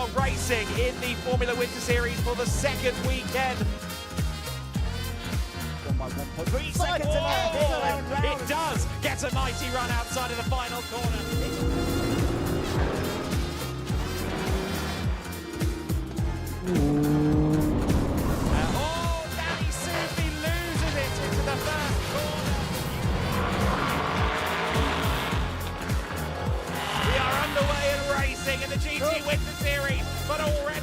of racing in the Formula Winter Series for the second weekend. 1.3 seconds left. It does get a mighty run outside of the final corner. Danny Sufi loses it into the first corner. We are underway and racing in the GT Winter Series, but already.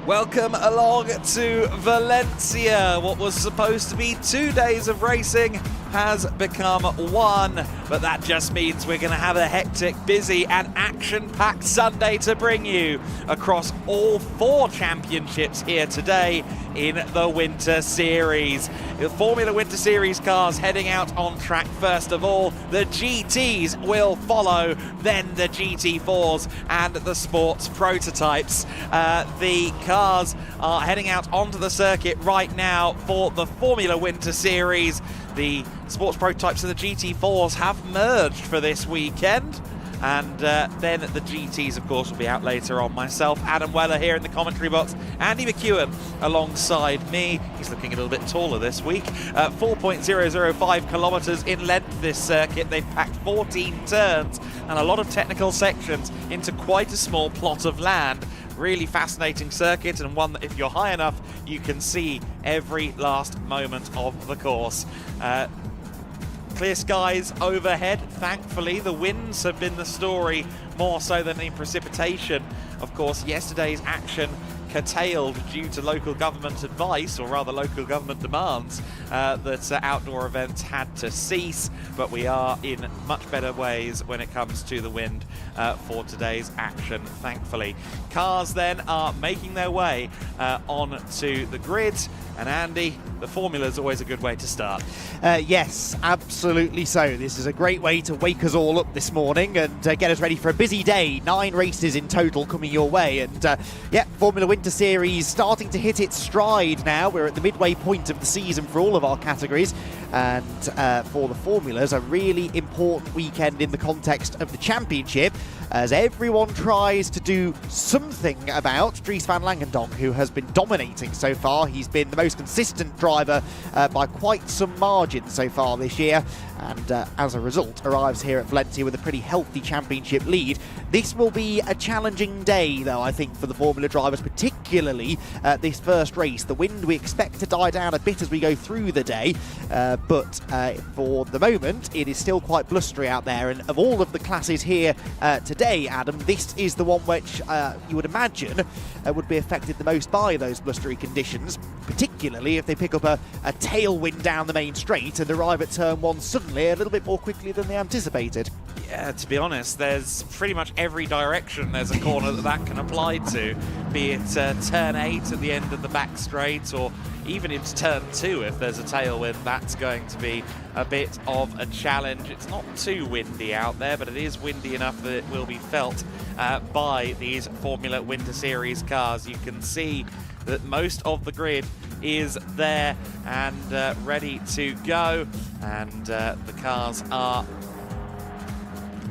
Welcome along to Valencia. What was supposed to be 2 days of racing has become one, but that just means we're going to have a hectic, busy and action-packed Sunday to bring you across all 4 championships here today in the Winter Series. The Formula Winter Series cars heading out on track first of all. The GTs will follow, then the GT4s and the sports prototypes. The cars are heading out onto the circuit right now for the Formula Winter Series. The sports prototypes and the GT4s have merged for this weekend. And then the GTs, of course, will be out later on. Myself, Adam Weller here in the commentary box. Andy McEwen alongside me. He's looking a little bit taller this week. 4.005 kilometres in length this circuit. They've packed 14 turns and a lot of technical sections into quite a small plot of land. Really fascinating circuit, and one that if you're high enough, you can see every last moment of the course. Clear skies overhead. Thankfully, the winds have been the story more so than the precipitation. Of course, yesterday's action curtailed due to local government advice, or rather local government demands, that outdoor events had to cease, but we are in much better ways when it comes to the wind for today's action, thankfully. Cars then are making their way onto the grid, and Andy, the formula is always a good way to start. Yes, absolutely so. This is a great way to wake us all up this morning and get us ready for a busy day. 9 races in total coming your way, and yeah, Formula Winter Series starting to hit its stride now. We're at the midway point of the season for all of our categories, and for the formulas, a really important weekend in the context of the championship, as everyone tries to do something about Dries van Langendonk, who has been dominating so far. He's been the most consistent driver by quite some margin so far this year, and as a result arrives here at Valencia with a pretty healthy championship lead. This will be a challenging day though, I think, for the Formula drivers, particularly this first race. The wind we expect to die down a bit as we go through the day, but for the moment it is still quite blustery out there, and of all of the classes here today, Adam, this is the one which you would imagine would be affected the most by those blustery conditions, particularly if they pick up a tailwind down the main straight and arrive at turn 1 suddenly a little bit more quickly than they anticipated. Yeah, to be honest, there's pretty much every direction there's a corner that can apply to, be it turn 8 at the end of the back straight, or even into turn 2 if there's a tailwind. That's going to be a bit of a challenge. It's not too windy out there, but it is windy enough that it will be felt by these Formula Winter Series cars. You can see that most of the grid is there and ready to go, and the cars are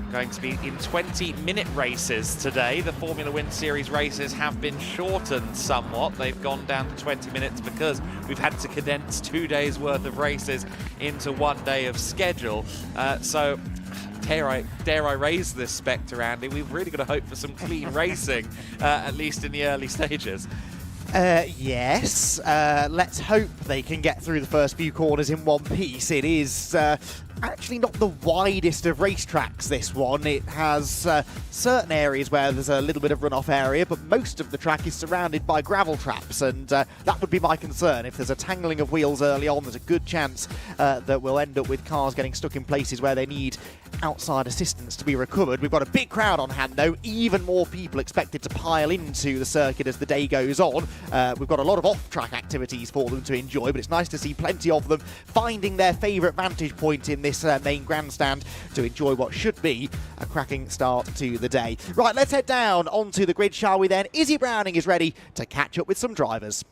going to be in 20-minute races today. The Formula Winter Series races have been shortened somewhat. They've gone down to 20 minutes because we've had to condense 2 days worth of races into 1 day of schedule. So dare I raise this spectre, Andy? We've really got to hope for some clean racing, at least in the early stages. Yes, let's hope they can get through the first few corners in one piece. It is actually not the widest of racetracks, this one. It has certain areas where there's a little bit of runoff area, but most of the track is surrounded by gravel traps, and that would be my concern. If there's a tangling of wheels early on, there's a good chance that we'll end up with cars getting stuck in places where they need outside assistance to be recovered. We've got a big crowd on hand though, even more people expected to pile into the circuit as the day goes on. We've got a lot of off-track activities for them to enjoy, but it's nice to see plenty of them finding their favourite vantage point in this main grandstand to enjoy what should be a cracking start to the day. Right, let's head down onto the grid, shall we then? Izzy Browning is ready to catch up with some drivers.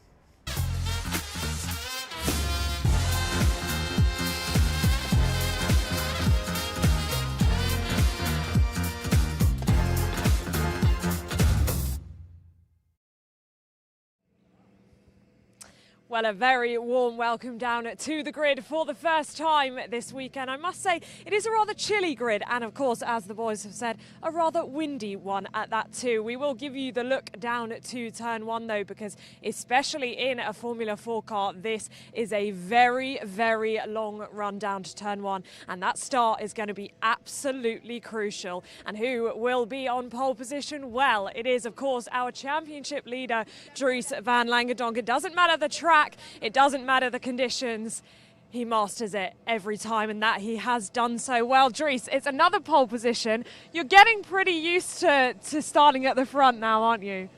Well, a very warm welcome down to the grid for the first time this weekend. I must say, it is a rather chilly grid and, of course, as the boys have said, a rather windy one at that too. We will give you the look down to turn one, though, because especially in a Formula 4 car, this is a very, very long run down to turn one, and that start is going to be absolutely crucial. And who will be on pole position? Well, it is, of course, our championship leader, Dries van Langendonk. It doesn't matter the track, it doesn't matter the conditions, he masters it every time, and that he has done so well. Dries, it's another pole position. You're getting pretty used to starting at the front now, aren't you?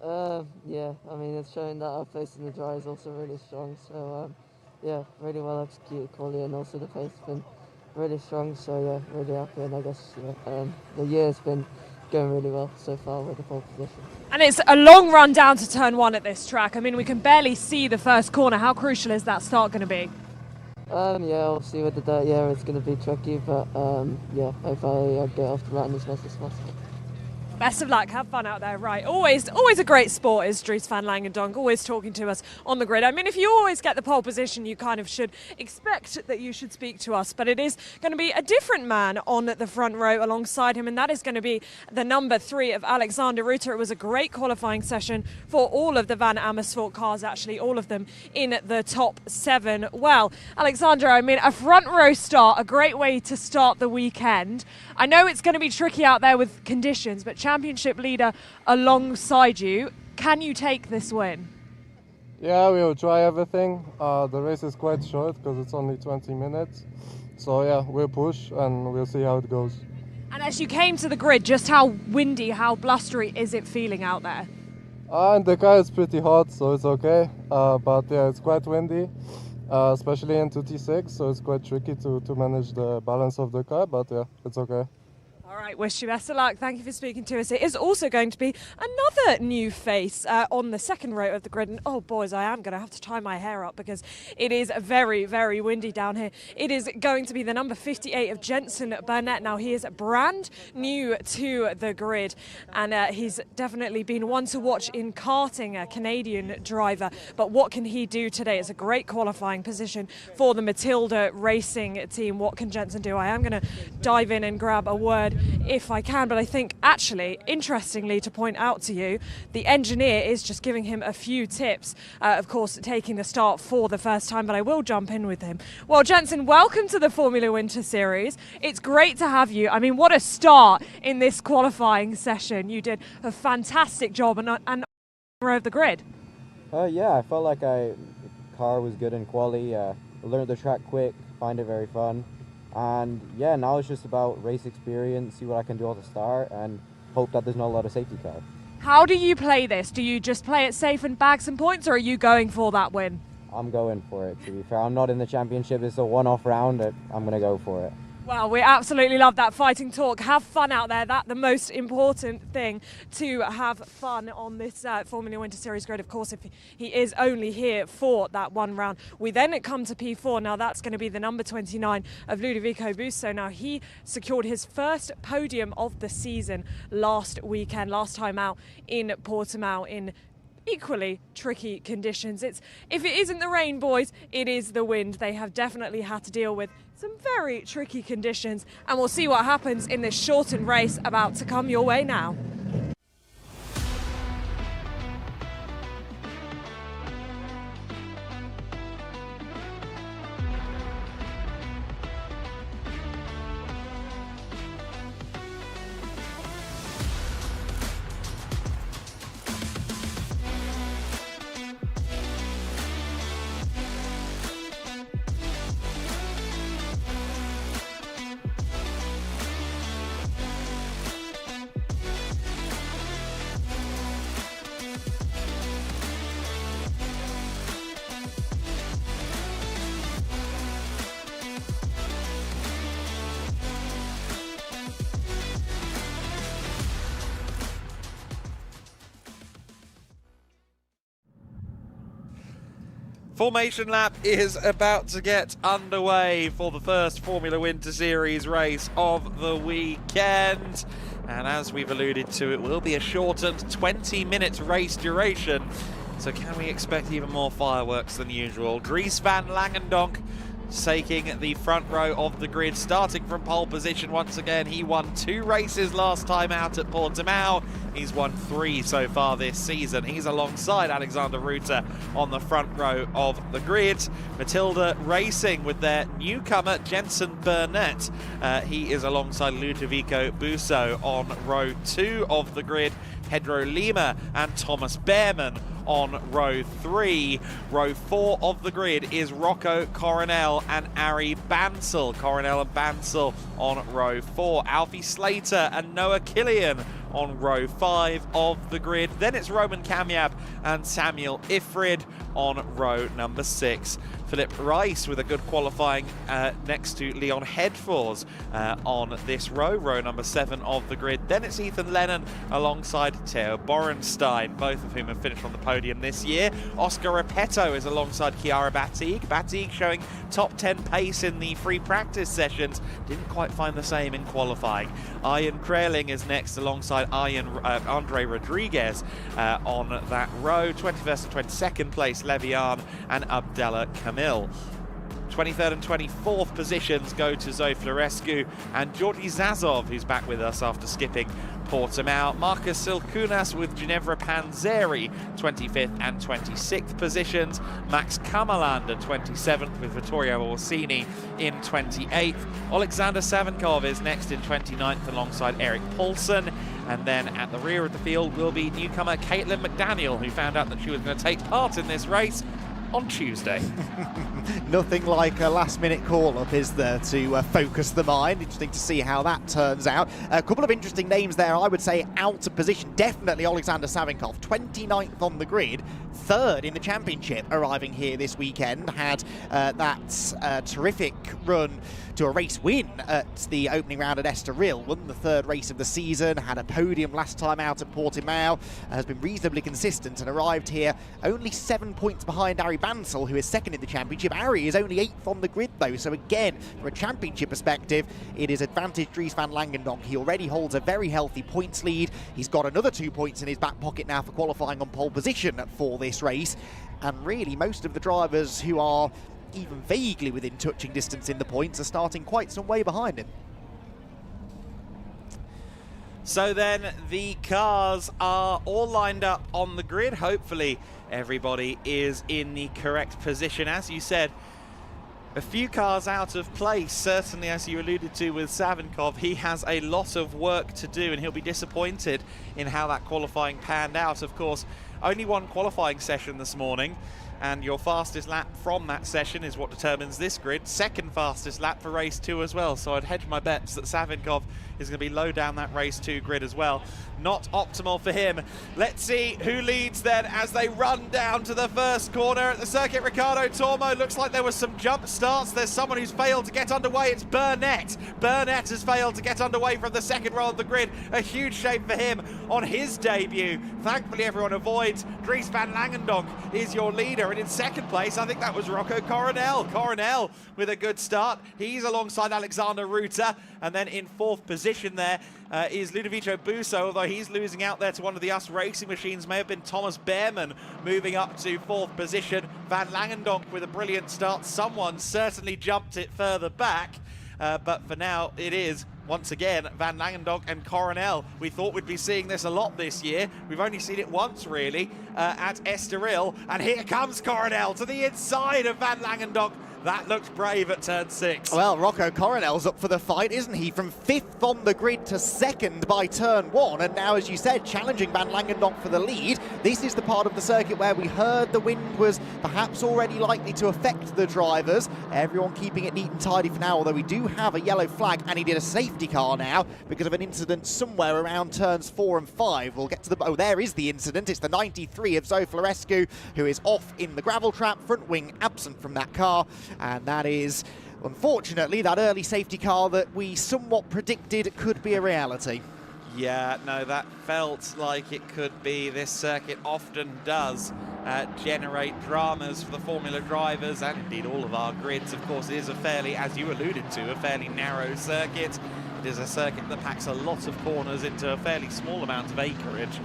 Yeah, I mean, it's showing that our pace in the dry is also really strong, so yeah, really well executed quality, and also the pace has been really strong, so yeah, really happy. And I guess the year's been going really well so far with the pole position. And it's a long run down to turn one at this track. I mean, we can barely see the first corner. How crucial is that start going to be? Yeah, obviously with the dirt, yeah, it's going to be tricky, but yeah, hopefully I'll get off the line as fast as possible. Best of luck, have fun out there. Right, always a great sport is Dries van Langendonk, always talking to us on the grid. I mean, if you always get the pole position, you kind of should expect that you should speak to us, but it is going to be a different man on the front row alongside him, and that is going to be the number 3 of Alexander Rutter. It was a great qualifying session for all of the Van Amersfoort cars, actually, all of them in the top 7. Well, Alexander, I mean, a front row start, a great way to start the weekend. I know it's going to be tricky out there with conditions, but championship leader alongside you, can you take this win? Yeah, we will try everything. The race is quite short because it's only 20 minutes. So yeah, we'll push and we'll see how it goes. And as you came to the grid, just how windy, how blustery is it feeling out there? And the car is pretty hot, so it's okay. But yeah, it's quite windy, especially into T6, so it's quite tricky to manage the balance of the car, but yeah, it's okay. All right, wish you best of luck. Thank you for speaking to us. It is also going to be another new face on the second row of the grid. And oh, boys, I am going to have to tie my hair up because it is very, very windy down here. It is going to be the number 58 of Jensen Burnett. Now, he is brand new to the grid, and he's definitely been one to watch in karting, a Canadian driver. But what can he do today? It's a great qualifying position for the Matilda Racing team. What can Jensen do? I am going to dive in and grab a word if I can, but I think actually, interestingly to point out to you, the engineer is just giving him a few tips, of course taking the start for the first time, but I will jump in with him. Well, Jensen, welcome to the Formula Winter Series. It's great to have you. I mean, what a start in this qualifying session. You did a fantastic job and row of the grid. Yeah, I felt like the car was good in quali. Learned the track quick, find it very fun. And yeah, now it's just about race experience, see what I can do at the start, and hope that there's not a lot of safety cars. How do you play this? Do you just play it safe and bag some points, or are you going for that win? I'm going for it, to be fair. I'm not in the championship. It's a one-off round. I'm going to go for it. Well, we absolutely love that fighting talk. Have fun out there. That's the most important thing, to have fun on this Formula Winter Series grid. Of course, if he is only here for that one round. We then come to P4. Now, that's going to be the number 29 of Ludovico Busto. Now, he secured his first podium of the season last weekend, last time out in Portimao in equally tricky conditions. If it isn't the rain, boys, it is the wind. They have definitely had to deal with some very tricky conditions, and we'll see what happens in this shortened race about to come your way now. Formation lap is about to get underway for the first Formula Winter Series race of the weekend. And as we've alluded to, it will be a shortened 20-minute race duration. So can we expect even more fireworks than usual? Dries van Langendonk taking the front row of the grid, starting from pole position once again. He won 2 races last time out at Portimao. He's won 3 so far this season. He's alongside Alexander Ruta on the front row of the grid. Matilda Racing with their newcomer Jensen Burnett. He is alongside Ludovico Busso on row 2 of the grid. Pedro Lima and Thomas Behrman on row 3. Row 4 of the grid is Rocco Coronel and Ari Bansal. Coronel and Bansal on row 4. Alfie Slater and Noah Killian on row 5 of the grid. Then it's Roman Kamiab and Samuel Ifrid on row number 6. Philip Rice with a good qualifying next to Leon Headfors on this row number 7 of the grid. Then it's Ethan Lennon alongside Theo Borenstein, both of whom have finished on the podium this year. Oscar Repetto is alongside Chiara Batig. Batig showing top 10 pace in the free practice sessions. Didn't quite find the same in qualifying. Ian Kraling is next alongside Andre Rodriguez on that row. 21st and 22nd place, Levian and Abdallah Kamil. 23rd and 24th positions go to Zoe Florescu and Georgi Zazov, who's back with us after skipping Portimao. Marcus Silkunas with Ginevra Panzeri, 25th and 26th positions. Max Kamalander, 27th, with Vittorio Orsini in 28th. Alexander Savinkov is next in 29th alongside Eric Paulson. And then at the rear of the field will be newcomer Caitlin McDaniel, who found out that she was going to take part in this race on Tuesday. Nothing like a last-minute call-up, is there, to focus the mind. Interesting to see how that turns out. A couple of interesting names there, I would say, out of position. Definitely Alexander Savinkov, 29th on the grid, 3rd in the championship, arriving here this weekend. Had that terrific run to a race win at the opening round at Estoril, won the 3rd race of the season, had a podium last time out at Portimao, has been reasonably consistent and arrived here only 7 points behind Ari Bansal, who is 2nd in the championship. Ari is only 8th on the grid though, so again, from a championship perspective, it is advantage Dries van Langendonk. He already holds a very healthy points lead. He's got another 2 points in his back pocket now for qualifying on pole position for this race, and really most of the drivers who are even vaguely within touching distance in the points are starting quite some way behind him. So then the cars are all lined up on the grid. Hopefully everybody is in the correct position. As you said, a few cars out of place, certainly, as you alluded to with Savinkov. He has a lot of work to do and he'll be disappointed in how that qualifying panned out. Of course, only one qualifying session this morning, and your fastest lap from that session is what determines this grid. 2nd fastest lap for race 2 as well, so I'd hedge my bets that Savinkov is going to be low down that race 2 grid as well. Not optimal for him. Let's see who leads then as they run down to the first corner at the Circuit Ricardo Tormo. Looks like there was some jump starts. There's someone who's failed to get underway. It's Burnett. Burnett has failed to get underway from the 2nd row of the grid. A huge shame for him on his debut. Thankfully everyone avoids. Dries van Langendonk is your leader, and in 2nd place I think that was Rocco Coronel. Coronel with a good start. He's alongside Alexander Ruta, and then in 4th position there is Ludovico Busso, although he's losing out there to one of the US racing machines. May have been Thomas Behrman moving up to 4th position. Van Langendonk with a brilliant start. Someone certainly jumped it further back, but for now it is once again Van Langendonk and Coronel. We thought we'd be seeing this a lot this year. We've only seen it once really at Estoril, and here comes Coronel to the inside of Van Langendonk. That looked brave at turn 6. Well, Rocco Coronel's up for the fight, isn't he? From 5th on the grid to 2nd by turn 1, and now, as you said, challenging Van Langendonk for the lead. This is the part of the circuit where we heard the wind was perhaps already likely to affect the drivers. Everyone keeping it neat and tidy for now, although we do have a yellow flag, and he did a safety car now because of an incident somewhere around turns 4 and 5. We'll get to the... Oh, there is the incident. It's the 93 of Zoe Florescu, who is off in the gravel trap, front wing absent from that car. And that is, unfortunately, that early safety car that we somewhat predicted could be a reality. Yeah, no, that felt like it could be. This circuit often does generate dramas for the Formula drivers, and indeed all of our grids. Of course, it is a fairly, as you alluded to, a fairly narrow circuit. It is a circuit that packs a lot of corners into a fairly small amount of acreage.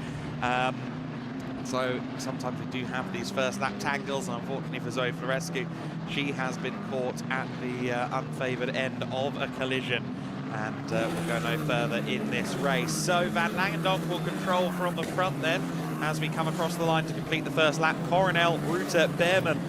So sometimes we do have these first lap tangles, and unfortunately for Zoe Florescu, she has been caught at the unfavoured end of a collision, and will go no further in this race. So Van Langendonk will control from the front then as we come across the line to complete the first lap. Coronel, Ruter, Behrman,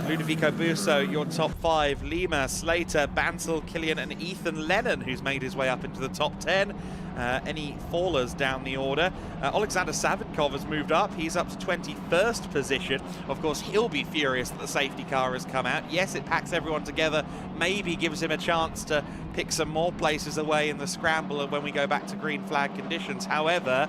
Ludovico Busso, your top 5. Lima, Slater, Bansal, Killian and Ethan Lennon, who's made his way up into the top 10. Any fallers down the order? Alexander Savinkov has moved up. He's up to 21st position. Of course, he'll be furious that the safety car has come out. Yes, it packs everyone together, maybe gives him a chance to pick some more places away in the scramble when we go back to green flag conditions. However,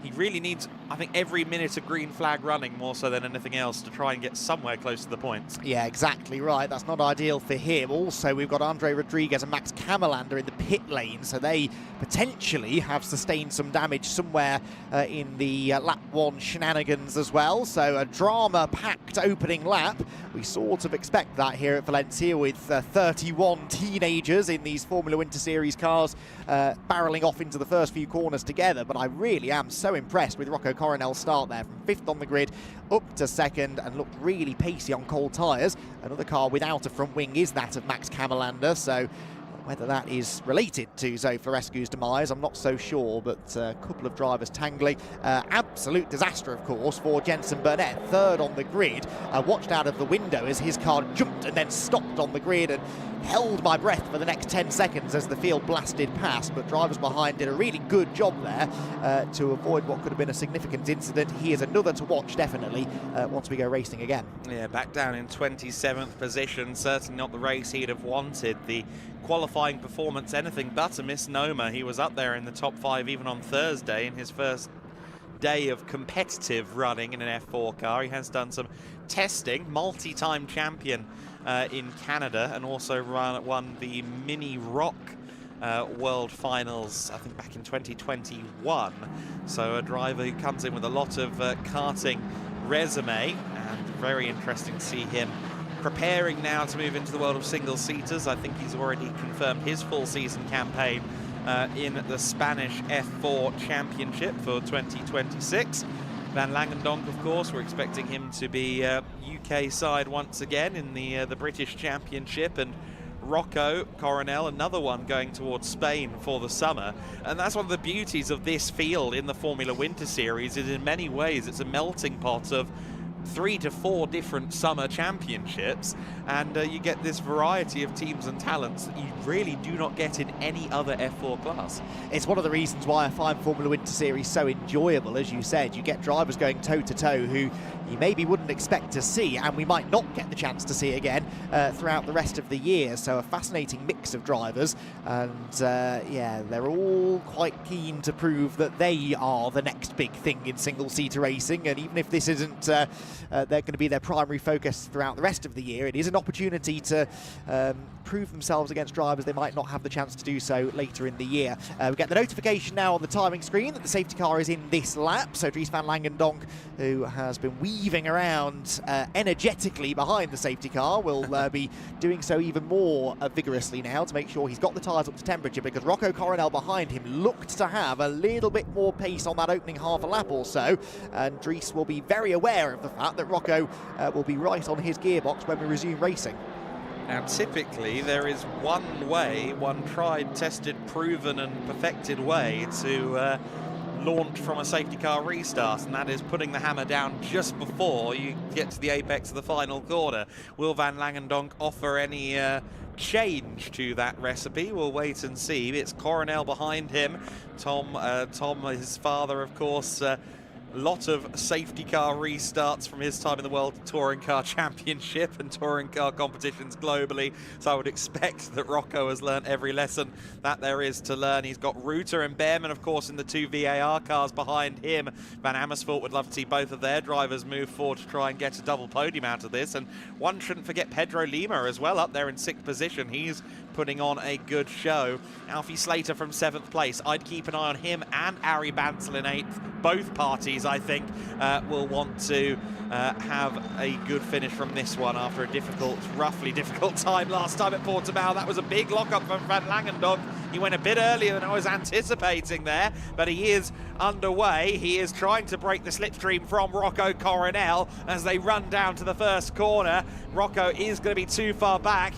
he really needs, I think, every minute of green flag running more so than anything else to try and get somewhere close to the points. Yeah, exactly right. That's not ideal for him. Also, we've got Andre Rodriguez and Max Kammerlander in the pit lane, so they potentially have sustained some damage somewhere in the lap 1 shenanigans as well. So a drama-packed opening lap. We sort of expect that here at Valencia with 31 teenagers in these Formula Winter Series cars barrelling off into the first few corners together. But I really am so impressed with Rocco Coronel's start there, from 5th on the grid up to 2nd, and looked really pacey on cold tyres. Another car without a front wing is that of Max Kammerlander, so whether that is related to Zoe Florescu's demise, I'm not so sure, but a couple of drivers tangling. Absolute disaster, of course, for Jensen Burnett, 3rd on the grid. Watched out of the window as his car jumped and then stopped on the grid, and held my breath for the next 10 seconds as the field blasted past, but drivers behind did a really good job there to avoid what could have been a significant incident. He is another to watch, definitely, once we go racing again. Yeah, back down in 27th position, certainly not the race he'd have wanted. The qualifying performance, anything but a misnomer. He was up there in the top 5 even on Thursday in his first day of competitive running in an F4 car. He has done some testing, multi-time champion in Canada, and also won the Mini Rock World Finals, I think back in 2021. So a driver who comes in with a lot of karting resume, and very interesting to see him preparing now to move into the world of single-seaters. I think he's already confirmed his full season campaign in the Spanish F4 Championship for 2026. Van Langendonk, of course, we're expecting him to be UK side once again in the British Championship, and Rocco Coronel, another one going towards Spain for the summer. And that's one of the beauties of this field in the Formula Winter Series, is in many ways it's a melting pot of 3 to 4 different summer championships, and you get this variety of teams and talents that you really do not get in any other F4 class. It's one of the reasons why I find Formula Winter Series so enjoyable. As you said, you get drivers going toe-to-toe who you maybe wouldn't expect to see, and we might not get the chance to see again throughout the rest of the year. So a fascinating mix of drivers, and yeah, they're all quite keen to prove that they are the next big thing in single-seater racing. And even if this isn't they're going to be their primary focus throughout the rest of the year, it is an opportunity to prove themselves against drivers they might not have the chance to do so later in the year. We get the notification now on the timing screen that the safety car is in this lap, so Dries van Langendonk, who has been weaving around energetically behind the safety car, will be doing so even more vigorously now to make sure he's got the tyres up to temperature, because Rocco Coronel behind him looked to have a little bit more pace on that opening half a lap or so, and Dries will be very aware of the fact that Rocco will be right on his gearbox when we resume racing. Now, typically, there is one way, one tried, tested, proven and perfected way to launch from a safety car restart, and that is putting the hammer down just before you get to the apex of the final corner. Will Van Langendonk offer any change to that recipe? We'll wait and see. It's Coronel behind him. Tom, his father, of course, lot of safety car restarts from his time in the World Touring Car Championship and touring car competitions globally, so I would expect that Rocco has learnt every lesson that there is to learn. He's got Ruter and Behrman, of course, in the 2 VAR cars behind him. Van Amersfoort would love to see both of their drivers move forward to try and get a double podium out of this, and one shouldn't forget Pedro Lima as well, up there in 6th position. He's putting on a good show. Alfie Slater from 7th place. I'd keep an eye on him and Ari Bansal in 8th. Both parties, I think, will want to have a good finish from this one after a roughly difficult time last time at Portimao. That was a big lock-up from Van Langendonk. He went a bit earlier than I was anticipating there, but he is underway. He is trying to break the slipstream from Rocco Coronel as they run down to the first corner. Rocco is going to be too far back.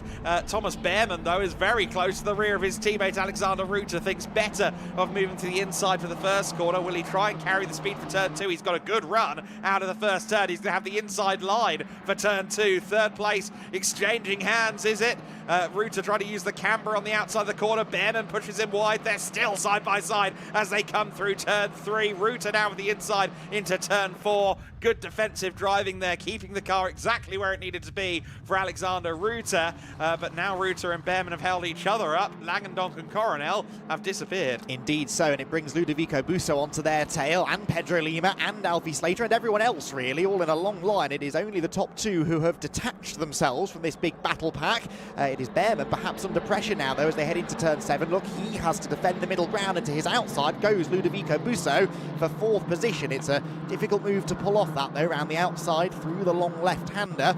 Thomas Behrmann, though, is very close to the rear of his teammate Alexander Ruta. Thinks better of moving to the inside for the first corner. Will he try and carry the speed for turn 2? He's got a good run out of the first turn. He's going to have the inside line for turn 2. Third place, exchanging hands, is it? Ruta trying to use the camber on the outside of the corner. Behrmann pushes him wide. They're still side by side as they come through turn 3. Ruta now with the inside into turn 4. Good defensive driving there, keeping the car exactly where it needed to be for Alexander Ruta. But now Ruta and Behrmann have held each other up. Langendonk and Coronel have disappeared. Indeed so, and it brings Ludovico Busso onto their tail, and Pedro Lima and Alfie Slater and everyone else really, all in a long line. It is only the top 2 who have detached themselves from this big battle pack. It is Behrmann perhaps under pressure now though as they head into turn 7. Look, he has to defend the middle ground, and to his outside goes Ludovico Busso for 4th position. It's a difficult move to pull off that though, around the outside through the long left-hander.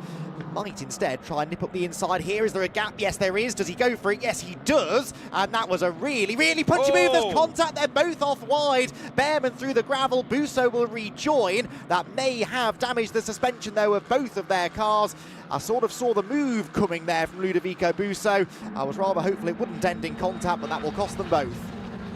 Might instead try and nip up the inside here. Is there a gap? Yes, there is. Does he go for it? Yes, he does. And that was a really, really punchy move. There's contact. They're both off wide. Behrmann through the gravel. Busso will rejoin. That may have damaged the suspension, though, of both of their cars. I sort of saw the move coming there from Ludovico Busso. I was rather hopeful it wouldn't end in contact, but that will cost them both.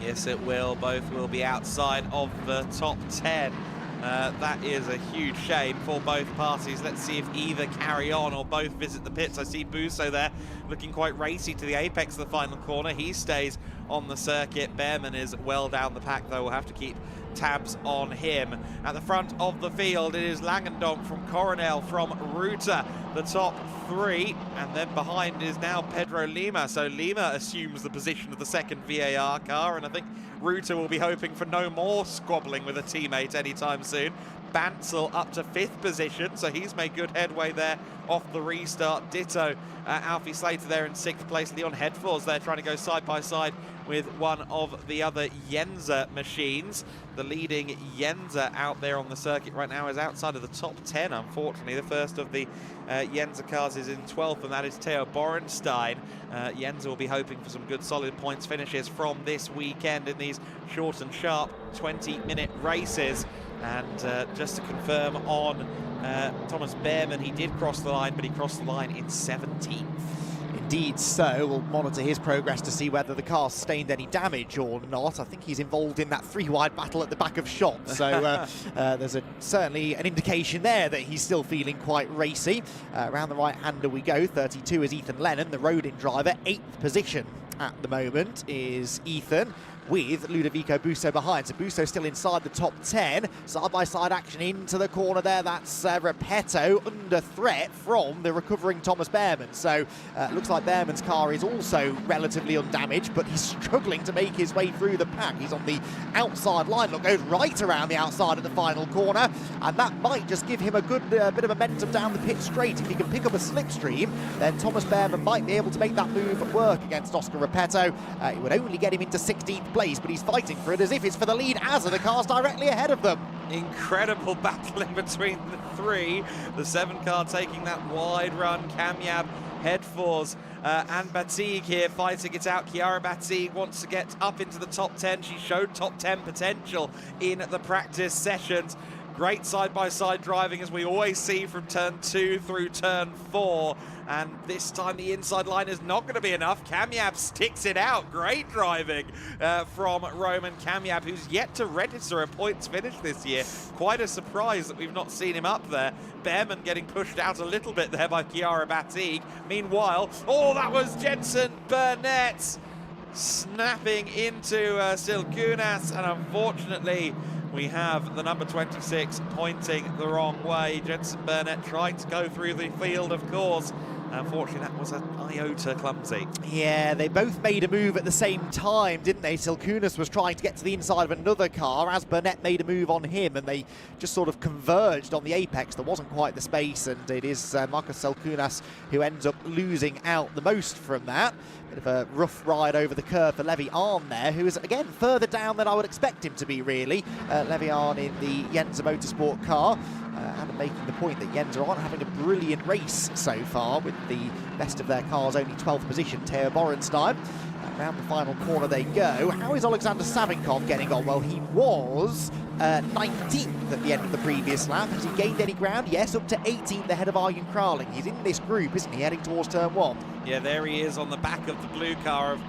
Yes, it will. Both will be outside of the top 10. That is a huge shame for both parties. Let's see if either carry on or both visit the pits. I see Busso there looking quite racy to the apex of the final corner. He stays on the circuit. Behrmann is well down the pack, though. We'll have to keep tabs on him. At the front of the field, it is Langendonk from Coronel, from Ruta, the top 3, and then behind is now Pedro Lima. So Lima assumes the position of the second VAR car, and I think Ruta will be hoping for no more squabbling with a teammate anytime soon. Bansel up to 5th position, so he's made good headway there off the restart. Ditto Alfie Slater there in 6th place. Leon Headfor's there trying to go side by side with one of the other Yenza machines. The leading Yenza out there on the circuit right now is outside of the top 10, unfortunately. The first of the Yenza cars is in 12th, and that is Theo Borenstein. Yenza will be hoping for some good solid points finishes from this weekend in these short and sharp 20-minute races. And just to confirm on Thomas Behrmann, he did cross the line, but he crossed the line in 17th. Indeed so. We'll monitor his progress to see whether the car sustained any damage or not. I think he's involved in that 3-wide battle at the back of shot, so there's certainly an indication there that he's still feeling quite racy. Around the right-hander we go. 32 is Ethan Lennon, the Rodin driver. 8th position at the moment is Ethan, with Ludovico Busso behind. So Busso still inside the top 10. Side-by-side action into the corner there. That's Repetto under threat from the recovering Thomas Behrmann. So looks like Behrmann's car is also relatively undamaged, but he's struggling to make his way through the pack. He's on the outside line. Look, goes right around the outside of the final corner, and that might just give him a good bit of momentum down the pit straight. If he can pick up a slipstream, then Thomas Behrmann might be able to make that move work against Oscar Repetto. It would only get him into 16th place, but he's fighting for it as if it's for the lead, as are the cars directly ahead of them. Incredible battle in between the 3. The 7 car taking that wide run. Kamyab, Headfor's and Batig here fighting it out. Chiara Batig wants to get up into the top 10. She showed top 10 potential in the practice sessions. Great side-by-side driving, as we always see from turn 2 through turn 4. And this time the inside line is not going to be enough. Kamyab sticks it out. Great driving from Roman Kamyab, who's yet to register a points finish this year. Quite a surprise that we've not seen him up there. Behrmann getting pushed out a little bit there by Chiara Batig. Meanwhile, oh, that was Jensen Burnett snapping into Silkunas, and unfortunately we have the number 26 pointing the wrong way. Jensen Burnett trying to go through the field, of course, Unfortunately, that was an iota clumsy. Yeah, they both made a move at the same time, didn't they? Silkunas was trying to get to the inside of another car as Burnett made a move on him, and they just sort of converged on the apex. There wasn't quite the space, and it is Marcus Silkunas who ends up losing out the most from that. Bit of a rough ride over the curve for Levi Arn there, who is, again, further down than I would expect him to be, really. Levi Arn in the Yenza Motorsport car. And making the point that Yenza aren't having a brilliant race so far, with the best of their cars only 12th position, Theo Borenstein. Around the final corner they go. How is Alexander Savinkov getting on? Well, he was 19th at the end of the previous lap. Has he gained any ground? Yes, up to 18th ahead of Arjen Kraling. He's in this group, isn't he, heading towards turn 1? Yeah, there he is on the back of the blue car of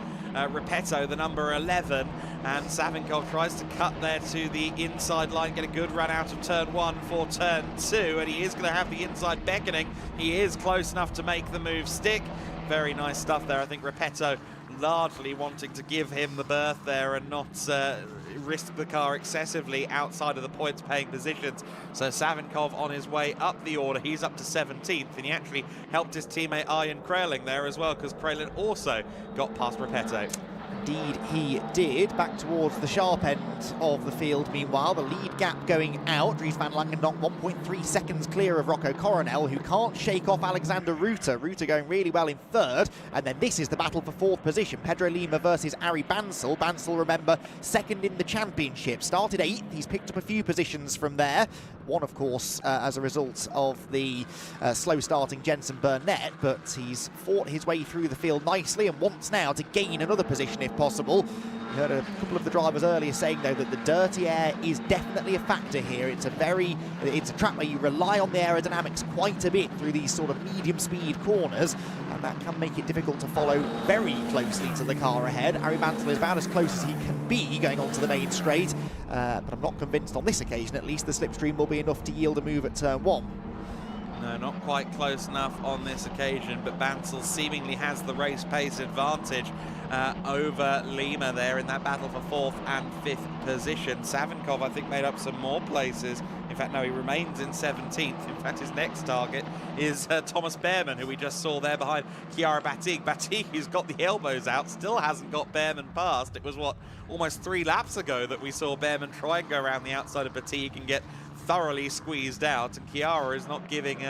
Repetto, the number 11, and Savinkov tries to cut there to the inside line, get a good run out of turn 1 for turn 2, and he is going to have the inside beckoning. He is close enough to make the move stick. Very nice stuff there. I think Repetto largely wanting to give him the berth there and not risk the car excessively outside of the points paying positions. So Savinkov on his way up the order. He's up to 17th, and he actually helped his teammate Arjen Kraling there as well, because Kraling also got past Repetto. Indeed he did, back towards the sharp end of the field. Meanwhile, the lead gap going out. Dries van Langendonk 1.3 seconds clear of Rocco Coronel, who can't shake off Alexander Ruta. Ruta going really well in third, and then this is the battle for fourth position. Pedro Lima versus Ari Bansal. Bansal, remember, second in the championship. Started 8th, he's picked up a few positions from there. One, of course, as a result of the slow-starting Jensen Burnett, but he's fought his way through the field nicely and wants now to gain another position if possible. We heard a couple of the drivers earlier saying, though, that the dirty air is definitely a factor here. It's a track where you rely on the aerodynamics quite a bit through these sort of medium-speed corners, and that can make it difficult to follow very closely to the car ahead. Ari Bansal is about as close as he can be going onto the main straight, but I'm not convinced on this occasion, at least, the slipstream will be enough to yield a move at turn 1. No, not quite close enough on this occasion, but Bansal seemingly has the race pace advantage over Lima there in that battle for 4th and 5th position. Savinkov, I think, made up some more places. In fact, no, he remains in 17th. In fact, his next target is Thomas Behrman, who we just saw there behind Chiara Batig. Batig, who's got the elbows out, still hasn't got Behrman past. It was, what, almost 3 laps ago that we saw Behrman try and go around the outside of Batig and get thoroughly squeezed out, and Chiara is not giving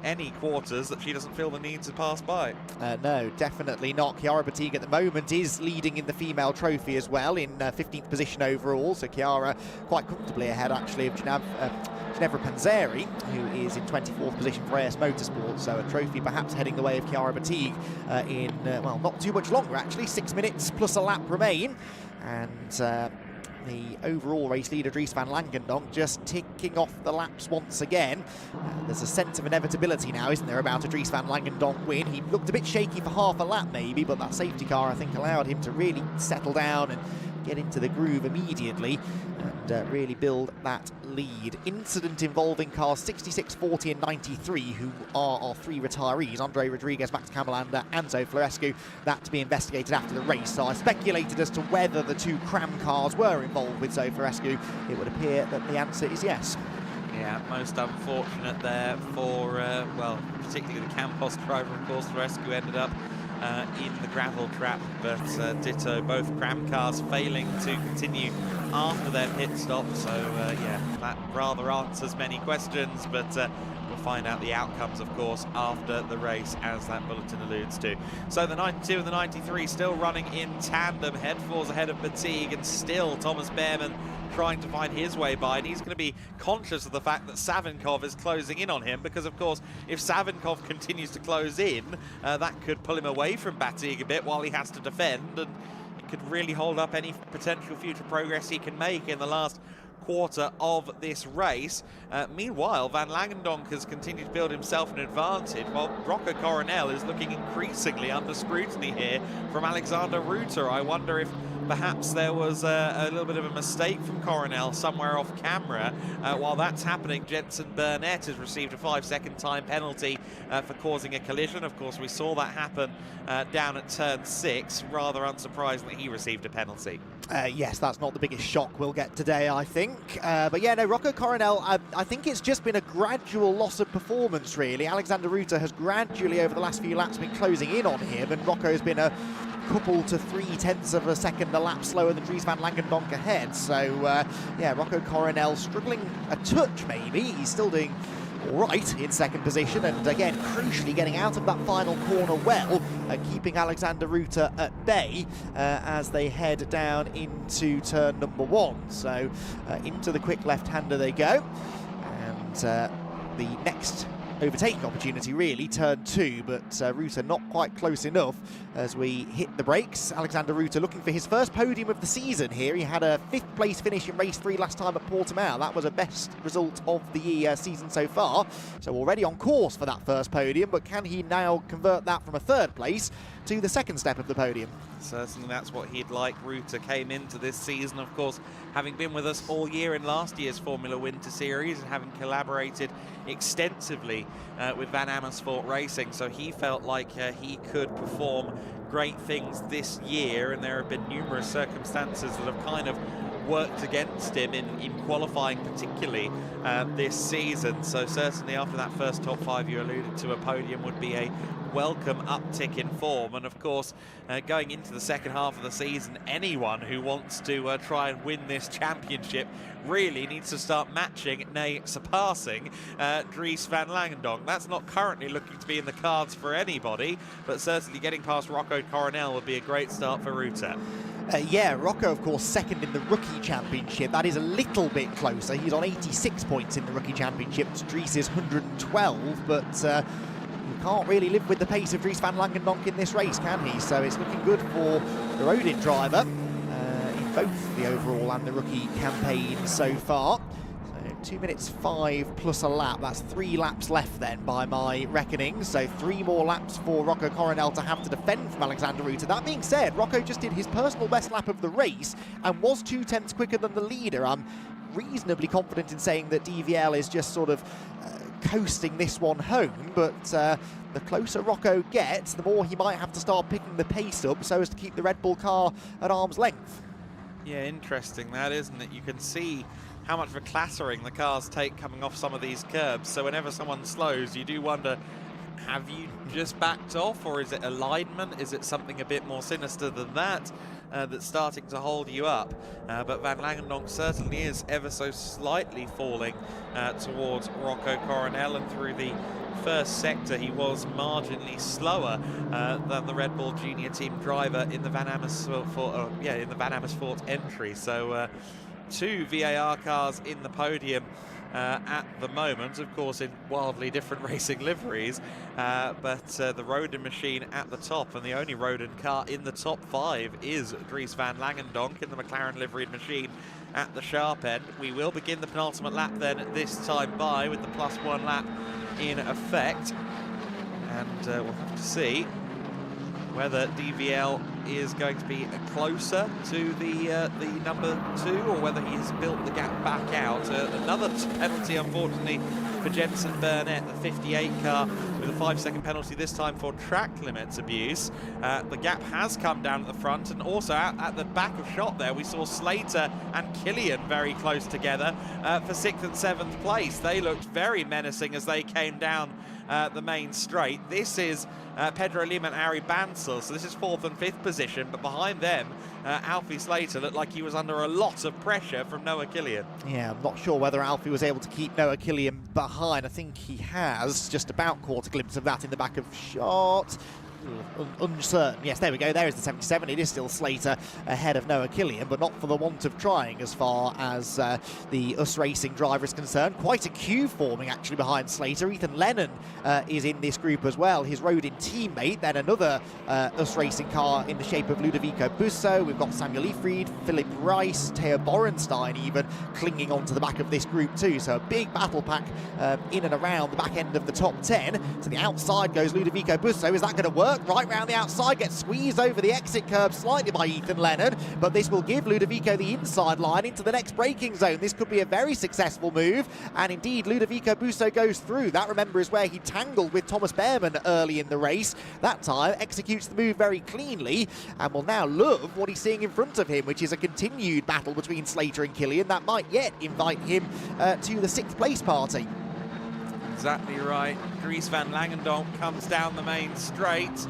any quarters that she doesn't feel the need to pass by. No, definitely not. Chiara Batig at the moment is leading in the female trophy as well, in 15th position overall, so Chiara quite comfortably ahead actually of Ginevra Panzeri, who is in 24th position for AS Motorsport, so a trophy perhaps heading the way of Chiara Batig in, well, not too much longer actually, 6 minutes plus a lap remain, and the overall race leader, Dries van Langendonk, just ticking off the laps once again. There's a sense of inevitability now, isn't there, about a Dries van Langendonk win. He looked a bit shaky for half a lap maybe, but that safety car, I think, allowed him to really settle down and get into the groove immediately and really build that lead. Incident involving cars 66, 40 and 93, who are our 3 retirees, Andre Rodriguez, Max Camelander and Zoe Florescu. That to be investigated after the race. So I speculated as to whether the 2 Cram cars were involved with Zoe Florescu. It would appear that the answer is yes. Yeah, most unfortunate there for, well, particularly the Campos driver, of course. Florescu ended up in the gravel trap, but ditto, both Cram cars failing to continue after their pit stop. So yeah, that rather answers many questions, but we'll find out the outcomes, of course, after the race, as that bulletin alludes to. So the 92 and the 93 still running in tandem. Head falls ahead of Batig, and still Thomas Behrman trying to find his way by, and he's going to be conscious of the fact that Savinkov is closing in on him, because of course if Savinkov continues to close in, that could pull him away from Batig a bit while he has to defend, and it could really hold up any potential future progress he can make in the last quarter of this race. Meanwhile, Van Langendonk has continued to build himself an advantage, while Rocco Coronel is looking increasingly under scrutiny here from Alexander Ruta. I wonder if perhaps there was a little bit of a mistake from Coronel somewhere off camera. While that's happening, Jensen Burnett has received a 5-second time penalty for causing a collision. Of course, we saw that happen down at turn 6. Rather unsurprising that he received a penalty. Yes, that's not the biggest shock we'll get today, I think. But yeah, no, Rocco Coronel, I think it's just been a gradual loss of performance, really. Alexander Ruta has gradually, over the last few laps, been closing in on him, and Rocco's been a couple to 0.3 of a second a lap slower than Dries van Langendonk ahead. So, yeah, Rocco Coronel struggling a touch, maybe. He's still doing all right in second position, and again, crucially getting out of that final corner well, keeping Alexander Ruta at bay as they head down into turn number 1. So into the quick left-hander they go, and the next overtaking opportunity really, turn 2, but Ruta not quite close enough as we hit the brakes. Alexander Ruta looking for his first podium of the season here. He had a 5th place finish in race 3 last time at Portimao. That was a best result of the season so far, so already on course for that first podium, but can he now convert that from a 3rd place to the 2nd step of the podium? Certainly that's what he'd like. Ruta came into this season, of course, having been with us all year in last year's Formula Winter Series and having collaborated extensively with Van Amersfoort Racing, so he felt like he could perform great things this year, and there have been numerous circumstances that have kind of worked against him in qualifying, particularly this season. So certainly after that first top 5 you alluded to, a podium would be a welcome uptick in form. And of course, going into the second half of the season, anyone who wants to try and win this championship really needs to start matching, nay surpassing, Dries van Langendonk. That's not currently looking to be in the cards for anybody, but certainly getting past Rocco Coronel would be a great start for Ruta. Yeah, Rocco, of course, 2nd in the Rookie Championship. That is a little bit closer. He's on 86 points in the Rookie Championship. Dries is 112, but you can't really live with the pace of Dries van Langendonk in this race, can he? So it's looking good for the Rodin driver in both the overall and the rookie campaign so far. So 2 minutes 5 plus a lap. That's 3 laps left then by my reckoning. So 3 more laps for Rocco Coronel to have to defend from Alexander Ruta. That being said, Rocco just did his personal best lap of the race and was 2/10 quicker than the leader. I'm reasonably confident in saying that DVL is just sort of coasting this one home, but the closer Rocco gets, the more he might have to start picking the pace up so as to keep the Red Bull car at arm's length. Yeah, interesting that, isn't it? You can see how much of a clattering the cars take coming off some of these curbs, so whenever someone slows, you do wonder, have you just backed off, or is it alignment? Is it something a bit more sinister than that that's starting to hold you up? But Van Langendonk certainly is ever so slightly falling towards Rocco Coronel, and through the first sector he was marginally slower than the Red Bull Junior Team driver in the Van Amersfoort entry. So 2 VAR cars in the podium at the moment, of course in wildly different racing liveries, but the Rodin machine at the top, and the only Rodin car in the top 5 is Dries van Langendonk in the McLaren liveried machine at the sharp end. We will begin the penultimate lap then this time by, with the +1 lap in effect, and we'll have to see whether DVL is going to be closer to the number 2, or whether he's built the gap back out. Another penalty, unfortunately, for Jensen Burnett, the 58 car, with a 5-second penalty this time for track limits abuse. The gap has come down at the front, and also out at the back of shot there, we saw Slater and Killian very close together for 6th and 7th place. They looked very menacing as they came down the main straight. This is Pedro Lima and Ari Bansal, so this is 4th and 5th position, but behind them Alfie Slater looked like he was under a lot of pressure from Noah Killian. Yeah, I'm not sure whether Alfie was able to keep Noah Killian behind. I think he has just about caught a glimpse of that in the back of shot. Uncertain. Yes, there we go. There is the 77. It is still Slater ahead of Noah Killian, but not for the want of trying as far as the US Racing driver is concerned. Quite a queue forming actually behind Slater. Ethan Lennon is in this group as well, his Rodin teammate. Then another US Racing car in the shape of Ludovico Busso. We've got Samuel Ifried, Philip Rice, Theo Borenstein even clinging onto the back of this group too. So a big battle pack in and around the back end of the top 10. To the outside goes Ludovico Busso. Is that going to work? work right round the outside, gets squeezed over the exit curb slightly by Ethan Lennon, but this will give Ludovico the inside line into the next braking zone. This could be a very successful move, and indeed Ludovico Busso goes through. That, remember, is where he tangled with Thomas Behrman early in the race. That time executes the move very cleanly, and will now love what he's seeing in front of him, which is a continued battle between Slater and Killian that might yet invite him to the 6th place party. Exactly right. Dries van Langendonk comes down the main straight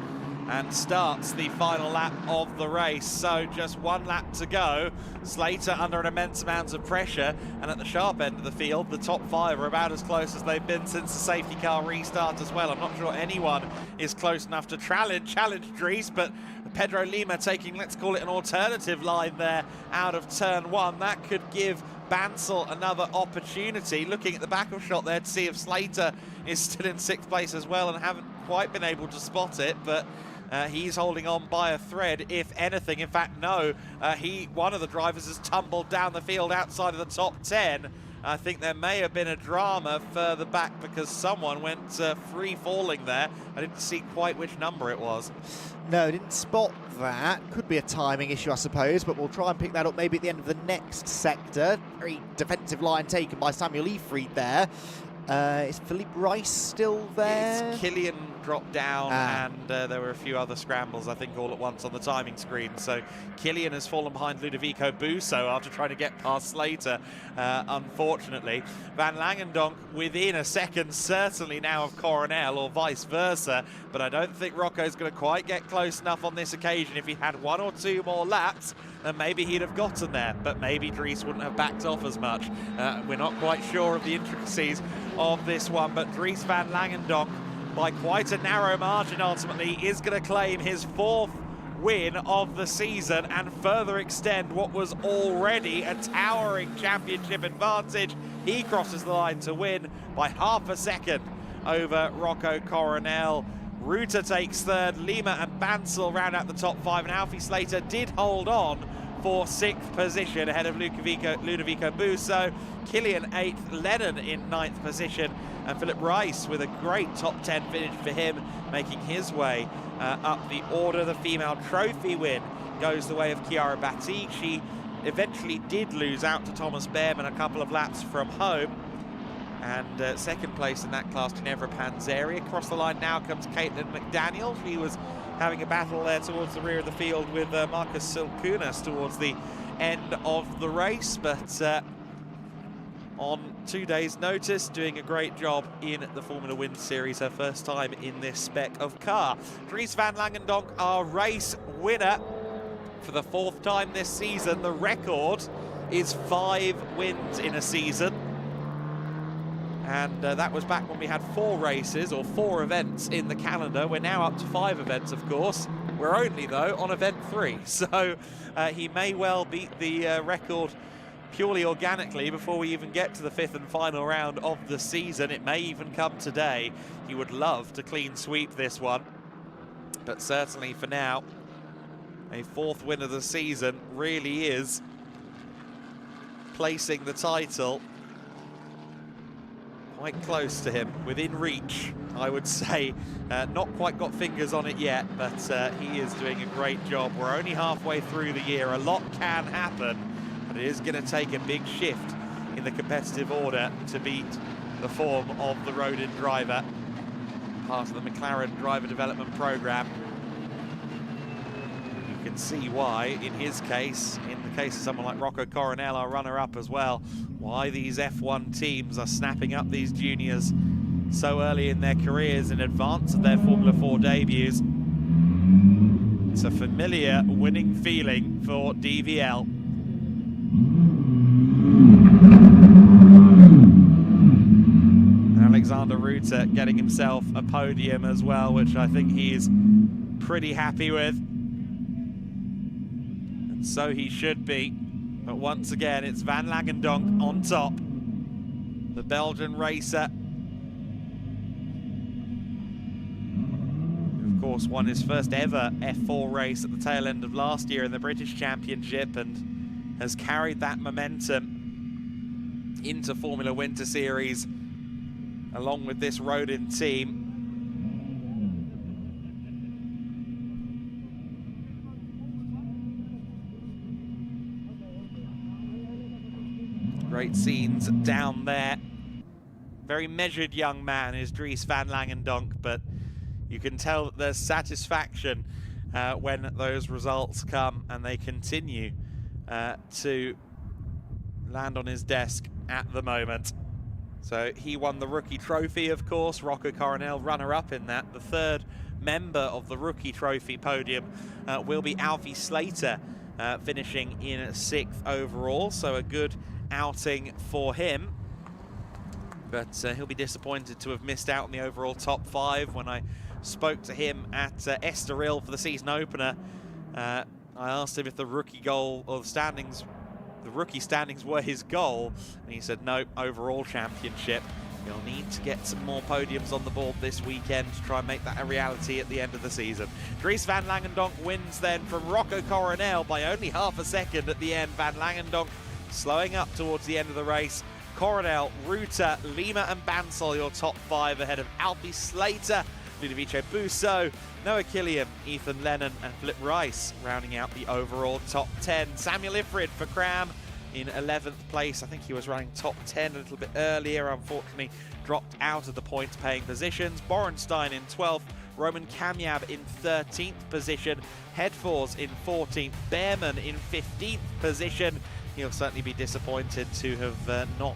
and starts the final lap of the race. So just one lap to go. Slater under an immense amount of pressure, and at the sharp end of the field, the top 5 are about as close as they've been since the safety car restart as well. I'm not sure anyone is close enough to challenge Dries, but Pedro Lima taking, let's call it, an alternative line there out of turn 1. That could give Bansal another opportunity. Looking at the back of shot there to see if Slater is still in 6th place as well, and haven't quite been able to spot it, but he's holding on by a thread, if anything. In fact, no, one of the drivers has tumbled down the field outside of the top 10. I think there may have been a drama further back because someone went free falling there. I didn't see quite which number it was. No, didn't spot that. Could be a timing issue, I suppose, but we'll try and pick that up maybe at the end of the next sector. Very defensive line taken by Samuel Efried there. Is Philippe Rice still there? It's Killian dropped down, and there were a few other scrambles, I think, all at once on the timing screen. So Killian has fallen behind Ludovico Busso after trying to get past Slater, unfortunately. Van Langendonk within a second, certainly now, of Coronel, or vice versa, but I don't think Rocco's going to quite get close enough on this occasion. If he had 1 or 2 more laps, then maybe he'd have gotten there, but maybe Dries wouldn't have backed off as much. We're not quite sure of the intricacies of this one, but Dries van Langendonk, by quite a narrow margin ultimately, is going to claim his 4th win of the season and further extend what was already a towering championship advantage. He crosses the line to win by half a second over Rocco Coronel. Ruta takes 3rd, Lima and Bansal round out the top 5, and Alfie Slater did hold on for 6th position ahead of Ludovico Busso. Killian 8th, Lennon in 9th position, and Philip Rice with a great top 10 finish for him, making his way up the order. The female trophy win goes the way of Chiara Battisti. She eventually did lose out to Thomas Behrman a couple of laps from home. And 2nd place in that class, Ginevra Panzeri. Across the line now comes Caitlin McDaniel. She was having a battle there towards the rear of the field with Marcus Silkunas towards the end of the race, but on 2 days' notice, doing a great job in the Formula Wind Series, her first time in this spec of car. Dries van Langendonk, our race winner for the 4th time this season. The record is 5 wins in a season. And that was back when we had 4 races, or 4 events in the calendar. We're now up to 5 events, of course. We're only, though, on event 3. So he may well beat the record purely organically before we even get to the 5th and final round of the season. It may even come today. He would love to clean sweep this one. But certainly for now, a 4th win of the season really is placing the title quite close to him, within reach, I would say. Not quite got fingers on it yet, but he is doing a great job. We're only halfway through the year. A lot can happen, but it is going to take a big shift in the competitive order to beat the form of the Rodin driver, part of the McLaren driver development program. You can see why, in his case, in the case of someone like Rocco Coronel, our runner-up as well, why these F1 teams are snapping up these juniors so early in their careers in advance of their Formula 4 debuts. It's a familiar winning feeling for DVL. Alexander Ruta getting himself a podium as well, which I think he's pretty happy with. And so he should be. But once again, it's Van Langendonk on top. The Belgian racer. Of course, won his first ever F4 race at the tail end of last year in the British Championship and has carried that momentum into Formula Winter Series along with this Rodin team. Great scenes down there. Very measured young man is Dries van Langendonk, but you can tell that there's satisfaction when those results come and they continue to land on his desk at the moment. So he won the rookie trophy, of course. Rocco Coronel, runner-up in that. The third member of the rookie trophy podium will be Alfie Slater, finishing in 6th overall. So a good outing for him. But he'll be disappointed to have missed out on the overall top 5. When I spoke to him at Estoril for the season opener, I asked him if the rookie goal or the rookie standings were his goal, and he said no, overall championship. You'll need to get some more podiums on the board this weekend to try and make that a reality at the end of the season. Dries van Langendonk wins then from Rocco Coronel by only half a second at the end. Van Langendonk slowing up towards the end of the race. Coronel, Ruta, Lima and Bansal, your top 5 ahead of Alfie Slater, Ludovico Busso, Noah Killian, Ethan Lennon and Flip Rice rounding out the overall top 10. Samuel Ifrid for Cram in 11th place. I think he was running top 10 a little bit earlier, unfortunately dropped out of the points paying positions. Borenstein in 12th, Roman Kamyab in 13th position, Headforce in 14th, Behrman in 15th position. He'll certainly be disappointed to have not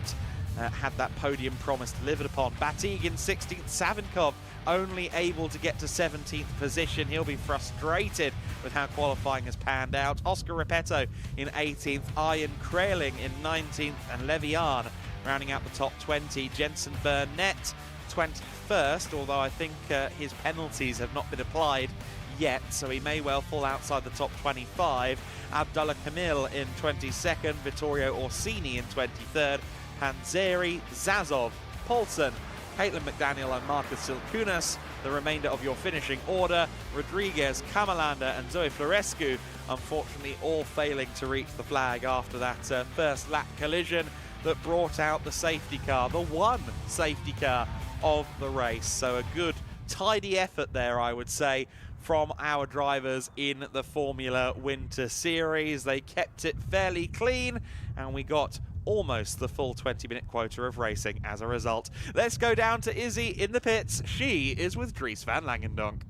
had that podium promise delivered upon. Batig in 16th, Savinkov only able to get to 17th position. He'll be frustrated with how qualifying has panned out. Oscar Repetto in 18th, Ian Kraling in 19th, and Levian rounding out the top 20. Jensen Burnett 21st, although I think his penalties have not been applied yet, so he may well fall outside the top 25. Abdullah Kamil in 22nd, Vittorio Orsini in 23rd, Panzeri, Zazov, Paulson, Caitlin McDaniel and Marcus Silkunas, the remainder of your finishing order. Rodriguez, Kamalanda and Zoe Florescu, unfortunately all failing to reach the flag after that first lap collision that brought out the safety car, the one safety car of the race. So a good, tidy effort there, I would say, from our drivers in the Formula Winter Series. They kept it fairly clean, and we got almost the full 20-minute quota of racing as a result. Let's go down to Izzy in the pits. She is with Dries van Langendonk.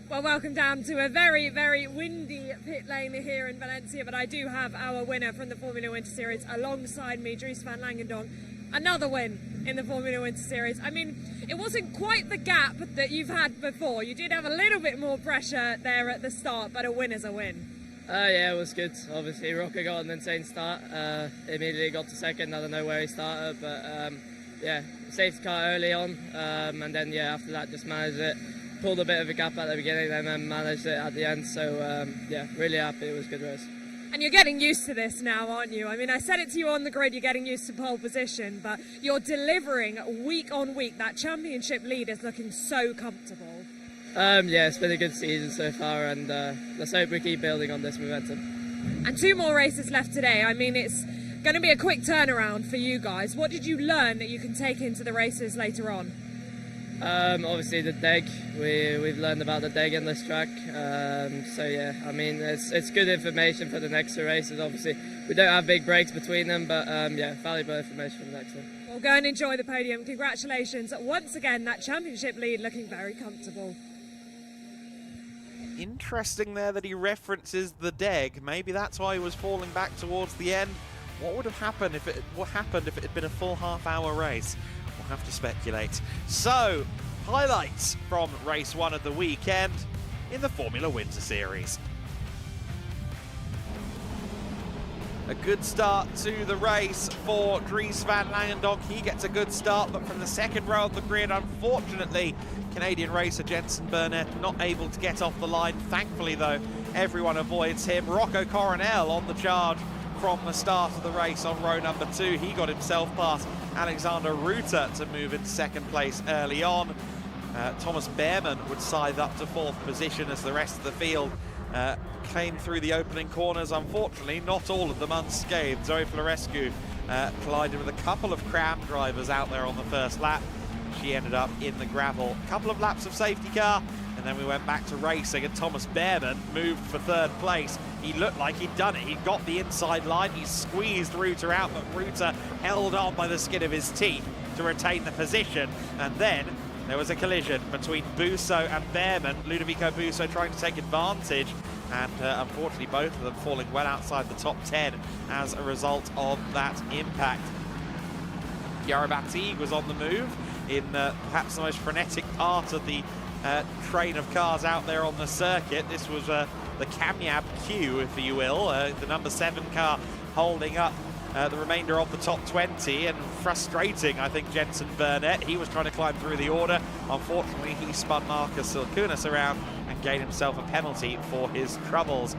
Well, welcome down to a very, very windy pit lane here in Valencia, but I do have our winner from the Formula Winter Series alongside me, Dries van Langendonk. Another win in the Formula Winter Series. I mean, it wasn't quite the gap that you've had before. You did have a little bit more pressure there at the start, but a win is a win. Yeah, it was good. Obviously, Rocco got an insane start. Immediately got to second. I don't know where he started, but yeah, safety car early on, and then yeah, after that, just managed it. Pulled a bit of a gap at the beginning, and then managed it at the end. So yeah, really happy. It was a good race. And you're getting used to this now, aren't you? I mean, I said it to you on the grid, you're getting used to pole position, but you're delivering week on week. That championship lead is looking so comfortable. Yeah, it's been a good season so far, and let's hope we keep building on this momentum. And 2 more races left today. I mean, it's going to be a quick turnaround for you guys. What did you learn that you can take into the races later on? Obviously the deg, we've learned about the deg in this track, so yeah, I mean it's good information for the next 2 races. Obviously we don't have big breaks between them, but yeah, valuable information for the next one. Well, go and enjoy the podium. Congratulations once again, that championship lead looking very comfortable. Interesting there that he references the deg. Maybe that's why he was falling back towards the end. What would have happened if it had been a full half-hour race? We'll have to speculate. So, highlights from race 1 of the weekend in the Formula Winter Series. A good start to the race for Dries van Langendonk. He gets a good start, but from the second row of the grid, unfortunately, Canadian racer Jensen Burnett not able to get off the line. Thankfully, though, everyone avoids him. Rocco Coronel on the charge from the start of the race on row number 2. He got himself past Alexander Ruta to move into second place early on. Thomas Behrman would scythe up to 4th position as the rest of the field came through the opening corners. Unfortunately, not all of them unscathed. Zoe Florescu collided with a couple of Cram drivers out there on the first lap. she ended up in the gravel. A couple of laps of safety car, and then we went back to racing, and Thomas Behrman moved for third place. He looked like he'd done it. He'd got the inside line. He squeezed Ruta out, but Ruta held on by the skin of his teeth to retain the position. And then there was a collision between Busso and Behrman. Ludovico Busso trying to take advantage, and unfortunately both of them falling well outside the top 10 as a result of that impact. Chiara Battigue was on the move in perhaps the most frenetic part of the train of cars out there on the circuit. This was the Camiab queue, if you will, the number 7 car holding up the remainder of the top 20, and frustrating, I think, Jensen Burnett. He was trying to climb through the order. Unfortunately, he spun Marcus Silkunas around and gained himself a penalty for his troubles.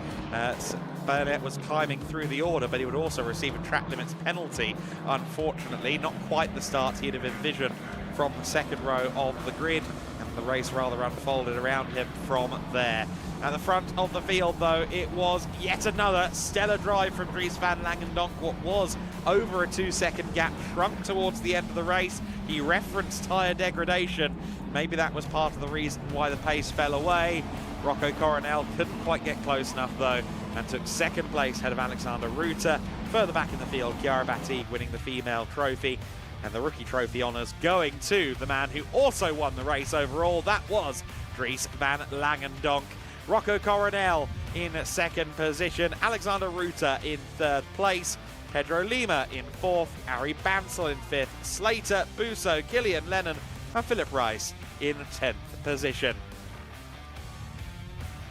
Burnett was climbing through the order, but he would also receive a track limits penalty, unfortunately. Not quite the start he'd have envisioned from the second row of the grid, and the race rather unfolded around him from there. At the front of the field, though, it was yet another stellar drive from Dries van Langendonk. What was over a 2-second gap shrunk towards the end of the race. He referenced tyre degradation. Maybe that was part of the reason why the pace fell away. Rocco Coronel couldn't quite get close enough, though, and took second place ahead of Alexander Ruta. Further back in the field, Chiara Battigue winning the female trophy, and the rookie trophy honours going to the man who also won the race overall. That was Dries van Langendonk. Rocco Coronel in second position, Alexander Ruta in third place, Pedro Lima in fourth, Ari Bansel in fifth, Slater, Busso, Killian Lennon and Philip Rice in 10th position.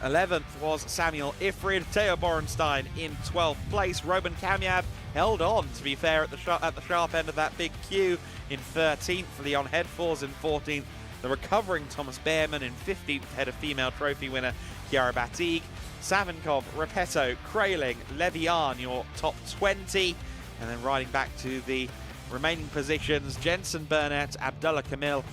11th was Samuel Ifrid, Theo Borenstein in 12th place. Robin Camiab held on, to be fair, at the sharp end of that big queue in 13th. Leon Headfors in 14th. The recovering Thomas Behrman in 15th, ahead of female trophy winner Chiara Battigue. Savinkov, Repetto, Kraling, Levian, your top 20. And then riding back to the remaining positions, Jensen Burnett, Abdullah Kamil,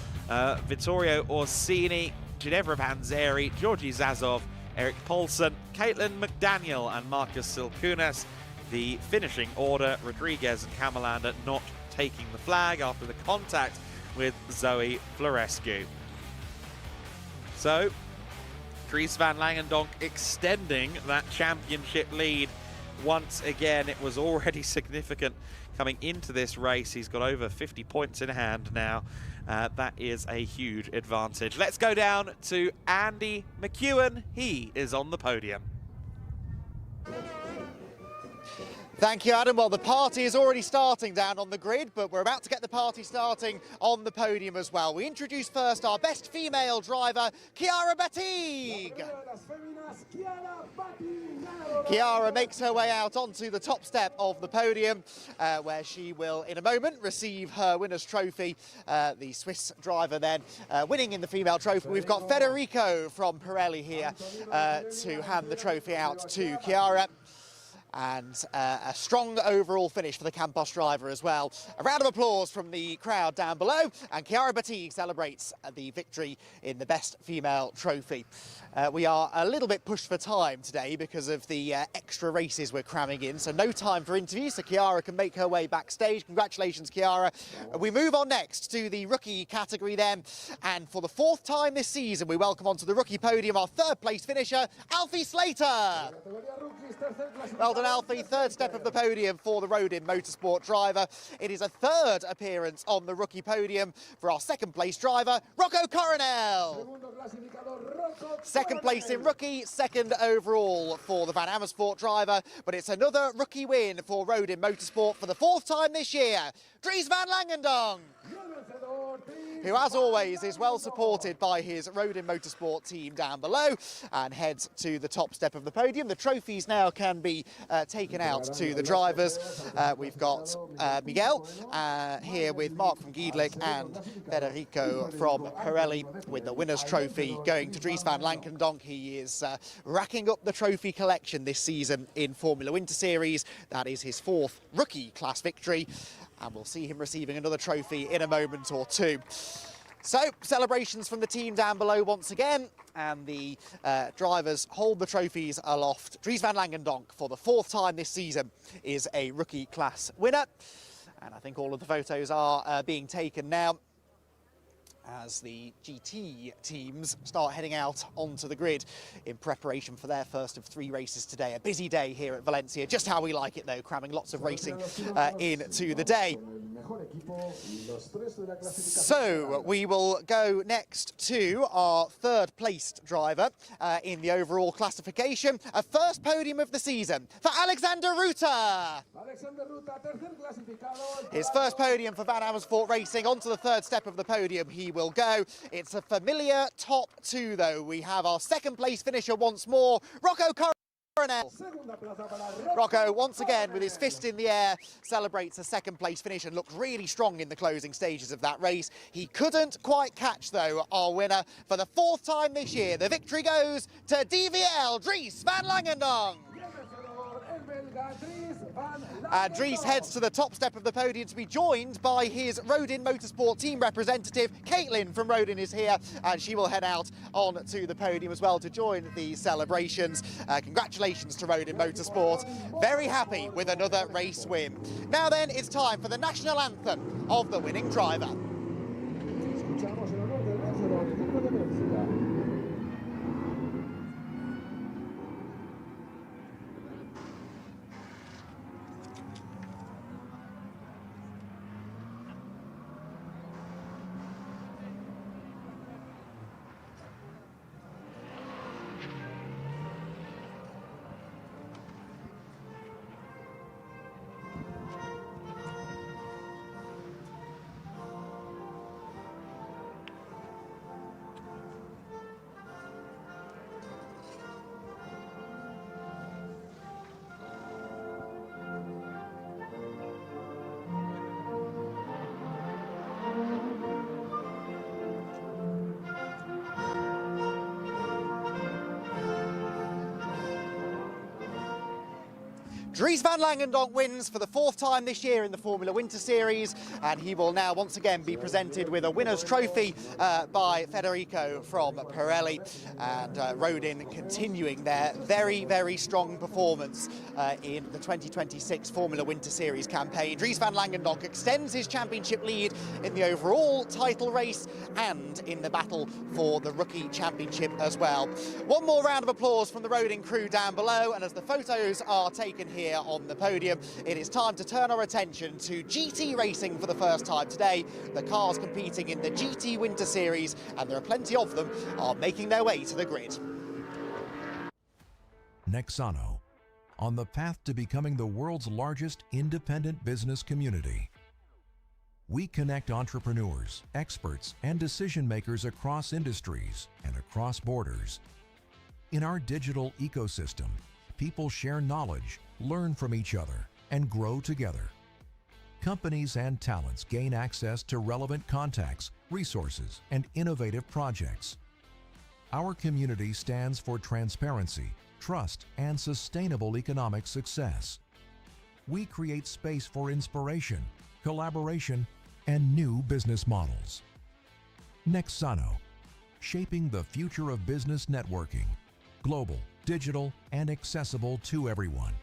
Vittorio Orsini, Ginevra Panzeri, Georgi Zazov, Eric Paulson, Caitlin McDaniel and Marcus Silkunas. The finishing order, Rodriguez and Camelander not taking the flag after the contact with Zoe Florescu. So, Dries van Langendonk extending that championship lead once again. It was already significant coming into this race. He's got over 50 points in hand now. That is a huge advantage. Let's go down to Andy McEwen. He is on the podium. Thank you, Adam. Well, the party is already starting down on the grid, but we're about to get the party starting on the podium as well. We introduce first our best female driver, Chiara Battigue. Chiara makes her way out onto the top step of the podium, where she will, in a moment, receive her winner's trophy. The Swiss driver then winning in the female trophy. We've got Federico from Pirelli here to hand the trophy out to Chiara. And a strong overall finish for the Campos driver as well. A round of applause from the crowd down below, and Chiara Battigue celebrates the victory in the best female trophy. We are a little bit pushed for time today because of the extra races we're cramming in, so no time for interviews, so Chiara can make her way backstage. Congratulations, Chiara. We move on next to the rookie category then, and for the 4th time this season we welcome onto the rookie podium our 3rd place finisher, Alfie Slater. Well done, Alfie. 3rd step of the podium for the Rodin Motorsport driver. It is a 3rd appearance on the rookie podium for our 2nd place driver, Rocco Coronel. 2nd place in rookie, 2nd overall for the Van Amersfoort driver, but it's another rookie win for Rodin Motorsport for the 4th time this year, Dries van Langendonk, who as always is well supported by his Rodin Motorsport team down below and heads to the top step of the podium. The trophies now can be taken out to the drivers. We've got Miguel here with Mark from GEDLICH and Federico from Pirelli with the winner's trophy going to Dries van Langendonk. He is racking up the trophy collection this season in Formula Winter Series. That is his 4th rookie class victory, and we'll see him receiving another trophy in a moment or two. So, celebrations from the team down below once again, and the drivers hold the trophies aloft. Dries van Langendonk, for the 4th time this season, is a rookie class winner. And I think all of the photos are being taken now. as the GT teams start heading out onto the grid in preparation for their first of 3 races today. A busy day here at Valencia, just how we like it though, cramming lots of racing into the day. So we will go next to our 3rd placed driver in the overall classification. A first podium of the season for Alexander Ruta. His first podium for Van Amersfoort Racing. Onto the 3rd step of the podium he will go. It's a familiar top 2 though. We have our 2nd place finisher once more, Rocco Coronel. Rocco, once again, with his fist in the air, celebrates a 2nd place finish and looked really strong in the closing stages of that race. He couldn't quite catch, though, our winner. For the 4th time this year, the victory goes to DVL Dries van Langendonk. Dries heads to the top step of the podium to be joined by his Rodin Motorsport team representative. Caitlin from Rodin is here, and she will head out on to the podium as well to join the celebrations. Congratulations to Rodin Motorsport. Very happy with another race win. Now then, it's time for the national anthem of the winning driver. Dries van Langendonk wins for the 4th time this year in the Formula Winter Series, and he will now once again be presented with a winner's trophy by Federico from Pirelli. And Rodin continuing their very, very strong performance in the 2026 Formula Winter Series campaign. Dries van Langendonk extends his championship lead in the overall title race and in the battle for the rookie championship as well. One more round of applause from the Rodin crew down below, and as the photos are taken here on the podium, it is time to turn our attention to GT racing for the first time today. The cars competing in the GT Winter Series, and there are plenty of them, are making their way to the grid. Nexano, on the path to becoming the world's largest independent business community. We connect entrepreneurs, experts, and decision makers across industries and across borders. In our digital ecosystem, people share knowledge, learn from each other, and grow together. Companies and talents gain access to relevant contacts, resources, and innovative projects. Our community stands for transparency, trust, and sustainable economic success. We create space for inspiration, collaboration, and new business models. Nexano, shaping the future of business networking, global, digital, and accessible to everyone.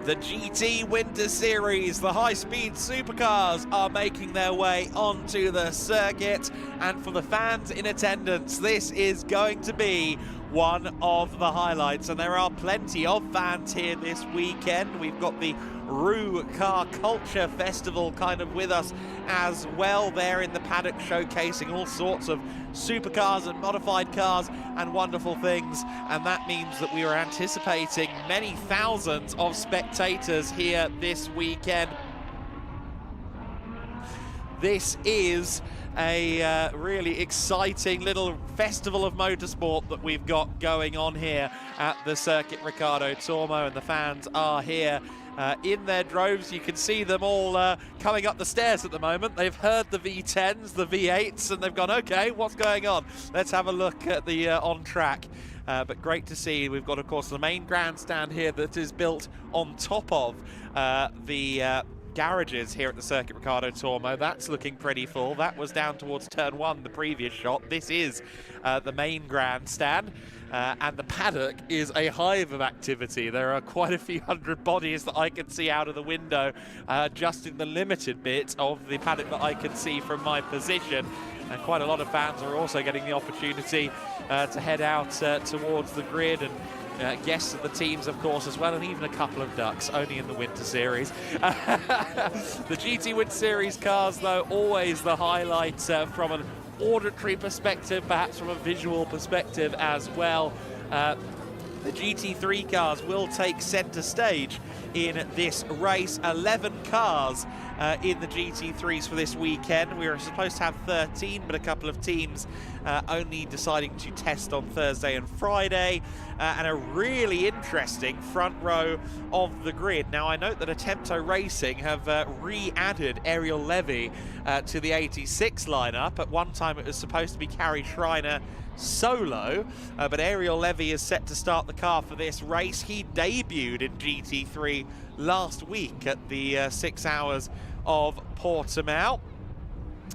The GT Winter Series, the high-speed supercars are making their way onto the circuit, and for the fans in attendance, this is going to be one of the highlights, and there are plenty of fans here this weekend. We've got the Rue Car Culture Festival kind of with us as well there in the paddock, showcasing all sorts of supercars and modified cars and wonderful things, and that means that we are anticipating many thousands of spectators here this weekend. This is a really exciting little festival of motorsport that we've got going on here at the Circuit Ricardo Tormo, and the fans are here in their droves. You can see them all coming up the stairs at the moment. They've heard the V10s, the V8s, and they've gone, okay, what's going on? Let's have a look at the on track. But great to see. We've got, of course, the main grandstand here that is built on top of the garages here at the Circuit Ricardo Tormo. That's looking pretty full. That was down towards turn 1, the previous shot. This is the main grandstand. And the paddock is a hive of activity. There are quite a few hundred bodies that I can see out of the window, just in the limited bit of the paddock that I can see from my position. And quite a lot of fans are also getting the opportunity to head out towards the grid, and guests of the teams, of course, as well, and even a couple of ducks, only in the Winter Series. The GT Winter Series cars, though, always the highlight from an auditory perspective, perhaps from a visual perspective as well. The GT3 cars will take centre stage in this race. 11 cars in the GT3s for this weekend. We were supposed to have 13, but a couple of teams only deciding to test on Thursday and Friday. And a really interesting front row of the grid. Now, I note that Attempto Racing have re-added Ariel Levy to the 86 lineup. At one time, it was supposed to be Carrie Schreiner solo, but Ariel Levy is set to start the car for this race. He debuted in GT3 last week at the 6 hours of Portimao,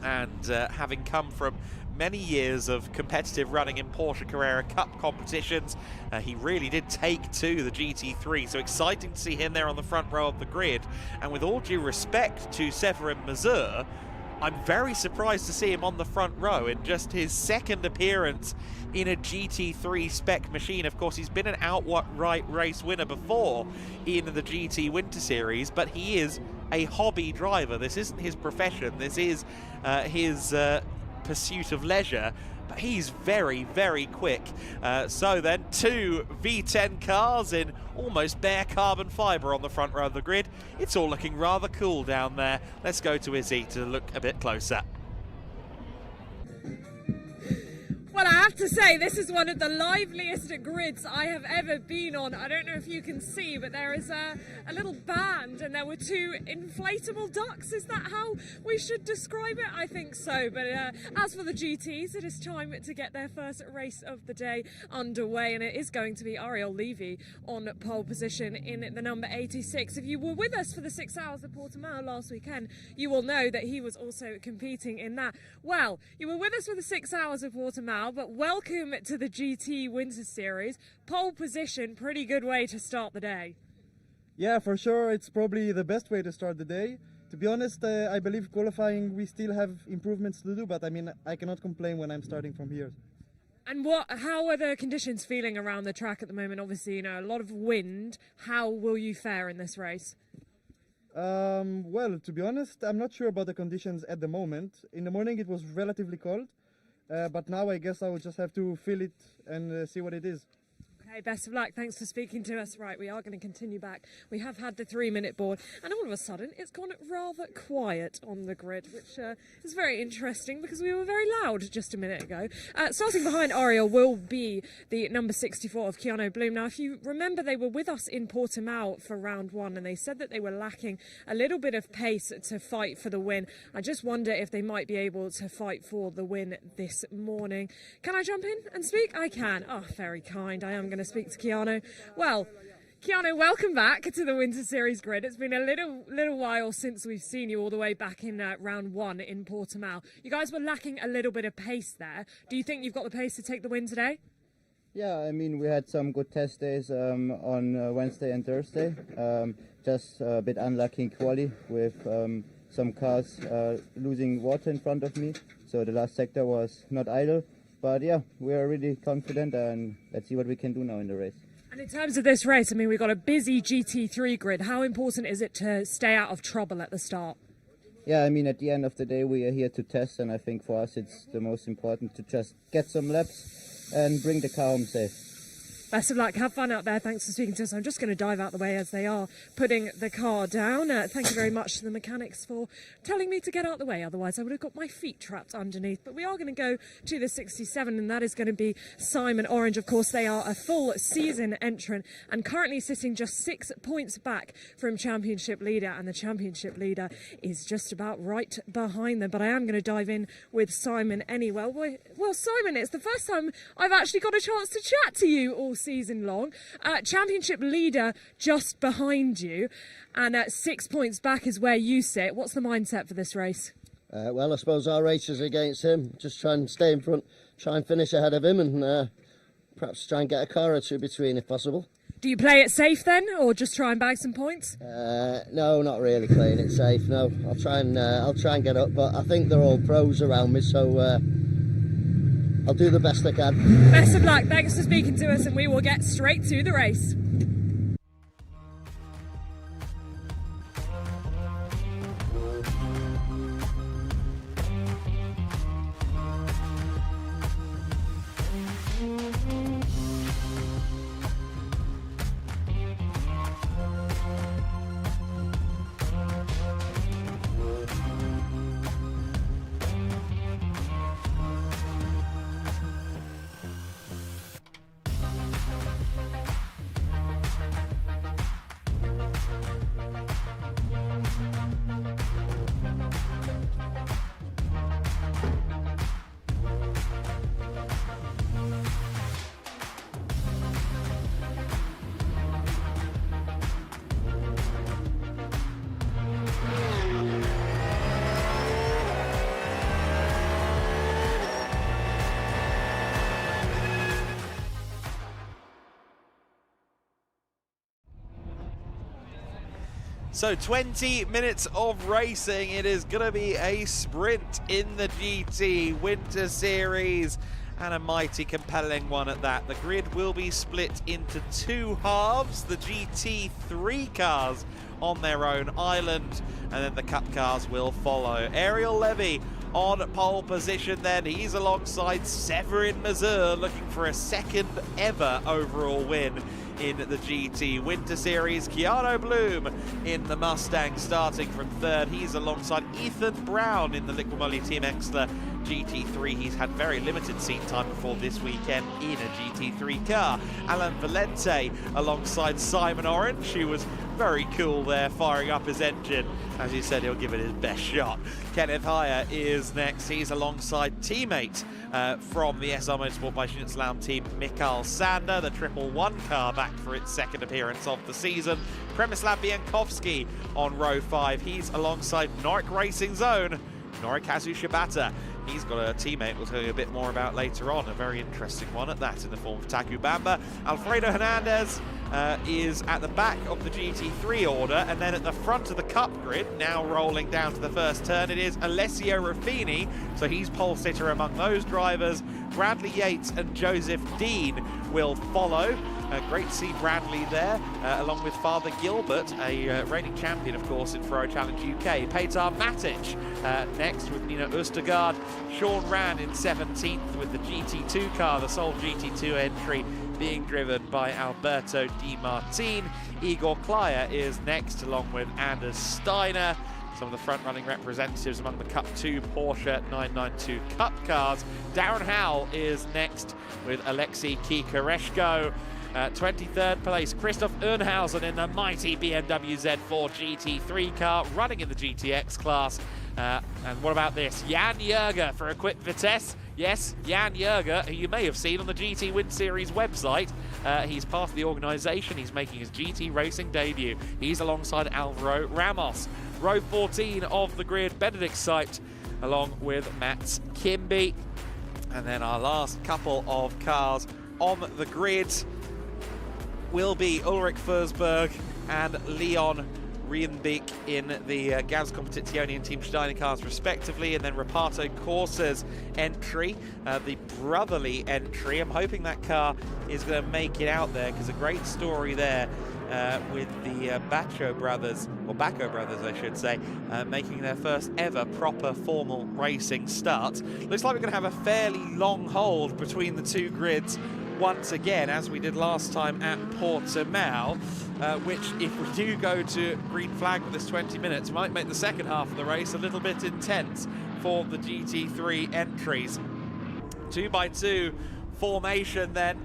and having come from many years of competitive running in Porsche Carrera Cup competitions, he really did take to the GT3, so exciting to see him there on the front row of the grid. And with all due respect to Severin Mazur, I'm very surprised to see him on the front row in just his second appearance in a GT3 spec machine. Of course, he's been an outright race winner before in the GT Winter Series, but he is a hobby driver. This isn't his profession. This is his pursuit of leisure. But he's very, very quick. So then, 2 V10 cars in almost bare carbon fibre on the front row of the grid. It's all looking rather cool down there. Let's go to Izzy to look a bit closer. Well, I have to say, this is one of the liveliest grids I have ever been on. I don't know if you can see, but there is a little band, and there were 2 inflatable ducks. Is that how we should describe it? I think so. But as for the GTs, it is time to get their first race of the day underway, and it is going to be Ariel Levy on pole position in the number 86. If you were with us for the 6 hours of Portimao last weekend, you will know that he was also competing in that. Well, you were with us for the 6 hours of Portimao, but welcome to the GT Winter Series. Pole position, pretty good way to start the day. Yeah, for sure, it's probably the best way to start the day. To be honest, I believe qualifying we still have improvements to do, but I mean, I cannot complain when I'm starting from here. And how are the conditions feeling around the track at the moment? Obviously, you know, a lot of wind. How will you fare in this race? Well, to be honest, I'm not sure about the conditions at the moment. In the morning it was relatively cold. But now I guess I will just have to feel it and see what it is. Okay, best of luck. Thanks for speaking to us. Right, we are going to continue back. We have had the 3-minute board, and all of a sudden it's gone rather quiet on the grid, which is very interesting because we were very loud just a minute ago. Starting behind Ariel will be the number 64 of Keanu Bloom. Now, if you remember, they were with us in Portimao for round 1, and they said that they were lacking a little bit of pace to fight for the win. I just wonder if they might be able to fight for the win this morning. Can I jump in and speak? I can. Oh, very kind. I am going to speak to Keanu. Well, Keanu, welcome back to the Winter Series grid. It's been a little while since we've seen you all the way back in round 1 in Portimao. You guys were lacking a little bit of pace there. Do you think you've got the pace to take the win today? Yeah, I mean, we had some good test days on Wednesday and Thursday. Just a bit unlucky in quali with some cars losing water in front of me. So the last sector was not idle. But yeah, we are really confident, and let's see what we can do now in the race. And in terms of this race, I mean, we've got a busy GT3 grid. How important is it to stay out of trouble at the start? Yeah, I mean, at the end of the day, we are here to test, and I think for us it's the most important to just get some laps and bring the car home safe. Best of luck. Have fun out there. Thanks for speaking to us. I'm just going to dive out the way as they are putting the car down. Thank you very much to the mechanics for telling me to get out the way. Otherwise, I would have got my feet trapped underneath. But we are going to go to the 67, and that is going to be Simon Orange. Of course, they are a full season entrant and currently sitting just 6 points back from championship leader. And the championship leader is just about right behind them. But I am going to dive in with Simon anyway. Well, Simon, it's the first time I've actually got a chance to chat to you all season long. Championship leader just behind you, and 6 points back is where you sit. What's the mindset for this race? Well, I suppose our race is against him. Just try and stay in front, try and finish ahead of him, and perhaps try and get a car or two between if possible. Do you play it safe then, or just try and bag some points? No, not really playing it safe. No, I'll try and get up, but I think they're all pros around me, so I'll do the best I can. Best of luck. Thanks for speaking to us, and we will get straight to the race. So 20 minutes of racing. It is going to be a sprint in the GT Winter Series, and a mighty compelling one at that. The grid will be split into two halves. The GT3 cars on their own island, and then the Cup cars will follow. Ariel Levy on pole position then. He's alongside Severin Mazur, looking for a second ever overall win in the GT Winter Series. Keanu Bloom in the Mustang starting from third. He's alongside Ethan Brown in the Liqui Moly Team Exeter GT3. He's had very limited seat time before this weekend in a GT3 car. Alan Valente alongside Simon Orange. He was very cool there, firing up his engine. As he said, he'll give it his best shot. Kenneth Heyer is next. He's alongside teammate from the SR Motorsport by Schnitzlaum team, Mikael Sander, the 111 car back for its second appearance of the season. Przemysław Biankowski on row 5. He's alongside Norik Racing's own Norikazu Shibata. He's got a teammate we'll tell you a bit more about later on, a very interesting one at that in the form of Taku Bamba. Alfredo Hernandez is at the back of the GT3 order, and then at the front of the Cup grid, now rolling down to the first turn, it is Alessio Ruffini, so he's pole sitter among those drivers. Bradley Yates and Joseph Dean will follow. Great to see Bradley there, along with Father Gilbert, a reigning champion, of course, in Pro Challenge UK. Petar Matic next with Nina Østergaard. Sean Ran in 17th with the GT2 car, the sole GT2 entry being driven by Alberto Di Martin. Igor Klyer is next, along with Anders Steiner. Some of the front-running representatives among the Cup 2 Porsche 992 Cup cars. Darren Howell is next with Alexei Kikareshko. 23rd place, Christoph Urnhausen in the mighty BMW Z4 GT3 car, running in the GTX class. And what about this? Jan Jürger for Equip Vitesse. Yes, Jan Jürger, who you may have seen on the GT Win Series website. He's part of the organisation. He's making his GT racing debut. He's alongside Alvaro Ramos. Row 14 of the grid, Benedict Seipt along with Mats Kimby. And then our last couple of cars on the grid will be Ulrich Forsberg and Leon Rienbeek in the Gaz Competizione and Team Steiner cars respectively, and then Reparto Corsa's entry, the brotherly entry. I'm hoping that car is going to make it out there, because a great story there with the Bacco brothers, or Bacco brothers I should say, making their first ever proper formal racing start. Looks like we're going to have a fairly long hold between the two grids once again, as we did last time at Portimao, which, if we do go to green flag with this 20 minutes, might make the second half of the race a little bit intense for the GT3 entries. 2x2 formation then,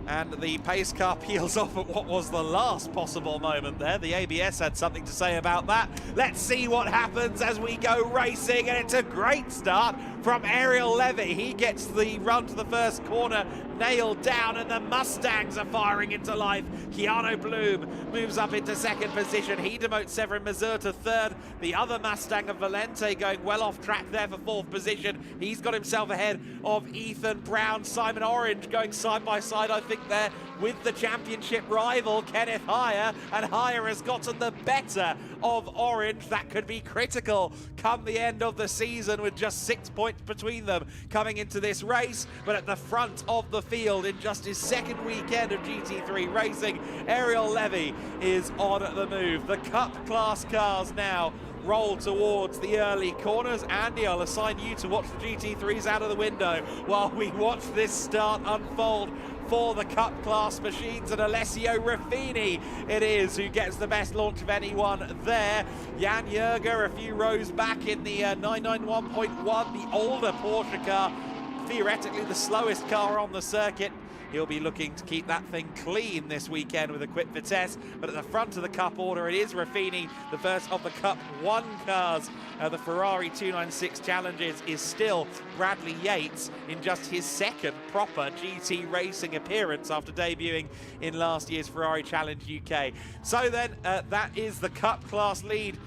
and the pace car peels off at what was the last possible moment there. The ABS had something to say about that. Let's see what happens as we go racing, and it's a great start from Ariel Levy. He gets the run to the first corner nailed down, and the Mustangs are firing into life. Keanu Bloom moves up into second position. He demotes Severin Mazur to third. The other Mustang of Valente going well off track there for fourth position. He's got himself ahead of Ethan Brown. Simon Orange going side by side, I think, there with the championship rival Kenneth Heyer, and Heyer has gotten the better of Orange. That could be critical come the end of the season, with just 6 points between them coming into this race. But at the front of the field in just his second weekend of GT3 racing, Ariel Levy is on the move. The Cup class cars now roll towards the early corners. Andy, I'll assign you to watch the GT3s out of the window while we watch this start unfold for the Cup class machines, and Alessio Ruffini it is who gets the best launch of anyone there. Jan Jurger a few rows back in the 991.1, the older Porsche car, theoretically the slowest car on the circuit. He'll be looking to keep that thing clean this weekend with a quick Vitesse. But at the front of the Cup order, it is Ruffini, the first of the Cup 1 cars. The Ferrari 296 Challenges is still Bradley Yates in just his second proper GT racing appearance after debuting in last year's Ferrari Challenge UK. So then, that is the Cup class lead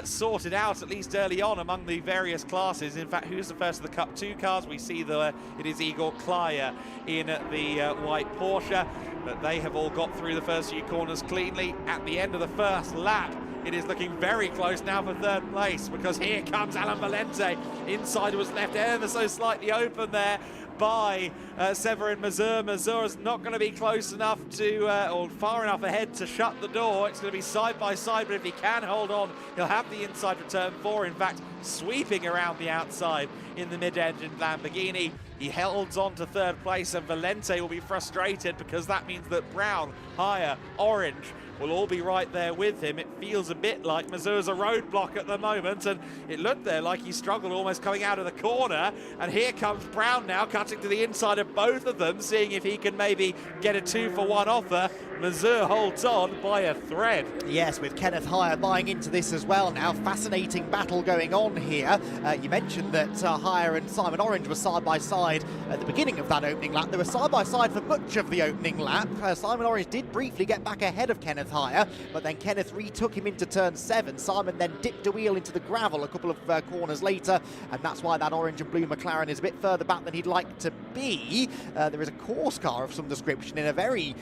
sorted out, at least early on, among the various classes. In fact, who's the first of the Cup 2 cars? We see it is Igor Klyer in the white Porsche, but they have all got through the first few corners cleanly. At the end of the first lap, it is looking very close now for third place, because here comes Alan Valente. Inside was left ever so slightly open there by Severin Mazur. Mazur is not going to be close enough to, or far enough ahead to shut the door. It's going to be side by side, but if he can hold on, he'll have the inside for turn 4. In fact, sweeping around the outside in the mid-engine Lamborghini. He holds on to third place, and Valente will be frustrated because that means that Brown, Heyer, Orange will all be right there with him. It feels a bit like Mazur's a roadblock at the moment, and it looked there like he struggled almost coming out of the corner. And here comes Brown now, cutting to the inside of both of them, seeing if he can maybe get a 2-for-1 offer. Mazur holds on by a thread. Yes, with Kenneth Heyer buying into this as well now. Fascinating battle going on here. You mentioned that Heyer and Simon Orange were side by side at the beginning of that opening lap. They were side by side for much of the opening lap. Simon Orange did briefly get back ahead of Kenneth Heyer, but then Kenneth retook him into turn 7. Simon then dipped a wheel into the gravel a couple of corners later, and that's why that orange and blue McLaren is a bit further back than he'd like to be. There is a course car of some description in a very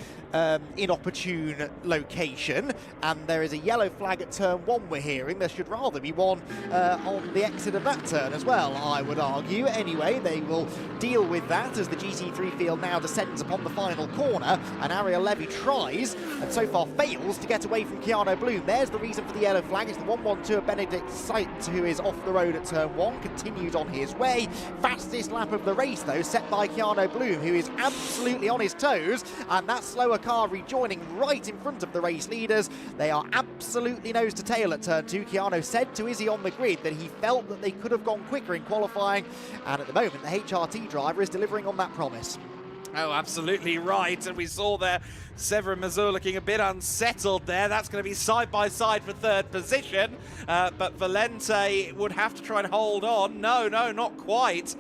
inopportune location, and there is a yellow flag at turn 1 we're hearing. There should rather be one on the exit of that turn as well, I would argue. Anyway, they will deal with that as the GT3 field now descends upon the final corner, and Ariel Levy tries, and so far fails, to get away from Keanu Bloom. There's the reason for the yellow flag. It's the 112 Benedict Sight, who is off the road at turn 1, continues on his way. Fastest lap of the race, though, set by Keanu Bloom, who is absolutely on his toes, and that slower car rejoining right in front of the race leaders. They are absolutely nose to tail at turn 2. Keanu said to Izzy on the grid that he felt that they could have gone quicker in qualifying, and at the moment the HRT driver is delivering on that promise. Oh, absolutely right. And we saw there Severin Mazur looking a bit unsettled there. That's going to be side by side for third position. But Valente would have to try and hold on. No, not quite.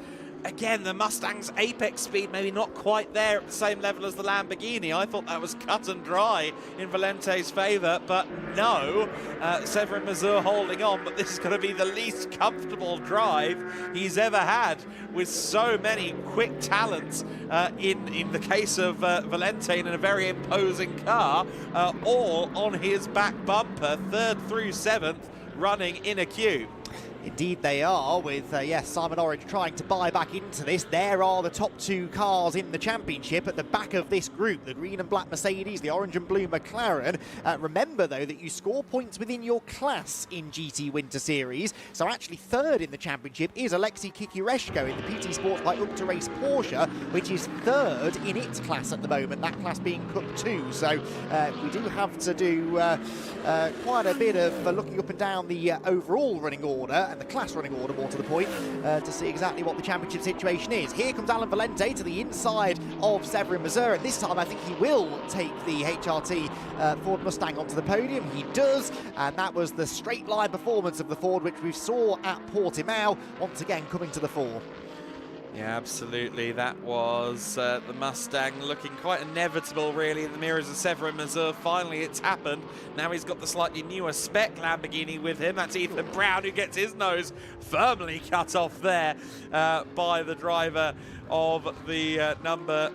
Again, the Mustang's apex speed maybe not quite there at the same level as the Lamborghini. I thought that was cut and dry in Valente's favour, but no. Severin Mazur holding on, but this is going to be the least comfortable drive he's ever had, with so many quick talents in the case of Valente in a very imposing car, all on his back bumper, 3rd through 7th, running in a queue. Indeed they are, with Simon Orange trying to buy back into this. There are the top 2 cars in the championship at the back of this group, the green and black Mercedes, the orange and blue McLaren. Remember, though, that you score points within your class in GT Winter Series, so actually 3rd in the championship is Alexei Kikireshko in the PT Sports by Up to Race Porsche, which is 3rd in its class at the moment, that class being Cup 2. So we do have to do quite a bit of looking up and down the overall running order, and and the class running order, more to the point, to see exactly what the championship situation is. Here comes Alan Valente to the inside of Severin Mazur, and this time I think he will take the HRT Ford Mustang onto the podium. He does, and that was the straight line performance of the Ford which we saw at Portimao, once again coming to the fore. Yeah, absolutely. That was the Mustang looking quite inevitable, really, in the mirrors of Severin Mazur. Finally, it's happened. Now he's got the slightly newer spec Lamborghini with him. That's Ethan Brown, who gets his nose firmly cut off there by the driver of the number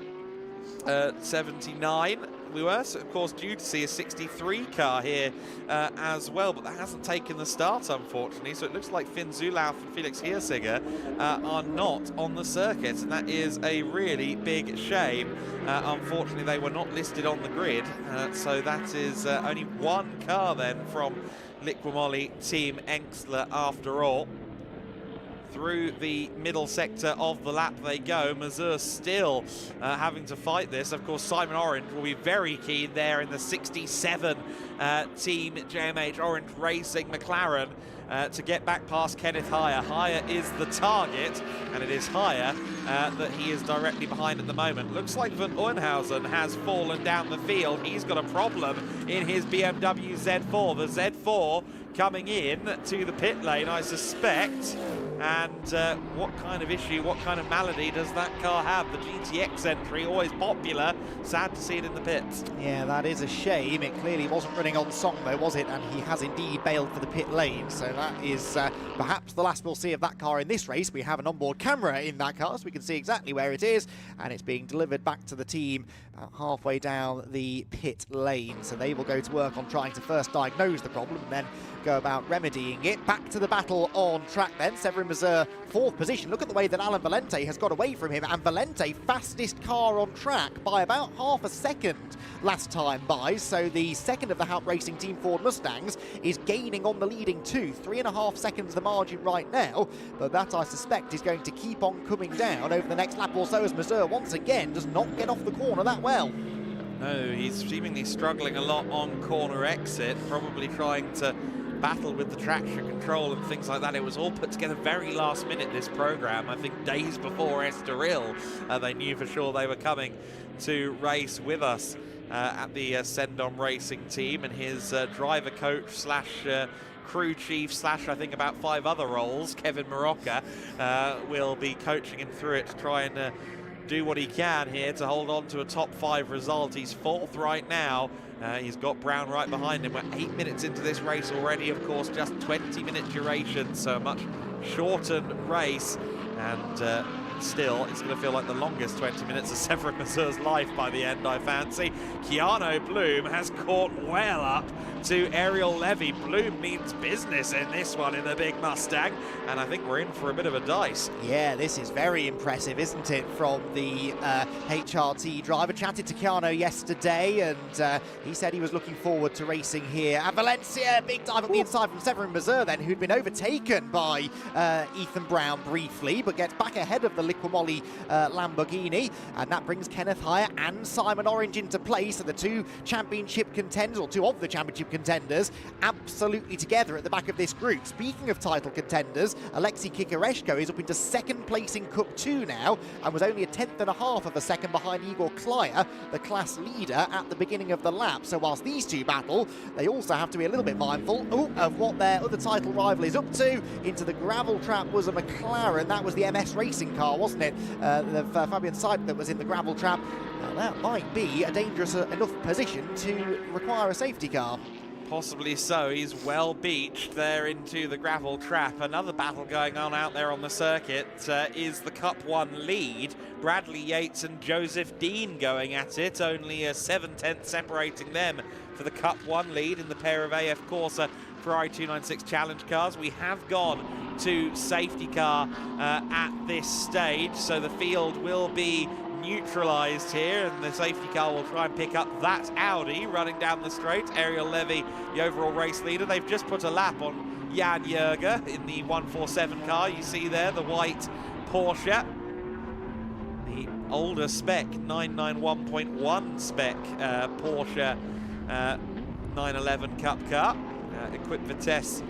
79. We were, of course, due to see a 63 car here as well, but that hasn't taken the start, unfortunately. So it looks like Finn Zulauf and Felix Hirsiger are not on the circuit, and that is a really big shame. Unfortunately, they were not listed on the grid, so that is only one car then from Liqui Team Engstler after all. Through the middle sector of the lap they go. Mazur still having to fight this. Of course, Simon Orange will be very keen there in the 67 Team JMH Orange Racing McLaren to get back past Kenneth Hire. Hire is the target, and it is Hire that he is directly behind at the moment. Looks like Van Oenhausen has fallen down the field. He's got a problem in his BMW Z4. The Z4 coming in to the pit lane, I suspect. And what kind of issue, what kind of malady does that car have? The GTX entry, always popular. Sad to see it in the pits. Yeah, that is a shame. It clearly wasn't running on song though, was it? And he has indeed bailed for the pit lane. So that is perhaps the last we'll see of that car in this race. We have an onboard camera in that car, so we can see exactly where it is. And it's being delivered back to the team about halfway down the pit lane. So they will go to work on trying to first diagnose the problem and then go about remedying it. Back to the battle on track then. Severin Mazur, fourth position. Look at the way that Alan Valente has got away from him, and Valente fastest car on track by about half a second last time by. So the second of the Haupt Racing Team Ford Mustangs is gaining on the leading two. 3.5 seconds the margin right now, but that I suspect is going to keep on coming down over the next lap or so as Mazur once again does not get off the corner that well. No, he's seemingly struggling a lot on corner exit, probably trying to battle with the traction control and things like that. It was all put together very last minute, this program. I think days before Estoril, they knew for sure they were coming to race with us at the Sendom Racing team, and his driver coach slash crew chief slash I think about 5 other roles, Kevin Morocca, will be coaching him through it to try and do what he can here to hold on to a top 5 result. He's 4th right now. He's got Brown right behind him. We're 8 minutes into this race already, of course, just 20-minute duration, so a much shortened race, and still it's going to feel like the longest 20 minutes of Severin Mazur's life by the end, I fancy. Keanu Bloom has caught well up to Ariel Levy. Bloom means business in this one in the big Mustang, and I think we're in for a bit of a dice. Yeah, this is very impressive, isn't it, from the HRT driver. Chatted to Keanu yesterday, and he said he was looking forward to racing here at Valencia. Big dive up the inside from Severin Mazur then, who'd been overtaken by Ethan Brown briefly, but gets back ahead of the Liqui Lamborghini, and that brings Kenneth Hire and Simon Orange into play. So the two championship contenders, or two of the championship contenders, absolutely together at the back of this group. Speaking of title contenders, Alexei Kikareshko is up into second place in Cup 2 now, and was only a 10th of a second behind Igor Klyer, the class leader, at the beginning of the lap. So whilst these two battle, they also have to be a little bit mindful of what their other title rival is up to. Into the gravel trap was a McLaren. That was the MS Racing car, wasn't it? The Fabian Seib that was in the gravel trap. Now that might be a dangerous enough position to require a safety car. Possibly so. He's well beached there into the gravel trap. Another battle going on out there on the circuit is the Cup 1 lead. Bradley Yates and Joseph Dean going at it. Only 7/10 separating them for the Cup 1 lead in the pair of AF Corsa Ferrari 296 Challenge cars. We have gone to safety car at this stage, so the field will be neutralised here, and the safety car will try and pick up that Audi running down the straight. Ariel Levy, the overall race leader. They've just put a lap on Jan Jürger in the 147 car. You see there the white Porsche, the older spec 991.1 spec Porsche 911 Cup car, equipped Vitesse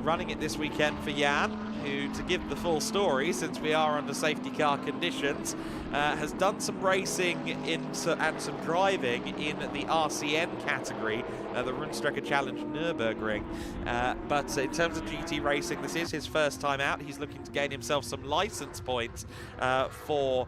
running it this weekend for Jan, who, to give the full story, since we are under safety car conditions, has done some racing and some driving in the RCN category, the Rundstrecke Challenge Nürburgring. But in terms of GT racing, this is his first time out. He's looking to gain himself some license points for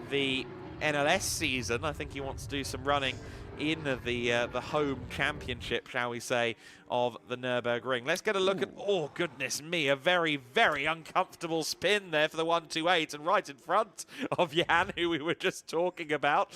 the NLS season. I think he wants to do some running in the home championship, shall we say, of the Nürburgring. Let's get a look at, oh goodness me, a very, very uncomfortable spin there for the 128, and right in front of Jan, who we were just talking about.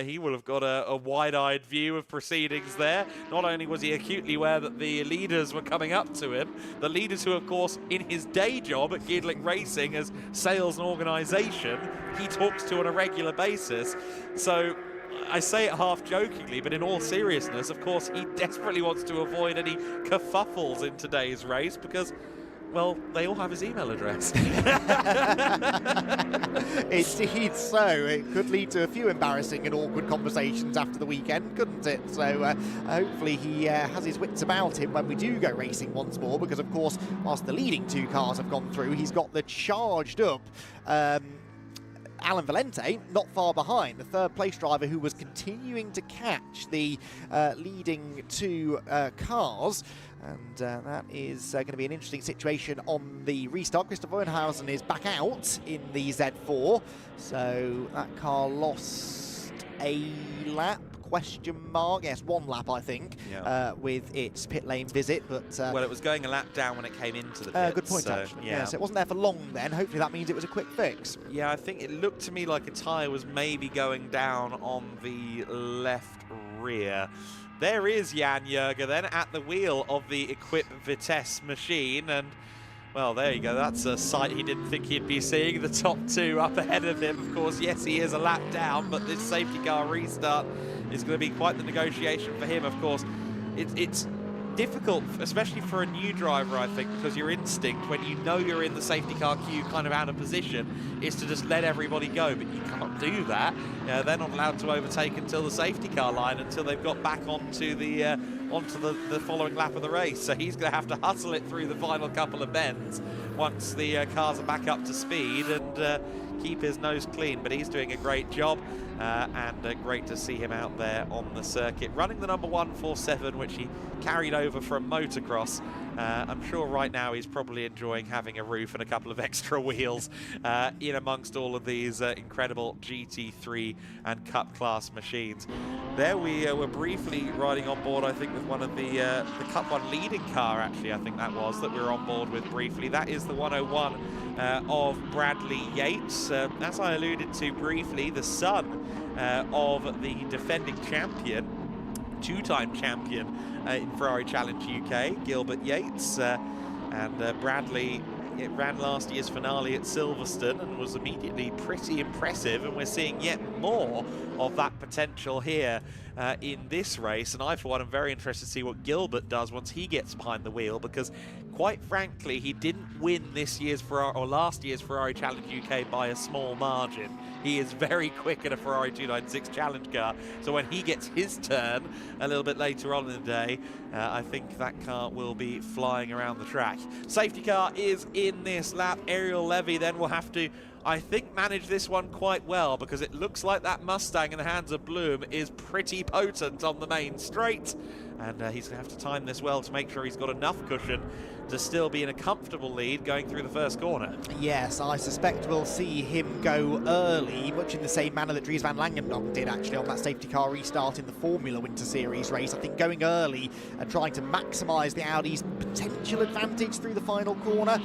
He will have got a wide-eyed view of proceedings there. Not only was he acutely aware that the leaders were coming up to him, the leaders who, of course, in his day job at GEDLICH Racing as sales and organisation, he talks to on a regular basis. So I say it half jokingly, but in all seriousness, of course, he desperately wants to avoid any kerfuffles in today's race because, well, they all have his email address. Indeed so. It could lead to a few embarrassing and awkward conversations after the weekend, couldn't it? So hopefully he has his wits about him when we do go racing once more, because, of course, whilst the leading two cars have gone through, he's got the charged up Alan Valente not far behind, the third place driver who was continuing to catch the leading two cars. And that is going to be an interesting situation on the restart. Christopher Owenhausen is back out in the Z4, so that car lost a lap. Question mark? Yes, 1 lap, I think, with its pit lane visit. But well, it was going a lap down when it came into the pits. Good point, actually. Yeah, so it wasn't there for long then. Hopefully that means it was a quick fix. Yeah, I think it looked to me like a tyre was maybe going down on the left rear. There is Jan Jürger then at the wheel of the Equip Vitesse machine, and well, there you go. That's a sight he didn't think he'd be seeing. The top two up ahead of him. Of course, yes, he is a lap down, but this safety car restart is going to be quite the negotiation for him. Of course, it's difficult, especially for a new driver, I think, because your instinct, when you know you're in the safety car queue kind of out of position, is to just let everybody go. But you can't do that. They're not allowed to overtake until the safety car line, until they've got back onto the following lap of the race. So he's going to have to hustle it through the final couple of bends once the cars are back up to speed and keep his nose clean. But he's doing a great job, and great to see him out there on the circuit, running the number 147, which he carried over from motocross. I'm sure right now he's probably enjoying having a roof and a couple of extra wheels in amongst all of these incredible GT3 and Cup class machines. There we were briefly riding on board, I think, with one of the Cup 1 leading car, actually, I think that we were on board with briefly. That is the 101 of Bradley Yates. As I alluded to briefly, the son of the defending champion, two-time champion in Ferrari Challenge UK, Gilbert Yates, and Bradley ran last year's finale at Silverstone and was immediately pretty impressive, and we're seeing yet more of that potential here in this race. And I, for one, am very interested to see what Gilbert does once he gets behind the wheel, because quite frankly, he didn't win this year's Ferrari, or last year's Ferrari Challenge UK by a small margin. He is very quick at a Ferrari 296 Challenge car, so when he gets his turn a little bit later on in the day, I think that car will be flying around the track. Safety car is in this lap. Ariel Levy then will have to, I think, manage this one quite well, because it looks like that Mustang in the hands of Bloom is pretty potent on the main straight, and he's going to have to time this well to make sure he's got enough cushion to still be in a comfortable lead going through the first corner. Yes, I suspect we'll see him go early, much in the same manner that Dries van Langendoorn did actually on that safety car restart in the Formula Winter Series race. I think going early and trying to maximise the Audi's potential advantage through the final corner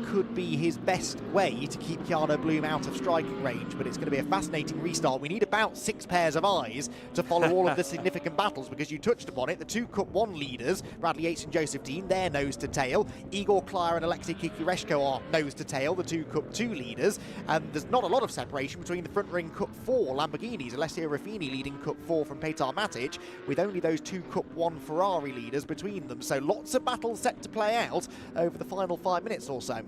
could be his best way to keep Keanu Bloom out of striking range. But it's going to be a fascinating restart. We need about 6 pairs of eyes to follow all of the significant battles, because you touched upon it, the two Cup 1 leaders, Bradley Yates and Joseph Dean, they're nose to tail. Igor Klyer and Alexei Kikireshko are nose to tail, the two Cup 2 leaders, and there's not a lot of separation between the front ring Cup 4 Lamborghinis, Alessio Ruffini leading Cup 4 from Petar Matic, with only those two Cup 1 Ferrari leaders between them. So lots of battles set to play out over the final 5 minutes or so.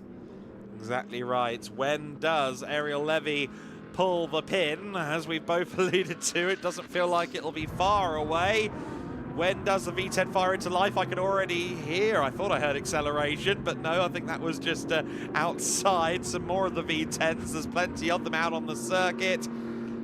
Exactly right. When does Ariel Levy pull the pin? As we've both alluded to, it doesn't feel like it'll be far away. When does the V10 fire into life? I can already hear. I thought I heard acceleration, but no, I think that was just outside. Some more of the V10s. There's plenty of them out on the circuit.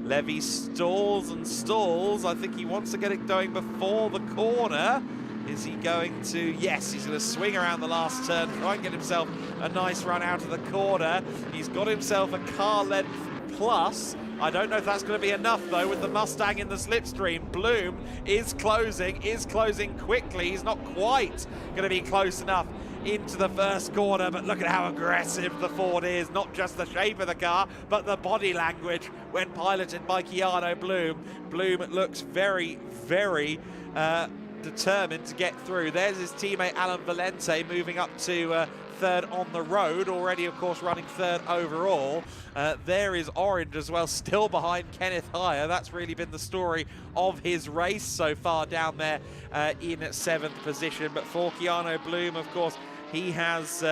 Levy stalls and stalls. I think he wants to get it going before the corner. Is he going to? Yes, he's going to swing around the last turn, try and get himself a nice run out of the corner. He's got himself a car length plus. I don't know if that's going to be enough, though, with the Mustang in the slipstream. Bloom is closing quickly. He's not quite going to be close enough into the first corner, but look at how aggressive the Ford is. Not just the shape of the car, but the body language when piloted by Keanu Bloom. Bloom looks very, very determined to get through. There's his teammate Alan Valente moving up to third on the road, already of course running third overall. There is Orange as well, still behind Kenneth Heyer. That's really been the story of his race so far down there in 7th position. But for Keanu Bloom, of course, he has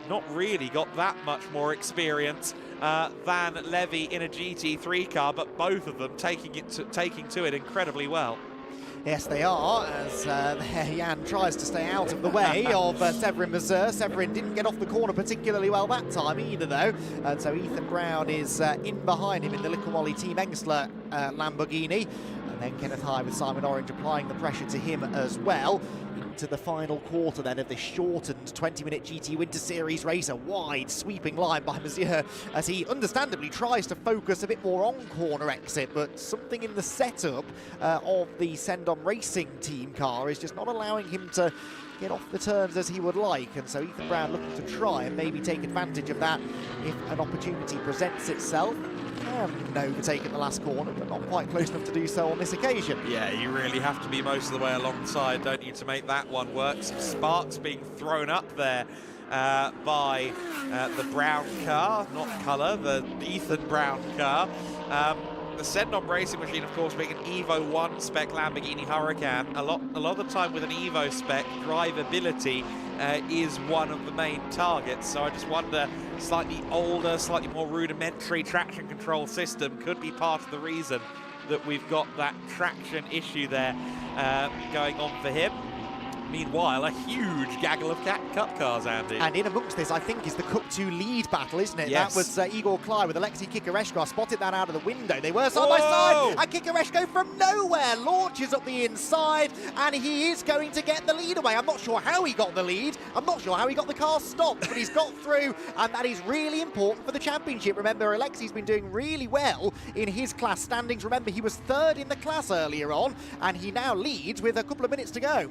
not really got that much more experience than Levy in a GT3 car, but both of them taking to it incredibly well. Yes, they are, as Jan tries to stay out of the way of Severin Mazur. Severin didn't get off the corner particularly well that time either, though. And so Ethan Brown is in behind him in the Liquimoli Team Engsler Lamborghini. And then Kenneth Heyer with Simon Orange applying the pressure to him as well. Into the final quarter then of this shortened 20-minute GT Winter Series race. A wide sweeping line by Mazur as he understandably tries to focus a bit more on corner exit, but something in the setup of the Sendon Racing team car is just not allowing him to get off the turns as he would like. And so Ethan Brown looking to try and maybe take advantage of that if an opportunity presents itself. Can overtake in the last corner, but not quite close enough to do so on this occasion. Yeah, you really have to be most of the way alongside, don't you, to make that one work. Some sparks being thrown up there by the Brown car, not colour, the Ethan Brown car. The Sendon Racing machine, of course, being an Evo 1 spec Lamborghini Huracan. A lot of the time with an Evo spec, drivability is one of the main targets. So I just wonder, slightly older, slightly more rudimentary traction control system could be part of the reason that we've got that traction issue there going on for him. Meanwhile, a huge gaggle of Cup cars, Andy. And in amongst this, I think, is the Cup 2 lead battle, isn't it? Yes. That was Igor Klei with Alexei Kikareshko. I spotted that out of the window. They were side by side, and Kikareshko from nowhere launches up the inside, and he is going to get the lead away. I'm not sure how he got the lead. I'm not sure how he got the car stopped, but he's got through, and that is really important for the championship. Remember, Alexei's been doing really well in his class standings. Remember, he was third in the class earlier on, and he now leads with a couple of minutes to go.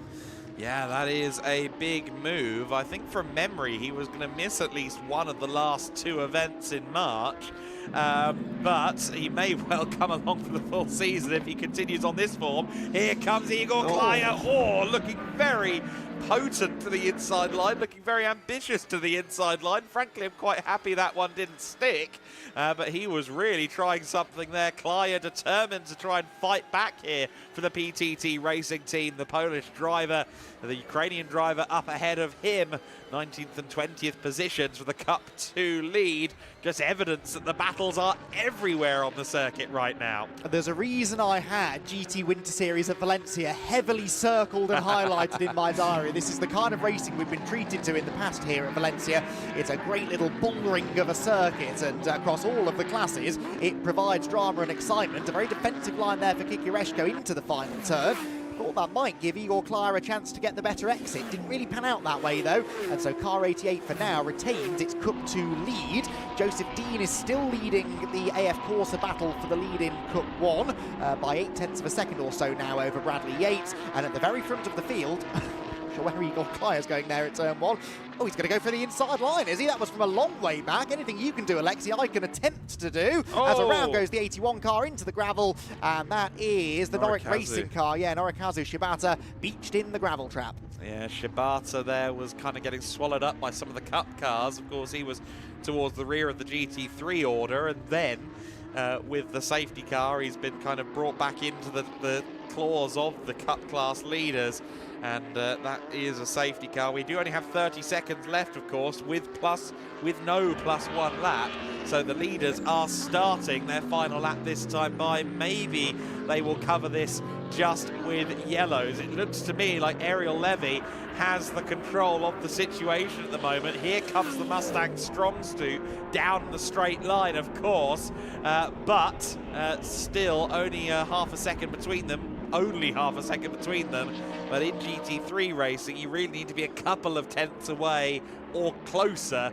Yeah, that is a big move. I think from memory he was going to miss at least one of the last 2 events in March. But he may well come along for the full season if he continues on this form. Here comes Igor Klei, looking very potent to the inside line, looking very ambitious to the inside line. Frankly, I'm quite happy that one didn't stick, but he was really trying something there. Klei determined to try and fight back here for the PTT Racing team. The Polish driver, the Ukrainian driver up ahead of him, 19th and 20th positions for the Cup 2 lead. Just evidence that the battles are everywhere on the circuit right now. There's a reason I had GT Winter Series at Valencia heavily circled and highlighted in my diary. This is the kind of racing we've been treated to in the past here at Valencia. It's a great little bullring of a circuit, and across all of the classes, it provides drama and excitement. A very defensive line there for Kikareshko into the final turn. Thought that might give Igor Klei a chance to get the better exit. Didn't really pan out that way, though. And so Car 88 for now retains its Cup 2 lead. Joseph Dean is still leading the AF Corsa battle for the lead in Cup 1 by 0.8 of a second or so now over Bradley Yates. And at the very front of the field, not sure where Igor Klei is going there at turn 1. Oh, he's going to go for the inside line, is he? That was from a long way back. Anything you can do, Alexei, I can attempt to do. As around goes the 81 car into the gravel, and that is the Norikazu Racing car. Yeah, Norikazu Shibata beached in the gravel trap. Yeah, Shibata there was kind of getting swallowed up by some of the Cup cars. Of course, he was towards the rear of the GT3 order, and then with the safety car, he's been kind of brought back into the claws of the Cup class leaders, and that is a safety car. We do only have 30 seconds left, of course, with no +1 lap. So the leaders are starting their final lap this time by. Maybe they will cover this just with yellows. It looks to me like Ariel Levy has the control of the situation at the moment. Here comes the Mustang Strongsuit down the straight line, of course, but still only half a second between them. Only half a second between them. But in GT3 racing, you really need to be a couple of tenths away or closer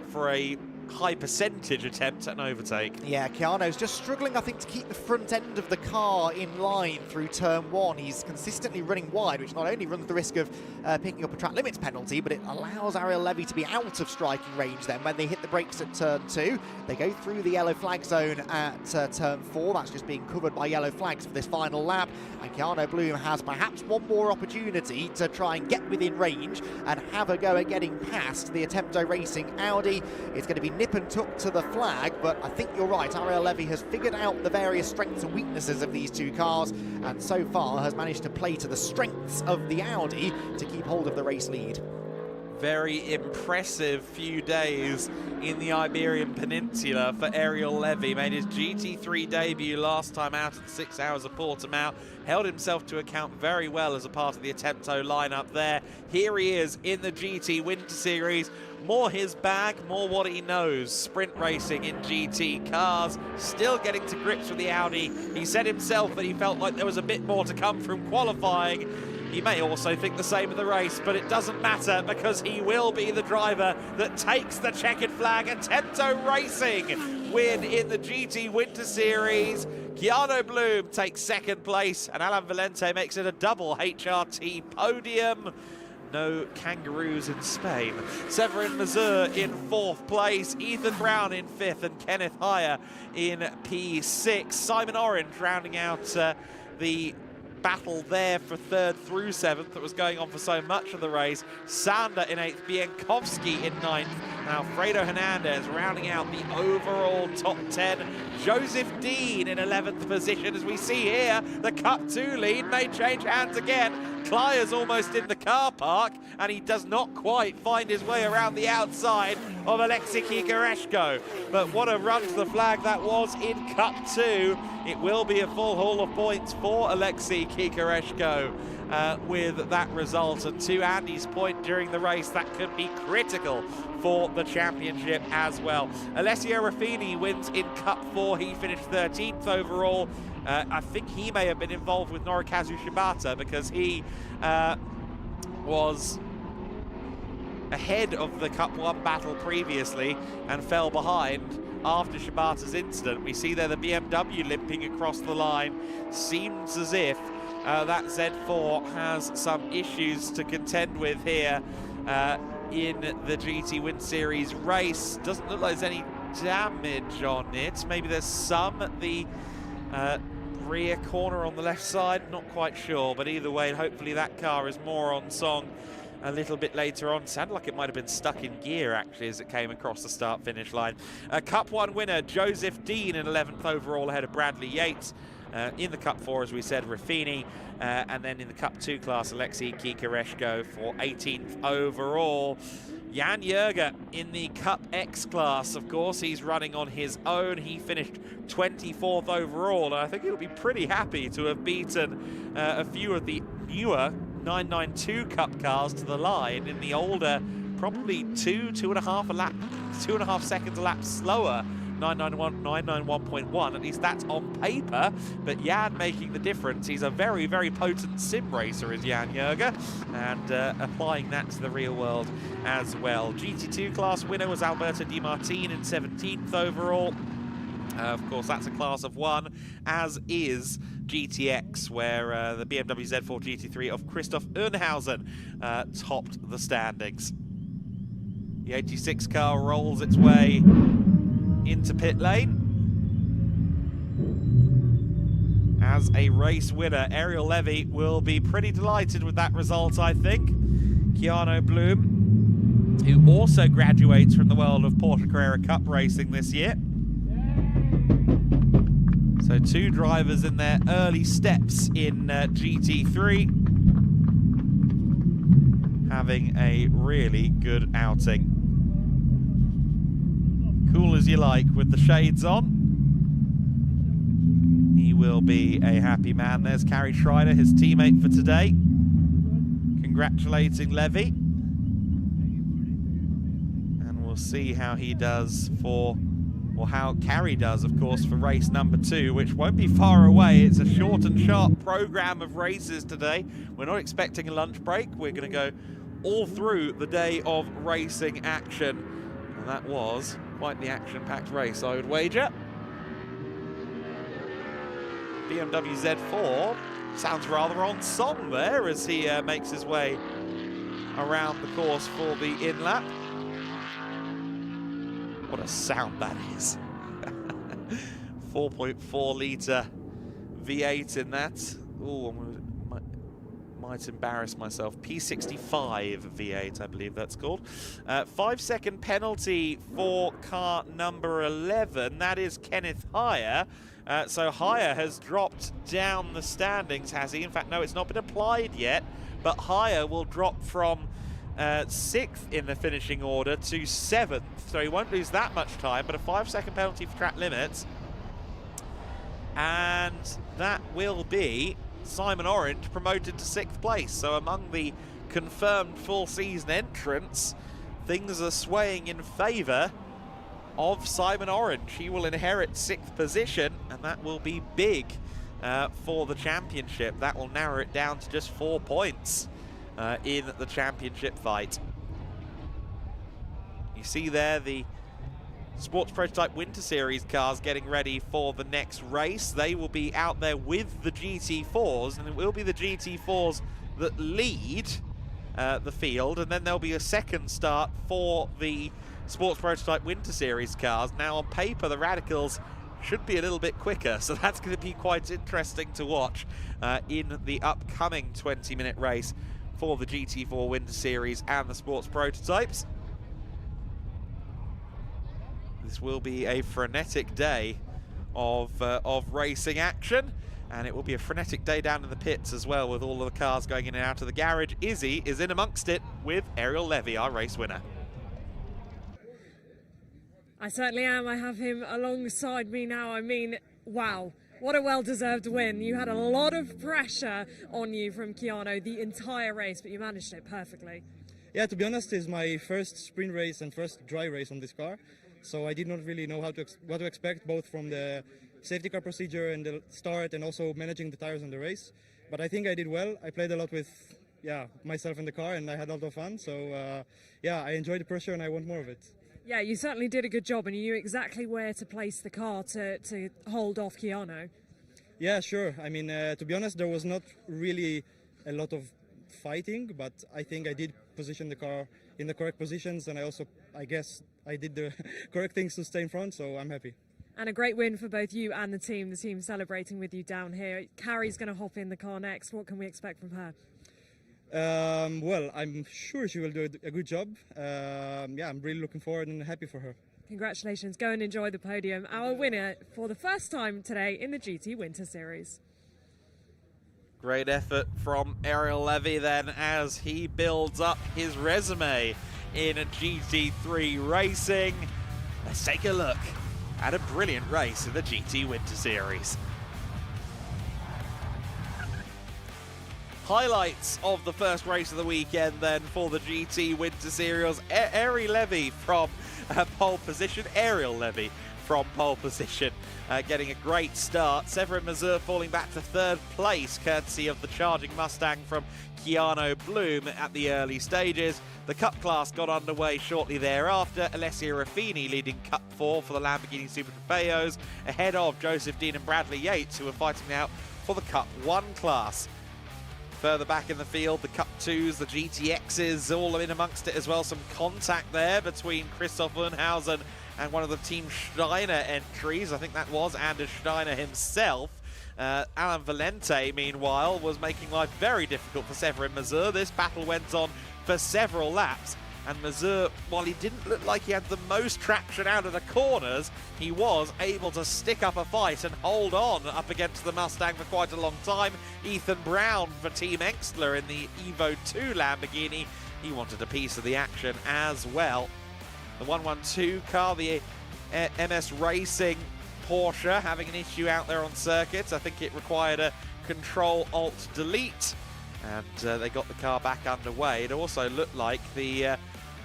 for a high percentage attempt at an overtake. Yeah, Keanu's just struggling, I think, to keep the front end of the car in line through turn 1. He's consistently running wide, which not only runs the risk of picking up a track limits penalty, but it allows Ariel Levy to be out of striking range then when they hit the brakes at turn 2. They go through the yellow flag zone at turn 4. That's just being covered by yellow flags for this final lap. And Keanu Bloom has perhaps one more opportunity to try and get within range and have a go at getting past the Attempto Racing Audi. It's going to be nip and tuck to the flag, but I think you're right. Ariel Levy has figured out the various strengths and weaknesses of these two cars, and so far has managed to play to the strengths of the Audi to keep hold of the race lead. Very impressive few days in the Iberian Peninsula for Ariel Levy. Made his GT3 debut last time out at 6 hours of Portimao. Held himself to account very well as a part of the Attempto lineup there. Here he is in the GT Winter Series. More his bag, more what he knows. Sprint racing in GT cars, still getting to grips with the Audi. He said himself that he felt like there was a bit more to come from qualifying. He may also think the same of the race, but it doesn't matter because he will be the driver that takes the checkered flag. Attempto Racing win in the GT Winter Series. Keanu Bloom takes second place, and Alan Valente makes it a double HRT podium. No kangaroos in Spain. Severin Mazur in 4th place, Ethan Brown in 5th, and Kenneth Heyer in P6. Simon Orange rounding out the battle there for 3rd through 7th that was going on for so much of the race. Sander in 8th, Bienkowski in 9th. Now Fredo Hernandez rounding out the overall top 10. Joseph Dean in 11th position. As we see here, the Cup 2 lead may change hands again. Clier's almost in the car park, and he does not quite find his way around the outside of Alexei Kikareshko. But what a run to the flag that was in Cup 2. It will be a full haul of points for Alexei Kikareshko with that result. And to Andy's point during the race, that could be critical for the championship as well. Alessio Raffini wins in Cup 4. He finished 13th overall. I think he may have been involved with Norikazu Shibata because he was ahead of the Cup 1 battle previously and fell behind after Shibata's incident. We see there the BMW limping across the line. Seems as if that Z4 has some issues to contend with here in the GT Win Series race. Doesn't look like there's any damage on it. Maybe there's some at the rear corner on the left side, not quite sure, but either way, hopefully that car is more on song a little bit later on. Sounded like it might have been stuck in gear actually as it came across the start-finish line. Cup 1 winner Joseph Dean in 11th overall ahead of Bradley Yates. In the Cup 4, as we said, Raffini, and then in the Cup 2 class, Alexei Kikareshko for 18th overall. Jan Jürger in the Cup X class, of course, he's running on his own. He finished 24th overall, and I think he'll be pretty happy to have beaten a few of the newer 992 Cup cars to the line in the older, probably 2.5 seconds a lap slower 991.1, at least that's on paper, but Jan making the difference. He's a very, very potent sim racer, is Jan Jürger, and applying that to the real world as well. GT2 class winner was Alberto Di Martin in 17th overall. Of course, that's a class of 1, as is GTX, where the BMW Z4 GT3 of Christoph Urnhausen topped the standings. The 86 car rolls its way into pit lane. As a race winner, Ariel Levy will be pretty delighted with that result, I think. Keanu Bloom, who also graduates from the world of Porsche Carrera Cup racing this year. So So 2 drivers in their early steps in GT3, having a really good outing. Cool as you like with the shades on. He will be a happy man. There's Carrie Schreider, his teammate for today, congratulating Levy. And we'll see how he does for, or how Carrie does, of course, for race number 2, which won't be far away. It's a short and sharp program of races today. We're not expecting a lunch break. We're going to go all through the day of racing action. And that was quite the action-packed race, I would wager. BMW Z4 sounds rather on song there as he makes his way around the course for the in-lap. What a sound that is. 4.4 litre V8 in that. Oh, might embarrass myself. P65 V8, I believe that's called. 5-second penalty for car number 11. That is Kenneth Heyer. So Heyer has dropped down the standings, has he? In fact, no, it's not been applied yet, but Heyer will drop from 6th in the finishing order to 7th. So he won't lose that much time, but a 5-second penalty for track limits. And that will be Simon Orange promoted to 6th place. So among the confirmed full season entrants, things are swaying in favour of Simon Orange. He will inherit 6th position, and that will be big for the championship. That will narrow it down to just 4 points in the championship fight. You see there the Sports Prototype Winter Series cars getting ready for the next race. They will be out there with the GT4s, and it will be the GT4s that lead the field, and then there'll be a second start for the Sports Prototype Winter Series cars. Now on paper the Radicals should be a little bit quicker, so that's going to be quite interesting to watch in the upcoming 20-minute race for the GT4 Winter Series and the Sports Prototypes. This will be a frenetic day of racing action, and it will be a frenetic day down in the pits as well, with all of the cars going in and out of the garage. Izzy is in amongst it with Ariel Levy, our race winner. I certainly am. I have him alongside me now. I mean, wow, what a well-deserved win. You had a lot of pressure on you from Keanu the entire race, but you managed it perfectly. Yeah, to be honest, it's my first sprint race and first dry race on this car. So I did not really know what to expect, both from the safety car procedure and the start, and also managing the tires on the race. But I think I did well. I played a lot with myself in the car, and I had a lot of fun. So I enjoyed the pressure and I want more of it. Yeah, you certainly did a good job, and you knew exactly where to place the car to hold off Keanu. Yeah, sure. I mean, to be honest, there was not really a lot of fighting, but I think I did position the car in the correct positions, and I guess I did the correct things to stay in front, so I'm happy. And a great win for both you and the team celebrating with you down here. Carrie's going to hop in the car next. What can we expect from her? Well, I'm sure she will do a good job. I'm really looking forward and happy for her. Congratulations. Go and enjoy the podium. Our winner for the first time today in the GT Winter Series. Great effort from Ariel Levy then as he builds up his resume in a GT3 racing. Let's take a look at a brilliant race in the GT Winter Series. Highlights of the first race of the weekend then for the GT Winter Series. Ariel Levy from pole position. Ariel Levy from pole position, getting a great start. Severin Mazur falling back to 3rd place, courtesy of the charging Mustang from Keanu Bloom at the early stages. The Cup class got underway shortly thereafter. Alessia Raffini leading Cup 4 for the Lamborghini Super Trofeos, ahead of Joseph Dean and Bradley Yates, who are fighting out for the Cup 1 class. Further back in the field, the Cup 2s, the GTXs, all in amongst it as well. Some contact there between Christoph Unhausen and one of the Team Steiner entries. I think that was Anders Steiner himself. Alan Valente, meanwhile, was making life very difficult for Severin Mazur. This battle went on for several laps. and Mazur, while he didn't look like he had the most traction out of the corners, he was able to stick up a fight and hold on up against the Mustang for quite a long time. Ethan Brown for Team Engstler in the Evo 2 Lamborghini, he wanted a piece of the action as well. The 112 car, the MS Racing Porsche, having an issue out there on circuit. I think it required a Control-Alt-Delete, and they got the car back underway. It also looked like the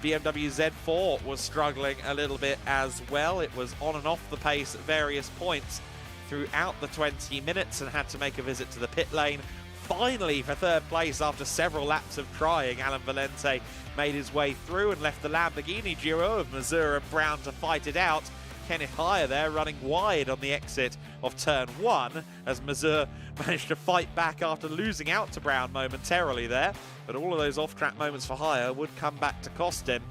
BMW Z4 was struggling a little bit as well. It was on and off the pace at various points throughout the 20 minutes and had to make a visit to the pit lane. Finally, for third place after several laps of trying, Alan Valente made his way through and left the Lamborghini duo of Mazur and Brown to fight it out. Kenneth Heyer there running wide on the exit of turn 1 as Mazur managed to fight back after losing out to Brown momentarily there. But all of those off-track moments for Heyer would come back to cost him.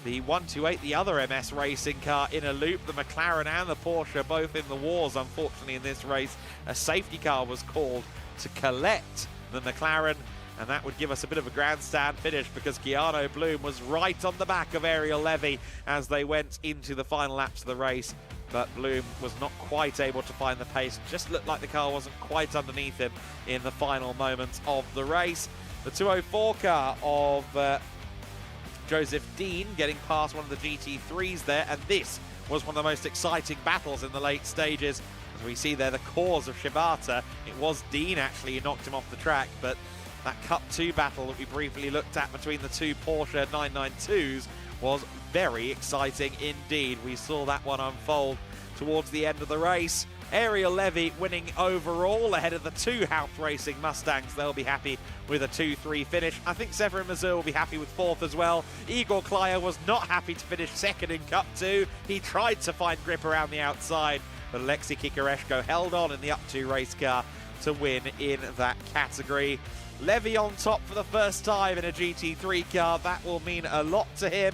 The 128, the other MS Racing car, in a loop. The McLaren and the Porsche both in the wars, unfortunately, in this race. A safety car was called to collect the McLaren, and that would give us a bit of a grandstand finish because Keanu Bloom was right on the back of Ariel Levy as they went into the final laps of the race. But Bloom was not quite able to find the pace. Just looked like the car wasn't quite underneath him in the final moments of the race. The 204 car of Joseph Dean getting past one of the GT3s there, and this was one of the most exciting battles in the late stages. As we see there, the cause of Shibata, it was Dean actually who knocked him off the track, but that Cup 2 battle that we briefly looked at between the two Porsche 992s was very exciting indeed. We saw that one unfold towards the end of the race. Ariel Levy winning overall ahead of the two Haupt Racing Mustangs. They'll be happy with a 2-3 finish. I think Severin Mazur will be happy with 4th as well. Igor Klyer was not happy to finish 2nd in Cup 2. He tried to find grip around the outside, but Alexei Kikareshko held on in the Up 2 race car to win in that category. Levy on top for the first time in a GT3 car. That will mean a lot to him.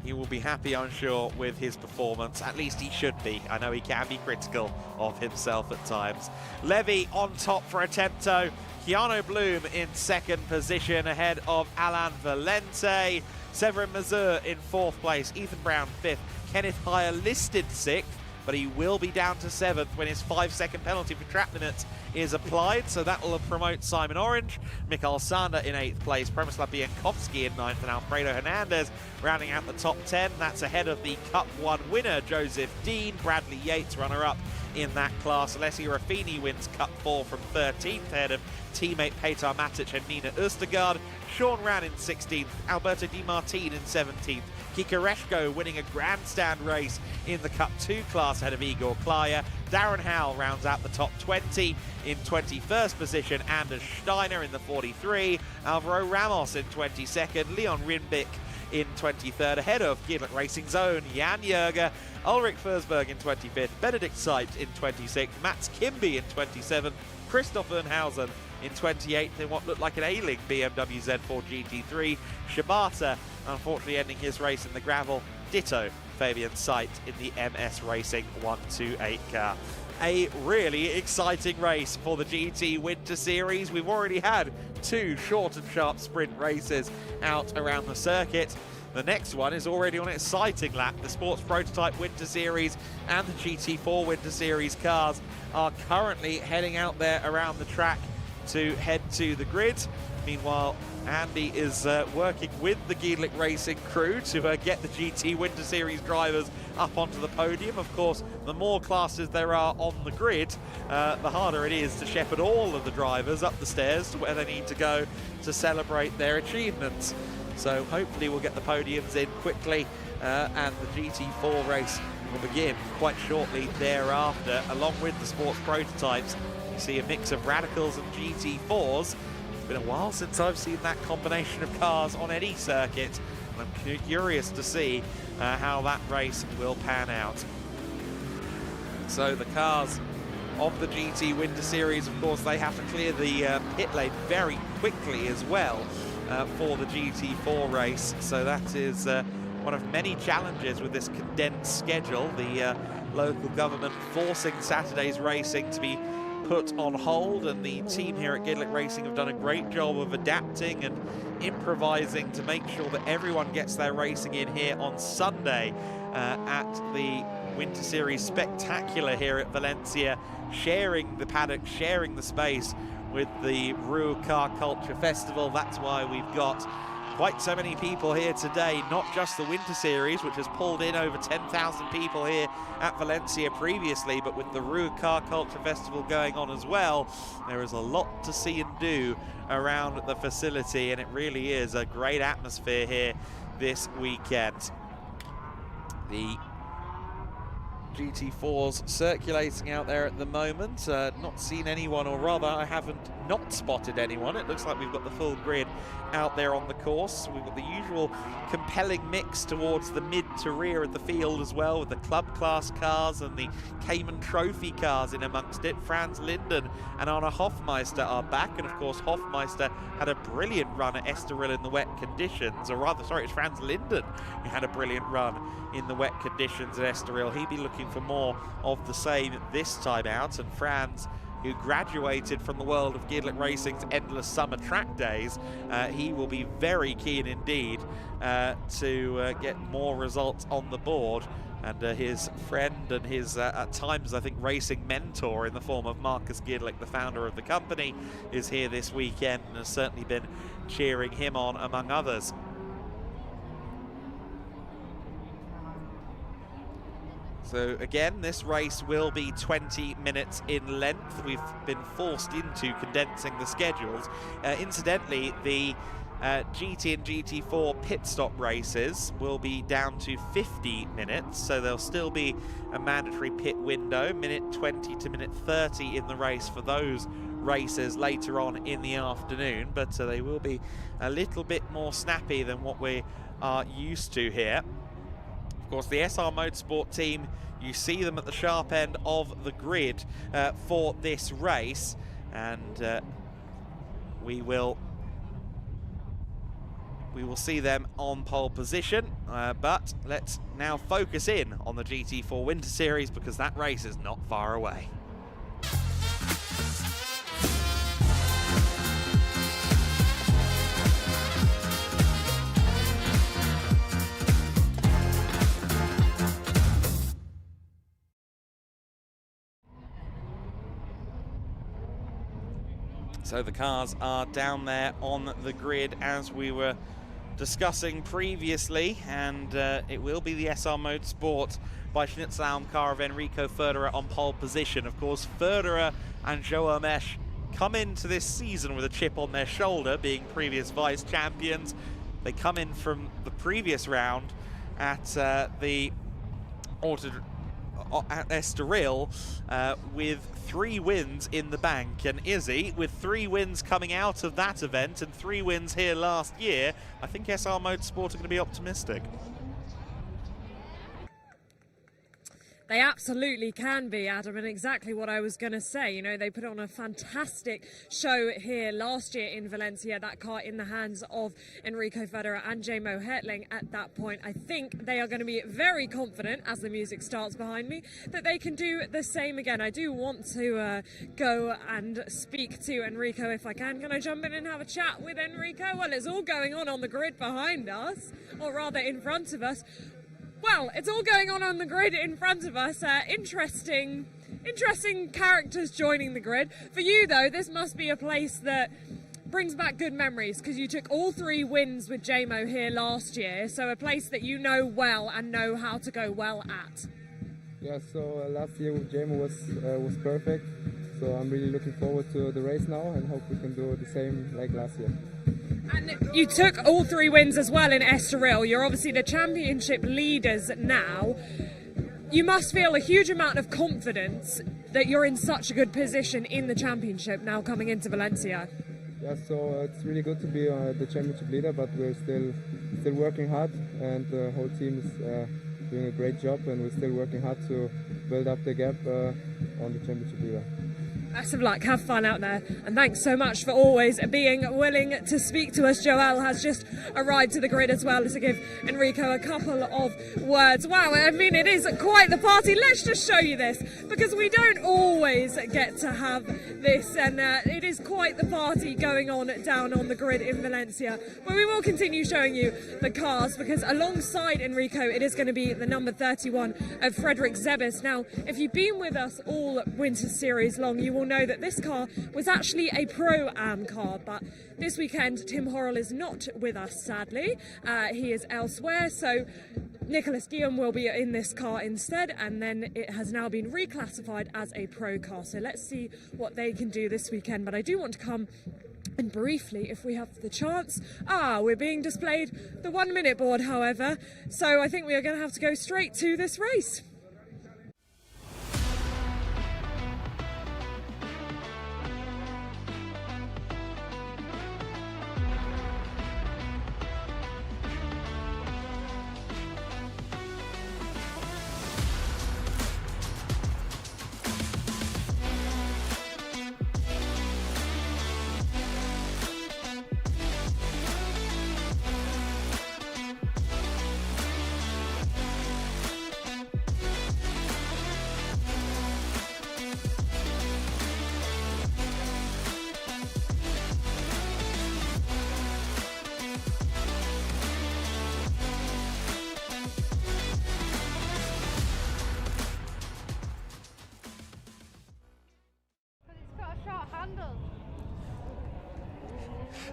He will be happy, I'm sure, with his performance. At least he should be. I know he can be critical of himself at times. Levy on top for Attempto. Keanu Bloom in 2nd position ahead of Alan Valente. Severin Mazur in 4th place. Ethan Brown 5th. Kenneth Heyer listed 6th, but he will be down to 7th when his 5-second penalty for track limits is applied, so that will promote Simon Orange. Mikael Sander in 8th place, Premislav Biankowski in 9th, and Alfredo Hernandez rounding out the top 10. That's ahead of the Cup 1 winner, Joseph Dean. Bradley Yates, runner-up in that class. Alessi Raffini wins Cup 4 from 13th, ahead of teammate Petar Matic and Nina Østergaard. Sean Ran in 16th, Alberto Di Martin in 17th. Kikareshko winning a grandstand race in the Cup 2 class ahead of Igor Klyer. Darren Howell rounds out the top 20 in 21st position. Anders Steiner in the 43. Alvaro Ramos in 22nd. Leon Rinbick in 23rd, ahead of GEDLICH Racing's own Jan Jürger. Ulrich Forsberg in 25th. Benedict Seitz in 26th. Mats Kimby in 27th. Christoph Ernhausen in 28th in what looked like an A-Link BMW Z4 GT3. Shibata unfortunately ending his race in the gravel. Ditto Fabian Seitz in the MS Racing 128 car. A really exciting race for the GT Winter Series. We've already had 2 short and sharp sprint races out around the circuit. The next one is already on its sighting lap. The Sports Prototype Winter Series and the GT4 Winter Series cars are currently heading out there around the track to head to the grid. Meanwhile, Andy is working with the GEDLICH Racing crew to get the GT Winter Series drivers up onto the podium. Of course, the more classes there are on the grid, the harder it is to shepherd all of the drivers up the stairs to where they need to go to celebrate their achievements. So hopefully we'll get the podiums in quickly, and the GT4 race will begin quite shortly thereafter, along with the sports prototypes. You see a mix of radicals and GT4s. It's been a while since I've seen that combination of cars on any circuit, and I'm curious to see how that race will pan out. So the cars of the GT Winter Series, of course, they have to clear the pit lane very quickly as well for the GT4 race. So that is one of many challenges with this condensed schedule. The local government forcing Saturday's racing to be put on hold, and the team here at GEDLICH Racing have done a great job of adapting and improvising to make sure that everyone gets their racing in here on Sunday at the Winter Series Spectacular here at Valencia, sharing the paddock, sharing the space with the Rue Car Culture Festival. That's why we've got quite so many people here today, not just the Winter Series, which has pulled in over 10,000 people here at Valencia previously, but with the Rue Car Culture Festival going on as well, there is a lot to see and do around the facility, and it really is a great atmosphere here this weekend. The GT4s circulating out there at the moment. Not seen anyone, or rather I haven't not spotted anyone. It looks like we've got the full grid out there on the course. We've got the usual compelling mix towards the mid to rear of the field as well, with the club class cars and the Cayman Trophy cars in amongst it. Franz Linden and Anna Hofmeister are back, and of course Hofmeister had a brilliant run at Estoril in the wet conditions, or rather, sorry, it's Franz Linden who had a brilliant run in the wet conditions at Estoril. He'd be looking for more of the same this time out, and Franz, who graduated from the world of GEDLICH Racing's endless summer track days, he will be very keen indeed to get more results on the board. And his friend and his, at times, I think, racing mentor in the form of Marcus GEDLICH, the founder of the company, is here this weekend and has certainly been cheering him on, among others. So again, this race will be 20 minutes in length. We've been forced into condensing the schedules. Incidentally, the GT and GT4 pit stop races will be down to 50 minutes, so there'll still be a mandatory pit window, minute 20 to minute 30 in the race for those races later on in the afternoon, but they will be a little bit more snappy than what we are used to here. Of course, the SR Motorsport team, you see them at the sharp end of the grid for this race, and we will see them on pole position, but let's now focus in on the GT4 Winter Series, because that race is not far away. So the cars are down there on the grid as we were discussing previously, and it will be the SR Motorsport by Schnitzelbaum car of Enrico Ferderer on pole position. Of course, Ferderer and Joao Mesh come into this season with a chip on their shoulder, being previous vice champions. They come in from the previous round at the at Estoril with 3 wins in the bank, and Izzy, with 3 wins coming out of that event and 3 wins here last year, I think SR Motorsport are going to be optimistic. They absolutely can be, Adam, and exactly what I was going to say. You know, they put on a fantastic show here last year in Valencia, that car in the hands of Enrico Ferderer and J-Mo Hertling at that point. I think they are going to be very confident, as the music starts behind me, that they can do the same again. I do want to go and speak to Enrico if I can. Can I jump in and have a chat with Enrico? Well, it's all going on the grid behind us, or rather in front of us. Well, it's all going on the grid in front of us. Interesting characters joining the grid. For you, though, this must be a place that brings back good memories, because you took all 3 wins with J-Mo here last year, so a place that you know well and know how to go well at. Yeah, so last year with J-Mo was perfect, so I'm really looking forward to the race now and hope we can do the same like last year. And you took all 3 wins as well in Estoril. You're obviously the championship leaders now. You must feel a huge amount of confidence that you're in such a good position in the championship now coming into Valencia. Yeah, so it's really good to be the championship leader, but we're still working hard, and the whole team is doing a great job, and we're still working hard to build up the gap on the championship leader. Best of luck, have fun out there, and thanks so much for always being willing to speak to us. Joel has just arrived to the grid as well to give Enrico a couple of words. Wow, I mean, it is quite the party. Let's just show you this, because we don't always get to have this, and it is quite the party going on down on the grid in Valencia, where we will continue showing you the cars, because alongside Enrico, it is going to be the number 31 of Frederick Zebis. Now, if you've been with us all winter series long, you will know that this car was actually a Pro-Am car, but this weekend Tim Horrell is not with us, sadly. He is elsewhere, so Nicholas Guillaume will be in this car instead, and then it has now been reclassified as a Pro car. So let's see what they can do this weekend, but I do want to come and briefly, if we have the chance, we're being displayed the 1 minute board, however, so I think we are going to have to go straight to this race.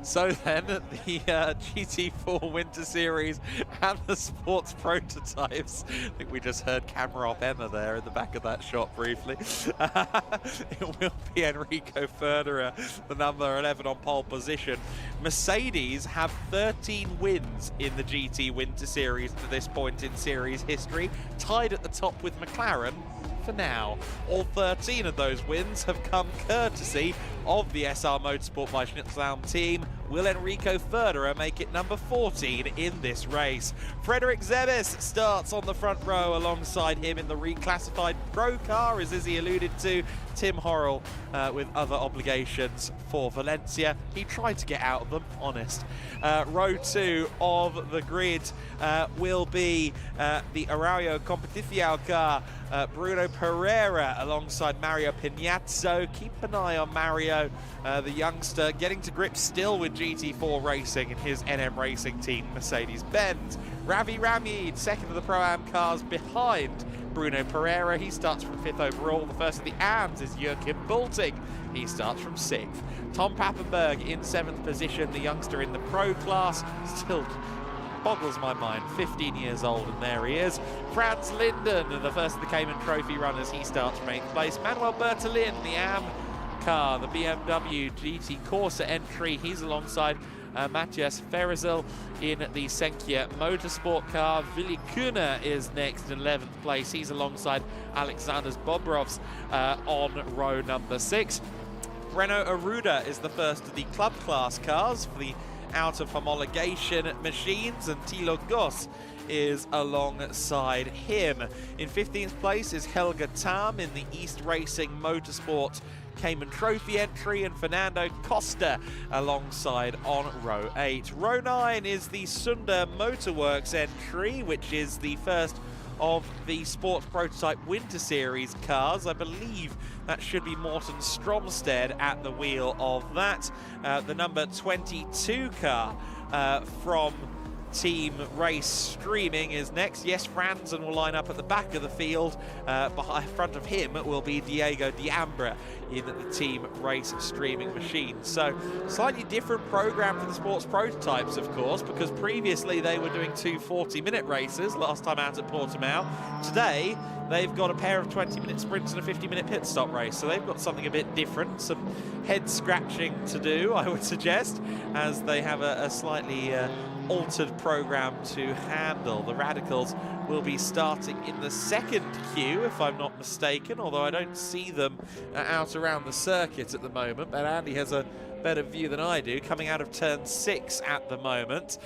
So then, the GT4 Winter Series and the sports prototypes. I think we just heard camera off Emma there in the back of that shot briefly. It will be Enrico Federer, the number 11 on pole position. Mercedes have 13 wins in the GT Winter Series to this point in series history, tied at the top with McLaren for now. All 13 of those wins have come courtesy of the SR Motorsport by Schnitzelbaum team. Will Enrico Federer make it number 14 in this race? Frederick Zebis starts on the front row alongside him in the reclassified Pro car, as Izzy alluded to. Tim Horrell with other obligations for Valencia. He tried to get out of them, honest. Row 2 of the grid will be the Araujo Competición car, Bruno Pereira alongside Mario Pignazzo. Keep an eye on Mario, the youngster, getting to grips still with GT4 Racing and his NM Racing team, Mercedes-Benz. Ravi Ramid, second of the Pro-Am cars behind Bruno Pereira. He starts from 5th overall. The first of the AMs is Joachim Bulting. He starts from 6th. Tom Pappenberg in 7th position, the youngster in the Pro class. Still boggles my mind, 15 years old, and there he is. Franz Linden, the first of the Cayman Trophy runners, he starts from 8th place. Manuel Bertolin, the AM car, the BMW GT Corsa entry, he's alongside Matthias Ferrizel in the Senkia Motorsport car. Willi Kühner is next in 11th place. He's alongside Alexander Bobrovs on row number 6. Renault Aruda is the first of the club class cars for the out of homologation machines, and Thilo Goss is alongside him. In 15th place is Helga Tam in the East Racing Motorsport Cayman Trophy entry, and Fernando Costa alongside on row 8. Row 9 is the Sunda Motorworks entry, which is the first of the Sports Prototype Winter Series cars. I believe that should be Morten Stromsted at the wheel of that. The number 22 car from Team Race Streaming is next. Yes, Franzen will line up at the back of the field. Behind front of him will be Diego Diambra in the Team Race Streaming machine. So slightly different program for the sports prototypes, of course, because previously they were doing 2 40-minute races last time out at Portimao. Today they've got a pair of 20-minute sprints and a 50-minute pit stop race, so they've got something a bit different, some head scratching to do, I would suggest, as they have a slightly altered program to handle. The Radicals will be starting in the second queue, if I'm not mistaken, although I don't see them out around the circuit at the moment, but Andy has a better view than I do, coming out of turn 6 at the moment.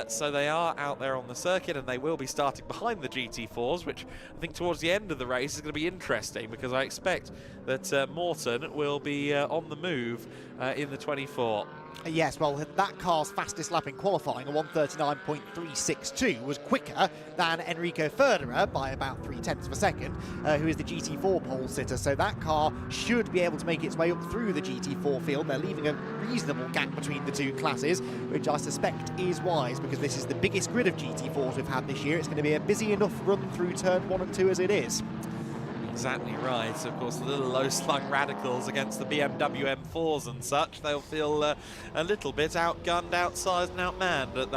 So they are out there on the circuit, and they will be starting behind the GT4s, which I think towards the end of the race is going to be interesting, because I expect that Morton will be on the move in the 24. Yes, well, that car's fastest lap in qualifying, a 1:39.362, was quicker than Enrico Federer by about 0.3 of a second, who is the GT4 pole sitter. So that car should be able to make its way up through the GT4 field. They're leaving a reasonable gap between the two classes, which I suspect is wise, because this is the biggest grid of GT4s we've had this year. It's going to be a busy enough run through turn 1 and 2 as it is. Exactly right. So of course, the little low-slung Radicals against the BMW M4s and such, they'll feel a little bit outgunned, outsized and outmanned at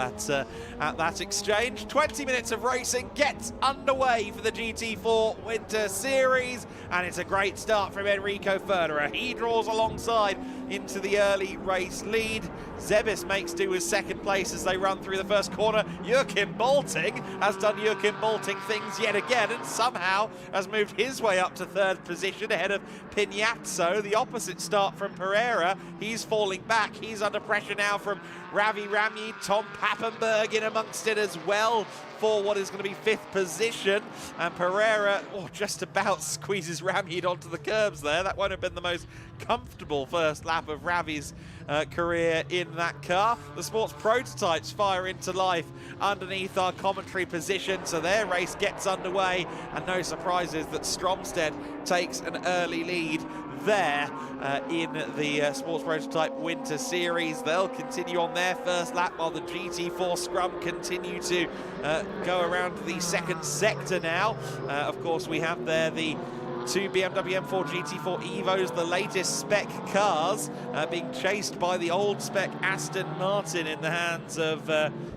that exchange. 20 minutes of racing gets underway for the GT4 Winter Series, and it's a great start from Enrico Federer. He draws alongside into the early race lead. Zebis makes do with second place as they run through the first corner. Joachim Bolting has done Joachim Bolting things yet again, and somehow has moved his way up to third position ahead of Pignazzo. The opposite start from Pereira. He's falling back. He's under pressure now from Ravi Ramy. Tom Pappenberg in amongst it as well for what is going to be 5th position, and Pereira just about squeezes Ramy onto the curbs there. That won't have been the most comfortable first lap of Ravi's career in that car. The sports prototypes fire into life underneath our commentary position, so their race gets underway, and no surprises that Stromstead takes an early lead there in the Sports Prototype Winter Series. They'll continue on their first lap while the GT4 scrum continue to go around the second sector now. Of course, we have there the two BMW M4 GT4 Evos, the latest spec cars, being chased by the old spec Aston Martin in the hands of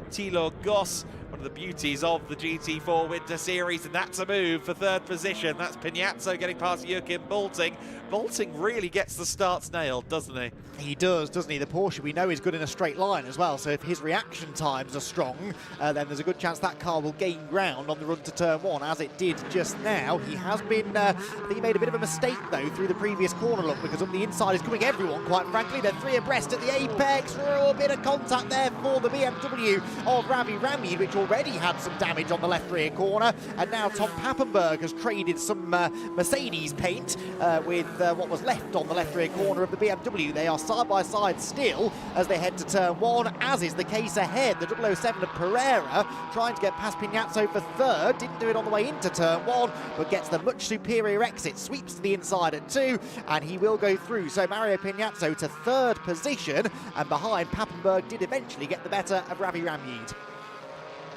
Thilo Goss. One of the beauties of the GT4 Winter Series, and that's a move for third position. That's Pignazzo getting past Joachim Bolting. Bolting really gets the starts nailed, doesn't he? He does, doesn't he? The Porsche we know is good in a straight line as well, so if his reaction times are strong, then there's a good chance that car will gain ground on the run to turn 1, as it did just now. He has been, I think he made a bit of a mistake though through the previous corner look, because up the inside is coming everyone, quite frankly. They're 3 abreast at the apex. A bit of contact there for the BMW of Ravi Ramy, which already had some damage on the left rear corner, and now Tom Pappenberg has traded some Mercedes paint with what was left on the left rear corner of the BMW. They are side by side still as they head to turn 1, as is the case ahead. The 007 of Pereira trying to get past Pignazzo for third, didn't do it on the way into turn 1, but gets the much superior exit, sweeps to the inside at 2, and he will go through. So Mario Pignazzo to third position, and behind Pappenberg did eventually get the better of Ravi Ramyid.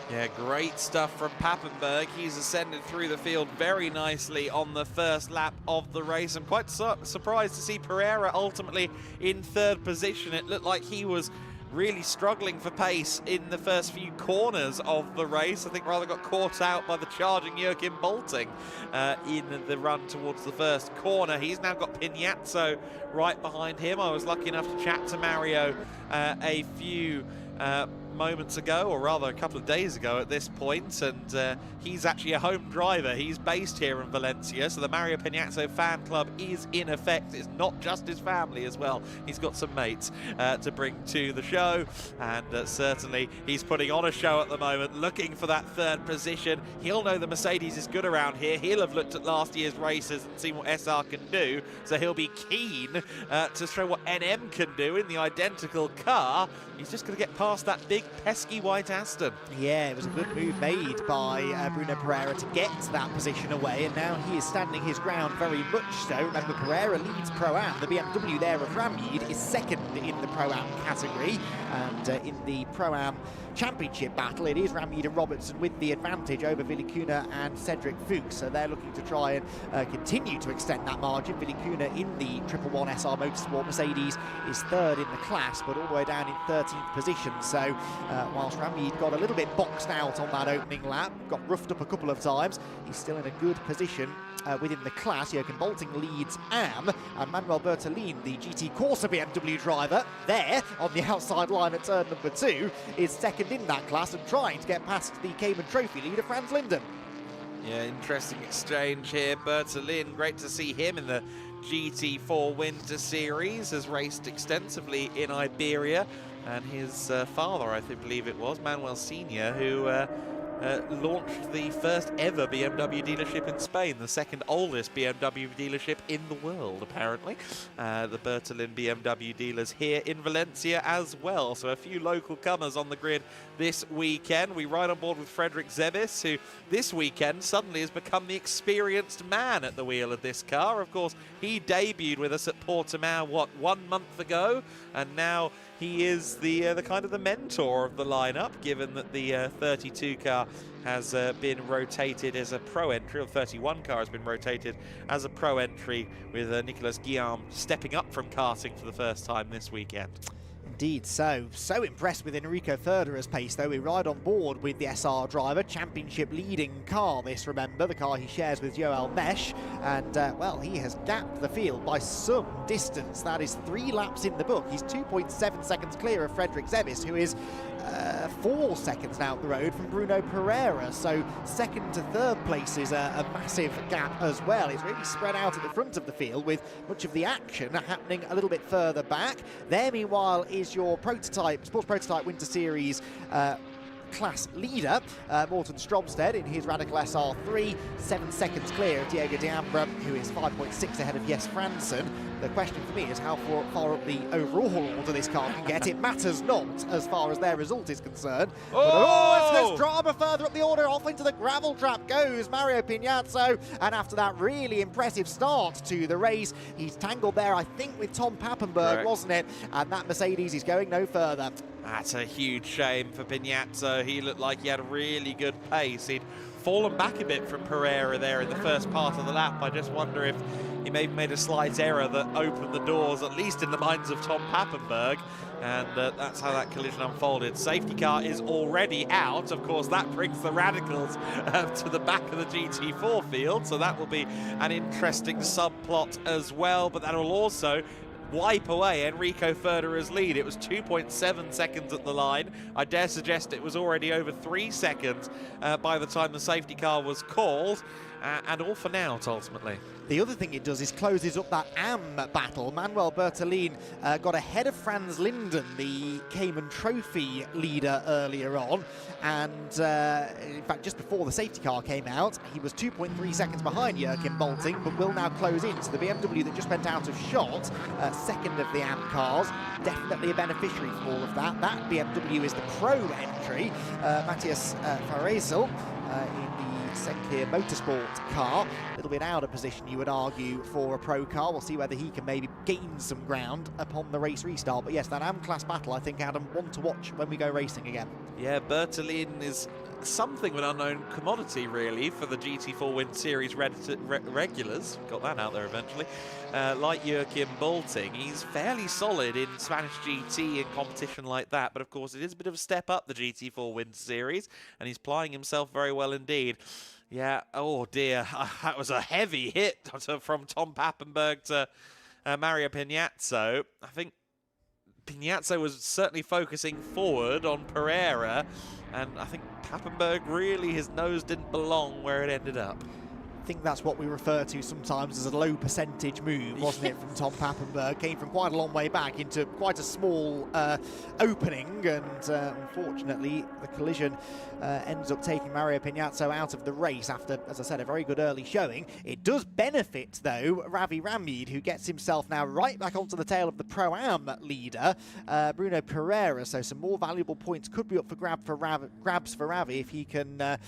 Yeah, great stuff from Pappenberg. He's ascended through the field very nicely on the first lap of the race. I'm quite surprised to see Pereira ultimately in third position. It looked like he was really struggling for pace in the first few corners of the race. I think rather got caught out by the charging Joachim Bolting in the run towards the first corner. He's now got Pignazzo right behind him. I was lucky enough to chat to Mario a few moments ago, or rather a couple of days ago at this point, and he's actually a home driver. He's based here in Valencia, so the Mario Pignazzo fan club is in effect. It's not just his family as well. He's got some mates to bring to the show, and certainly he's putting on a show at the moment, looking for that third position. He'll know the Mercedes is good around here. He'll have looked at last year's races and seen what SR can do, so he'll be keen to show what NM can do in the identical car. He's just going to get past that big pesky white Aston. Yeah, it was a good move made by Bruno Pereira to get that position away, and now he is standing his ground very much so. Remember, Pereira leads Pro-Am. The BMW there of Ramyid is second in the Pro-Am category, and in the Pro-Am Championship battle, it is Ramyid and Robertson with the advantage over Villicuna and Cedric Fuchs. So they're looking to try and continue to extend that margin. Villicuna in the 111 SR Motorsport Mercedes is third in the class, but all the way down in 13th position. So whilst Ramyid got a little bit boxed out on that opening lap, got roughed up a couple of times, he's still in a good position within the class. Joachim Bolting leads AM, and Manuel Bertolin, the GT Corsa BMW driver, there on the outside line at turn number 2, is second in that class and trying to get past the Cayman Trophy leader, Franz Linden. Yeah, interesting exchange here. Bertolin, great to see him in the GT4 Winter Series, has raced extensively in Iberia, and his father, I believe it was, Manuel Senior, who launched the first ever BMW dealership in Spain, the second oldest BMW dealership in the world, apparently. The Bertolin BMW dealers here in Valencia as well. So a few local comers on the grid this weekend. We ride on board with Frederick Zebis, who this weekend suddenly has become the experienced man at the wheel of this car. Of course, he debuted with us at Portimao, what, 1 month ago? And now he is the kind of the mentor of the lineup, given that the 32 car has been rotated as a pro entry, or 31 car has been rotated as a pro entry, with Nicolas Guillaume stepping up from karting for the first time this weekend. Indeed, so impressed with Enrico Federer's pace, though. We ride on board with the SR driver, championship leading car this, remember, the car he shares with Joel Mesh, and well, he has gapped the field by some distance. That is 3 laps in the book. He's 2.7 seconds clear of Frederick Zebis, who is 4 seconds down the road from Bruno Pereira, so second to third place is a massive gap as well. It's really spread out at the front of the field, with much of the action happening a little bit further back. There, meanwhile, is your prototype, Sports Prototype Winter Series class leader, Morten Stromsted, in his Radical SR3, 7 seconds clear of Diego D'Ambra, who is 5.6 ahead of Jes Fransen. The question for me is how far up the overall order this car can get. It matters not as far as their result is concerned. But, there's drama further up the order. Off into the gravel trap goes Mario Pignazzo, and after that really impressive start to the race, he's tangled there, I think, with Tom Pappenberg, wasn't it? And that Mercedes is going no further. That's a huge shame for Pignazzo. He looked like he had a really good pace. He'd fallen back a bit from Pereira there in the first part of the lap. I just wonder if he maybe made a slight error that opened the doors, at least in the minds of Tom Pappenberg, and that's how that collision unfolded. Safety car is already out. Of course, that brings the Radicals to the back of the GT4 field, so that will be an interesting subplot as well, but that will also wipe away Enrico Federer's lead. It was 2.7 seconds at the line. I dare suggest it was already over 3 seconds by the time the safety car was called, and all for naught, ultimately. The other thing it does is closes up that AM battle. Manuel Bertolin got ahead of Franz Linden, the Cayman Trophy leader, earlier on, and in fact just before the safety car came out, he was 2.3 seconds behind Joachim Bolting, but will now close in. So the BMW that just went out of shot, second of the AM cars, definitely a beneficiary from all of that. That BMW is the pro entry, Matthias Faresel, in the Senkir Motorsport car. A little bit out of position, you would argue, for a pro car. We'll see whether he can maybe gain some ground upon the race restart. But yes, that AM class battle, I think, Adam, one to watch when we go racing again. Yeah, Bertolin is something of an unknown commodity, really, for the GT4 Winter Series regulars. Got that out there eventually. Like Joachim Bolting, he's fairly solid in Spanish GT and competition like that, but of course it is a bit of a step up, the GT4 Winter Series, and he's plying himself very well indeed. Yeah, oh dear, that was a heavy hit from Tom Pappenberg to Mario Pignazzo. I think Pignazzo was certainly focusing forward on Pereira, and I think Pappenberg really, his nose didn't belong where it ended up. I think that's what we refer to sometimes as a low percentage move, wasn't it, from Tom Pappenberg? Came from quite a long way back into quite a small opening, and unfortunately the collision ends up taking Mario Pignazzo out of the race after, as I said, a very good early showing. It does benefit, though, Ravi Ramid, who gets himself now right back onto the tail of the Pro-Am leader, Bruno Pereira, so some more valuable points could be up for grabs for Ravi if he can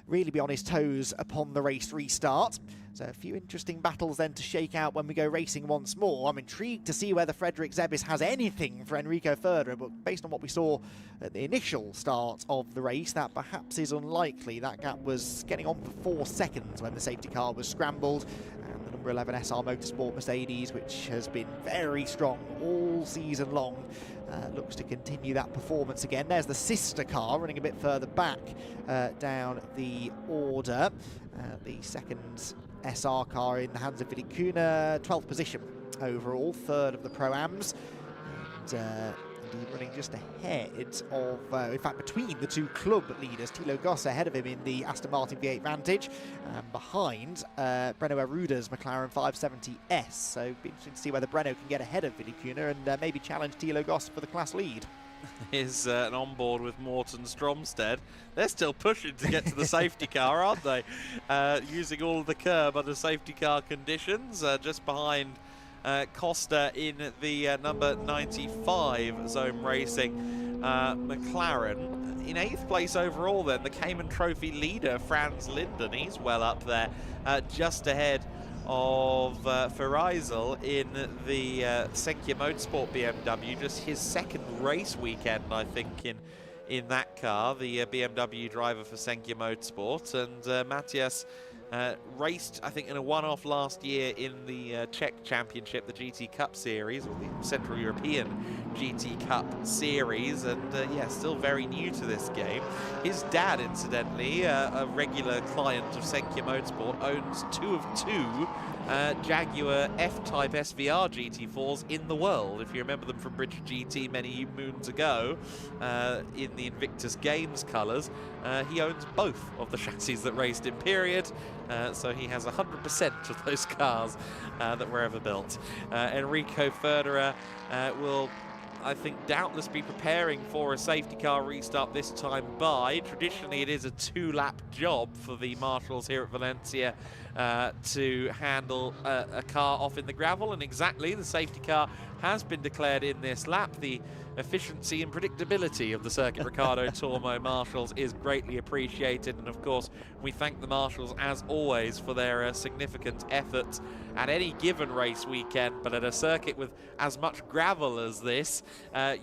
really be on his toes upon the race restart. So a few interesting battles then to shake out when we go racing once more. I'm intrigued to see whether Frederick Zebis has anything for Enrico Federer, but based on what we saw at the initial start of the race, that perhaps is unlikely. That gap was getting on for 4 seconds when the safety car was scrambled, and the number 11 SR Motorsport Mercedes, which has been very strong all season long, looks to continue that performance again. There's the sister car running a bit further back down the order, The second SR car in the hands of Vilikuna, 12th position overall, third of the Pro-Ams. And indeed running just ahead of, in fact, between the two club leaders. Thilo Goss ahead of him in the Aston Martin V8 Vantage, and behind Breno Arruda's McLaren 570S. So it'll be interesting to see whether Breno can get ahead of Vilikuna and maybe challenge Thilo Goss for the class lead. Is an onboard with Morten Stromstead. They're still pushing to get to the safety car, aren't they? Using all of the curb under safety car conditions, just behind Costa in the number 95 Zone Racing McLaren. In 8th place overall then, the Cayman Trophy leader, Franz Linden. He's well up there, just ahead of Fereisel in the Senkia Motorsport BMW. Just his second race weekend, I think, in that car, the BMW driver for Senkia Motorsport. And Matthias raced, I think, in a one-off last year in the Czech Championship, the GT Cup Series, or the Central European GT Cup Series, and yeah, still very new to this game. His dad, incidentally, a regular client of Senkia Motorsport, owns 2 of 2 Jaguar F-Type SVR GT4s in the world. If you remember them from British GT many moons ago, in the Invictus Games colours, he owns both of the chassis that raced in period, so he has 100% of those cars that were ever built. Enrico Federer will, I think, doubtless be preparing for a safety car restart this time by. Traditionally, it is a 2-lap job for the marshals here at Valencia to handle a car off in the gravel, and exactly, the safety car has been declared in this lap. The efficiency and predictability of the Circuit Ricardo Tormo marshals is greatly appreciated, and of course we thank the marshals as always for their significant efforts at any given race weekend. But at a circuit with as much gravel as this,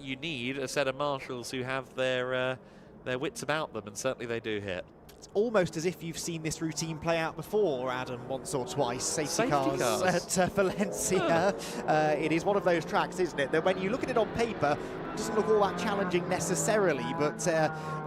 you need a set of marshals who have their wits about them, and certainly they do here. It's almost as if you've seen this routine play out before, Adam, once or twice. Safety cars at Valencia. It is one of those tracks, isn't it, that when you look at it on paper, it doesn't look all that challenging necessarily, but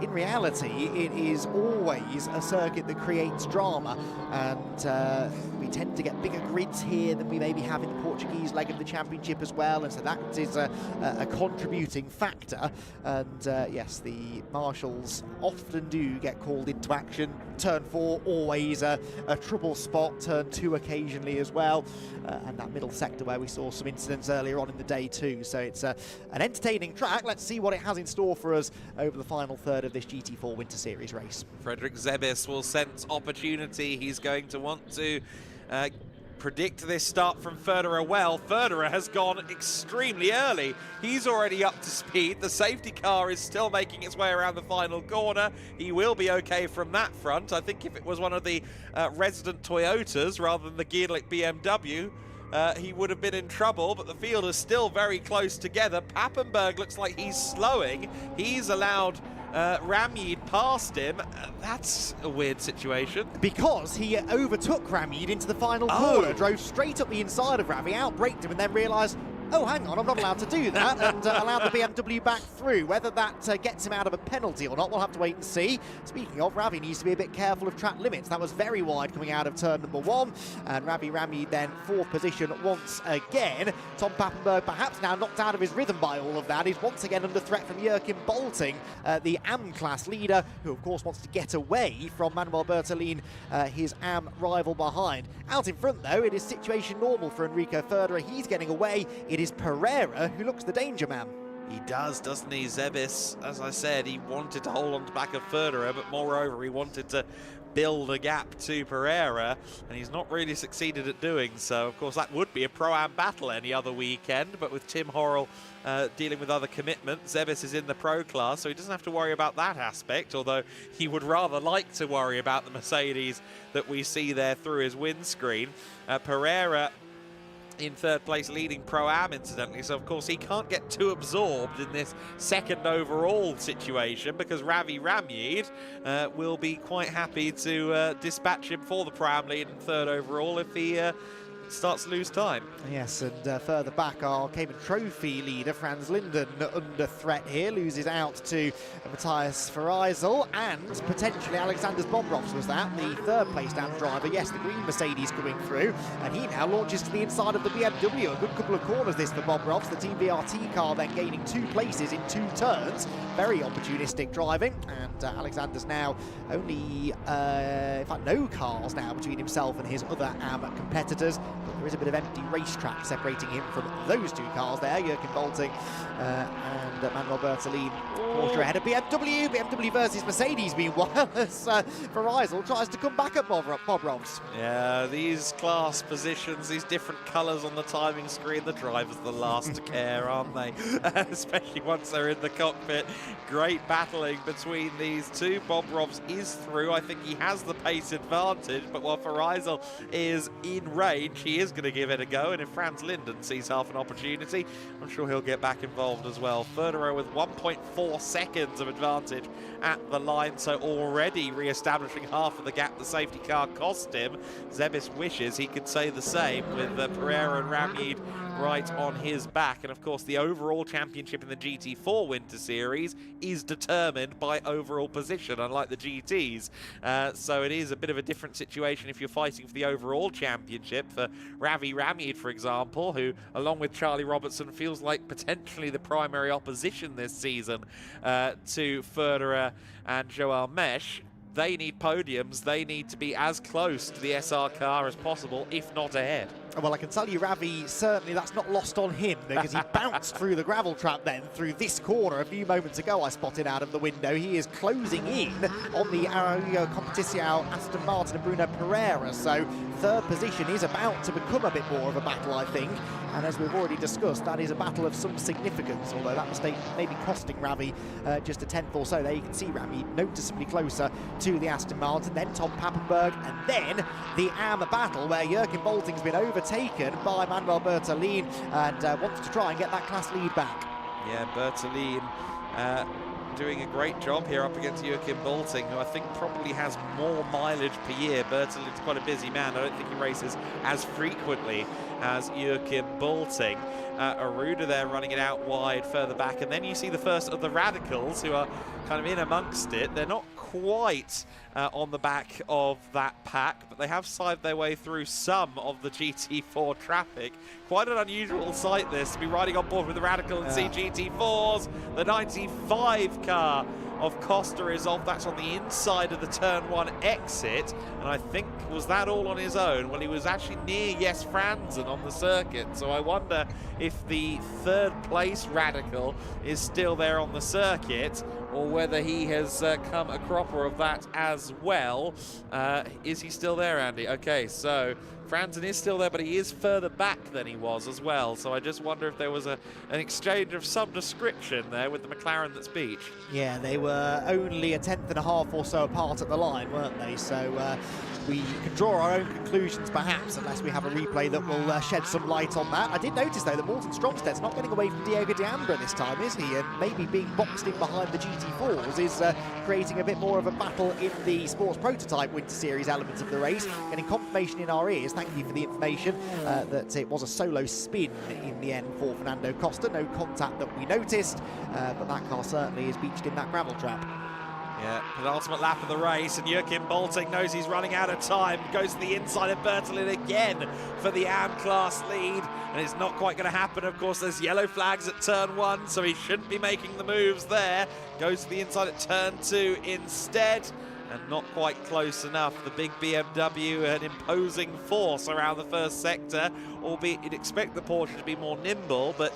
in reality, it is always a circuit that creates drama, and we tend to get bigger grids here than we maybe have in the Portuguese leg of the championship as well, and so that is a contributing factor. And yes, the marshals often do get called into action. Turn 4, always a trouble spot. Turn 2 occasionally as well, and that middle sector where we saw some incidents earlier on in the day too. So it's an entertaining track. Let's see what it has in store for us over the final third of this GT4 Winter Series race. Frederick Zebis will sense opportunity. He's going to want to predict this start from Federer well. Federer has gone extremely early. He's already up to speed. The safety car is still making its way around the final corner. He will be okay from that front. I think if it was one of the resident Toyotas rather than the GEDLICH BMW, he would have been in trouble, but the field is still very close together. Pappenberg looks like he's slowing. He's allowed Ramid past him. That's a weird situation. Because he overtook Ramid into the final corner, drove straight up the inside of Ravi, outbraked him, and then realised, oh, hang on, I'm not allowed to do that, and allowed the BMW back through. Whether that gets him out of a penalty or not, we'll have to wait and see. Speaking of, Ravi needs to be a bit careful of track limits. That was very wide coming out of turn number 1, and Ravi Ramid then 4th position once again. Tom Pappenberg, perhaps now knocked out of his rhythm by all of that, is once again under threat from Joachim Bolting, the AM class leader, who of course wants to get away from Manuel Bertolin, his AM rival behind. Out in front though, it is situation normal for Enrico Federer. He's getting away. It is Pereira who looks the danger man. He does, doesn't he? Zebis, as I said, he wanted to hold on to the back of Federer, but moreover, he wanted to build a gap to Pereira, and he's not really succeeded at doing so. Of course, that would be a Pro-Am battle any other weekend, but with Tim Horrell dealing with other commitments, Zebis is in the Pro class, so he doesn't have to worry about that aspect, although he would rather like to worry about the Mercedes that we see there through his windscreen. Pereira in 3rd place, leading Pro-Am, incidentally, so of course he can't get too absorbed in this second overall situation, because Ravi Ramid will be quite happy to dispatch him for the Pro-Am lead in 3rd overall if he starts to lose time. Yes, and further back, our Cayman Trophy leader, Franz Linden, under threat here, loses out to Matthias Fereisel, and potentially Alexander Bobrovs was that, the third place down driver. Yes, the green Mercedes coming through, and he now launches to the inside of the BMW. A good couple of corners this for Bobrovs, the Team VRT car then gaining 2 places in 2 turns. Very opportunistic driving, and Alexander's now only, in fact, no cars now between himself and his other AM competitors. But there is a bit of empty racetrack separating him from those 2 cars there. Jürgen Bolting and Manuel Bertolini. Porsche ahead of BMW. BMW versus Mercedes meanwhile as Fereisel tries to come back at Bobrovs. Yeah, these class positions, these different colours on the timing screen, the driver's the last to care, aren't they? Especially once they're in the cockpit. Great battling between these two. Bobrovs is through. I think he has the pace advantage, but while Fereisel is in range, he is going to give it a go, and if Franz Linden sees half an opportunity, I'm sure he'll get back involved as well. Federer with 1.4 seconds of advantage at the line, so already re-establishing half of the gap the safety car cost him. Zebis wishes he could say the same with Pereira and Ramid right on his back. And of course the overall championship in the GT4 Winter Series is determined by overall position, unlike the GTs. So it is a bit of a different situation if you're fighting for the overall championship. For Ravi Ramid, for example, who along with Charlie Robertson feels like potentially the primary opposition this season to Federer and Joao Mesh, they need podiums. They need to be as close to the SR car as possible, if not ahead. Well, I can tell you, Ravi, certainly that's not lost on him, because he bounced through the gravel trap then, through this corner a few moments ago. I spotted out of the window. He is closing in on the Arroyo Competição Aston Martin and Bruno Pereira. So third position is about to become a bit more of a battle, I think. And as we've already discussed, that is a battle of some significance, although that mistake may be costing Ravi just a tenth or so. There you can see Ravi noticeably closer to the Aston Martin, then Tom Pappenberg, and then the AM battle where Jürgen Bolting's been overtaken by Manuel Bertolini and wants to try and get that class lead back. Yeah, Bertolini doing a great job here up against Joachim Bolting, who I think probably has more mileage per year. Bertolini's quite a busy man. I don't think he races as frequently as Joachim Bolting. Aruda there running it out wide further back, and then you see the first of the Radicals who are kind of in amongst it. They're not quite on the back of that pack, but they have side their way through some of the GT4 traffic. Quite an unusual sight this, to be riding on board with the Radical and see GT4s. The 95 car of Costa is off. That's on the inside of the turn 1 exit, and I think, was that all on his own? Well, he was actually near Jes Franzen on the circuit, so I wonder if the third place Radical is still there on the circuit, or whether he has come a cropper of that as well. Is he still there, Andy? Okay, so Franzen is still there, but he is further back than he was as well. So I just wonder if there was an exchange of some description there with the McLaren that's beach. Yeah, they were only a tenth and a half or so apart at the line, weren't they? So we can draw our own conclusions perhaps, unless we have a replay that will shed some light on that. I did notice though that Morten Stromsted's not getting away from Diego D'Ambra this time, is he? And maybe being boxed in behind the GT4s is creating a bit more of a battle in the Sports Prototype Winter Series elements of the race. Getting confirmation in our ears, thank you for the information, that it was a solo spin in the end for Fernando Costa. No contact that we noticed, but that car certainly is beached in that gravel trap. Yeah, penultimate lap of the race, and Joachim Bolting knows he's running out of time. Goes to the inside of Bertolini again for the AM class lead, and it's not quite going to happen. Of course, there's yellow flags at turn 1, so he shouldn't be making the moves there. Goes to the inside at turn 2 instead, and not quite close enough. The big BMW, an imposing force around the first sector, albeit you'd expect the Porsche to be more nimble, but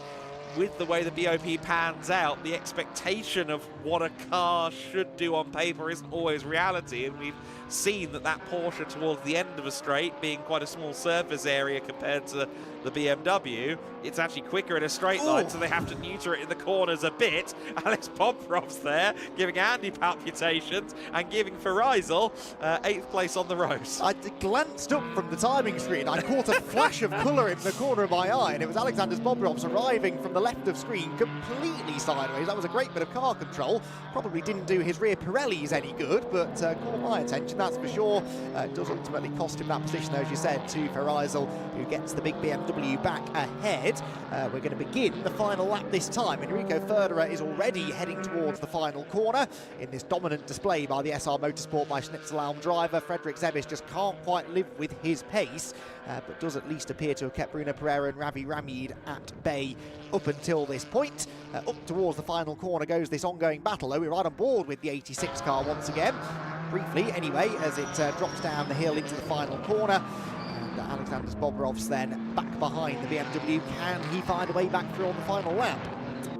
with the way the BOP pans out, the expectation of what a car should do on paper isn't always reality, and we've seen that Porsche towards the end of a straight, being quite a small surface area compared to the BMW, it's actually quicker in a straight line, so they have to neuter it in the corners a bit. Alex Bobrov's there, giving Andy palpitations and giving Fereisel 8th place on the road. I glanced up from the timing screen. I caught a flash of colour in the corner of my eye, and it was Alexander Bobrov's arriving from the left of screen, completely sideways. That was a great bit of car control. Probably didn't do his rear Pirellis any good, but caught my attention, that's for sure. It does ultimately cost him that position, as you said, to Ferizal, who gets the big BMW back ahead. We're going to begin the final lap this time. Enrico Ferderer is already heading towards the final corner in this dominant display by the SR Motorsport by Schnitzelhelm driver. Frederick Zebis just can't quite live with his pace, but does at least appear to have kept Bruno Pereira and Ravi Ramid at bay up until this point. Up towards the final corner goes this ongoing battle, though. We're right on board with the 86 car once again. Briefly, anyway, as it drops down the hill into the final corner. And Alexander Zbobrov's then back behind the BMW. Can he find a way back through on the final lap?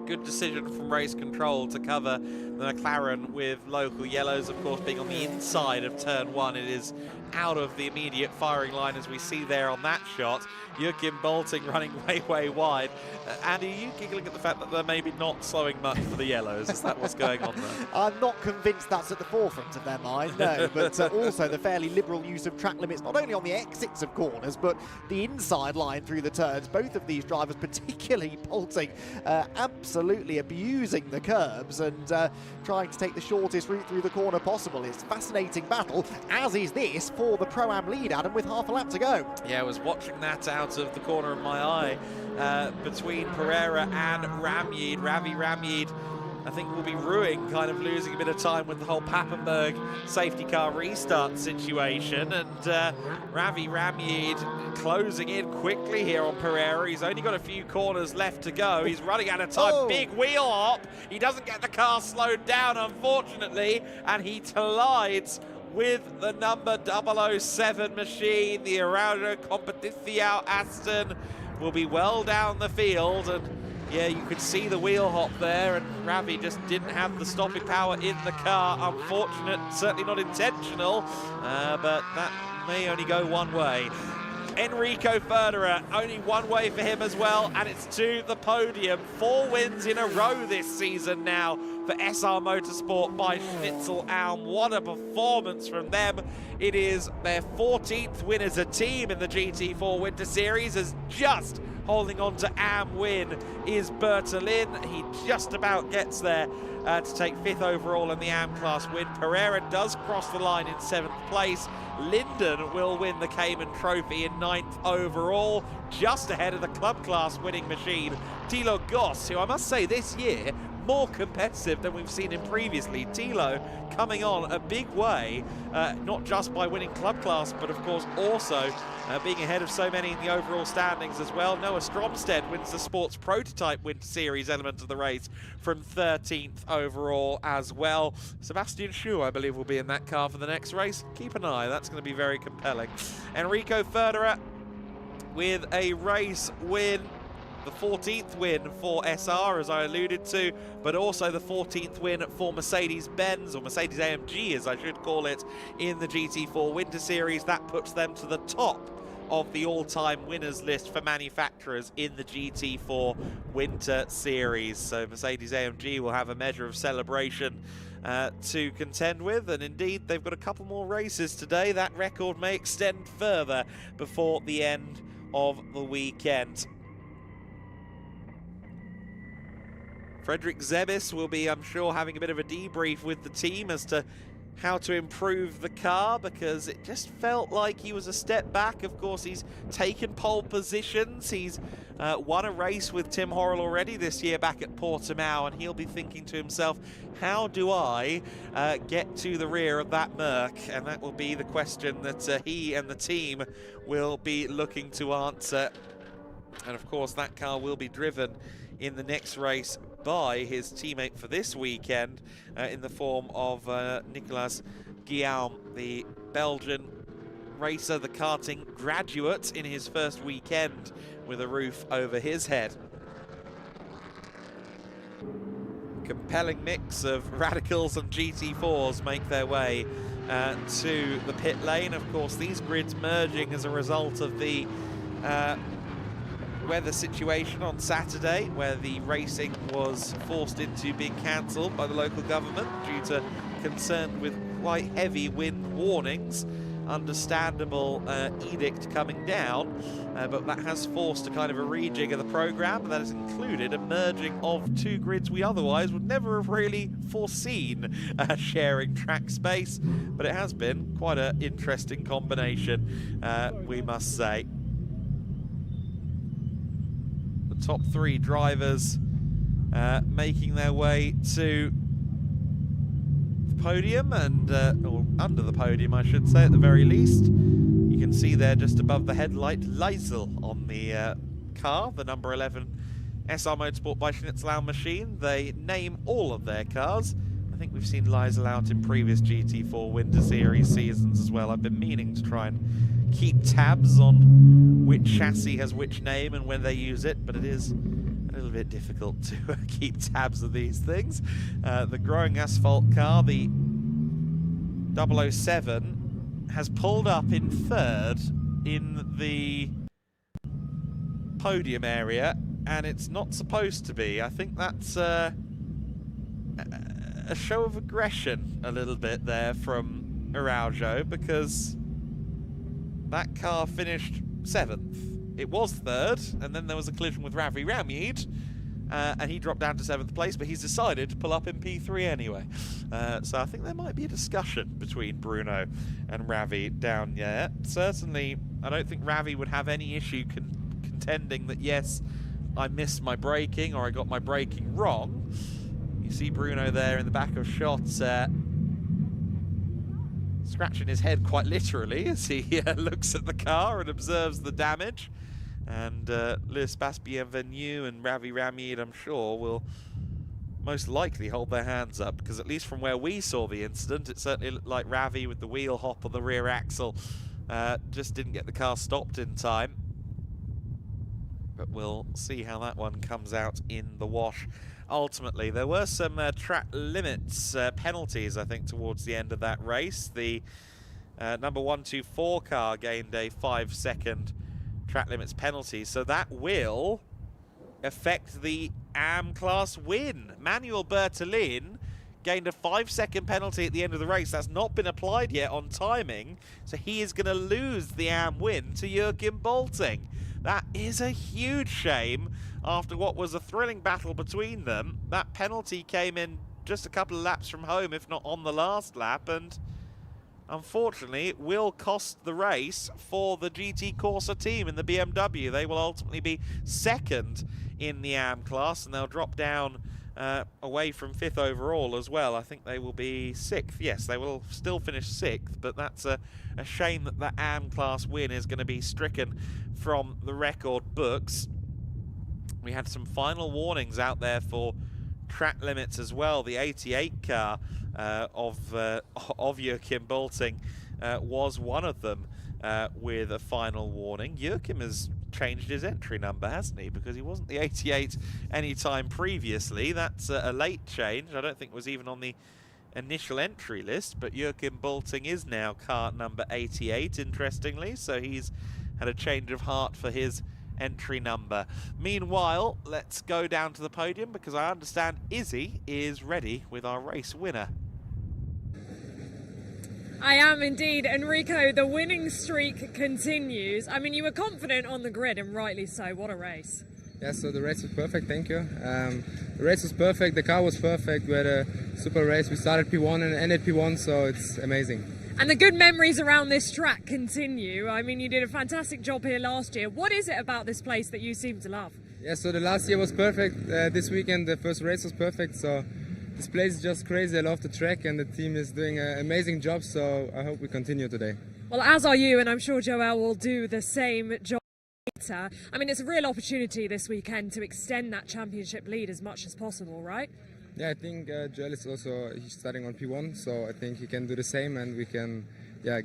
Good decision from race control to cover the McLaren with local yellows, of course, being on the inside of turn 1. It is out of the immediate firing line, as we see there on that shot. Joachim Bolting running way wide. Andy, are you giggling at the fact that they're maybe not slowing much for the yellows? Is that what's going on there? I'm not convinced that's at the forefront of their mind, no, but also the fairly liberal use of track limits, not only on the exits of corners, but the inside line through the turns. Both of these drivers, particularly Bolting, absolutely abusing the curbs and trying to take the shortest route through the corner possible. It's a fascinating battle, as is this for the Pro-Am lead, Adam, with half a lap to go. Yeah, I was watching that out of the corner of my eye between Pereira and Ramid. Ravi Ramid, I think, will be ruined, kind of losing a bit of time with the whole Papenburg safety car restart situation. And Ravi Ramid closing in quickly here on Pereira. He's only got a few corners left to go. He's running out of time. Oh. Big wheel hop. He doesn't get the car slowed down, unfortunately, and he collides with the number 007 machine. The Araujo Competición Aston will be well down the field, and yeah, you could see the wheel hop there, and Ravi just didn't have the stopping power in the car. Unfortunate, certainly not intentional, but that may only go one way. Enrico Ferderer, only one way for him as well, and it's to the podium. 4 wins in a row this season now for SR Motorsport by Schnitzelhelm. What a performance from them. It is their 14th win as a team in the GT4 Winter Series, as just holding on to AM win is Bertolin. He just about gets there to take 5th overall in the AM class win. Pereira does cross the line in 7th place. Linden will win the Cayman Trophy in 9th overall, just ahead of the club class winning machine, Thilo Goss, who I must say this year, more competitive than we've seen him previously. Thilo coming on a big way, not just by winning club class, but of course also being ahead of so many in the overall standings as well. Noah Stromstead wins the Sports Prototype Winter Series element of the race from 13th overall as well. Sebastian Schue, I believe, will be in that car for the next race. Keep an eye, that's going to be very compelling. Enrico Ferderer with a race win. The 14th win for SR, as I alluded to, but also the 14th win for Mercedes-Benz, or Mercedes-AMG as I should call it, in the GT4 Winter Series. That puts them to the top of the all-time winners list for manufacturers in the GT4 Winter Series. So Mercedes-AMG will have a measure of celebration to contend with, and indeed they've got a couple more races today. That record may extend further before the end of the weekend. Frederick Zebis will be, I'm sure, having a bit of a debrief with the team as to how to improve the car, because it just felt like he was a step back. Of course, he's taken pole positions. He's won a race with Tim Horrell already this year back at Portimao, and he'll be thinking to himself, how do I get to the rear of that Merc? And that will be the question that he and the team will be looking to answer. And of course, that car will be driven in the next race by his teammate for this weekend in the form of Nicolas Guillaume, the Belgian racer, the karting graduate in his first weekend with a roof over his head. Compelling mix of radicals and GT4s make their way to the pit lane. Of course, these grids merging as a result of the weather situation on Saturday, where the racing was forced into being cancelled by the local government due to concern with quite heavy wind warnings. understandable edict coming down, but that has forced a kind of a rejig of the program. That has included a merging of two grids we otherwise would never have really foreseen sharing track space, but it has been quite an interesting combination, we must say. The top three drivers making their way to podium and or under the podium, I should say, at the very least. You can see there just above the headlight Liesel on the car, the number 11 SR Motorsport by Schnitzelau machine. They name all of their cars. I think we've seen Liesel out in previous GT4 Winter Series seasons as well. I've been meaning to try and keep tabs on which chassis has which name and when they use it, but it is a little bit difficult to keep tabs of these things. The growing asphalt car, the 007, has pulled up in third in the podium area, and it's not supposed to be. I think that's a show of aggression a little bit there from Araujo, because that car finished 7th. It was 3rd, and then there was a collision with Ravi Ramid, and he dropped down to 7th place, but he's decided to pull up in P3 anyway. So I think there might be a discussion between Bruno and Ravi down there. Certainly, I don't think Ravi would have any issue contending that, yes, I missed my braking, or I got my braking wrong. You see Bruno there in the back of shots, scratching his head quite literally as he looks at the car and observes the damage. And L'espace Bienvenu and Ravi Ramid, I'm sure, will most likely hold their hands up, because at least from where we saw the incident, it certainly looked like Ravi, with the wheel hop on the rear axle, just didn't get the car stopped in time. But we'll see how that one comes out in the wash. Ultimately, there were some track limits penalties, I think, towards the end of that race. The number 124 car gained a 5-second track limits penalty, so that will affect the AM class win. Manuel Bertolin gained a 5-second penalty at the end of the race. That's not been applied yet on timing, so he is going to lose the AM win to Joachim Bolting. That is a huge shame after what was a thrilling battle between them. That penalty came in just a couple of laps from home, if not on the last lap, and unfortunately it will cost the race for the GT Corsa team in the BMW. They will ultimately be 2nd in the AM class, and they'll drop down away from 5th overall as well. I think they will be 6th. Yes, they will still finish 6th, but that's a shame that the AM class win is going to be stricken from the record books. We had some final warnings out there for track limits as well. The 88 car of Joachim Bolting was one of them with a final warning. Joachim has changed his entry number, hasn't he? Because he wasn't the 88 any time previously. That's a late change. I don't think it was even on the initial entry list, but Joachim Bolting is now car number 88, interestingly, so he's had a change of heart for his entry number. Meanwhile, let's go down to the podium, because I understand Izzy is ready with our race winner. I am indeed. Enrico, the winning streak continues. I mean, you were confident on the grid, and rightly so. What a race. Yeah, so the race was perfect, thank you. The race was perfect, the car was perfect, we had a super race. We started P1 and ended P1, so it's amazing. And the good memories around this track continue. I mean, you did a fantastic job here last year. What is it about this place that you seem to love? Yeah, so the last year was perfect. This weekend the first race was perfect, so this place is just crazy. I love the track, and the team is doing an amazing job, so I hope we continue today. Well, as are you, and I'm sure Joel will do the same job later. I mean, it's a real opportunity this weekend to extend that championship lead as much as possible, right? Yeah, I think Joel is also he's starting on P1, so I think he can do the same, and we can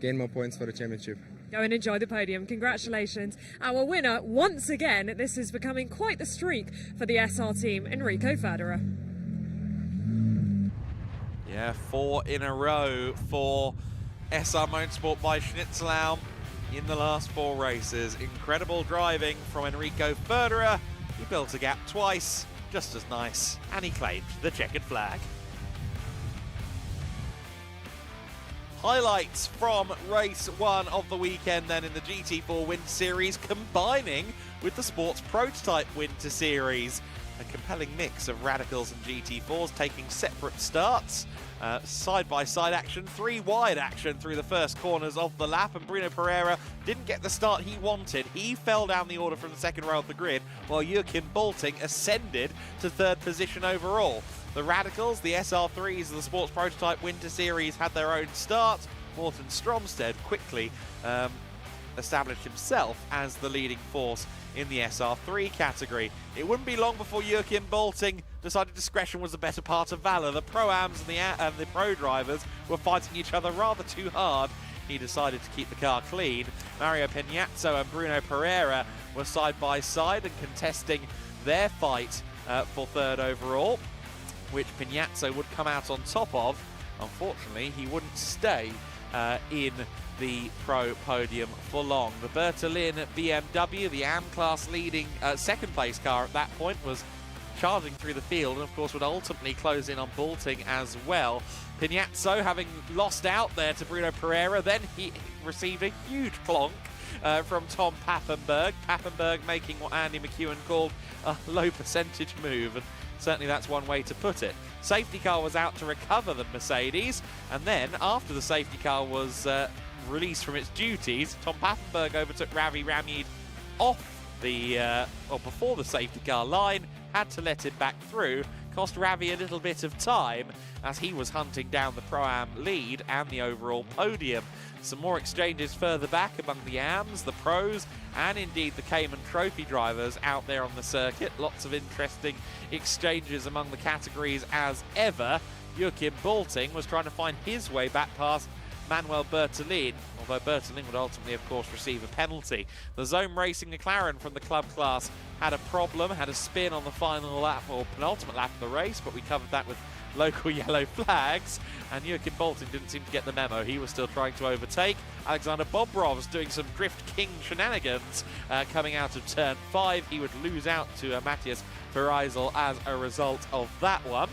gain more points for the championship. Go and enjoy the podium. Congratulations. Our winner, once again, this is becoming quite the streak for the SR team, Enrico Federer. Yeah, 4 in a row for SR Motorsport by Schnitzelau in the last 4 races. Incredible driving from Enrico Federer. He built a gap twice, just as nice, and he claimed the checkered flag. Highlights from race 1 of the weekend then in the GT4 Winter Series, combining with the Sports Prototype Winter Series. A compelling mix of Radicals and GT4s taking separate starts. Side-by-side action, 3 wide action through the first corners of the lap, and Bruno Pereira didn't get the start he wanted. He fell down the order from the second row of the grid, while Joachim Bolting ascended to 3rd position overall. The Radicals, the SR3s of the Sports Prototype Winter Series had their own start. Morten Stromsted quickly established himself as the leading force in the SR3 category. It wouldn't be long before Joachim Bolting decided discretion was the better part of valour. The Pro-Ams and the Pro drivers were fighting each other rather too hard. He decided to keep the car clean. Mario Peñazzo and Bruno Pereira were side by side and contesting their fight for 3rd overall, which Peñazzo would come out on top of. Unfortunately, he wouldn't stay in the Pro podium for long. The Bertolin BMW, the AM class leading second place car at that point, was charging through the field and of course would ultimately close in on Bolting as well. Peñazzo, having lost out there to Bruno Pereira, then he received a huge plonk from Tom Pappenberg. Pappenberg making what Andy McEwen called a low percentage move, and certainly that's one way to put it. Safety car was out to recover the Mercedes, and then after the safety car was released from its duties, Tom Pappenberg overtook Ravi Ramid off the, or before the safety car line, had to let him back through, cost Ravi a little bit of time as he was hunting down the Pro-Am lead and the overall podium. Some more exchanges further back among the AMs, the Pros, and indeed the Cayman Trophy drivers out there on the circuit. Lots of interesting exchanges among the categories as ever. Joachim Bolting was trying to find his way back past Manuel Bertolin, although Bertolin would ultimately, of course, receive a penalty. The Zone Racing McLaren from the club class had a problem, had a spin on the final lap, or penultimate lap of the race, but we covered that with local yellow flags, and Joachim Bolting didn't seem to get the memo. He was still trying to overtake. Alexander Bobrov's doing some Drift King shenanigans coming out of turn 5. He would lose out to Matthias Fereisel as a result of that one.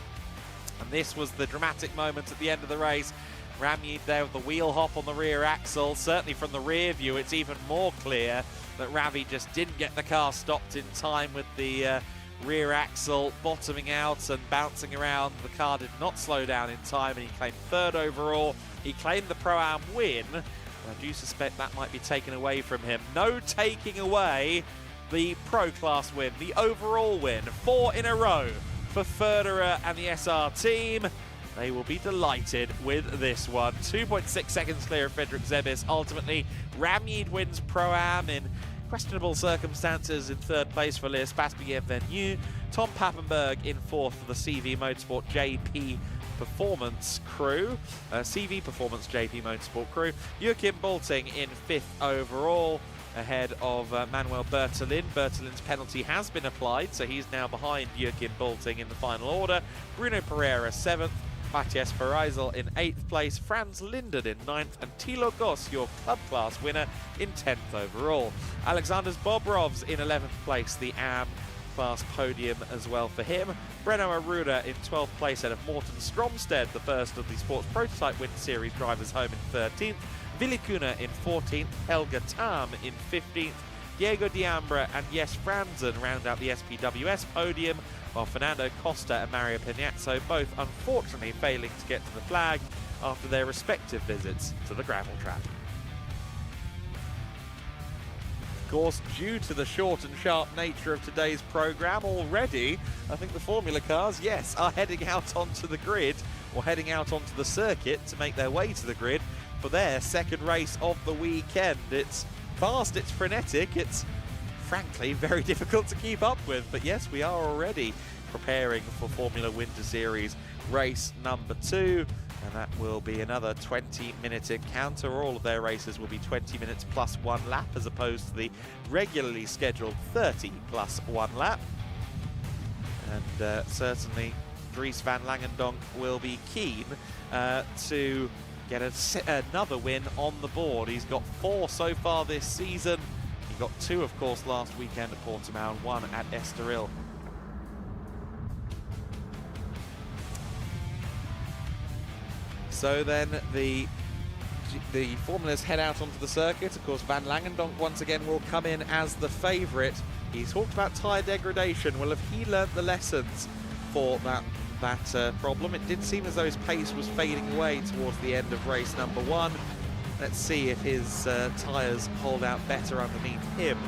And this was the dramatic moment at the end of the race. Ramid there with the wheel hop on the rear axle. Certainly from the rear view, it's even more clear that Ravi just didn't get the car stopped in time with the rear axle bottoming out and bouncing around. The car did not slow down in time, and he claimed 3rd overall. He claimed the Pro-Am win. I do suspect that might be taken away from him. No taking away the Pro class win, the overall win. 4 in a row for Federer and the SR team. They will be delighted with this one. 2.6 seconds clear of Frederick Zebis. Ultimately, Ramid wins Pro-Am in questionable circumstances in 3rd place for Les Bienvenue. Tom Pappenberg in 4th for the CV Motorsport JP Performance crew. CV Performance JP Motorsport crew. Joachim Bolting in 5th overall, ahead of Manuel Bertolin. Bertolin's penalty has been applied, so he's now behind Joachim Bolting in the final order. Bruno Pereira 7th. Matthias Fereisel in 8th place, Franz Linden in 9th, and Thilo Goss, your club class winner, in 10th overall. Alexander Bobrov's in 11th place, the AM class podium as well for him. Breno Aruda in 12th place, ahead of Morten Stromsted, the first of the Sports Prototype Winter Series drivers, home in 13th. Willi Kuna in 14th, Helga Tam in 15th. Diego Diambra and Jes Franzen round out the SPWS podium, while Fernando Costa and Mario Peñazzo both unfortunately failing to get to the flag after their respective visits to the gravel trap. Of course, due to the short and sharp nature of today's programme, already I think the Formula cars, yes, are heading out onto the grid, or heading out onto the circuit to make their way to the grid for their second race of the weekend. It's fast, it's frenetic, it's frankly very difficult to keep up with, but yes, we are already preparing for Formula Winter Series race number 2, and that will be another 20-minute encounter. All of their races will be 20 minutes plus 1 lap, as opposed to the regularly scheduled 30 plus 1 lap. And certainly Dries van Langendonk will be keen to get another win on the board. He's got 4 so far this season. He got 2, of course, last weekend at Portimao and 1 at Estoril. So then the the formulas head out onto the circuit. Of course, Van Langendonk once again will come in as the favourite. He's talked about tyre degradation. Well, have he learnt the lessons for that problem? It did seem as though his pace was fading away towards the end of race number 1. Let's see if his tyres hold out better underneath him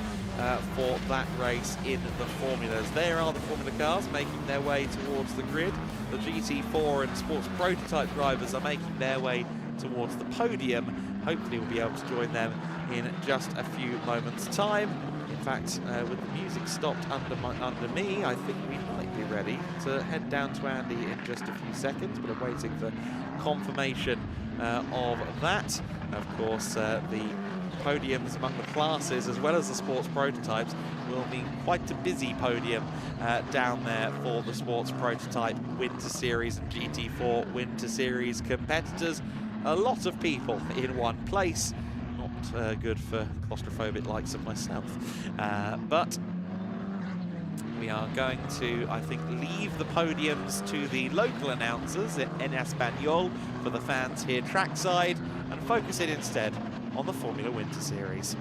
for that race in the formulas. There are the formula cars making their way towards the grid. The GT4 and sports prototype drivers are making their way towards the podium. Hopefully we'll be able to join them in just a few moments' time. In fact, with the music stopped under me, I think we might be ready to head down to Andy in just a few seconds, but I'm waiting for confirmation of that. Of course, the podiums among the classes as well as the sports prototypes will be quite a busy podium down there for the sports prototype Winter Series and GT4 Winter Series competitors. A lot of people in one place. Not good for claustrophobic likes of myself. But we are going to, I think, leave the podiums to the local announcers en Español for the fans here trackside and focus it instead on the Formula Winter Series.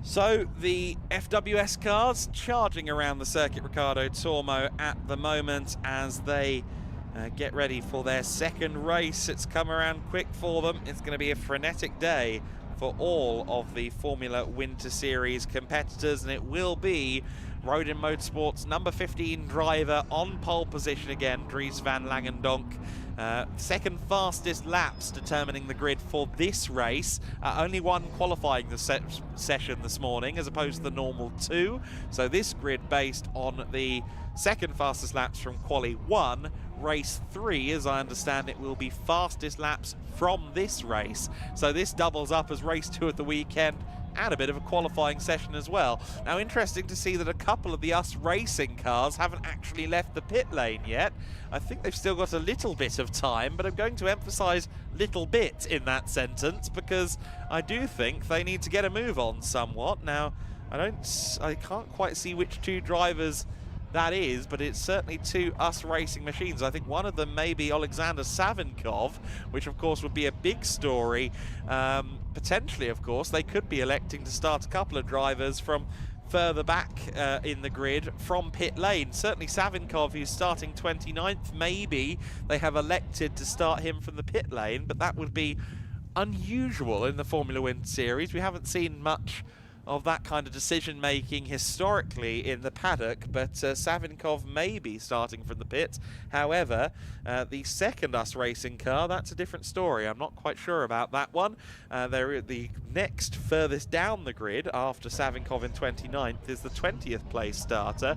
So the FWS cars charging around the Circuit Ricardo Tormo at the moment as they get ready for their second race. It's come around quick for them. It's going to be a frenetic day for all of the Formula Winter Series competitors, and it will be Rodin Motorsport's number 15 driver on pole position again, Dries Van Langendonk. Second fastest laps determining the grid for this race. Only one qualifying the session this morning as opposed to the normal 2. So this grid based on the second fastest laps from Quali 1. Race 3, as I understand it, will be fastest laps from this race. So this doubles up as race 2 at the weekend and a bit of a qualifying session as well. Now, interesting to see that a couple of the US racing cars haven't actually left the pit lane yet. I think they've still got a little bit of time, but I'm going to emphasize little bit in that sentence because I do think they need to get a move on somewhat. Now, I can't quite see which 2 drivers that is, but it's certainly 2 US racing machines. I think one of them may be Alexander Savinkov, which of course would be a big story. Potentially, of course, they could be electing to start a couple of drivers from further back in the grid from pit lane. Certainly Savinkov, who's starting 29th, maybe they have elected to start him from the pit lane, but that would be unusual in the Formula Winter Series. We haven't seen much of that kind of decision making historically in the paddock, but Savinkov may be starting from the pit. However, the second US racing car, that's a different story. I'm not quite sure about that one. The next furthest down the grid after Savinkov in 29th is the 20th place starter,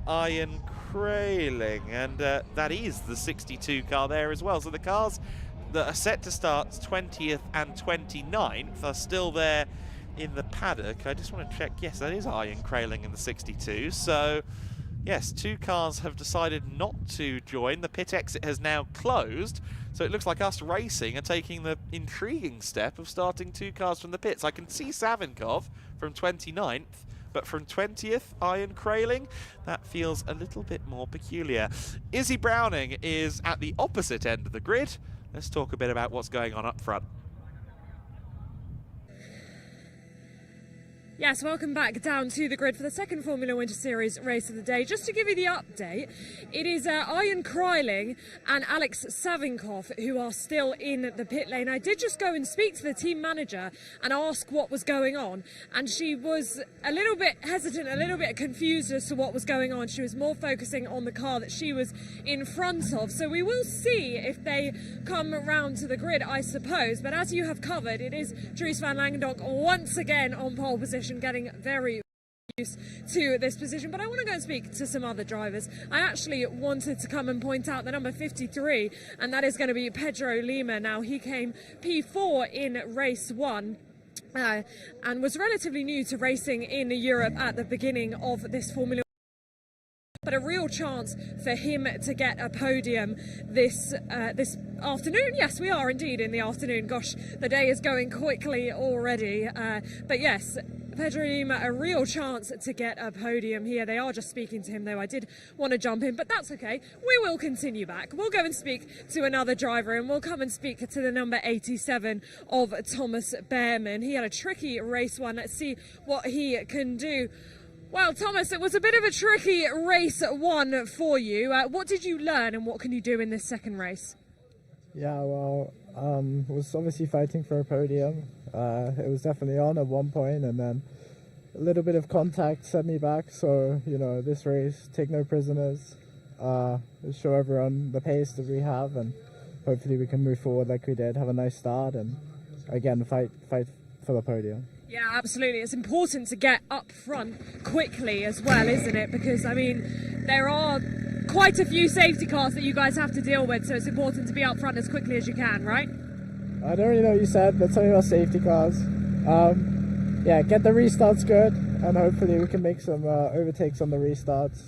Ian Kraling, and that is the 62 car there as well. So the cars that are set to start 20th and 29th are still there in the paddock. I just want to check. Yes, that is Ian Kraling in the 62. So, yes, 2 cars have decided not to join. The pit exit has now closed. So it looks like US Racing are taking the intriguing step of starting 2 cars from the pits. I can see Savinkov from 29th, but from 20th, Ian Kraling, that feels a little bit more peculiar. Izzy Browning is at the opposite end of the grid. Let's talk a bit about what's going on up front. Yes, welcome back down to the grid for the second Formula Winter Series race of the day. Just to give you the update, it is Ian Kraling and Alex Savinkov who are still in the pit lane. I did just go and speak to the team manager and ask what was going on, and she was a little bit hesitant, a little bit confused as to what was going on. She was more focusing on the car that she was in front of. So we will see if they come around to the grid, I suppose. But as you have covered, it is Dries Van Langendonk once again on pole position, getting very used to this position. But I want to go and speak to some other drivers. I actually wanted to come and point out the number 53, and that is going to be Pedro Lima. Now, he came P4 in race 1 and was relatively new to racing in Europe at the beginning of this Formula. but a real chance for him to get a podium this afternoon. Yes, we are indeed in the afternoon. Gosh, the day is going quickly already. But yes, Pedro Lima, a real chance to get a podium here. They are just speaking to him, though. I did want to jump in, but that's okay. We will continue back. We'll go and speak to another driver, and we'll come and speak to the number 87 of Thomas Behrman. He had a tricky race one. Let's see what he can do. Well, Thomas, it was a bit of a tricky race one for you. What did you learn, and what can you do in this second race? Yeah, well, was obviously fighting for a podium. It was definitely on at one point, and then a little bit of contact set me back. So, you know, this race, take no prisoners, show everyone the pace that we have, and hopefully we can move forward like we did, have a nice start, and again, fight for the podium. Yeah, absolutely. It's important to get up front quickly as well, isn't it? Because, I mean, there are quite a few safety cars that you guys have to deal with, so it's important to be up front as quickly as you can, right? I don't really know what you said, but something about safety cars. Yeah, get the restarts good, and hopefully we can make some overtakes on the restarts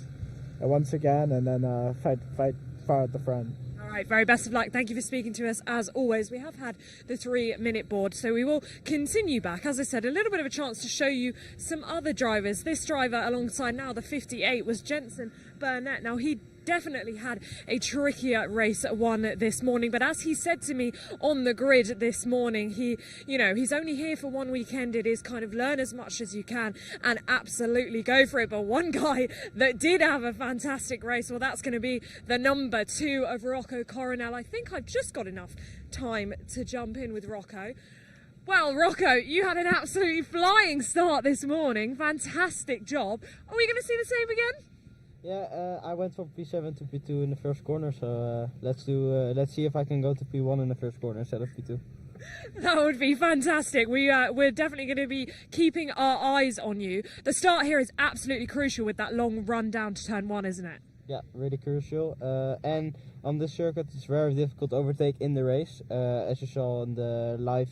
once again, and then fight far at the front. All right, very best of luck. Thank you for speaking to us as always. We have had the 3-minute board, so we will continue back. As I said, a little bit of a chance to show you some other drivers. This driver alongside now the 58 was Jensen Burnett. Now he definitely had a trickier race one this morning, but as he said to me on the grid this morning, he's only here for one weekend. It is kind of learn as much as you can and absolutely go for it. But one guy that did have a fantastic race, well, that's going to be the number 2 of Rocco Coronel. I think I've just got enough time to jump in with Rocco. Well, Rocco, you had an absolutely flying start this morning. Fantastic job. Are we going to see the same again? Yeah, I went from P7 to P2 in the first corner, so let's see if I can go to P1 in the first corner instead of P2. That would be fantastic. We're definitely going to be keeping our eyes on you. The start here is absolutely crucial with that long run down to turn 1, isn't it? Yeah, really crucial. And on this circuit, it's very difficult to overtake in the race, as you saw in the live.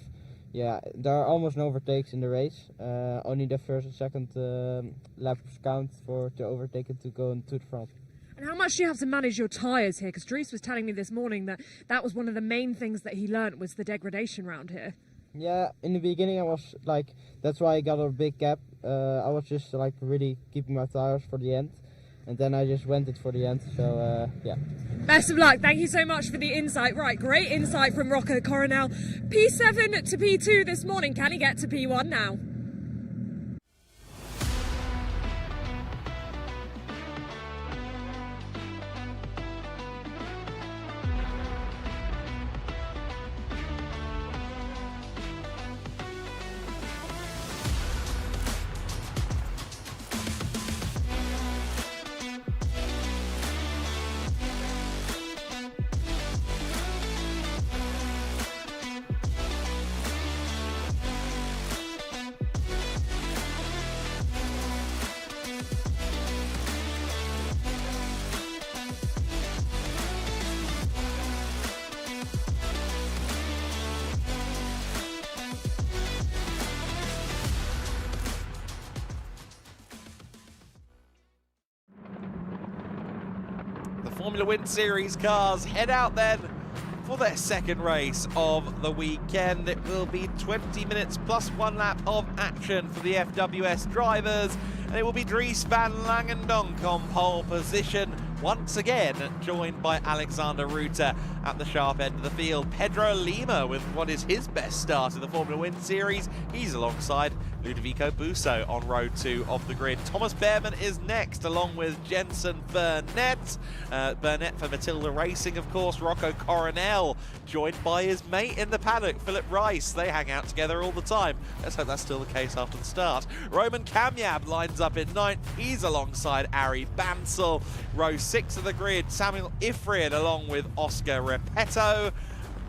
Yeah, there are almost no overtakes in the race. Only the first and second laps count to overtake and to go into the front. And how much do you have to manage your tyres here? Because Dries was telling me this morning that was one of the main things that he learnt was the degradation round here. Yeah, in the beginning I was like, that's why I got a big gap. I was just like really keeping my tyres for the end. And then I just went it for the end, so yeah. Best of luck. Thank you so much for the insight. Right, great insight from Rocco Coronel. P7 to P2 this morning. Can he get to P1 now? Formula Wind Series cars head out then for their second race of the weekend. It will be 20 minutes plus 1 lap of action for the FWS drivers, and it will be Dries van Langendonk on pole position, once again joined by Alexander Ruta at the sharp end of the field. Pedro Lima with what is his best start in the Formula Wind Series. He's alongside Ludovico Busso on row 2 of the grid. Thomas Behrman is next, along with Jensen Burnett. Burnett for Matilda Racing, of course. Rocco Coronel, joined by his mate in the paddock, Philip Rice. They hang out together all the time. Let's hope that's still the case after the start. Roman Kamyab lines up in 9th. He's alongside Ari Bansal. Row 6 of the grid, Samuel Ifrid along with Oscar Repetto.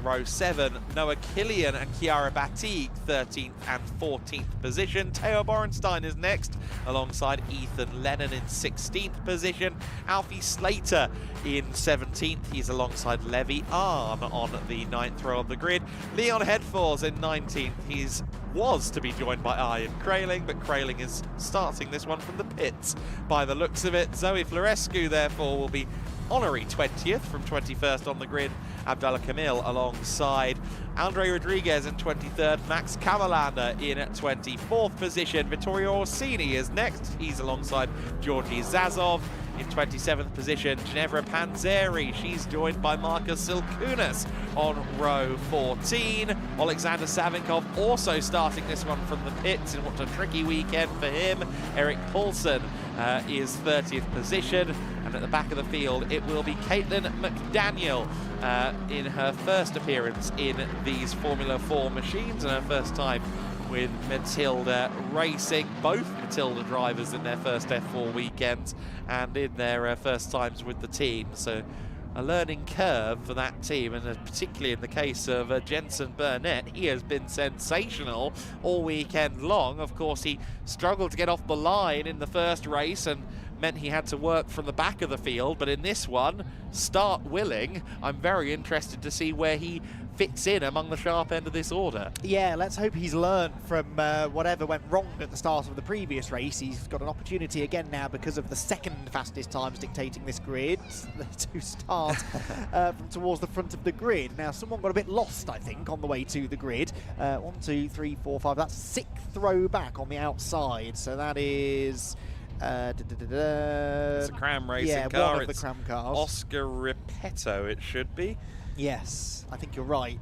row 7, Noah Killian and Chiara Batigue, 13th and 14th position. Theo Borenstein is next, alongside Ethan Lennon in 16th position. Alfie Slater in 17th. He's alongside Levi Arn on the 9th row of the grid. Leon Headforth in 19th. He's was to be joined by Ian Kraling, but Kraling is starting this one from the pits by the looks of it. Zoe Florescu, therefore, will be honorary 20th from 21st on the grid. Abdallah Kamil alongside Andre Rodriguez in 23rd. Max Kamalander in 24th position. Vittorio Orsini is next. He's alongside Georgi Zazov. In 27th position, Ginevra Panzeri. She's joined by Marcus Silkunas on row 14. Alexander Savinkov also starting this one from the pits in what's a tricky weekend for him. Eric Paulson is 30th position. And at the back of the field, it will be Caitlin McDaniel in her first appearance in these Formula 4 machines and her first time with Matilda Racing. Both Matilda drivers in their first F4 weekends and in their first times with the team. So a learning curve for that team, and particularly in the case of Jensen Burnett, he has been sensational all weekend long. Of course, he struggled to get off the line in the first race and meant he had to work from the back of the field, but in this one, start willing. I'm very interested to see where he fits in among the sharp end of this order. Yeah, let's hope he's learned from whatever went wrong at the start of the previous race. He's got an opportunity again now because of the second fastest times dictating this grid to start from towards the front of the grid. Now, someone got a bit lost, I think, on the way to the grid. 1, 2, 3, 4, 5. That's 6th row back on the outside. So that is... It's a Cram Racing car. One of the Cram cars. Oscar Repetto, it should be. Yes, I think you're right.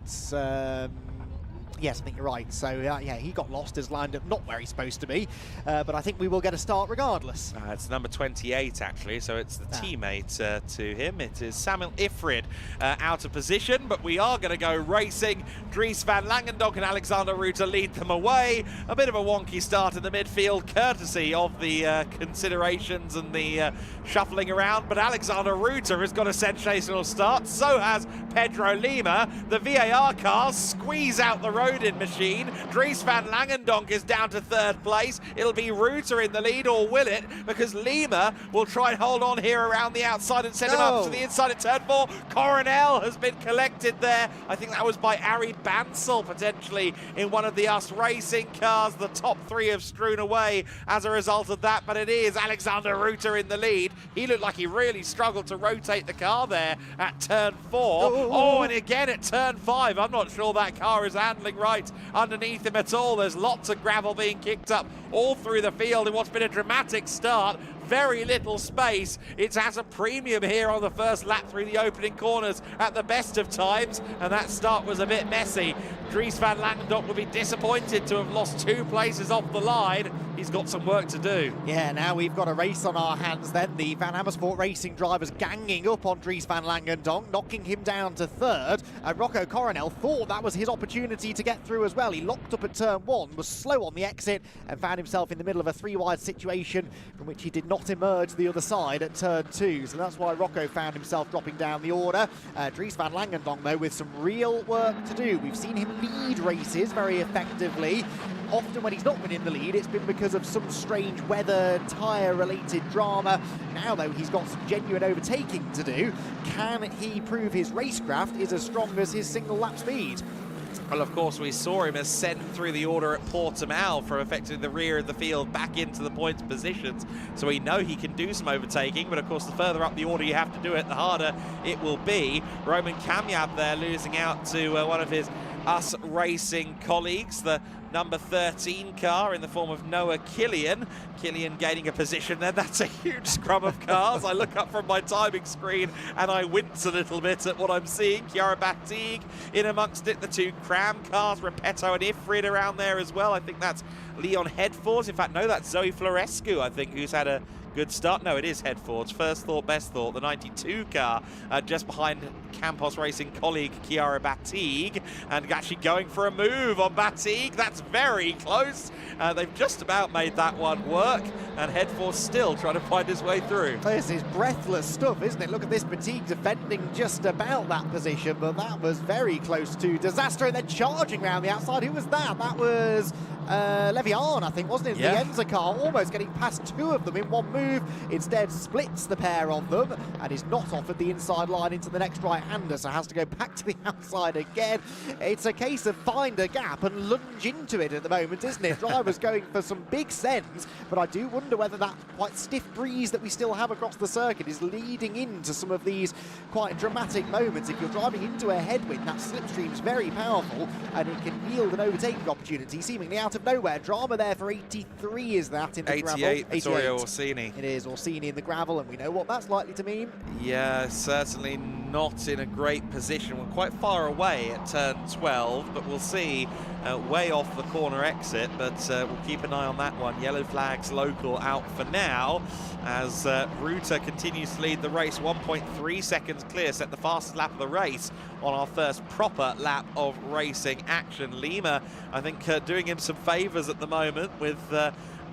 Yes, I think you're right. So, yeah, he got lost, has lined up not where he's supposed to be. But I think we will get a start regardless. It's number 28, actually, so it's the teammate to him. It is Samuel Ifrid out of position, but we are going to go racing. Dries van Langendonk and Alexander Ruter lead them away. A bit of a wonky start in the midfield, courtesy of the considerations and the shuffling around. But Alexander Ruter has got a sensational start. So has Pedro Lima. The VAR cars squeeze out the road in machine. Dries van Langendonk is down to 3rd place. It'll be Ruter in the lead, or will it? Because Lima will try and hold on here around the outside and send him up to the inside at turn 4. Coronel has been collected there. I think that was by Ari Bansal, potentially, in one of the US Racing cars. The top 3 have strewn away as a result of that, but it is Alexander Ruter in the lead. He looked like he really struggled to rotate the car there at turn 4. Oh, and again at turn 5. I'm not sure that car is handling right underneath him at all. There's lots of gravel being kicked up all through the field in what's been a dramatic start. Very little space. It's at a premium here on the first lap through the opening corners at the best of times, and that start was a bit messy. Dries van Langendonk will be disappointed to have lost 2 places off the line. He's got some work to do. Yeah, now we've got a race on our hands then. The Van Amersfoort Racing drivers ganging up on Dries van Langendonk, knocking him down to 3rd. Rocco Coronel thought that was his opportunity to get through as well. He locked up at turn 1, was slow on the exit, and found himself in the middle of a 3-wide situation from which he did not emerge the other side at turn 2. So that's why Rocco found himself dropping down the order. Dries van Langendonk, though, with some real work to do. We've seen him lead races very effectively. Often when he's not been in the lead, it's been because of some strange weather, tyre-related drama. Now, though, he's got some genuine overtaking to do. Can he prove his racecraft is as strong as his single lap speed? Well, of course, we saw him ascend through the order at Portimao from effectively the rear of the field back into the points positions. So we know he can do some overtaking, but of course, the further up the order you have to do it, the harder it will be. Roman Kamyab there losing out to one of his US Racing colleagues, the number 13 car in the form of Noah Killian. Killian gaining a position there. That's a huge scrum of cars. I look up from my timing screen and I wince a little bit at what I'm seeing. Chiara Batigue in amongst it. The 2 Cram cars, Repetto and Ifrid around there as well. I think that's Leon Headforth. In fact, no, that's Zoe Florescu, I think, who's had a good start. No, it is Headforth's. First thought, best thought. The 92 car just behind Campos Racing colleague Chiara Batigue, and actually going for a move on Batigue. That's very close. They've just about made that one work. and Headforce still trying to find his way through. This is breathless stuff, isn't it? Look at this fatigue defending just about that position, but that was very close to disaster, and then charging around the outside. Who was that? That was Levian, I think, wasn't it? Yeah. The Enza car, almost getting past two of them in one move, instead splits the pair of them and is not off at the inside line into the next right-hander, so has to go back to the outside again. It's a case of find a gap and lunge into it at the moment, isn't it? Drivers going for some big sends, but I do wonder whether that quite stiff breeze that we still have across the circuit is leading into some of these quite dramatic moments. If you're driving into a headwind, that slipstream's very powerful and it can yield an overtaking opportunity seemingly out of nowhere. Drama there for 83, is that in the 88, gravel? Vittorio Orsini. It is Orsini in the gravel, and we know what that's likely to mean. Yeah, certainly not in a great position. We're quite far away at turn 12, but we'll see way off the corner exit, but we'll keep an eye on that one. Yellow flags local out for now as Ruta continues to lead the race. 1.3 seconds clear, set the fastest lap of the race on our first proper lap of racing action. Lima, I think, doing him some favours at the moment with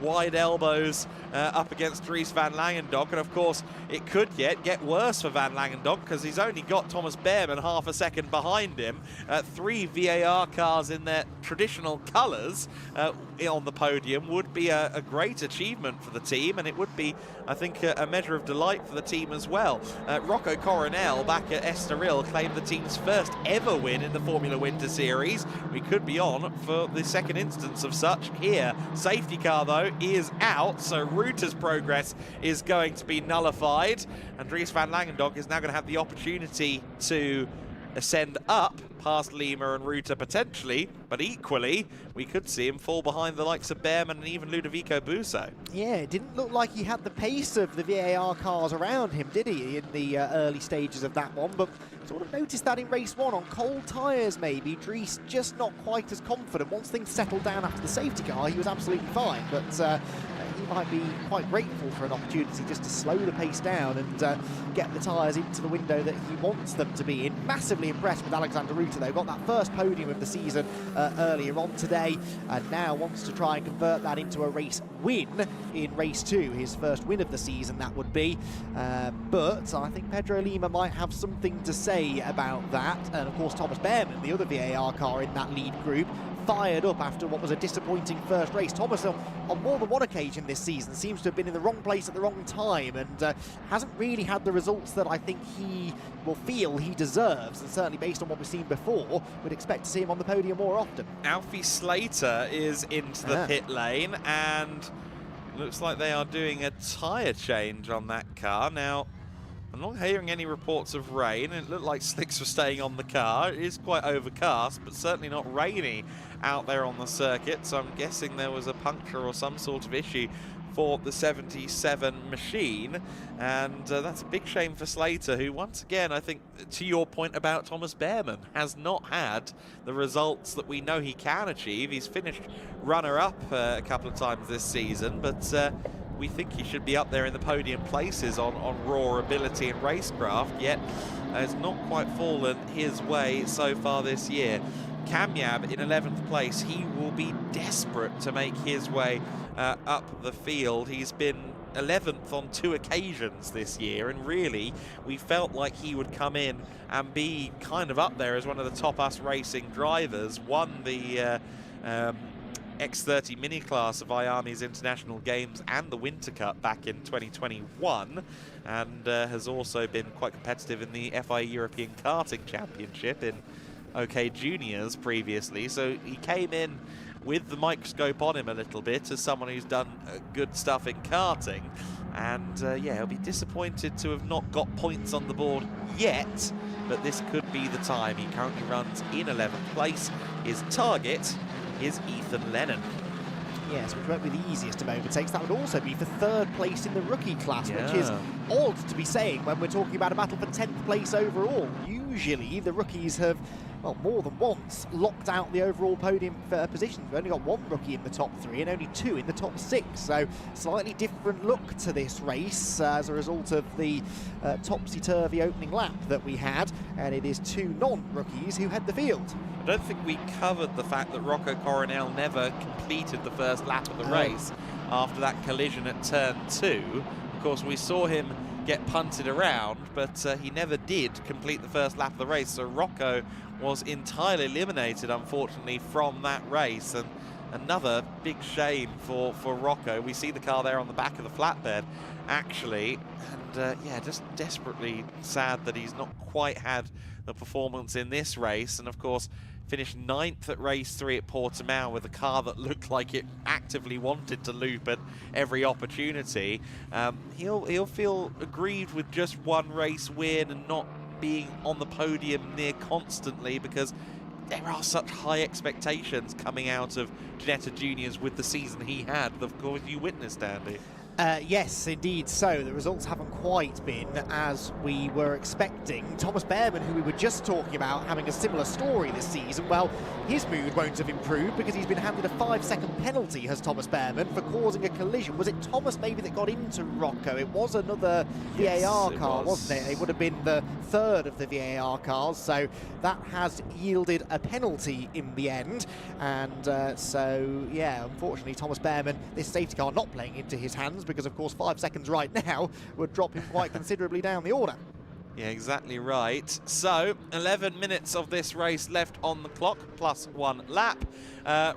wide elbows up against Dries van Langendonk, and of course it could get worse for Van Langendonk because he's only got Thomas Behrman half a second behind him. 3 VAR cars in their traditional colours on the podium would be a great achievement for the team, and it would be, I think, a measure of delight for the team as well. Rocco Coronel back at Estoril claimed the team's first ever win in the Formula Winter Series. We could be on for the second instance of such here. Safety car though is out, so Ruta's progress is going to be nullified, and Dries van Langendonk is now going to have the opportunity to ascend up past Lima and Ruta potentially, but equally we could see him fall behind the likes of Behrman and even Ludovico Busso. Yeah, it didn't look like he had the pace of the VAR cars around him, did he, in the early stages of that one, but sort of noticed that in race one on cold tyres maybe. Dries just not quite as confident. Once things settled down after the safety car, he was absolutely fine, but he might be quite grateful for an opportunity just to slow the pace down and get the tyres into the window that he wants them to be in. Massively impressed with Alexander Ruta though, got that first podium of the season earlier on today, and now wants to try and convert that into a race win in race 2, his first win of the season that would be, but I think Pedro Lima might have something to say about that. And of course Thomas Behrman, the other VAR car in that lead group, fired up after what was a disappointing first race. Thomas, on more than one occasion this season, seems to have been in the wrong place at the wrong time and hasn't really had the results that I think he will feel he deserves, and certainly based on what we've seen before, would expect to see him on the podium more often. Alfie Slater is into the pit lane, and looks like they are doing a tyre change on that car. Now, I'm not hearing any reports of rain. It looked like slicks were staying on the car. It is quite overcast, but certainly not rainy out there on the circuit, so I'm guessing there was a puncture or some sort of issue for the 77 machine, and that's a big shame for Slater, who once again, I think, to your point about Thomas Behrman, has not had the results that we know he can achieve. He's finished runner-up a couple of times this season, but we think he should be up there in the podium places on raw ability and racecraft, yet has not quite fallen his way so far this year. Kamyab in 11th place. He will be desperate to make his way up the field. He's been 11th on 2 occasions this year, and really we felt like he would come in and be kind of up there as one of the top us racing drivers. Won the X30 mini class of IAMI's International Games and the Winter Cup back in 2021, and has also been quite competitive in the FIA European Karting Championship in OK Juniors previously, so he came in with the microscope on him a little bit as someone who's done good stuff in karting, and yeah, he'll be disappointed to have not got points on the board yet, but this could be the time. He currently runs in 11th place. His target is Ethan Lennon. Yes, which won't be the easiest of overtakes. That would also be for 3rd place in the rookie class, which is odd to be saying when we're talking about a battle for 10th place overall. usually the rookies have, well, more than once locked out the overall podium positions. We've only got one rookie in the top 3 and only 2 in the top 6, so slightly different look to this race as a result of the topsy-turvy opening lap that we had, and it is 2 non-rookies who head the field. I don't think we covered the fact that Rocco Coronel never completed the first lap of the race after that collision at turn 2. Of course, we saw him get punted around, but he never did complete the first lap of the race, so Rocco was entirely eliminated, unfortunately, from that race, and another big shame for Rocco. We see the car there on the back of the flatbed, actually, and yeah, just desperately sad that he's not quite had the performance in this race, and of course finished 9th at race 3 at Portimao with a car that looked like it actively wanted to loop at every opportunity. He'll feel aggrieved with just one race win and not being on the podium near constantly, because there are such high expectations coming out of Ginetta Juniors with the season he had, of course you witnessed, Andy. Yes, indeed so. The results haven't quite been as we were expecting. Thomas Behrman, who we were just talking about, having a similar story this season, well, his mood won't have improved because he's been handed a 5-second penalty, has Thomas Behrman, for causing a collision. Was it Thomas maybe that got into Rocco? It was another VAR car, wasn't it? It would have been the 3rd of the VAR cars, so that has yielded a penalty in the end. And so, yeah, unfortunately, Thomas Behrman, this safety car not playing into his hands, because of course 5 seconds right now would drop him quite considerably down the order. Yeah, exactly right. So 11 minutes of this race left on the clock, plus 1 lap.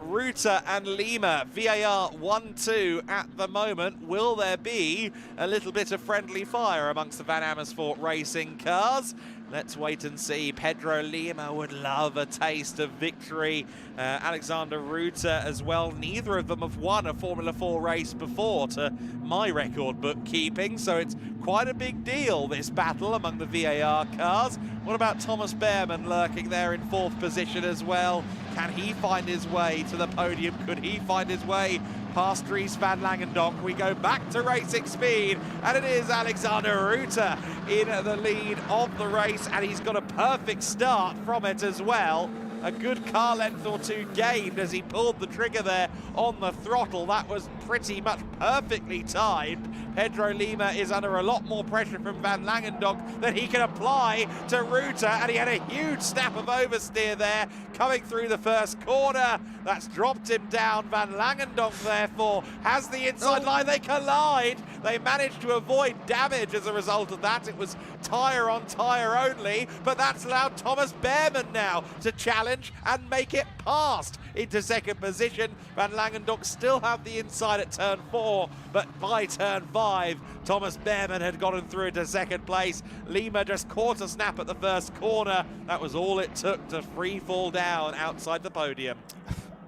Ruta and Lima, VAR 1-2 at the moment. Will there be a little bit of friendly fire amongst the Van Amersfoort Racing cars? Let's wait and see. Pedro Lima would love a taste of victory. Alexander Ruta as well. Neither of them have won a Formula 4 race before, to my record bookkeeping, so it's quite a big deal, this battle among the VAR cars. What about Thomas Behrman lurking there in 4th position as well? Can he find his way to the podium? Could he find his way past Dries van Langendonk? We go back to racing speed, and it is Alexander Ruta in the lead of the race, and he's got a perfect start from it as well. A good car length or 2 gained as he pulled the trigger there on the throttle. That was pretty much perfectly timed. Pedro Lima is under a lot more pressure from Van Langendonk than he can apply to Ruta, and he had a huge snap of oversteer there coming through the first corner. That's dropped him down. Van Langendonk therefore has the inside line. They collide. They managed to avoid damage as a result of that. It was tyre on tyre only, but that's allowed Thomas Behrman now to challenge and make it past into 2nd position. Van Langendonk still have the inside at turn 4, but by turn 5, Thomas Behrman had gotten through to 2nd place. Lima just caught a snap at the first corner. That was all it took to free fall down outside the podium.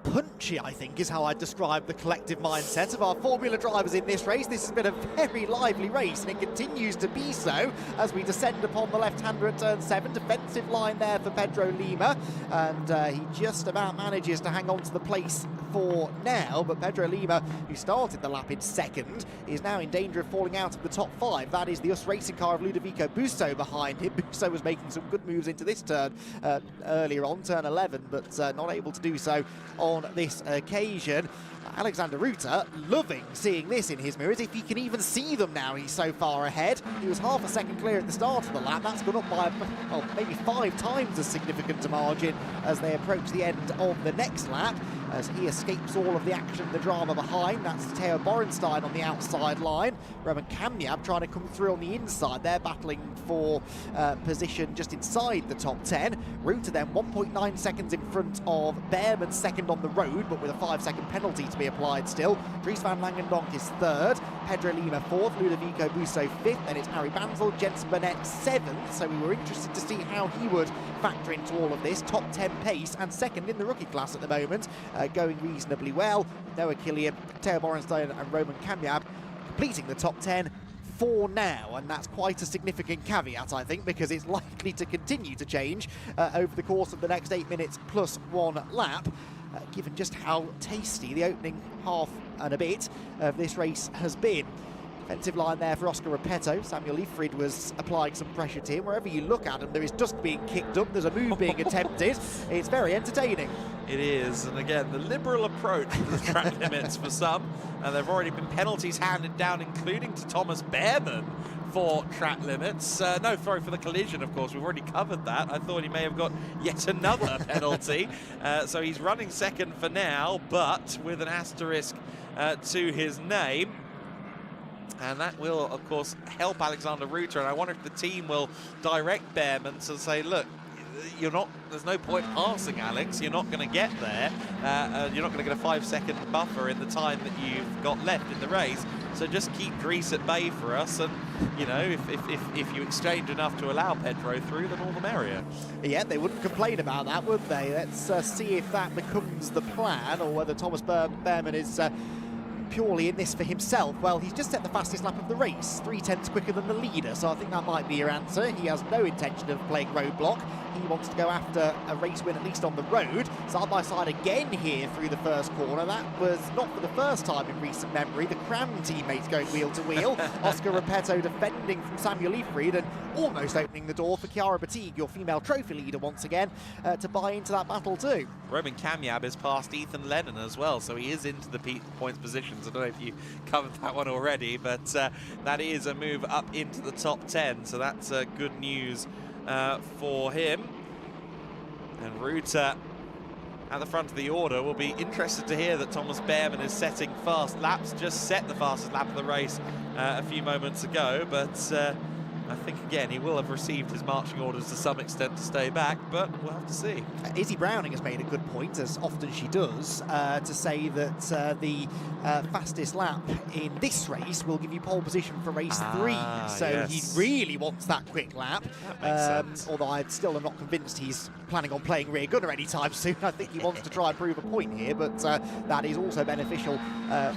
Punchy, I think, is how I'd describe the collective mindset of our Formula drivers in this race. This has been a very lively race, and it continues to be so as we descend upon the left-hander at turn 7. Defensive line there for Pedro Lima, and he just about manages to hang on to the place for now, but Pedro Lima, who started the lap in 2nd, is now in danger of falling out of the top 5. That is the US Racing car of Ludovico Busso behind him. Busso was making some good moves into this turn earlier on, turn 11, but not able to do so on this occasion. Alexander Ruta loving seeing this in his mirrors. If he can even see them now, he's so far ahead. He was half a second clear at the start of the lap. That's gone up by, well, maybe 5 times as significant a margin as they approach the end of the next lap, as he escapes all of the action, the drama behind. That's Theo Borenstein on the outside line. Roman Kamyab trying to come through on the inside. They're battling for position just inside the top 10. Ruta then 1.9 seconds in front of Behrman, 2nd on the road, but with a 5-second penalty to be applied still. Dries van Langendonk is 3rd, Pedro Lima 4th, Ludovico Busso 5th, then it's Harry Banzel, Jensen Burnett 7th, so we were interested to see how he would factor into all of this. Top 10 pace and 2nd in the rookie class at the moment, going reasonably well. Noah Killian, Theo Borenstein and Roman Kamyab completing the top 10 for now, and that's quite a significant caveat, I think, because it's likely to continue to change over the course of the next 8 minutes plus 1 lap, given just how tasty the opening half and a bit of this race has been. Defensive line there for Oscar Repetto. Samuel Leifrid was applying some pressure to him. Wherever you look at him, there is dust being kicked up, there's a move being attempted. It's very entertaining. It is, and again, the liberal approach to the track limits for some, and there have already been penalties handed down, including to Thomas Behrman for track limits. No, sorry, for the collision, of course. We've already covered that. I thought he may have got yet another penalty. So he's running second for now, but with an asterisk to his name. And that will, of course, help Alexander Ruta. And I wonder if the team will direct Behrman to say, look, there's no point passing Alex. You're not going to get there. You're not going to get a 5-second buffer in the time that you've got left in the race. So just keep Greece at bay for us. And, you know, if you exchange enough to allow Pedro through, then all the merrier. Yeah, they wouldn't complain about that, would they? Let's see if that becomes the plan, or whether Thomas Behrman is purely in this for himself. Well, he's just set the fastest lap of the race, 3/10 quicker than the leader, so I think that might be your answer. He has no intention of playing roadblock. He wants to go after a race win, at least on the road. Side by side again here through the first corner. That was not for the first time in recent memory. The Cram teammates going wheel to wheel. Oscar Repetto defending from Samuel Leifrid and almost opening the door for Chiara Batigue, your female trophy leader once again, to buy into that battle too. Roman Kamyab has passed Ethan Lennon as well, so he is into the points positions. I don't know if you covered that one already, but that is a move up into the top 10, so that's good news for him. And Ruta at the front of the order. Will be interested to hear that Thomas Behrman is setting fast laps, just set the fastest lap of the race a few moments ago, but I think, again, he will have received his marching orders to some extent to stay back, but we'll have to see. Izzy Browning has made a good point, as often she does, to say that the fastest lap in this race will give you pole position for race 3. So yes. he really wants that quick lap. That makes sense. Although I still am not convinced he's planning on playing rear gunner anytime soon. I think he wants to try and prove a point here, but that is also beneficial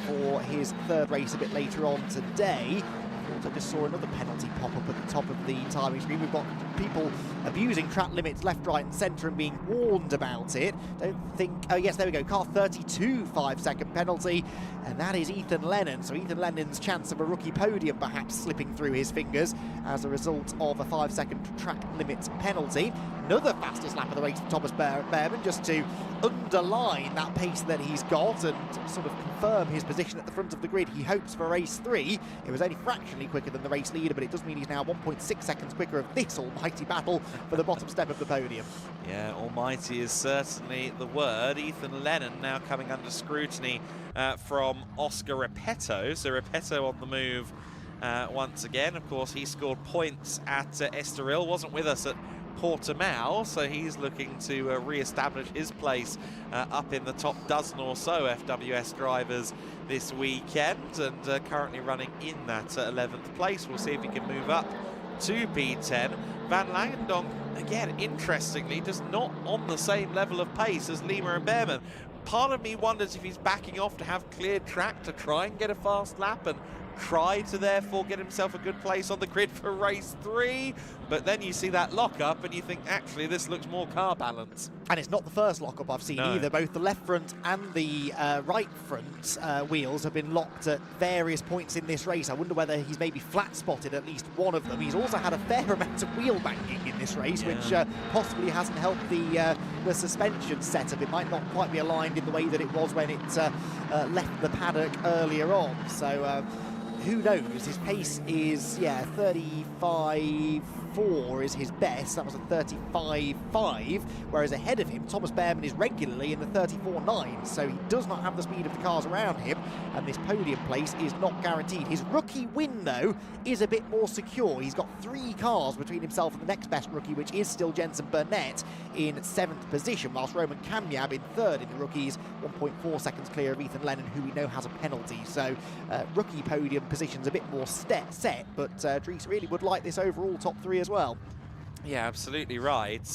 for his third race a bit later on today. I just saw another penalty pop up at the top of the timing screen. We've got people abusing track limits left, right and centre and being warned about it. Don't think... Oh yes, there we go. Car 32 5-second penalty, and that is Ethan Lennon. So Ethan Lennon's chance of a rookie podium perhaps slipping through his fingers as a result of a 5-second track limits penalty. Another fastest lap of the race for Thomas Behrman, just to underline that pace that he's got and sort of confirm his position at the front of the grid. He hopes for race 3. It was only fractionally quicker than the race leader, but it does mean he's now 1.6 seconds quicker of this almighty battle for the bottom step of the podium. Yeah, almighty is certainly the word. Ethan Lennon now coming under scrutiny from Oscar Repetto. So Repetto on the move once again. Of course, he scored points at Estoril, wasn't with us at Portimao, so he's looking to re-establish his place up in the top dozen or so FWS drivers this weekend, and currently running in that 11th place. We'll see if he can move up to P10. Van Langendonk, again, interestingly, just not on the same level of pace as Lima and Behrman. Part of me wonders if he's backing off to have cleared track to try and get a fast lap and try to therefore get himself a good place on the grid for race 3, but then you see that lock-up and you think, actually, this looks more car balance. And it's not the first lock-up I've seen either. Both the left front and the right front wheels have been locked at various points in this race. I wonder whether he's maybe flat-spotted at least one of them. He's also had a fair amount of wheel banging in this race, which possibly hasn't helped the suspension setup. It might not quite be aligned in the way that it was when it left the paddock earlier on. So who knows? His pace is, 35.4 is his best. That was a 35.5, whereas ahead of him, Thomas Behrman is regularly in the 34.9, so he does not have the speed of the cars around him, and this podium place is not guaranteed. His rookie win, though, is a bit more secure. He's got 3 cars between himself and the next best rookie, which is still Jensen Burnett in 7th position, whilst Roman Kamyab in 3rd in the rookies, 1.4 seconds clear of Ethan Lennon, who we know has a penalty. So rookie podium position's a bit more set, but Dries really would like this overall top 3 as well. Yeah, absolutely right.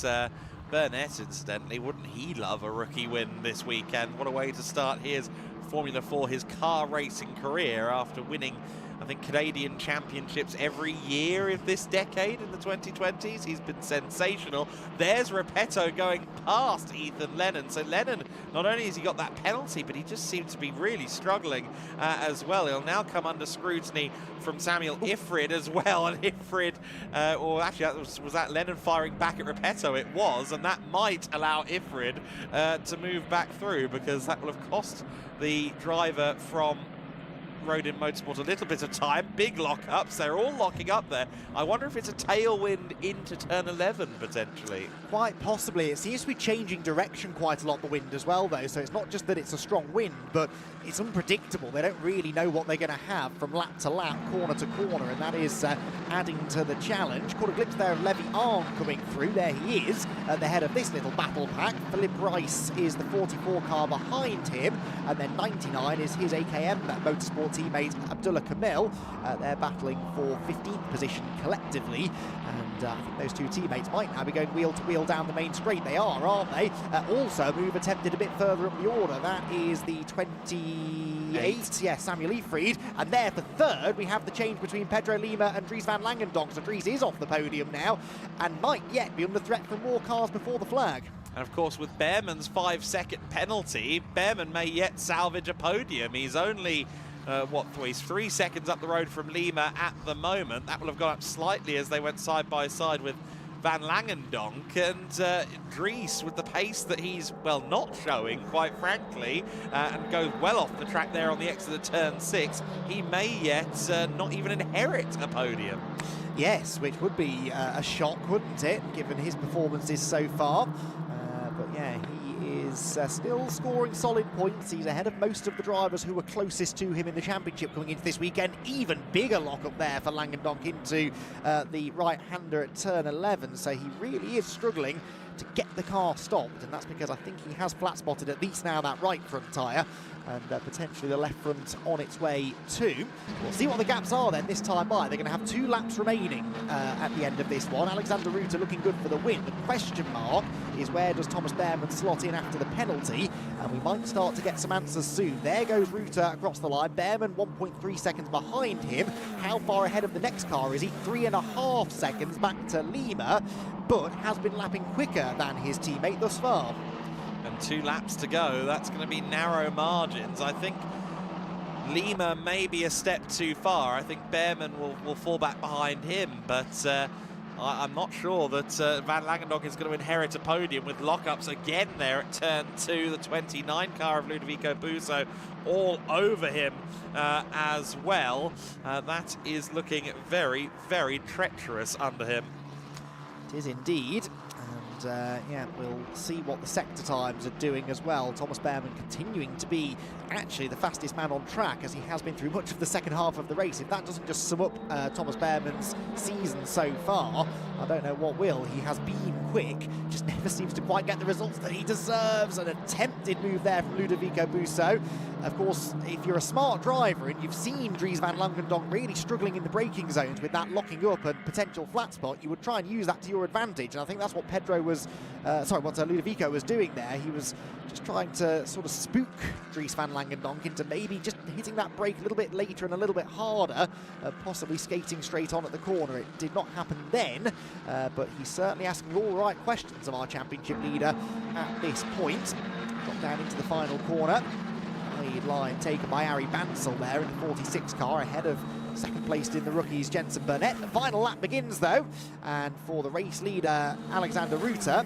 Burnett, incidentally, wouldn't he love a rookie win this weekend? What a way to start his Formula 4 his car racing career after winning, I think, Canadian championships every year of this decade in the 2020s. He's been sensational. There's Repetto going past Ethan Lennon. So Lennon, not only has he got that penalty, but he just seems to be really struggling as well. He'll now come under scrutiny from Samuel Ifrid as well. And Ifrid, or actually, was that Lennon firing back at Repetto? It was, and that might allow Ifrid to move back through, because that will have cost the driver from Rodin Motorsport a little bit of time. Big lockups, they're all locking up there. I wonder if it's a tailwind into turn 11 potentially. Quite possibly. It seems to be changing direction quite a lot, the wind as well though, so it's not just that it's a strong wind, but it's unpredictable. They don't really know what they're going to have from lap to lap, corner to corner, and that is adding to the challenge. Caught a glimpse there of Levy Arm coming through. There he is at the head of this little battle pack. Philip Rice is the 44 car behind him, and then 99 is his AKM Motorsport teammate Abdullah Kamil. They're battling for 15th position collectively, and I think those two teammates might now be going wheel to wheel down the main straight. They are, aren't they? Also, a move attempted a bit further up the order. That is the 28, yes, Samuel Ifrid, and there for third we have the change between Pedro Lima and Dries van Langendonk. So Dries is off the podium now and might yet be under threat from more cars before the flag. And of course, with Behrman's 5-second penalty, Behrman may yet salvage a podium. He's only he's 3 seconds up the road from Lima at the moment. That will have gone up slightly as they went side by side with Van Langendonk, and Dries, with the pace that he's, well, not showing, quite frankly, and goes well off the track there on the exit of turn 6, he may yet not even inherit a podium. Yes, which would be a shock, wouldn't it, given his performances so far. But yeah, he is still scoring solid points. He's ahead of most of the drivers who were closest to him in the championship coming into this weekend. Even bigger lock-up there for Langendonk into the right-hander at turn 11. So he really is struggling to get the car stopped, and that's because I think he has flat-spotted at least now that right front tyre, and potentially the left front on its way too. We'll see what the gaps are then this time by. They're going to have 2 laps remaining at the end of this one. Alexander Ruta looking good for the win. The question mark is, where does Thomas Behrman slot in after the penalty? And we might start to get some answers soon. There goes Ruta across the line. Behrman 1.3 seconds behind him. How far ahead of the next car is he? 3.5 seconds back to Lima, but has been lapping quicker than his teammate thus far. And 2 laps to go. That's going to be narrow margins. I think Lima may be a step too far. I think Behrman will fall back behind him, but I'm not sure that Van Langendonk is going to inherit a podium with lockups again there at turn 2. The 29 car of Ludovico Busso all over him as well. That is looking very, very treacherous under him. It is indeed. And yeah, we'll see what the sector times are doing as well. Thomas Behrman continuing to be actually the fastest man on track, as he has been through much of the second half of the race. If that doesn't just sum up Thomas Behrman's season so far, I don't know what will. He has been quick, just never seems to quite get the results that he deserves. An attempted move there from Ludovico Busso. Of course, if you're a smart driver and you've seen Dries van Langendonk really struggling in the braking zones with that locking up and potential flat spot, you would try and use that to your advantage. And I think that's what Ludovico was doing there. He was just trying to sort of spook Dries van Langendonk into maybe just hitting that brake a little bit later and a little bit harder, possibly skating straight on at the corner. It did not happen then, but he's certainly asking all the right questions of our championship leader at this point. Got down into the final corner. Lead line taken by Ari Bansel there in the 46 car, ahead of second placed in the rookies Jensen Burnett. The final lap begins though, and for the race leader Alexander Ruta,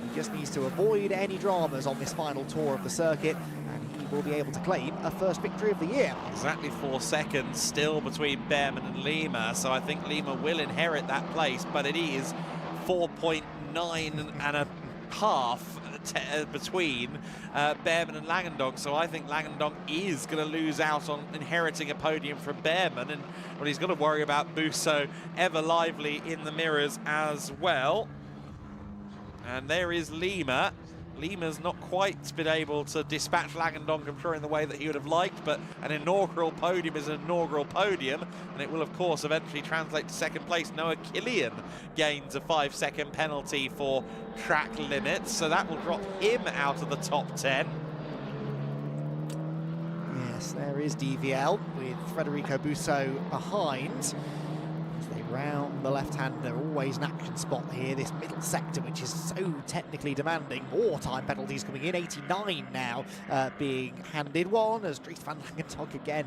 he just needs to avoid any dramas on this final tour of the circuit, and he will be able to claim a first victory of the year. Exactly 4 seconds still between Behrman and Lima, so I think Lima will inherit that place, but it is 4.9 and a half between Behrman and Langendonk, so I think Langendonk is going to lose out on inheriting a podium from Behrman, and well, he's got to worry about Busso ever lively in the mirrors as well. And there is Lima. Lima's not quite been able to dispatch Langendonk, I'm sure, in the way that he would have liked, but an inaugural podium is an inaugural podium, and it will, of course, eventually translate to second place. Noah Killian gains a 5-second penalty for track limits, so that will drop him out of the top 10. Yes, there is DVL with Federico Busso behind. As they round the left-hand, they're always an action spot here, this middle sector, which is so technically demanding. More time penalties coming in, 89 now being handed one, as Dries van Langentonk again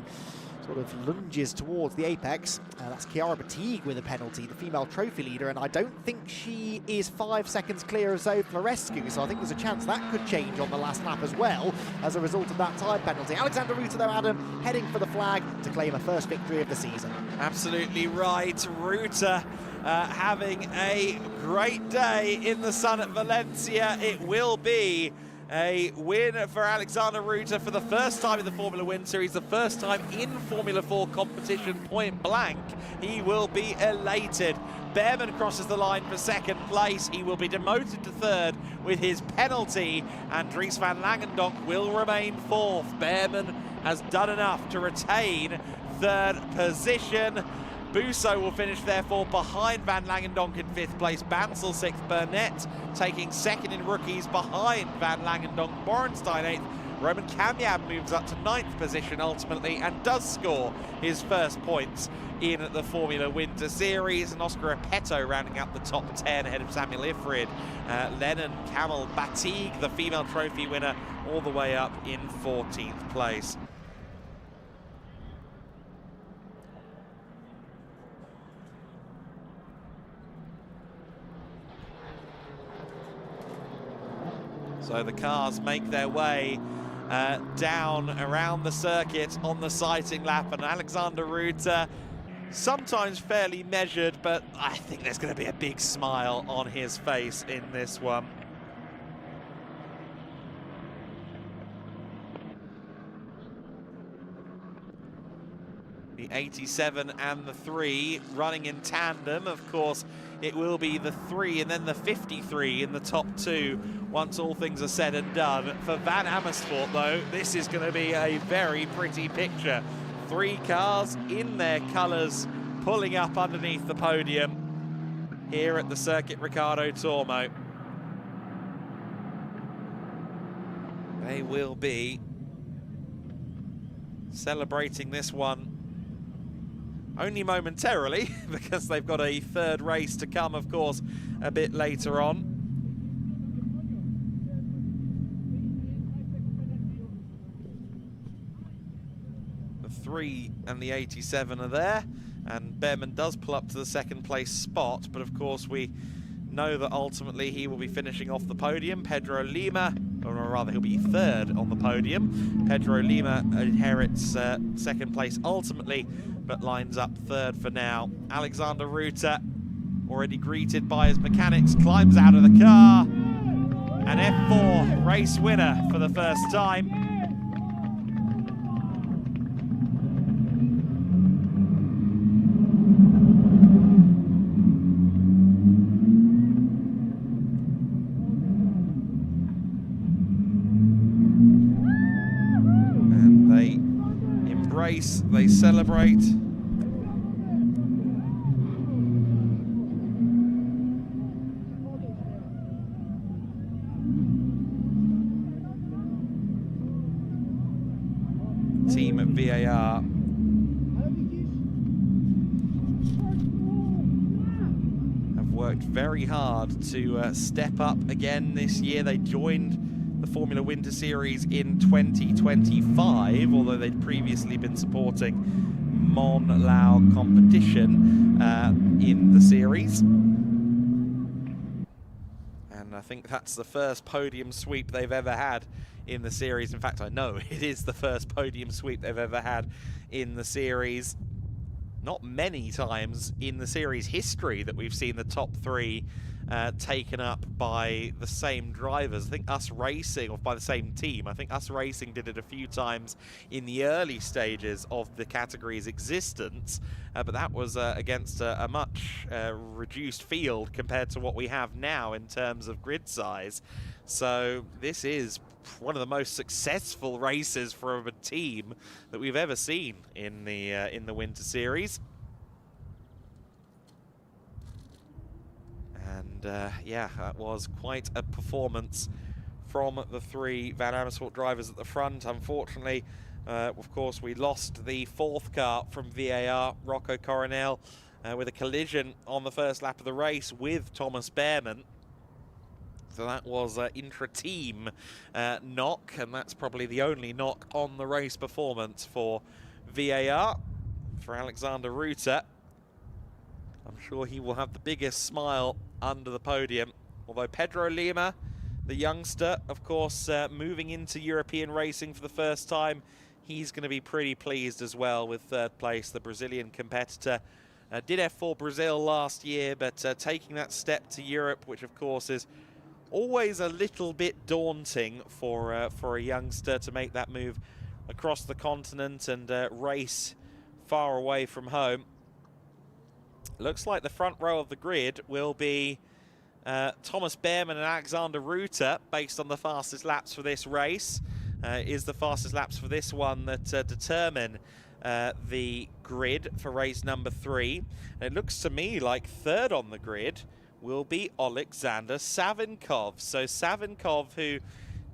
sort of lunges towards the apex. That's Chiara Batigue with a penalty, the female trophy leader, and I don't think she is 5 seconds clear of Zoe Florescu, so I think there's a chance that could change on the last lap as well as a result of that time penalty. Alexander Ruta, though, Adam, heading for the flag to claim a first victory of the season. Absolutely right. Ruta having a great day in the sun at Valencia. It will be a win for Alexander Ruta for the first time in the Formula One Series, the first time in Formula 4 competition point blank. He will be elated. Behrman crosses the line for second place. He will be demoted to third with his penalty, and Dries van Langentonk will remain fourth. Behrman has done enough to retain third position. Busso will finish, therefore, behind Van Langentonk in fifth place. Bansel sixth. Burnett taking second in rookies behind Van Langentonk. Borenstein eighth. Roman Kamyab moves up to ninth position ultimately and does score his first points in the Formula Winter Series. And Oscar Repetto rounding out the top 10 ahead of Samuel Ifrid. Lennon Camel Batigue, the female trophy winner, all the way up in 14th place. So the cars make their way down around the circuit on the sighting lap, and Alexander Ruta, sometimes fairly measured, but I think there's going to be a big smile on his face in this one. The 87 and the 3 running in tandem. Of course, it will be the 3 and then the 53 in the top 2 once all things are said and done. For Van Amersfoort, though, this is going to be a very pretty picture. 3 cars in their colours pulling up underneath the podium here at the Circuit Ricardo Tormo. They will be celebrating this one only momentarily, because they've got a third race to come, of course, a bit later on. The 3 and the 87 are there, and Behrman does pull up to the second place spot, but of course we know that ultimately he will be finishing off the podium. Pedro Lima, or rather he'll be third on the podium. Pedro Lima inherits second place ultimately, but lines up third for now. Alexander Ruta, already greeted by his mechanics, climbs out of the car. An F4 race winner for the first time. And they embrace, they celebrate. Team at VAR have worked very hard to step up again this year. They joined the Formula Winter Series in 2025, although they'd previously been supporting Mon Lao competition in the series. And I think that's the first podium sweep they've ever had in the series. In fact, I know it is the first podium sweep they've ever had in the series. Not many times in the series history that we've seen the top 3 taken up by the same drivers. I think Us Racing, or by the same team, I think Us Racing did it a few times in the early stages of the category's existence, but that was against a much reduced field compared to what we have now in terms of grid size. So this is one of the most successful races from a team that we've ever seen in the Winter Series. And yeah, that was quite a performance from the 3 Van Amersfoort drivers at the front. Unfortunately, Of course, we lost the 4th car from VAR, Rocco Coronel, with a collision on the first lap of the race with Thomas Behrman. So that was intra-team knock, and that's probably the only knock on the race performance for VAR. For Alexander Ruta, I'm sure he will have the biggest smile under the podium. Although Pedro Lima, the youngster, of course, moving into European racing for the first time, he's going to be pretty pleased as well with 3rd place. The Brazilian competitor did F4 Brazil last year, but taking that step to Europe, which of course is always a little bit daunting for a youngster to make that move across the continent and race far away from home. Looks like the front row of the grid will be Thomas Behrman and Alexander Ruta, based on the fastest laps for this race. Is the fastest laps for this one that determine the grid for race number 3. And it looks to me like 3rd on the grid will be Alexander Savinkov. So Savinkov, who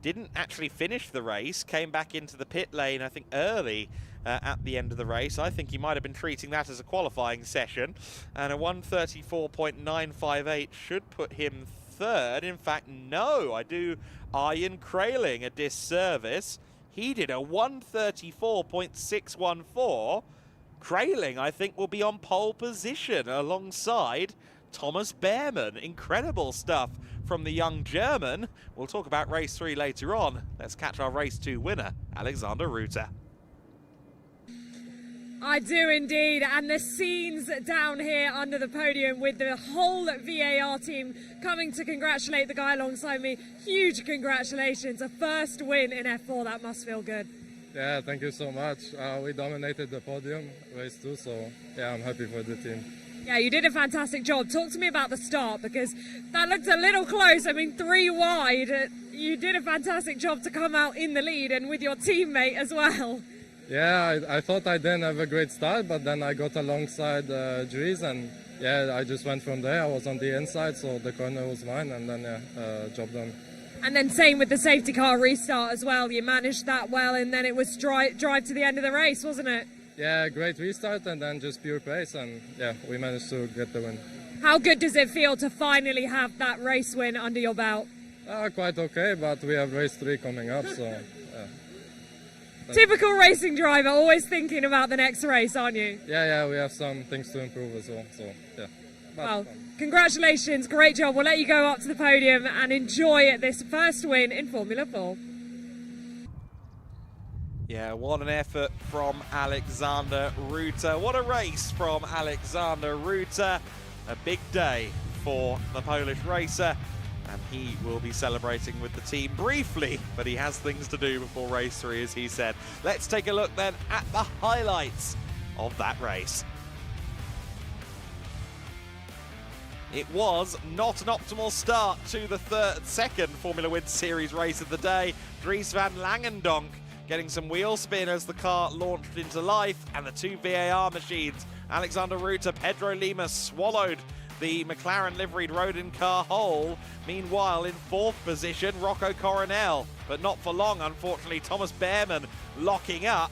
didn't actually finish the race, came back into the pit lane, I think, early at the end of the race. I think he might have been treating that as a qualifying session. And a 1:34.958 should put him 3rd. In fact, no, I do Ian Kraling a disservice. He did a 1:34.614. Kraling, I think, will be on pole position alongside Thomas Behrman. Incredible stuff from the young German. We'll talk about race 3 later on. Let's catch our race 2 winner, Alexander Ruta. I do indeed, and the scenes down here under the podium with the whole VAR team coming to congratulate the guy alongside me. Huge congratulations, a first win in F4, that must feel good. Yeah, thank you so much. We dominated the podium, race 2, so yeah, I'm happy for the team. Yeah, you did a fantastic job. Talk to me about the start, because that looked a little close. I mean, 3 wide. You did a fantastic job to come out in the lead and with your teammate as well. Yeah, I thought I didn't have a great start, but then I got alongside Dries, and yeah, I just went from there. I was on the inside, so the corner was mine, and then job done. And then same with the safety car restart as well. You managed that well, and then it was drive to the end of the race, wasn't it? Yeah, great restart, and then just pure pace, and yeah, we managed to get the win. How good does it feel to finally have that race win under your belt? Quite okay, but we have race 3 coming up, so yeah. Typical racing driver, always thinking about the next race, aren't you? Yeah, we have some things to improve as well, so yeah. Well, congratulations, great job. We'll let you go up to the podium and enjoy this first win in Formula 4. Yeah, what an effort from Alexander Ruta. What a race from Alexander Ruta. A big day for the Polish racer. And he will be celebrating with the team briefly, but he has things to do before race 3, as he said. Let's take a look then at the highlights of that race. It was not an optimal start to the second Formula Winter Series race of the day. Dries van Langendonk getting some wheel spin as the car launched into life, and the 2 VAR machines, Alexander Ruta, Pedro Lima, swallowed the McLaren liveried Rodin car whole. Meanwhile, in 4th position, Rocco Coronel, but not for long, unfortunately. Thomas Behrman locking up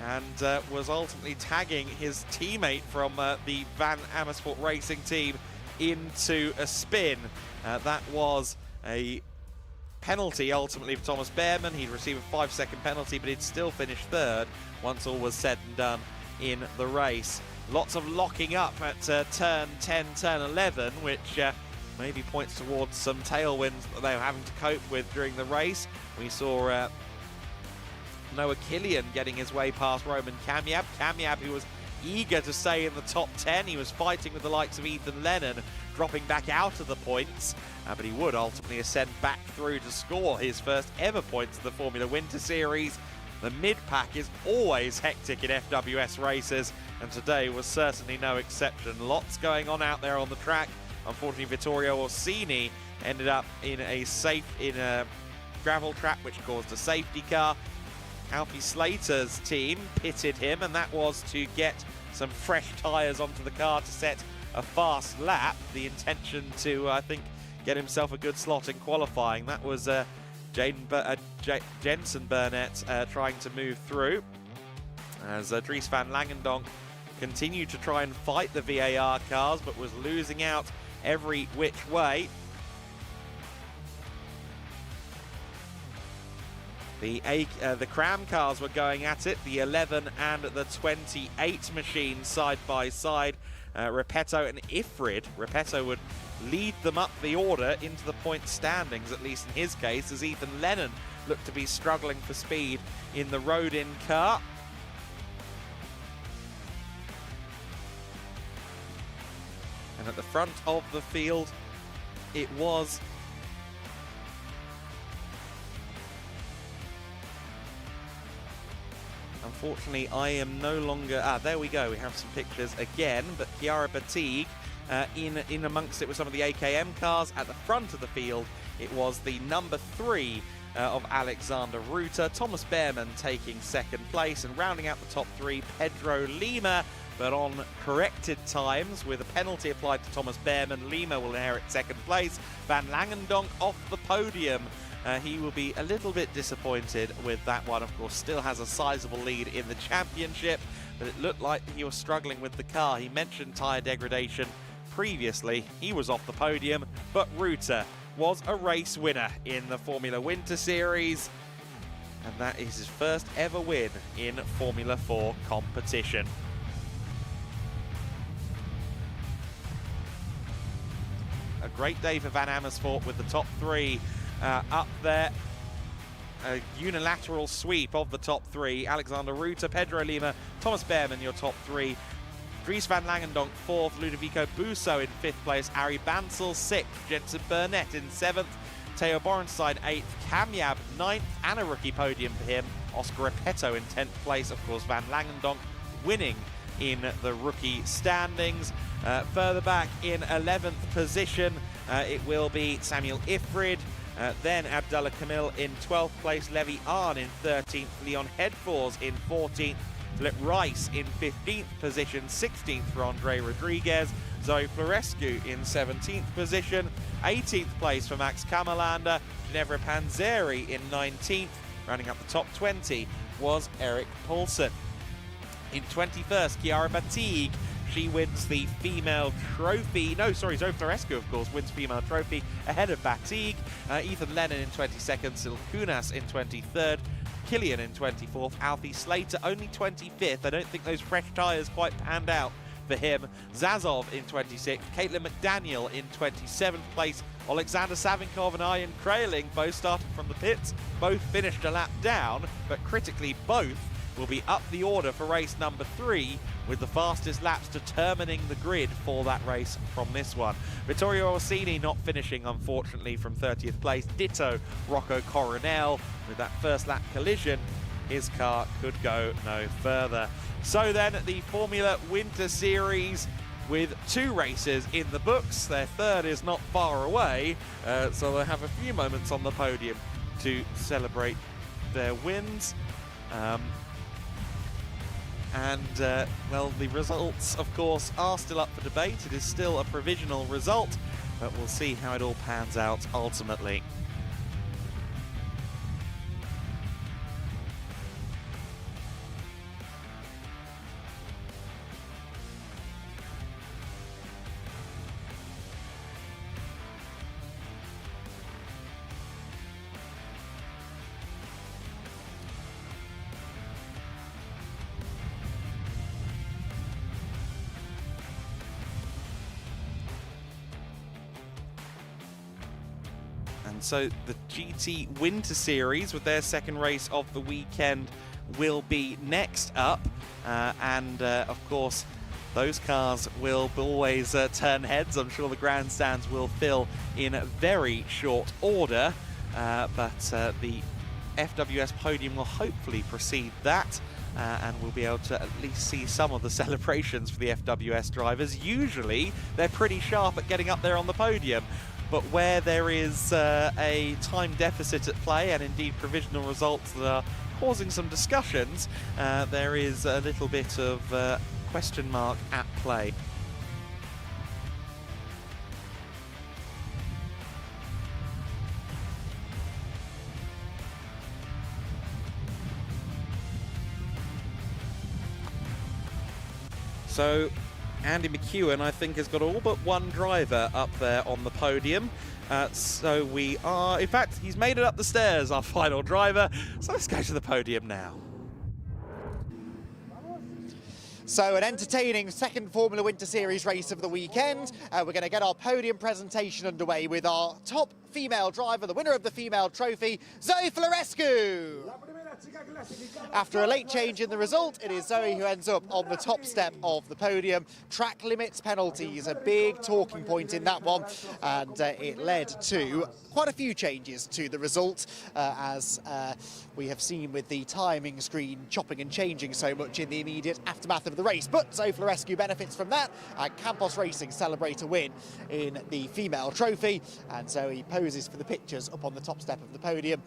and was ultimately tagging his teammate from the Van Amersfoort Racing team into a spin. That was a penalty ultimately for Thomas Behrman. He'd received a 5-second penalty, but he'd still finished 3rd once all was said and done in the race. Lots of locking up at turn 10, turn 11, which maybe points towards some tailwinds that they were having to cope with during the race. We saw Noah Killian getting his way past Roman Kamiab. Kamiab, who was eager to stay in the top 10. He was fighting with the likes of Ethan Lennon, dropping back out of the points, but he would ultimately ascend back through to score his first ever points of the Formula Winter Series. The mid-pack is always hectic in FWS races, and today was certainly no exception. Lots going on out there on the track. Unfortunately, Vittorio Orsini ended up in a gravel trap, which caused a safety car. Alfie Slater's team pitted him, and that was to get some fresh tyres onto the car to set a fast lap. The intention to, I think, get himself a good slot in qualifying. That was Jensen Burnett trying to move through. as Dries van Langendonk continued to try and fight the VAR cars, but was losing out every which way. The Cram cars were going at it, the 11 and the 28 machines side by side. Repetto and Ifrid. Repetto would lead them up the order into the point standings, at least in his case, as Ethan Lennon looked to be struggling for speed in the road-in car. And at the front of the field, it was unfortunately, I am no longer... there we go. We have some pictures again. But Chiara Batigue in amongst it with some of the AKM cars. At the front of the field, it was the number 3 of Alexander Ruta. Thomas Behrman taking second place. And rounding out the top 3, Pedro Lima. But on corrected times, with a penalty applied to Thomas Behrman, Lima will inherit second place. Van Langendonk off the podium. He will be a little bit disappointed with that one. Of course, still has a sizable lead in the championship, but it looked like he was struggling with the car. He mentioned tyre degradation previously. He was off the podium, but Ruta was a race winner in the Formula Winter Series, and that is his first ever win in Formula 4 competition. A great day for Van Amersfoort with the top 3 up there. A unilateral sweep of the top 3. Alexander Ruta, Pedro Lima, Thomas Behrman, your top 3. Dries van Langendonk 4th, Ludovico Busso in 5th place, Ari Bansel 6th, Jensen Burnett in 7th, Theo Borenstein 8th, Kamyab 9th, and a rookie podium for him. Oscar Repetto in 10th place, of course Van Langendonk winning in the rookie standings. Further back in 11th position, it will be Samuel Ifrid. Then Abdullah Kamil in 12th place, Levi Arn in 13th, Leon Headfors in 14th, Philip Rice in 15th position, 16th for Andre Rodriguez, Zoe Florescu in 17th position, 18th place for Max Kamalander, Ginevra Panzeri in 19th, rounding up the top 20 was Eric Paulson. In 21st, Chiara Batigue. She wins the female trophy. No, sorry, Zoe Florescu, of course, wins female trophy ahead of Batigue. Ethan Lennon in 22nd, Sil Kunas in 23rd, Killian in 24th, Alfie Slater only 25th. I don't think those fresh tyres quite panned out for him. Zazov in 26th, Caitlin McDaniel in 27th place, Alexander Savinkov and Ian Kraling both started from the pits, both finished a lap down, but critically both will be up the order for race number 3, with the fastest laps determining the grid for that race from this one. Vittorio Orsini not finishing, unfortunately, from 30th place. Ditto Rocco Coronel. With that first lap collision, his car could go no further. So then, the Formula Winter Series with 2 races in the books. Their third is not far away, so they'll have a few moments on the podium to celebrate their wins. Well, the results, of course, are still up for debate. It is still a provisional result, but we'll see how it all pans out ultimately. So the GT Winter Series, with their second race of the weekend, will be next up. Of course, those cars will always turn heads. I'm sure the grandstands will fill in very short order. But the FWS podium will hopefully precede that. And we'll be able to at least see some of the celebrations for the FWS drivers. Usually, they're pretty sharp at getting up there on the podium. But where there is a time deficit at play, and indeed provisional results that are causing some discussions, there is a little bit of question mark at play. So Andy McEwen, I think, has got all but one driver up there on the podium. So we are, in fact, he's made it up the stairs, our final driver. So let's go to the podium now. So an entertaining second Formula Winter Series race of the weekend. We're going to get our podium presentation underway with our top female driver, the winner of the female trophy, Zoe Florescu. After a late change in the result, it is Zoe who ends up on the top step of the podium. Track limits penalties, a big talking point in that one, and it led to quite a few changes to the result, as we have seen with the timing screen chopping and changing so much in the immediate aftermath of the race. But Zoe Florescu benefits from that, and Campos Racing celebrate a win in the female trophy, and Zoe poses for the pictures up on the top step of the podium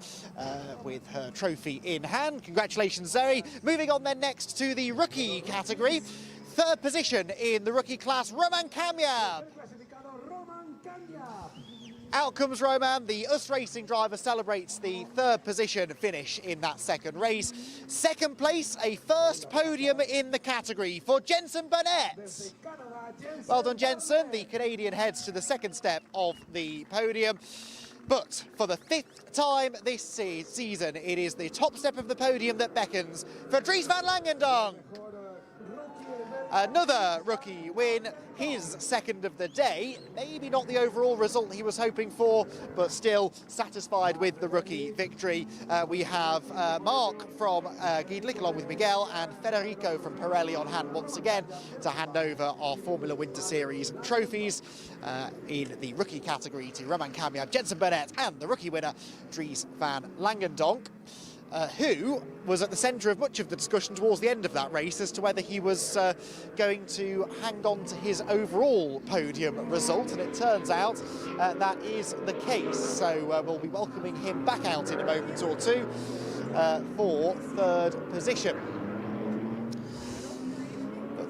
with her trophy in hand. Congratulations, Zoe. Moving on then next to the rookie category. Third position in the rookie class, Roman Kamya. Out comes Roman. The US Racing driver celebrates the third position finish in that second race. Second place, a first podium in the category for Jensen Burnett. Well done, Jensen. The Canadian heads to the second step of the podium. But for the fifth time this season, it is the top step of the podium that beckons for Dries van Langendonk. Another rookie win, his second of the day. Maybe not the overall result he was hoping for, but still satisfied with the rookie victory. We have Mark from GEDLICH along with Miguel and Federico from Pirelli on hand once again to hand over our Formula Winter Series trophies in the rookie category to Roman Kamya, Jensen Burnett and the rookie winner Dries van Langendonk. Who was at the centre of much of the discussion towards the end of that race as to whether he was going to hang on to his overall podium result, and it turns out that is the case. So we'll be welcoming him back out in a moment or two for third position.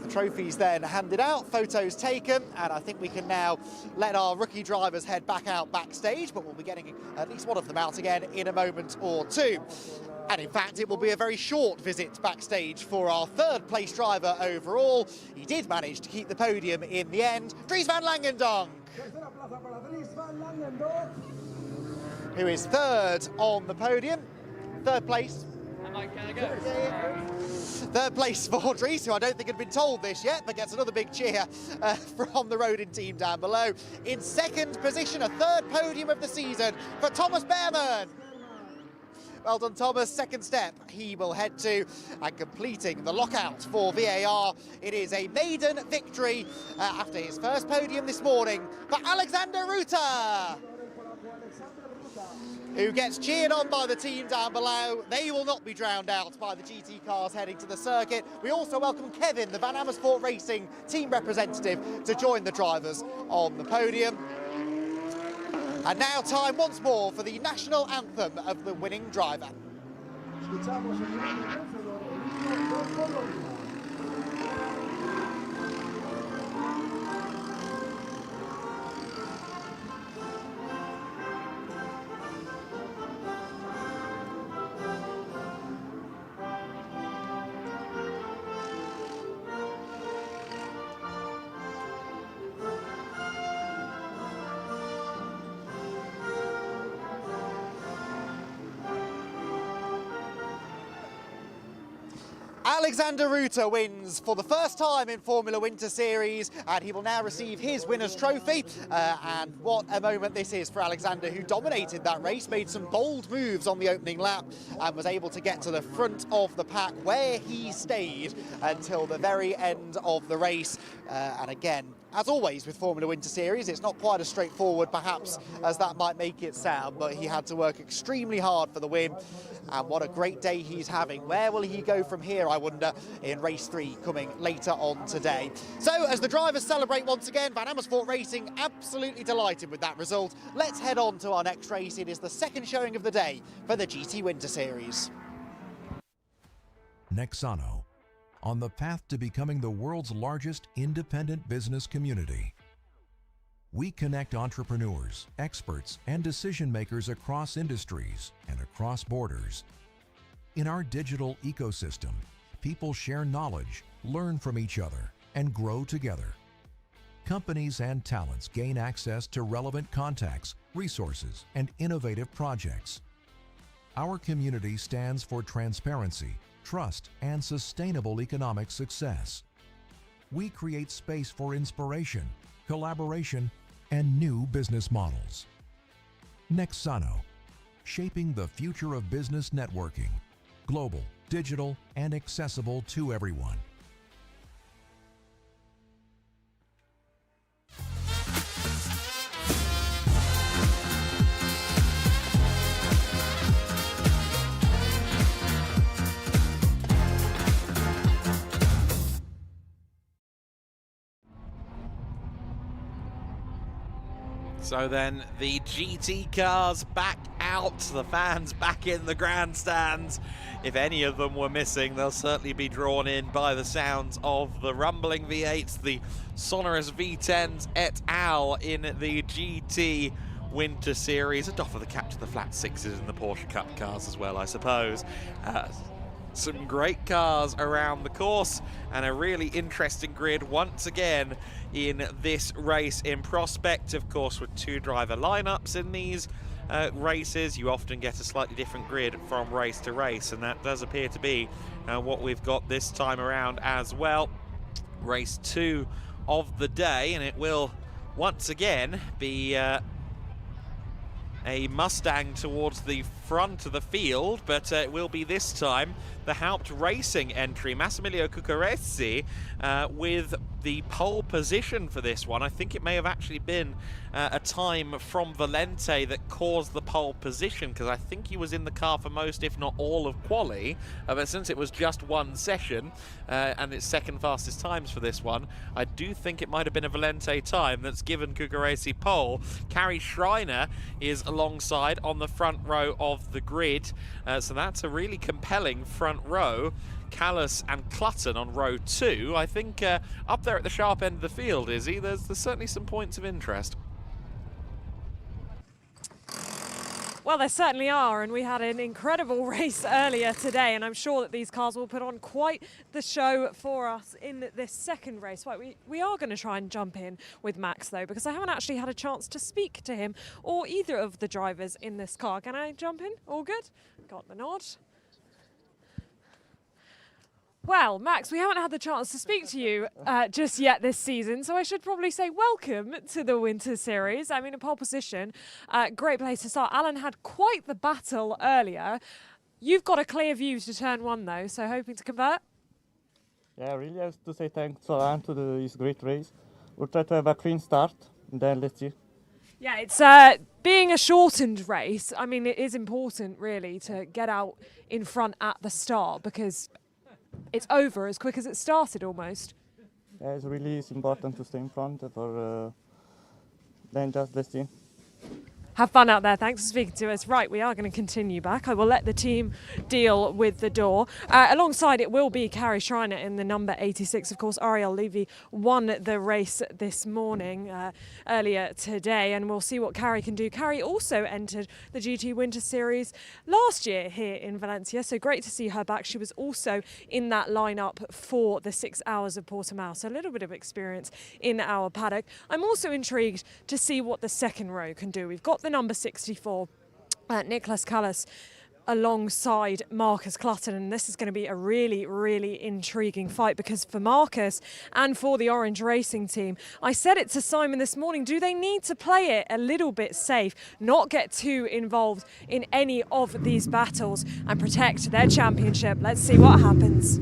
Trophies then handed out, photos taken, and I think we can now let our rookie drivers head back out backstage, but we'll be getting at least one of them out again in a moment or two. And in fact, it will be a very short visit backstage for our third place driver overall. He did manage to keep the podium in the end, Dries van Langendonk, who is third on the podium. Third place. Can I go? Third place for Dries, who I don't think had been told this yet, but gets another big cheer from the Rodin team down below. In second position, a third podium of the season for Thomas Behrman. Well done, Thomas. Second step he will head to, and completing the lockout for VAR. It is a maiden victory after his first podium this morning for Alexander Ruta, who gets cheered on by the team down below. They will not be drowned out by the GT cars heading to the circuit. We also welcome Kevin, the Van Amersfoort Racing team representative, to join the drivers on the podium. And now time once more for the national anthem of the winning driver. Alexander Ruta wins for the first time in Formula Winter Series, and he will now receive his winner's trophy. And what a moment this is for Alexander, who dominated that race, made some bold moves on the opening lap, and was able to get to the front of the pack, where he stayed until the very end of the race. And again, as always with Formula Winter Series, it's not quite as straightforward perhaps as that might make it sound, but he had to work extremely hard for the win, and what a great day he's having. Where will he go from here, I wonder, in race 3 coming later on today. So as the drivers celebrate once again, Van Amersfoort Racing absolutely delighted with that result. Let's head on to our next race. It is the second showing of the day for the GT Winter Series. Nexano, on the path to becoming the world's largest independent business community. We connect entrepreneurs, experts, and decision makers across industries and across borders. In our digital ecosystem, people share knowledge, learn from each other, and grow together. Companies and talents gain access to relevant contacts, resources, and innovative projects. Our community stands for transparency, trust, and sustainable economic success. We create space for inspiration, collaboration, and new business models. Nexano, shaping the future of business networking, global, digital, and accessible to everyone. So then the GT cars back out, the fans back in the grandstands. If any of them were missing, they'll certainly be drawn in by the sounds of the rumbling V8s, the sonorous V10s et al. In the GT Winter Series. A doff of the cap to the flat sixes in the Porsche Cup cars as well, I suppose. Some great cars around the course and a really interesting grid once again in this race. In prospect, of course, with two driver lineups in these races, you often get a slightly different grid from race to race, and that does appear to be what we've got this time around as well. Race 2 of the day, and it will once again be a Mustang towards the front of the field, but it will be this time the Haupt Racing entry, Massimiliano Cuccaresi, with the pole position for this one. I think it may have actually been a time from Valente that caused the pole position, because I think he was in the car for most, if not all, of quali. But since it was just one session and it's second fastest times for this one, I do think it might have been a Valente time that's given Cuccaresi pole. Kari Schreiner is alongside on the front row of the grid, so that's a really compelling front row. Callas and Clutton on row 2. I think up there at the sharp end of the field, Izzy, there's certainly some points of interest. Well, there certainly are, and we had an incredible race earlier today, and I'm sure that these cars will put on quite the show for us in this second race. Right, we are going to try and jump in with Max, though, because I haven't actually had a chance to speak to him or either of the drivers in this car. Can I jump in? All good? Got the nod. Well, Max, we haven't had the chance to speak to you just yet this season, so I should probably say welcome to the Winter Series. I mean, a pole position, great place to start. Alan had quite the battle earlier. You've got a clear view to turn 1, though, so hoping to convert? Yeah, really have to say thanks to Alan to this great race. We'll try to have a clean start, and then let's see. Yeah, it's being a shortened race. I mean, it is important, really, to get out in front at the start, because it's over as quick as it started, almost. Yeah, it's really important to stay in front for then just let's see. Have fun out there. Thanks for speaking to us. Right, we are going to continue back. I will let the team deal with the door. Alongside it will be Kari Schreiner in the number 86. Of course, Ariel Levy won the race this morning, earlier today, and we'll see what Kari can do. Kari also entered the GT Winter Series last year here in Valencia, so great to see her back. She was also in that lineup for the 6 hours of Portimao, so a little bit of experience in our paddock. I'm also intrigued to see what the second row can do. We've got the number 64, Nicholas Callas, alongside Marcus Clutton, and this is going to be a really, really intriguing fight, because for Marcus and for the Orange Racing team, I said it to Simon this morning, do they need to play it a little bit safe, not get too involved in any of these battles and protect their championship? Let's see what happens.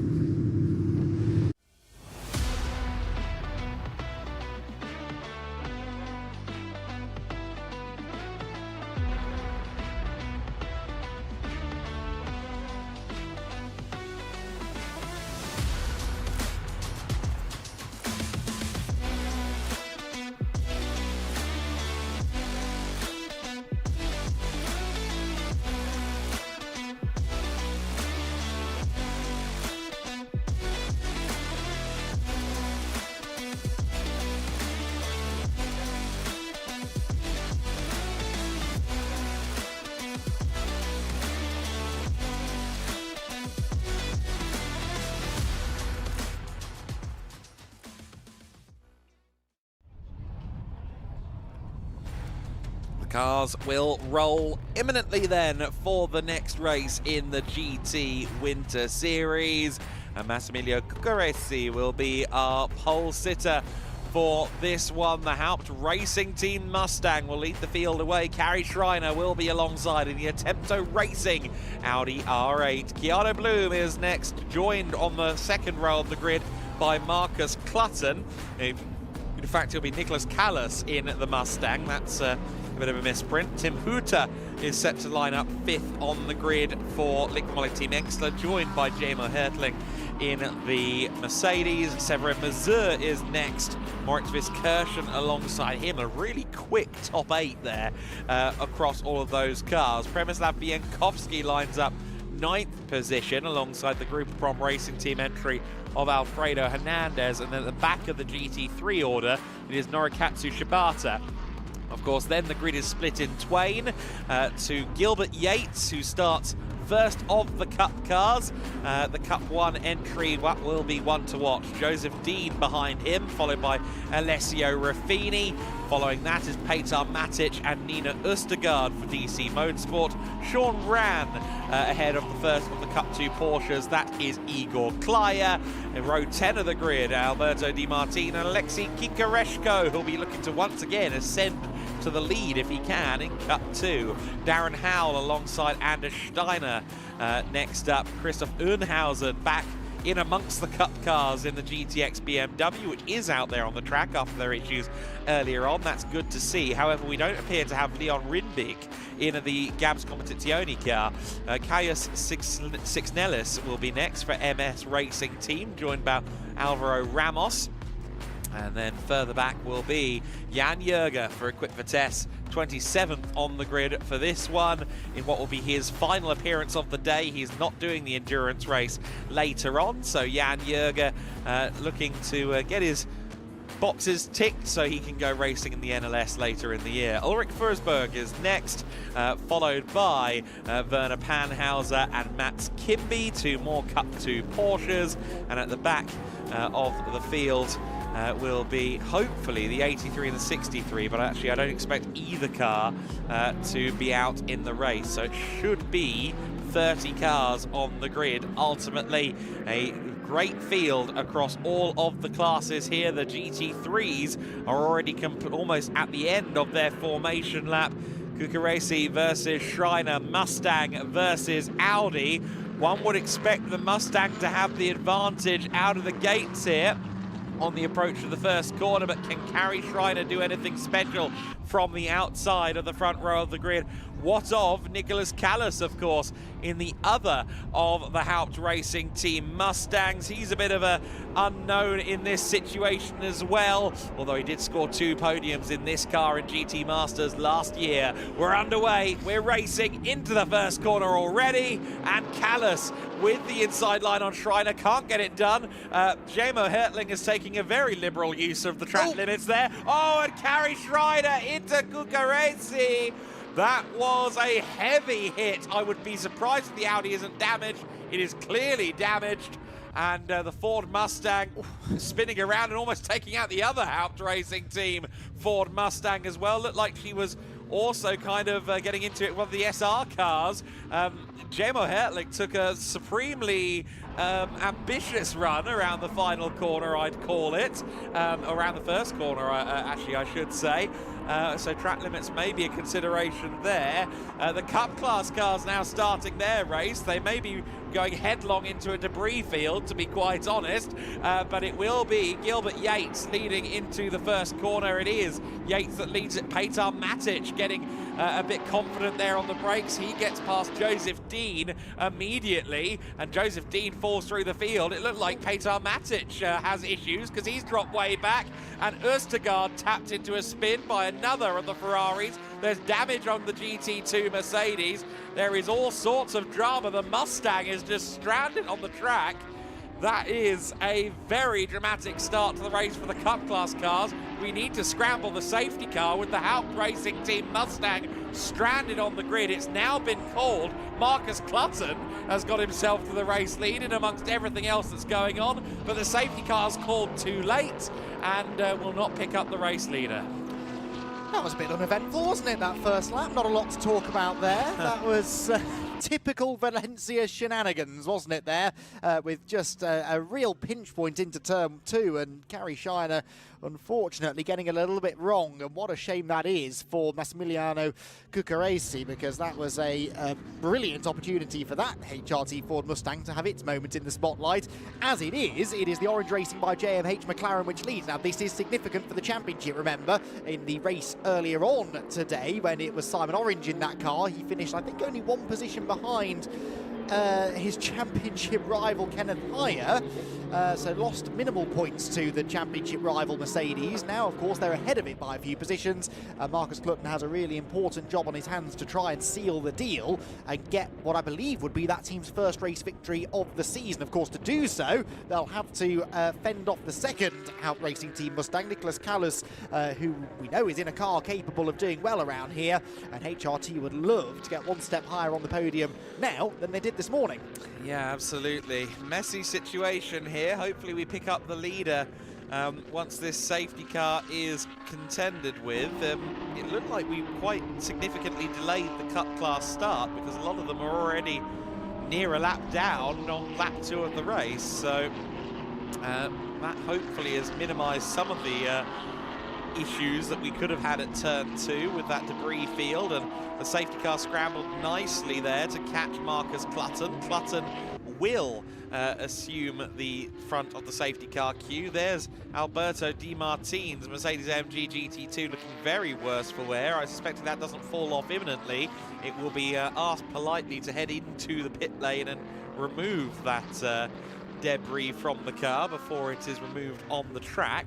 cars will roll imminently then for the next race in the GT Winter Series. And Massimiliano Cuccaresi will be our pole sitter for this one. The Haupt Racing Team Mustang will lead the field away. Carrie Schreiner will be alongside in the Attempto Racing Audi R8. Keanu Bloom is next, joined on the second row of the grid by Marcus Clutton. In fact, it'll be Nicholas Callas in the Mustang. That's a bit of a misprint. Tim Hutter is set to line up 5th on the grid for Liqui Team Exler, joined by Jamo Hertling in the Mercedes. Severin Mazur is next. Moritz Viskirchen alongside him. A really quick top 8 there across all of those cars. Przemysław Bienkowski lines up 9th position alongside the Group Prom Racing Team entry of Alfredo Hernandez, and then at the back of the GT3 order it is Norikatsu Shibata. Of course, then the grid is split in twain to Gilbert Yates, who starts first of the Cup cars. The Cup 1 entry will be one to watch. Joseph Dean behind him, followed by Alessio Ruffini. Following that is Petar Matic and Nina Østergaard for DC Motorsport. Sean Ran ahead of the first of the Cup 2 Porsches. That is Igor Klaya. In row 10 of the grid, Alberto Di Martino and Alexei Kikareshko, who'll be looking to once again ascend to the lead if he can in Cup 2. Darren Howell alongside Anders Steiner. Next up, Christoph Urnhausen back in amongst the Cup cars in the GTX BMW, which is out there on the track after their issues earlier on. That's good to see. However, we don't appear to have Leon Rinbig in the Gabs Competizione car. Caius Sixnelis will be next for MS Racing Team, joined by Alvaro Ramos. And then further back will be Jan Jurger for Equip Vitesse, 27th on the grid for this one, in what will be his final appearance of the day. He's not doing the endurance race later on, so Jan Jurger looking to get his boxes ticked so he can go racing in the NLS later in the year. Ulrich Forsberg is next, followed by Werner Panhauser and Mats Kimby, 2 more Cup 2 Porsches, and at the back of the field will be hopefully the 83 and the 63, but actually I don't expect either car to be out in the race, so it should be 30 cars on the grid. Ultimately, a great field across all of the classes here. The GT3s are already almost at the end of their formation lap. Cuccaresi versus Schreiner, Mustang versus Audi. One would expect the Mustang to have the advantage out of the gates here on the approach to the first corner, but can Carrie Schreiner do anything special from the outside of the front row of the grid? What of Nicholas Callas, of course, in the other of the Haupt Racing Team Mustangs? He's a bit of a unknown in this situation as well, although he did score 2 podiums in this car in GT Masters last year. We're underway, we're racing into the first corner already, and Callas with the inside line on Schreiner can't get it done. Jamo Hertling is taking a very liberal use of the track limits there. Oh, and Carrie Schreiner into Cuccaresi. That was a heavy hit. I would be surprised if the Audi isn't damaged. It is clearly damaged. And the Ford Mustang spinning around and almost taking out the other Haupt Racing Team Ford Mustang as well. Looked like she was also kind of getting into it with one of the SR cars. Jamo Hertling took a supremely ambitious run around the final corner, I'd call it. Around the first corner, actually, I should say. So track limits may be a consideration there. The Cup class cars now starting their race. They may be going headlong into a debris field, to be quite honest, but it will be Gilbert Yates leading into the first corner. It is Yates that leads it. Petar Matic getting a bit confident there on the brakes. He gets past Joseph Dean immediately, and Joseph Dean falls through the field. It looked like Petar Matic has issues because he's dropped way back, and Østergaard tapped into a spin by another of the Ferraris. There's damage on the GT2 Mercedes. There is all sorts of drama. The Mustang is just stranded on the track. That is a very dramatic start to the race for the Cup class cars. We need to scramble the safety car with the Haupt Racing Team Mustang stranded on the grid. It's now been called. Marcus Clutton has got himself to the race lead in amongst everything else that's going on, but the safety car's called too late and will not pick up the race leader. That was a bit uneventful, wasn't it, that first lap? Not a lot to talk about there. That was typical Valencia shenanigans, wasn't it, there? With just a real pinch point into turn 2, and Carrie Shiner, unfortunately, getting a little bit wrong. And what a shame that is for Massimiliano Cuccaresi, because that was a brilliant opportunity for that HRT Ford Mustang to have its moment in the spotlight. As it is the Orange Racing by JMH McLaren which leads. Now, this is significant for the championship, remember, in the race earlier on today when it was Simon Orange in that car. He finished, I think, only one position behind his championship rival Kenneth Heyer, so lost minimal points to the championship rival Mercedes. Now, of course, they're ahead of it by a few positions. Marcus Clutton has a really important job on his hands to try and seal the deal and get what I believe would be that team's first race victory of the season. Of course, to do so, they'll have to fend off the second out racing team Mustang, Nicholas Callas, who we know is in a car capable of doing well around here, and HRT would love to get one step higher on the podium now than they did this morning. Yeah, absolutely. Messy situation here. Hopefully we pick up the leader once this safety car is contended with. It looked like we quite significantly delayed the Cup class start because a lot of them are already near a lap down on lap 2 of the race. So that hopefully has minimised some of the issues that we could have had at turn 2 with that debris field, and the safety car scrambled nicely there to catch Marcus Clutton. Clutton will assume the front of the safety car queue. There's Alberto Di Martins, Mercedes-AMG GT2, looking very worse for wear. I suspect if that doesn't fall off imminently, it will be asked politely to head into the pit lane and remove that debris from the car before it is removed on the track.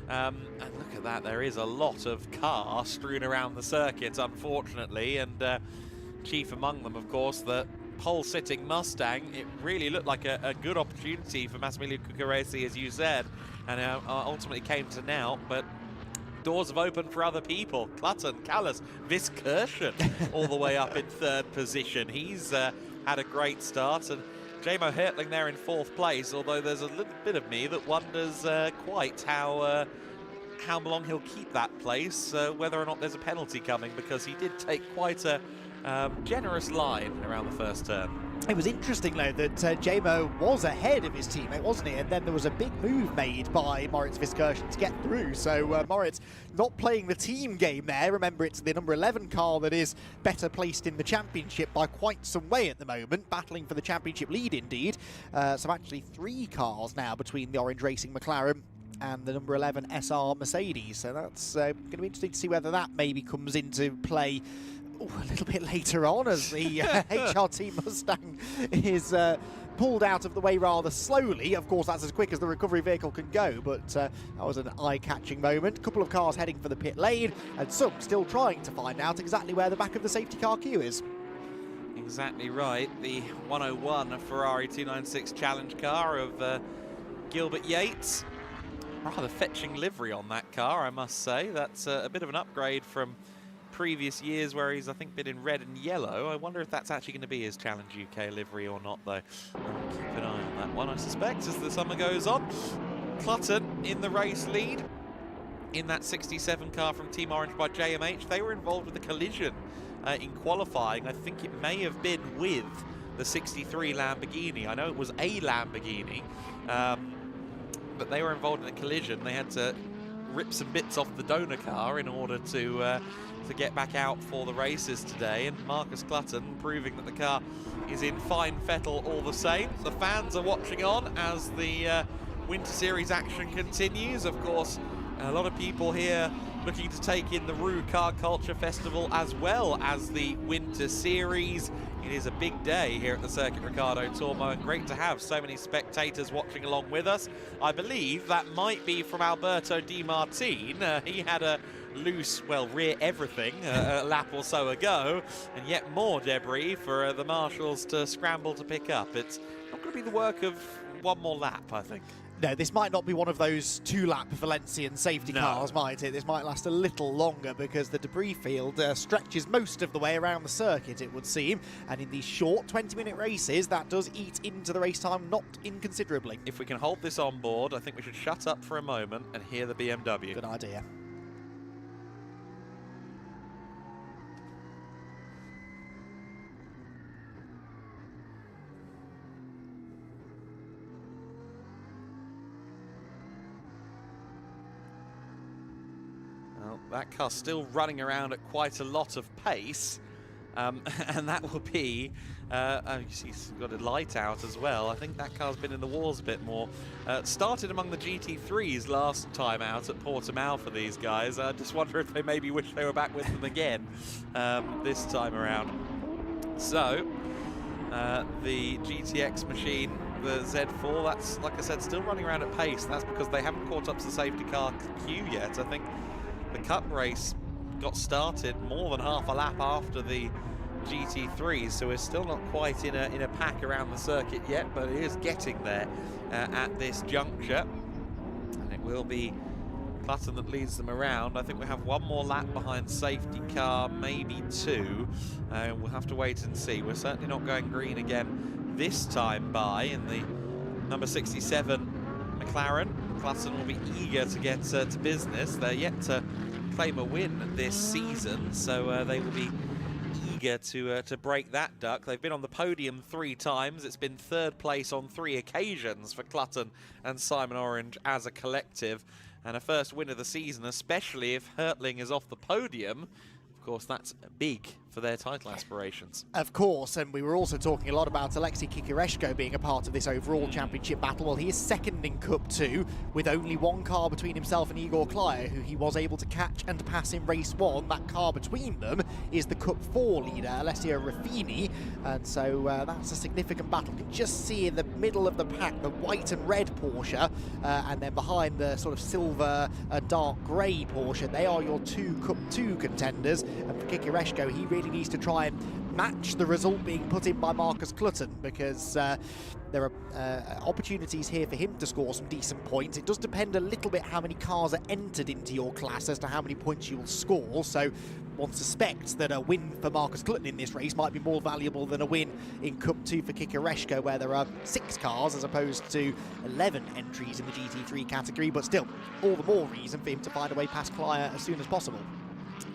And look at that, there is a lot of car strewn around the circuit, unfortunately, and chief among them, of course, the pole-sitting Mustang. It really looked like a good opportunity for Massimiliano Cuccaresi, as you said, and ultimately came to naught, but doors have opened for other people. Clutton, Callas, Viskirchen all the way up in 3rd position. He's had a great start, and Jamo Hertling there in 4th place, although there's a little bit of me that wonders quite how long he'll keep that place, whether or not there's a penalty coming, because he did take quite a generous line around the first turn. It was interesting, though, that Jamo was ahead of his teammate, wasn't he? And then there was a big move made by Moritz Viskirchen to get through. So Moritz not playing the team game there. Remember, it's the number 11 car that is better placed in the championship by quite some way at the moment, battling for the championship lead, indeed. So actually 3 cars now between the Orange Racing McLaren and the number 11 SR Mercedes. So that's going to be interesting to see whether that maybe comes into play a little bit later on as the HRT Mustang is pulled out of the way rather slowly. Of course, that's as quick as the recovery vehicle can go, but that was an eye-catching moment. A couple of cars heading for the pit lane, and some still trying to find out exactly where the back of the safety car queue is. Exactly right. The 101 Ferrari 296 Challenge car of Gilbert Yates. Rather fetching livery on that car, I must say. That's a bit of an upgrade from previous years where he's, I think, been in red and yellow. I wonder if that's actually going to be his Challenge UK livery or not, though. We'll keep an eye on that one, I suspect, as the summer goes on. Clutton in the race lead in that 67 car from Team Orange by JMH. They were involved with a collision in qualifying. I think it may have been with the 63 Lamborghini. I know it was a Lamborghini, but they were involved in a collision. They had to rip some bits off the donor car in order to get back out for the races today, and Marcus Clutton proving that the car is in fine fettle all the same. The fans are watching on as the Winter Series action continues. Of course, a lot of people here looking to take in the Rue Car Culture Festival as well as the Winter Series. It is a big day here at the Circuit Ricardo Tormo, and great to have so many spectators watching along with us. I believe that might be from Alberto Di Martin. He had a loose, well, rear everything a lap or so ago, and yet more debris for the marshals to scramble to pick up. It's not going to be the work of one more lap, I think. No, this might not be one of those 2-lap Valencian safety cars, might it? This might last a little longer because the debris field stretches most of the way around the circuit, it would seem. And in these short 20-minute races, that does eat into the race time not inconsiderably. If we can hold this on board, I think we should shut up for a moment and hear the BMW. Good idea. Well, that car's still running around at quite a lot of pace. And that will be, you see he's got a light out as well. I think that car's been in the wars a bit more. Started among the GT3s last time out at Portimao for these guys. I just wonder if they maybe wish they were back with them again this time around. So, the GTX machine, the Z4, that's, like I said, still running around at pace. That's because they haven't caught up to the safety car queue yet. I think the Cup race got started more than half a lap after the GT3s, so we're still not quite in a pack around the circuit yet, but it is getting there at this juncture, and it will be Clutton that leads them around. I think we have one more lap behind safety car, maybe two. We'll have to wait and see. We're certainly not going green again this time by in the number 67 McLaren. Clutton will be eager to get to business. They're yet to claim a win this season, so they will be eager to break that duck. They've been on the podium 3 times. It's been 3rd place on 3 occasions for Clutton and Simon Orange as a collective, and a first win of the season, especially if Hertling is off the podium. Of course, that's big for their title aspirations. Of course, and we were also talking a lot about Alexei Kikareshko being a part of this overall championship battle. Well, he is second in Cup 2 with only 1 car between himself and Igor Klyer, who he was able to catch and pass in race 1. That car between them is the Cup 4 leader, Alessio Ruffini, and so that's a significant battle. You can just see in the middle of the pack the white and red Porsche, and then behind the sort of silver dark grey Porsche, they are your 2 Cup 2 contenders. And for Kikareshko, he really needs to try and match the result being put in by Marcus Clutton, because there are opportunities here for him to score some decent points. It does depend a little bit how many cars are entered into your class as to how many points you will score, so one suspects that a win for Marcus Clutton in this race might be more valuable than a win in Cup 2 for Kikareshko, where there are 6 cars as opposed to 11 entries in the GT3 category, but still, all the more reason for him to find a way past Klyer as soon as possible.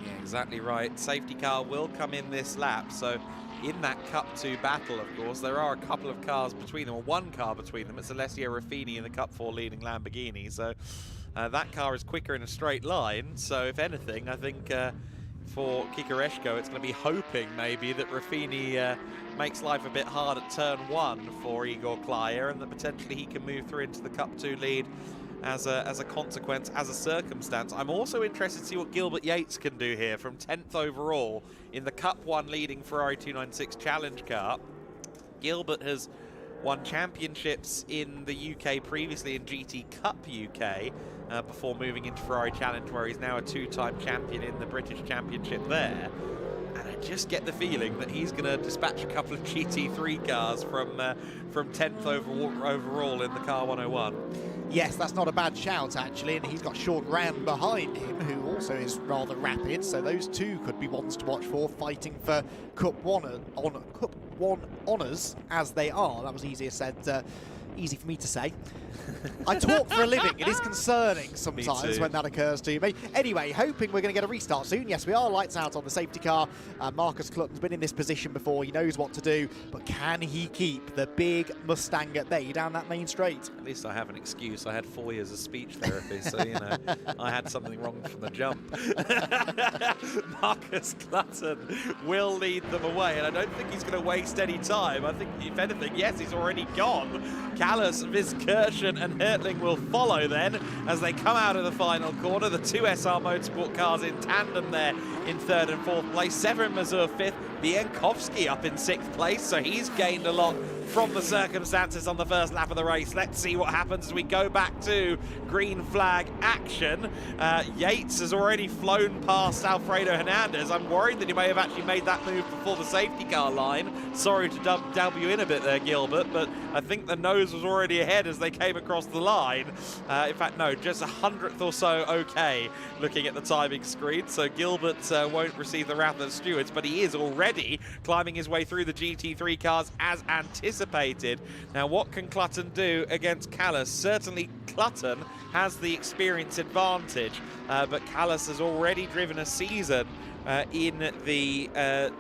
Yeah, exactly right. Safety car will come in this lap, so in that Cup 2 battle, of course, there are a couple of cars between them, or 1 car between them. It's Alessio Ruffini in the Cup 4 leading Lamborghini, so that car is quicker in a straight line. So if anything, I think for Kikareshko, it's going to be hoping maybe that Ruffini makes life a bit hard at turn 1 for Igor Klyer, and that potentially he can move through into the Cup 2 lead as a consequence, as a circumstance. I'm also interested to see what Gilbert Yates can do here from 10th overall in the Cup 1 leading Ferrari 296 Challenge car. Gilbert has won championships in the UK previously in GT Cup UK before moving into Ferrari Challenge, where he's now a 2-time champion in the British Championship there. And I just get the feeling that he's going to dispatch a couple of GT3 cars from 10th overall in the Car 101. Yes, that's not a bad shout, actually, and he's got Sean Ram behind him, who also is rather rapid, so those two could be ones to watch for, fighting for Cup 1 honours as they are. That was easier said, easy for me to say. I talk for a living. It is concerning sometimes when that occurs to me. Anyway, hoping we're going to get a restart soon. Yes, we are lights out on the safety car. Marcus Clutton's been in this position before. He knows what to do, but can he keep the big Mustang at bay down that main straight? At least I have an excuse. I had 4 years of speech therapy, so, you know, I had something wrong from the jump. Marcus Clutton will lead them away, and I don't think he's going to waste any time. I think, if anything, yes, he's already gone. Callas, Vizkirchen and Hertling will follow then as they come out of the final corner. The 2 SR Motorsport cars in tandem there in 3rd and 4th place. Severin Mazur 5th. Bienkovsky up in 6th place, so he's gained a lot from the circumstances on the first lap of the race. Let's see what happens as we go back to green flag action. Yates has already flown past Alfredo Hernandez. I'm worried that he may have actually made that move before the safety car line. Sorry to dab you in a bit there, Gilbert, but I think the nose was already ahead as they came across the line. In fact, no, just 100th or so okay, looking at the timing screen. So Gilbert won't receive the wrath of the stewards, but he is already climbing his way through the GT3 cars as anticipated. Now, what can Clutton do against Callas? Certainly Clutton has the experience advantage, but Callas has already driven a season in the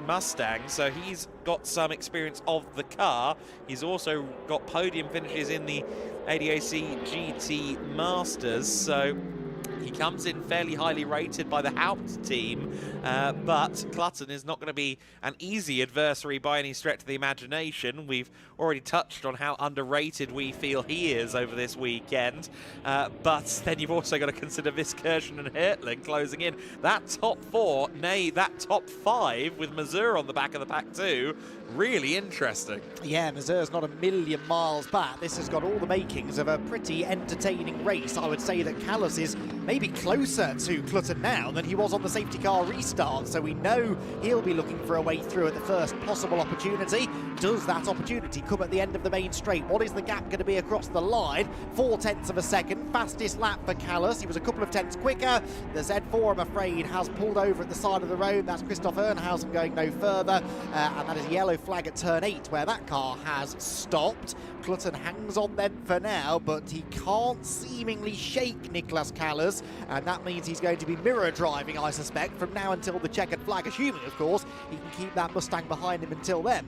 Mustang, so he's got some experience of the car. He's also got podium finishes in the ADAC GT Masters, so He comes in fairly highly rated by the Haupt team, but Clutton is not going to be an easy adversary by any stretch of the imagination. We've already touched on how underrated we feel he is over this weekend, but then you've also got to consider Viskirchen and Hertling closing in. That top 4, nay, that top 5 with Mazur on the back of the pack too, really interesting. Yeah, Mazur's not a million miles back. This has got all the makings of a pretty entertaining race. I would say that Callas is maybe closer to Clutton now than he was on the safety car restart, so we know he'll be looking for a way through at the first possible opportunity. Does that opportunity come at the end of the main straight? What is the gap going to be across the line? 0.4 of a second, fastest lap for Callas. He was a couple of tenths quicker. The Z4, I'm afraid, has pulled over at the side of the road. That's Christoph Ernhausen going no further, and that is a yellow flag at turn 8 where that car has stopped. Clutton hangs on then for now, but he can't seemingly shake Niklas Callas, and that means he's going to be mirror driving, I suspect, from now until the checkered flag, assuming, of course, he can keep that Mustang behind him until then.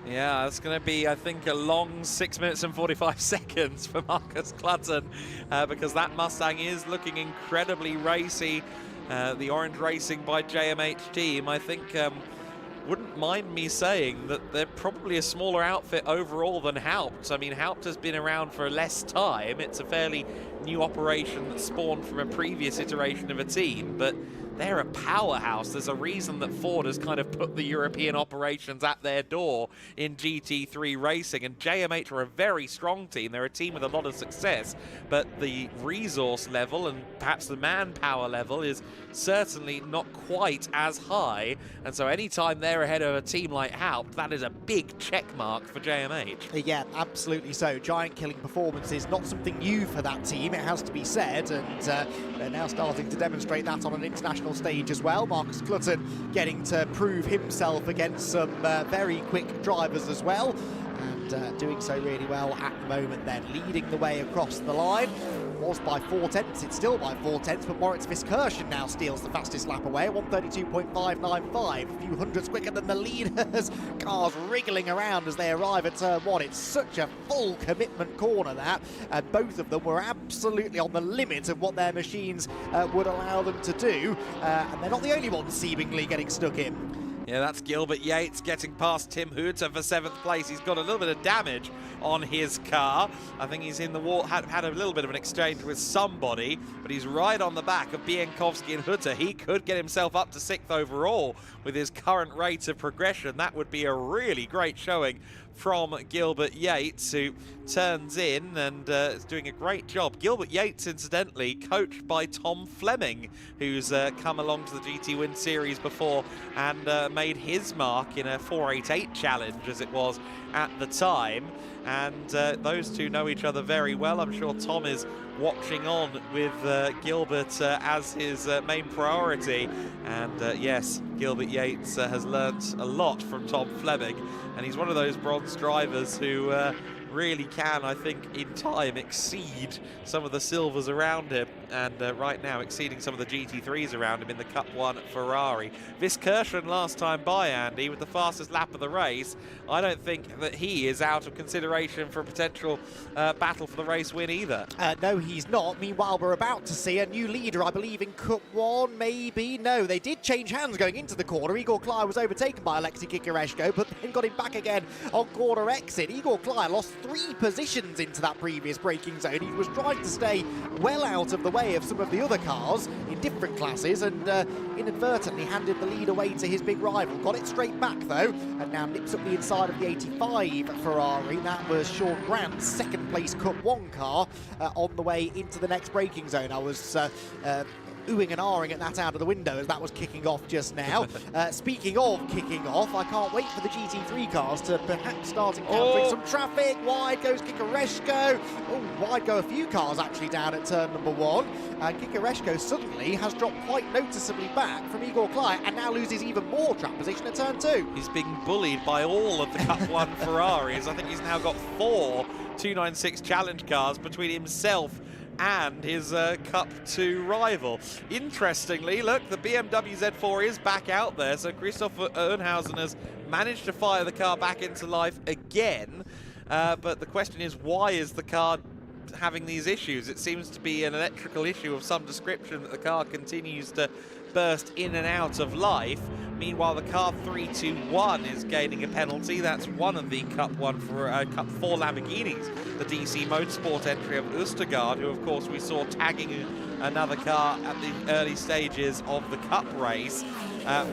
Yeah, it's going to be, I think, a long 6 minutes and 45 seconds for Marcus Clutton, because that Mustang is looking incredibly racy. The Orange Racing by JMH team, I think, wouldn't mind me saying that they're probably a smaller outfit overall than Haupt. I mean, Haupt has been around for less time. It's a fairly new operation that spawned from a previous iteration of a team, but they're a powerhouse. There's a reason that Ford has kind of put the European operations at their door in GT3 racing, and JMH are a very strong team. They're a team with a lot of success, but the resource level and perhaps the manpower level is certainly not quite as high, and so anytime they're ahead of a team like Haupt, that is a big check mark for JMH. Yeah, absolutely so. Giant killing performance is not something new for that team, it has to be said, and they're now starting to demonstrate that on an international stage as well. Marcus Clutton getting to prove himself against some very quick drivers as well, and doing so really well at the moment then. Leading the way across the line. Was by 0.4, it's still by 0.4, but Moritz Viskirchen now steals the fastest lap away, 132.595, a few hundreds quicker than the leaders. Cars wriggling around as they arrive at turn 1. It's such a full commitment corner, that, and both of them were absolutely on the limit of what their machines would allow them to do, and they're not the only ones seemingly getting stuck in. Yeah, that's Gilbert Yates getting past Tim Hutter for 7th place. He's got a little bit of damage on his car. I think he's in the wall, had a little bit of an exchange with somebody, but he's right on the back of Bienkowski and Hutter. He could get himself up to 6th overall with his current rate of progression. That would be a really great showing from Gilbert Yates, who turns in and is doing a great job. Gilbert Yates, incidentally, coached by Tom Fleming, who's come along to the GT Win Series before and made his mark in a 488 challenge, as it was at the time. And those two know each other very well. I'm sure Tom is watching on with Gilbert as his main priority. And yes, Gilbert Yates has learnt a lot from Tom Fleming, and he's one of those bronze drivers who really can, I think, in time exceed some of the silvers around him, and right now exceeding some of the GT3s around him in the Cup 1 Ferrari. Viskirchen last time by, Andy, with the fastest lap of the race. I don't think that he is out of consideration for a potential battle for the race win either. No, he's not. Meanwhile, we're about to see a new leader, I believe, in Cup 1, maybe. No, they did change hands going into the corner. Igor Klei was overtaken by Alexei Kikareshko, but then got him back again on corner exit. Igor Klei lost 3 positions into that previous braking zone. He was trying to stay well out of the way of some of the other cars in different classes, and inadvertently handed the lead away to his big rival. Got it straight back though, and now nips up the inside of the 85 Ferrari. That was Sean Grant's second place Cup 1 car on the way into the next braking zone. I was oohing and ahhing at that out of the window as that was kicking off just now. Speaking of kicking off, I can't wait for the GT3 cars to perhaps start encountering some traffic. Wide goes Kikareshko. Oh, wide go a few cars actually down at turn number 1. Kikareshko suddenly has dropped quite noticeably back from Igor Klei and now loses even more track position at turn 2. He's being bullied by all of the Cup 1 Ferraris. I think he's now got 4 296 challenge cars between himself and his Cup 2 rival. Interestingly, look, the BMW Z4 is back out there, so Christoph Ernhausen has managed to fire the car back into life again. But the question is, why is the car having these issues. It seems to be an electrical issue of some description that the car continues to burst in and out of life. Meanwhile, the car 321 is gaining a penalty. That's one of the Cup 4 Lamborghinis, the DC Motorsport entry of Østergaard, who of course we saw tagging another car at the early stages of the Cup race.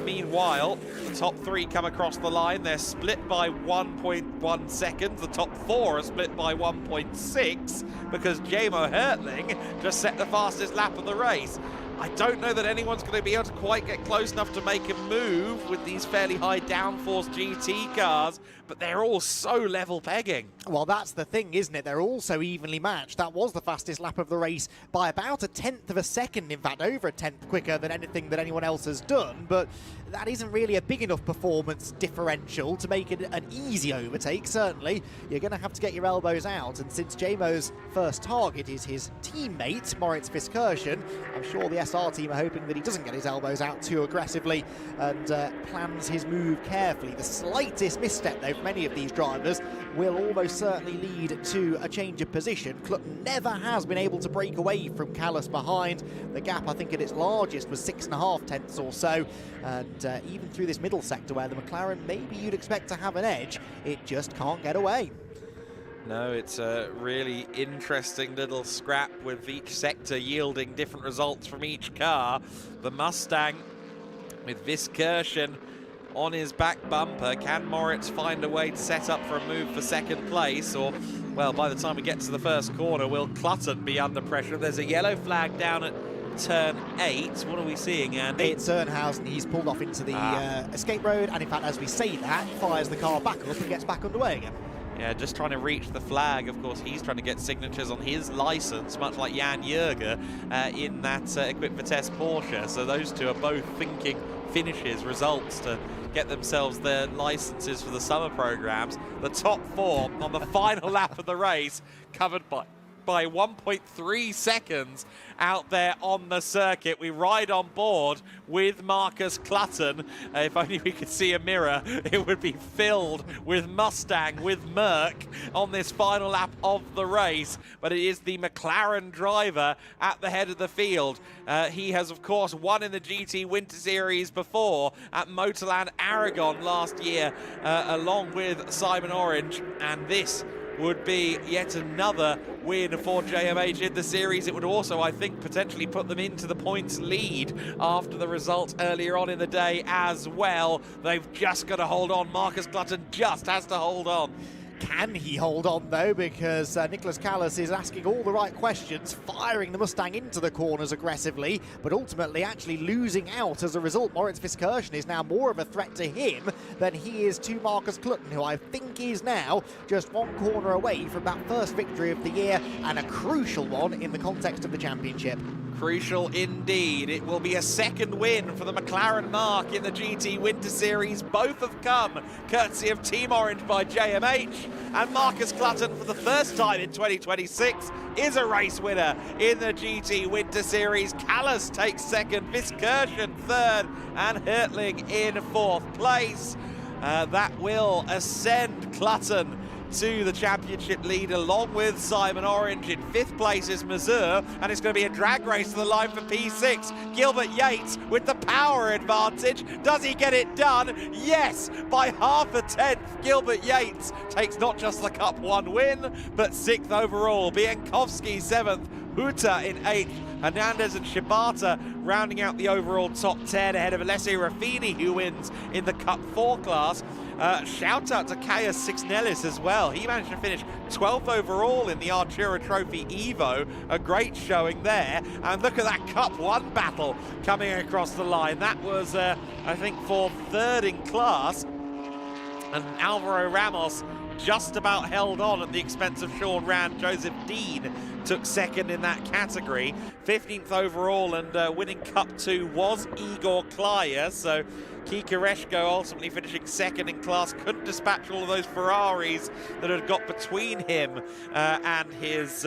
Meanwhile, the top 3 come across the line. They're split by 1.1 seconds. The top 4 are split by 1.6 because Jamo Hertling just set the fastest lap of the race. I don't know that anyone's going to be able to quite get close enough to make a move with these fairly high downforce GT cars, but they're all so level pegging. Well, that's the thing, isn't it? They're all so evenly matched. That was the fastest lap of the race by about 1/10 of a second, in fact, over 1/10 quicker than anything that anyone else has done, but that isn't really a big enough performance differential to make it an easy overtake. Certainly, you're going to have to get your elbows out, and since Jamo's first target is his teammate, Moritz Viskirchen, I'm sure the SR team are hoping that he doesn't get his elbows out too aggressively and plans his move carefully. The slightest misstep, though, from any of these drivers will almost certainly lead to a change of position. Clutton never has been able to break away from Callas behind. The gap, I think, at its largest was 6.5 tenths or so, and even through this middle sector where the McLaren maybe you'd expect to have an edge, it just can't get away. No, it's a really interesting little scrap with each sector yielding different results from each car. The Mustang with Viskirchen on his back bumper. Can Moritz find a way to set up for a move for second place? Or, well, by the time we get to the first corner, will Clutton be under pressure? There's a yellow flag down at turn 8. What are we seeing, Andy? It's Ernhausen. He's pulled off into the escape road, and in fact, as we say that, fires the car back up and gets back underway again. Yeah, just trying to reach the flag. Of course, he's trying to get signatures on his license, much like Jan Jürger in that Equipped for Test Porsche. So those two are both thinking finishes, results to get themselves their licenses for the summer programs. The top 4 on the final lap of the race, covered by 1.3 seconds out there on the circuit. We ride on board with Marcus Clutton. If only we could see a mirror, it would be filled with Mustang, with Merc on this final lap of the race. But it is the McLaren driver at the head of the field. He has, of course, won in the GT Winter Series before at Motorland Aragon last year, along with Simon Orange. And this would be yet another win for JMH in the series. It would also, I think, potentially put them into the points lead after the result earlier on in the day as well. They've just got to hold on. Marcus Clutton just has to hold on. Can he hold on, though? Because Nicholas Callas is asking all the right questions, firing the Mustang into the corners aggressively, but ultimately actually losing out as a result. Moritz Viskirchen is now more of a threat to him than he is to Marcus Clutton, who I think is now just one corner away from that first victory of the year, and a crucial one in the context of the championship. Crucial indeed. It will be a second win for the McLaren mark in the GT Winter Series. Both have come courtesy of Team Orange by JMH. And Marcus Clutton, for the first time in 2026, is a race winner in the GT Winter Series. Callas takes second, Viskirchen third, and Hertling in 4th place. That will ascend Clutton to the championship lead along with Simon Orange. In 5th place is Mazur, and it's going to be a drag race to the line for P6. Gilbert Yates with the power advantage. Does he get it done? Yes, by 1/2 tenth. Gilbert Yates takes not just the Cup 1 win, but 6th overall. Bienkowski 7th, Huta in 8th, Hernandez and Shibata rounding out the overall top 10 ahead of Alessio Raffini, who wins in the Cup 4 class. Shout out to Kaius Sixnellis as well. He managed to finish 12th overall in the Artura Trophy Evo. A great showing there. And look at that Cup 1 battle coming across the line. That was, I think, for 3rd in class. And Alvaro Ramos just about held on at the expense of Sean Rand. Joseph Dean took 2nd in that category. 15th overall, and winning Cup 2 was Igor Klaya. So Kikareshko ultimately finishing 2nd in class. Couldn't dispatch all of those Ferraris that had got between him and his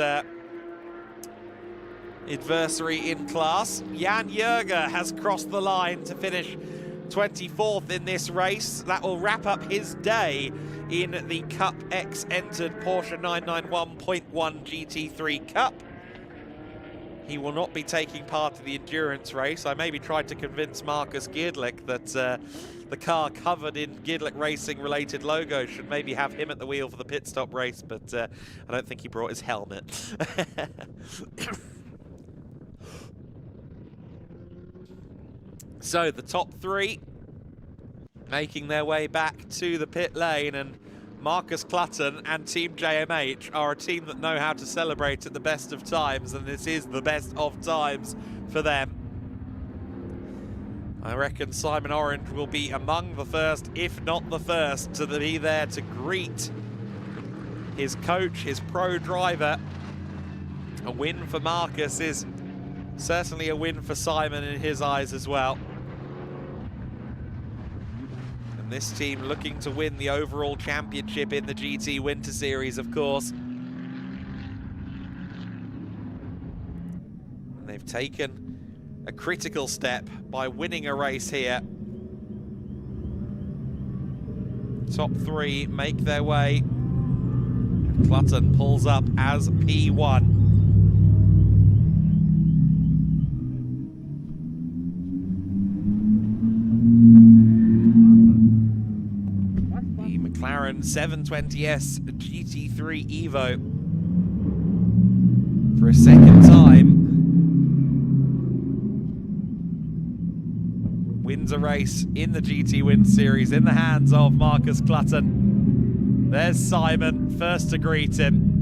adversary in class. Jan Jürger has crossed the line to finish 24th in this race. That will wrap up his day in the Cup X entered Porsche 991.1 GT3 Cup. He will not be taking part in the endurance race. I maybe tried to convince Marcus GEDLICH that the car covered in GEDLICH Racing related logos should maybe have him at the wheel for the pit stop race, but I don't think he brought his helmet. So the top three making their way back to the pit lane, and Marcus Clutton and Team JMH are a team that know how to celebrate at the best of times, and this is the best of times for them. I reckon Simon Orange will be among the first, if not the first, to be there to greet his coach, his pro driver. A win for Marcus is certainly a win for Simon in his eyes as well. And this team looking to win the overall championship in the GT Winter Series, of course. And they've taken a critical step by winning a race here. Top three make their way. And Clutton pulls up as P1. McLaren 720S GT3 Evo for a second time wins a race in the GT Win Series in the hands of Marcus Clutton. There's Simon, first to greet him.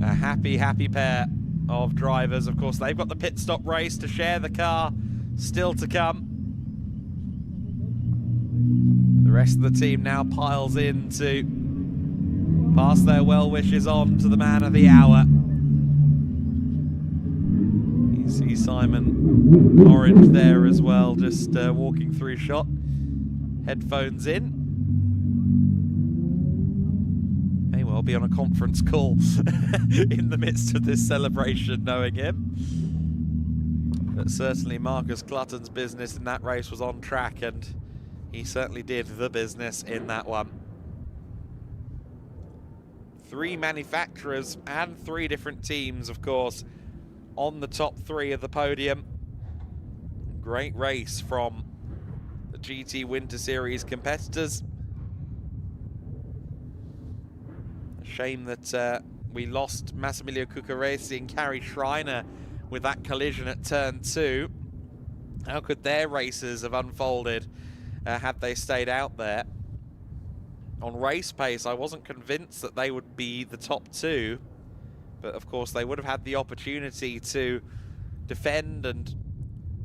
A happy pair of drivers. Of course, they've got the pit stop race to share the car still to come. The rest of the team now piles in to pass their well wishes on to the man of the hour. You see Simon Orange there as well, just walking through shot, headphones in. May well be on a conference call in the midst of this celebration, knowing him. But certainly Marcus Clutton's business in that race was on track, and he certainly did the business in that one. 3 manufacturers and 3 different teams, of course, on the top 3 of the podium. Great race from the GT Winter Series competitors. A shame that we lost Massimiliano Cuccaresi and Carrie Schreiner with that collision at turn 2. How could their races have unfolded had they stayed out there? On race pace, I wasn't convinced that they would be the top 2, but of course they would have had the opportunity to defend and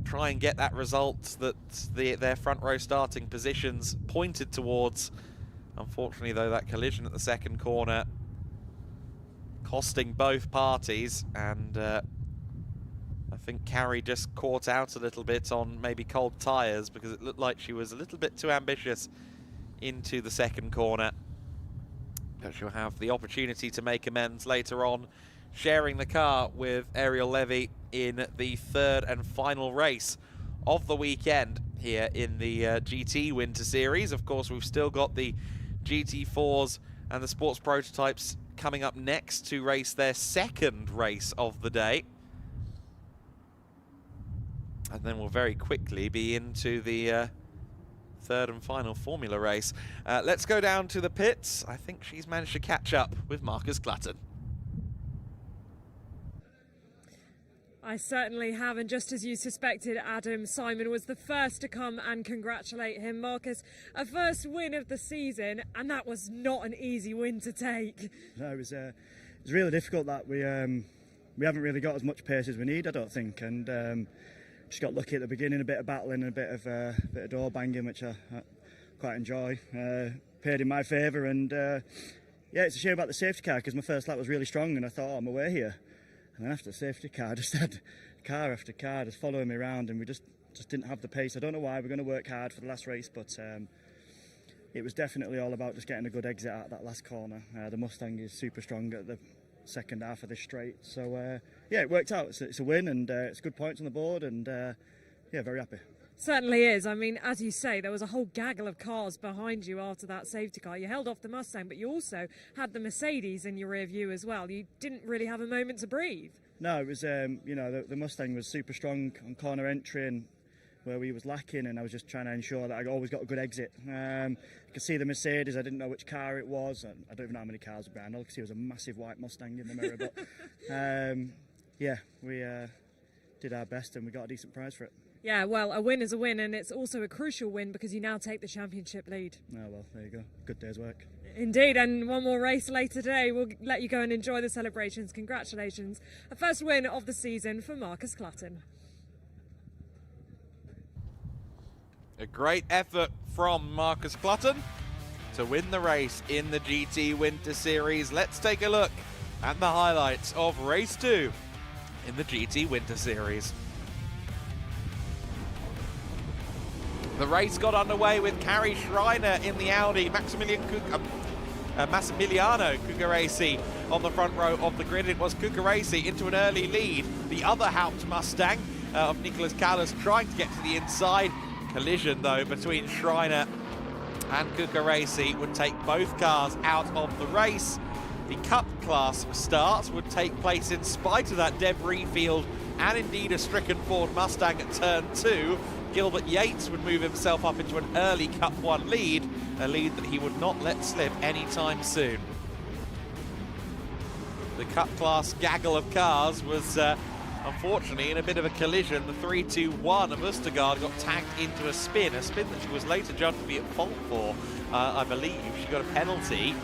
try and get that result that their front row starting positions pointed towards. Unfortunately though, that collision at the second corner costing both parties, and I think Carrie just caught out a little bit on maybe cold tyres, because it looked like she was a little bit too ambitious into the second corner. But she'll have the opportunity to make amends later on, sharing the car with Ariel Levy in the 3rd and final race of the weekend here in the GT Winter Series. Of course, we've still got the GT4s and the sports prototypes coming up next to race their 2nd race of the day. And then we'll very quickly be into the 3rd and final Formula race. Let's go down to the pits. I think she's managed to catch up with Marcus Clutton. I certainly have, and just as you suspected, Adam, Simon was the first to come and congratulate him. Marcus, a first win of the season, and that was not an easy win to take. No, it was really difficult. That we haven't really got as much pace as we need, I don't think, and just got lucky at the beginning, a bit of battling and a bit of door banging, which I quite enjoy. Paid in my favour, and yeah, it's a shame about the safety car, because my first lap was really strong and I thought, oh, I'm away here. And then after the safety car, I just had car after car just following me around, and we just didn't have the pace. I don't know why. We're going to work hard for the last race, but it was definitely all about just getting a good exit out of that last corner. The Mustang is super strong at the second half of this straight, so yeah, it worked out. It's a win, and it's good points on the board, and yeah, very happy. Certainly is. I mean, as you say, there was a whole gaggle of cars behind you after that safety car. You held off the Mustang, but you also had the Mercedes in your rear view as well. You didn't really have a moment to breathe. No, it was, you know, the Mustang was super strong on corner entry and where we was lacking, and I was just trying to ensure that I always got a good exit. You could see the Mercedes. I didn't know which car it was. And I don't even know how many cars were behind. All I could see was a massive white Mustang in the mirror. But yeah, we did our best and we got a decent prize for it. Yeah, well, a win is a win, and it's also a crucial win because you now take the championship lead. Oh, well, there you go. Good day's work. Indeed, and one more race later today. We'll let you go and enjoy the celebrations. Congratulations. A first win of the season for Marcus Clutton. A great effort from Marcus Clutton to win the race in the GT Winter Series. Let's take a look at the highlights of race 2 in the GT Winter Series. The race got underway with Kari Schreiner in the Audi, Massimiliano Cucuresi on the front row of the grid. It was Cucuresi into an early lead. The other Haupt Mustang of Nicolas Callas trying to get to the inside. Collision though between Schreiner and Cucuresi would take both cars out of the race. The Cup class start would take place in spite of that debris field and indeed a stricken Ford Mustang at turn 2. Gilbert Yates would move himself up into an early Cup 1 lead, a lead that he would not let slip anytime soon. The Cup class gaggle of cars was unfortunately in a bit of a collision. The 3-2-1 of Østegård got tagged into a spin that she was later judged to be at fault for, I believe. She got a penalty.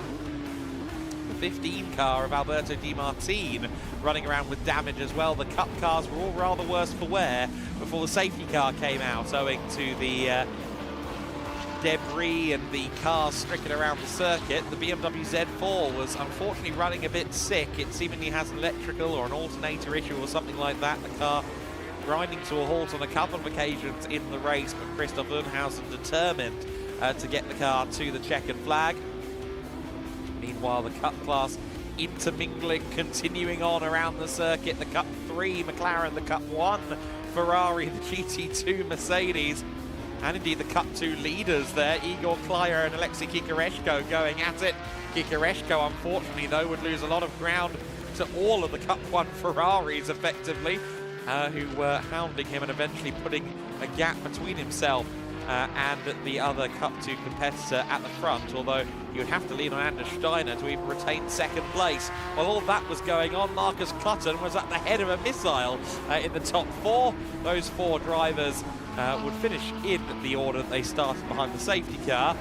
The 15 car of Alberto Di Martin running around with damage as well. The Cup cars were all rather worse for wear before the safety car came out, owing to the debris and the cars stricken around the circuit. The BMW Z4 was unfortunately running a bit sick. It seemingly has an electrical or an alternator issue or something like that. The car grinding to a halt on a couple of occasions in the race, but Christoph Unhausen determined to get the car to the checkered flag. Meanwhile, the Cup class intermingling, continuing on around the circuit. The Cup 3 McLaren, the Cup 1 Ferrari, the GT2 Mercedes, and indeed the Cup 2 leaders there, Igor Klyer and Alexei Kikareshko going at it. Kikareshko, unfortunately, though, would lose a lot of ground to all of the Cup 1 Ferraris, effectively, who were hounding him and eventually putting a gap between himself and the other Cup 2 competitor at the front, although you would have to lean on Anders Steiner to even retain second place. While all that was going on, Marcus Clutton was at the head of a missile in the top 4. Those 4 drivers would finish in the order that they started behind the safety car,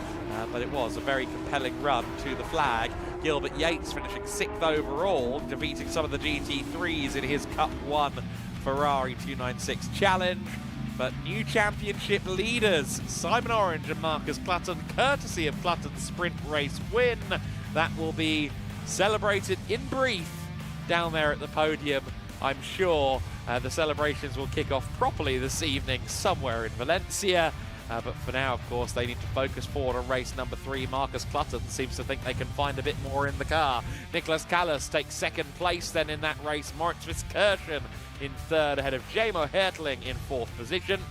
but it was a very compelling run to the flag. Gilbert Yates finishing 6th overall, defeating some of the GT3s in his Cup 1 Ferrari 296 Challenge. But new championship leaders, Simon Orange and Marcus Clutton, courtesy of Clutton's sprint race win. That will be celebrated in brief down there at the podium. I'm sure the celebrations will kick off properly this evening somewhere in Valencia. But for now, of course, they need to focus forward on race number 3. Marcus Clutton seems to think they can find a bit more in the car. Nicolas Callas takes second place then in that race. Moritz Viskirchen in third, ahead of Jamo Hertling in 4th position.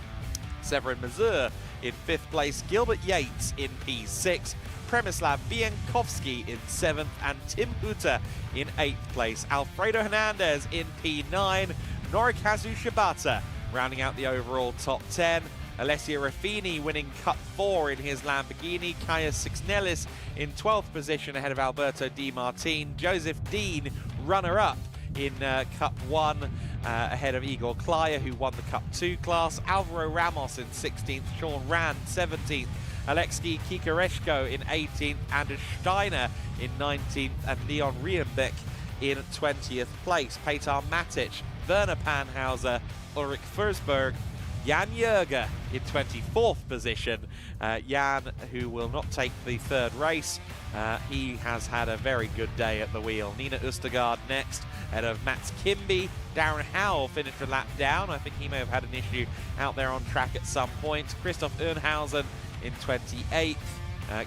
Severin Mazur in 5th place. Gilbert Yates in P6. Przemysław Bienkowski in 7th, and Tim Hutter in 8th place. Alfredo Hernandez in P9. Norikazu Shibata rounding out the overall top 10. Alessio Raffini winning Cup 4 in his Lamborghini. Kaya Sixnelis in 12th position ahead of Alberto Di Martin. Joseph Dean runner-up in Cup 1 ahead of Igor Klyer, who won the Cup 2 class. Alvaro Ramos in 16th. Sean Rand 17th. Alexei Kikareshko in 18th. Anders Steiner in 19th. And Leon Riembeck in 20th place. Petar Matic, Werner Panhauser, Ulrich Forsberg, Jan Jürger in 24th position. Jan, who will not take the third race, he has had a very good day at the wheel. Nina Østegård next, ahead of Mats Kimby. Darren Howell finished a lap down. I think he may have had an issue out there on track at some point. Christoph Unhausen in 28th.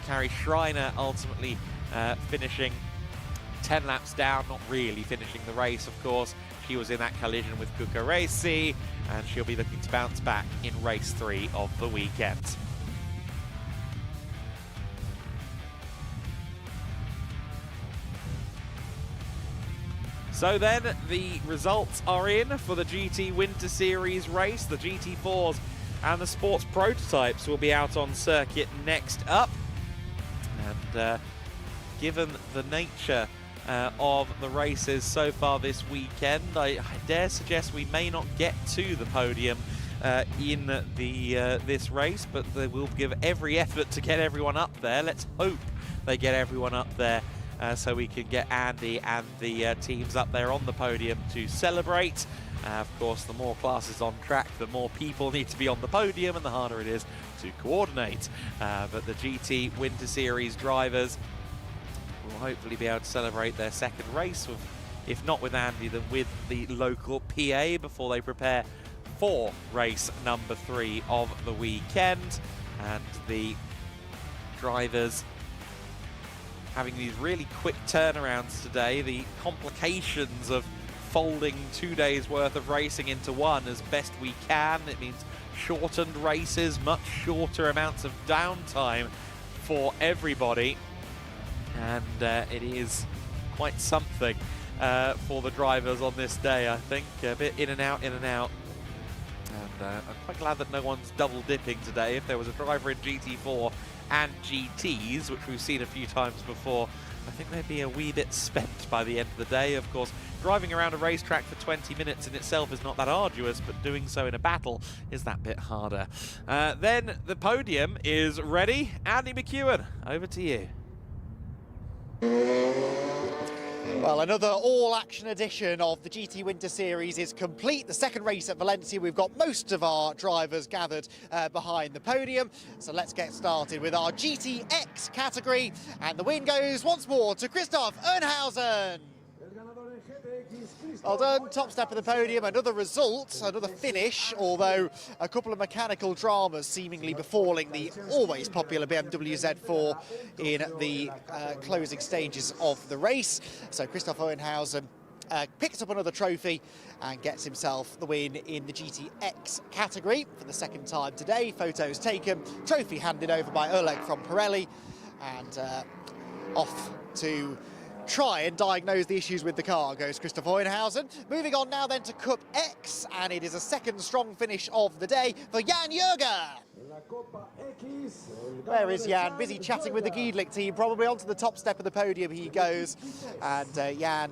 Kari Schreiner ultimately finishing 10 laps down, not really finishing the race, of course. She was in that collision with Cucaresi, and she'll be looking to bounce back in race 3 of the weekend. So then, the results are in for the GT Winter Series race. The GT4s and the sports prototypes will be out on circuit next up. And given the nature of the races so far this weekend, I dare suggest we may not get to the podium in this race, but they will give every effort to get everyone up there. Let's hope they get everyone up there so we can get Andy and the teams up there on the podium to celebrate. Of course, the more classes on track, the more people need to be on the podium and the harder it is to coordinate. But the GT Winter Series drivers will hopefully be able to celebrate their second race, if not with Andy, then with the local PA before they prepare for race number 3 of the weekend. And the drivers having these really quick turnarounds today, the complications of folding 2 days worth of racing into one as best we can. It means shortened races, much shorter amounts of downtime for everybody, and it is quite something for the drivers on this day. I think a bit in and out, and I'm quite glad that no one's double dipping today. If there was a driver in GT4 and GTs, which we've seen a few times before, I think they'd be a wee bit spent by the end of the day. Of course, driving around a racetrack for 20 minutes in itself is not that arduous, but doing so in a battle is that bit harder. Then the podium is ready. Andy McEwen, over to you. Well, another all-action edition of the GT Winter Series is complete. The second race at Valencia, we've got most of our drivers gathered behind the podium. So let's get started with our GTX category. And the win goes once more to Christoph Ernhausen. Well done, top step of the podium, another result, another finish, although a couple of mechanical dramas seemingly befalling the always popular BMW Z4 in the closing stages of the race. So Christoph Ernhausen picks up another trophy and gets himself the win in the GTX category for the second time today. Photos taken, trophy handed over by Oleg from Pirelli, and off to try and diagnose the issues with the car goes Christoph Ernhausen. Moving on now then to Cup X, and it is a second strong finish of the day for Jan Jürger. There is Jan, busy chatting with the GEDLICH team, probably onto the top step of the podium he goes. And Jan,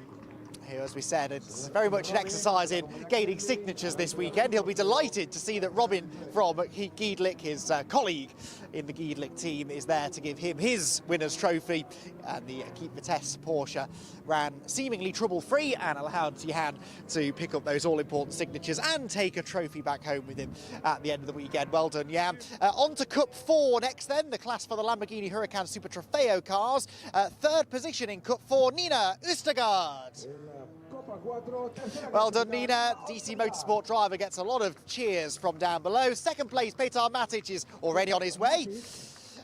who, as we said, it's very much an exercise in gaining signatures this weekend. He'll be delighted to see that Robin from GEDLICH, his colleague in the GEDLICH team, is there to give him his winner's trophy. And the Keep Vitesse Porsche ran seemingly trouble-free and allowed Jan to pick up those all-important signatures and take a trophy back home with him at the end of the weekend. Well done, Jan. On to Cup 4 next then, the class for the Lamborghini Huracan Super Trofeo cars. Third position in Cup 4, Nina Østergaard. Well done, Nina. DC Motorsport driver gets a lot of cheers from down below. Second place, Petar Matic is already on his way.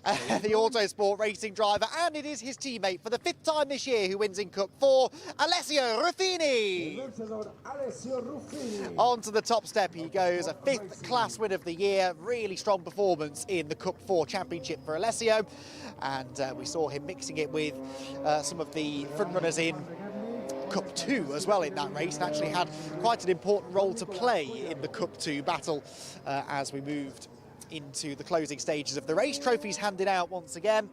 The Autosport racing driver, and it is his teammate for the 5th time this year who wins in Cup 4, Alessio Ruffini. On to the top step he goes, a 5th class win of the year. Really strong performance in the Cup 4 championship for Alessio, and we saw him mixing it with some of the front runners in Cup 2 as well in that race, and actually had quite an important role to play in the Cup 2 battle as we moved into the closing stages of the race. Trophies handed out once again,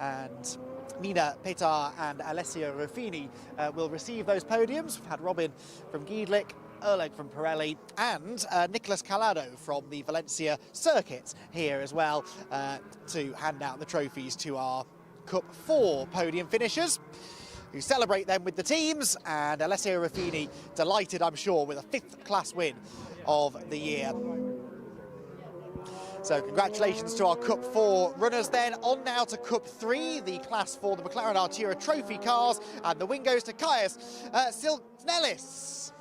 and Nina, Petar and Alessio Ruffini will receive those podiums. We've had Robin from GEDLICH, Oleg from Pirelli, and Nicolas Calado from the Valencia circuit here as well to hand out the trophies to our Cup 4 podium finishers, who celebrate them with the teams. And Alessio Ruffini delighted, I'm sure, with a 5th class win of the year. So congratulations to our Cup 4 runners then. On now to Cup 3, the class for the McLaren Artura Trophy cars, and the win goes to Caius Silknelis.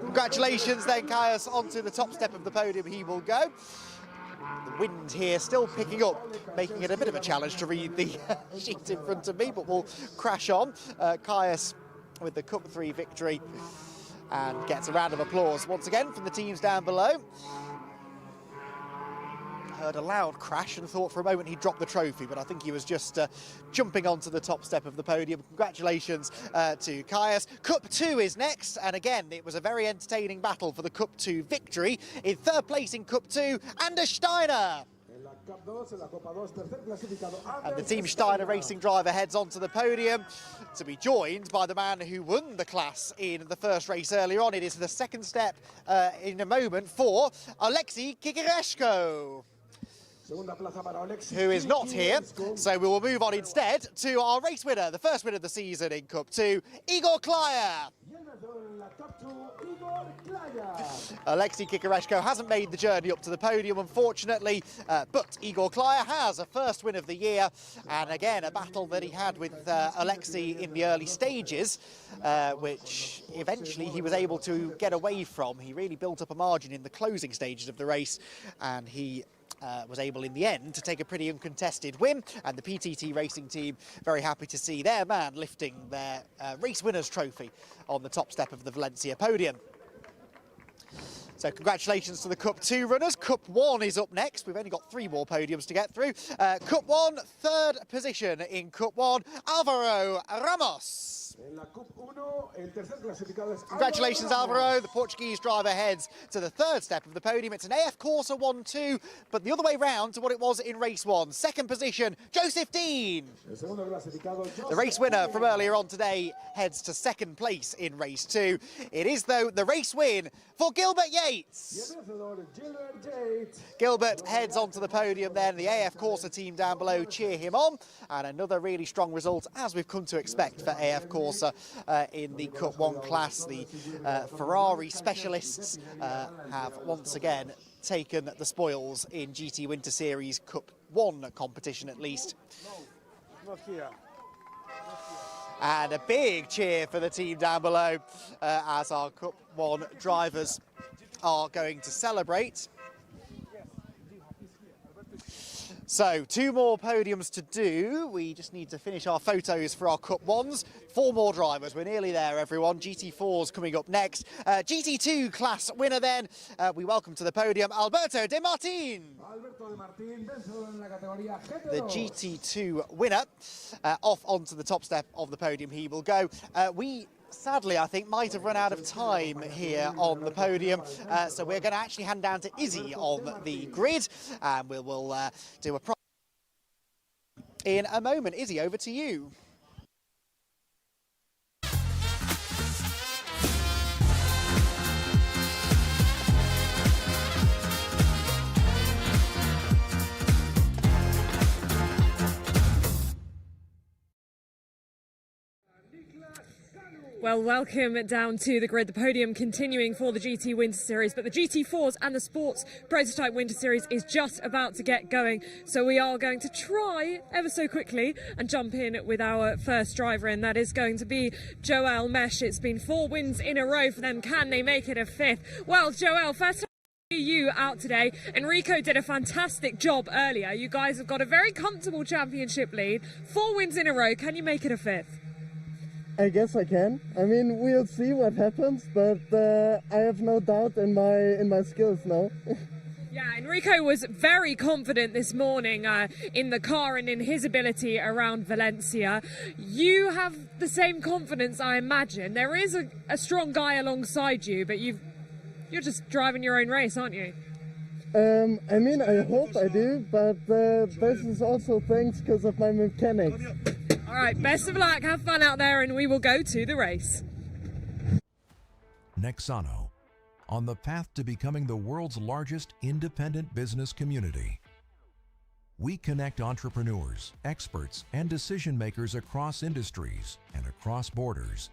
Congratulations then, Caius, onto the top step of the podium he will go. The wind here still picking up, making it a bit of a challenge to read the sheet in front of me, but we'll crash on. Caius with the Cup 3 victory and gets a round of applause once again from the teams down below. Heard a loud crash and thought for a moment he'd dropped the trophy, but I think he was just jumping onto the top step of the podium. Congratulations to Caius. Cup 2 is next, and again, it was a very entertaining battle for the Cup 2 victory. In third place in Cup 2, Anders Steiner. And the Team Steiner racing driver heads onto the podium to be joined by the man who won the class in the first race earlier on. It is the second step in a moment for Alexei Kikireshko, who is not here, so we will move on instead to our race winner, the first win of the season in Cup 2, Igor Klaya. Alexei Kikireshko hasn't made the journey up to the podium, unfortunately, but Igor Klaya has a first win of the year, and again, a battle that he had with Alexei in the early stages, which eventually he was able to get away from. He really built up a margin in the closing stages of the race, and he was able in the end to take a pretty uncontested win, and the PTT racing team very happy to see their man lifting their race winners trophy on the top step of the Valencia podium. So congratulations to the Cup 2 runners. Cup 1 is up next. We've only got 3 more podiums to get through. Cup 1, third position in Cup 1, Alvaro Ramos. Congratulations, Alvaro. The Portuguese driver heads to the third step of the podium. It's an AF Corsa 1-2, but the other way round to what it was in race 1. Second position, Joseph Dean. The race winner from earlier on today heads to second place in race 2. It is, though, the race win for Gilbert Yates. Gilbert heads onto the podium then. The AF Corsa team down below cheer him on. And another really strong result, as we've come to expect for AF Corsa in the Cup 1 class. The Ferrari specialists have once again taken the spoils in GT Winter Series Cup 1 competition, at least. And a big cheer for the team down below as our Cup 1 drivers are going to celebrate. So 2 more podiums to do. We just need to finish our photos for our Cup 1s. 4 more drivers. We're nearly there, everyone. GT4's coming up next. GT2 class winner then. We welcome to the podium Alberto De Martin. The GT2 winner. Off onto the top step of the podium he will go. We sadly, I think, might have run out of time here on the podium. So we're going to actually hand down to Izzy on the grid, and we will do a in a moment. Izzy, over to you. Well, welcome down to the grid. The podium continuing for the GT Winter Series, but the GT4s and the Sports Prototype Winter Series is just about to get going. So we are going to try ever so quickly and jump in with our first driver, and that is going to be Joel Mesh. It's been 4 wins in a row for them. Can they make it a 5th? Well, Joel, first time you out today. Enrico did a fantastic job earlier. You guys have got a very comfortable championship lead. 4 wins in a row. Can you make it a 5th? I guess I can. I mean, we'll see what happens, but I have no doubt in my skills now. Yeah, Enrico was very confident this morning in the car and in his ability around Valencia. You have the same confidence, I imagine. There is a strong guy alongside you, but you're just driving your own race, aren't you? I mean, I hope I do, but this is also thanks because of my mechanics. All right, best of luck, have fun out there, and we will go to the race. Nexano, on the path to becoming the world's largest independent business community. We connect entrepreneurs, experts, and decision makers across industries and across borders.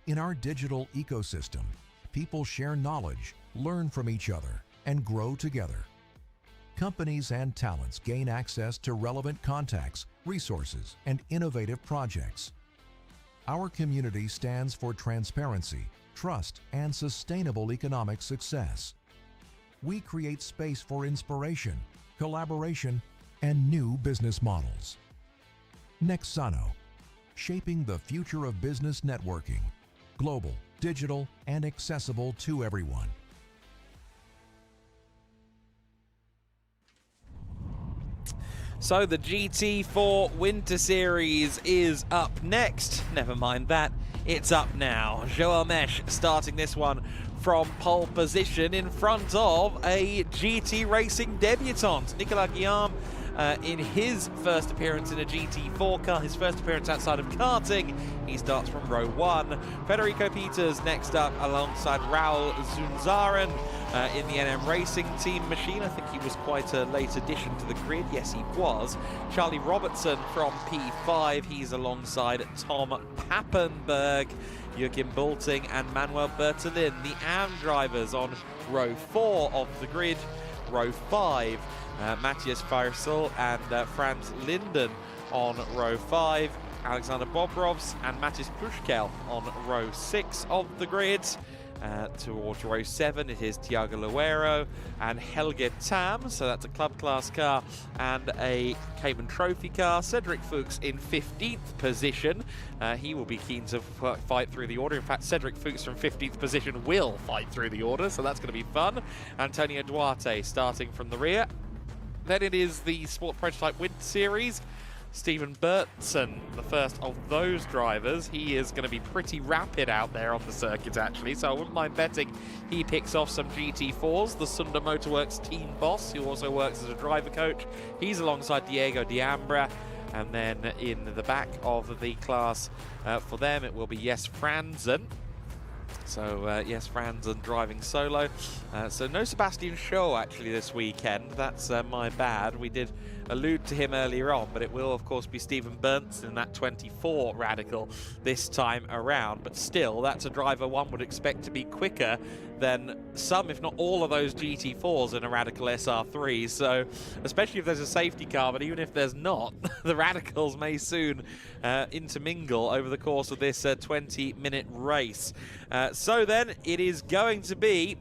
In our digital ecosystem, people share knowledge, learn from each other, and grow together. Companies and talents gain access to relevant contacts, resources, and innovative projects. Our community stands for transparency, trust, and sustainable economic success. we create space for inspiration, collaboration, and new business models. Nexano, shaping the future of business networking, global, digital, and accessible to everyone. So the GT4 Winter Series is up next. Never mind that, it's up now. Joel Mesh starting this one from pole position in front of a GT Racing debutant. Nicolas Guillaume in his first appearance in a GT4 car, his first appearance outside of karting. He starts from row 1. Federico Peters next up alongside Raul Zunzaren in the NM Racing team machine. I think he was quite a late addition to the grid. Yes, he was. Charlie Robertson from P5. He's alongside Tom Pappenberg, Joachim Bulting and Manuel Bertolin, the AM drivers on row 4 of the grid. Row 5, Matthias Farsel and Franz Linden on row 5. Alexander Bobrovs and Matis Pushkel on row 6 of the grid. Towards row 7 it is Tiago Luero and Helge Tam, so that's a club class car and a Cayman Trophy car. Cedric Fuchs in 15th position. He will be keen to fight through the order. In fact, Cedric Fuchs from 15th position will fight through the order, so that's going to be fun. Antonio Duarte starting from the rear. Then it is the Sport Prototype Winter Series. Stephen Burtson, the first of those drivers. He is going to be pretty rapid out there on the circuit, actually, so I wouldn't mind betting he picks off some GT4s. The Sunda Motorworks team boss, who also works as a driver coach, he's alongside Diego Diambra. And then in the back of the class for them, it will be Jes Franzen. So, yes, Franzen driving solo. So no Sebastian Shaw, actually, this weekend. That's my bad. We did allude to him earlier on, but it will, of course, be Stephen Bernts in that 24 Radical this time around. But still, that's a driver one would expect to be quicker than some, if not all, of those GT4s in a Radical SR3. So, especially if there's a safety car, but even if there's not, the Radicals may soon intermingle over the course of this 20-minute race. So then, it is going to be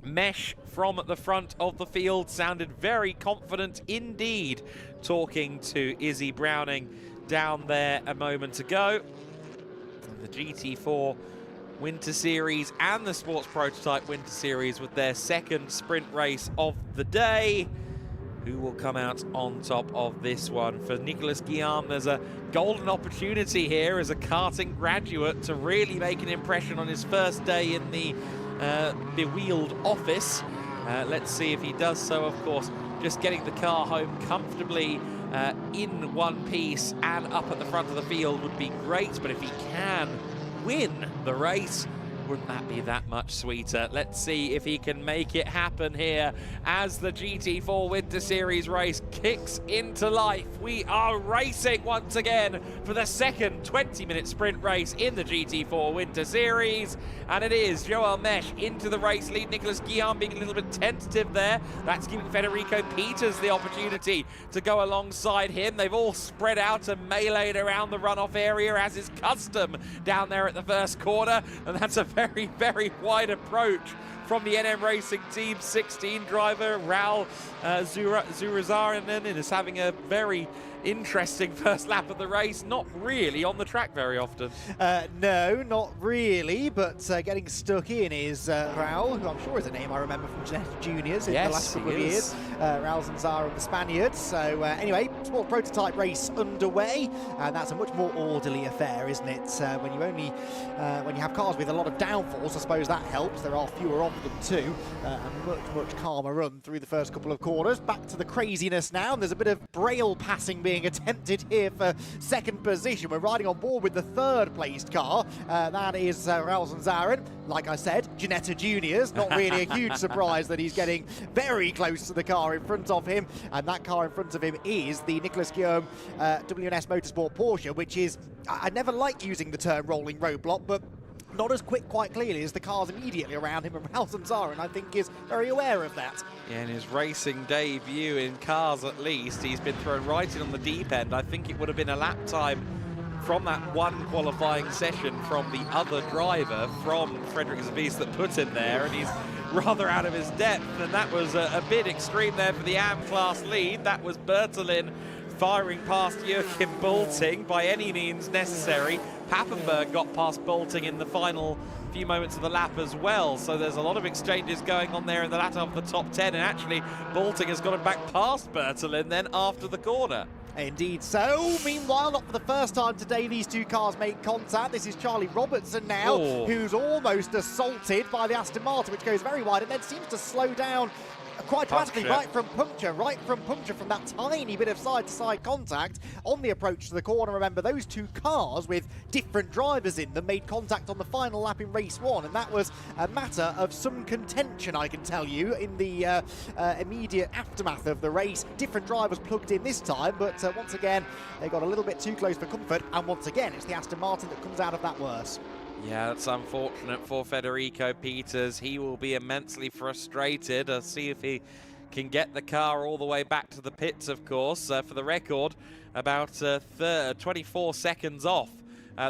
Mesh from the front of the field. Sounded very confident indeed, talking to Izzy Browning down there a moment ago. The GT4 Winter Series and the Sports Prototype Winter Series with their second sprint race of the day. Who will come out on top of this one? For Nicolas Guillaume, there's a golden opportunity here as a karting graduate to really make an impression on his first day in the bewheeled office. Let's see if he does so. Of course, just getting the car home comfortably in one piece and up at the front of the field would be great, but if he can win the race, wouldn't that be that much sweeter? Let's see if he can make it happen here as the GT4 Winter Series race kicks into life. We are racing once again for the second 20-minute sprint race in the GT4 Winter Series, and it is Joel Mesh into the race lead. Nicolas Guillaume being a little bit tentative there. That's giving Federico Peters the opportunity to go alongside him. They've all spread out and meleeed around the runoff area, as is custom down there at the first corner, and that's a very, very wide approach from the NM Racing Team 16 driver, Raul Zurazarinen, is having a very interesting first lap of the race. Not really on the track very often. No, not really, but getting stuck in is Raul, who I'm sure is a name I remember from Genetic Juniors in the last couple of years. Raul Zanzara, the Spaniard. So anyway, Sport Prototype race underway, and that's a much more orderly affair, isn't it? When you have cars with a lot of downforce, I suppose that helps. There are fewer of them too. A much calmer run through the first couple of corners. Back to the craziness now, and there's a bit of braille passing being attempted here for second position. We're riding on board with the third placed car. That is Raul Zanzaren. Like I said, Ginetta Juniors. Not really a huge surprise that he's getting very close to the car in front of him. And that car in front of him is the Nicolas Guillaume WNS Motorsport Porsche, which is, I never like using the term rolling roadblock, but not as quick quite clearly as the cars immediately around him, and Raul Zanzaren, I think, is very aware of that. Yeah, in his racing debut in cars at least, he's been thrown right in on the deep end. I think it would have been a lap time from that one qualifying session from the other driver, from Frederick Zavis, that put him there, and he's rather out of his depth, and that was a bit extreme there for the AM class lead. That was Bertolin firing past Joachim Bolting by any means necessary. Pappenberg got past Bolting in the final few moments of the lap as well, so there's a lot of exchanges going on there in the latter of the top 10, and actually Bolting has got him back past Bertolin then after the corner. Indeed so. Meanwhile, not for the first time today, these two cars make contact. This is Charlie Robertson now, who's almost assaulted by the Aston Martin, which goes very wide and then seems to slow down quite dramatically right from puncture from that tiny bit of side-to-side contact on the approach to the corner. Remember, those two cars with different drivers in them made contact on the final lap in race 1, and that was a matter of some contention, I can tell you, in the immediate aftermath of the race. Different drivers plugged in this time, but once again, they got a little bit too close for comfort, and once again, it's the Aston Martin that comes out of that worse. Yeah, that's unfortunate for Federico Peters. He will be immensely frustrated. See if he can get the car all the way back to the pits, of course. For the record, about 24 seconds off.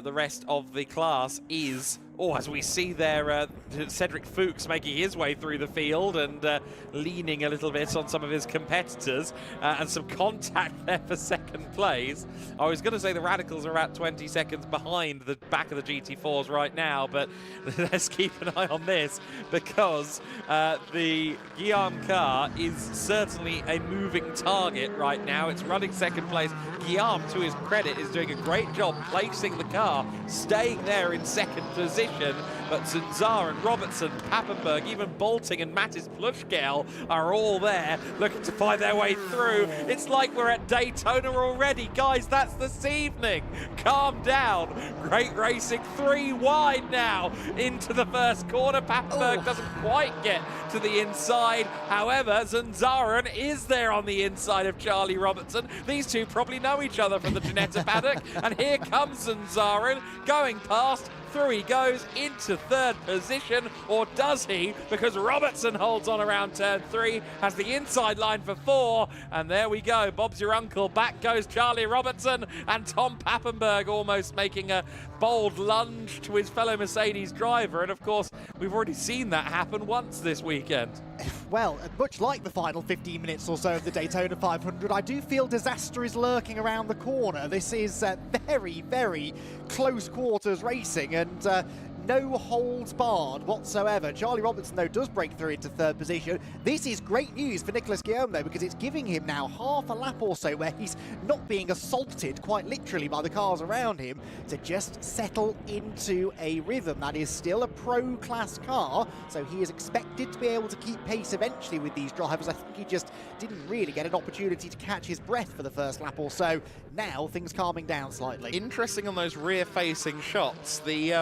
The rest of the class is, as we see there, Cedric Fuchs making his way through the field and leaning a little bit on some of his competitors, and some contact there for second place. I was going to say the Radicals are about 20 seconds behind the back of the GT4s right now, but let's keep an eye on this, because the Guillaume car is certainly a moving target right now. It's running second place. Guillaume, to his credit, is doing a great job placing the car, staying there in second position, but Zunzar, Robertson, Pappenberg, even Bolting and Mattis Plushgale are all there looking to find their way through. It's like we're at Daytona already. Guys, that's this evening. Calm down. Great racing, 3 wide now into the first corner. Pappenberg doesn't quite get to the inside. However, Zunzaren is there on the inside of Charlie Robertson. These two probably know each other from the Ginetta paddock, and here comes Zunzaren going past. Through he goes into third position, or does he? Because Robertson holds on around turn 3, has the inside line for 4, and there we go. Bob's your uncle. Back goes Charlie Robertson, and Tom Pappenberg almost making a bold lunge to his fellow Mercedes driver. And of course, we've already seen that happen once this weekend. Well, much like the final 15 minutes or so of the Daytona 500, I do feel disaster is lurking around the corner. This is very, very close quarters racing, and no holds barred whatsoever. Charlie Robertson, though, does break through into third position. This is great news for Nicolas Guillaume, though, because it's giving him now half a lap or so where he's not being assaulted, quite literally, by the cars around him, to just settle into a rhythm. That is still a pro-class car, so he is expected to be able to keep pace eventually with these drivers. I think he just didn't really get an opportunity to catch his breath for the first lap or so. Now, things calming down slightly. Interesting on those rear-facing shots. The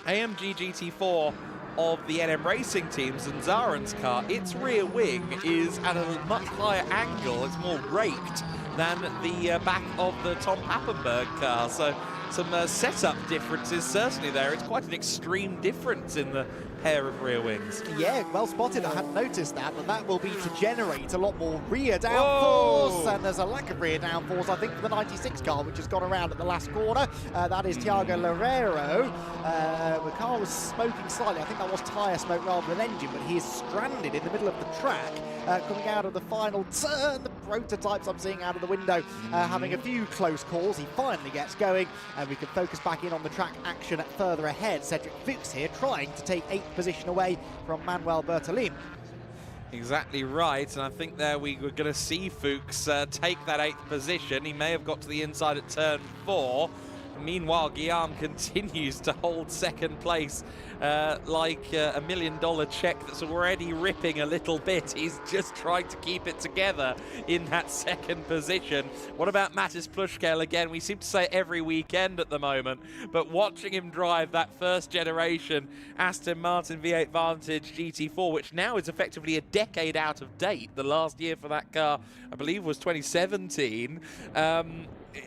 AMG GT4 of the NM Racing teams and Zaren's car, its rear wing is at a much higher angle. It's more raked than the back of the Tom Pappenberg car. So some setup differences certainly there. It's quite an extreme difference in the pair of rear wings. Yeah, well spotted. I hadn't noticed that, but that will be to generate a lot more rear downforce, and there's a lack of rear downforce, I think, for the 96 car, which has gone around at the last corner. That is Thiago Loureiro. The car was smoking slightly. I think that was tyre smoke rather than engine, but he is stranded in the middle of the track, coming out of the final turn. The prototypes I'm seeing out of the window having a few close calls. He finally gets going, and we can focus back in on the track action further ahead. Cedric Fuchs here trying to take 8th position away from Manuel Bertolin. Exactly right, and I think there we were going to see Fuchs take that 8th position. He may have got to the inside at turn 4. Meanwhile, Guillaume continues to hold second place like a $1 million check that's already ripping a little bit. He's just trying to keep it together in that second position. What about Mattis Plushgale again? We seem to say every weekend at the moment, but watching him drive that first generation Aston Martin V8 Vantage GT4, which now is effectively a decade out of date. The last year for that car, I believe, was 2017.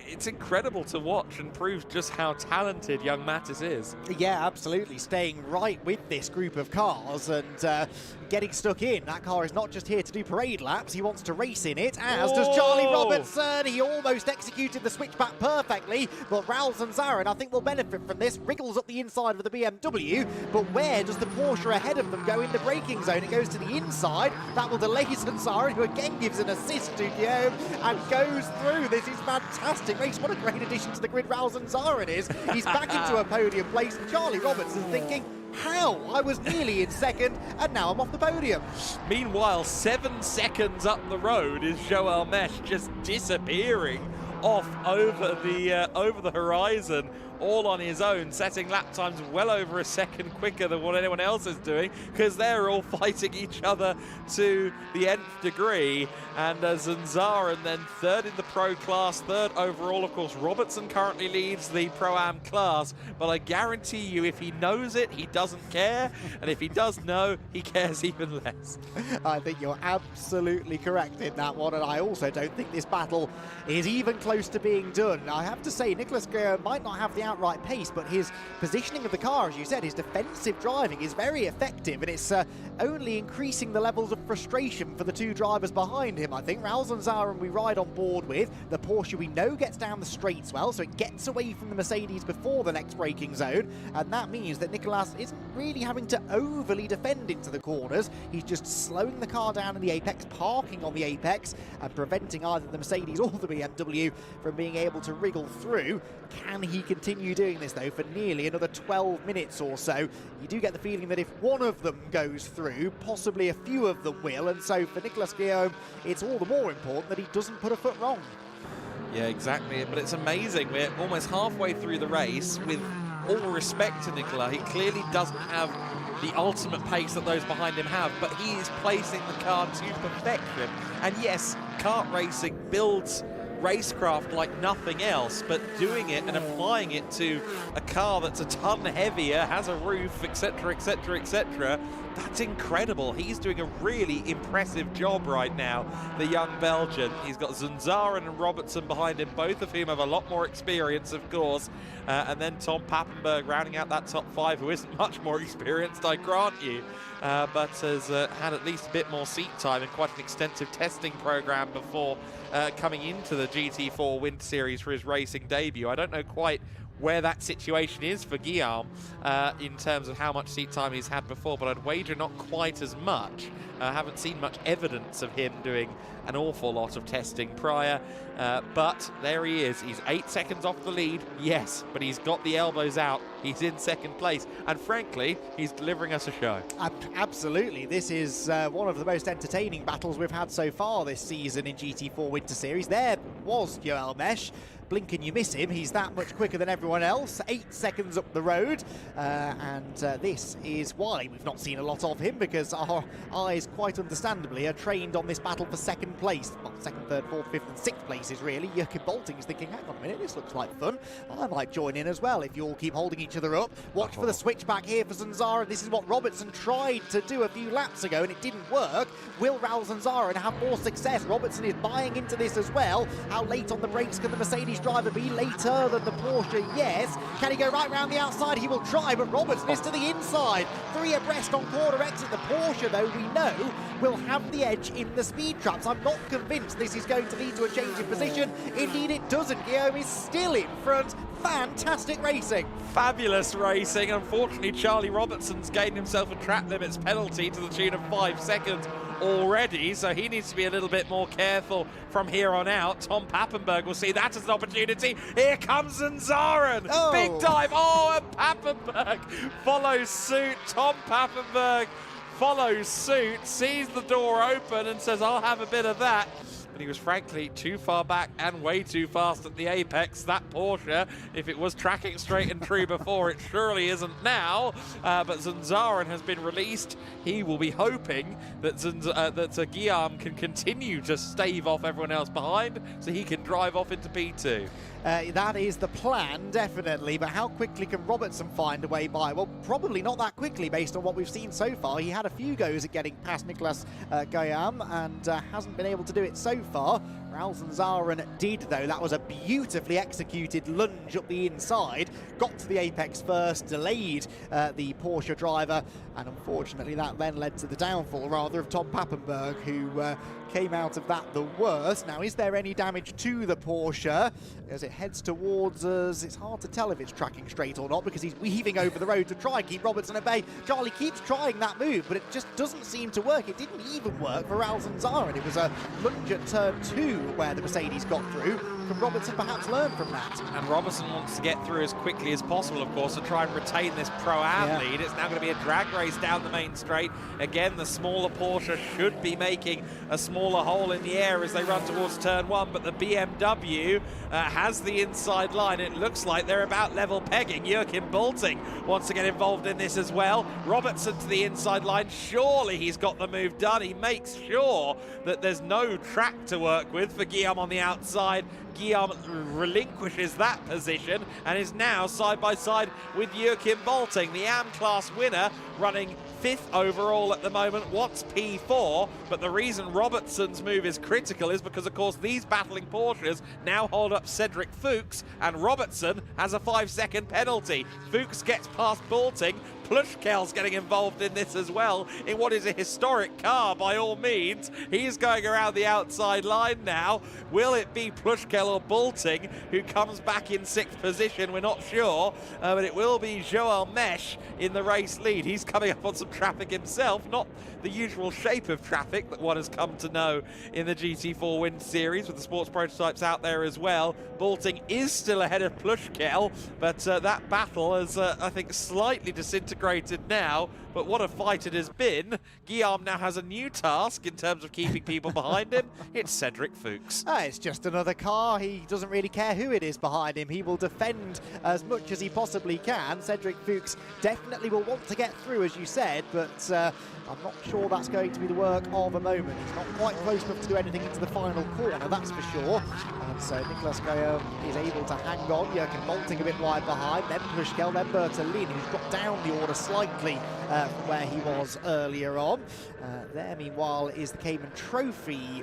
It's incredible to watch and proves just how talented young Mattis is. Yeah, absolutely. Staying right with this group of cars and getting stuck in. That car is not just here to do parade laps, he wants to race in it, as does Charlie Robertson. He almost executed the switchback perfectly, but Raul Zanzarin, I think, will benefit from this. Wriggles up the inside of the BMW, but where does the Porsche ahead of them go in the braking zone? It goes to the inside. That will delay Zanzarin, who again gives an assist to Guillaume and goes through. This is fantastic race. What a great addition to the grid Raul Zanzarin is. He's back into a podium place. Charlie Robertson thinking, how? I was nearly in second and now I'm off the podium. Meanwhile, 7 seconds up the road is Joel Mesh just disappearing off over the horizon, all on his own, setting lap times well over a second quicker than what anyone else is doing, because they're all fighting each other to the nth degree. And Zanzarin then third in the pro class, third overall. Of course, Robertson currently leads the Pro-Am class, but I guarantee you, if he knows it, he doesn't care, and if he does know, he cares even less. I think you're absolutely correct in that one, and I also don't think this battle is even close to being done. I have to say, Nicolas Guillaume might not have the outright pace, but his positioning of the car, as you said, his defensive driving is very effective, and it's only increasing the levels of frustration for the two drivers behind him. I think Raul Zanzarin we ride on board with. The Porsche we know gets down the straights well, so it gets away from the Mercedes before the next braking zone, and that means that Nicolas isn't really having to overly defend into the corners. He's just slowing the car down in the apex, parking on the apex, and preventing either the Mercedes or the BMW from being able to wriggle through. Can he continue doing this, though, for nearly another 12 minutes or so? You do get the feeling that if one of them goes through, possibly a few of them will, and so for Nicolas Guillaume, it's all the more important that he doesn't put a foot wrong. Yeah, exactly, but it's amazing. We're almost halfway through the race. With all respect to Nicolas, he clearly doesn't have the ultimate pace that those behind him have, but he is placing the car to perfection. And yes, kart racing builds racecraft like nothing else, but doing it and applying it to a car that's a ton heavier, has a roof, etc, etc, etc, that's incredible. He's doing a really impressive job right now, the young Belgian. He's got Zanzarin and Robertson behind him, both of whom have a lot more experience, of course, and then Tom Pappenberg rounding out that top 5, who isn't much more experienced, I grant you, but has had at least a bit more seat time and quite an extensive testing program before coming into the GT4 Winter Series for his racing debut. I don't know quite where that situation is for Guillaume in terms of how much seat time he's had before, but I'd wager not quite as much. I haven't seen much evidence of him doing an awful lot of testing prior, but there he is. He's 8 seconds off the lead, yes, but he's got the elbows out. He's in second place, and frankly, he's delivering us a show. Absolutely. This is one of the most entertaining battles we've had so far this season in GT4 Winter Series. There was Joel Mesh. Blink and you miss him. He's that much quicker than everyone else. 8 seconds up the road. And this is why we've not seen a lot of him, because our eyes, quite understandably, are trained on this battle for second place. Well, second, third, fourth, fifth and sixth places, really. Jurgen Bolting is thinking, hang on a minute, this looks like fun. I might join in as well if you all keep holding each other up. Watch for the switchback here for Zanzarin. This is what Robertson tried to do a few laps ago, and it didn't work. Will Raul Zanzarin have more success? Robertson is buying into this as well. How late on the brakes can the Mercedes driver be? Later than the Porsche, yes. Can he go right round the outside? He will try, but Robertson is to the inside. 3 abreast on corner exit. The Porsche, though, we know, will have the edge in the speed traps. I'm not convinced this is going to lead to a change in position. Indeed, it doesn't. Guillaume is still in front. Fantastic racing. Fabulous racing. Unfortunately, Charlie Robertson's gained himself a track limits penalty to the tune of 5 seconds already, so he needs to be a little bit more careful from here on out. Tom Pappenberg will see that as an opportunity. Here comes Zanzarin. Oh. Big dive. Oh, and Pappenberg follows suit. Tom Pappenberg follows suit, sees the door open and says, I'll have a bit of that. But he was frankly too far back and way too fast at the apex. That Porsche, if it was tracking straight and true before, it surely isn't now. But Zanzarin has been released. He will be hoping that Guillaume can continue to stave off everyone else behind so he can drive off into P2. That is the plan, definitely, but how quickly can Robertson find a way by? Well, probably not that quickly based on what we've seen so far. He had a few goes at getting past Nicolas Guillaume and hasn't been able to do it so far. Ralston-Zaren did, though. That was a beautifully executed lunge up the inside. Got to the apex first, delayed the Porsche driver, and unfortunately that then led to the downfall, rather, of Tom Pappenberg, who came out of that the worst. Now, is there any damage to the Porsche as it heads towards us? It's hard to tell if it's tracking straight or not because he's weaving over the road to try and keep Robertson at bay. Charlie keeps trying that move, but it just doesn't seem to work. It didn't even work for Ralston-Zaren. It was a lunge at turn 2 where the Mercedes got through. Can Robertson perhaps learn from that? And Robertson wants to get through as quickly as possible, of course, to try and retain this Pro-Am lead. It's now going to be a drag race down the main straight. Again, the smaller Porsche should be making a smaller hole in the air as they run towards turn 1, but the BMW has the inside line. It looks like they're about level pegging. Joachim Bolting wants to get involved in this as well. Robertson to the inside line. Surely he's got the move done. He makes sure that there's no track to work with for Guillaume on the outside. Guillaume relinquishes that position and is now side by side with Joachim Bolting, the AM class winner, running 5th overall at the moment, wants P4, but the reason Robertson's move is critical is because, of course, these battling Porsches now hold up Cedric Fuchs, and Robertson has a 5-second penalty. Fuchs gets past Bolting. Plushkel's getting involved in this as well, in what is a historic car by all means. He's going around the outside line now. Will it be Plushkel or Bolting who comes back in 6th position? We're not sure, but it will be Joel Mesh in the race lead. He's coming up on some traffic himself, not the usual shape of traffic that one has come to know in the GT4 Wind Series, with the sports prototypes out there as well. Bolting is still ahead of Plushkel, but that battle has, I think, slightly disintegrated now, but what a fight it has been. Guillaume now has a new task in terms of keeping people behind him. It's Cedric Fuchs. It's just another car. He doesn't really care who it is behind him. He will defend as much as he possibly can. Cedric Fuchs definitely will want to get through, as you said, but I'm not sure that's going to be the work of a moment. He's not quite close enough to do anything into the final corner, that's for sure. And so Nicolas Guillaume is able to hang on. Joachim Bolting a bit wide behind, then Plushkel, then Bertolini, who's dropped down the order slightly from where he was earlier on. There, meanwhile, is the Cayman Trophy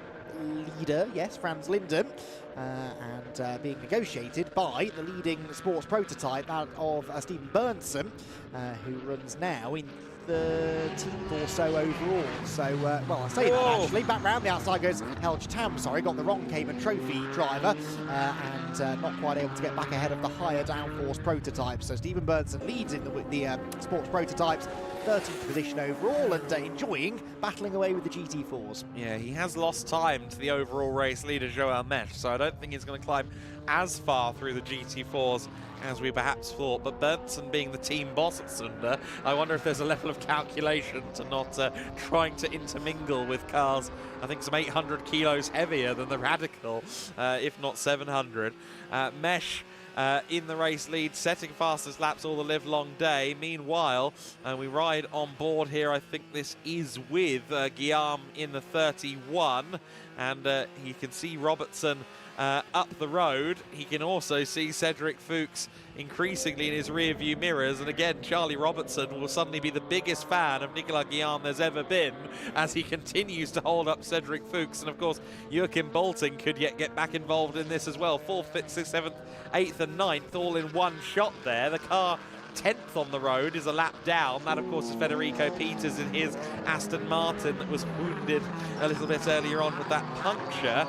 leader, yes, Franz Linden, and being negotiated by the leading sports prototype, that of Stephen Bernson, who runs now in 13th or so overall. So, well, I say that actually. Back round the outside goes Helge Tam, sorry, got the wrong Cayman Trophy driver, and not quite able to get back ahead of the higher downforce prototype. So Stephen Bernson leads in the sports prototypes, 13th position overall, and enjoying battling away with the GT4s. Yeah, he has lost time to the overall race leader, Joel Mesh, so I don't think he's going to climb as far through the GT4s as we perhaps thought. But Bernson being the team boss at Sunde, I wonder if there's a level of calculation to not trying to intermingle with cars, I think some 800 kilos heavier than the Radical, if not 700. Mesh in the race lead, setting fastest laps all the live long day. Meanwhile, we ride on board here. I think this is with Guillaume in the 31, and you can see Robertson up the road. He can also see Cedric Fuchs increasingly in his rear view mirrors, and again Charlie Robertson will suddenly be the biggest fan of Nicolas Guillaume there's ever been as he continues to hold up Cedric Fuchs. And of course Joachim Bolting could yet get back involved in this as well. 4th, 5th, 6th, 7th, 8th and 9th all in one shot there. The car 10th on the road is a lap down. That, of course, is Federico Peters in his Aston Martin that was wounded a little bit earlier on with that puncture.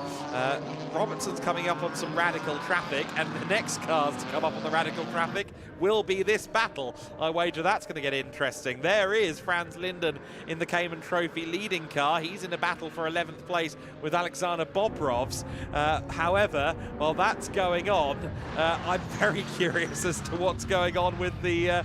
Robertson's coming up on some Radical traffic, and the next cars to come up on the Radical traffic will be this battle. I wager that's going to get interesting. There is Franz Linden in the Cayman Trophy leading car. He's in a battle for 11th place with Alexander Bobrovs. However, while that's going on, I'm very curious as to what's going on with the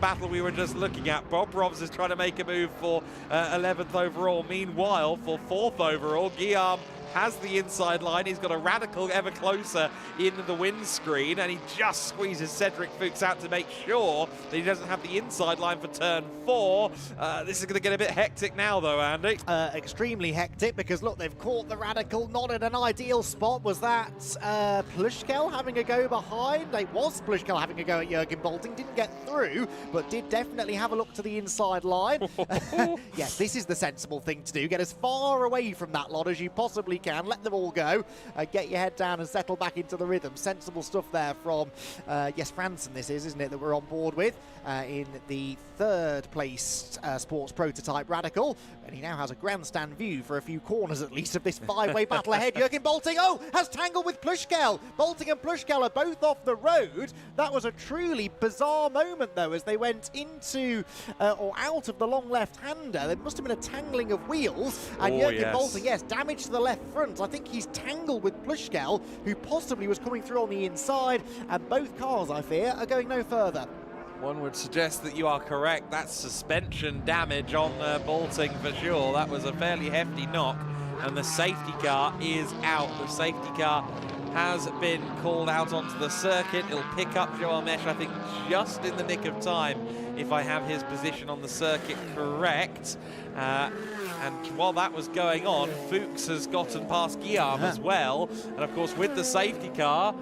battle we were just looking at. Bobrovs is trying to make a move for 11th overall. Meanwhile, for 4th overall, Guillaume has the inside line. He's got a Radical ever closer in the windscreen, and he just squeezes Cedric Fuchs out to make sure that he doesn't have the inside line for turn 4. This is going to get a bit hectic now, though, Andy. Extremely hectic, because look, they've caught the Radical not at an ideal spot. Was that Plushkel having a go behind? It was Plushkel having a go at Jürgen Bolting. Didn't get through, but did definitely have a look to the inside line. Yes, this is the sensible thing to do. Get as far away from that lot as you possibly can. Let them all go. Get your head down and settle back into the rhythm. Sensible stuff there from, yes, Franson this is, isn't it, that we're on board with in the 3rd placed sports prototype Radical. And he now has a grandstand view for a few corners at least of this 5-way battle ahead. Jürgen Bolting, has tangled with Plushkel. Bolting and Plushkel are both off the road. That was a truly bizarre moment, though, as they went into or out of the long left-hander. There must have been a tangling of wheels. And Jürgen Bolting, yes, damage to the left front. I think he's tangled with Plushkel, who possibly was coming through on the inside. And both cars, I fear, are going no further. One would suggest that you are correct. That's suspension damage on Bolting for sure. That was a fairly hefty knock, and the safety car is out. The safety car has been called out onto the circuit. It'll pick up Joel Mesh, I think, just in the nick of time, if I have his position on the circuit correct. And while that was going on, Fuchs has gotten past Guillaume as well. And of course, with the safety car,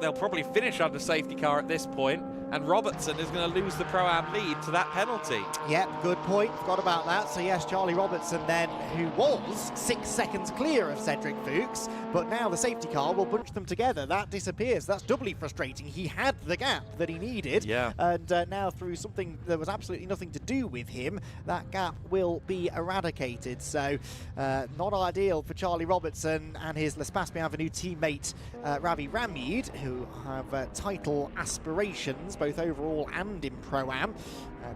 they'll probably finish under safety car at this point. And Robertson is going to lose the Pro-Am lead to that penalty. Yep, good point. Forgot about that. So yes, Charlie Robertson then, who was 6 seconds clear of Cedric Fuchs, but now the safety car will bunch them together. That disappears. That's doubly frustrating. He had the gap that he needed. Yeah. And now through something that was absolutely nothing to do with him, that gap will be eradicated. So not ideal for Charlie Robertson and his L'Espace Bienvenue teammate Ravi Ramid, who have title aspirations, both overall and in Pro-Am.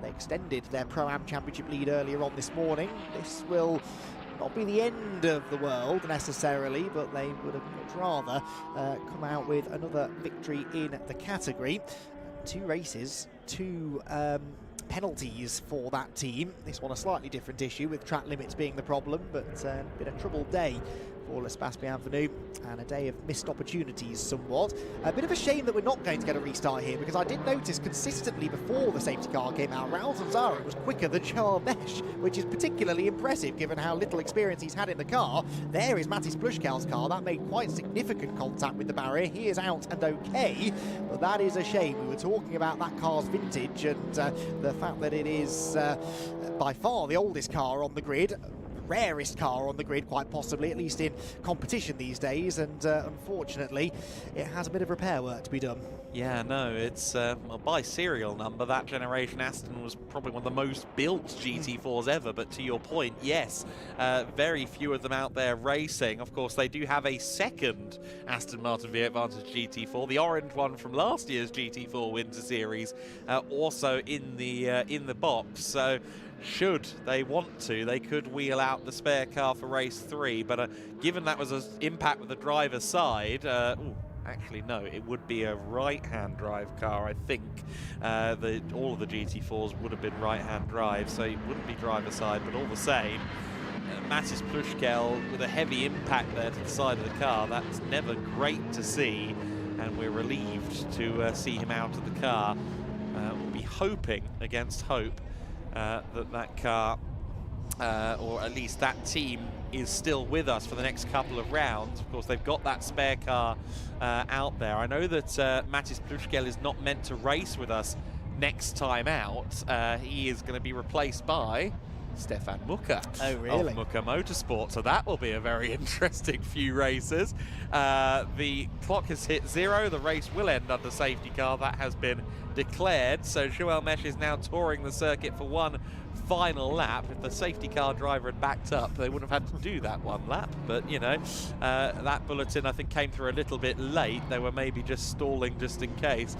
They extended their Pro-Am championship lead earlier on this morning. This will not be the end of the world necessarily, but they would have much rather come out with another victory in the category. 2 races, 2 penalties for that team. This one a slightly different issue, with track limits being the problem, but been a troubled day for L'Espace Bienvenue, and a day of missed opportunities somewhat. A bit of a shame that we're not going to get a restart here, because I did notice consistently before the safety car came out, Raul Zanzaro was quicker than Joel Mesh, which is particularly impressive given how little experience he's had in the car. There is Matis Plushkel's car. That made quite significant contact with the barrier. He is out and okay, but that is a shame. We were talking about that car's vintage and the fact that it is by far the oldest car on the grid, rarest car on the grid, quite possibly, at least in competition these days, and unfortunately it has a bit of repair work to be done. Yeah, no, it's by serial number, that generation Aston was probably one of the most built GT4s ever, but to your point, yes, very few of them out there racing. Of course, they do have a second Aston Martin V8 Vantage GT4, the orange one from last year's GT4 Winter Series, also in the box, so should they want to, they could wheel out the spare car for race 3, but given that was an impact with the driver's side, actually no, it would be a right-hand drive car, I think. All of the GT4s would have been right-hand drive, so it wouldn't be driver side, but all the same, Matis Plushkel with a heavy impact there to the side of the car, that's never great to see, and we're relieved to see him out of the car. We'll be hoping against hope that car, or at least that team, is still with us for the next couple of rounds. Of course, they've got that spare car out there. I know that Matis Plushkel is not meant to race with us next time out. He is going to be replaced by Stefan Mucker. Oh, really? Of Mucker Motorsport, so that will be a very interesting few races. The clock has hit 0. The race will end under safety car. That has been declared. So Joel Mesh is now touring the circuit for one final lap. If the safety car driver had backed up, they wouldn't have had to do that one lap. But, you know, that bulletin, I think, came through a little bit late. They were maybe just stalling just in case.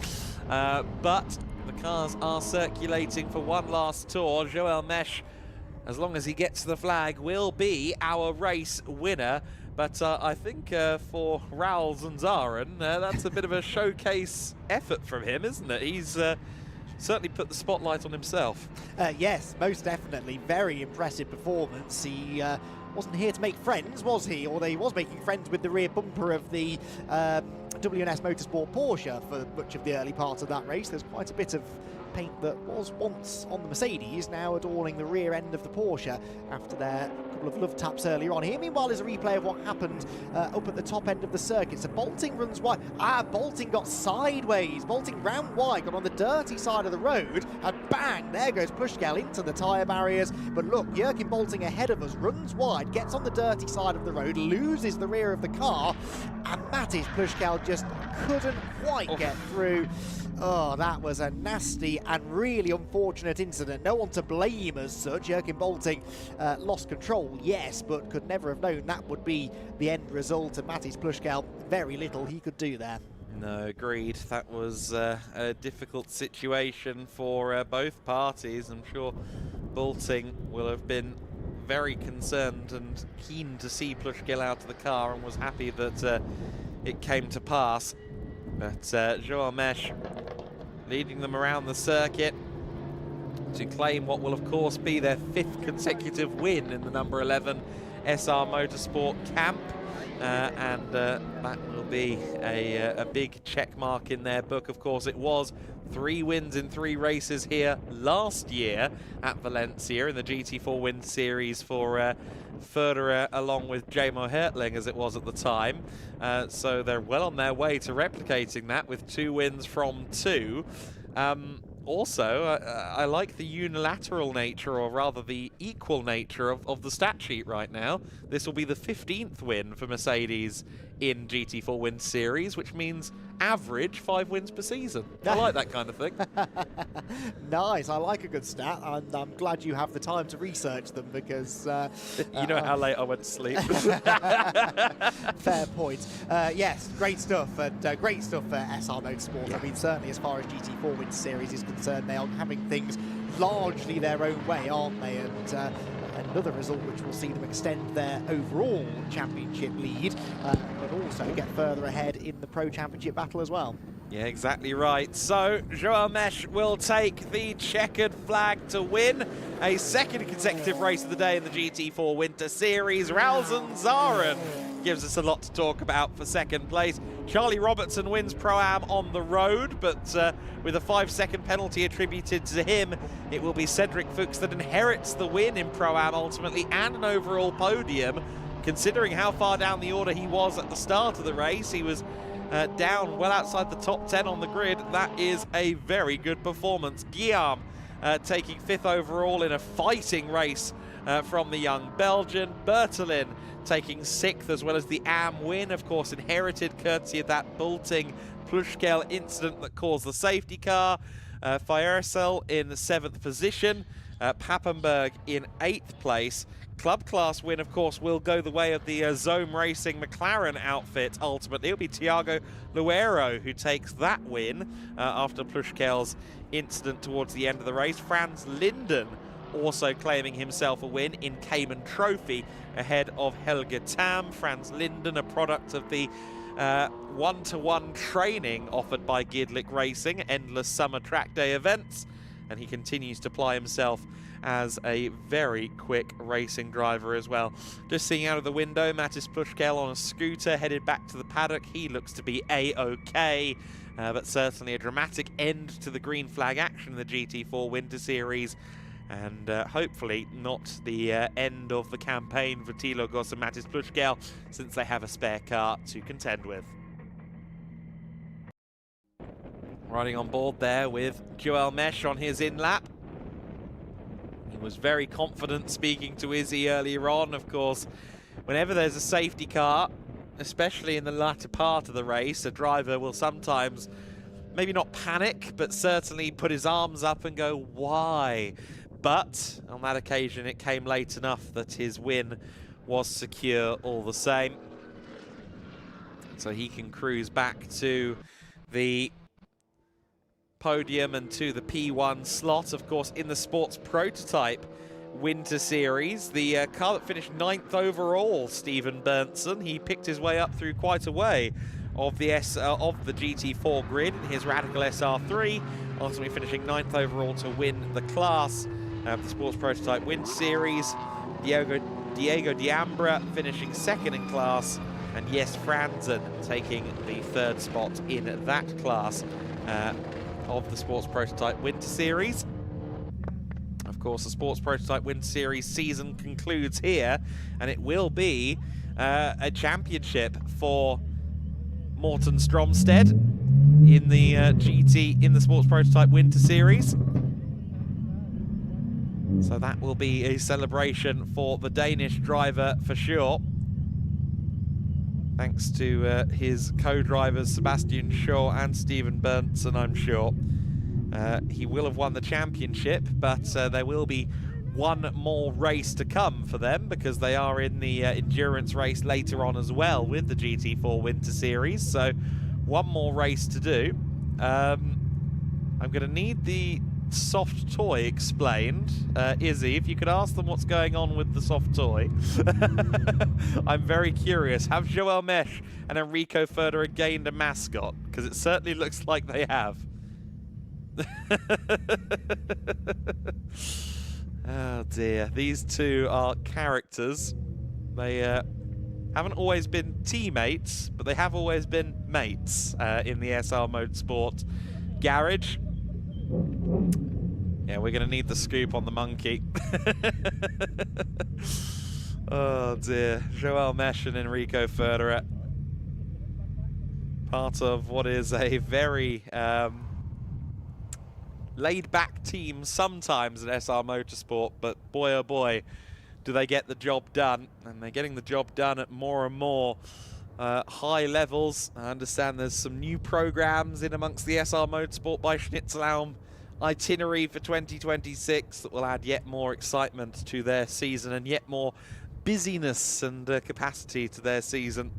But the cars are circulating for one last tour. Joel Mesh, as long as he gets the flag, will be our race winner. But I think for Raul Zanzaren, that's a bit of a showcase effort from him, isn't it? He's certainly put the spotlight on himself. Yes, most definitely. Very impressive performance. He wasn't here to make friends, was he? Although he was making friends with the rear bumper of the WNS Motorsport Porsche for much of the early part of that race. There's quite a bit of paint that was once on the Mercedes, now adorning the rear end of the Porsche after their couple of love taps earlier on. Here, meanwhile, is a replay of what happened up at the top end of the circuit. So Bolting runs wide. Bolting got sideways. Bolting ran wide, got on the dirty side of the road, and bang, there goes Pushkal into the tyre barriers. But look, Jurgen Bolting ahead of us, runs wide, gets on the dirty side of the road, loses the rear of the car, and Mattis Pushkal just couldn't quite get through. Oh, that was a nasty and really unfortunate incident. No one to blame as such. Jurgen Bolting lost control, yes, but could never have known that would be the end result. And Mattis Pushkal, very little he could do there. No, agreed. That was a difficult situation for both parties. I'm sure Bolting will have been very concerned and keen to see Pushkal out of the car, and was happy that it came to pass. But Joao Mesh leading them around the circuit to claim what will of course be their 5th consecutive win in the number 11 SR Motorsport camp. And that will be a big check mark in their book. Of course, it was 3 wins in 3 races here last year at Valencia in the GT4 Win Series for Federer along with Jamo Hertling as it was at the time. So they're well on their way to replicating that with 2 wins from 2. Also, I like the unilateral nature, or rather the equal nature of the stat sheet right now. This will be the 15th win for Mercedes in GT4 Win Series, which means average 5 wins per season. I like that kind of thing. Nice, I like a good stat, and I'm glad you have the time to research them because... you know how late I went to sleep. Fair point. Yes, great stuff, and great stuff for SR Motorsport. I mean, certainly as far as GT4 Win Series is concerned, they are having things largely their own way, aren't they? And another result which will see them extend their overall championship lead, but also get further ahead in the Pro Championship battle as well. Yeah, exactly right. So, Joao Mesh will take the checkered flag to win a 2nd consecutive race of the day in the GT4 Winter Series. Ralston Zaren gives us a lot to talk about for 2nd place. Charlie Robertson wins Pro-Am on the road, but with a 5-second penalty attributed to him, it will be Cedric Fuchs that inherits the win in Pro-Am ultimately, and an overall podium. Considering how far down the order he was at the start of the race, he was down well outside the top 10 on the grid. That is a very good performance. Guillaume taking 5th overall in a fighting race from the young Belgian. Bertolin taking 6th, as well as the AM win, of course inherited courtesy of that Bolting Pushkal incident that caused the safety car. Fiersel in the 7th position. Pappenberg in 8th place. Club class win, of course, will go the way of the Zome Racing McLaren outfit. Ultimately, it'll be Thiago Luero who takes that win after Pushkal's incident towards the end of the race. Franz Linden also claiming himself a win in Cayman Trophy ahead of Helge Tam. Franz Linden, a product of the one-to-one training offered by GEDLICH Racing, endless summer track day events, and he continues to ply himself as a very quick racing driver as well. Just seeing out of the window, Mattis Pushkal on a scooter headed back to the paddock. He looks to be A-OK, but certainly a dramatic end to the green flag action in the GT4 Winter Series, and hopefully not the end of the campaign for Thilo Goss and Mattis Pushkal, since they have a spare car to contend with. Riding on board there with Joao Mesh on his in-lap. He was very confident speaking to Izzy earlier on. Of course, whenever there's a safety car, especially in the latter part of the race, a driver will sometimes maybe not panic, but certainly put his arms up and go, why? But on that occasion, it came late enough that his win was secure all the same. So he can cruise back to the podium and to the P1 slot. Of course, in the Sports Prototype Winter Series, the car that finished 9th overall, Stephen Berntsen, he picked his way up through quite a way of the GT4 grid in his Radical SR3, ultimately finishing 9th overall to win the class of the Sports Prototype Win Series. Diogo Diego Diambra finishing second in class, and Jes Franzen taking the third spot in that class of the Sports Prototype Winter Series. Of course, the Sports Prototype Winter Series season concludes here, and it will be a championship for Morten Stromsted in the in the Sports Prototype Winter Series. So that will be a celebration for the Danish driver for sure. Thanks to his co-drivers Sebastian Shaw and Stephen Berntsen, I'm sure. He will have won the championship, but there will be one more race to come for them, because they are in the endurance race later on as well with the GT4 Winter Series. So one more race to do. I'm going to need the soft toy explained. Izzy, if you could ask them what's going on with the soft toy. I'm very curious. Have Joel Mesh and Enrico Furterer gained a mascot? Because it certainly looks like they have. Oh dear, these two are characters. They haven't always been teammates, but they have always been mates in the SR Motorsport garage. Yeah, we're going to need the scoop on the monkey. Oh dear, Joel Mesh and Enrico Furterer. Part of what is a very laid-back team sometimes at SR Motorsport, but boy oh boy, do they get the job done. And they're getting the job done at more and more high levels. I understand there's some new programs in amongst the SR Motorsport by Schnitzelbaum itinerary for 2026 that will add yet more excitement to their season and yet more busyness and capacity to their season.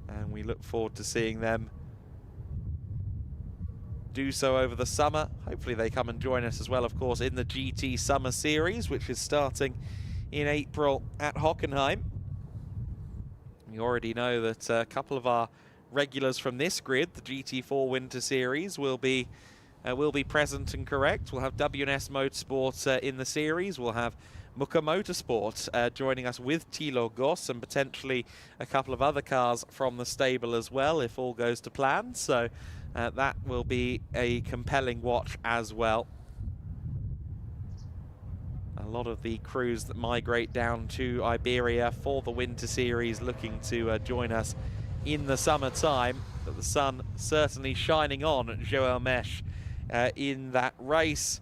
And we look forward to seeing them do so over the summer. Hopefully they come and join us as well, of course, in the GT Summer Series, which is starting in April at Hockenheim. You already know that a couple of our regulars from this grid, the GT4 Winter Series, will be present and correct. We'll have WNS Motorsport in the series. We'll have Muka Motorsport joining us with Thilo Goss, and potentially a couple of other cars from the stable as well, if all goes to plan. So that will be a compelling watch as well. A lot of the crews that migrate down to Iberia for the Winter Series looking to join us in the summertime. But the sun certainly shining on Joel Mesh in that race.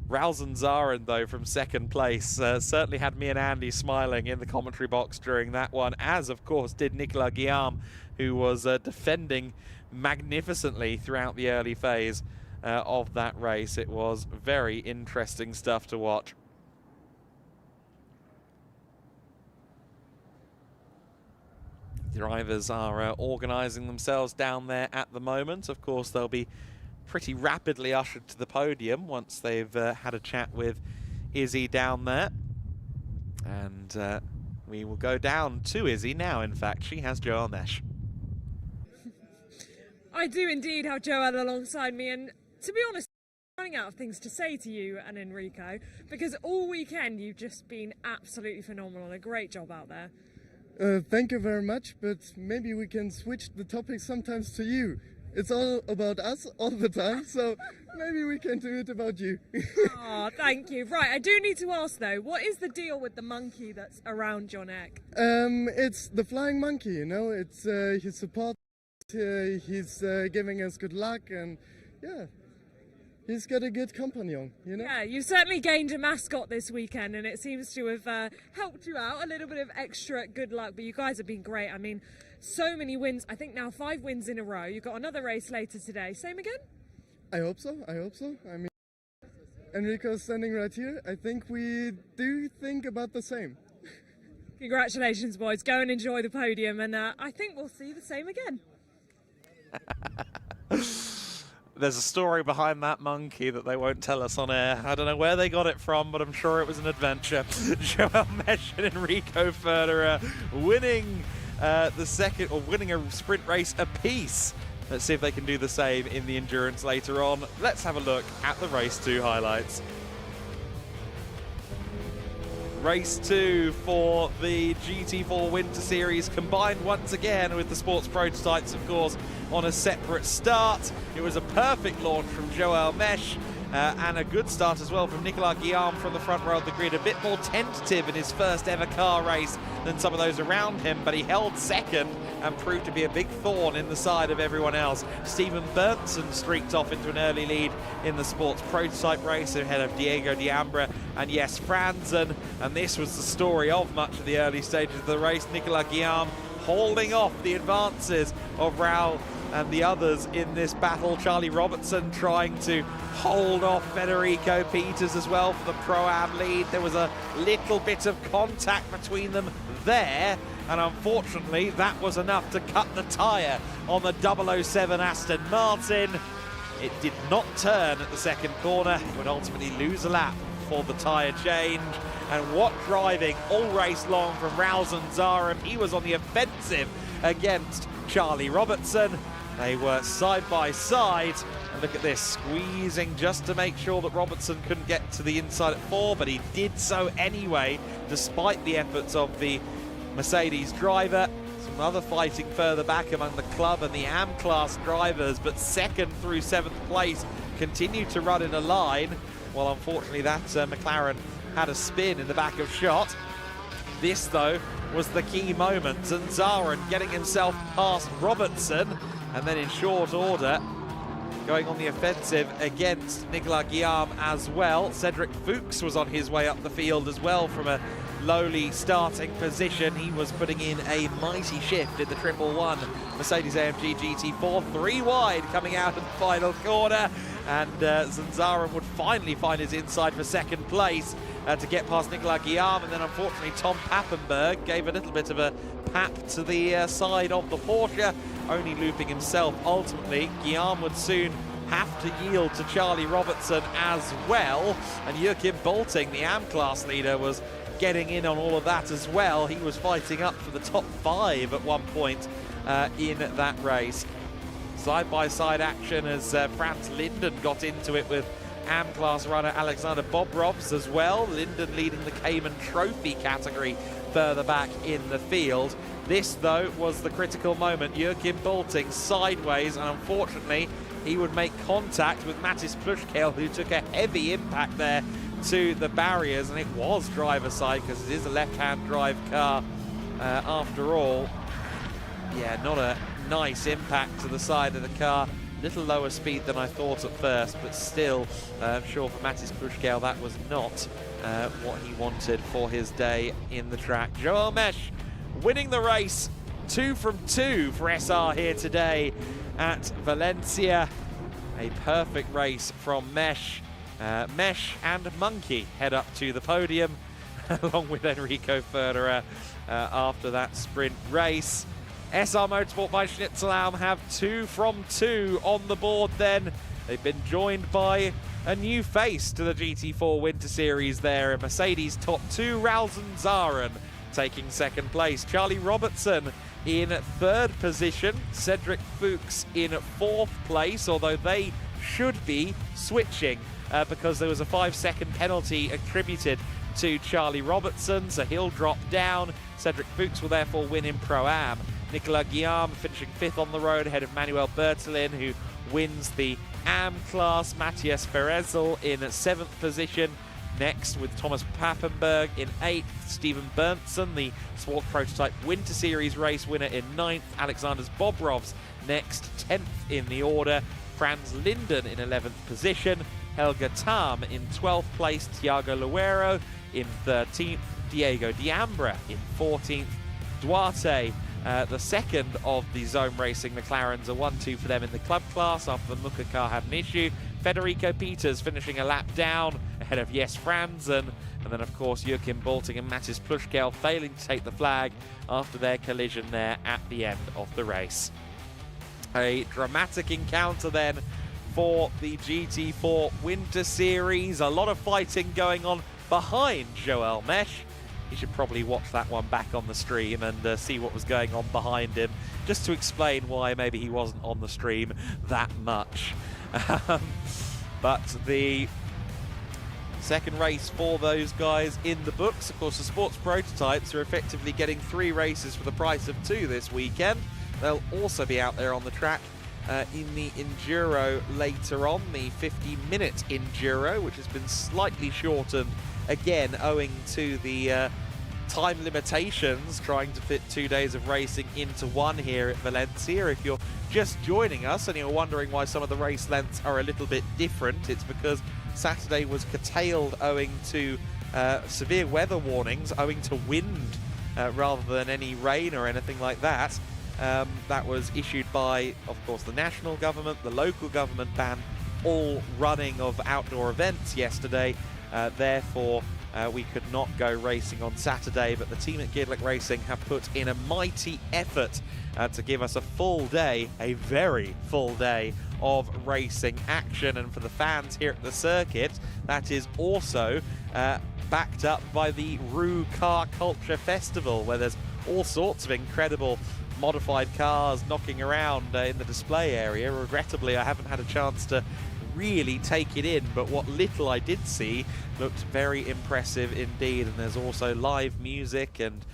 Ralzen Zaren, though, from second place, certainly had me and Andy smiling in the commentary box during that one, as, of course, did Nicolas Guillaume, who was defending magnificently throughout the early phase of that race. It was very interesting stuff to watch. Drivers are organising themselves down there at the moment. Of course, they'll be pretty rapidly ushered to the podium once they've had a chat with Izzy down there. And we will go down to Izzy now. In fact, she has Joel Mesh. I do indeed have Joel alongside me, and to be honest, I'm running out of things to say to you and Enrico, because all weekend you've just been absolutely phenomenal. A great job out there. Thank you very much, but maybe we can switch the topic sometimes to you. It's all about us all the time, so maybe we can do it about you. Oh, thank you. Right, I do need to ask though, what is the deal with the monkey that's around your neck? It's the flying monkey, you know, it's his support, he's giving us good luck, and yeah, he's got a good companion, you know? Yeah, you've certainly gained a mascot this weekend, and it seems to have helped you out. A little bit of extra good luck, but you guys have been great. I mean, so many wins. I think now 5 wins in a row. You've got another race later today. Same again? I hope so, I hope so. I mean, Enrico's standing right here. I think we do think about the same. Congratulations, boys. Go and enjoy the podium, and I think we'll see the same again. There's a story behind that monkey that they won't tell us on air. I don't know where they got it from, but I'm sure it was an adventure. Joel Mesh and Enrico Furterer winning the second, or winning a sprint race apiece. Let's see if they can do the same in the endurance later on. Let's have a look at the race 2 highlights. Race 2 for the GT4 Winter Series, combined once again with the sports prototypes, of course, on a separate start. It was a perfect launch from Joel Mesh, and a good start as well from Nicolas Guillaume from the front row of the grid. A bit more tentative in his first ever car race than some of those around him, but he held second and proved to be a big thorn in the side of everyone else. Stephen Berntsen streaked off into an early lead in the sports prototype race ahead of Diego Diambra and Jes Franzen, and this was the story of much of the early stages of the race. Nicolas Guillaume holding off the advances of Raul and the others in this battle. Charlie Robertson trying to hold off Federico Peters as well for the Pro-Am lead. There was a little bit of contact between them there, and unfortunately that was enough to cut the tyre on the 007 Aston Martin. It did not turn at the second corner. It would ultimately lose a lap for the tyre change. And what driving all race long from Raul Zanzaren. He was on the offensive against Charlie Robertson. They were side by side, and look at this, squeezing just to make sure that Robertson couldn't get to the inside at 4, but he did so anyway, despite the efforts of the Mercedes driver. Some other fighting further back among the club and the AM class drivers, but second through 7th place continued to run in a line. Well, unfortunately that McLaren had a spin in the back of shot. This, though, was the key moment. Zanzaren getting himself past Robertson, and then in short order going on the offensive against Nicolas Guillaume as well. Cedric Fuchs was on his way up the field as well from a lowly starting position. He was putting in a mighty shift in the 111 Mercedes-AMG GT4, 3 wide coming out of the final corner, and Zanzaren would finally find his inside for second place to get past Nicolas Guillaume, and then unfortunately Tom Pappenberg gave a little bit of a pap to the side of the Porsche, only looping himself ultimately. Guillaume would soon have to yield to Charlie Robertson as well, and Joachim Bolting, the AM class leader, was getting in on all of that as well. He was fighting up for the top 5 at one point in that race. Side-by-side action as Franz Linden got into it with AM class runner Alexander Bobrovs as well. Linden leading the Cayman Trophy category further back in the field. This, though, was the critical moment. Joachim Bolting sideways, and unfortunately he would make contact with Mattis Plushkel, who took a heavy impact there to the barriers, and it was driver side because it is a left-hand drive car after all. Yeah, not a nice impact to the side of the car. Little lower speed than I thought at first, but still, I'm sure for Mattis Plushkel that was not what he wanted for his day in the track. Joel Mesh winning the race, 2 from 2 for SR here today at Valencia. A perfect race from Mesh. Mesh and Monkey head up to the podium along with Enrico Federer after that sprint race. SR Motorsport by Schnitzelhelm have 2 from 2 on the board then. They've been joined by a new face to the GT4 Winter Series there. A Mercedes top 2, Raul Zanzaren taking second place. Charlie Robertson in 3rd position. Cedric Fuchs in 4th place, although they should be switching because there was a 5-second penalty attributed to Charlie Robertson, so he'll drop down. Cedric Fuchs will therefore win in Pro-Am. Nicolas Guillaume finishing 5th on the road ahead of Manuel Bertolin, who wins the AM class. Matthias Ferezel in 7th position. Next, with Thomas Pappenberg in 8th. Stephen Berntsen, the Sport Prototype Winter Series race winner, in 9th. Alexander Bobrovs next, 10th in the order. Franz Linden in 11th position. Helga Tam in 12th place. Thiago Luero in 13th. Diego Diambra in 14th. Duarte, the second of the Zone Racing McLarens, a 1-2 for them in the club class after the Muka car had an issue. Federico Peters finishing a lap down ahead of Jes Franzen, and then of course Joachim Bolting and Mattis Plushkel failing to take the flag after their collision there at the end of the race. A dramatic encounter then for the GT4 Winter Series. A lot of fighting going on behind Joel Mesh. You should probably watch that one back on the stream and see what was going on behind him, just to explain why maybe he wasn't on the Second race for those guys in the books. Of course, the sports prototypes are effectively getting 3 races for the price of 2 this weekend. They'll also be out there on the track in the Enduro later on, the 50-minute Enduro, which has been slightly shortened, again, owing to the time limitations, trying to fit 2 days of racing into one here at Valencia. If you're just joining us and you're wondering why some of the race lengths are a little bit different, it's because Saturday was curtailed owing to severe weather warnings, owing to wind rather than any rain or anything like that. That was issued by, of course, the national government. The local government banned all running of outdoor events yesterday. Therefore, we could not go racing on Saturday, but the team at GEDLICH Racing have put in a mighty effort to give us a full day, a very full day of racing action. And for the fans here at the circuit, that is also backed up by the Rue Car Culture Festival, where there's all sorts of incredible modified cars knocking around in the display area. Regrettably, I haven't had a chance to really take it in, but what little I did see looked very impressive indeed. And there's also live music and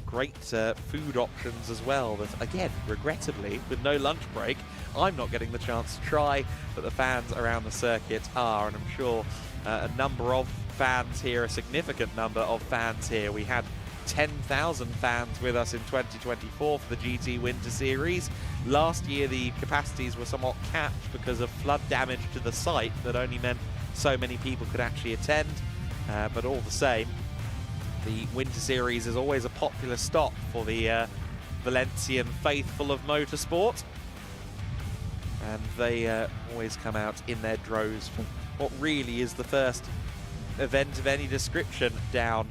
great food options as well, that again, regrettably, with no lunch break, I'm not getting the chance to try, but the fans around the circuit are. And I'm sure a number of fans here, a significant number of fans here. We had 10,000 fans with us in 2024 for the GT Winter Series. Last year the capacities were somewhat capped because of flood damage to the site that only meant so many people could actually attend, but all the same, the Winter Series is always a popular stop for the Valencian faithful of motorsport, and they always come out in their droves for what really is the first event of any description down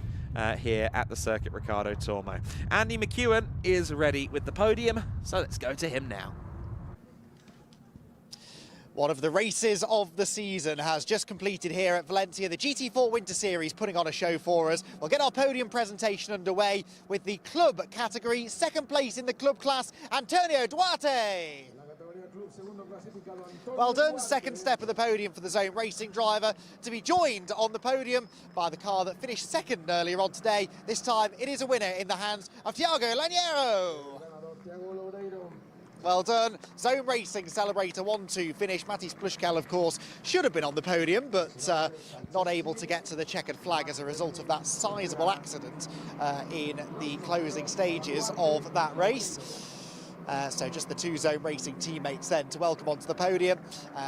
here at the Circuit Ricardo Tormo. Andy McEwen is ready with the podium, so let's go to him now. One of the races of the season has just completed here at Valencia, the GT4 Winter Series, putting on a show for us. We'll get our podium presentation underway with the club category. Second place in the club class, Antonio Duarte. Well done. Second step of the podium for the Zone Racing driver, to be joined on the podium by the car that finished second earlier on today. This time it is a winner in the hands of Thiago Laniero. Well done. Zone Racing celebrate a 1-2 finish. Matis Plushkel, of course, should have been on the podium, but not able to get to the checkered flag as a result of that sizable accident in the closing stages of that race. So just the 2 Zone Racing teammates then to welcome onto the podium.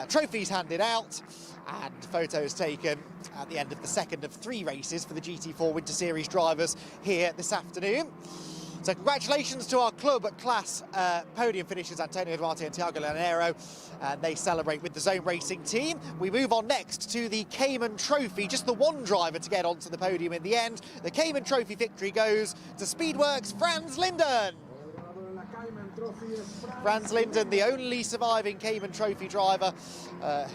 Trophies handed out and photos taken at the end of the second of 3 races for the GT4 Winter Series drivers here this afternoon. So congratulations to our club class podium finishers, Antonio Duarte and Thiago Laniero. And they celebrate with the Zone Racing team. We move on next to the Cayman Trophy. Just the one driver to get onto the podium in the end. The Cayman Trophy victory goes to Speedworks' Franz Linden. Franz Linden, the only surviving Cayman Trophy driver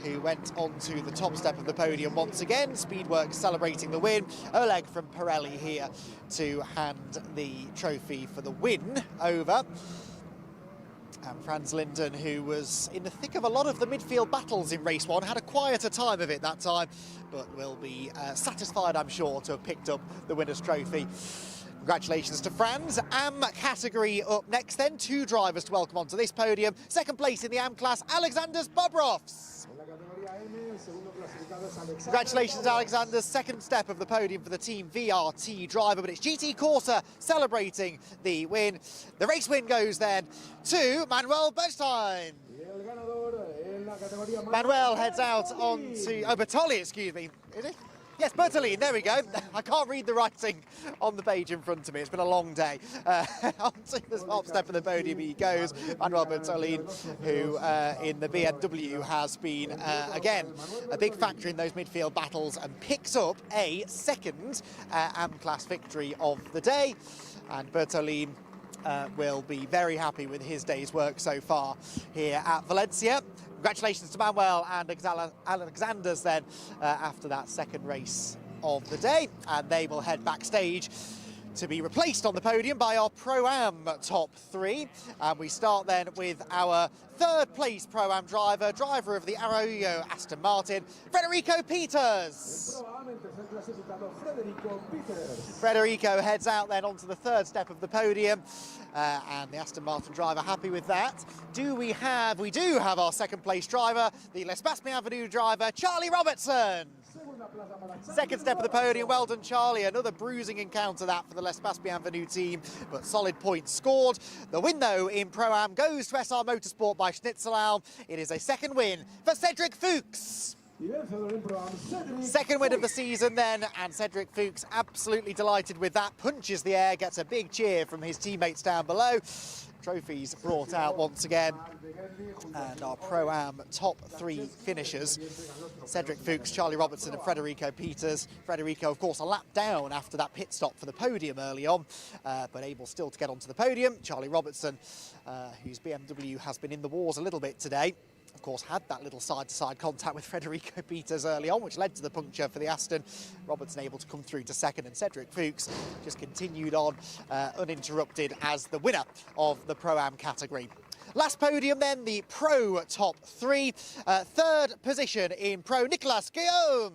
who went onto the top step of the podium once again. Speedworks celebrating the win. Oleg from Pirelli here to hand the trophy for the win over. And Franz Linden, who was in the thick of a lot of the midfield battles in race 1, had a quieter time of it that time, but will be satisfied, I'm sure, to have picked up the winner's trophy. Congratulations to Franz. AM category up next then. 2 drivers to welcome onto this podium. Second place in the AM class, Alexander Bobrovs. Congratulations, Alexander. Second step of the podium for the Team VRT driver, but it's GT Corsa celebrating the win. The race win goes then to Manuel Berstein. Manuel heads out onto... Oh, Bertoli, excuse me. Is it? Yes, Bertolini, there we go. I can't read the writing on the page in front of me. It's been a long day. Onto the top step of the podium he goes. Manuel Bertolini, who in the BMW has been, again, a big factor in those midfield battles and picks up a second AM class victory of the day. And Bertolini will be very happy with his day's work so far here at Valencia. Congratulations to Manuel and Alexander's then after that second race of the day, and they will head backstage to be replaced on the podium by our Pro-Am top 3. And we start then with our third place Pro-Am driver, driver of the Arroyo Aston Martin, Federico Peters. Federico heads out then onto the third step of the podium, and the Aston Martin driver happy with that. We do have our second place driver, the Les Basmi Avenue driver, Charlie Robertson. Second step of the podium, well done Charlie. Another bruising encounter that for the Les Basmi Avenue team, but solid points scored. The win though in Pro-Am goes to SR Motorsport by Schnitzelau. It is a second win for Cedric Fuchs. Second win of the season then, and Cedric Fuchs absolutely delighted with that. Punches the air, gets a big cheer from his teammates down below. Trophies brought out once again, and our Pro-Am top 3 finishers, Cedric Fuchs, Charlie Robertson and Federico Peters. Federico, of course, a lap down after that pit stop for the podium early on, but able still to get onto the podium. Charlie Robertson, whose BMW has been in the wars a little bit today, of course, had that little side-to-side contact with Federico Peters early on, which led to the puncture for the Aston. Robertson able to come through to second, and Cedric Fuchs just continued on uninterrupted as the winner of the Pro-Am category. Last podium then, the Pro top 3. Third position in Pro, Nicolas Guillaume.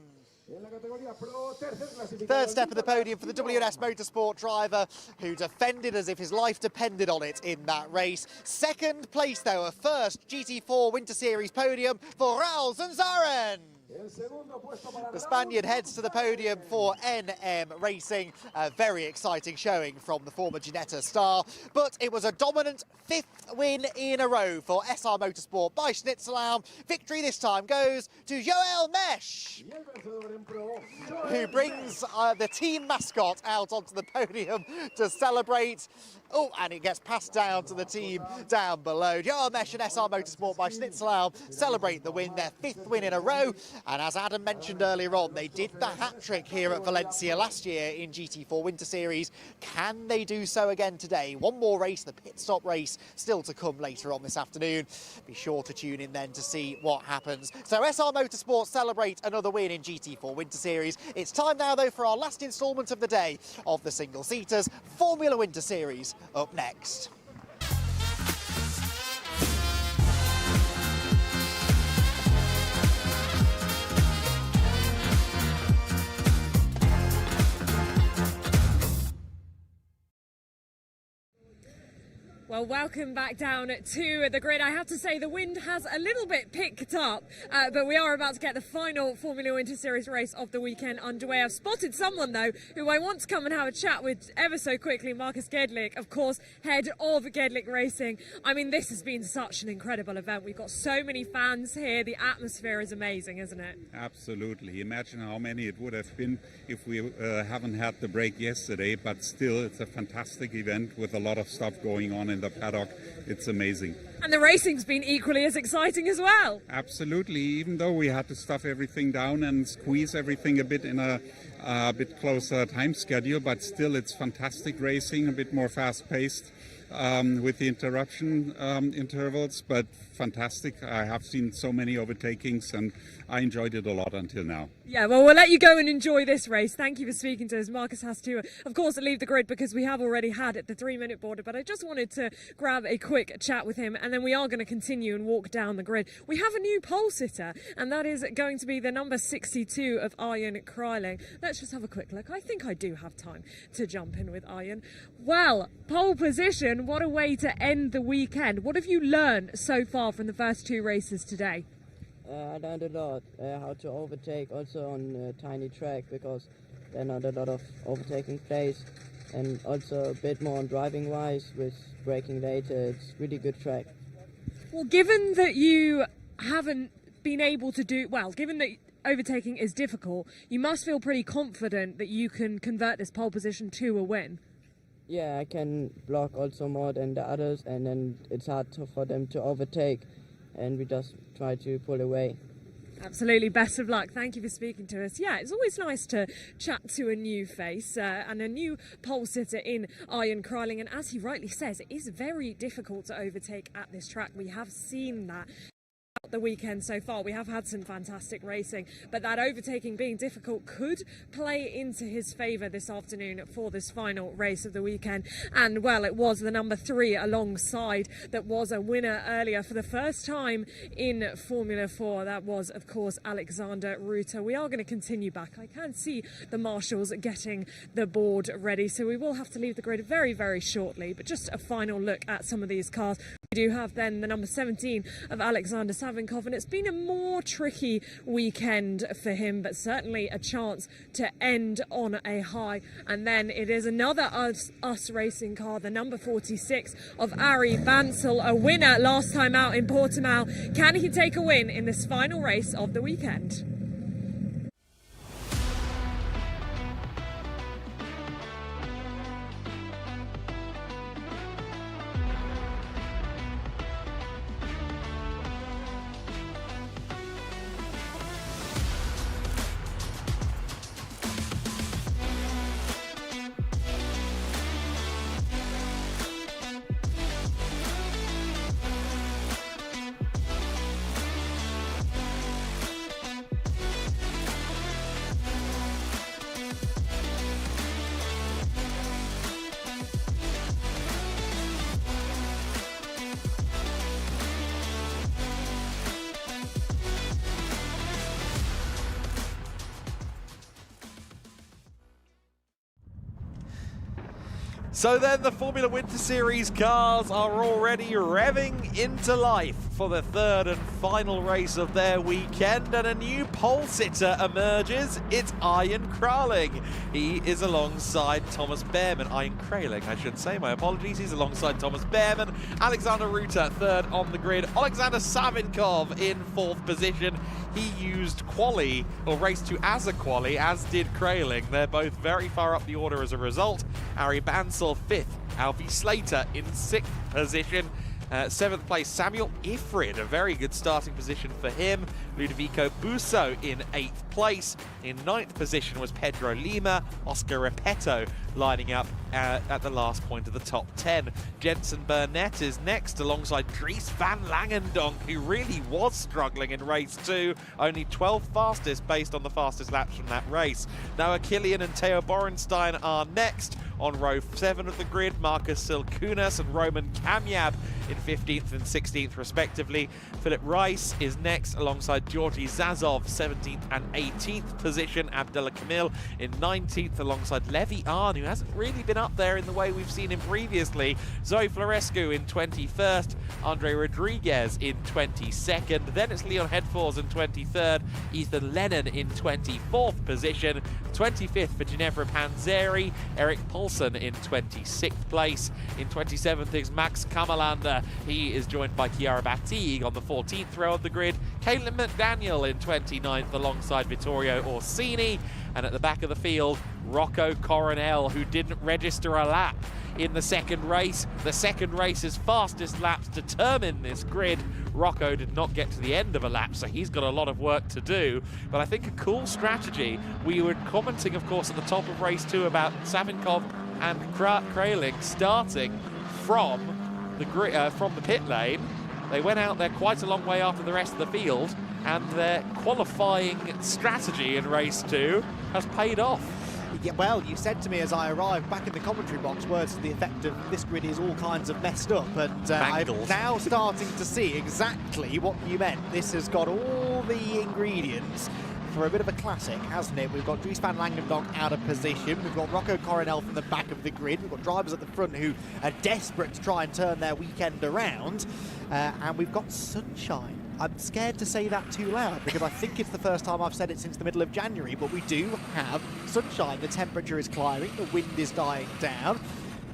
Third step of the podium for the WNS Motorsport driver, who defended as if his life depended on it in that race. Second place though, a first GT4 Winter Series podium for Raul Zanzaren. The Spaniard heads to the podium for NM Racing. A very exciting showing from the former Ginetta star, but it was a dominant 5th win in a row for SR Motorsport by Schnitzelau. Victory this time goes to Joel Mesh, who brings the team mascot out onto the podium to celebrate. Oh, and it gets passed down to the team down below. Joel Mesh and SR Motorsport by Schnitzelau celebrate the win, their 5th win in a row. And as Adam mentioned earlier on, they did the hat-trick here at Valencia last year in GT4 Winter Series. Can they do so again today? One more race, the pit stop race, still to come later on this afternoon. Be sure to tune in then to see what happens. So SR Motorsport celebrate another win in GT4 Winter Series. It's time now, though, for our last instalment of the day of the single-seaters, Formula Winter Series, up next. Well, welcome back down to the grid. I have to say the wind has a little bit picked up, but we are about to get the final Formula Winter Series race of the weekend underway. I've spotted someone, though, who I want to come and have a chat with ever so quickly, Marcus GEDLICH, of course, head of GEDLICH Racing. I mean, this has been such an incredible event. We've got so many fans here. The atmosphere is amazing, isn't it? Absolutely. Imagine how many it would have been if we haven't had the break yesterday, but still, it's a fantastic event with a lot of stuff going on in the paddock. It's amazing. And the racing's been equally as exciting as well. Absolutely, even though we had to stuff everything down and squeeze everything a bit in a bit closer time schedule, but still it's fantastic racing, a bit more fast-paced with the interruption intervals, but fantastic. I have seen so many overtakings and I enjoyed it a lot until now. Yeah, well, we'll let you go and enjoy this race. Thank you for speaking to us. Marcus has to, of course, leave the grid because we have already had at the 3-minute border, but I just wanted to grab a quick chat with him, and then we are going to continue and walk down the grid. We have a new pole sitter, and that is going to be the number 62 of Arjen Kreiling. Let's just have a quick look. I think I do have time to jump in with Arjen. Well, pole position, what a way to end the weekend. What have you learned so far from the first 2 races today? I learned a lot how to overtake also on a tiny track, because there are not a lot of overtaking plays, and also a bit more on driving wise with braking later. It's really good track. Well, given that you haven't been able to do, well, given that overtaking is difficult, you must feel pretty confident that you can convert this pole position to a win. Yeah, I can block also more than the others, and then it's hard for them to overtake, and we just try to pull away. Absolutely, best of luck. Thank you for speaking to us. Yeah, it's always nice to chat to a new face and a new pole sitter in Arjen Kreiling, and as he rightly says, it is very difficult to overtake at this track. We have seen that. the weekend so far. We have had some fantastic racing, but that overtaking being difficult could play into his favour this afternoon for this final race of the weekend. And well, it was the number 3 alongside that was a winner earlier for the first time in Formula 4. That was, of course, Alexander Ruta. We are going to continue back. I can see the marshals getting the board ready, so we will have to leave the grid very, very shortly. But just a final look at some of these cars. We do have then the number 17 of Alexander Savinkov, and it's been a more tricky weekend for him, but certainly a chance to end on a high. And then it is another us racing car, the number 46 of Ari Bansal, a winner last time out in Portimao. Can he take a win in this final race of the weekend? So then the Formula Winter Series cars are already revving into life for the third and final race of their weekend, and a new pole sitter emerges. It's Ian Kraling. He is alongside Thomas Behrman. Ian Kraling, I should say, my apologies. He's alongside Thomas Behrman. Alexander Ruta third on the grid. Alexander Savinkov in 4th position. He used quali, or raced to as a quali, as did Kraling. They're both very far up the order as a result. Ari Bansal 5th, Alfie Slater in 6th position. 7th place, Samuel Ifrid, a very good starting position for him. Ludovico Busso in 8th place. In 9th position was Pedro Lima. Oscar Repetto lining up at the last point of the top 10. Jensen Burnett is next alongside Dries van Langendonk, who really was struggling in race 2. Only 12th fastest based on the fastest laps from that race. Noah Killian and Theo Borenstein are next. On row 7 of the grid, Marcus Silkunas and Roman Kamyab in 15th and 16th respectively. Philip Rice is next alongside Georgi Zazov, 17th and 18th position. Abdullah Kamil in 19th alongside Levi Arn, who hasn't really been up there in the way we've seen him previously. Zoe Florescu in 21st, Andre Rodriguez in 22nd. Then it's Leon Headfors in 23rd, Ethan Lennon in 24th position. 25th for Ginevra Panzeri, Eric Paulson in 26th place. In 27th is Max Kamalander. He is joined by Chiara Battig on the 14th row of the grid. Caitlin McDaniel in 29th alongside Vittorio Orsini. And at the back of the field, Rocco Coronel, who didn't register a lap in the second race. The second race's fastest laps determine this grid. Rocco did not get to the end of a lap, so he's got a lot of work to do. But I think a cool strategy. We were commenting, of course, at the top of race 2 about Savinkov and Kraling starting from the pit lane. They went out there quite a long way after the rest of the field, and their qualifying strategy in race 2 has paid off. Yeah, well, you said to me as I arrived back in the commentary box words to the effect of this grid is all kinds of messed up, and I'm now starting to see exactly what you meant. This has got all the ingredients for a bit of a classic, hasn't it? We've got Dries van Langendonk out of position. We've got Rocco Coronel from the back of the grid. We've got drivers at the front who are desperate to try and turn their weekend around. And we've got sunshine. I'm scared to say that too loud because I think it's the first time I've said it since the middle of January, but we do have sunshine. The temperature is climbing, the wind is dying down.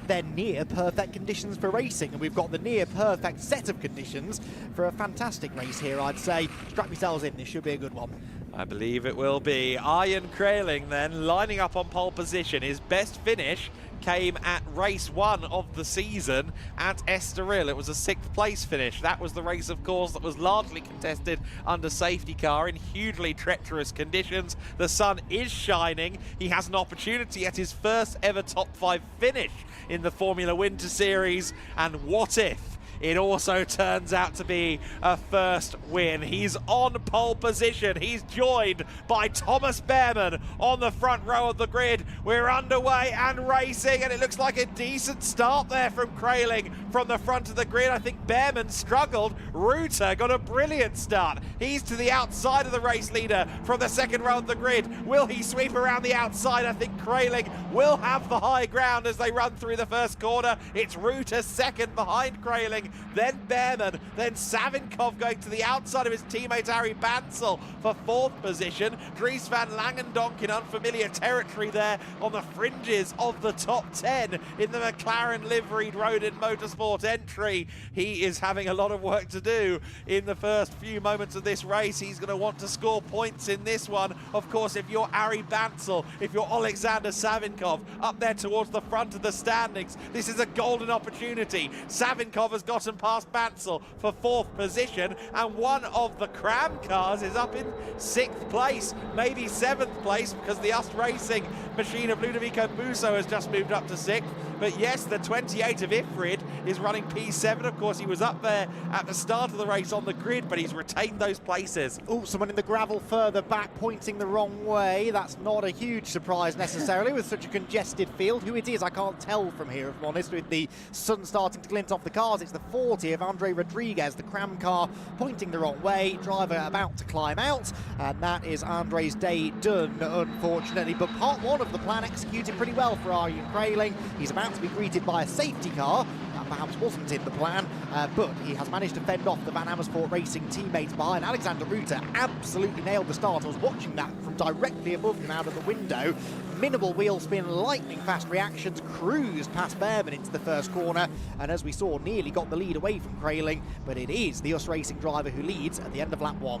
They're near perfect conditions for racing, and we've got the near perfect set of conditions for a fantastic race here, I'd say. Strap yourselves in, this should be a good one. I believe it will be. Ian Kraling then lining up on pole position. His best finish came at race 1 of the season at Estoril. It was a 6th place finish. That was the race, of course, that was largely contested under safety car in hugely treacherous conditions. The sun is shining. He has an opportunity at his first ever top 5 finish in the Formula Winter Series. And what if it also turns out to be a first win. He's on pole position. He's joined by Thomas Behrman on the front row of the grid. We're underway and racing, and it looks like a decent start there from Kraling from the front of the grid. I think Behrman struggled. Ruta got a brilliant start. He's to the outside of the race leader from the second row of the grid. Will he sweep around the outside? I think Kraling will have the high ground as they run through the first corner. It's Ruta second behind Kraling, then Behrman, then Savinkov going to the outside of his teammate Harry Bansel for fourth position. Dries van Langendonk in unfamiliar territory there on the fringes of the top 10 in the McLaren liveried Rodin Motorsport entry. He is having a lot of work to do in the first few moments of this race. He's going to want to score points in this one. Of course, if you're Harry Bansel, if you're Alexander Savinkov up there towards the front of the standings, this is a golden opportunity. Savinkov has gotten past Bansel for fourth position, and one of the Cram cars is up in sixth place, maybe seventh place, because the US Racing machine of Ludovico Busso has just moved up to sixth. But yes, the 28 of Ifrid is running P7. Of course, he was up there at the start of the race on the grid, but he's retained those places. Oh, someone in the gravel further back pointing the wrong way. That's not a huge surprise necessarily with such a congested field. Who it is, I can't tell from here, if I'm honest, with the sun starting to glint off the cars. It's the 40 of Andre Rodriguez, the Cram car, pointing the wrong way. Driver about to climb out, and that is Andre's day done, unfortunately. But part one of the plan executed pretty well for Arjen Kraling. He's about to be greeted by a safety car. That perhaps wasn't in the plan, but he has managed to fend off the Van Amersfoort Racing teammates behind. Alexander Ruta absolutely nailed the start. I was watching that from directly above him out of the window. Minimal wheel spin, lightning fast reactions, cruised past Behrman into the first corner, and as we saw, nearly got the lead away from Kraling, but it is the US Racing driver who leads at the end of lap one.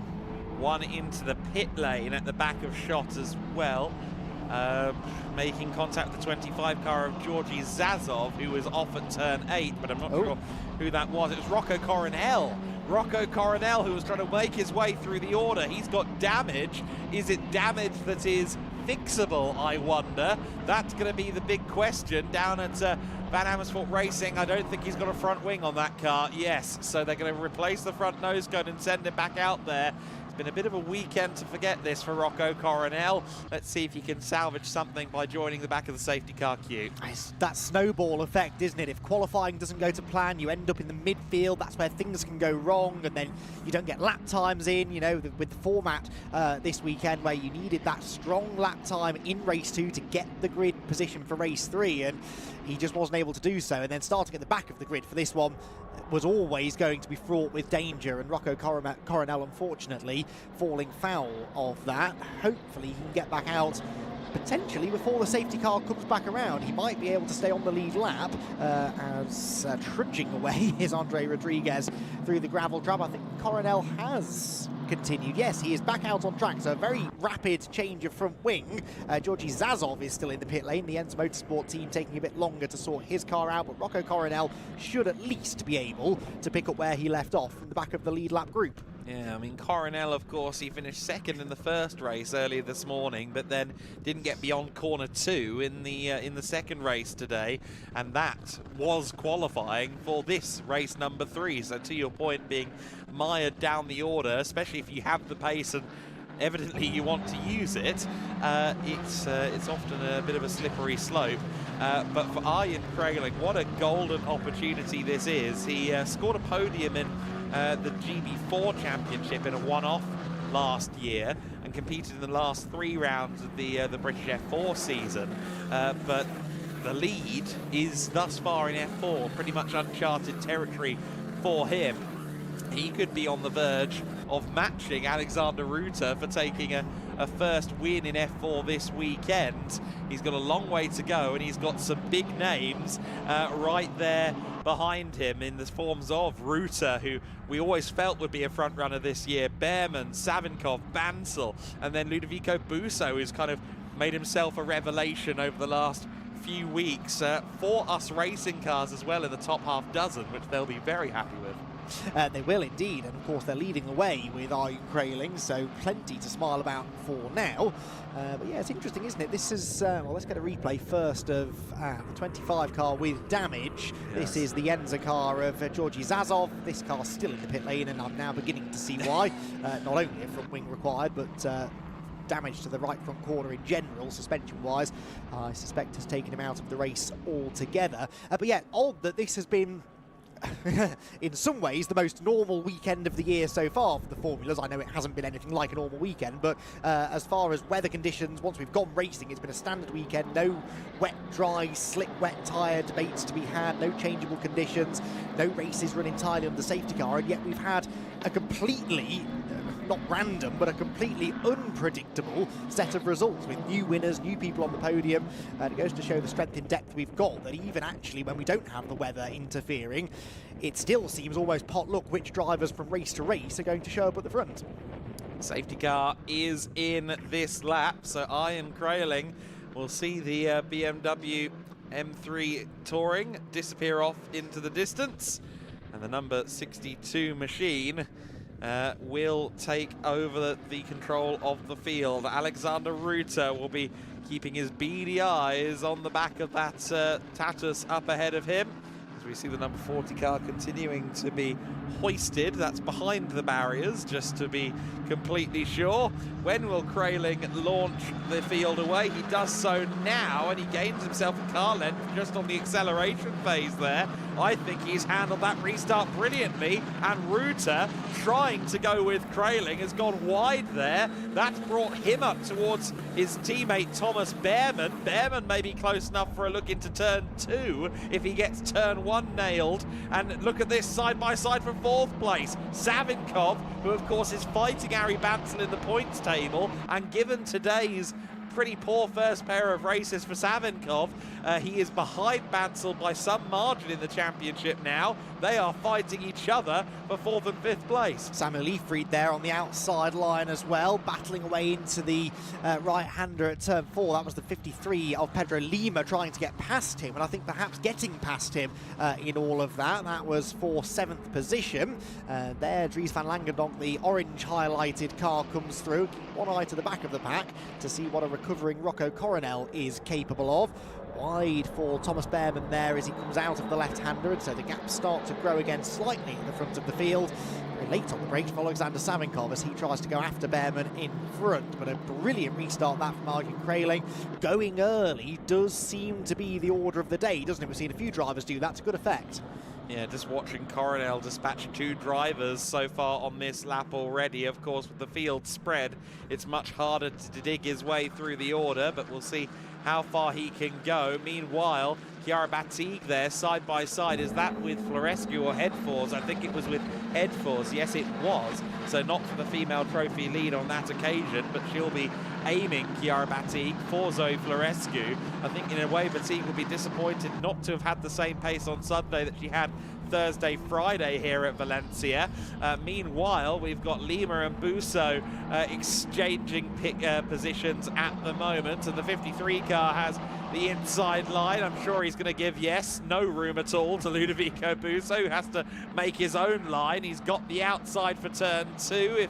One into the pit lane at the back of shot as well. Making contact with the 25 car of Georgi Zazov, who was off at turn 8, but I'm not sure who that was. It was Rocco Coronel. Rocco Coronel, who was trying to make his way through the order. He's got damage. Is it damage that is fixable, I wonder? That's going to be the big question down at Van Amersfoort Racing. I don't think he's got a front wing on that car. Yes, so they're going to replace the front nose cone and send him back out there. It's been a bit of a weekend to forget this for Rocco Coronel. Let's see if he can salvage something by joining the back of the safety car queue. It's that snowball effect, isn't it? If qualifying doesn't go to plan, you end up in the midfield. That's where things can go wrong, and then you don't get lap times in, you know, with the format this weekend where you needed that strong lap time in race 2 to get the grid position for race 3, and he just wasn't able to do so. And then starting at the back of the grid for this one was always going to be fraught with danger, and Rocco Coronel unfortunately falling foul of that. Hopefully he can get back out potentially before the safety car comes back around. He might be able to stay on the lead lap as trudging away is Andre Rodriguez through the gravel trap. I think Coronel has continued. Yes, he is back out on track, so a very rapid change of front wing. Georgi Zazov is still in the pit lane. The Enz Motorsport team taking a bit longer to sort his car out, but Rocco Coronel should at least be able to pick up where he left off from the back of the lead lap group. Yeah, I mean, Coronel, of course, he finished second in the first race earlier this morning, but then didn't get beyond corner 2 in the second race today, and that was qualifying for this race number 3. So to your point, being mired down the order, especially if you have the pace and evidently you want to use it, it's often a bit of a slippery slope. But for Arjen Kraling, what a golden opportunity this is. He scored a podium in the GB4 Championship in a one-off last year and competed in the last 3 rounds of the British F4 season. But the lead is thus far in F4 pretty much uncharted territory for him. He could be on the verge of matching Alexander Ruta for taking a first win in F4 this weekend. He's got a long way to go, and he's got some big names right there behind him in the forms of Ruta, who we always felt would be a front runner this year, Behrman, Savinkov, Bansel, and then Ludovico Busso, who's kind of made himself a revelation over the last few weeks. 4 US Racing cars as well in the top half dozen, which they'll be very happy with. They will indeed, and of course they're leading the way with Arjen Kraling, so plenty to smile about for now. But yeah, it's interesting, isn't it? This is, well, let's get a replay first of the 25 car with damage. Yes. This is the Yenza car of Georgi Zazov. This car's still in the pit lane, and I'm now beginning to see why. Not only a front wing required, but damage to the right front corner in general, suspension-wise, I suspect has taken him out of the race altogether. But yeah, odd that this has been in some ways the most normal weekend of the year so far for the formulas. I know it hasn't been anything like a normal weekend, but as far as weather conditions, once we've gone racing, it's been a standard weekend. No wet, dry, slick, wet tyre debates to be had, no changeable conditions, no races run entirely on the safety car, and yet we've had a completely not random, but a completely unpredictable set of results with new winners, new people on the podium. And it goes to show the strength in depth we've got, that even actually when we don't have the weather interfering, it still seems almost potluck which drivers from race to race are going to show up at the front. Safety car is in this lap, so Arjen Kraling will see the BMW M3 Touring disappear off into the distance, and the number 62 machine will take over the control of the field. Alexander Ruta will be keeping his beady eyes on the back of that Tatus up ahead of him. As we see the number 40 car continuing to be hoisted. That's behind the barriers, just to be completely sure. When will Kraling launch the field away? He does so now, and he gains himself a car length just on the acceleration phase there. I think he's handled that restart brilliantly, and Ruta, trying to go with Kraling, has gone wide there. That's brought him up towards his teammate Thomas Behrman. Behrman may be close enough for a look into turn 2 if he gets turn 1 nailed. And look at this, side by side for 4th place. Savinkov, who of course is fighting Ari Bansel in the points table, and given today's pretty poor first pair of races for Savinkov, he is behind Bansel by some margin in the championship now. They are fighting each other for 4th and 5th place. Samuel Leifried there on the outside line as well, battling away into the right-hander at turn 4. That was the 53 of Pedro Lima trying to get past him, and I think perhaps getting past him in all of that. That was for 7th position. There, Dries van Langendonk, the orange highlighted car, comes through. One eye to the back of the pack to see what a recovering Rocco Coronel is capable of. Wide for Thomas Behrman there as he comes out of the left-hander, and so the gaps start to grow again slightly at the front of the field. Very late on the brakes for Alexander Savinkov as he tries to go after Behrman in front, but a brilliant restart that from Arjen Kraling. Going early does seem to be the order of the day, doesn't it? We've seen a few drivers do that to good effect. Yeah, just watching Coronel dispatch 2 drivers so far on this lap already. Of course, with the field spread, it's much harder to dig his way through the order, but we'll see how far he can go. Meanwhile, Chiara Batig there, side by side. Is that with Florescu or Headforce? I think it was with Headforce. Yes, it was. So not for the female trophy lead on that occasion, but she'll be aiming Chiara Batig for Zoe Florescu. I think in a way Batig will be disappointed not to have had the same pace on Sunday that she had Thursday, Friday here at Valencia. Meanwhile, we've got Lima and Busso exchanging positions at the moment, and the 53 car has the inside line. I'm sure he's going to give, no room at all to Ludovico Busso, who has to make his own line. He's got the outside for turn 2.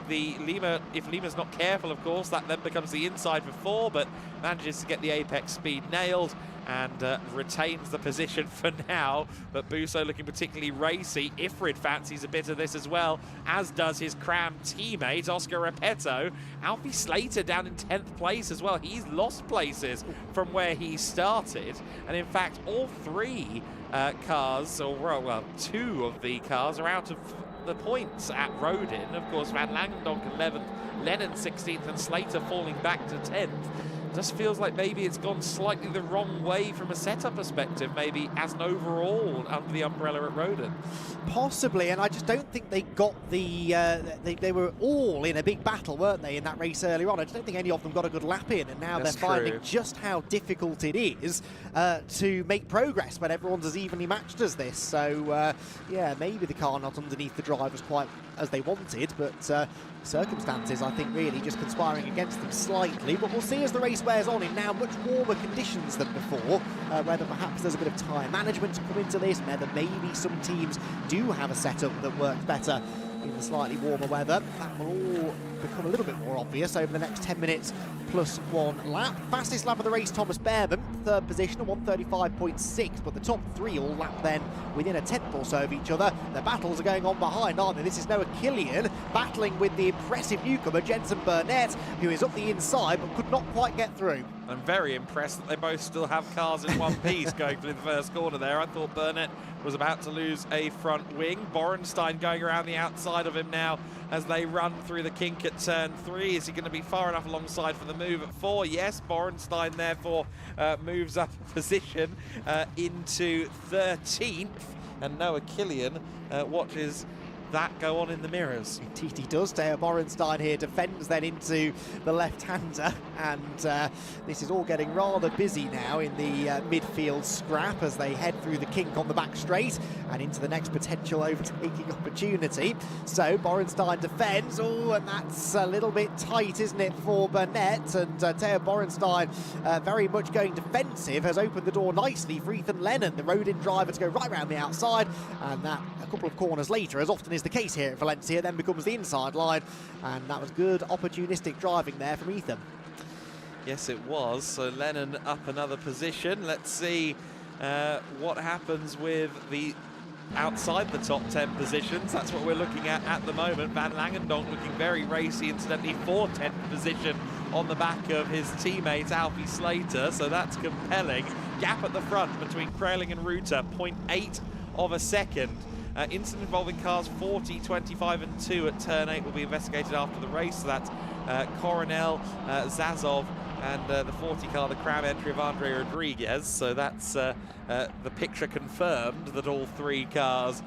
If Lima's not careful, of course, that then becomes the inside for 4, but manages to get the apex speed nailed and retains the position for now. But Busso looking particularly racy. Ifrid fancies a bit of this as well, as does his Cram teammate Oscar Repetto. Alfie Slater down in 10th place as well. He's lost places from where he started, and in fact all 3 cars, or well 2 of the cars are out of the points at Rodin. Of course, Van Langendonk 11th, Lennon 16th, and Slater falling back to 10th. Just feels like maybe it's gone slightly the wrong way from a setup perspective, maybe as an overall under the umbrella at Rodin. Possibly, and I just don't think they got the... they were all in a big battle, weren't they, in that race earlier on. I just don't think any of them got a good lap in, and now they're finding just how difficult it is to make progress when everyone's as evenly matched as this. So, yeah, maybe the car not underneath the drivers quite as they wanted, but circumstances, I think, really just conspiring against them slightly. But we'll see as the race wears on in now much warmer conditions than before, whether perhaps there's a bit of tyre management to come into this, whether maybe some teams do have a setup that works better in the slightly warmer weather. That will all become a little bit more obvious over the next 10 minutes plus 1 lap. Fastest lap of the race, Thomas Behrman, 3rd position at 1:35.6, but the top 3 all lap then within a tenth or so of each other. The battles are going on behind, aren't they? This is Noah Killian battling with the impressive newcomer Jensen Burnett, who is up the inside but could not quite get through. I'm very impressed that they both still have cars in one piece going through the first corner there. I thought Burnett was about to lose a front wing. Borenstein going around the outside of him now as they run through the kink at turn 3. Is he going to be far enough alongside for the move at 4? Yes, Borenstein therefore moves up a position into 13th, and Noah Killian watches that go on in the mirrors. Indeed he does. Teo Borenstein here defends then into the left-hander, and this is all getting rather busy now in the midfield scrap as they head through the kink on the back straight and into the next potential overtaking opportunity. So Borenstein defends, and that's a little bit tight, isn't it, for Burnett, and Teo Borenstein very much going defensive, has opened the door nicely for Ethan Lennon, the rode-in driver, to go right round the outside, and that a couple of corners later, as often is the case here at Valencia, then becomes the inside line, and that was good opportunistic driving there from Ethan. Yes, it was. So Lennon up another position. Let's see what happens with the outside the top 10 positions. That's what we're looking at the moment. Van Langendonk looking very racy, incidentally, for 10th position on the back of his teammate Alfie Slater, so that's compelling. Gap at the front between Kraling and Ruta, 0.8 of a second. Incident involving cars 40, 25 and 2 at turn 8 will be investigated after the race. So that's Coronel, Zazov and the 40 car, the crowd entry of Andre Rodriguez. So that's the picture confirmed that all 3 cars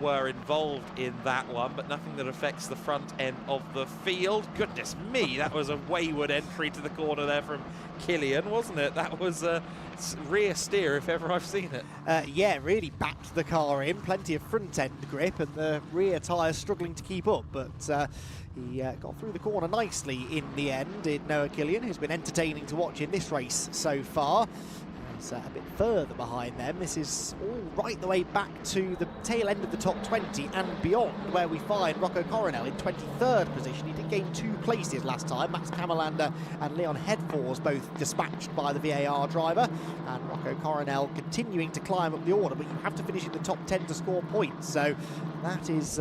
were involved in that one, but nothing that affects the front end of the field. Goodness me, that was a wayward entry to the corner there from Killian, wasn't it? That was a rear steer if ever I've seen it. Yeah, really backed the car in, plenty of front end grip, and the rear tyres struggling to keep up, but he got through the corner nicely in the end, in Noah Killian, who's been entertaining to watch in this race so far. He's a bit further behind them. This is all right the way back to the tail end of the top 20 and beyond, where we find Rocco Coronel in 23rd position. He did gain 2 places last time. Max Kammerlander and Leon Hedfors both dispatched by the VAR driver, and Rocco Coronel continuing to climb up the order, but you have to finish in the top 10 to score points, so that is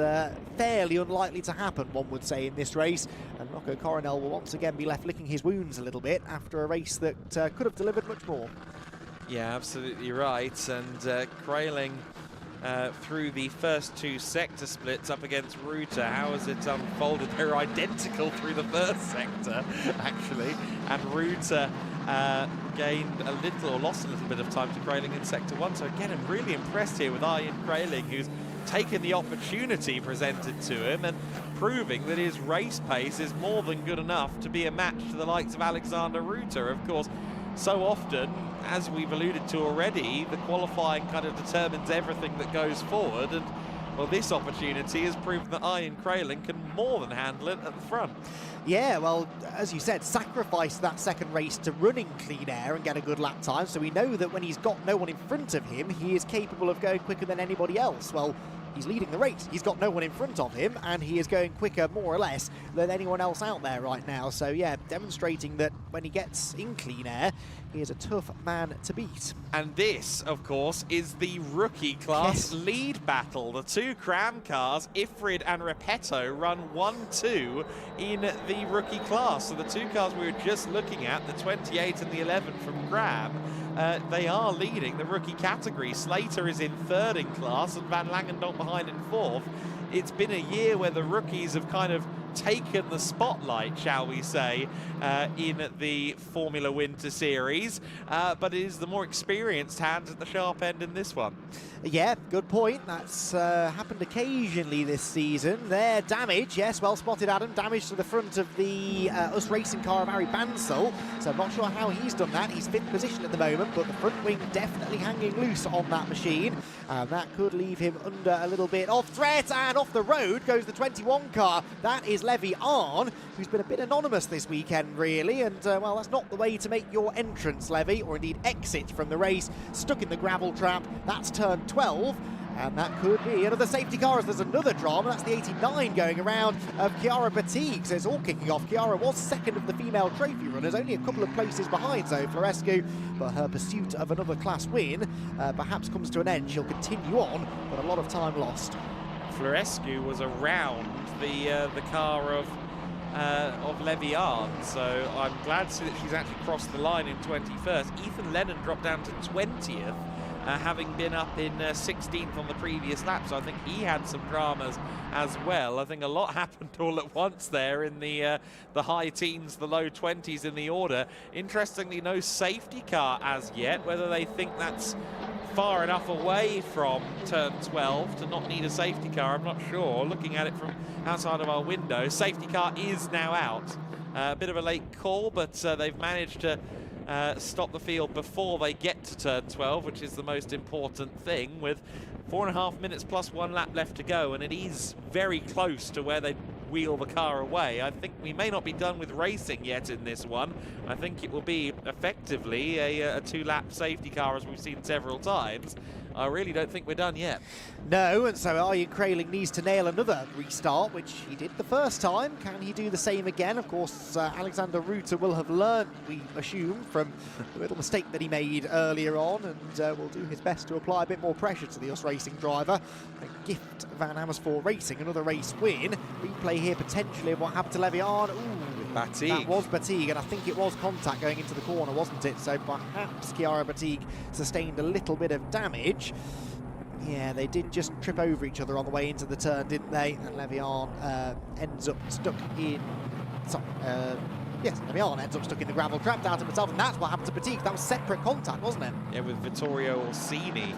fairly unlikely to happen, one would say, in this race, and Rocco Coronel will once again be left licking his wounds a little bit after a race that could have delivered much more. Yeah, absolutely right. And Kraling through the first 2 sector splits up against Ruta. How has it unfolded? They're identical through the first sector, actually. And Ruta gained a little, or lost a little bit of time to Kraling in sector 1. So again, I'm really impressed here with Ian Kraling, who's taken the opportunity presented to him and proving that his race pace is more than good enough to be a match to the likes of Alexander Ruta. Of course, so often, as we've alluded to already, the qualifying kind of determines everything that goes forward, and well, this opportunity has proven that Ian Kraling can more than handle it at the front. Yeah, well, as you said, sacrificed that second race to running clean air and get a good lap time, so we know that when he's got no one in front of him, he is capable of going quicker than anybody else. Well, he's leading the race. He's got no one in front of him, and he is going quicker, more or less, than anyone else out there right now. So, yeah, demonstrating that when he gets in clean air, he is a tough man to beat. And this, of course, is the rookie class lead battle. The 2 Cram cars, Ifrid and Repetto, run 1-2 in the rookie class. So the 2 cars we were just looking at, the 28 and the 11 from Cram, they are leading the rookie category. Slater is in 3rd in class and Van Langendonk behind in 4th. It's been a year where the rookies have kind of taken the spotlight, shall we say, in the Formula Winter Series, but is the more experienced hand at the sharp end in this one. Yeah, good point. That's happened occasionally this season. There, damage, yes, well spotted, Adam. Damage to the front of the US Racing car of Harry Bansell. So I'm not sure how he's done that. He's 5th position at the moment, but the front wing definitely hanging loose on that machine. And that could leave him under a little bit of threat. And off the road goes the 21 car. That is Levy Arn, who's been a bit anonymous this weekend, really. And, well, that's not the way to make your entrance, Levy, or indeed exit from the race. Stuck in the gravel trap. That's turn 12. And that could be another safety car as there's another drama. That's the 89 going around of Chiara Batigue. So it's all kicking off. Chiara was second of the female trophy runners, only a couple of places behind Zoe Florescu, but her pursuit of another class win perhaps comes to an end. She'll continue on, but a lot of time lost. Florescu was around the car of Levy Arn, so I'm glad to see that she's actually crossed the line in 21st. Ethan Lennon dropped down to 20th. Having been up in 16th on the previous lap, so I think he had some dramas as well. I think a lot happened all at once there in the high teens, the low 20s in the order. Interestingly, no safety car as yet. Whether they think that's far enough away from turn 12 to not need a safety car, I'm not sure. Looking at it from outside of our window, safety car is now out. A bit of a late call, but they've managed to stop the field before they get to turn 12, which is the most important thing, with 4.5 minutes plus 1 lap left to go, and it is very close to where they wheel the car away. I think we may not be done with racing yet in this one. I think it will be effectively a 2-lap safety car, as we've seen several times. I really don't think we're done yet. No, and so Arjen Kraling needs to nail another restart, which he did the first time. Can he do the same again? Of course, Alexander Ruta will have learned, we assume, from the little mistake that he made earlier on, and will do his best to apply a bit more pressure to the US Racing driver. A gift Van Amersfoort Racing, another race win. Replay here potentially of what happened to Levy Arn. Ooh, Batigue. That was Batigue, and I think it was contact going into the corner, wasn't it? So perhaps Chiara Batigue sustained a little bit of damage. Yeah, they did just trip over each other on the way into the turn, didn't they? And Levy Arn ends up stuck in... yes, Levy Arn ends up stuck in the gravel trap, down to himself, and that's what happened to Batigue. That was separate contact, wasn't it? Yeah, with Vittorio Orsini,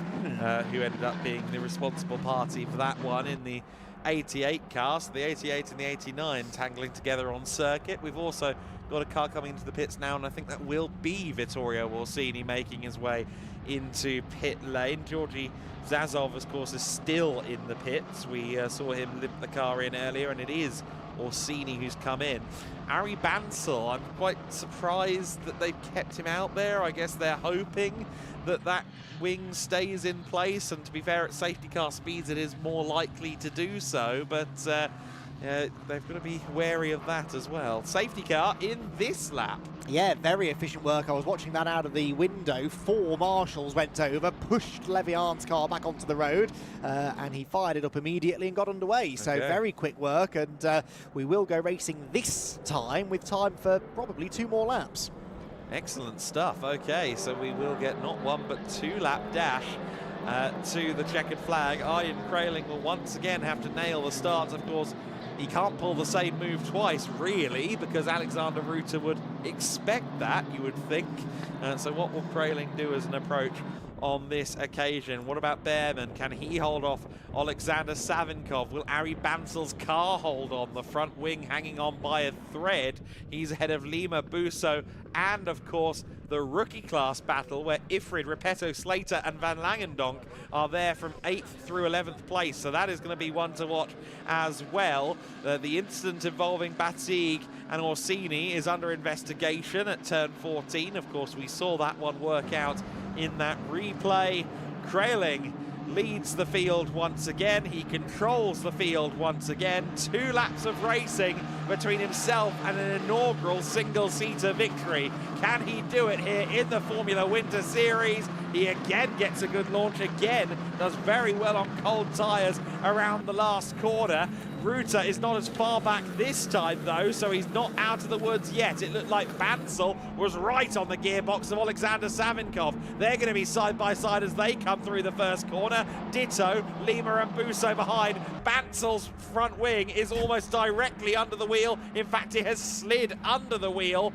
who ended up being the responsible party for that one in the 88 car. So the 88 and the 89 tangling together on circuit. We've also got a car coming into the pits now, and I think that will be Vittorio Orsini making his way into pit lane. Georgi Zazov, of course, is still in the pits. We saw him limp the car in earlier, and it is Orsini who's come in. Harry Bansell, I'm quite surprised that they've kept him out there. I guess they're hoping that that wing stays in place, and to be fair, at safety car speeds it is more likely to do so, but they've got to be wary of that as well. Safety car in this lap. Yeah, very efficient work. I was watching that out of the window. 4 marshals went over, pushed Levy Arn's car back onto the road, and he fired it up immediately and got underway. So very quick work, and we will go racing this time with time for probably 2 more laps. Excellent stuff. Okay, so we will get not 1 but 2 lap dash to the checkered flag. Arjen Kraling will once again have to nail the start. Of course, he can't pull the same move twice, really, because Alexander Ruta would expect that, you would think. So what will Kraling do as an approach on this occasion? What about Behrman? Can he hold off Alexander Savinkov? Will Ari Bansell's car hold on? The front wing hanging on by a thread. He's ahead of Lima, Busso, and of course the rookie class battle where Ifrid, Repetto, Slater and Van Langendonk are there from 8th through 11th place. So that is going to be one to watch as well. The incident involving Batigue and Orsini is under investigation at turn 14. Of course, we saw that one work out in that replay. Kraling leads the field once again. He controls the field once again. 2 laps of racing between himself and an inaugural single-seater victory. Can he do it here in the Formula Winter Series? He again gets a good launch, again does very well on cold tyres around the last corner. Ruta is not as far back this time though, so he's not out of the woods yet. It looked like Bansal was right on the gearbox of Alexander Savinkov. They're going to be side by side as they come through the first corner. Ditto, Lima and Busso behind. Bansal's front wing is almost directly under the wheel. In fact, it has slid under the wheel.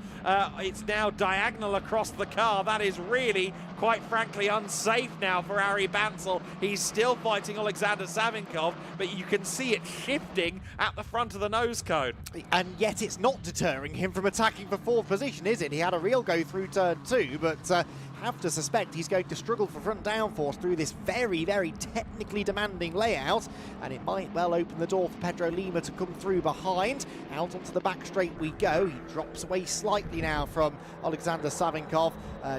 It's now diagonal across the car. That is really, quite frankly, unsafe now for Ari Bansal. He's still fighting Alexander Savinkov, but you can see it shifting at the front of the nose cone. And yet it's not deterring him from attacking for fourth position, is it? He had a real go through turn 2, but have to suspect he's going to struggle for front downforce through this very, very technically demanding layout, and it might well open the door for Pedro Lima to come through behind. Out onto the back straight we go. He drops away slightly now from Alexander Savinkov,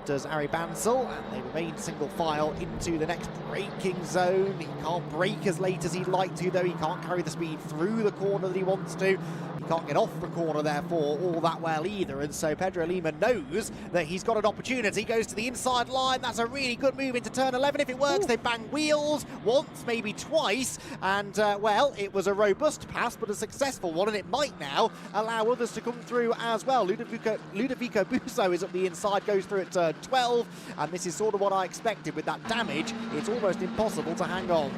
does Ari Bansal, and they remain single file into the next braking zone. He can't brake as late as he'd like to, though. He can't carry the speed through the corner that he wants to. He can't get off the corner, therefore, all that well either, and so Pedro Lima knows that he's got an opportunity. Goes to the inside line. That's a really good move into turn 11. If it works, they bang wheels once, maybe twice, and well, it was a robust pass, but a successful one, and it might now allow others to come through as well. Ludovico Busso is up the inside, goes through at turn 12, and this is sort of what I expected. With that damage, it's almost impossible to hang on.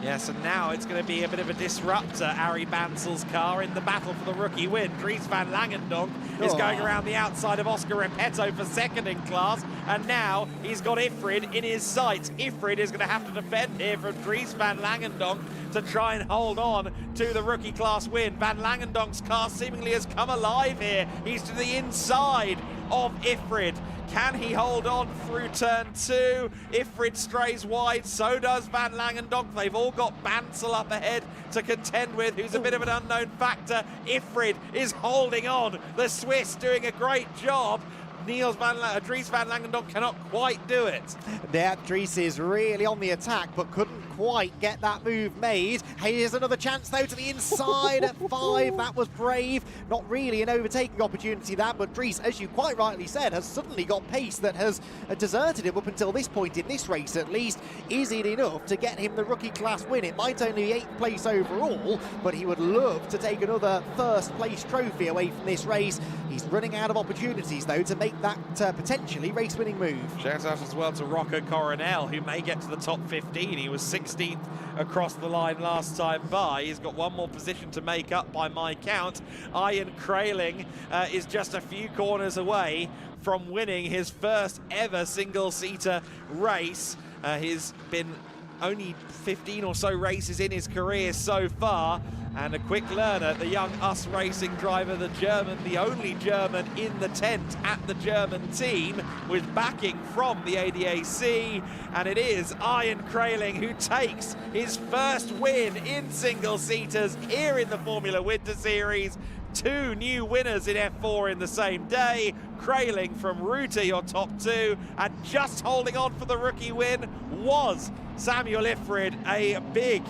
Yes, and now it's going to be a bit of a disruptor, Ari Bansal's car, in the battle for the rookie win. Dries van Langendonk is going around the outside of Oscar Repetto for second in class, and now he's got Ifrid in his sights. Ifrid is going to have to defend here from Dries van Langendonk to try and hold on to the rookie class win. Van Langendonk's car seemingly has come alive here. He's to the inside of Ifrid. Can he hold on through turn 2? Ifrid strays wide, so does Van Langendonk. They've all got Bansal up ahead to contend with, who's a bit of an unknown factor. Ifrid is holding on. The Swiss doing a great job. Dries van Langendonk cannot quite do it. Yeah, Dries is really on the attack, but couldn't quite get that move made. Here's another chance, though, to the inside at 5. That was brave. Not really an overtaking opportunity, that, but Dries, as you quite rightly said, has suddenly got pace that has deserted him up until this point in this race, at least. Is it enough to get him the rookie class win? It might only be 8th place overall, but he would love to take another first place trophy away from this race. He's running out of opportunities, though, to make that potentially race-winning move. Shout out as well to Rocco Coronel, who may get to the top 15. He was 16th across the line last time by. He's got one more position to make up by my count. Ian Kraling is just a few corners away from winning his first ever single-seater race. He's been only 15 or so races in his career so far, and a quick learner, the young US Racing driver, the German, the only German in the tent at the German team, with backing from the ADAC, and it is Ian Kraling who takes his first win in single-seaters here in the Formula Winter Series. 2 new winners in F4 in the same day. Kraling from Ruta, your top 2, and just holding on for the rookie win was Samuel Ifrid. A big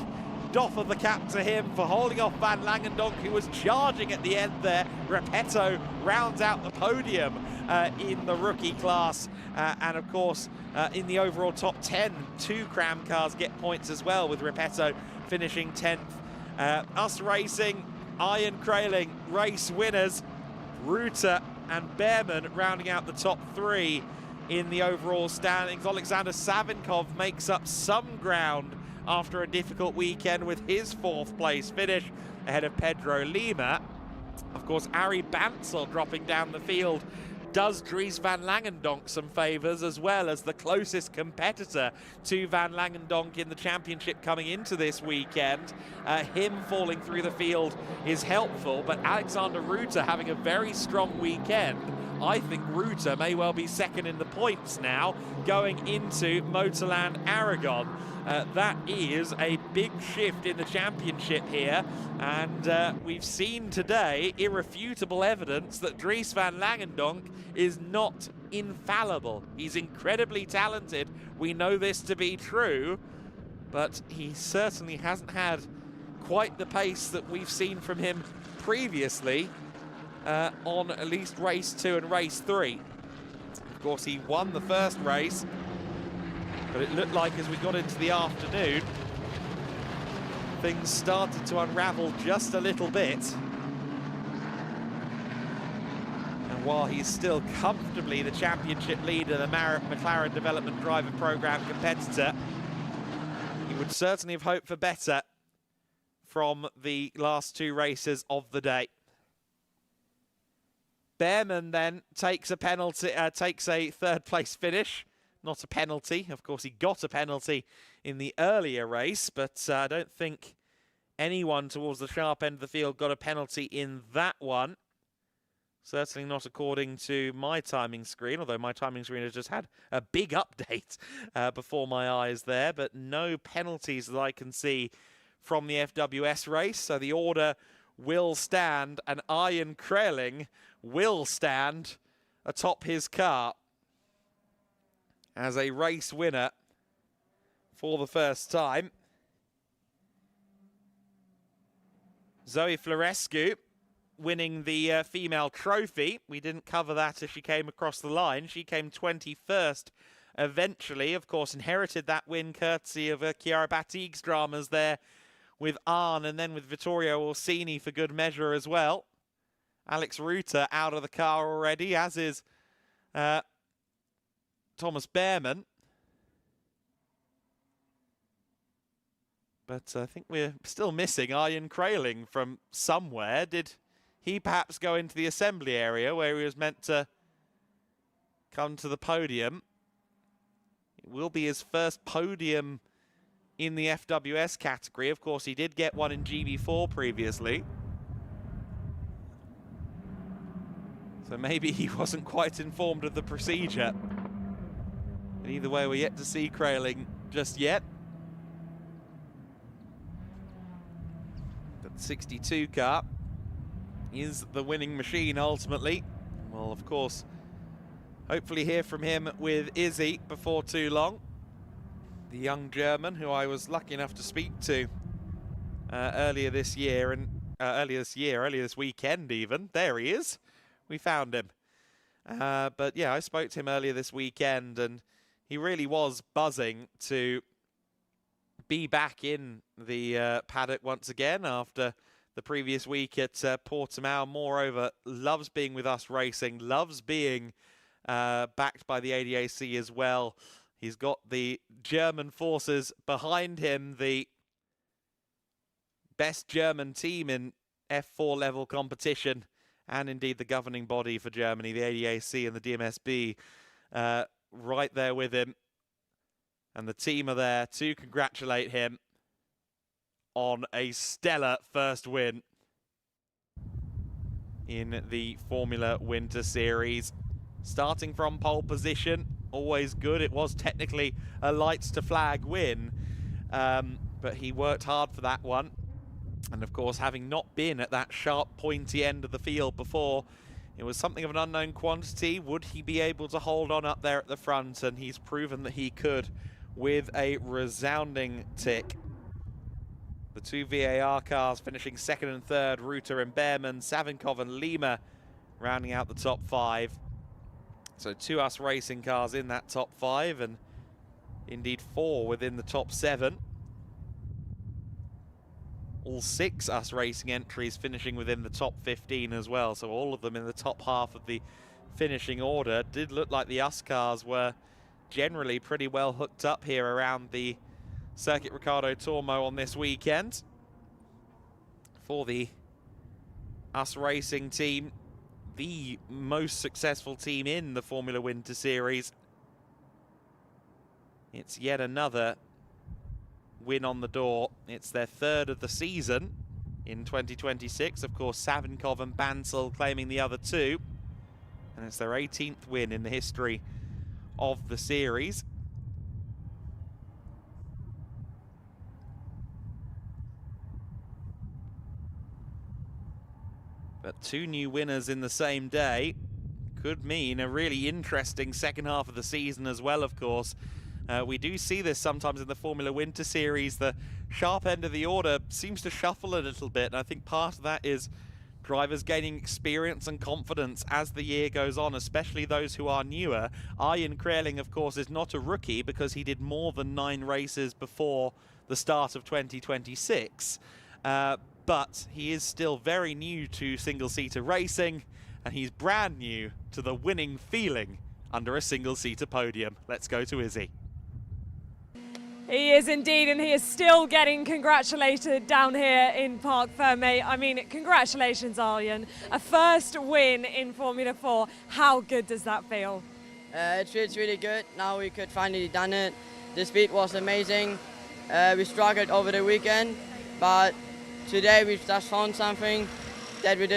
doff of the cap to him for holding off Van Langendonk, who was charging at the end there. Repetto rounds out the podium in the rookie class, and of course in the overall top 10, 2 Cram cars get points as well, with Repetto finishing 10th. US Racing, Ian Kraling, race winners. Ruta and Behrman rounding out the top 3 in the overall standings. Alexander Savinkov makes up some ground after a difficult weekend with his 4th place finish ahead of Pedro Lima. Of course, Ari Bansal dropping down the field does Dries van Langendonk some favours, as well as the closest competitor to Van Langendonk in the championship coming into this weekend. Him falling through the field is helpful, but Alexander Ruta having a very strong weekend. I think Ruta may well be second in the points now going into Motorland Aragon. That is a big shift in the championship here, and we've seen today irrefutable evidence that Dries van Langendonk is not infallible. He's incredibly talented. We know this to be true, but he certainly hasn't had quite the pace that we've seen from him previously on at least race 2 and race 3. Of course, he won the first race, but it looked like as we got into the afternoon, things started to unravel just a little bit. And while he's still comfortably the championship leader, the McLaren Development Driver Programme competitor, he would certainly have hoped for better from the last two races of the day. Behrman then takes a penalty, takes a third-place finish. Not a penalty. Of course, he got a penalty in the earlier race, but I don't think anyone towards the sharp end of the field got a penalty in that one. Certainly not according to my timing screen, although my timing screen has just had a big update before my eyes there, but no penalties that I can see from the FWS race. So the order will stand, and Arjen Kreling will stand atop his car as a race winner for the first time. Zoe Florescu winning the female trophy. We didn't cover that as she came across the line. She came 21st eventually. Of course, inherited that win courtesy of Chiara Batigue's dramas there with Arne and then with Vittorio Orsini for good measure as well. Alex Ruta out of the car already, as is Thomas Behrman. But I think we're still missing Arjen Kreling from somewhere. Did he perhaps go into the assembly area where he was meant to come to the podium? It will be his first podium in the FWS category. Of course, he did get one in GB4 previously. So maybe he wasn't quite informed of the procedure. But either way, we're yet to see Kreling just yet. But 62 car is the winning machine ultimately. Well, of course, hopefully hear from him with Izzy before too long. The young German who I was lucky enough to speak to earlier this weekend even. There he is. We found him. But yeah, I spoke to him earlier this weekend and he really was buzzing to be back in the paddock once again after the previous week at Portimao. Moreover, loves being with us racing, loves being backed by the ADAC as well. He's got the German forces behind him, the best German team in F4 level competition, and indeed the governing body for Germany, the ADAC and the DMSB, right there with him. And the team are there to congratulate him on a stellar first win in the Formula Winter Series. Starting from pole position, always good. It was technically a lights to flag win, but he worked hard for that one. And of course, having not been at that sharp, pointy end of the field before, it was something of an unknown quantity. Would he be able to hold on up there at the front? And he's proven that he could with a resounding tick. The two VAR cars finishing second and third, Ruta and Behrman, Savinkov and Lima rounding out the top five. So two US racing cars in that top five, and indeed four within the top seven. All six US racing entries finishing within the top 15 as well, so all of them in the top half of the finishing order. Did look like the US cars were generally pretty well hooked up here around the Circuit Ricardo Tormo on this weekend. For the US racing team, the most successful team in the Formula Winter Series. It's yet another win on the door. It's their third of the season in 2026. Of course, Savinkov and Bansal claiming the other two. And it's their 18th win in the history of the series. But two new winners in the same day could mean a really interesting second half of the season as well, of course. We do see this sometimes in the Formula Winter Series. The sharp end of the order seems to shuffle a little bit, and I think part of that is drivers gaining experience and confidence as the year goes on, especially those who are newer. Arjen Kreling, of course, is not a rookie because he did more than 9 races before the start of 2026. But he is still very new to single-seater racing, and he's brand new to the winning feeling under a single-seater podium. Let's go to Izzy. He is indeed, and he is still getting congratulated down here in Parc Fermé. I mean, congratulations, Arjen. A first win in Formula 4. How good does that feel? It feels really good. Now we could finally done it. The speed was amazing. We struggled over the weekend, but today we just found something that we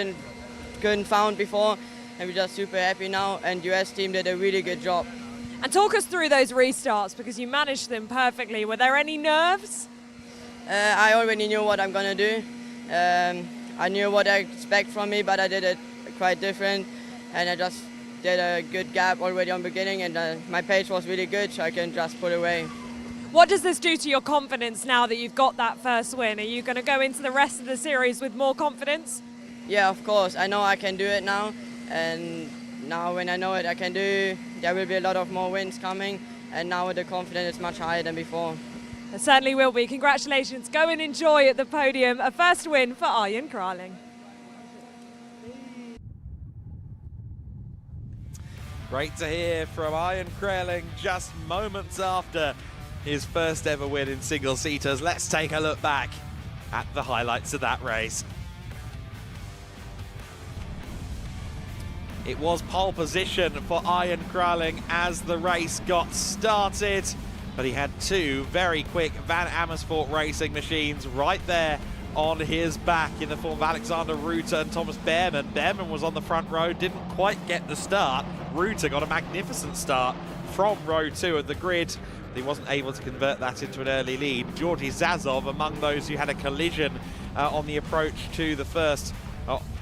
couldn't found before, and we're just super happy now. And US team did a really good job. And talk us through those restarts, because you managed them perfectly. Were there any nerves? I already knew what I'm gonna do. I knew what I expect from me, but I did it quite different, and I just did a good gap already on beginning, and my pace was really good, so I can just pull away. What does this do to your confidence now that you've got that first win? Are you going to go into the rest of the series with more confidence? Yeah, of course. I know I can do it now, and now when I know it I can do, there will be a lot of more wins coming, and now the confidence is much higher than before. It certainly will be. Congratulations. Go and enjoy at the podium. A first win for Arjen Kreling. Great to hear from Arjen Kreling just moments after his first ever win in single-seaters. Let's take a look back at the highlights of that race. It was pole position for Arjen Kreling as the race got started, but he had 2 very quick Van Amersfoort Racing machines right there on his back in the form of Alexander Reuter and Thomas Behrmann. Behrmann was on the front row, didn't quite get the start. Reuter got a magnificent start from row 2 of the grid. He wasn't able to convert that into an early lead. Georgi Zazov among those who had a collision on the approach to the first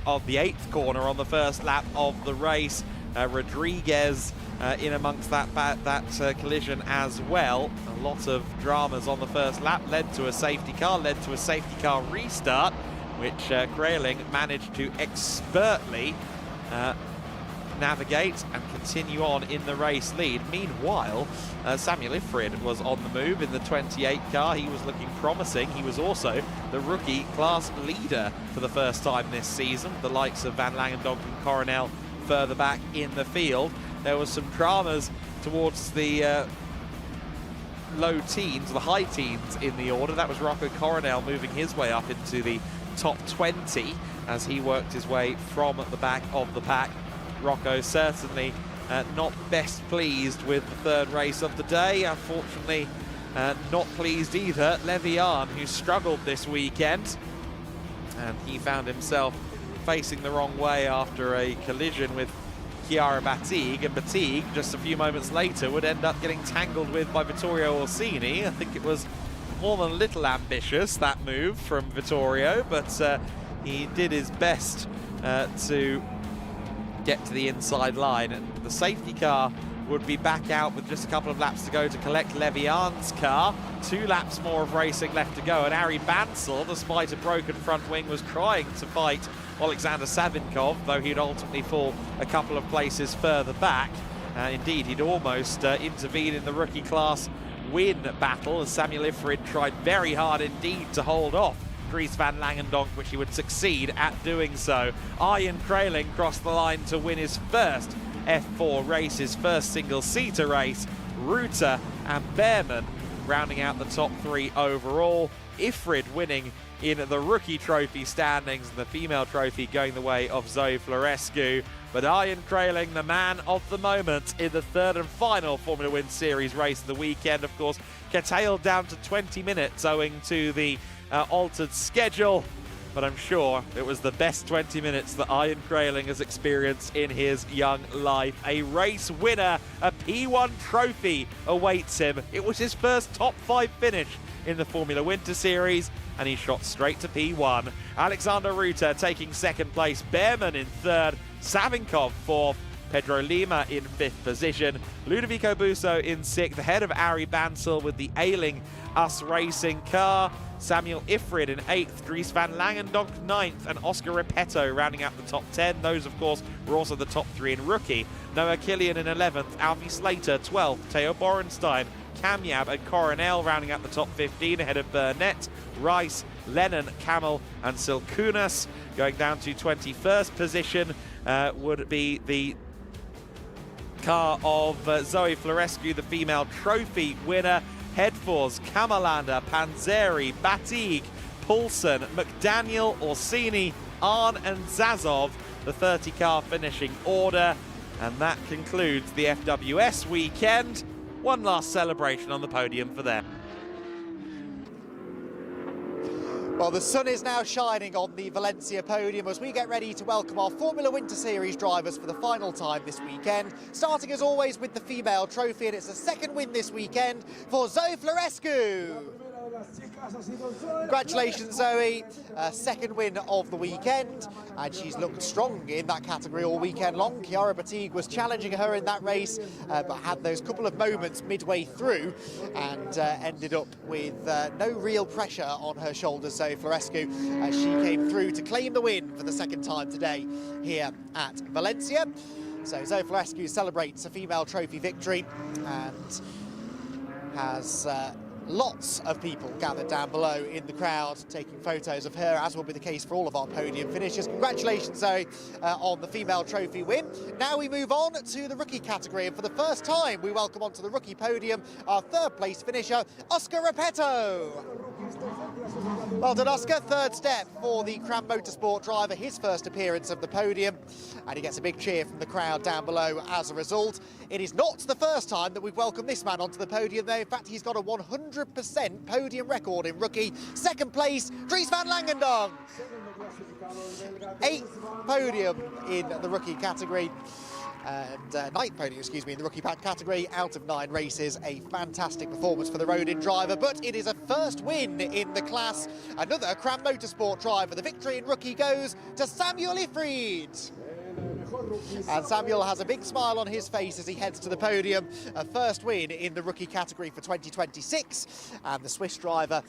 of the 8th corner on the first lap of the race. Rodriguez in amongst that collision as well. A lot of dramas on the first lap led to a safety car restart, which Kreling managed to expertly navigate and continue on in the race lead. Meanwhile, Samuel Ifrid was on the move in the 28 car. He was looking promising. He was also the rookie class leader for the first time this season. The likes of Van Langendonk and Coronel further back in the field. There was some dramas towards the low teens, the high teens in the order. That was Rocco Coronel moving his way up into the top 20 as he worked his way from the back of the pack. Rocco certainly not best pleased with the third race of the day. Unfortunately, not pleased either Levian, who struggled this weekend. And he found himself facing the wrong way after a collision with Chiara Batigue. And Batigue, just a few moments later, would end up getting tangled with by Vittorio Orsini. I think it was more than a little ambitious, that move from Vittorio, but he did his best to get to the inside line, and the safety car would be back out with just a couple of laps to go to collect Levian's car. 2 laps more of racing left to go, and Ari Bansel, despite a broken front wing, was trying to fight Alexander Savinkov, though he'd ultimately fall a couple of places further back. Indeed, he'd almost intervened in the rookie class win battle as Samuel Ifrid tried very hard indeed to hold off Dries Van Langendonk, which he would succeed at doing so. Arjen Kreling crossed the line to win his first F4 race, his first single-seater race. Reuter and Behrmann rounding out the top 3 overall. Ifrid winning in the rookie trophy standings, and the female trophy going the way of Zoe Florescu. But Arjen Kreling, the man of the moment in the 3rd and final Formula One Series race of the weekend, of course, curtailed down to 20 minutes owing to the altered schedule, but I'm sure it was the best 20 minutes that Arjen Kreling has experienced in his young life. A race winner, a P1 trophy awaits him. It was his first top 5 finish in the Formula Winter Series, and he shot straight to P1. Alexander Reuter taking 2nd place, Behrmann in 3rd, Savinkov 4th, Pedro Lima in 5th position. Ludovico Busso in 6th, ahead of Ari Bansel with the ailing US Racing car. Samuel Ifrid in 8th, Dries van Langendonk 9th, and Oscar Repetto rounding out the top 10. Those, of course, were also the top 3 in rookie. Noah Killian in 11th, Alfie Slater 12th, Theo Borenstein, Cam Yab and Coronel rounding out the top 15 ahead of Burnett, Rice, Lennon, Camel and Silkunas. Going down to 21st position would be the car of Zoe Florescu, the female trophy winner. Headforce, Kamalander, Panzeri, Batig, Poulsen, McDaniel, Orsini, Arn and Zazov, the 30-car finishing order. And that concludes the FWS weekend. One last celebration on the podium for them. Well, the sun is now shining on the Valencia podium as we get ready to welcome our Formula Winter Series drivers for the final time this weekend. Starting as always with the female trophy, and it's a second win this weekend for Zoe Florescu. Congratulations, Zoe. Second win of the weekend, and she's looked strong in that category all weekend long. Chiara Batig was challenging her in that race, but had those couple of moments midway through and ended up with no real pressure on her shoulders, Zoe Florescu, as she came through to claim the win for the second time today here at Valencia. So Zoe Florescu celebrates a female trophy victory and has lots of people gathered down below in the crowd taking photos of her, as will be the case for all of our podium finishers. Congratulations, Zoe, on the female trophy win. Now we move on to the rookie category, and for the first time we welcome onto the rookie podium our third place finisher, Oscar Repetto. Well done, Oscar. Third step for the Cram Motorsport driver, his first appearance of the podium, and he gets a big cheer from the crowd down below as a result. It is not the first time that we've welcomed this man onto the podium, though. In fact, he's got a 100% podium record in rookie. Second place, Dries van Langendonk. 8th podium in the rookie category. And 9th podium, excuse me, in the rookie category out of 9 races. A fantastic performance for the Rodin driver, but it is a first win in the class. Another Cram Motorsport driver. The victory in rookie goes to Samuel Ifrid. And Samuel has a big smile on his face as he heads to the podium. A first win in the rookie category for 2026. And the Swiss driver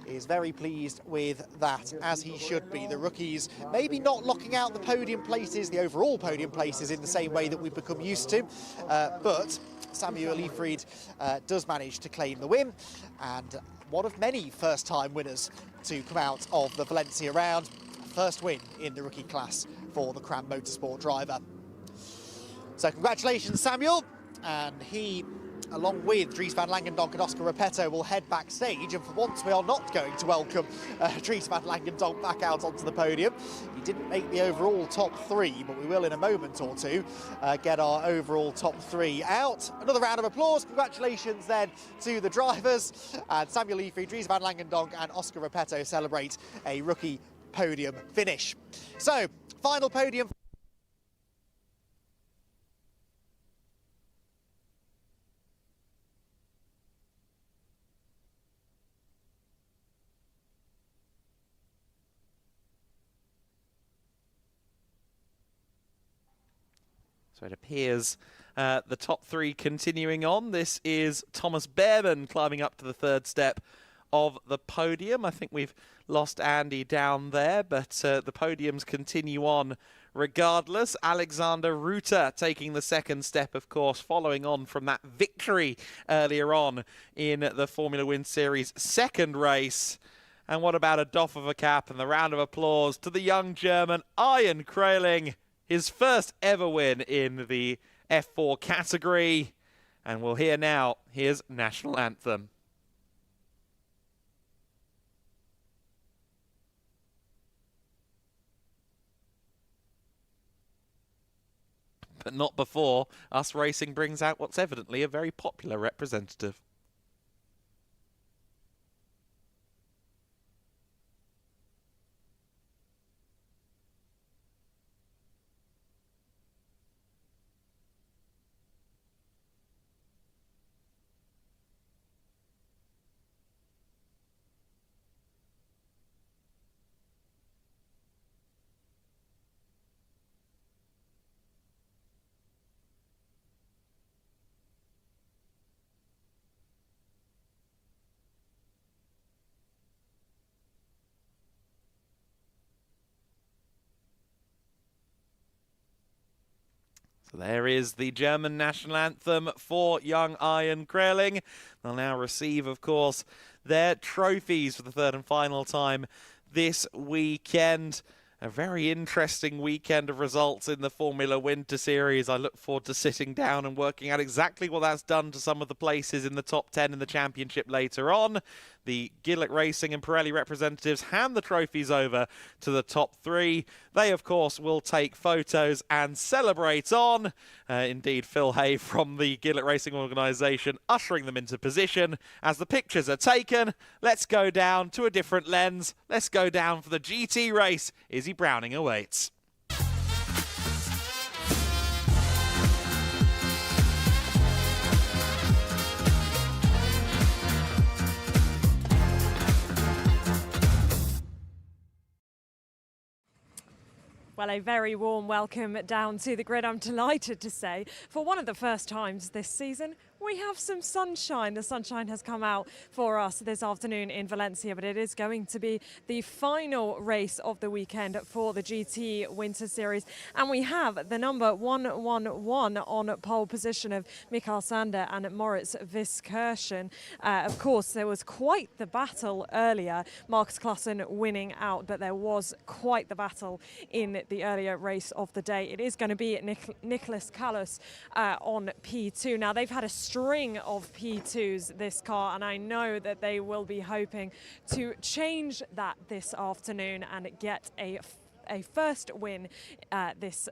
is very pleased with that, as he should be. The rookies maybe not locking out the podium places, the overall podium places, in the same way that we've become used to. But Samuel Ifrid does manage to claim the win. And one of many first-time winners to come out of the Valencia round. First win in the rookie class for the Cram Motorsport driver. So congratulations, Samuel. And he, along with Dries van Langendonk and Oscar Repetto, will head backstage. And for once, we are not going to welcome Dries van Langendonk back out onto the podium. He didn't make the overall top 3, but we will in a moment or two get our overall top 3 out. Another round of applause. Congratulations then to the drivers. And Samuel Ifrid, Dries van Langendonk and Oscar Repetto celebrate a rookie podium finish. So, final podium. So it appears the top 3 continuing on. This is Thomas Behrman climbing up to the third step of the podium. I think we've lost Andy down there, but the podiums continue on regardless. Alexander Ruta taking the second step, of course, following on from that victory earlier on in the Formula Wind Series second race. And what about a doff of a cap and the round of applause to the young German Ian Kraling, his first ever win in the F4 category. And we'll hear now his national anthem. But not before US Racing brings out what's evidently a very popular representative. So there is the German national anthem for young Ian Kreling. They'll now receive, of course, their trophies for the third and final time this weekend. A very interesting weekend of results in the Formula Winter Series. I look forward to sitting down and working out exactly what that's done to some of the places in the top 10 in the championship later on. The GEDLICH Racing and Pirelli representatives hand the trophies over to the top 3. They, of course, will take photos and celebrate on. Indeed, Phil Hay from the GEDLICH Racing organisation ushering them into position. As the pictures are taken, let's go down to a different lens. Let's go down for the GT race. Izzy Browning awaits. Well, a very warm welcome down to the grid, I'm delighted to say. For one of the first times this season, we have some sunshine. The sunshine has come out for us this afternoon in Valencia, but it is going to be the final race of the weekend for the GT Winter Series. And we have the number 111 on pole position of Mikael Sander and Moritz Viskirchen. Of course, there was quite the battle earlier. Marcus Klassen winning out, but there was quite the battle in the earlier race of the day. It is going to be Nicholas Callas on P2. Now, they've had a string of P2s, this car, and I know that they will be hoping to change that this afternoon and get a first win this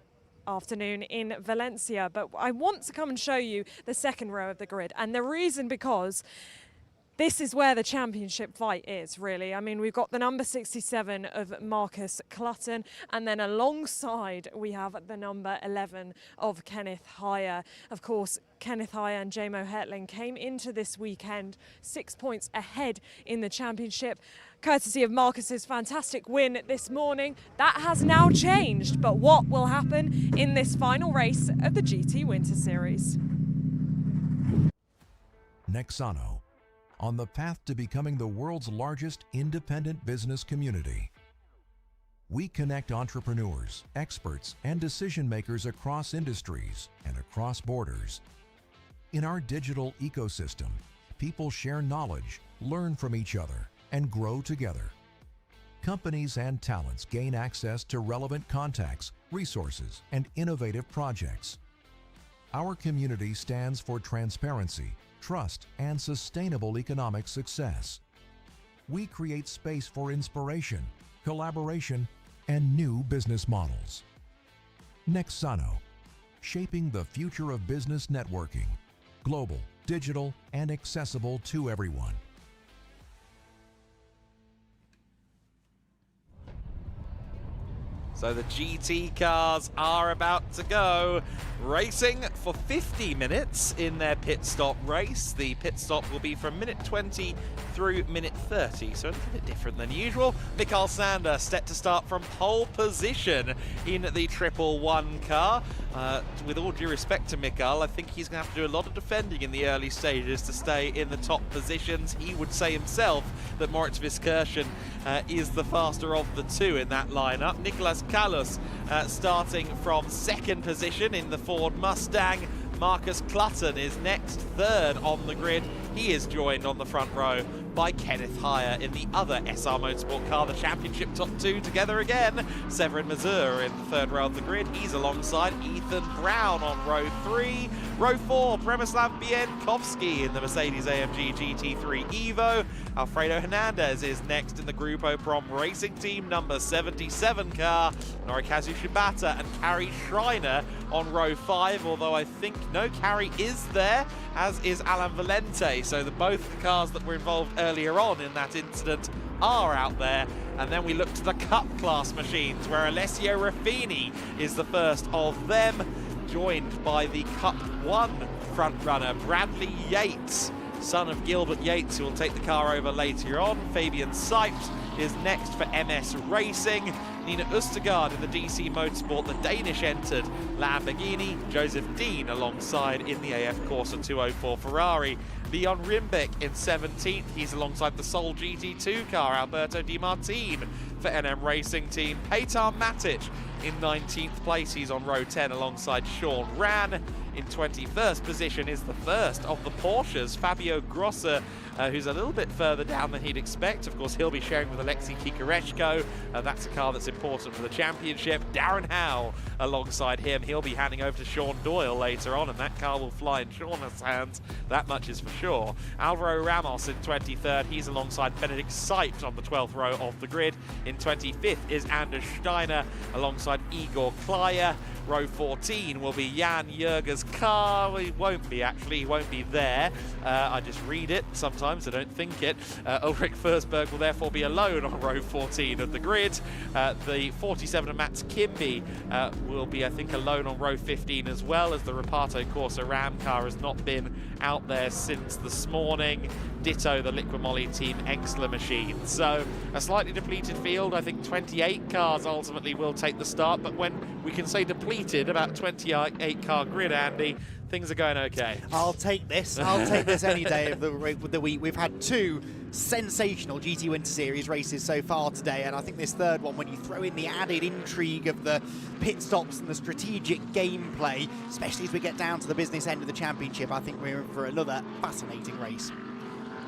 afternoon in Valencia. But I want to come and show you the second row of the grid, and the reason because this is where the championship fight is, really. I mean, we've got the number 67 of Marcus Clutton, and then alongside we have the number 11 of Kenneth Heyer. Of course, Kenneth Heyer and Jamo Hetling came into this weekend 6 points ahead in the championship, courtesy of Marcus's fantastic win this morning. That has now changed, but what will happen in this final race of the GT Winter Series? Nexano, on the path to becoming the world's largest independent business community. We connect entrepreneurs, experts, and decision makers across industries and across borders. In our digital ecosystem, people share knowledge, learn from each other, and grow together. Companies and talents gain access to relevant contacts, resources, and innovative projects. Our community stands for transparency, trust, and sustainable economic success. We create space for inspiration, collaboration, and new business models. Nexano, shaping the future of business networking, global, digital, and accessible to everyone. So the GT cars are about to go racing for 50 minutes in their pit stop race. The pit stop will be from minute 20 through minute 30, so a little bit different than usual. Mikael Sander set to start from pole position in the 111 car. With all due respect to Mikael, I think he's going to have to do a lot of defending in the early stages to stay in the top positions. He would say himself that Moritz Viskirchen is the faster of the two in that lineup. Nicholas Callas starting from second position in the Ford Mustang. Marcus Clutton is next, third on the grid. He is joined on the front row by Kenneth Heyer in the other SR Motorsport car, the championship top two together again. Severin Mazur in the third row of the grid. He's alongside Ethan Brown on row 3. Row 4, Przemysław Bienkowski in the Mercedes-AMG GT3 Evo. Alfredo Hernandez is next in the Grupo Prom Racing Team number 77 car. Norikazu Shibata and Carrie Schreiner on row 5, although I think no Carrie is there, as is Alan Valente. So both the cars that were involved earlier on in that incident are out there. And then we look to the Cup class machines, where Alessio Raffini is the first of them, joined by the Cup 1 frontrunner Bradley Yates, son of Gilbert Yates, who will take the car over later on. Fabian Seipt is next for MS Racing. Nina Østergaard in the DC Motorsport, the Danish entered Lamborghini. Joseph Dean alongside in the AF Corsa 204 Ferrari. Leon Rimbeck in 17th. He's alongside the Sol GT2 car, Alberto Di Martin. for NM Racing Team. Petar Matic in 19th place. He's on row 10 alongside Sean Ran. In 21st position is the first of the Porsches, Fabio Grosser, who's a little bit further down than he'd expect. Of course, he'll be sharing with Alexei Kikareshko. That's a car that's important for the championship. Darren Howe alongside him. He'll be handing over to Sean Doyle later on, and that car will fly in Sean's hands. That much is for sure. Alvaro Ramos in 23rd. He's alongside Benedict Seip on the 12th row of the grid. In 25th is Anders Steiner alongside Igor Klaya. Row 14 will be Jan Jürger's car. He won't be, actually. He won't be there. I just read it sometimes. I don't think it. Ulrich Forsberg will therefore be alone on row 14 of the grid. The 47 of Mats Kimby will be, I think, alone on row 15 as well, as the Reparto Corsa Ram car has not been out there since this morning. Ditto the Liqui Moly team Exler machine. So a slightly depleted field. I think 28 cars ultimately will take the start, but when we can say depleted, about 28 car grid, Andy, things are going okay. I'll take this. I'll take this any day of the week. We've had two sensational GT Winter Series races so far today, and I think this third one, when you throw in the added intrigue of the pit stops and the strategic gameplay, especially as we get down to the business end of the championship, I think we're in for another fascinating race.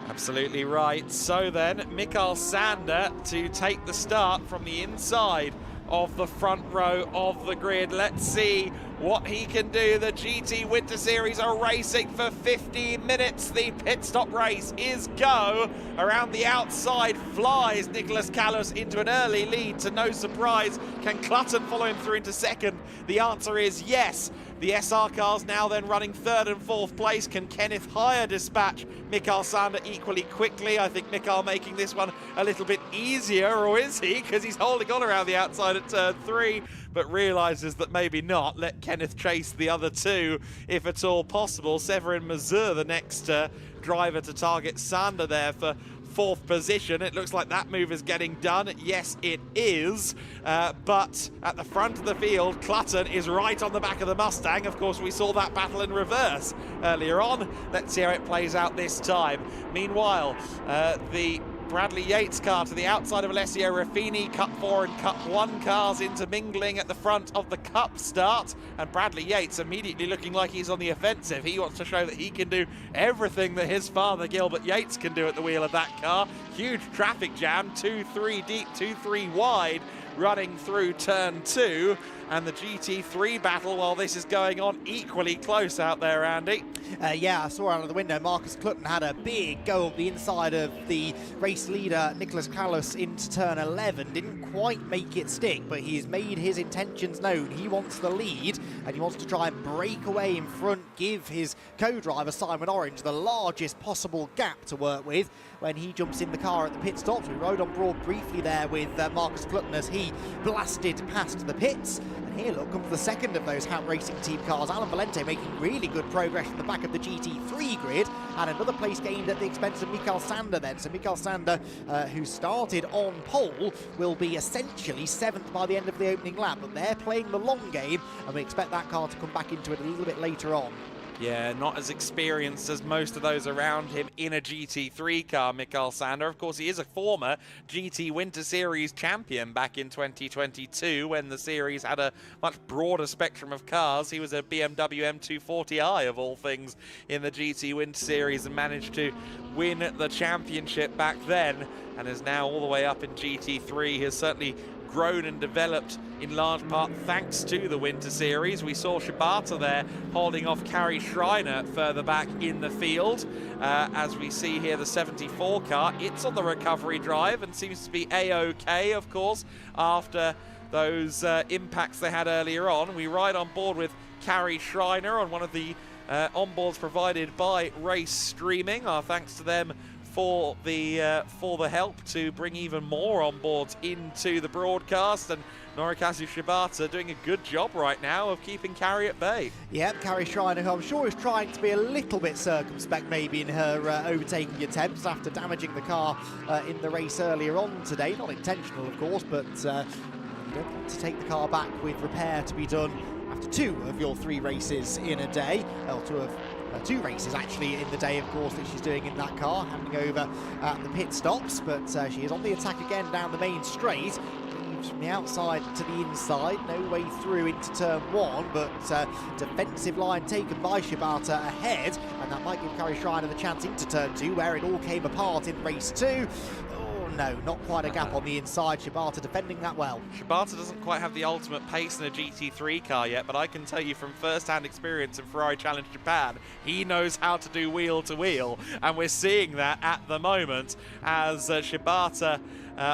Absolutely right. So then, Mikael Sander to take the start from the inside of the front row of the grid. Let's see what he can do. The GT Winter Series are racing for 15 minutes. The pit stop race is go. Around the outside flies Nicholas Callas into an early lead, to no surprise. Can Clutton follow him through into second? The answer is yes. The SR cars now then running third and fourth place. Can Kenneth Heyer dispatch Mikael Sander equally quickly? I think Mikael making this one a little bit easier, or is he? Because he's holding on around the outside at turn 3, but realises that maybe not. Let Kenneth chase the other two, if at all possible. Severin Mazur, the next driver to target Sander there for fourth position. It looks like that move is getting done. Yes, it is. But at the front of the field, Clutton is right on the back of the Mustang. Of course, we saw that battle in reverse earlier on. Let's see how it plays out this time. Meanwhile, the Bradley Yates car to the outside of Alessio Raffini. Cup 4 and Cup 1 cars intermingling at the front of the Cup start. And Bradley Yates immediately looking like he's on the offensive. He wants to show that he can do everything that his father, Gilbert Yates, can do at the wheel of that car. Huge traffic jam, 2-3 deep, 2-3 wide, running through turn 2. And the GT3 battle, while this is going on, equally close out there, Andy. Yeah, I saw out of the window Marcus Clutton had a big go up the inside of the race leader Nicholas Callas into turn 11. Didn't quite make it stick, but he's made his intentions known. He wants the lead, and he wants to try and break away in front, give his co-driver Simon Orange the largest possible gap to work with when he jumps in the car at the pit stops. We rode on board briefly there with Marcus Clutton as he blasted past the pits. And here, look, comes the second of those Ham Racing Team cars. Alan Valente making really good progress in the back of the GT3 grid, and another place gained at the expense of Mikael Sander then. So Mikael Sander, who started on pole, will be essentially 7th by the end of the opening lap, but they're playing the long game, and we expect that car to come back into it a little bit later on. Yeah, not as experienced as most of those around him in a GT3 car, Mikael Sander. Of course, he is a former GT Winter Series champion back in 2022 when the series had a much broader spectrum of cars. He was a BMW M240i of all things in the GT Winter Series and managed to win the championship back then, and is now all the way up in GT3. He has certainly grown and developed in large part thanks to the Winter Series. We saw Shibata there holding off Kari Schreiner further back in the field. As we see here, the 74 car, it's on the recovery drive and seems to be A-OK, of course, after those impacts they had earlier on. We ride on board with Kari Schreiner on one of the onboards provided by Race Streaming. Our thanks to them for the help to bring even more onboards into the broadcast, and Norikazu Shibata doing a good job right now of keeping Kari at bay. Yeah, Kari Schreiner, who I'm sure is trying to be a little bit circumspect maybe in her overtaking attempts after damaging the car in the race earlier on today. Not intentional, of course, but you don't want to take the car back with repair to be done after 2 of your 3 races in a day, or 2 of 2 races actually in the day, of course, that she's doing in that car, handing over at the pit stops, but she is on the attack again down the main straight. From the outside to the inside, no way through into turn 1, but defensive line taken by Shibata ahead, and that might give Carrie Schreiner the chance into turn 2, where it all came apart in race 2. Oh no, not quite a gap on the inside. Shibata defending that well. Shibata doesn't quite have the ultimate pace in a GT3 car yet, but I can tell you from first-hand experience in Ferrari Challenge Japan, he knows how to do wheel-to-wheel, and we're seeing that at the moment as Shibata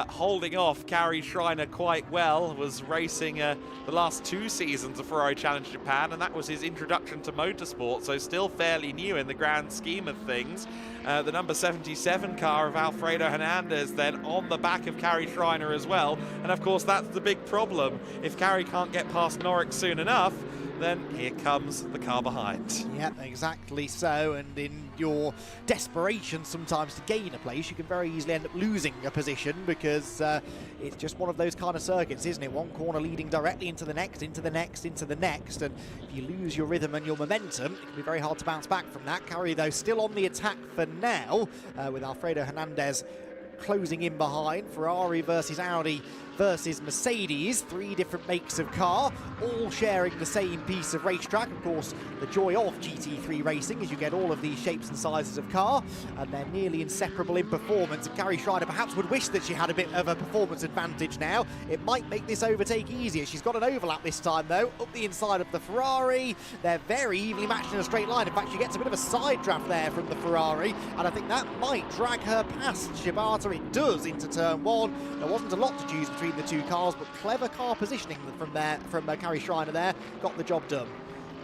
holding off Carrie Schreiner quite well, was racing the last 2 seasons of Ferrari Challenge Japan, and that was his introduction to motorsport, so still fairly new in the grand scheme of things. The number 77 car of Alfredo Hernandez then on the back of Carrie Schreiner as well, and of course that's the big problem. If Carrie can't get past Norrick soon enough, then here comes the car behind. Yep, exactly so, and in your desperation sometimes to gain a place, you can very easily end up losing a position, because it's just one of those kind of circuits, isn't it? One corner leading directly into the next, into the next, into the next, and if you lose your rhythm and your momentum, it can be very hard to bounce back from that. Carrie, though, still on the attack for now, with Alfredo Hernandez closing in behind. Ferrari versus Audi versus Mercedes, 3 different makes of car, all sharing the same piece of racetrack. Of course, the joy of GT3 racing is you get all of these shapes and sizes of car, and they're nearly inseparable in performance. And Carrie Schreiner perhaps would wish that she had a bit of a performance advantage now. It might make this overtake easier. She's got an overlap this time, though, up the inside of the Ferrari. They're very evenly matched in a straight line. In fact, she gets a bit of a side draft there from the Ferrari, and I think that might drag her past Shibata. It does into turn 1. There wasn't a lot to choose between the 2 cars, but clever car positioning from Carrie Schreiner there got the job done.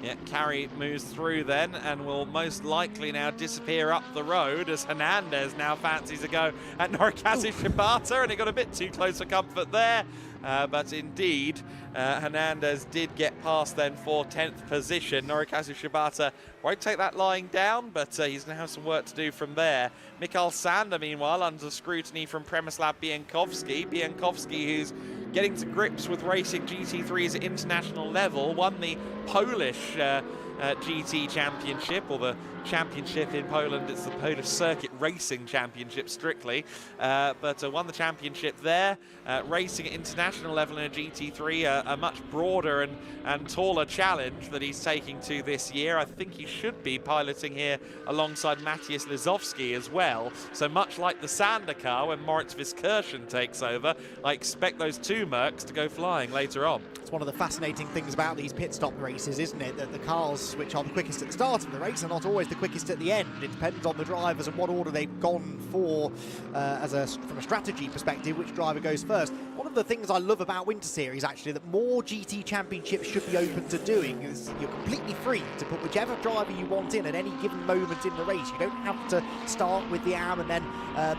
Yeah, Carrie moves through then and will most likely now disappear up the road as Hernandez now fancies a go at Norikazu Shibata, and it got a bit too close for comfort there. But indeed, Hernandez did get past then for 10th position. Norikazu Shibata won't take that lying down, but he's going to have some work to do from there. Mikael Sander, meanwhile, under scrutiny from Przemysław Bienkowski. Bienkowski, who's getting to grips with racing GT3s at international level, won the Polish GT Championship, or the championship in Poland. It's the Polish Circuit Racing Championship strictly, but won the championship there, racing at international level in a GT3, a much broader and taller challenge that he's taking to this year. I think he should be piloting here alongside Matthias Lizowski as well, so much like the Sander car when Moritz Viskirchen takes over, I expect those 2 Mercs to go flying later on. It's one of the fascinating things about these pit stop races, isn't it, that the cars which are the quickest at the start of the race are not always the quickest at the end. It depends on the drivers and what order they've gone for from a strategy perspective, which driver goes first. One of the things I love about Winter Series, actually, that more GT Championships should be open to doing is you're completely free to put whichever driver you want in at any given moment in the race. You don't have to start with the AM and then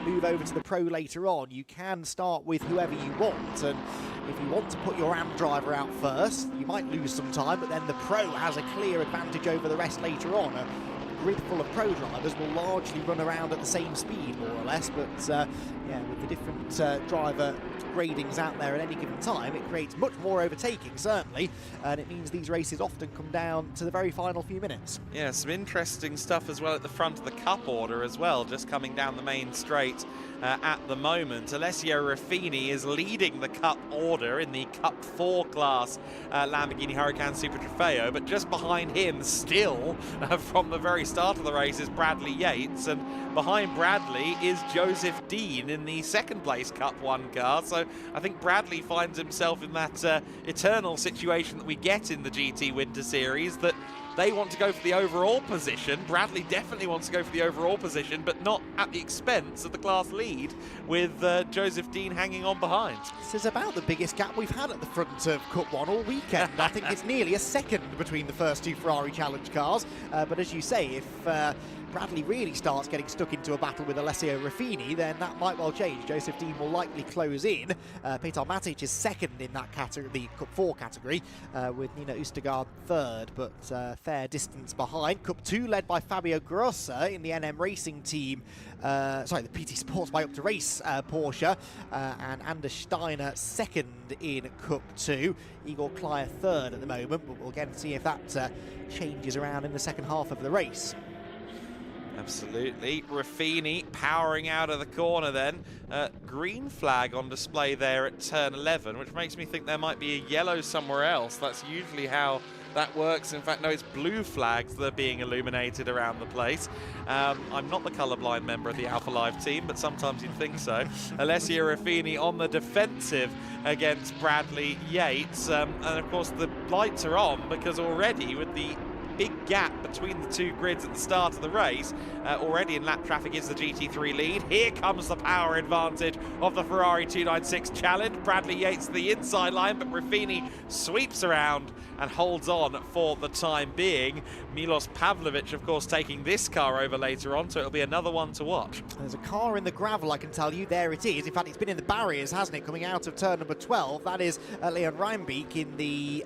move over to the Pro later on. You can start with whoever you want, and if you want to put your AM driver out first, you might lose some time, but then the Pro has a clear advantage over the rest later on. A grid full of Pro drivers will largely run around at the same speed, more or less, but yeah, with the different driver gradings out there at any given time, it creates much more overtaking, certainly, and it means these races often come down to the very final few minutes. Yeah, some interesting stuff as well at the front of the Cup order as well, just coming down the main straight at the moment. Alessio Ruffini is leading the Cup order in the Cup 4 class Lamborghini Huracan Super Trofeo, but just behind him still from the very start of the race is Bradley Yates, and behind Bradley is Joseph Dean in the 2nd place Cup 1 car. So I think Bradley finds himself in that eternal situation that we get in the GT Winter Series, that they want to go for the overall position. Bradley definitely wants to go for the overall position, but not at the expense of the class lead, with Joseph Dean hanging on behind. This is about the biggest gap we've had at the front of Cup 1 all weekend. I think it's nearly a second between the first 2 Ferrari Challenge cars, but as you say, if Bradley really starts getting stuck into a battle with Alessio Ruffini, then that might well change. Joseph Dean will likely close in. Petar Matic is 2nd in that category, the Cup 4 category, with Nina Oostergaard 3rd, but fair distance behind. Cup 2 led by Fabio Grossa in the NM Racing team, sorry, the PT Sports by Up to Race Porsche, and Anders Steiner 2nd in Cup 2. Igor Klyer 3rd at the moment, but we'll again see if that changes around in the second half of the race. Absolutely. Raffini powering out of the corner then. Green flag on display there at turn 11, which makes me think there might be a yellow somewhere else. That's usually how that works. In fact, no, it's blue flags that are being illuminated around the place. I'm not the colourblind member of the Alpha Live team, but sometimes you'd think so. Alessia Raffini on the defensive against Bradley Yates. And of course, the lights are on because already with the big gap between the two grids at the start of the race, already in lap traffic is the GT3 lead. Here comes the power advantage of the Ferrari 296 Challenge. Bradley Yates to the inside line, but Raffini sweeps around and holds on for the time being. Milos Pavlovic, of course, taking this car over later on, so it'll be another one to watch. There's a car in the gravel, I can tell you. There it is. In fact, it's been in the barriers, hasn't it, coming out of turn number 12. That is Leon Reinbeek in the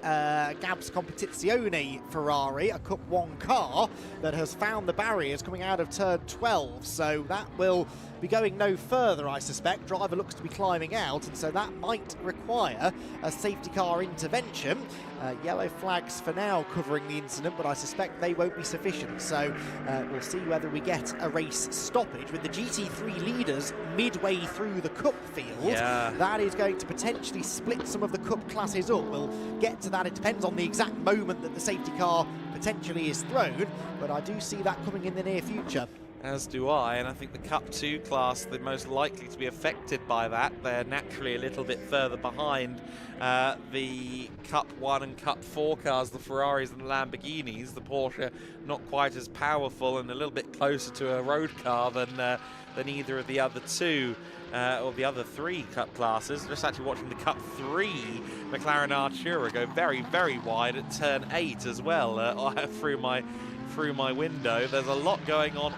Gabs Competizione Ferrari, a Cup 1 car that has found the barriers coming out of turn 12. So that will be going no further, I suspect. Driver looks to be climbing out, and so that might require a safety car intervention. Yellow flags for now covering the incident, but I suspect they won't be sufficient. So we'll see whether we get a race stoppage with the GT3 leaders midway through the Cup field. Yeah. That is going to potentially split some of the Cup classes up. We'll get to that. It depends on the exact moment that the safety car potentially is thrown, but I do see that coming in the near future. As do I, and I think the Cup 2 class, the most likely to be affected by that. They're naturally a little bit further behind the Cup 1 and Cup 4 cars, the Ferraris and the Lamborghinis. The Porsche not quite as powerful and a little bit closer to a road car than either of the other two. Or the other three Cup classes. Just actually watching the Cup 3 McLaren Artura go very, very wide at turn 8 as well through my window. There's a lot going on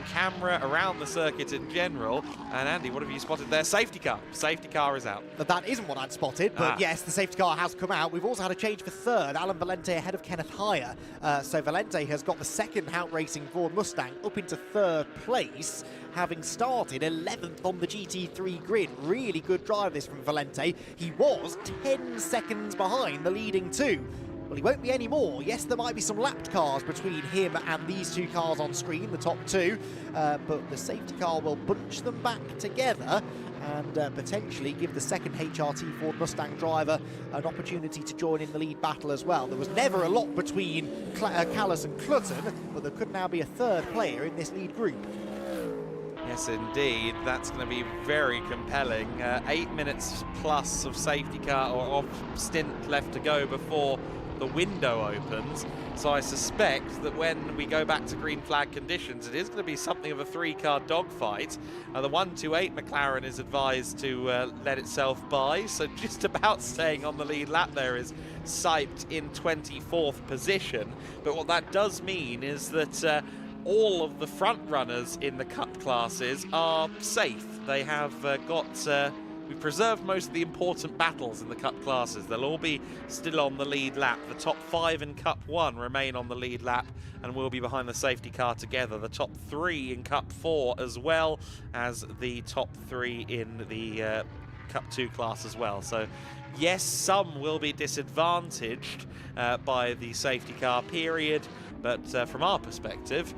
camera, around the circuit in general. And Andy, what have you spotted there? Safety car. Safety car is out. But that isn't what I'd spotted, but yes, the safety car has come out. We've also had a change for third. Alan Valente ahead of Kenneth Heyer. So Valente has got the second Hout Racing Ford Mustang up into third place, having started 11th on the GT3 grid. Really good drive this from Valente. He was 10 seconds behind the leading two. Well, he won't be any more. Yes, there might be some lapped cars between him and these two cars on screen, the top two, but the safety car will bunch them back together and potentially give the second HRT Ford Mustang driver an opportunity to join in the lead battle as well. There was never a lot between Callas and Clutton, but there could now be a third player in this lead group. Yes, indeed. That's going to be very compelling. 8 minutes plus of safety car or of stint left to go before the window opens. So I suspect that when we go back to green flag conditions, it is going to be something of a three-car dogfight. The 128 McLaren is advised to let itself by, so just about staying on the lead lap there is Siped in 24th position. But what that does mean is that all of the front runners in the Cup classes are safe. They have we've preserved most of the important battles in the Cup classes. They'll all be still on the lead lap. The top 5 in Cup 1 remain on the lead lap and will be behind the safety car together. The top 3 in Cup 4 as well as the top 3 in the Cup 2 class as well. So yes, some will be disadvantaged by the safety car period, but from our perspective,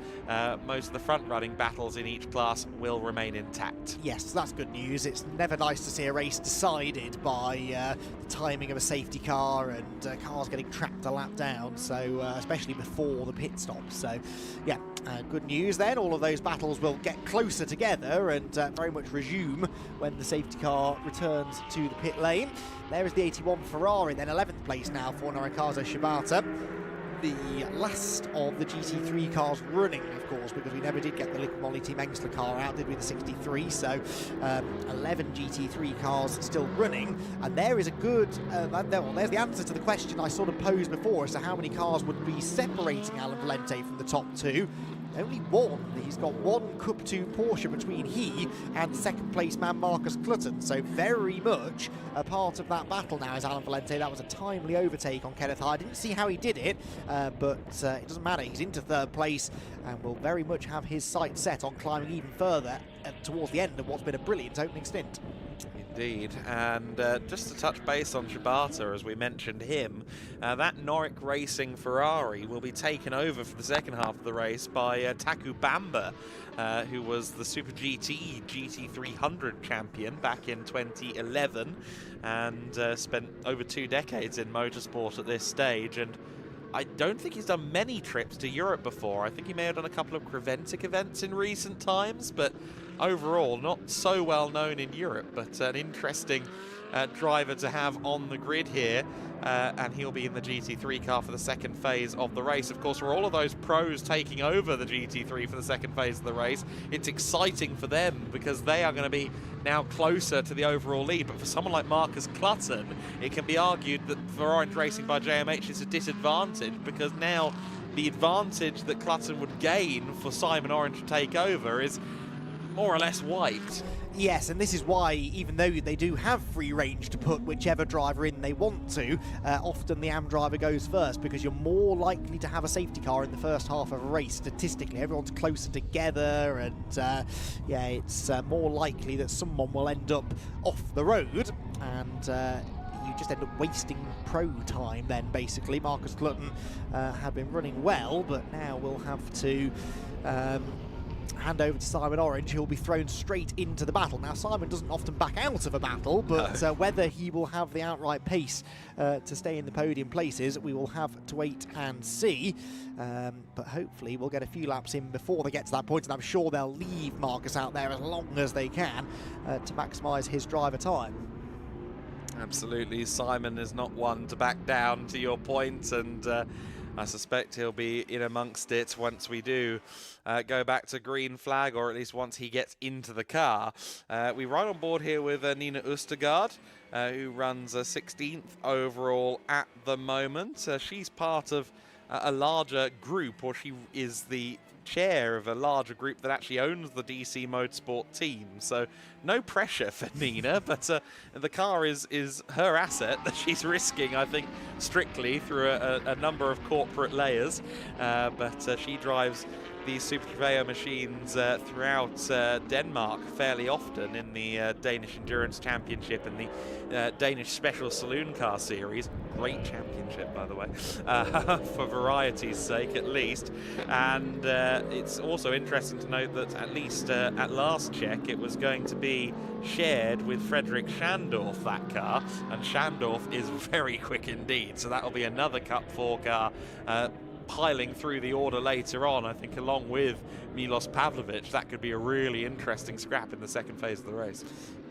most of the front-running battles in each class will remain intact. Yes, that's good news. It's never nice to see a race decided by the timing of a safety car and cars getting trapped a lap down, so especially before the pit stop. So, yeah, good news then. All of those battles will get closer together and very much resume when the safety car returns to the pit lane. There is the 81 Ferrari, then 11th place now for Ricardo Shibata. The last of the GT3 cars running, of course, because we never did get the Liqui Moly Team Engsler car out, did we, the 63? So 11 GT3 cars still running, and there is a good, there's the answer to the question I sort of posed before as to how many cars would be separating Alan Valente from the top two. Only one. He's got one Cup 2 Porsche between he and second place man Marcus Clutton, so very much a part of that battle now is Alan Valente. That was a timely overtake on Kenneth Heyer. I didn't see how he did it, but it doesn't matter. He's into third place and will very much have his sights set on climbing even further towards the end of what's been a brilliant opening stint. Indeed, and just to touch base on Shibata, as we mentioned him, that Norwich Racing Ferrari will be taken over for the second half of the race by Taku Bamba, who was the Super GT GT300 champion back in 2011 and spent over 2 decades in motorsport at this stage. And I don't think he's done many trips to Europe before. I think he may have done a couple of Creventic events in recent times, but overall not so well known in Europe. But an interesting driver to have on the grid here, and he'll be in the GT3 car for the second phase of the race. Of course, for all of those pros taking over the GT3 for the second phase of the race, it's exciting for them because they are going to be now closer to the overall lead. But for someone like Marcus Clutton, it can be argued that for Orange Racing by JMH it's a disadvantage, because now the advantage that Clutton would gain for Simon Orange to take over is more or less wiped. Yes, and this is why, even though they do have free range to put whichever driver in they want to, often the AM driver goes first, because you're more likely to have a safety car in the first half of a race. Statistically, everyone's closer together, and yeah, it's more likely that someone will end up off the road, and you just end up wasting pro time then, basically. Marcus Clutton had been running well, but now we'll have to hand over to Simon Orange, who'll be thrown straight into the battle. Now, Simon doesn't often back out of a battle, but whether he will have the outright pace to stay in the podium places, we will have to wait and see. But hopefully we'll get a few laps in before they get to that point, and I'm sure they'll leave Marcus out there as long as they can to maximise his driver time. Absolutely, Simon is not one to back down, to your point, and I suspect he'll be in amongst it once we do go back to green flag, or at least once he gets into the car. We ride on board here with Nina Østergaard, who runs 16th overall at the moment. She's part of a larger group, or she is the chair of a larger group that actually owns the DC Motorsport team. So no pressure for Nina, but the car is her asset that she's risking, I think, strictly through a number of corporate layers. But she drives these Super Trofeo machines throughout Denmark fairly often in the Danish Endurance Championship and the Danish Special Saloon Car Series. Great championship, by the way, for variety's sake at least. And it's also interesting to note that at least at last check it was going to be shared with Frederick Schandorf, that car, and Schandorf is very quick indeed, so that'll be another Cup 4 car piling through the order later on. I think along with Milos Pavlovic, that could be a really interesting scrap in the second phase of the race.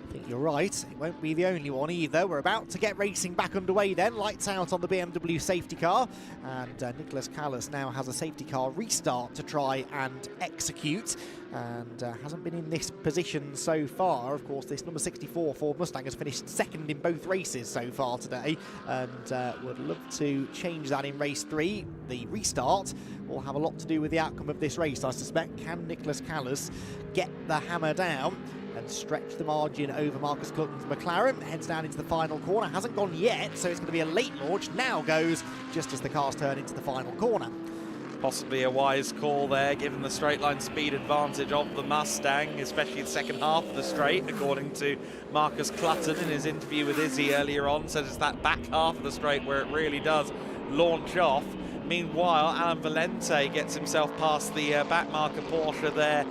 I think you're right. It won't be the only one either. We're about to get racing back underway then. Lights out on the BMW safety car. And Nicholas Callas now has a safety car restart to try and execute. And hasn't been in this position so far. Of course, this number 64 Ford Mustang has finished second in both races so far today. And would love to change that in race 3. The restart will have a lot to do with the outcome of this race, I suspect. Can Nicholas Callas get the hammer down and stretch the margin over Marcus Clutton's McLaren? Heads down into the final corner. Hasn't gone yet, so it's going to be a late launch. Now goes just as the cars turn into the final corner. Possibly a wise call there, given the straight line speed advantage of the Mustang, especially the second half of the straight, according to Marcus Clutton in his interview with Izzy earlier on. Says it's that back half of the straight where it really does launch off. Meanwhile, Alan Valente gets himself past the backmarker Porsche there,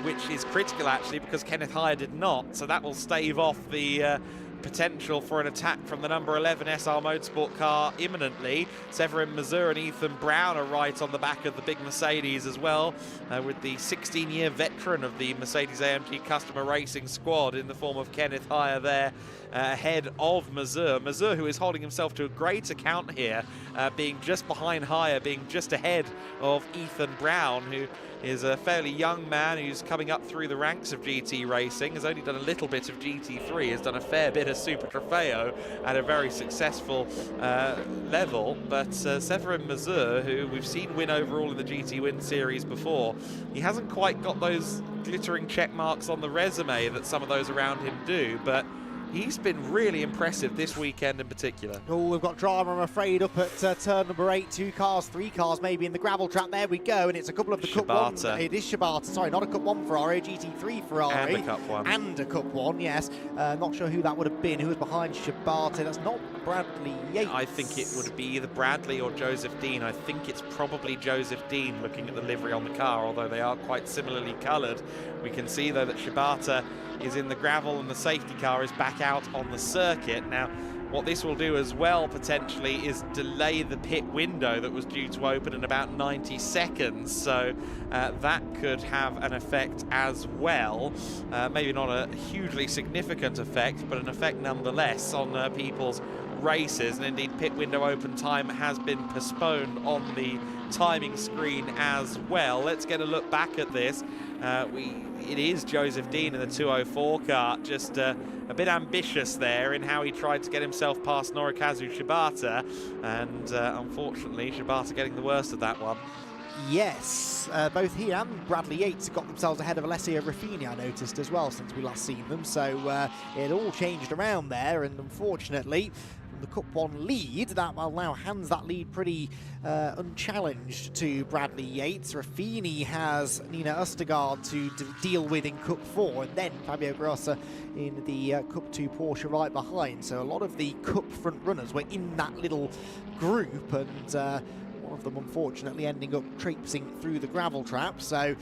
which is critical actually, because Kenneth Heyer did not, so that will stave off the potential for an attack from the number 11 SR Motorsport car imminently. Severin Mazur and Ethan Brown are right on the back of the big Mercedes as well, with the 16-year veteran of the Mercedes-AMG customer racing squad in the form of Kenneth Heyer there, ahead of Mazur. Mazur, who is holding himself to a great account here, being just behind Heyer, being just ahead of Ethan Brown, who is a fairly young man who's coming up through the ranks of GT racing, has only done a little bit of GT3, has done a fair bit of Super Trofeo at a very successful level. But Severin Mazur, who we've seen win overall in the GT Win Series before, he hasn't quite got those glittering check marks on the resume that some of those around him do, but He's been really impressive this weekend in particular. Oh, we've got drama, I'm afraid, up at turn number 8. 2 cars, 3 cars maybe in the gravel trap. There we go, and it's a couple of the Cup 1. It is Shibata, sorry, not a Cup 1 Ferrari, a GT3 Ferrari. And a Cup 1. And a Cup 1, yes. Not sure who that would have been. Who was behind Shibata? That's not Bradley Yates. I think it would be either Bradley or Joseph Dean. I think it's probably Joseph Dean looking at the livery on the car, although they are quite similarly coloured. We can see, though, that Shibata is in the gravel and the safety car is back out on the circuit. Now, what this will do as well, potentially, is delay the pit window that was due to open in about 90 seconds. So that could have an effect as well. Maybe not a hugely significant effect, but an effect nonetheless on people's races. And indeed, pit window open time has been postponed on the timing screen as well. Let's get a look back at this. It is Joseph Dean in the 204 car, just a bit ambitious there in how he tried to get himself past Norikazu Shibata, and unfortunately Shibata getting the worst of that one. Yes, both he and Bradley Yates have got themselves ahead of Alessio Raffini, I noticed as well, since we last seen them, so it all changed around there, and unfortunately the Cup 1 lead, that well now hands that lead pretty unchallenged to Bradley Yates. Raffini has Nina Østergaard to deal with in Cup 4, and then Fabio Grossa in the Cup 2 Porsche right behind. So a lot of the Cup front runners were in that little group, and one of them unfortunately ending up traipsing through the gravel trap. So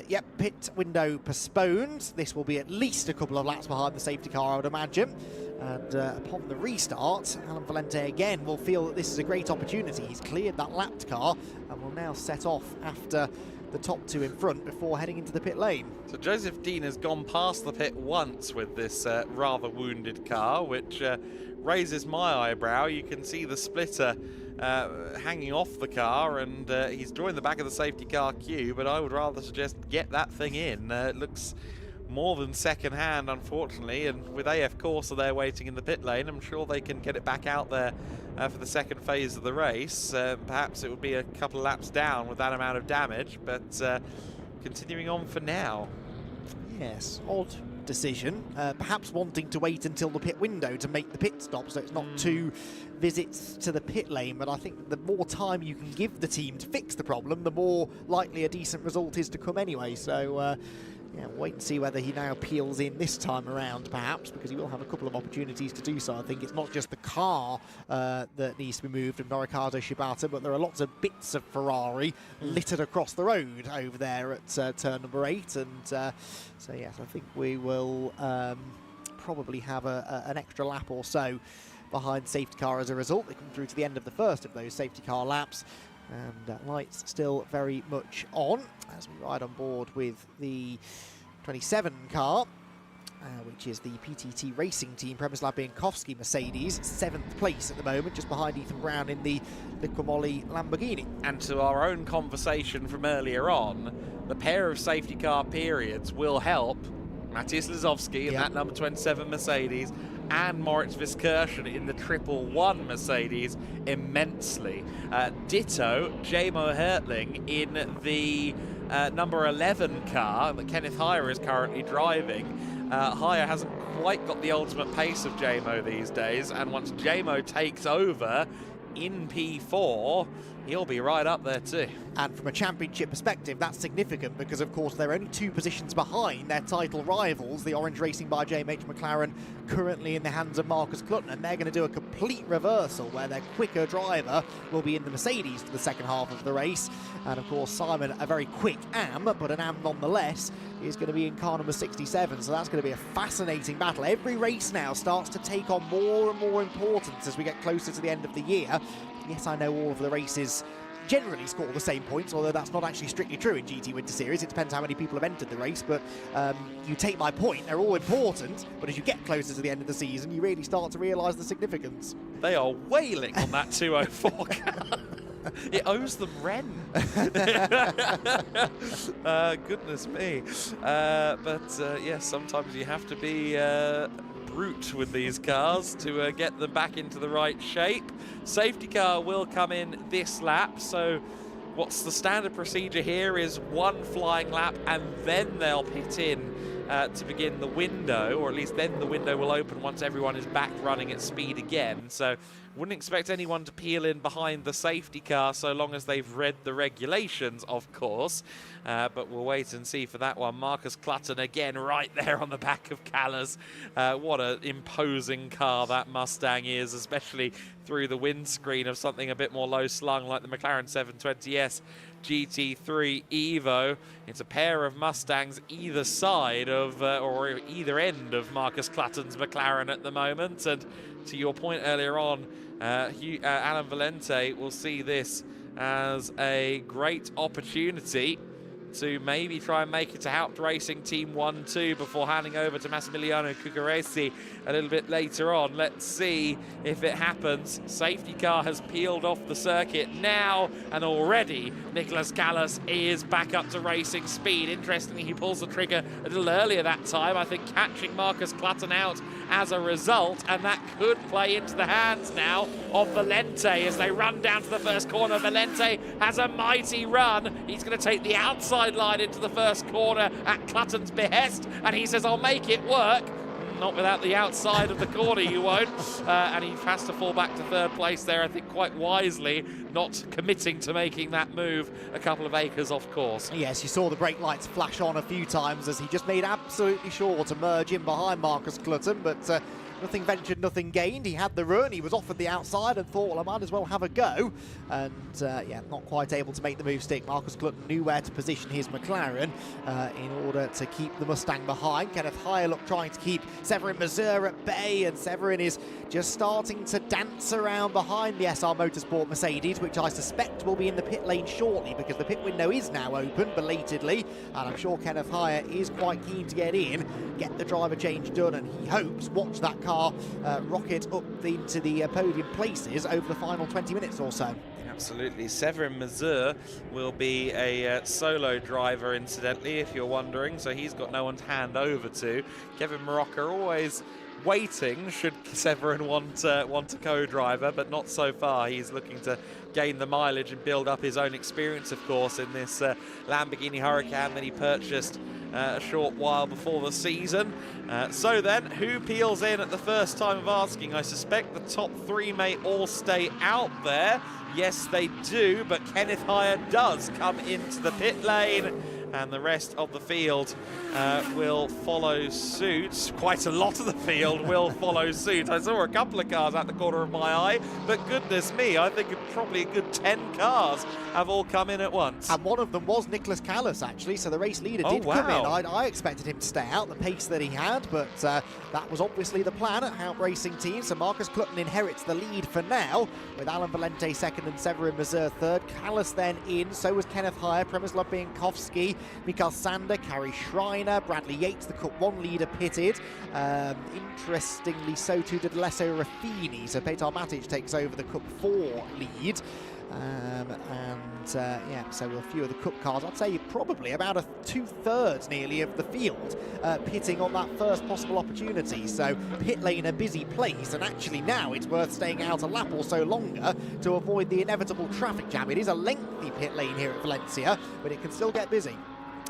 yep, pit window postponed. This will be at least a couple of laps behind the safety car, I would imagine. And upon the restart, Alan Valente again will feel that this is a great opportunity. He's cleared that lapped car and will now set off after the top 2 in front before heading into the pit lane. So Joseph Dean has gone past the pit once with this rather wounded car, which raises my eyebrow. You can see the splitter hanging off the car, and he's joined the back of the safety car queue, but I would rather suggest get that thing in. It looks more than second hand, unfortunately, and with AF Corsa there waiting in the pit lane, I'm sure they can get it back out there for the second phase of the race. Perhaps it would be a couple of laps down with that amount of damage, but continuing on for now. Yes, odd decision, perhaps wanting to wait until the pit window to make the pit stop, so it's not 2 visits to the pit lane, but I think the more time you can give the team to fix the problem, the more likely a decent result is to come anyway. So yeah, wait and see whether he now peels in this time around, perhaps, because he will have a couple of opportunities to do so. I think it's not just the car that needs to be moved of Norikazu Shibata, but there are lots of bits of Ferrari littered across the road over there at turn number 8. And so, yes, I think we will probably have an extra lap or so behind safety car as a result. They come through to the end of the first of those safety car laps. And lights still very much on as we ride on board with the 27 car, which is the PTT Racing Team Przemysław Biankowski Mercedes, 7th place at the moment, just behind Ethan Brown in the Liqui Lamborghini. And to our own conversation from earlier on, the pair of safety car periods will help Matthias Lizowski in that number 27 Mercedes and Moritz Viskirchen in the 111 Mercedes immensely. Ditto Jamo Hertling in the number 11 car that Kenneth Heyer is currently driving. Heyer hasn't quite got the ultimate pace of Jamo these days, and once Jamo takes over in P4, he'll be right up there too. And from a championship perspective, that's significant because, of course, they're only 2 positions behind their title rivals, the Orange Racing by JMH McLaren, currently in the hands of Marcus Clutton, and they're going to do a complete reversal where their quicker driver will be in the Mercedes for the second half of the race. And, of course, Simon, a very quick AM, but an AM nonetheless, is going to be in car number 67, so that's going to be a fascinating battle. Every race now starts to take on more and more importance as we get closer to the end of the year. Yes, I know all of the races generally score the same points, although that's not actually strictly true in GT Winter Series. It depends how many people have entered the race, but you take my point, they're all important, but as you get closer to the end of the season, you really start to realise the significance. They are wailing on that 204 car. It owes them rent. Goodness me. But yes, sometimes you have to be brute with these cars to get them back into the right shape. Safety car will come in this lap, so what's the standard procedure here is 1 flying lap and then they'll pit in to begin the window, or at least then the window will open once everyone is back running at speed again. So wouldn't expect anyone to peel in behind the safety car so long as they've read the regulations, of course. But we'll wait and see for that one. Marcus Clutton again right there on the back of Callas. What an imposing car that Mustang is, especially through the windscreen of something a bit more low slung like the McLaren 720S GT3 Evo. It's a pair of Mustangs either side of, or either end of Marcus Clutton's McLaren at the moment. And to your point earlier on, Alan Valente will see this as a great opportunity to maybe try and make it to Haupt Racing Team 1-2 before handing over to Massimiliano Cucuresi a little bit later on. Let's see if it happens. Safety car has peeled off the circuit now, and already Nicolas Callas is back up to racing speed. Interestingly, he pulls the trigger a little earlier that time, I think catching Marcus Clutton out as a result, and that could play into the hands now of Valente as they run down to the first corner. Valente has a mighty run. He's going to take the outside line into the first corner at Clutton's behest, and he says, I'll make it work. Not without the outside of the corner, you won't. And he has to fall back to third place there, I think quite wisely, not committing to making that move a couple of acres off course. Yes, you saw the brake lights flash on a few times as he just made absolutely sure to merge in behind Marcus Clutton, but nothing ventured, nothing gained. He had the run, he was offered the outside and thought, well, I might as well have a go. And yeah, not quite able to make the move stick. Marcus Clutton knew where to position his McLaren in order to keep the Mustang behind. Kenneth Hyerlock trying to keep Severin Mazur at bay, and Severin is just starting to dance around behind the SR Motorsport Mercedes, which I suspect will be in the pit lane shortly because the pit window is now open belatedly, and I'm sure Kenneth Hyer is quite keen to get in, get the driver change done, and he hopes, watch that car rocket up into the podium places over the final 20 minutes or so. Absolutely. Severin Mazur will be a solo driver, incidentally, if you're wondering, so he's got no one to hand over to. Kevin Morocco always waiting should Severin want a co-driver, but not so far. He's looking to gain the mileage and build up his own experience, of course, in this Lamborghini Huracan that he purchased a short while before the season. So then, who peels in at the first time of asking? I suspect the top three may all stay out there. Yes, they do, but Kenneth Hyer does come into the pit lane, and the rest of the field will follow suit. Quite a lot of the field will follow suit. I saw a couple of cars at the corner of my eye, but goodness me, I think probably a good 10 cars have all come in at once. And one of them was Nicolas Callas, actually, so the race leader did come in. I expected him to stay out, the pace that he had, but that was obviously the plan at Haupt Racing Team, so Marcus Clutton inherits the lead for now, with Alan Valente second and Severin Mazur third. Callas then in, so was Kenneth Hyer, Przemysław Biankowski, Mikael Sander, Carrie Schreiner, Bradley Yates, the Cup 1 leader, pitted. Interestingly, so too did Alessio Raffini, so Petar Matic takes over the Cup 4 lead. Yeah, so a few of the Cup cars, I'd say probably about a 2/3 nearly of the field pitting on that first possible opportunity. So pit lane a busy place, and actually now it's worth staying out a lap or so longer to avoid the inevitable traffic jam. It is a lengthy pit lane here at Valencia, but it can still get busy.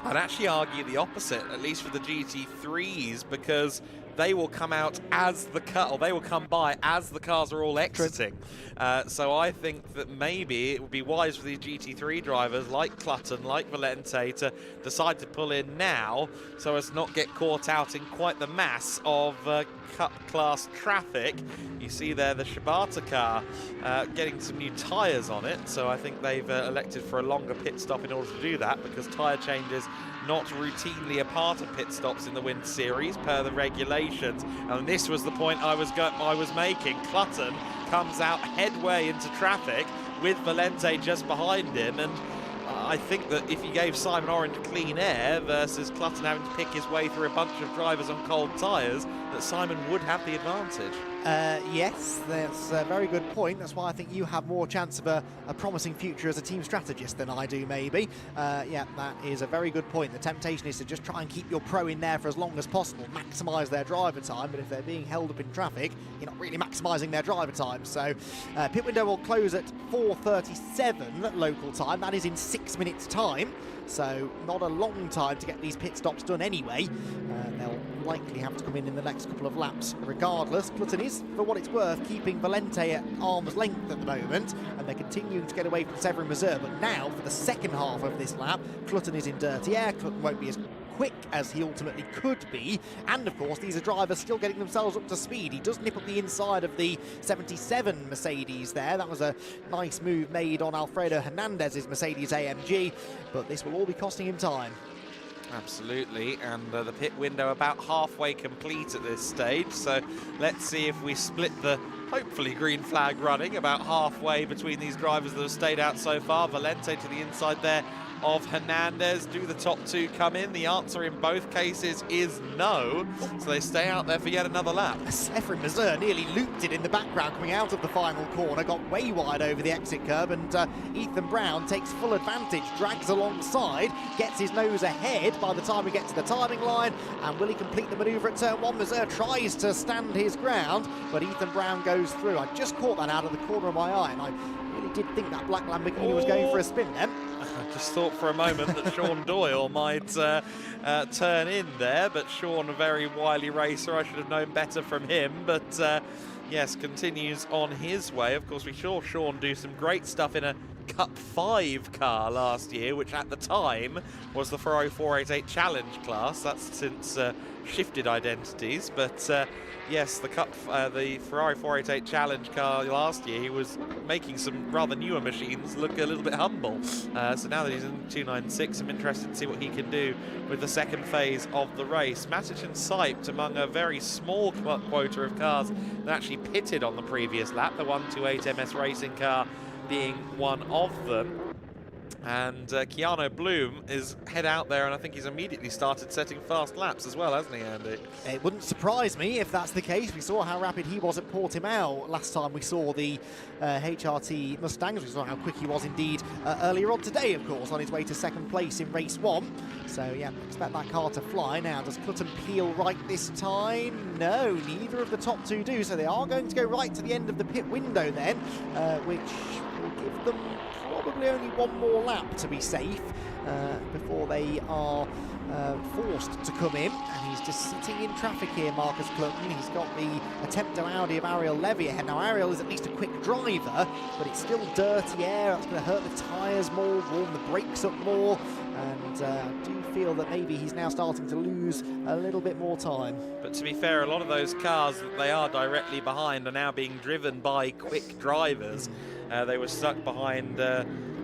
I'd actually argue the opposite, at least for the GT3s, because they will come out as the car, or they will come by as the cars are all exiting. So I think that maybe it would be wise for these GT3 drivers like Clutton, like Valente, to decide to pull in now so as not get caught out in quite the mass of Cup class traffic. You see there the Shibata car getting some new tyres on it, so I think they've elected for a longer pit stop in order to do that, because tyre changes not routinely a part of pit stops in the Wind Series per the regulations. And this was the point I was making. Clutton comes out headway into traffic with Valente just behind him, and I think that if you gave Simon Orange clean air versus Clutton having to pick his way through a bunch of drivers on cold tyres, that Simon would have the advantage. Yes, that's a very good point. That's why I think you have more chance of a promising future as a team strategist than I do, maybe. Yeah, that is a very good point. The temptation is to just try and keep your pro in there for as long as possible, maximise their driver time, but if they're being held up in traffic, you're not really maximising their driver time. So pit window will close at 4:37 local time. That is in 6 minutes' time. So not a long time to get these pit stops done anyway. They'll likely have to come in the next couple of laps regardless. Clutton is, for what it's worth, keeping Valente at arm's length at the moment, and they're continuing to get away from Severin Reserve. But now, for the second half of this lap, Clutton is in dirty air. Clutton won't be as quick as he ultimately could be, and of course these are drivers still getting themselves up to speed. He does nip up the inside of the 77 Mercedes there. That was a nice move made on Alfredo Hernandez's Mercedes AMG, but this will all be costing him time. Absolutely, and the pit window about halfway complete at this stage, so let's see if we split the hopefully green flag running about halfway between these drivers that have stayed out so far. Valente to the inside there of Hernandez. Do the top two come in? The answer in both cases is no, so they stay out there for yet another lap. Severin Mazur nearly looped it in the background coming out of the final corner, got way wide over the exit curb, and Ethan Brown takes full advantage, drags alongside, gets his nose ahead by the time we get to the timing line, and will he complete the manoeuvre at turn one? Mazur tries to stand his ground, but Ethan Brown goes through. I just caught that out of the corner of my eye, and I really did think that black Lamborghini was going for a spin then. I just thought for a moment that Sean Doyle might turn in there, but Sean, a very wily racer, I should have known better from him, but yes, continues on his way. Of course, we saw Sean do some great stuff in a Cup 5 car last year, which at the time was the Ferrari 488 Challenge class. That's since shifted identities, but yes, the Ferrari 488 Challenge car last year, he was making some rather newer machines look a little bit humble. So now that he's in 296, I'm interested to see what he can do with the second phase of the race. Matic and Siped among a very small quota of cars that actually pitted on the previous lap, the 128 MS Racing car being one of them. And Keanu Bloom is head out there, and I think he's immediately started setting fast laps as well, hasn't he, Andy? It wouldn't surprise me if that's the case. We saw how rapid he was at Portimao last time we saw the HRT Mustangs. We saw how quick he was indeed earlier on today, of course, on his way to second place in race one. So, yeah, expect that car to fly. Now, does Clutton peel right this time? No, neither of the top two do. So they are going to go right to the end of the pit window then, which will give them probably only one more lap to be safe before they are forced to come in. And he's just sitting in traffic here, Marcus Clutton. He's got the Attempto Audi of Ariel Levy ahead. Now, Ariel is at least a quick driver, but it's still dirty air. That's going to hurt the tyres more, warm the brakes up more, and I do feel that maybe he's now starting to lose a little bit more time. But to be fair, a lot of those cars that they are directly behind are now being driven by quick drivers. They were stuck behind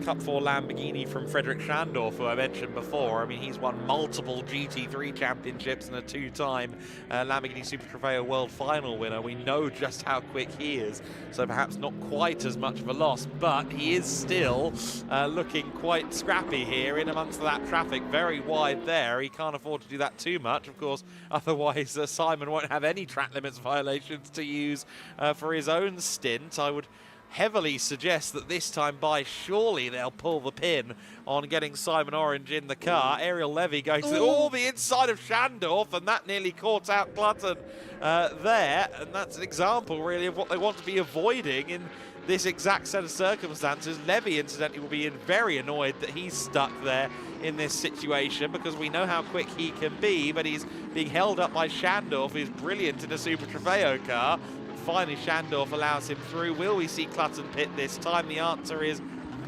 Cup 4 Lamborghini from Frederick Schandorf, who I mentioned before. I mean, he's won multiple GT3 championships and a two-time Lamborghini Super Trofeo World Final winner. We know just how quick he is, so perhaps not quite as much of a loss, but he is still looking quite scrappy here in amongst that traffic, very wide there. He can't afford to do that too much, of course, otherwise Simon won't have any track limits violations to use for his own stint. I would heavily suggest that this time by surely they'll pull the pin on getting Simon Orange in the car. Ariel Levy going to the inside of Schandorf, and that nearly caught out Clutton there, and that's an example really of what they want to be avoiding in this exact set of circumstances. Levy incidentally will be very annoyed that he's stuck there in this situation, because we know how quick he can be, but he's being held up by Schandorf, who's brilliant in a Super Trofeo car. Finally, Schandorf allows him through. Will we see Clutton pit this time? The answer is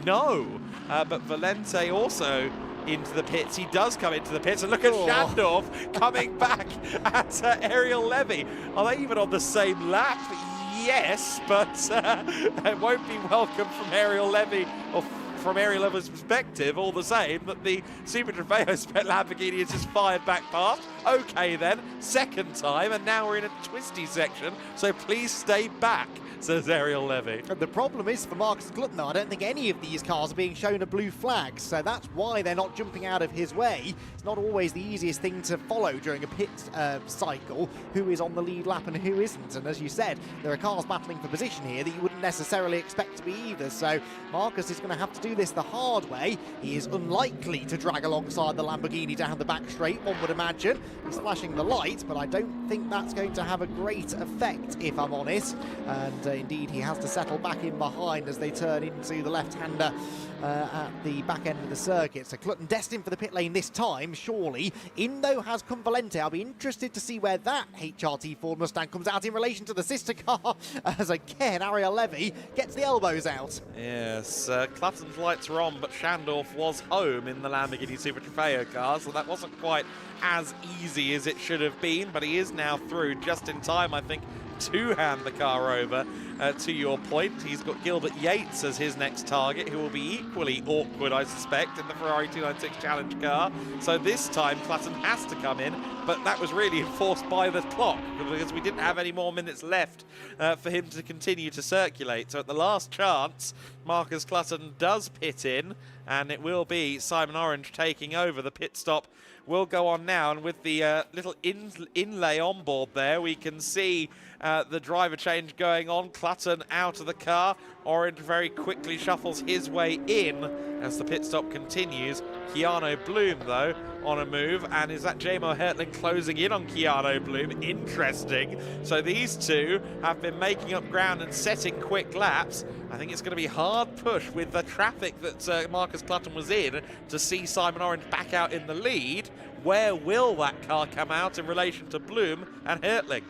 no. But Valente also into the pits. He does come into the pits, and look at Schandorf coming back at Ariel Levy. Are they even on the same lap? Yes, but it won't be welcome from Ariel Levy, or from Ariel Levy's perspective, all the same, that the Super Trofeo Spec Lamborghini is just fired back past. Okay then, second time, and now we're in a twisty section, so please stay back, says Ariel Levy. And the problem is for Marcus Clutton, I don't think any of these cars are being shown a blue flag, so that's why they're not jumping out of his way. It's not always the easiest thing to follow during a pit cycle, who is on the lead lap and who isn't. And as you said, there are cars battling for position here that you wouldn't didn't necessarily expect to be either. So Marcus is going to have to do this the hard way. He is unlikely to drag alongside the Lamborghini down the back straight, one would imagine. He's flashing the light, but I don't think that's going to have a great effect, if I'm honest. And indeed, he has to settle back in behind as they turn into the left-hander at the back end of the circuit. So Clutton destined for the pit lane this time, surely. In though has come Valente. I'll be interested to see where that HRT Ford Mustang comes out in relation to the sister car, as again Ariel Levy gets the elbows out. Yes, Clutton's lights are on, but Schandorf was home in the Lamborghini Super Trofeo car, so that wasn't quite as easy as it should have been, but he is now through just in time, I think, to hand the car over. To your point, he's got Gilbert Yates as his next target, who will be equally awkward, I suspect, in the Ferrari 296 Challenge car. So this time Clutton has to come in, but that was really enforced by the clock, because we didn't have any more minutes left for him to continue to circulate. So at the last chance, Marcus Clutton does pit in, and it will be Simon Orange taking over. The pit stop will go on now, and with the little inlay on board there, we can see the driver change going on. Clutton out of the car. Orange very quickly shuffles his way in as the pit stop continues. Keanu Bloom, though, on a move, and is that Jamo Hertling closing in on Keanu Bloom? Interesting. So these two have been making up ground and setting quick laps. I think it's going to be hard push with the traffic that Marcus Clutton was in to see Simon Orange back out in the lead. Where will that car come out in relation to Bloom and Hertling?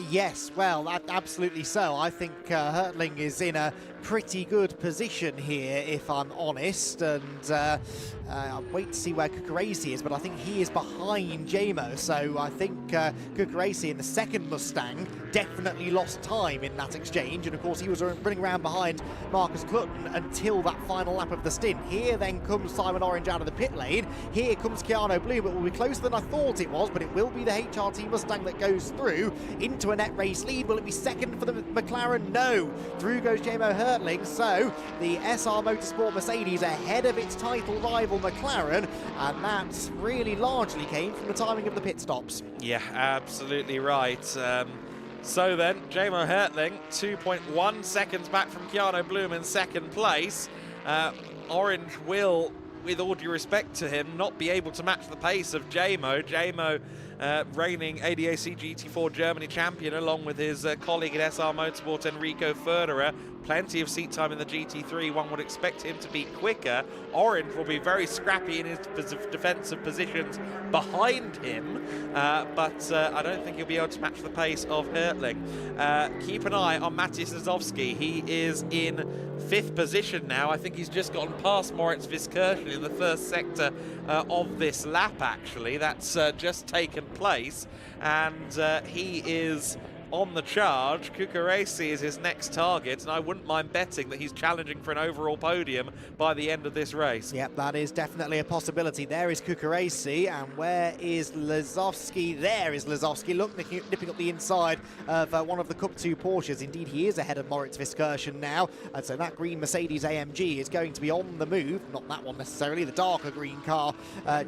Yes, well, absolutely so. I think Hertling is in a pretty good position here, if I'm honest, and I'll wait to see where Cucurese is, but I think he is behind Jamo, so I think Cucurese in the second Mustang definitely lost time in that exchange, and of course he was running around behind Marcus Clutton until that final lap of the stint. Here then comes Simon Orange out of the pit lane. Here comes Keanu Bloom. It will be closer than I thought it was, but it will be the HRT Mustang that goes through into a net race lead. Will it be second for the McLaren? No. Through goes Jamo Hertling, so the SR Motorsport Mercedes ahead of its title rival McLaren, and that really largely came from the timing of the pit stops. Yeah, absolutely right. So then, Jamo Hertling, 2.1 seconds back from Keanu Bloom in second place. Orange will, with all due respect to him, not be able to match the pace of Jamo. Jamo, reigning ADAC GT4 Germany champion, along with his colleague at SR Motorsport, Enrico Ferderer. Plenty of seat time in the GT3. One would expect him to be quicker. Orange will be very scrappy in his defensive positions behind him, but I don't think he'll be able to match the pace of Hertling. Keep an eye on Matthias Lazowski. He is in 5th position now. I think he's just gotten past Moritz Viskirchen in the first sector of this lap, actually. That's just taken place, and he is on the charge. Cucurese is his next target, and I wouldn't mind betting that he's challenging for an overall podium by the end of this race. Yep, that is definitely a possibility. There is Cucurese, and where is Lazowski? There is Lazowski. Look, nipping up the inside of one of the Cup 2 Porsches. Indeed, he is ahead of Moritz Viskirchen now, and so that green Mercedes AMG is going to be on the move. Not that one necessarily, the darker green car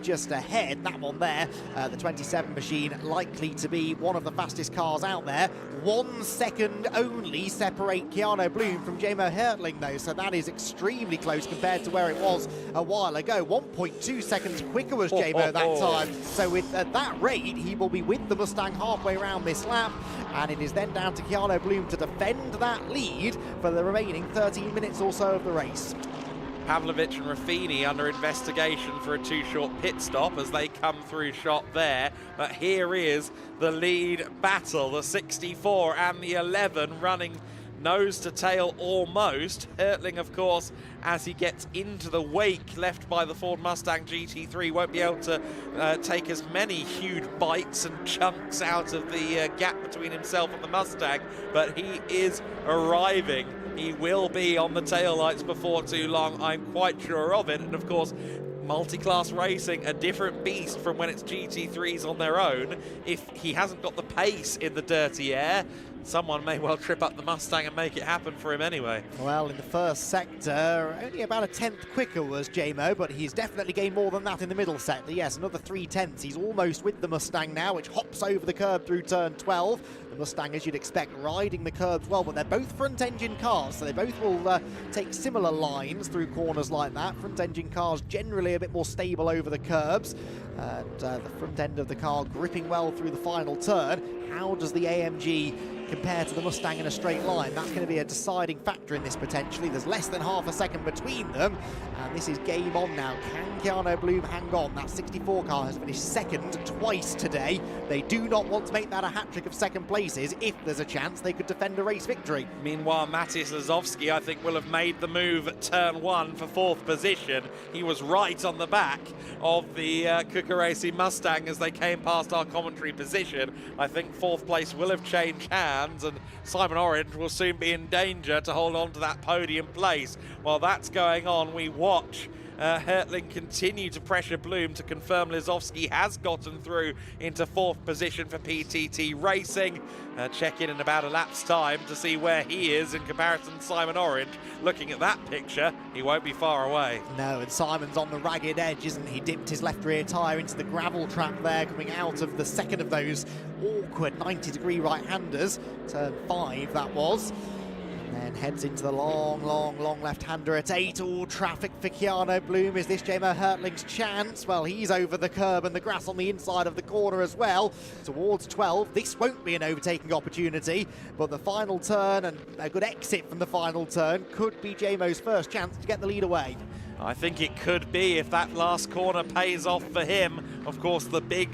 just ahead. That one there, the 27 machine, likely to be one of the fastest cars out there. 1 second only separate Keanu Bloom from Jamo Hertling, though, so that is extremely close compared to where it was a while ago. 1.2 seconds quicker was Jamo that time, so at that rate he will be with the Mustang halfway around this lap, and it is then down to Keanu Bloom to defend that lead for the remaining 13 minutes or so of the race. Pavlovich and Raffini under investigation for a too short pit stop as they come through shot there. But here is the lead battle, the 64 and the 11 running nose to tail almost. Hertling, of course, as he gets into the wake left by the Ford Mustang GT3, won't be able to take as many huge bites and chunks out of the gap between himself and the Mustang, but he is arriving. He will be on the taillights before too long, I'm quite sure of it. And of course, multi-class racing, a different beast from when it's GT3s on their own. If he hasn't got the pace in the dirty air, someone may well trip up the Mustang and make it happen for him anyway. Well, in the first sector, only about a 10th quicker was Jamo, but he's definitely gained more than that in the middle sector. Yes, another 3/10. He's almost with the Mustang now, which hops over the curb through turn 12. The Mustang, as you'd expect, riding the curbs well, but they're both front-engine cars, so they both will take similar lines through corners like that. Front-engine cars generally a bit more stable over the curbs, and the front end of the car gripping well through the final turn. How does the AMG compare to the Mustang in a straight line? That's going to be a deciding factor in this potentially. There's less than half a second between them, and this is game on now. Can Keanu Bloom hang on? That 64 car has finished second twice today. They do not want to make that a hat-trick of second places. If there's a chance, they could defend a race victory. Meanwhile, Matis Lazowski, I think, will have made the move at turn 1 for 4th position. He was right on the back of the Kuka Racing Mustang as they came past our commentary position. I think 4th place will have changed hands, and Simon Orange will soon be in danger to hold on to that podium place. While that's going on, we watch Hertling continue to pressure Bloom to confirm Lazowski has gotten through into 4th position for PTT Racing. Check in about a lap's time to see where he is in comparison to Simon Orange. Looking at that picture, he won't be far away. No, and Simon's on the ragged edge, isn't he? Dipped his left rear tyre into the gravel trap there, coming out of the second of those awkward 90-degree right-handers. Turn 5, that was. And then heads into the long left-hander at 8. All traffic for Keanu Bloom. Is this Jamo Hertling's chance? Well, he's over the curb and the grass on the inside of the corner as well. Towards 12. This won't be an overtaking opportunity, but the final turn and a good exit from the final turn could be Jamo's first chance to get the lead away. I think it could be if that last corner pays off for him. Of course, the big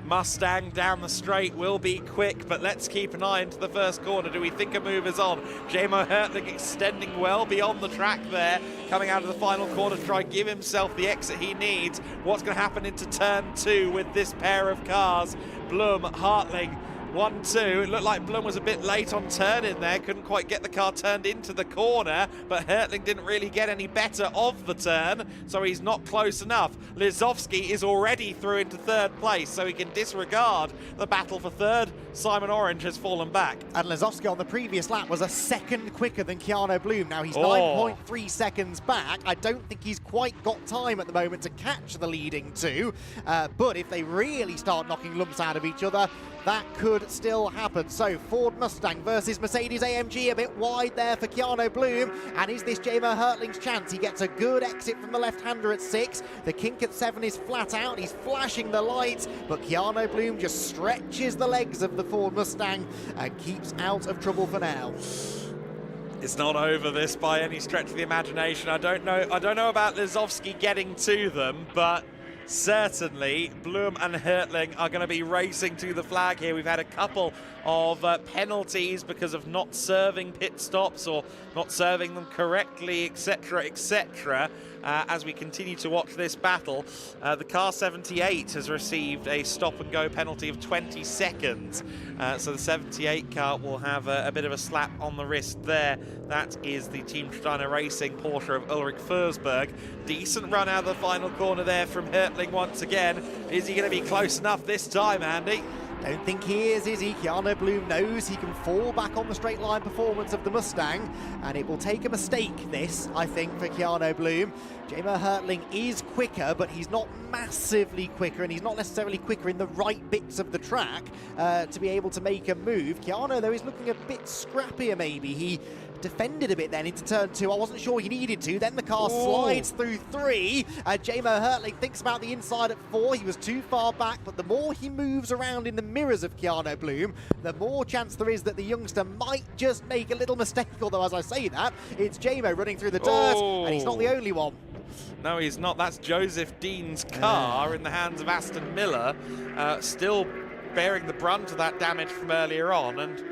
Mustang down the straight will be quick, but let's keep an eye into the first corner. Do we think a move is on? Jamo Hertling extending well beyond the track there, coming out of the final corner to try and give himself the exit he needs. What's going to happen into turn 2 with this pair of cars? Bloom, Hertling, 1-2. It looked like Bloom was a bit late on turning there, couldn't quite get the car turned into the corner, but Hertling didn't really get any better of the turn, so he's not close enough. Lazowski is already through into 3rd place, so he can disregard the battle for 3rd. Simon Orange has fallen back. And Lazowski on the previous lap was a second quicker than Keanu Bloom. Now he's 9.3 seconds back. I don't think he's quite got time at the moment to catch the leading 2, but if they really start knocking lumps out of each other, that could still happen. So Ford Mustang versus Mercedes AMG, a bit wide there for Keanu Bloom. And is this Jamo Hertling's chance? He gets a good exit from the left-hander at 6. The kink at 7 is flat out. He's flashing the lights, but Keanu Bloom just stretches the legs of the Ford Mustang and keeps out of trouble for now. It's not over this by any stretch of the imagination. I don't know about Lazowski getting to them, but certainly Bloom and Hertling are going to be racing to the flag here. We've had a couple of penalties because of not serving pit stops or not serving them correctly, etc., etc. As we continue to watch this battle, the car 78 has received a stop-and-go penalty of 20 seconds. So the 78 car will have a bit of a slap on the wrist there. That is the Team Steiner Racing Porsche of Ulrich Forsberg. Decent run out of the final corner there from Hertling once again. Is he going to be close enough this time, Andy? Don't think he is he? Keanu Bloom knows he can fall back on the straight line performance of the Mustang, and it will take a mistake, this, I think, for Keanu Bloom. Jamo Hertling is quicker, but he's not massively quicker, and he's not necessarily quicker in the right bits of the track to be able to make a move. Keanu, though, is looking a bit scrappier, maybe. He defended a bit then into turn 2. I wasn't sure he needed to. Then the car slides through 3. Jamo Hertling thinks about the inside at 4. He was too far back, but the more he moves around in the mirrors of Keanu Bloom, the more chance there is that the youngster might just make a little mistake. Although, as I say that, it's Jamo running through the dirt, and he's not the only one. No, he's not. That's Joseph Dean's car in the hands of Aston Miller, still bearing the brunt of that damage from earlier on, and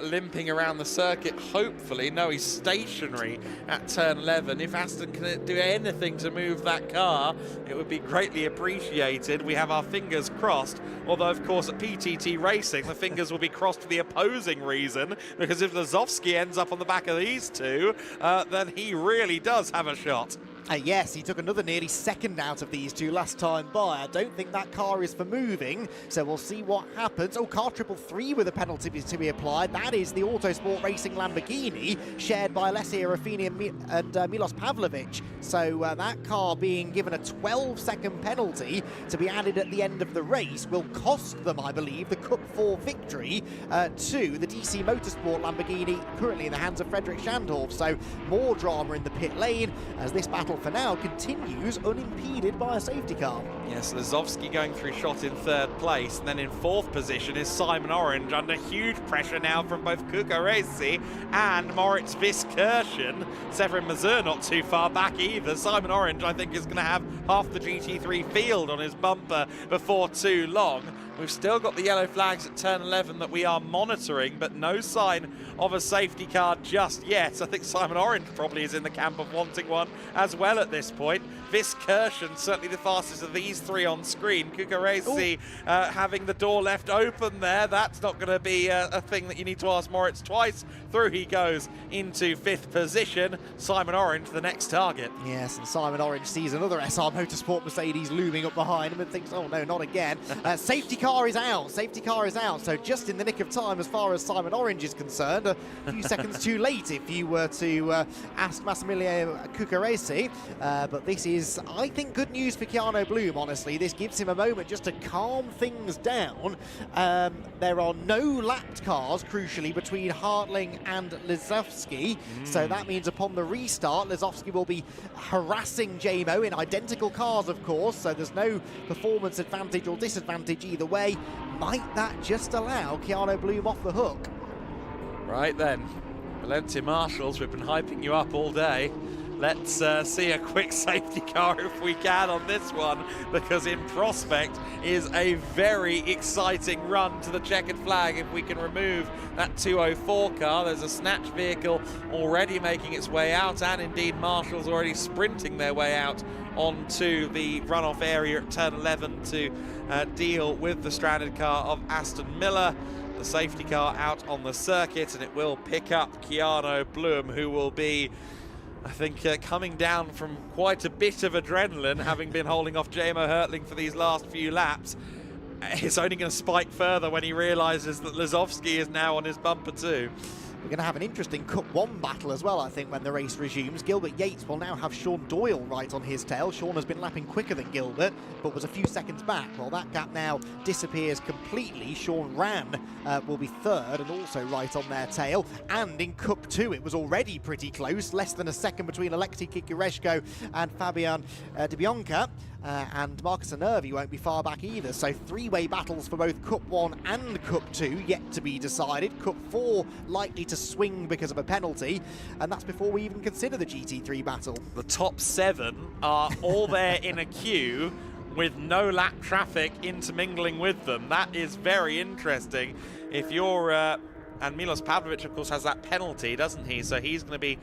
limping around the circuit, hopefully. No, he's stationary at turn 11. If Aston can do anything to move that car, it would be greatly appreciated. We have our fingers crossed, although of course at PTT Racing the fingers will be crossed for the opposing reason, because if Lazowski ends up on the back of these two, then he really does have a shot. Yes, he took another nearly second out of these two last time by. I don't think that car is for moving, so we'll see what happens. Oh, car 333 with a penalty to be applied. That is the Autosport Racing Lamborghini, shared by Alessia Ruffini and Milos Pavlovic. So that car being given a 12-second penalty to be added at the end of the race will cost them, I believe, the Cup 4 victory to the DC Motorsport Lamborghini, currently in the hands of Frederick Schandorf. So more drama in the pit lane as this battle for now continues unimpeded by a safety car. Yes, Lazowski going through shot in third place, and then in fourth position is Simon Orange under huge pressure now from both Cucurese and Moritz Viskirchen. Severin Mazur not too far back either. Simon Orange, I think, is going to have half the GT3 field on his bumper before too long. We've still got the yellow flags at turn 11 that we are monitoring, but no sign of a safety car just yet. I think Simon Orange probably is in the camp of wanting one as well at this point. Viskirchen, certainly the fastest of these three on screen. Cucurese having the door left open there. That's not going to be a thing that you need to ask Moritz twice. Through he goes into fifth position. Simon Orange, the next target. Yes, and Simon Orange sees another SR Motorsport Mercedes looming up behind him and thinks, oh no, not again. Safety car is out. Safety car is out. So just in the nick of time as far as Simon Orange is concerned. A few seconds too late if you were to ask Massimiliano Cucurese. But this is, I think, good news for Keanu Bloom, honestly. This gives him a moment just to calm things down. There are no lapped cars, crucially, between Hartling and Lazowski. So that means upon the restart, Lazowski will be harassing JMO in identical cars, of course. So there's no performance advantage or disadvantage either way. Might that just allow Keanu Bloom off the hook? Right then, Valencia Marshals, we've been hyping you up all day. Let's see a quick safety car if we can on this one, because in prospect is a very exciting run to the checkered flag if we can remove that 204 car. There's a snatch vehicle already making its way out, and indeed Marshals already sprinting their way out onto the runoff area at turn 11 to deal with the stranded car of Aston Miller. The safety car out on the circuit, and it will pick up Keanu Bloom, who will be, I think, coming down from quite a bit of adrenaline, having been holding off JMO Hertling for these last few laps. It's only going to spike further when he realises that Lazowski is now on his bumper too. We're going to have an interesting Cup 1 battle as well, I think, when the race resumes. Gilbert Yates will now have Sean Doyle right on his tail. Sean has been lapping quicker than Gilbert, but was a few seconds back. Well, that gap now disappears completely. Sean Ran will be third and also right on their tail. And in Cup 2, it was already pretty close. Less than a second between Alexei Kikuresko and Fabian DeBianca. And Marcus Enervi won't be far back either. So three-way battles for both Cup 1 and Cup 2 yet to be decided. Cup 4 likely to swing because of a penalty, and that's before we even consider the GT3 battle. The top 7 are all there in a queue with no lap traffic intermingling with them. That is very interesting. If you're and Milos Pavlovic, of course, has that penalty, doesn't he? So he's going to be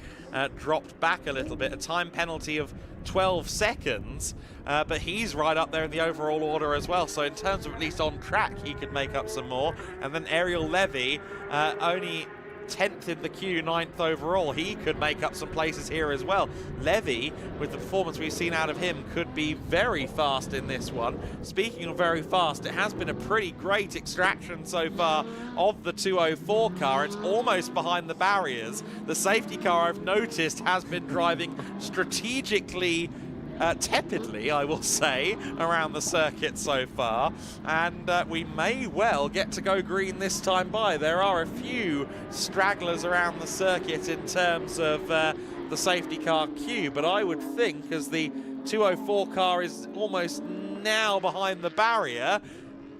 dropped back a little bit, a time penalty of 12 seconds, but he's right up there in the overall order as well. So in terms of at least on track, he could make up some more. And then Ariel Levy, only 10th in the queue, 9th overall. He could make up some places here as well. Levy, with the performance we've seen out of him, could be very fast in this one. Speaking of very fast, it has been a pretty great extraction so far of the 204 car. It's almost behind the barriers. The safety car, I've noticed, has been driving strategically tepidly, I will say, around the circuit so far, and we may well get to go green this time by. There are a few stragglers around the circuit in terms of the safety car queue, but I would think, as the 204 car is almost now behind the barrier,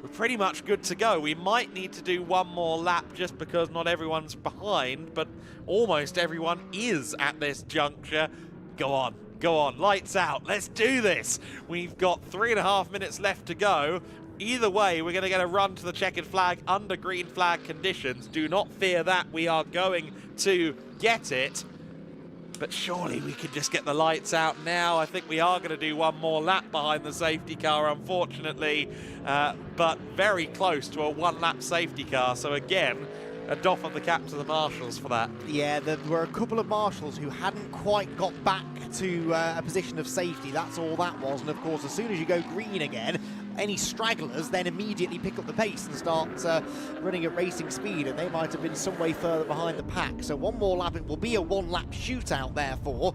we're pretty much good to go. We might need to do one more lap just because not everyone's behind, but almost everyone is at this juncture. Go on. Go on, lights out, let's do this. We've got 3.5 minutes left to go. Either way, we're going to get a run to the checkered flag under green flag conditions. Do not fear that, we are going to get it. But surely we could just get the lights out now. I think we are going to do one more lap behind the safety car, unfortunately. But very close to a one-lap safety car. So again, a doff of the cap to the marshals for that. Yeah, there were a couple of marshals who hadn't quite got back to a position of safety. That's all that was. And of course, as soon as you go green again, any stragglers then immediately pick up the pace and start running at racing speed, and they might have been some way further behind the pack. So one more lap, it will be a one-lap shootout therefore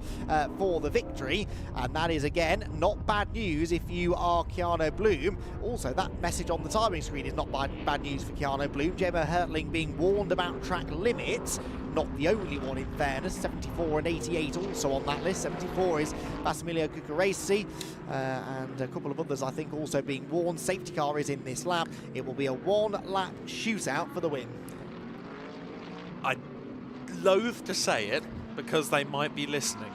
for the victory, and that is again not bad news if you are Keanu Bloom. Also, that message on the timing screen is not bad news for Keanu Bloom. Jemo Hertling being warned about track limits. Not the only one in fairness, 74 and 88 also on that list. 74 is Massimiliano Cucuresi, and a couple of others I think also being warned. Safety car is in this lap. It will be a one-lap shootout for the win. I loathe to say it because they might be listening.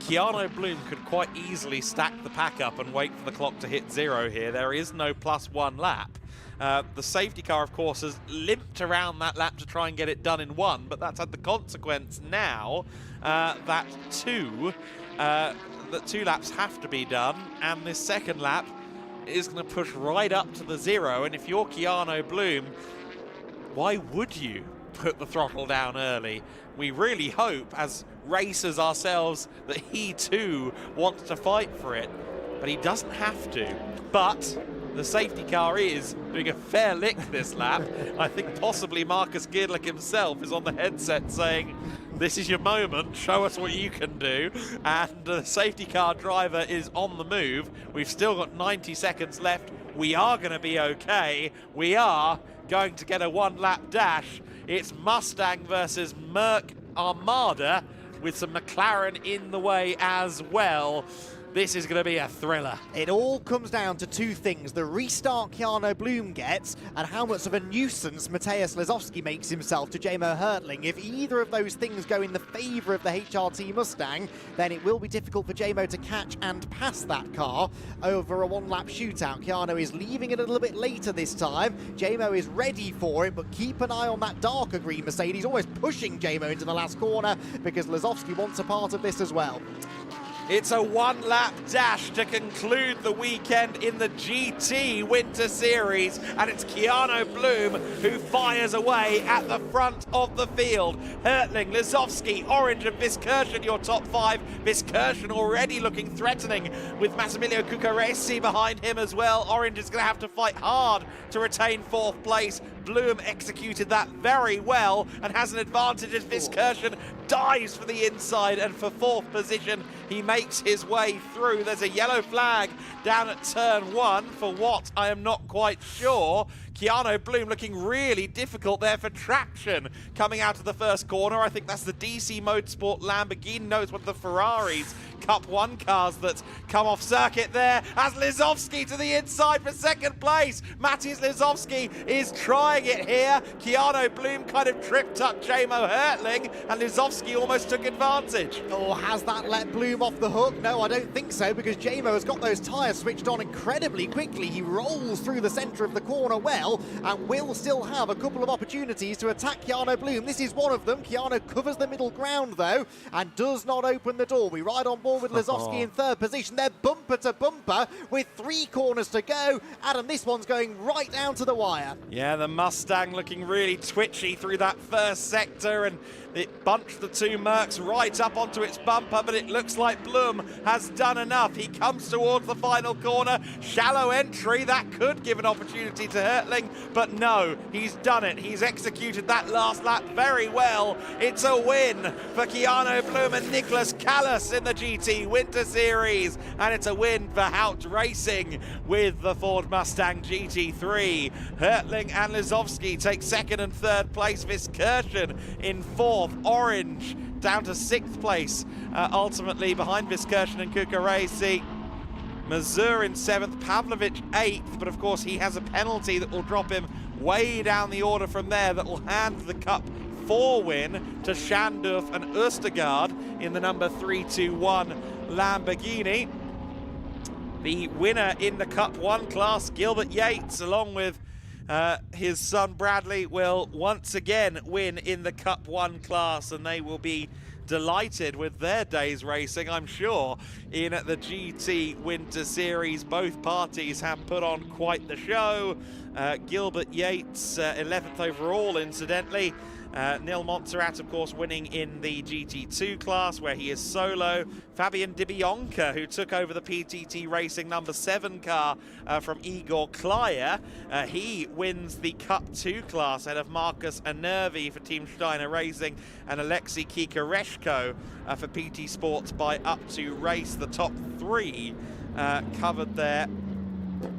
Keanu Bloom could quite easily stack the pack up and wait for the clock to hit 0 here. There is no +1 lap. The safety car, of course, has limped around that lap to try and get it done in 1, but that's had the consequence now that two laps have to be done, and this second lap is going to push right up to the 0. And if you're Keanu Bloom, why would you put the throttle down early? We really hope, as racers ourselves, that he too wants to fight for it, but he doesn't have to. But the safety car is doing a fair lick this lap. I think possibly Marcus Giedlich himself is on the headset saying, this is your moment, show us what you can do. And the safety car driver is on the move. We've still got 90 seconds left. We are going to be okay. We are going to get a one-lap dash. It's Mustang versus Merc Armada with some McLaren in the way as well. This is going to be a thriller. It all comes down to two things: the restart Keanu Bloom gets and how much of a nuisance Mateusz Lesowski makes himself to Jemo Hertling. If either of those things go in the favour of the HRT Mustang, then it will be difficult for Jemo to catch and pass that car over a one-lap shootout. Keanu is leaving it a little bit later this time. Jemo is ready for it, but keep an eye on that darker green Mercedes, almost pushing Jemo into the last corner, because Lesowski wants a part of this as well. It's a one-lap dash to conclude the weekend in the GT Winter Series, and it's Keanu Bloom who fires away at the front of the field. Hertling, Lesowski, Orange and Viskirchen, your top 5. Viskirchen already looking threatening with Massimiliano Cucuresi behind him as well. Orange is going to have to fight hard to retain 4th place. Bloom executed that very well and has an advantage as Viskirchen dives for the inside, and for 4th position he makes his way through. There's a yellow flag down at turn 1 for what I am not quite sure. Keanu Bloom looking really difficult there for traction coming out of the first corner. I think that's the DC Motorsport Lamborghini. No, it's one of the Ferraris Cup 1 cars that come off circuit there, as Lesowski to the inside for 2nd place. Mateusz Lesowski is trying it here. Keanu Bloom kind of tripped up Jemo Hertling, and Lesowski almost took advantage. Oh, has that let Bloom off the hook? No, I don't think so, because Jemo has got those tyres switched on incredibly quickly. He rolls through the centre of the corner well, and will still have a couple of opportunities to attack Keanu Bloom. This is one of them. Keanu covers the middle ground though, and does not open the door. We ride on board with Lesowski in 3rd position. They're bumper to bumper with 3 corners to go. Adam, this one's going right down to the wire. Yeah, the Mustang looking really twitchy through that first sector, and it bunched the 2 Mercs right up onto its bumper, but it looks like Bloom has done enough. He comes towards the final corner. Shallow entry, that could give an opportunity to Hertling, but no, he's done it. He's executed that last lap very well. It's a win for Keanu Bloom and Nicholas Callas in the GT Winter Series, and it's a win for Hout Racing with the Ford Mustang GT3. Hertling and Lesowski take 2nd and 3rd place. Viskirchen in 4th. Orange down to 6th place, ultimately behind Viskirchen and Cucuresi. Mazur in 7th, Pavlovich 8th, but of course he has a penalty that will drop him way down the order from there, that will hand the Cup 4 win to Schandorf and Östergaard in the number 321 Lamborghini. The winner in the Cup 1 class, Gilbert Yates, along with his son Bradley, will once again win in the Cup 1 class, and they will be delighted with their day's racing, I'm sure, in the GT Winter Series. Both parties have put on quite the show. Gilbert Yates, 11th overall, incidentally. Nil Montserrat, of course, winning in the GT2 class, where he is solo. Fabian Di Bianca, who took over the PTT Racing number 7 car from Igor Klyer. He wins the Cup 2 class ahead of Marcus Anervi for Team Steiner Racing and Alexei Kikareshko for PT Sports by Up to Race. The top 3 covered there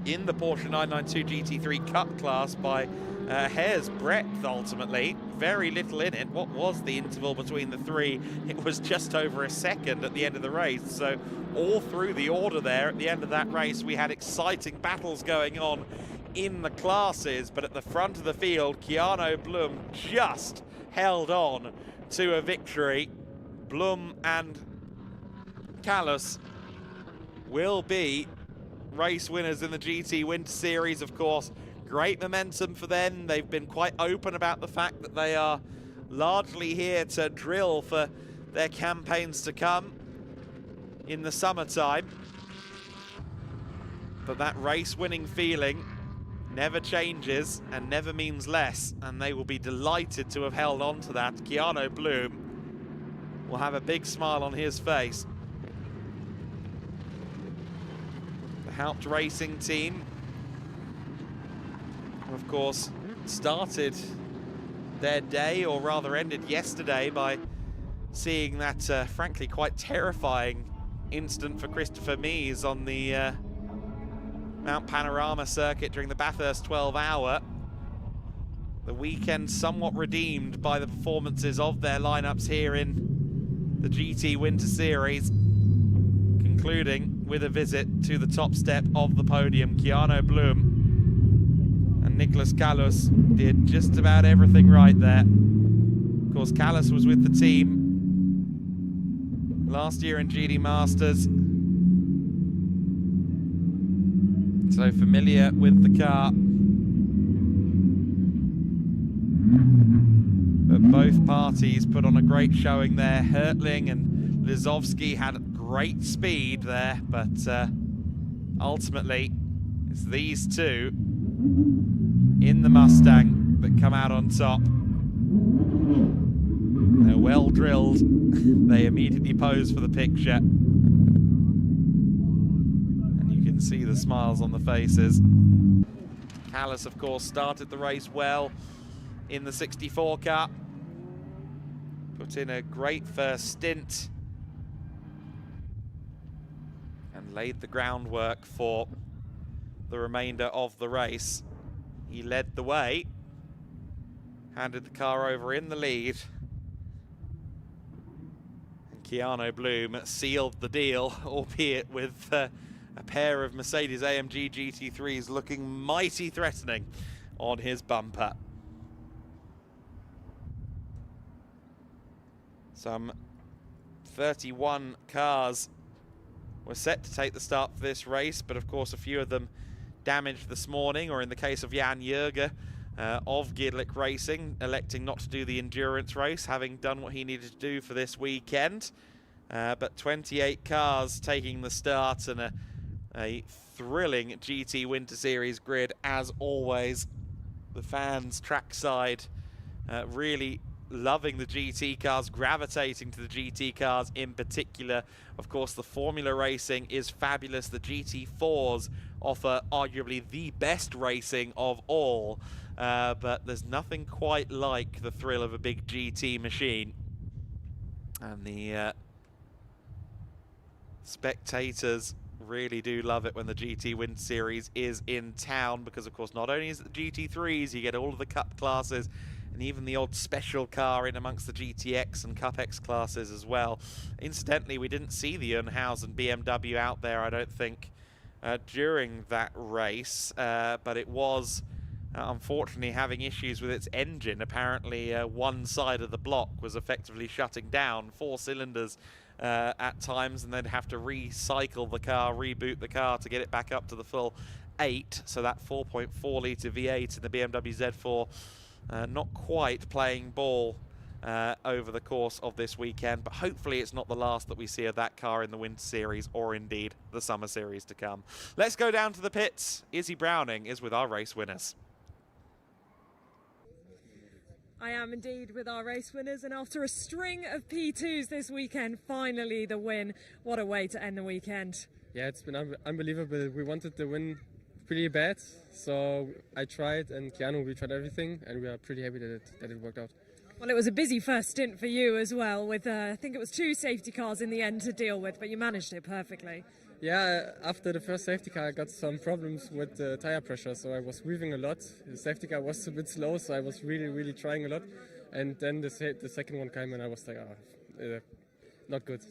in the Porsche 992 GT3 Cup class by hair's breadth, ultimately. Very little in it. What was the interval between the 3? It was just over a second at the end of the race. So all through the order there at the end of that race, we had exciting battles going on in the classes. But at the front of the field, Keanu Blum just held on to a victory. Blum and Callas will be race winners in the GT Winter Series, of course. Great momentum for them. They've been quite open about the fact that they are largely here to drill for their campaigns to come in the summertime. But that race-winning feeling never changes and never means less, and they will be delighted to have held on to that. Keanu Blum will have a big smile on his face. The Haupt Racing team, of course, started their day, or rather ended yesterday, by seeing that frankly quite terrifying incident for Christopher Mies on the Mount Panorama circuit during the Bathurst 12-hour. The weekend somewhat redeemed by the performances of their lineups here in the GT Winter Series, concluding with a visit to the top step of the podium. Keanu Blum and Nicholas Callas did just about everything right there. Of course, Callas was with the team last year in GD Masters, so familiar with the car. But both parties put on a great showing there. Hertling and Lizovsky had great speed there, but ultimately it's these two in the Mustang that come out on top. They're well drilled. They immediately pose for the picture. And you can see the smiles on the faces. Callas, of course, started the race well in the 64 car. Put in a great first stint and laid the groundwork for the remainder of the race. He led the way, handed the car over in the lead, and Keanu Blum sealed the deal, albeit with a pair of Mercedes AMG GT3s looking mighty threatening on his bumper. Some 31 cars were set to take the start for this race, but of course a few of them damaged this morning, or in the case of Jan Jürger of GEDLICH Racing, electing not to do the endurance race, having done what he needed to do for this weekend. But 28 cars taking the start, and a thrilling GT Winter Series grid as always. The fans trackside really loving the GT cars, gravitating to the GT cars in particular. Of course, the Formula racing is fabulous. The GT4s offer arguably the best racing of all, but there's nothing quite like the thrill of a big GT machine. And the spectators really do love it when the GT Winter Series is in town, because of course not only is it the GT3s, you get all of the Cup classes and even the odd special car in amongst the GTX and Cup X classes as well. Incidentally, we didn't see the Unhausen BMW out there, I don't think, during that race, but it was unfortunately having issues with its engine. Apparently one side of the block was effectively shutting down, 4 cylinders at times, and they'd have to recycle the car, reboot the car to get it back up to the full 8. So that 4.4 litre V8 in the BMW Z4 not quite playing ball over the course of this weekend, but hopefully it's not the last that we see of that car in the Winter Series or indeed the Summer Series to come. Let's go down to the pits. Izzy Browning is with our race winners. I am indeed with our race winners, and after a string of P2s this weekend, finally the win. What a way to end the weekend. Yeah, it's been unbelievable. We wanted the win pretty bad, so I tried, and Keanu, we tried everything, and we are pretty happy that it worked out. Well, it was a busy first stint for you as well, with I think it was 2 safety cars in the end to deal with, but you managed it perfectly. Yeah, after the first safety car I got some problems with the tire pressure, so I was weaving a lot. The safety car was a bit slow, so I was really trying a lot. And then the second one came and I was like, not good.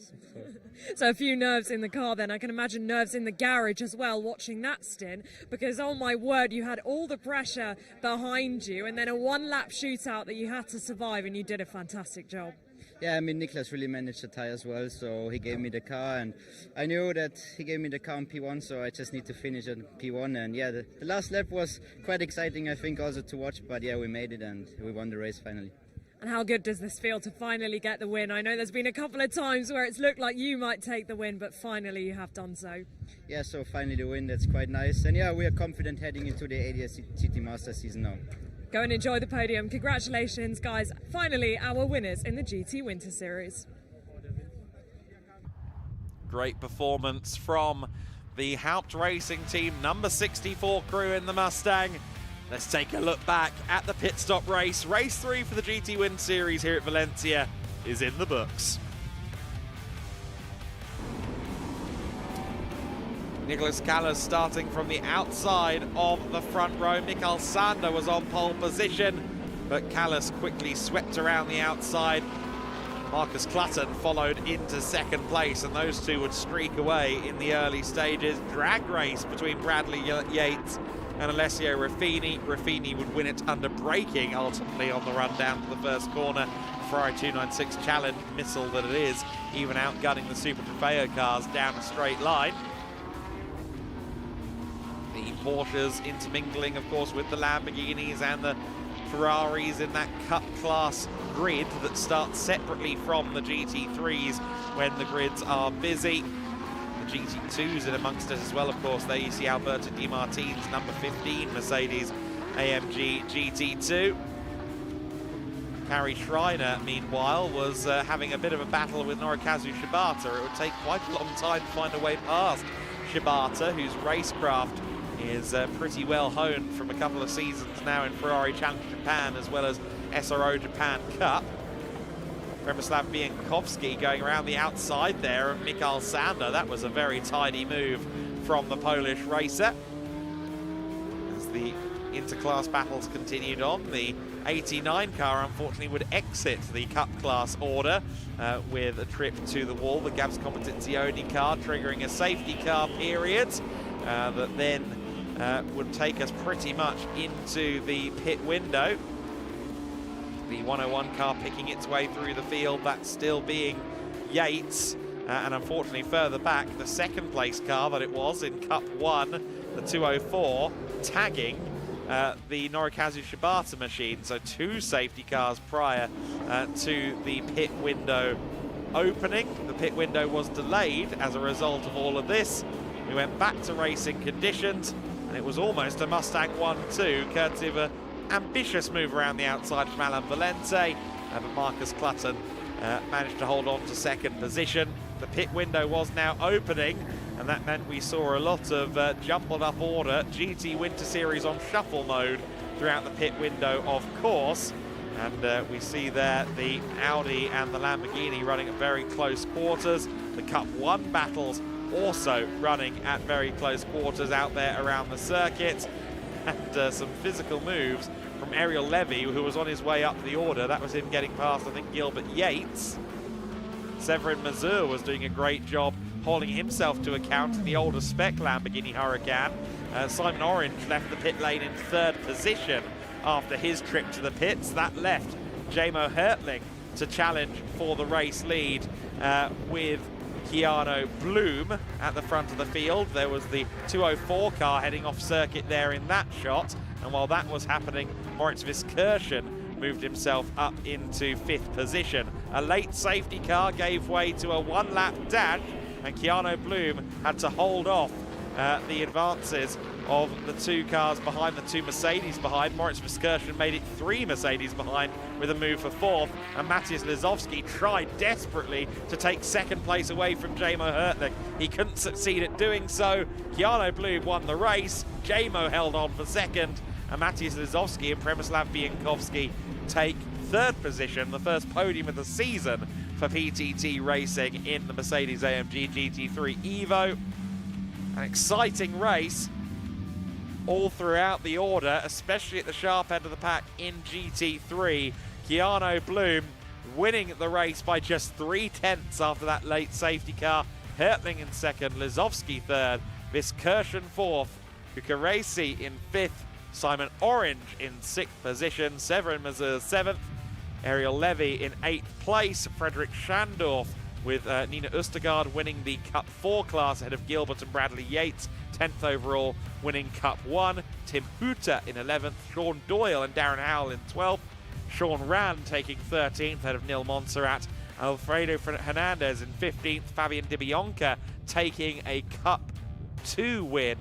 So a few nerves in the car then. I can imagine nerves in the garage as well, watching that stint, because oh my word, you had all the pressure behind you and then a one-lap shootout that you had to survive, and you did a fantastic job. Yeah, I mean, Niklas really managed the tyres well, so he gave me the car, and I knew that he gave me the car on P1, so I just need to finish on P1. And yeah, the last lap was quite exciting, I think, also to watch, but yeah, we made it and we won the race finally. And how good does this feel to finally get the win? I know there's been a couple of times where it's looked like you might take the win, but finally you have done so. Yeah, so finally the win, that's quite nice. And yeah, we are confident heading into the ADS GT Masters season now. Go and enjoy the podium. Congratulations, guys. Finally, our winners in the GT Winter Series. Great performance from the Haupt Racing Team, number 64 crew in the Mustang. Let's take a look back at the pit stop race. Race 3 for the GT Win Series here at Valencia is in the books. Nicholas Callas starting from the outside of the front row. Mikael Sander was on pole position, but Callas quickly swept around the outside. Marcus Clutton followed into second place, and those two would streak away in the early stages. Drag race between Bradley Yates and Alessio Raffini. Raffini would win it under braking, ultimately on the run down to the first corner. Ferrari 296 Challenge missile that it is, even outgunning the Super Trofeo cars down a straight line. The Porsches intermingling, of course, with the Lamborghinis and the Ferraris in that Cup class grid that starts separately from the GT3s when the grids are busy. The GT2s in amongst us as well, of course. There you see Alberto Di Martins, number 15 Mercedes AMG GT2. Harry Schreiner, meanwhile, was having a bit of a battle with Norikazu Shibata. It would take quite a long time to find a way past Shibata, whose racecraft is pretty well honed from a couple of seasons now in Ferrari Challenge Japan as well as SRO Japan Cup. Premislav Biankowski going around the outside there of Mikael Sander. That was a very tidy move from the Polish racer. As the interclass battles continued on, the 89 car unfortunately would exit the Cup class order with a trip to the wall. The Gabs Competizione car triggering a safety car period that then would take us pretty much into the pit window. The 101 car picking its way through the field, that still being Yates, and unfortunately further back, the second place car that it was in Cup 1, the 204, tagging the Norikazu Shibata machine. So 2 safety cars prior to the pit window opening. The pit window was delayed as a result of all of this. We went back to racing conditions, and it was almost a Mustang 1-2, courtesy of an ambitious move around the outside from Alan Valente, but Marcus Clutton managed to hold on to second position. The pit window was now opening, and that meant we saw a lot of jumbled up order, GT Winter Series on shuffle mode throughout the pit window, of course. And we see there the Audi and the Lamborghini running at very close quarters. The Cup 1 battles also running at very close quarters out there around the circuit. And some physical moves from Ariel Levy, who was on his way up the order. That was him getting past, I think, Gilbert Yates. Severin Mazur was doing a great job holding himself to account in the older spec Lamborghini Huracan. Simon Orange left the pit lane in third position after his trip to the pits. That left Jamo Hertling to challenge for the race lead with Keanu Bloom at the front of the field. There was the 204 car heading off circuit there in that shot, and while that was happening, Moritz Viskirchen moved himself up into 5th position. A late safety car gave way to a one-lap dash, and Keanu Bloom had to hold off the advances of the 2 cars behind, the 2 Mercedes behind. Moritz Verskirchen made it 3 Mercedes behind with a move for 4th, and Matthias Lizowski tried desperately to take 2nd place away from Jamo Hertling. He couldn't succeed at doing so. Keanu Bloom won the race, Jamo held on for 2nd, and Matthias Lizowski and Przemysław Biankowski take 3rd position, the first podium of the season for PTT Racing in the Mercedes-AMG GT3 Evo. An exciting race all throughout the order, especially at the sharp end of the pack in GT3. Keanu Bloom winning the race by just 3/10 after that late safety car. Hertling in 2nd, Lizowski 3rd, Verskirchen 4th, Kukaresi in 5th, Simon Orange in 6th position, Severin Mazur 7th, Ariel Levy in 8th place, Frederick Schandorf with Nina Østergaard winning the Cup 4 class ahead of Gilbert and Bradley Yates, 10th overall, winning Cup 1. Tim Hutter in 11th, Sean Doyle and Darren Howell in 12th, Sean Rand taking 13th ahead of Neil Montserrat, Alfredo Hernandez in 15th, Fabian Di Bianca taking a Cup 2 win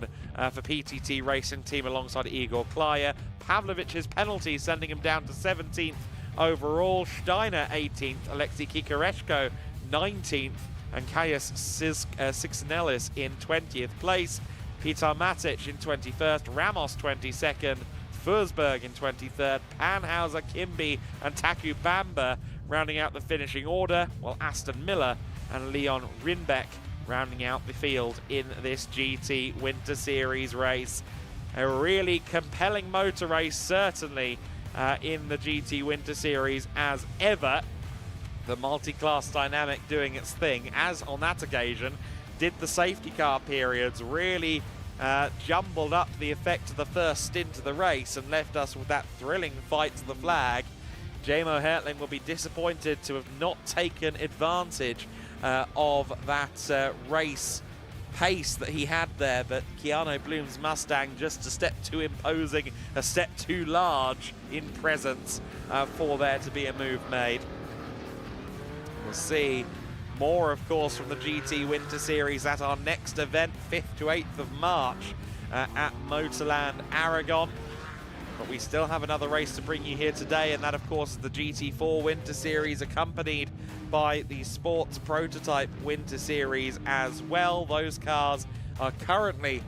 for PTT Racing Team alongside Igor Klaya. Pavlovic's penalty sending him down to 17th overall, Steiner 18th, Alexei Kikareshko 19th, and Kaius Sixnelis in 20th place. Peter Matic in 21st, Ramos 22nd, Forsberg in 23rd, Panhauser, Kimby and Taku Bamba rounding out the finishing order, while Aston Miller and Leon Rinbeck rounding out the field in this GT Winter Series race. A really compelling motor race, certainly in the GT Winter Series as ever. The multi-class dynamic doing its thing, as on that occasion did the safety car periods. Really jumbled up the effect of the first stint of the race and left us with that thrilling fight to the flag. Jamo Hertling will be disappointed to have not taken advantage of that race pace that he had there, but Keanu Bloom's Mustang just a step too imposing, a step too large in presence for there to be a move made. We'll see more, of course, from the GT Winter Series at our next event, 5th to 8th of March at Motorland Aragon. But we still have another race to bring you here today, and that, of course, is the GT4 Winter Series, accompanied by the Sports Prototype Winter Series as well. Those cars are currently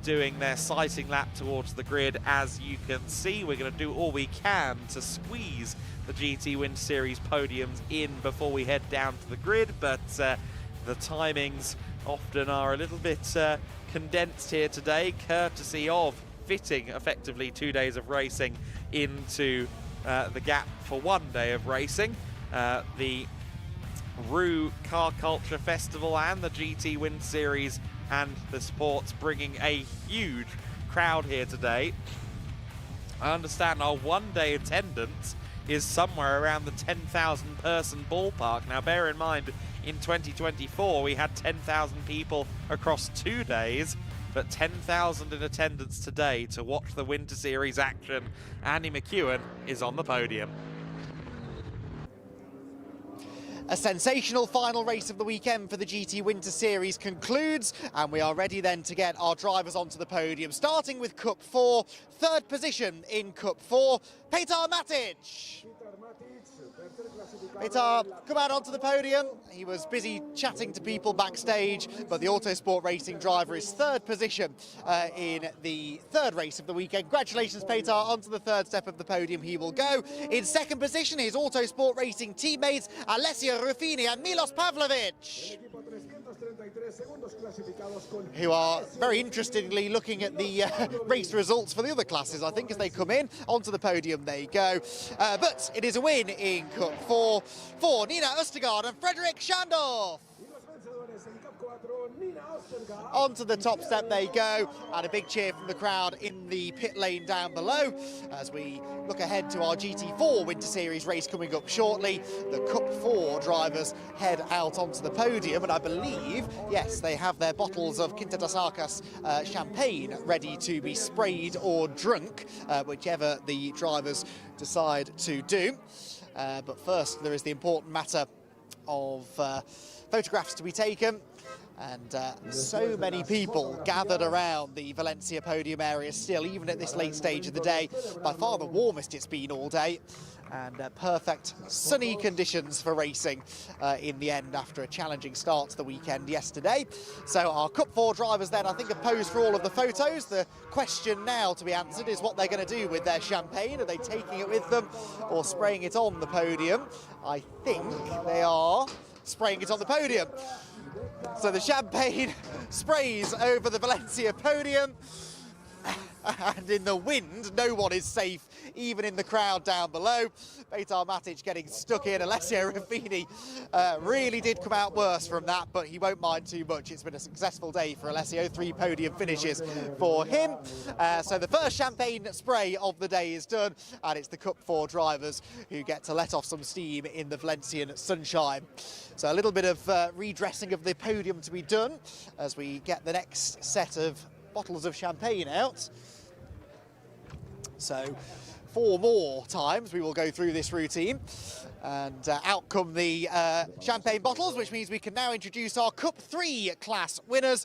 doing their sighting lap towards the grid. As you can see, we're going to do all we can to squeeze the GT Winter Series podiums in before we head down to the grid, but the timings often are a little bit condensed here today, courtesy of fitting effectively 2 days of racing into the gap for 1 day of racing. The Rue Car Culture Festival and the GT Winter Series and the sports bringing a huge crowd here today. I understand our 1 day attendance is somewhere around the 10,000 person ballpark. Now bear in mind, in 2024 we had 10,000 people across 2 days, but 10,000 in attendance today to watch the Winter Series action. Andy McEwen is on the podium. A sensational final race of the weekend for the GT Winter Series concludes, and we are ready then to get our drivers onto the podium, starting with Cup 4, 3rd position in Cup 4, Peter Matic. Peter, come out onto the podium. He was busy chatting to people backstage, but the Autosport Racing driver is 3rd position in the 3rd race of the weekend. Congratulations, Peter, onto the 3rd step of the podium he will go. In 2nd position, his Autosport Racing teammates, Alessia Ruffini and Milos Pavlovic, who are very interestingly looking at the race results for the other classes, I think, as they come in. Onto the podium they go. But it is a win in Cup 4 for Nina Østergaard and Frederick Schandorf. Onto the top step they go, and a big cheer from the crowd in the pit lane down below as we look ahead to our GT4 Winter Series race coming up shortly. The Cup 4 drivers head out onto the podium, and I believe, yes, they have their bottles of Quinta das Arcas champagne ready to be sprayed or drunk, whichever the drivers decide to do. But first, there is the important matter of photographs to be taken. And so many people gathered around the Valencia podium area still, even at this late stage of the day. By far the warmest it's been all day, and perfect sunny conditions for racing in the end after a challenging start to the weekend yesterday. So our Cup 4 drivers then, I think, have posed for all of the photos. The question now to be answered is what they're going to do with their champagne. Are they taking it with them or spraying it on the podium? I think they are spraying it on the podium. So the champagne sprays over the Valencia podium, and in the wind, no one is safe, even in the crowd down below. Petar Matic getting stuck in. Alessio Ruffini really did come out worse from that, but he won't mind too much. It's been a successful day for Alessio, 3 podium finishes for him. So the first champagne spray of the day is done, and it's the Cup 4 drivers who get to let off some steam in the Valencian sunshine. So a little bit of redressing of the podium to be done as we get the next set of bottles of champagne out. So 4 more times we will go through this routine, and out come the champagne bottles, which means we can now introduce our Cup 3 class winners.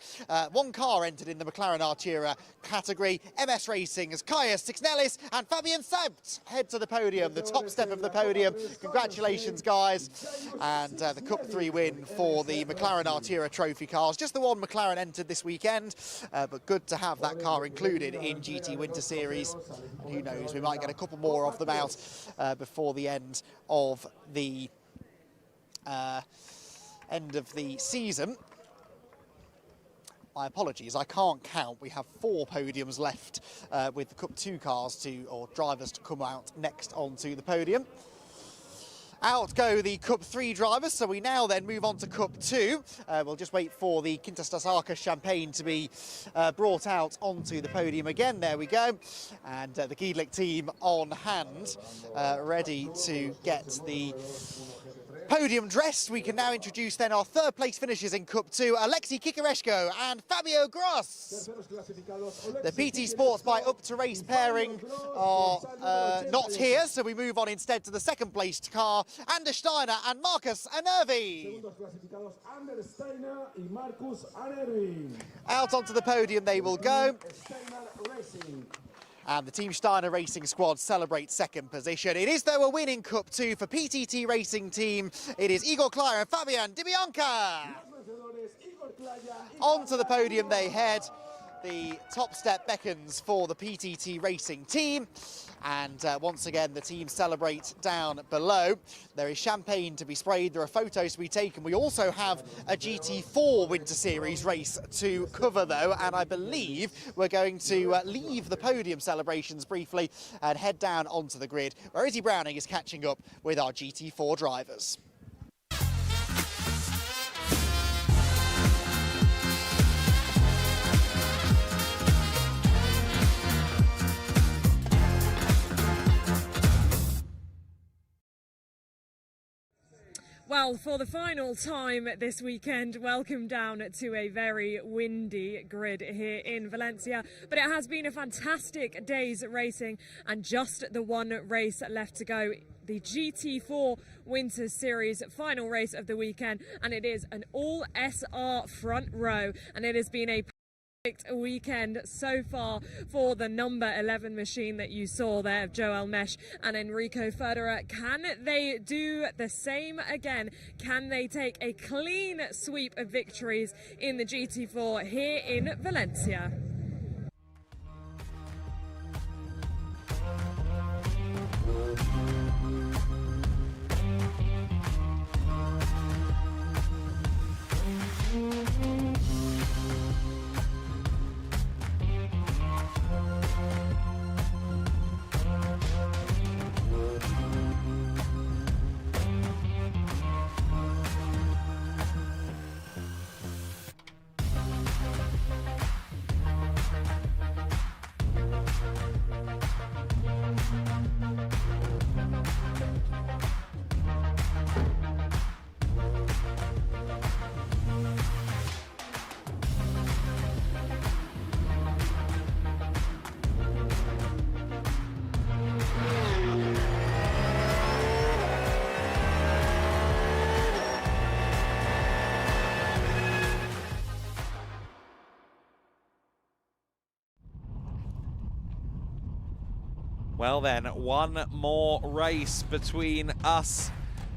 1 car entered in the McLaren Artura category. MS Racing's Kaya Sixnellis and Fabian Saubt head to the podium, the top step of the podium. Congratulations, guys. And the Cup 3 win for the McLaren Artura trophy cars. Just the one McLaren entered this weekend, but good to have that car included in GT Winter Series. And who knows, we might get a couple more of them out before the end of the season. My apologies, I can't count. We have 4 podiums left with the Cup 2 cars or drivers to come out next onto the podium. Out go the Cup 3 drivers, so we now then move on to Cup 2. We'll just wait for the Quinta das Arcas champagne to be brought out onto the podium again. There we go. And the GEDLICH team on hand, ready to get the podium dressed. We can now introduce then our 3rd place finishers in Cup 2, Alexei Kikareshko and Fabio Gross. The PT Sports by Up to Race pairing are not here, so we move on instead to the 2nd placed car, Anders Steiner and Marcus Anervi. Out onto the podium they will go. And the Team Steiner Racing squad celebrates 2nd position. It is, though, a win in Cup 2 for PTT Racing Team. It is Igor Klaya and Fabian Di Bianca. Onto the podium they head. The top step beckons for the PTT Racing Team. And once again, the team celebrate down below. There is champagne to be sprayed. There are photos to be taken. We also have a GT4 Winter Series race to cover, though. And I believe we're going to leave the podium celebrations briefly and head down onto the grid, where Izzy Browning is catching up with our GT4 drivers. Well, for the final time this weekend, welcome down to a very windy grid here in Valencia. But it has been a fantastic day's racing and just the one race left to go. The GT4 Winter Series final race of the weekend, and it is an all SR front row, and it has been a perfect weekend so far for the number 11 machine that you saw there of Joel Mesh and Enrico Federer. Can they do the same again? Can they take a clean sweep of victories in the GT4 here in Valencia? Well then, one more race between us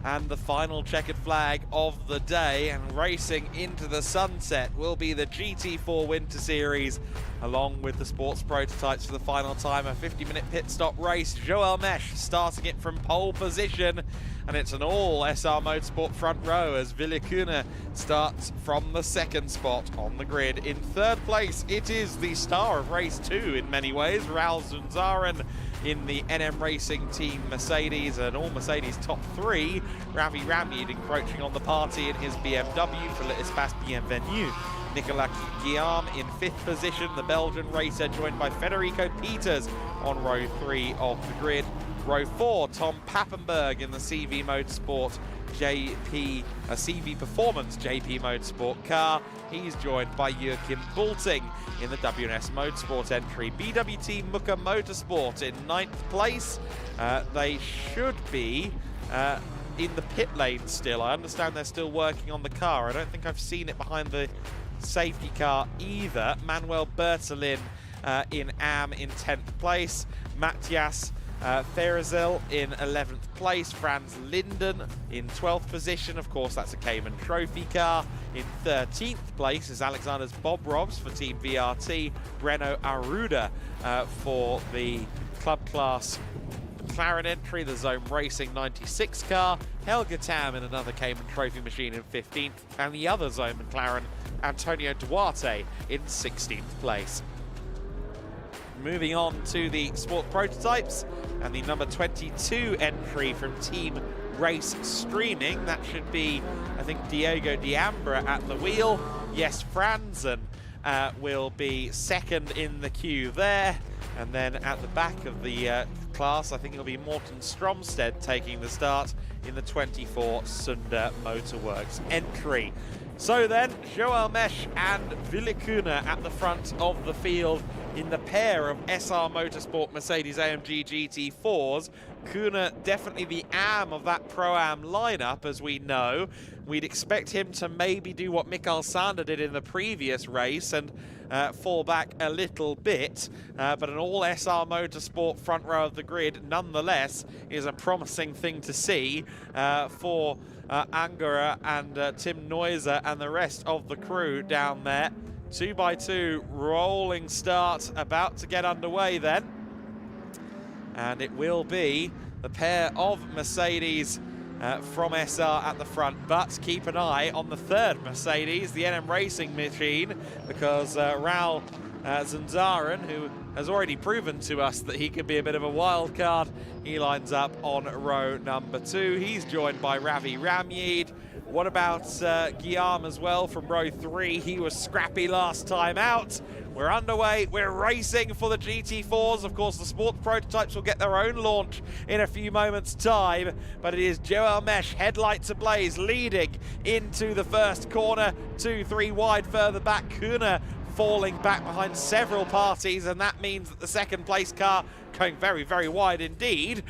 and the final checkered flag of the day, and racing into the sunset will be the GT4 Winter Series, along with the sports prototypes for the final time. A 50-minute pit stop race. Joel Mesh starting it from pole position, and it's an all SR Motorsport front row as Villicuna starts from the second spot on the grid. In third place, it is the star of race 2 in many ways, Raul Zunzaren in the NM Racing Team Mercedes, and all Mercedes top 3. Ravi Ramid encroaching on the party in his BMW for Espace Bienvenue. Nicolas Guillaume in 5th position, the Belgian racer, joined by Federico Peters on row 3 of the grid. Row 4, Tom Pappenberg in the CV Motorsport CV Performance JP Motorsport car. He's joined by Joachim Bulting in the WNS Motorsport entry. BWT Muka Motorsport in 9th place. They should be in the pit lane still. I understand they're still working on the car. I don't think I've seen it behind the safety car either. Manuel Bertolin in AM in 10th place. Matthias Ferzel in 11th place. Franz Linden in 12th position. Of course, that's a Cayman Trophy car. In 13th place is Alexander's Bob Robs for Team VRT. Breno Aruda for the club class McLaren entry, the Zone Racing 96 car. Helga Tam in another Cayman Trophy machine in 15th. And the other Zone McLaren, Antonio Duarte, in 16th place. Moving on to the sport prototypes and the number 22 entry from Team Race Streaming. That should be, I think, Diego Diambra at the wheel. Yes, Franzen will be second in the queue there. And then at the back of the class, I think it'll be Morten Stromsted taking the start in the 24 Sunda Motorworks entry. So then, Joel Mesh and Villicuna at the front of the field in the pair of SR Motorsport Mercedes-AMG GT4s. Kuna definitely the am of that Pro-Am lineup, as we know. We'd expect him to maybe do what Mikael Sander did in the previous race and fall back a little bit, but an all SR Motorsport front row of the grid nonetheless is a promising thing to see for Angara and Tim Neuser and the rest of the crew down there. 2x2 rolling start about to get underway then, and it will be the pair of Mercedes from SR at the front, but keep an eye on the third Mercedes, the NM Racing machine, because Raul Zunzaren, who has already proven to us that he could be a bit of a wild card, he lines up on row number 2. He's joined by Ravi Ramyid. What about Guillaume as well from row 3? He was scrappy last time out. We're underway, we're racing for the GT4s. Of course, the sports prototypes will get their own launch in a few moments' time, but it is Joel Mesh, headlights ablaze, leading into the first corner. 2-3 wide further back, Kuna falling back behind several parties, and that means that the second place car, going very, very wide indeed,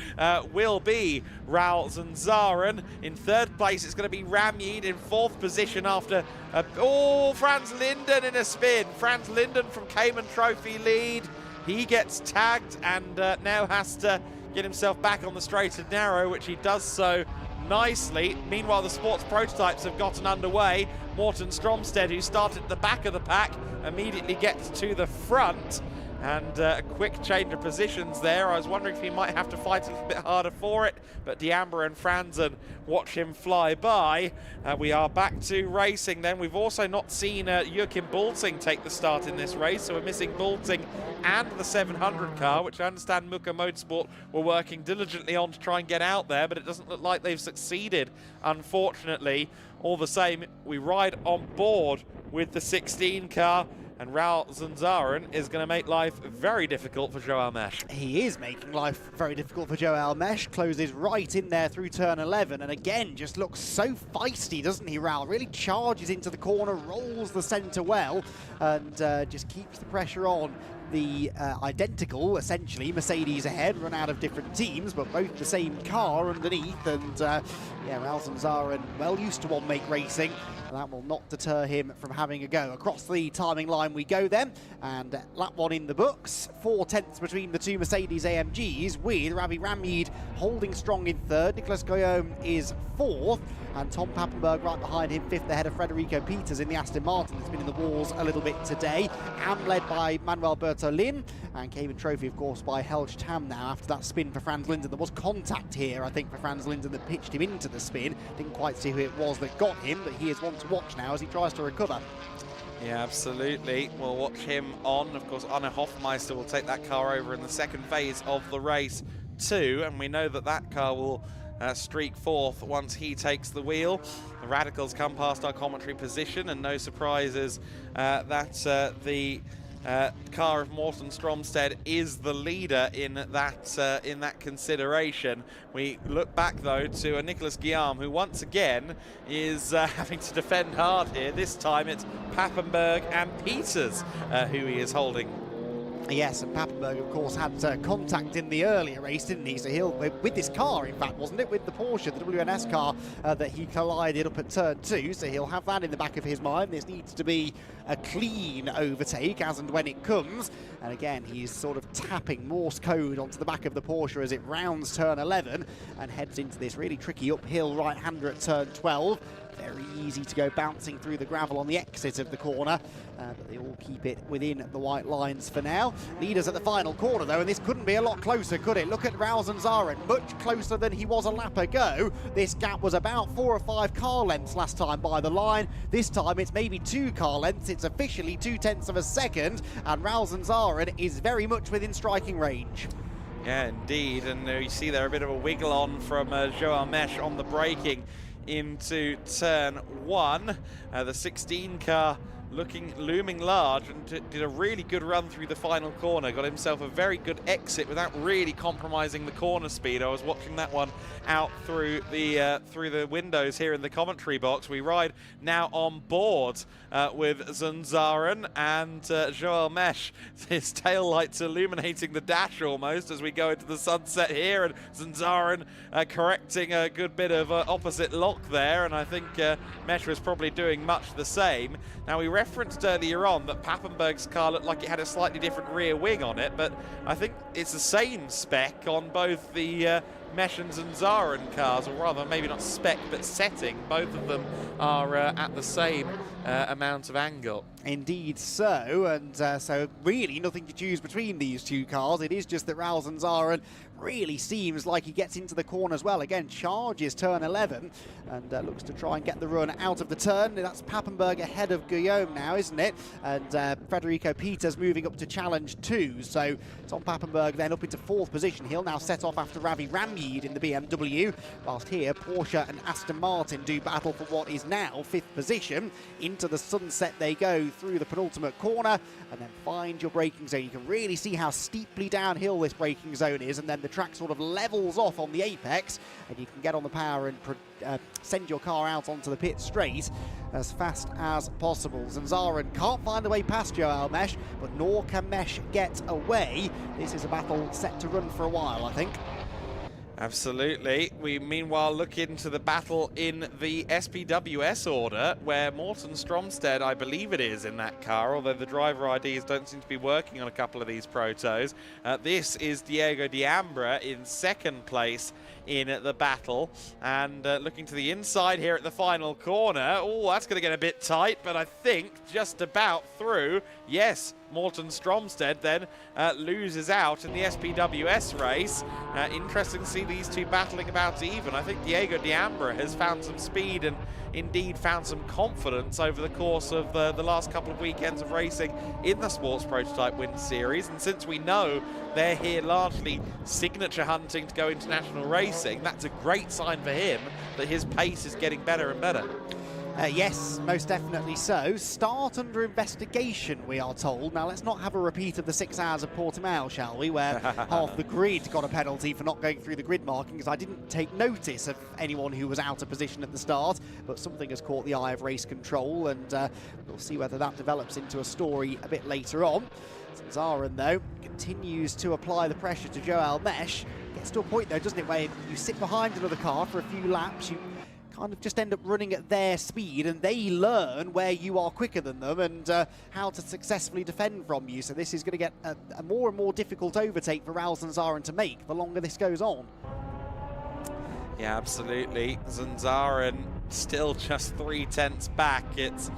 will be Raul Zunzaren. In third place, it's going to be Ramyid in 4th position after Franz Linden in a spin. Franz Linden from Cayman Trophy lead. He gets tagged and now has to get himself back on the straight and narrow, which he does so nicely. Meanwhile, the sports prototypes have gotten underway. Morten Stromsted, who started at the back of the pack, immediately gets to the front, and a quick change of positions there. I was wondering if he might have to fight a little bit harder for it, but Diambra and Franzen watch him fly by. We are back to racing then. We've also not seen Joachim Bulting take the start in this race, so we're missing Bulting and the 700 car, which I understand Muka Motorsport were working diligently on to try and get out there, but it doesn't look like they've succeeded, unfortunately. All the same, we ride on board with the 16 car, and Raul Zunzaren is going to make life very difficult for Joel Mesh. He is making life very difficult for Joel Mesh. Closes right in there through turn 11, and again just looks so feisty, doesn't he, Raul? Really charges into the corner, rolls the centre well, and just keeps the pressure on the identical, essentially, Mercedes ahead, run out of different teams, but both the same car underneath. And yeah, Ralzan well used to one-make racing. That will not deter him from having a go. Across the timing line we go then, and lap 1 in the books. 4 tenths between the two Mercedes AMGs, with Ravi Ramid holding strong in 3rd. Nicolas Guillaume is 4th, and Tom Pappenberg right behind him, 5th ahead of Federico Peters in the Aston Martin that's been in the walls a little bit today. Am led by Manuel Bertolin, and came in trophy, of course, by Helge Tam now after that spin for Franz Linden. There was contact here, I think, for Franz Linden that pitched him into the spin. Didn't quite see who it was that got him, but he is one to watch now as he tries to recover. Yeah, absolutely. We'll watch him on. Of course, Arne Hofmeister will take that car over in the second phase of the race too, and we know that that car will streak 4th once he takes the wheel. The Radicals come past our commentary position, and no surprises that the car of Morten Stromsted is the leader in that consideration. We look back though to Nicolas Guillaume, who once again is having to defend hard here. This time it's Pappenberg and Peters who he is holding. Yes, and Pappenberg, of course, had contact in the earlier race, didn't he? So he'll, with this car, in fact, wasn't it? With the Porsche, the WNS car that he collided up at turn 2. So he'll have that in the back of his mind. This needs to be a clean overtake as and when it comes. And again, he's sort of tapping Morse code onto the back of the Porsche as it rounds turn 11 and heads into this really tricky uphill right-hander at turn 12. Very easy to go bouncing through the gravel on the exit of the corner, but they all keep it within the white lines for now. Leaders at the final corner though, and this couldn't be a lot closer, could it? Look at Ralzan Zaren, much closer than he was a lap ago. This gap was about 4 or 5 car lengths last time by the line. This time it's maybe 2 car lengths. It's officially 0.2 of a second, and Ralzan Zaren is very much within striking range. Yeah, indeed, and you see there a bit of a wiggle on from Joao Mesh on the braking into turn 1. The 16 car looming large, and did a really good run through the final corner. Got himself a very good exit without really compromising the corner speed. I was watching that one out through the windows here in the commentary box. We ride now on board with Zaren and Joel Mesh. His tail lights illuminating the dash almost as we go into the sunset here, and Zaren correcting a good bit of opposite lock there, and I think Mesh was probably doing much the same. Now, we referenced earlier on that Pappenberg's car looked like it had a slightly different rear wing on it, but I think it's the same spec on both the Mesh and Zaren cars, or rather maybe not spec but setting. Both of them are at the same amount of angle. Indeed so, and so really nothing to choose between these two cars. It is just that Ralzan Zaren really seems like he gets into the corners well. Again, charges turn 11 and looks to try and get the run out of the turn. That's Pappenberg ahead of Guillaume now, isn't it? And Federico Peters moving up to challenge 2. So Tom Pappenberg then up into 4th position. He'll now set off after Ravi Ramid in the BMW, whilst here Porsche and Aston Martin do battle for what is now 5th position. Into the sunset they go through the penultimate corner, and then find your braking zone. You can really see how steeply downhill this braking zone is, and then the track sort of levels off on the apex, and you can get on the power and send your car out onto the pit straight as fast as possible. Zaren can't find a way past Joao Mesh, but nor can Mesh get away. This is a battle set to run for a while, I think. Absolutely. We meanwhile look into the battle in the SPWS order, where Morten Stromsted, I believe it is, in that car, although the driver IDs don't seem to be working on a couple of these protos. This is Diego Diambra in 2nd place in the battle, and looking to the inside here at the final corner. Oh, that's going to get a bit tight, but I think just about through. Yes, Morten Stromsted then loses out in the SPWS race. Interesting to see these two battling about even. I think Diego Diambra has found some speed and indeed found some confidence over the course of the last couple of weekends of racing in the Sports Prototype Winter Series. And since we know they're here largely signature hunting to go international racing, that's a great sign for him that his pace is getting better and better. Yes, most definitely so. Start under investigation, we are told. Now, let's not have a repeat of the 6 hours of Portimao, shall we, where half the grid got a penalty for not going through the grid markings. I didn't take notice of anyone who was out of position at the start, but something has caught the eye of race control, and we'll see whether that develops into a story a bit later on. Zanzaren, though, continues to apply the pressure to Joel Mesh. Gets to a point, though, doesn't it, where you sit behind another car for a few laps, you kind of just end up running at their speed, and they learn where you are quicker than them and how to successfully defend from you. So this is going to get a more and more difficult overtake for Raul Zanzaren to make the longer this goes on. Yeah, absolutely. Zanzaren still just 3/10 back. It's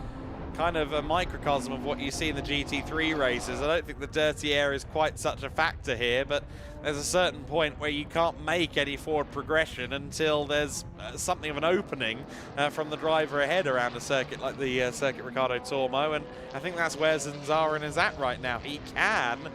kind of a microcosm of what you see in the GT3 races. I don't think the dirty air is quite such a factor here, but there's a certain point where you can't make any forward progression until there's something of an opening from the driver ahead around a circuit like the Circuit Ricardo Tormo, and I think that's where Zanzaren is at right now. He can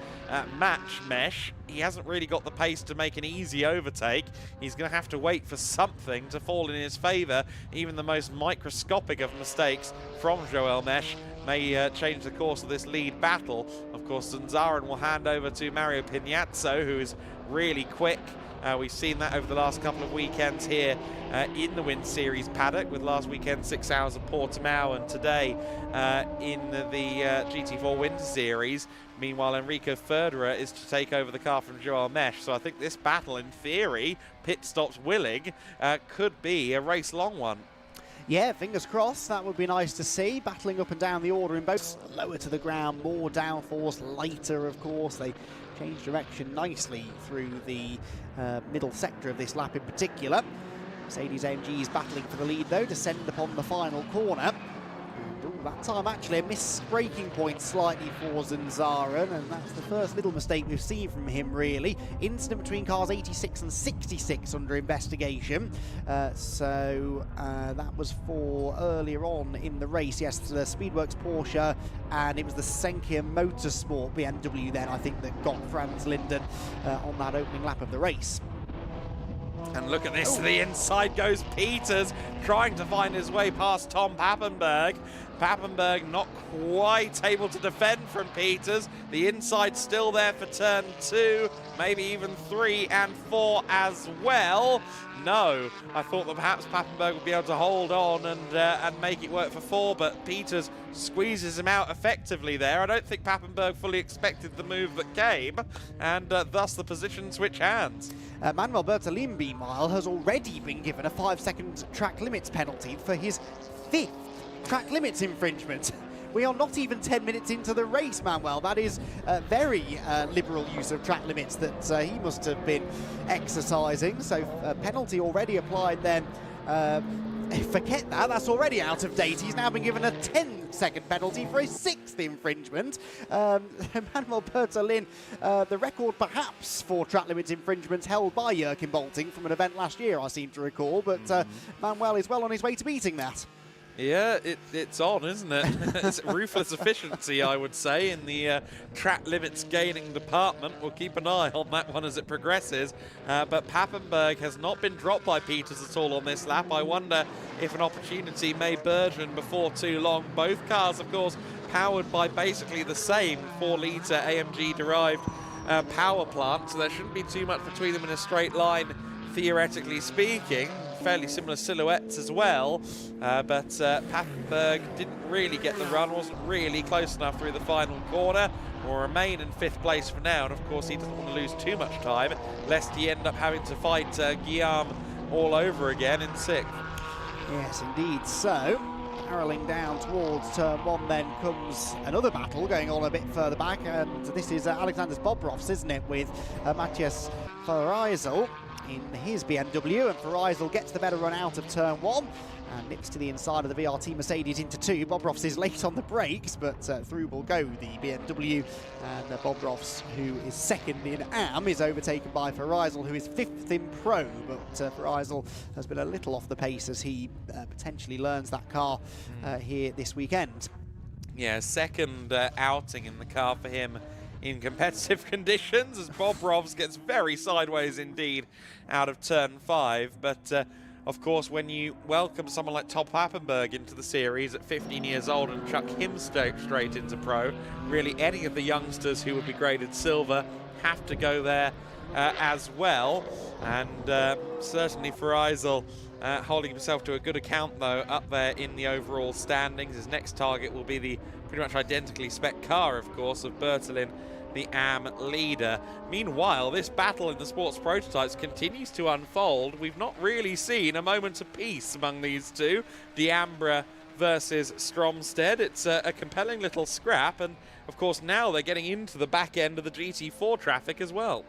match Mesh. He hasn't really got the pace to make an easy overtake. He's going to have to wait for something to fall in his favour. Even the most microscopic of mistakes from Joel Mesh may change the course of this lead battle. Of course, Zanzaren will hand over to Mario Pignazzo, who is really quick. We've seen that over the last couple of weekends here in the Win Series paddock, with last weekend 6 hours of Portimao, and today in the GT4 Winter Series. Meanwhile, Enrico Federer is to take over the car from Joel Mesh. So I think this battle, in theory, pit stops willing, could be a race-long one. Yeah, fingers crossed. That would be nice to see. Battling up and down the order in both. Lower to the ground, more downforce, lighter, of course. They change direction nicely through the middle sector of this lap in particular. Mercedes-AMG is battling for the lead, though, to send upon the final corner. Ooh, that time actually a missed braking point slightly for Zanzaren, and that's the first little mistake we've seen from him, really. Incident between cars 86 and 66 under investigation. That was for earlier on in the race. Yes, the Speedworks Porsche, and it was the Senkia Motorsport BMW then, I think, that got Franz Linden on that opening lap of the race. And look at this, to the inside goes Peters, trying to find his way past Tom Pappenberg. Pappenberg not quite able to defend from Peters. The inside still there for turn 2, maybe even 3 and 4 as well. No, I thought that perhaps Pappenberg would be able to hold on and make it work for 4, but Peters squeezes him out effectively there. I don't think Pappenberg fully expected the move that came, and thus the position switch hands. Manuel Bertolin, meanwhile, has already been given a 5-second track limits penalty for his 5th track limits infringement. We are not even 10 minutes into the race, Manuel. That is very liberal use of track limits that he must have been exercising. So a penalty already applied then. Forget that, that's already out of date. He's now been given a 10-second penalty for a 6th infringement. Manuel Bertolin, the record perhaps for track limits infringements held by Jürgen Bolting from an event last year, I seem to recall, but Manuel is well on his way to beating that. Yeah, it's on, isn't it? It's ruthless efficiency, I would say, in the track limits gaining department. We'll keep an eye on that one as it progresses. But Pappenberg has not been dropped by Peters at all on this lap. I wonder if an opportunity may burgeon before too long. Both cars, of course, powered by basically the same 4-litre AMG-derived power plant, so there shouldn't be too much between them in a straight line, theoretically speaking. Fairly similar silhouettes as well, but Pappenberg didn't really get the run, wasn't really close enough through the final corner, will remain in 5th place for now, and of course he doesn't want to lose too much time, lest he end up having to fight Guillaume all over again in 6th. Yes, indeed. So, barreling down towards turn 1 then comes another battle going on a bit further back, and this is Alexander Bobrov's, isn't it, with Matthias Fereisel in his BMW, and Fereisel gets the better run out of turn 1 and nips to the inside of the VRT Mercedes into 2. Bobrovs is late on the brakes, but through will go the BMW, and Bobrovs, who is 2nd in AM, is overtaken by Fereisel, who is 5th in Pro, but Fereisel has been a little off the pace as he potentially learns that car here this weekend. Yeah, 2nd outing in the car for him in competitive conditions, as Bobrovs gets very sideways indeed out of turn 5, but of course, when you welcome someone like Top Appenberg into the series at 15 years old and chuck him straight into pro, really any of the youngsters who would be graded silver have to go there as well. And certainly for Eisel, holding himself to a good account, though, up there in the overall standings. His next target will be the pretty much identically spec car, of course, of Bertolin, the AM leader. Meanwhile, this battle in the sports prototypes continues to unfold. We've not really seen a moment of peace among these two. Diambra versus Stromstead. It's a compelling little scrap, and of course now they're getting into the back end of the GT4 traffic as well.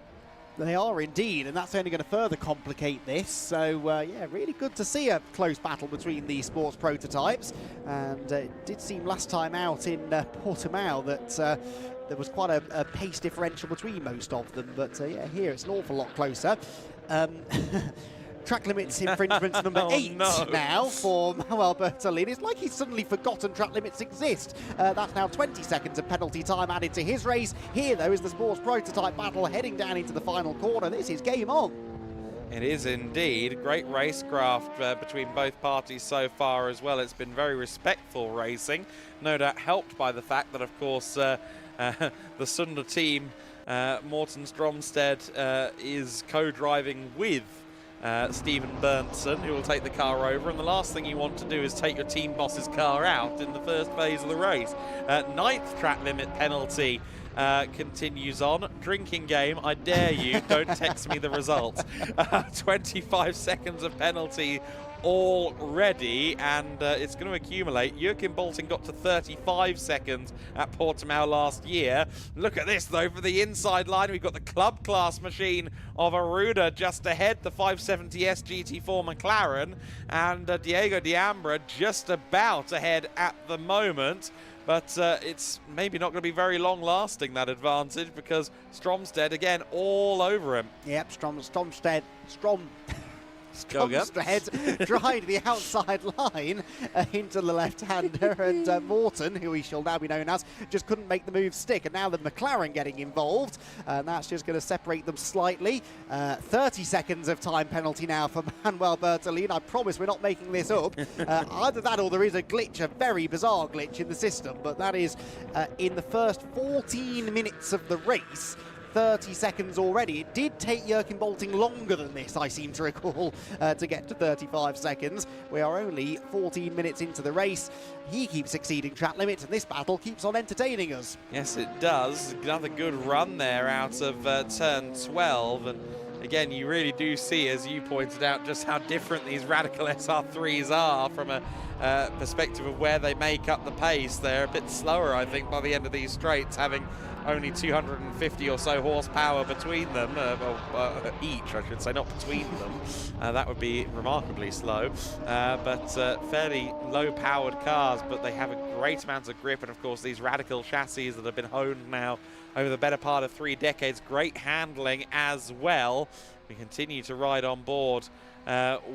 They are indeed, and that's only going to further complicate this. So, yeah, really good to see a close battle between the sports prototypes. And it did seem last time out in Portimao that there was quite a pace differential between most of them. But, yeah, here it's an awful lot closer. Track limits infringements number 8 now for Manuel Bertolini. It's like he's suddenly forgotten track limits exist. That's now 20 seconds of penalty time added to his race. Here, though, is the sports prototype battle heading down into the final corner. This is game on. It is indeed. Great racecraft between both parties so far as well. It's been very respectful racing, no doubt helped by the fact that, of course, the Sunder team, Morten Stromstead, is co-driving with Stephen Berntsen, who will take the car over, and the last thing you want to do is take your team boss's car out in the first phase of the race. 9th track limit penalty continues on. Drinking game, I dare you, don't text me the results. 25 seconds of penalty already, and it's going to accumulate. Joachim Bolting got to 35 seconds at Portimao last year. Look at this, though, for the inside line. We've got the club class machine of Aruda just ahead, the 570S GT4 McLaren, and Diego Diambra just about ahead at the moment. But it's maybe not going to be very long-lasting, that advantage, because Stromstead, again, all over him. Yep, Stromstead tried the outside line into the left-hander, and Morton, who he shall now be known as, just couldn't make the move stick. And now the McLaren getting involved, and that's just going to separate them slightly. 30 seconds of time penalty now for Manuel Bertolini. I promise we're not making this up. Either that or there is a glitch, a very bizarre glitch in the system, but that is in the first 14 minutes of the race. 30 seconds already. It did take Joachim Bolting longer than this, I seem to recall, to get to 35 seconds. We are only 14 minutes into the race. He keeps exceeding track limits, and this battle keeps on entertaining us. Yes, it does. Another good run there out of turn 12. And again, you really do see, as you pointed out, just how different these Radical SR3s are from a perspective of where they make up the pace. They're a bit slower, I think, by the end of these straights, having only 250 or so horsepower between them, each, I should say, not between them. That would be remarkably slow, but fairly low-powered cars, but they have a great amount of grip, and of course these Radical chassis that have been honed now over the better part of 3 decades. Great handling as well. We continue to ride on board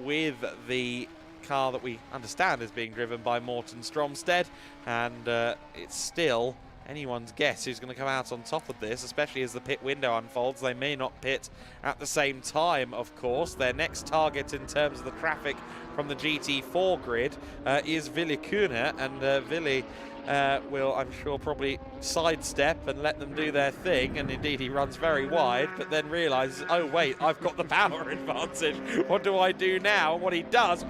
with the car that we understand is being driven by Morten Stromstead, and it's still anyone's guess who's going to come out on top of this, especially as the pit window unfolds. They may not pit at the same time, of course. Their next target in terms of the traffic from the GT4 grid is Willy Kuhne, and Willy will, I'm sure, probably sidestep and let them do their thing, and indeed he runs very wide, but then realises, oh wait, I've got the power advantage. What do I do now? And what he does,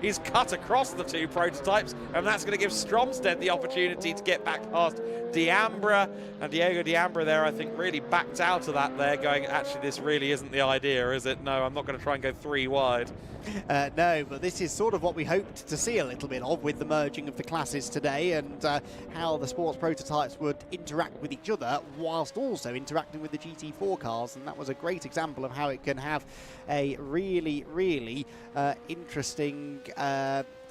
he's cut across the 2 prototypes, and that's going to give Stromstead the opportunity to get back past Diambra, and Diego Diambra there, I think, really backed out of that there, going, actually, this really isn't the idea, is it? No, I'm not going to try and go 3 wide. No, but this is sort of what we hoped to see a little bit of with the merging of the classes today, and how the sports prototypes would interact with each other whilst also interacting with the GT4 cars, and that was a great example of how it can have a really, really interesting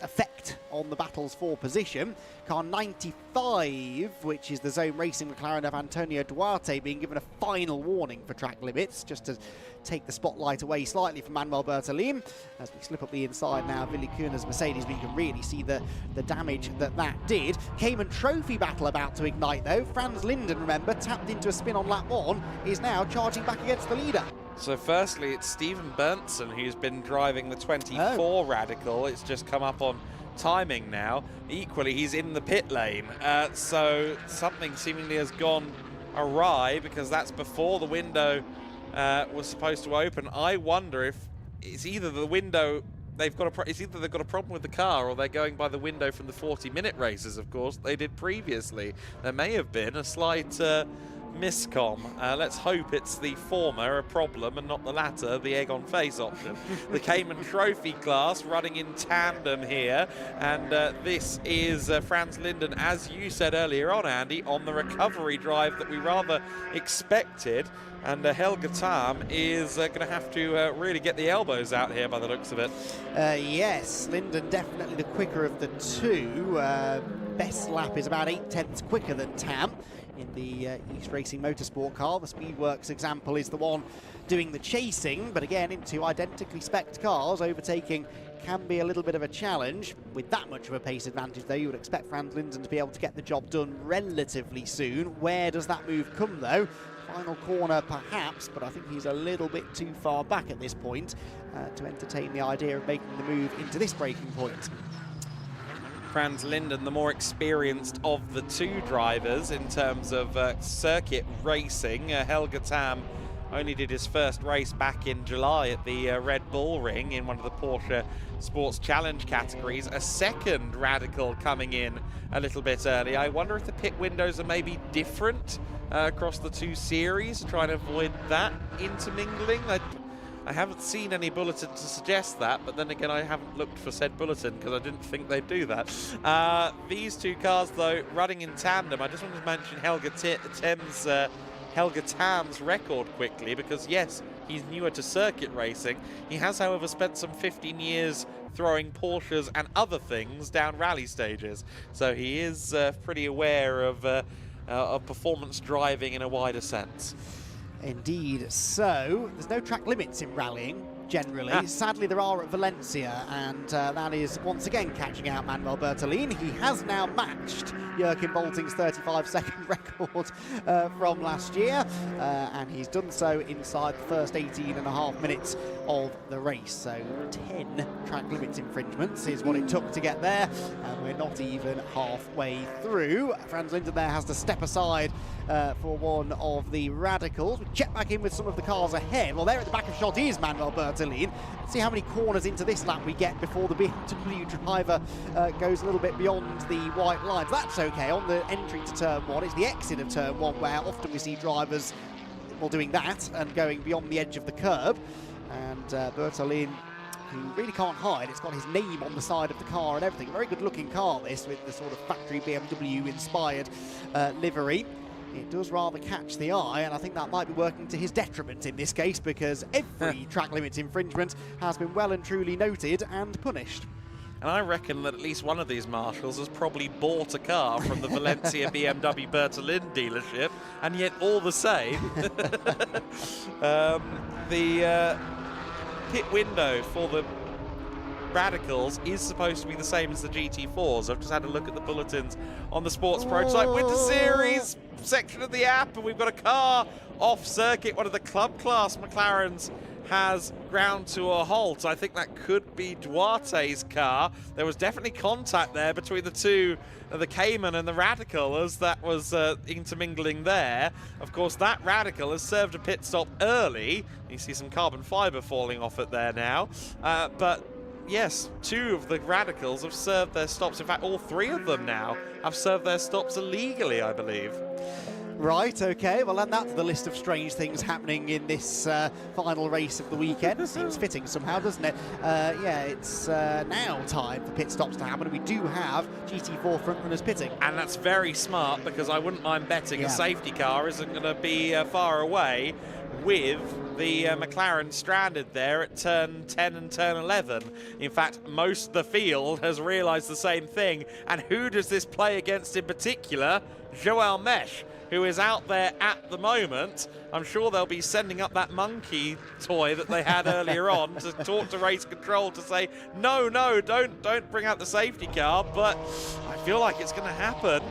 effect on the battles for position. Car 95, which is the Zone Racing McLaren of Antonio Duarte, being given a final warning for track limits, just to take the spotlight away slightly from Manuel Bertolini. As we slip up the inside now, Willy Kuhne's Mercedes, but you can really see the damage that did. Cayman Trophy battle about to ignite, though. Franz Linden, remember, tapped into a spin on lap 1, is now charging back against the leader. So firstly, it's Stephen Berntsen who's been driving the 24 Radical. It's just come up on timing now. Equally, he's in the pit lane. So something seemingly has gone awry, because that's before the window was supposed to open. I wonder if it's either the window it's either they've got a problem with the car, or they're going by the window from the 40-minute races, of course, they did previously. There may have been a slight miscom. Let's hope it's the former, a problem, and not the latter, the egg on face option. The Cayman Trophy class running in tandem here, and this is Franz Linden, as you said earlier on, Andy, on the recovery drive that we rather expected. And Helge Tam is going to have to really get the elbows out here by the looks of it. Yes, Linden definitely the quicker of the two. Best lap is about 8/10 quicker than Tam in the East Racing Motorsport car. The Speedworks example is the one doing the chasing, but again, in two identically spec'd cars, overtaking can be a little bit of a challenge. With that much of a pace advantage, though, you would expect Franz Linden to be able to get the job done relatively soon. Where does that move come, though? Final corner, perhaps, but I think he's a little bit too far back at this point to entertain the idea of making the move into this braking point. Franz Linden, the more experienced of the two drivers in terms of circuit racing. Helge Tam only did his first race back in July at the Red Bull Ring in one of the Porsche Sports Challenge categories. A second Radical coming in a little bit early. I wonder if the pit windows are maybe different across the two series, trying to avoid that intermingling. I haven't seen any bulletin to suggest that, but then again, I haven't looked for said bulletin because I didn't think they'd do that. These two cars, though, running in tandem. I just wanted to mention Helge Tam's record quickly, because yes, he's newer to circuit racing. He has, however, spent some 15 years throwing Porsches and other things down rally stages, so he is pretty aware of performance driving in a wider sense. Indeed. So there's no track limits in rallying generally. Sadly, there are at Valencia, and that is once again catching out Manuel Bertolin. He has now matched Jurgen Bolting's 35-second record from last year, and he's done so inside the first 18.5 minutes of the race. So 10 track limits infringements is what it took to get there, and we're not even halfway through. Franz Linden there has to step aside for one of the Radicals. We check back in with some of the cars ahead. Well, there at the back of shot is Manuel Bertolin. Let's see how many corners into this lap we get before the BMW driver goes a little bit beyond the white lines. That's okay on the entry to turn one. It's the exit of turn one where often we see drivers doing that and going beyond the edge of the curb. And Bertolin, who really can't hide, it's got his name on the side of the car and everything. A very good looking car, this, with the sort of factory BMW inspired livery. It does rather catch the eye, and I think that might be working to his detriment in this case, because every track limits infringement has been well and truly noted and punished. And I reckon that at least one of these marshals has probably bought a car from the Valencia BMW Bertolin dealership, and yet all the same, the pit window for the Radicals is supposed to be the same as the GT4s. I've just had a look at the bulletins on the Sports Prototype Winter Series section of the app, and we've got a car off circuit. One of the club class McLarens has ground to a halt. I think that could be Duarte's car. There was definitely contact there between the two, the Cayman and the Radical, as that was intermingling there. Of course, that Radical has served a pit stop early. You see some carbon fiber falling off it there now. But yes, two of the Radicals have served their stops. In fact, all three of them now have served their stops illegally, I believe. Right, okay, well, add that to the list of strange things happening in this final race of the weekend. Seems fitting somehow, doesn't it? Yeah, it's now time for pit stops to happen. We do have GT4 frontrunners pitting. And that's very smart, because I wouldn't mind betting a safety car isn't going to be far away with the McLaren stranded there at turn 10 and turn 11. In fact, most of the field has realised the same thing. And who does this play against in particular? Joel Mesh, who is out there at the moment. I'm sure they'll be sending up that monkey toy that they had earlier on to talk to race control to say, no, don't bring out the safety car, but I feel like it's going to happen.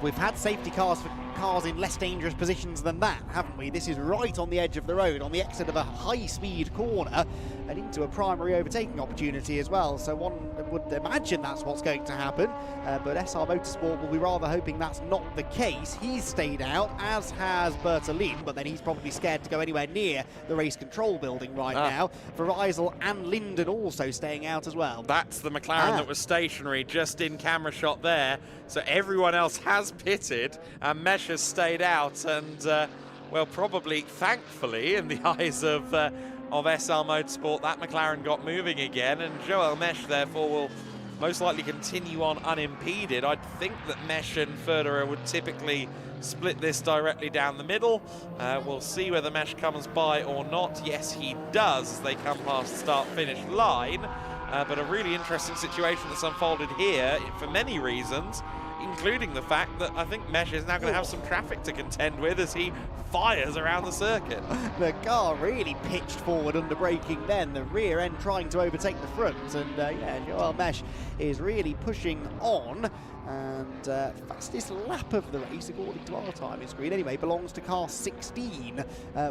We've had safety cars for cars in less dangerous positions than that, haven't we? This is right on the edge of the road, on the exit of a high-speed corner, and into a primary overtaking opportunity as well. So one would imagine that's what's going to happen, but SR Motorsport will be rather hoping that's not the case. He's stayed out, as has Bertolin, but then he's probably scared to go anywhere near the race control building right now. Verizal and Linden also staying out as well. That's the McLaren that was stationary just in camera shot there. So everyone else has pitted and Mesh has stayed out, and well, probably thankfully in the eyes of SR Motorsport, that McLaren got moving again, and Joel Mesh therefore will most likely continue on unimpeded. I'd think that Mesh and Federer would typically split this directly down the middle. We'll see whether Mesh comes by or not. Yes, he does as they come past the start-finish line. But a really interesting situation that's unfolded here for many reasons, including the fact that I think Mesh is now going to have some traffic to contend with as he fires around the circuit. The car really pitched forward under braking then, the rear end trying to overtake the front, and yeah, Joel Mesh is really pushing on. And fastest lap of the race, according to our timing screen anyway, belongs to car 16,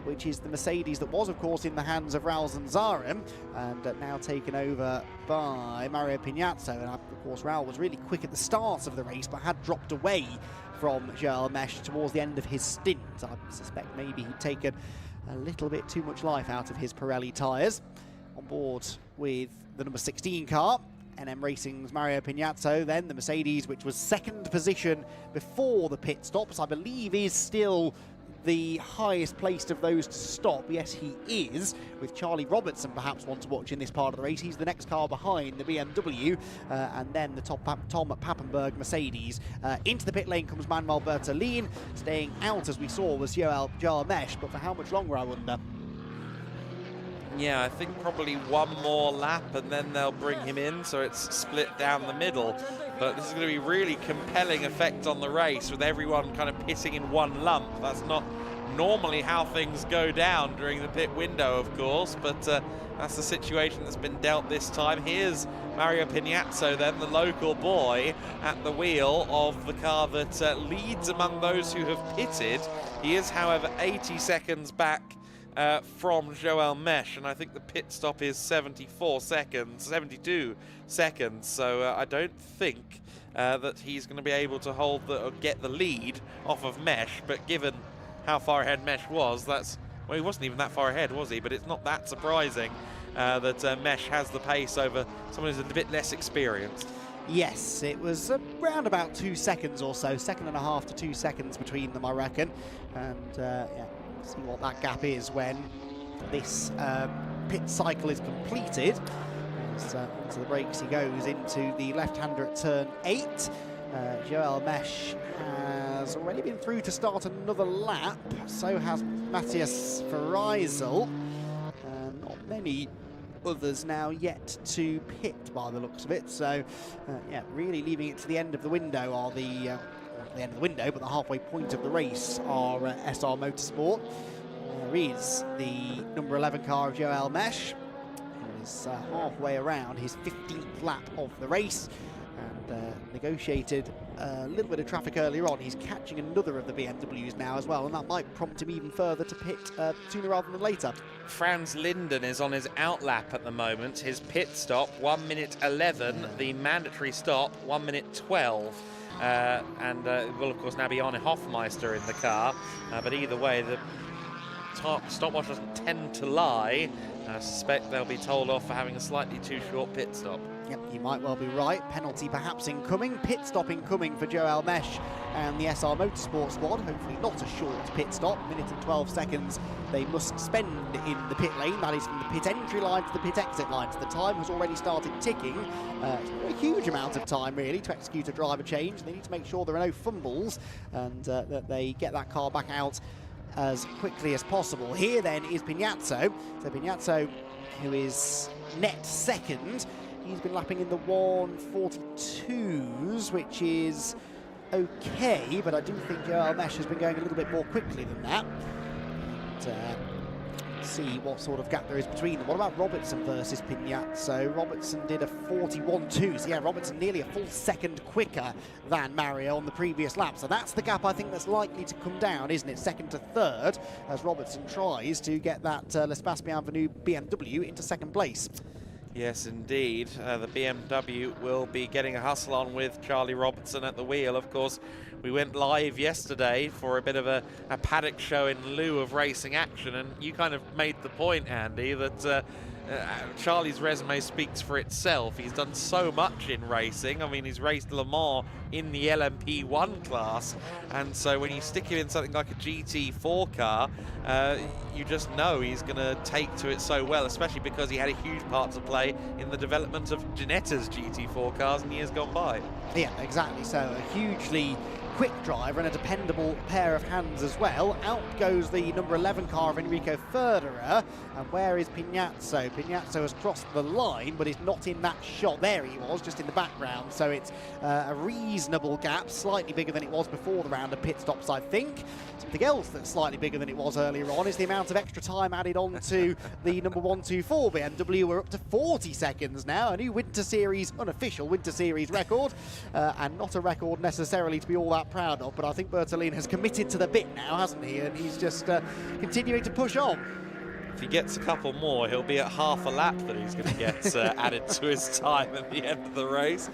which is the Mercedes that was, of course, in the hands of Raul Zanzara, and now taken over by Mario Pignazzo. And of course, Raul was really quick at the start of the race, but had dropped away from Joel Mesh towards the end of his stint. I suspect maybe he'd taken a little bit too much life out of his Pirelli tyres. On board with the number 16 car, NM Racing's Mario Pignazzo, then the Mercedes, which was second position before the pit stops, I believe is still the highest placed of those to stop. Yes, he is, with Charlie Robertson perhaps one to watch in this part of the race. He's the next car behind the BMW, and then the Tom Pappenberg Mercedes. Into the pit lane comes Manuel Bertolin. Staying out, as we saw, was Joel Mesh, but for how much longer, I wonder? Yeah, I think probably one more lap and then they'll bring him in, so it's split down the middle. But this is going to be really compelling effect on the race with everyone kind of pitting in one lump. That's not normally how things go down during the pit window, of course, but that's the situation that's been dealt this time. Here's Mario Pignazzo then, the local boy, at the wheel of the car that leads among those who have pitted. He is, however, 80 seconds back from Joel Mesh, and I think the pit stop is 72 seconds, so I don't think that he's going to be able to hold or get the lead off of Mesh, but given how far ahead Mesh was, well, he wasn't even that far ahead, was he? But it's not that surprising that Mesh has the pace over someone who's a bit less experienced. Yes, it was around about 2 seconds or so, 1.5 to 2 seconds between them, I reckon, and yeah, see what that gap is when this pit cycle is completed. Into the brakes he goes into the left-hander at turn 8. Joel Mesh has already been through to start another lap, so has Matthias Verizal. Not many others now yet to pit by the looks of it, so yeah, really leaving it to the end of the window are the end of the window, but the halfway point of the race are SR Motorsport. There is the number 11 car of Joel Mesh, who is halfway around his 15th lap of the race, and negotiated a little bit of traffic earlier on. He's catching another of the BMWs now as well, and that might prompt him even further to pit sooner rather than later. Franz Linden is on his outlap at the moment. His pit stop, 1 minute 11. The mandatory stop, 1 minute 12. And will, of course, now be Arne Hofmeister in the car. But either way, the stopwatch doesn't tend to lie. I suspect they'll be told off for having a slightly too short pit stop. Yep, you might well be right. Penalty perhaps incoming. Pit stop incoming for Joel Mesh and the SR Motorsport squad. Hopefully not a short pit stop. 1 minute and 12 seconds they must spend in the pit lane. That is from the pit entry line to the pit exit line. So the time has already started ticking. It's not a huge amount of time really to execute a driver change. They need to make sure there are no fumbles and that they get that car back out as quickly as possible. Here then is Pignazzo. So Pignazzo, who is net second, he's been lapping in the 1:42s, which is okay, but I do think Joel Mesh has been going a little bit more quickly than that. see what sort of gap there is between them. What about Robertson versus Pignat? So Robertson did a 41.2. So yeah, Robertson nearly a full second quicker than Mario on the previous lap. So that's the gap I think that's likely to come down, isn't it? Second to third, as Robertson tries to get that L'Espace Bienvenu BMW into second place. Yes, indeed. The BMW will be getting a hustle on with Charlie Robertson at the wheel. Of course, we went live yesterday for a bit of a paddock show in lieu of racing action, and you kind of made the point, Andy, that Charlie's resume speaks for itself. He's done so much in racing. I mean, he's raced Le Mans in the LMP1 class, and so when you stick him in something like a GT4 car, you just know he's going to take to it so well, especially because he had a huge part to play in the development of Ginetta's GT4 cars in years gone by. Yeah, exactly. So a hugely quick driver and a dependable pair of hands as well. Out goes the number 11 car of Enrico Ferderer. And where is Pignazzo? Pignazzo has crossed the line, but is not in that shot. There he was, just in the background. So it's a reasonable gap, slightly bigger than it was before the round of pit stops, I think. Something else that's slightly bigger than it was earlier on is the amount of extra time added on to the number 124 BMW. We're up to 40 seconds now, a new Winter Series, unofficial Winter Series record, and not a record necessarily to be all that proud of, but I think Bertolini has committed to the bit now, hasn't he? And he's just continuing to push on. If he gets a couple more, he'll be at half a lap that he's going to get added to his time at the end of the race.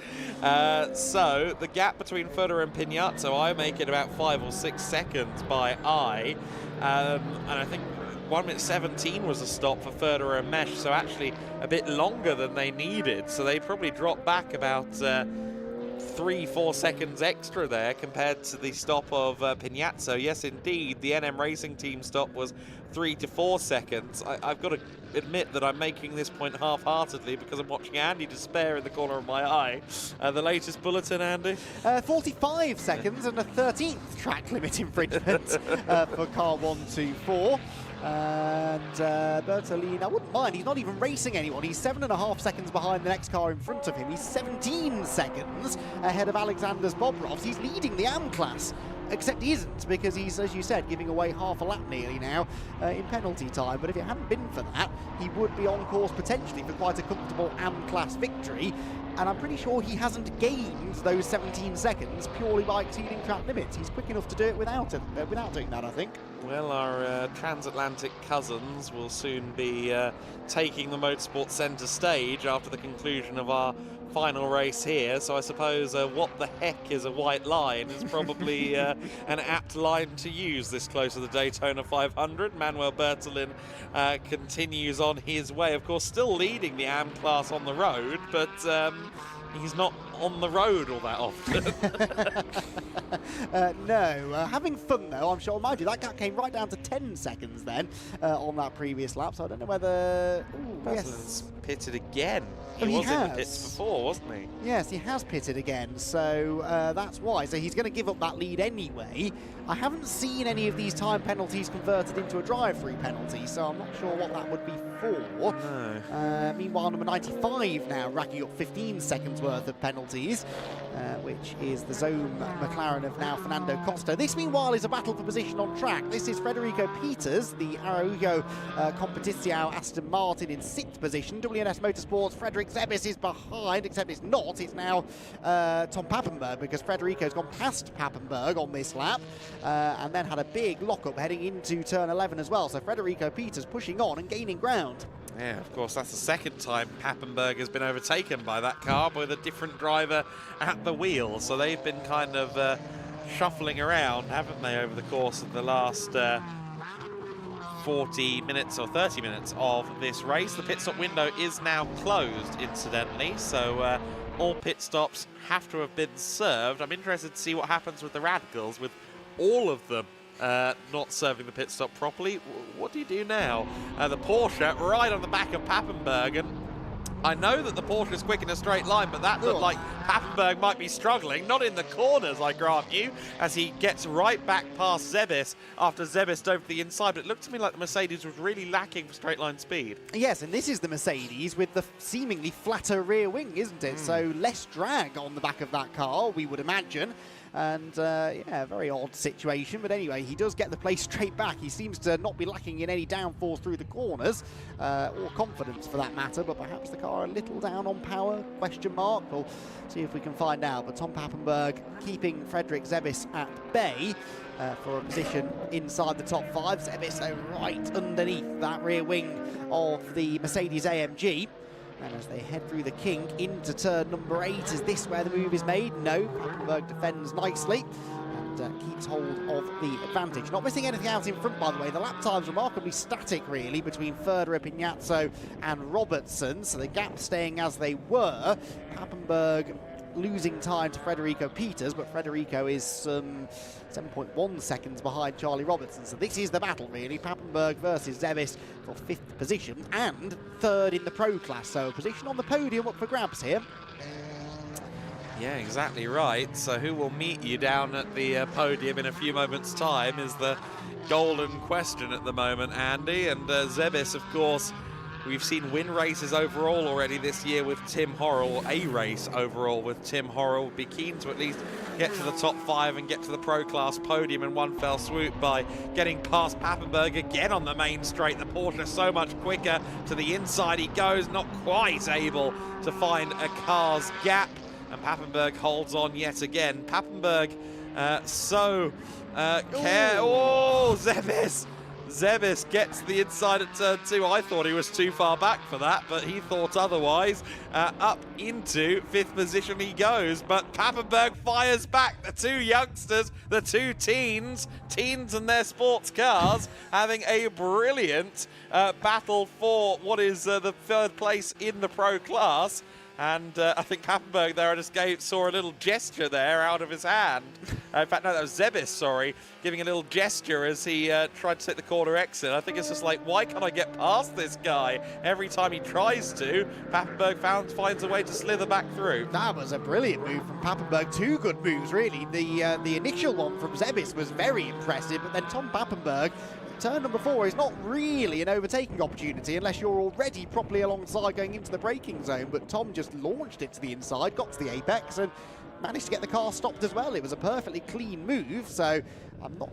So the gap between Ferderer and Pignazzo, I make it about 5 or 6 seconds by eye. And I think 1 minute 17 was a stop for Ferderer and Mesh, so actually a bit longer than they needed. So they probably dropped back about 3-4 seconds extra there compared to the stop of Pignazzo. Yes, indeed, the NM Racing Team stop was 3 to 4 seconds. I've got to admit that I'm making this point half-heartedly because I'm watching Andy despair in the corner of my eye. The latest bulletin, Andy? 45 seconds and a 13th track limit infringement for car 124. And Bertolini, I wouldn't mind, he's not even racing anyone. He's 7.5 seconds behind the next car in front of him. He's 17 seconds ahead of Alexander's Bobrovs. He's leading the AM class, except he isn't, because he's, as you said, giving away half a lap nearly now in penalty time. But if it hadn't been for that, he would be on course potentially for quite a comfortable AM class victory. And I'm pretty sure he hasn't gained those 17 seconds purely by exceeding track limits. He's quick enough to do it without doing that, I think. Well, our transatlantic cousins will soon be taking the motorsport centre stage after the conclusion of our final race here, so I suppose what the heck is a white line is probably an apt line to use this close to the Daytona 500. Manuel Bertolin continues on his way, of course still leading the AM class on the road, but he's not on the road all that often. No, having fun though, I'm sure. Mind you, that gap came right down to 10 seconds then on that previous lap, so I don't know whether... Bertolin's pitted again. Oh, he was in the pits before, wasn't he? Yes, he has pitted again, so that's why. So he's going to give up that lead anyway. I haven't seen any of these time penalties converted into a drive-through penalty, so I'm not sure what that would be for. No. Meanwhile, number 95 now racking up 15 seconds worth of penalties, which is the Zome McLaren of now Fernando Costa. This, meanwhile, is a battle for position on track. This is Federico Peters, the Araujo Competição Aston Martin in 6th position. WNS Motorsports, Frederick Zebis is behind, except it's not. It's now Tom Pappenberg, because Federico's gone past Pappenberg on this lap, and then had a big lock-up heading into turn 11 as well. So Federico Peters pushing on and gaining ground. Yeah, of course, that's the second time Pappenberg has been overtaken by that car with a different driver at the wheel. So they've been kind of shuffling around, haven't they, over the course of the last 40 minutes or 30 minutes of this race. The pit stop window is now closed, incidentally, so all pit stops have to have been served. I'm interested to see what happens with the Radicals, with all of them not serving the pit stop properly. What do you do now? The Porsche right on the back of Pappenberg, and I know that the Porsche is quick in a straight line, but that looked like Pappenberg might be struggling. Not in the corners, I grant you, as he gets right back past Zebis after Zebis dove to the inside. But it looked to me like the Mercedes was really lacking for straight line speed. Yes, and this is the Mercedes with the seemingly flatter rear wing, isn't it? So less drag on the back of that car, we would imagine. And yeah, very odd situation, but anyway, he does get the place straight back. He seems to not be lacking in any downforce through the corners, or confidence for that matter, but perhaps the car a little down on power, question mark. We'll see if we can find out, but Tom Pappenberg keeping Frederik Zebis at bay for a position inside the top 5. Zebis right underneath that rear wing of the Mercedes AMG. And as they head through the kink into turn number 8, is this where the move is made? No, Pappenberg defends nicely and keeps hold of the advantage. Not missing anything out in front, by the way. The lap time's remarkably static, really, between Federer, Pignazzo and Robertson, so the gap staying as they were. Pappenberg losing time to Federico Peters, but Federico is 7.1 seconds behind Charlie Robertson. So this is the battle, really. Pappenberg versus Zebis for 5th position and 3rd in the Pro class. So a position on the podium up for grabs here. Yeah, exactly right. So who will meet you down at the podium in a few moments' time is the golden question at the moment, Andy. And Zebis, of course, we've seen win races overall already this year with Tim Horrell, a race overall with Tim Horrell. Be keen to at least get to the top 5 and get to the Pro class podium in one fell swoop by getting past Pappenberg again on the main straight. The Porsche so much quicker. To the inside he goes, not quite able to find a car's gap. And Pappenberg holds on yet again. Pappenberg Zebis! Zebis gets the inside at turn 2. I thought he was too far back for that, but he thought otherwise. Up into 5th position he goes, but Pappenberg fires back. The 2 youngsters, the 2 teens and their sports cars, having a brilliant battle for what is the 3rd place in the Pro class. And I think Pappenberg there, I just saw a little gesture there out of his hand. In fact, no, that was Zebis, sorry, giving a little gesture as he tried to take the corner exit. I think it's just like, why can't I get past this guy? Every time he tries to, Pappenberg finds a way to slither back through. That was a brilliant move from Pappenberg. 2 good moves, really. The initial one from Zebis was very impressive, but then Tom Pappenberg, turn number 4 is not really an overtaking opportunity unless you're already properly alongside going into the braking zone, but Tom just launched it to the inside, got to the apex and managed to get the car stopped as well. It was a perfectly clean move, so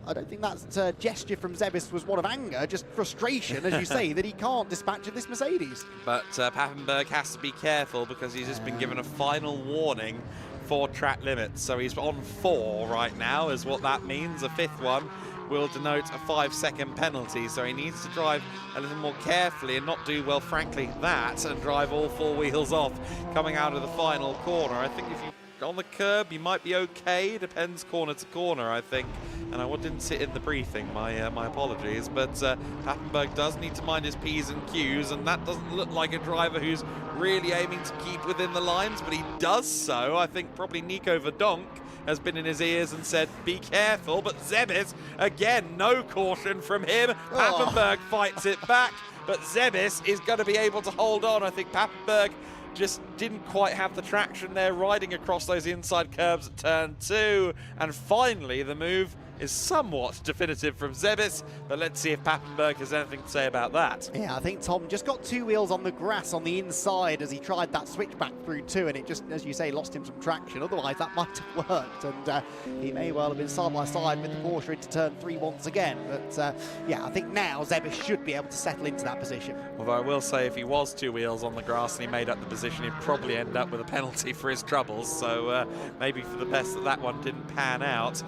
I don't think that gesture from Zebis was one of anger, just frustration, as you say, that he can't dispatch of this Mercedes. But Pappenberg has to be careful because he's just been given a final warning for track limits. So he's on 4 right now, is what that means. The 5th one will denote a 5-second penalty, so he needs to drive a little more carefully and not do, well, frankly, that, and drive all 4 wheels off coming out of the final corner. I think if you on the curb, you might be okay. Depends corner to corner, I think. And I didn't sit in the briefing, my apologies. But Pappenberg does need to mind his P's and Q's, and that doesn't look like a driver who's really aiming to keep within the lines, but he does so. I think probably Nico Verdonk has been in his ears and said, be careful. But Zebis, again, no caution from him. Pappenberg fights it back, but Zebis is going to be able to hold on. I think Pappenberg just didn't quite have the traction there, riding across those inside curbs at turn 2. And finally, the move is somewhat definitive from Zebis, but let's see if Pappenberg has anything to say about that. Yeah, I think Tom just got 2 wheels on the grass on the inside as he tried that switchback through 2, and it just, as you say, lost him some traction. Otherwise, that might have worked, and he may well have been side by side with the Porsche into turn 3 once again. But yeah, I think now Zebis should be able to settle into that position. Although I will say, if he was 2 wheels on the grass and he made up the position, he'd probably end up with a penalty for his troubles. So maybe for the best that one didn't pan out.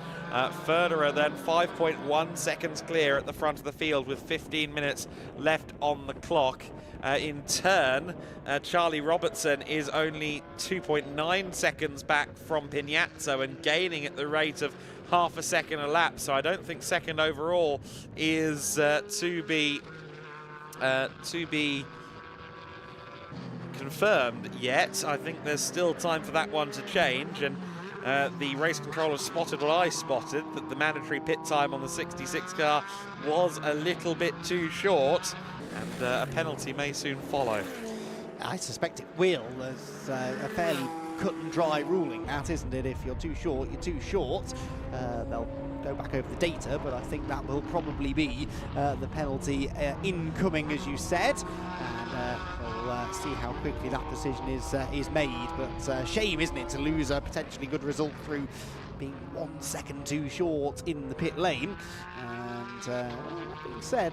Federer then 5.1 seconds clear at the front of the field with 15 minutes left on the clock. In turn, Charlie Robertson is only 2.9 seconds back from Pignazzo and gaining at the rate of half a second a lap. So I don't think second overall is to be confirmed yet. I think there's still time for that one to change, and the race controller spotted what I spotted, that the mandatory pit time on the 66 car was a little bit too short, and a penalty may soon follow. I suspect it will. There's a fairly cut and dry ruling, that, isn't it? If you're too short, you're too short. They'll go back over the data, but I think that will probably be the penalty incoming, as you said. And we'll see how quickly that decision is made. But shame, isn't it, to lose a potentially good result through being 1 second too short in the pit lane. And that being said,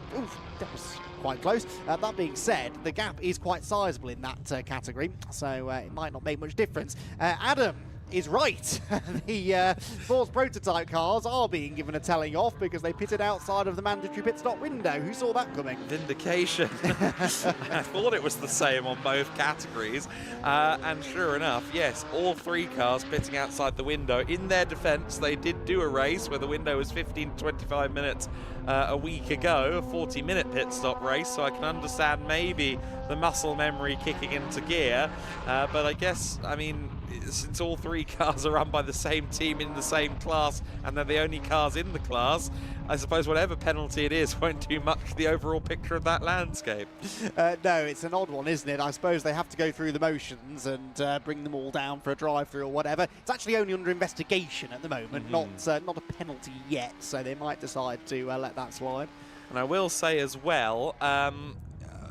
that was quite close. That being said, the gap is quite sizable in that category, so it might not make much difference. Adam is right. The sports prototype cars are being given a telling off because they pitted outside of the mandatory pit stop window. Who saw that coming? Vindication. I thought it was the same on both categories, and sure enough, yes, all 3 cars pitting outside the window. In their defense, they did do a race where the window was 15 to 25 minutes a week ago, a 40-minute pit stop race, so I can understand maybe the muscle memory kicking into gear, but I guess, I mean, since all 3 cars are run by the same team in the same class and they're the only cars in the class, I suppose whatever penalty it is won't do much to the overall picture of that landscape. No, it's an odd one, isn't it? I suppose they have to go through the motions and bring them all down for a drive-through or whatever. It's actually only under investigation at the moment, not a penalty yet, so they might decide to let that slide. And I will say as well,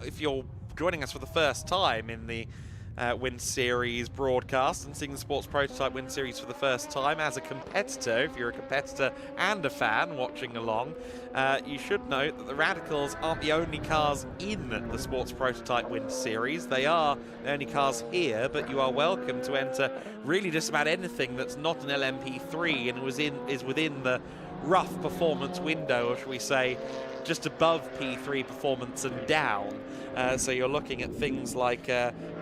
if you're joining us for the first time in the Win Series broadcast and seeing the Sports Prototype Win Series for the first time as a competitor, if you're a competitor and a fan watching along, you should note that the Radicals aren't the only cars in the Sports Prototype Win Series. They are the only cars here, but you are welcome to enter really just about anything that's not an LMP3 and is within the rough performance window, or should we say just above P3 performance and down. So you're looking at things like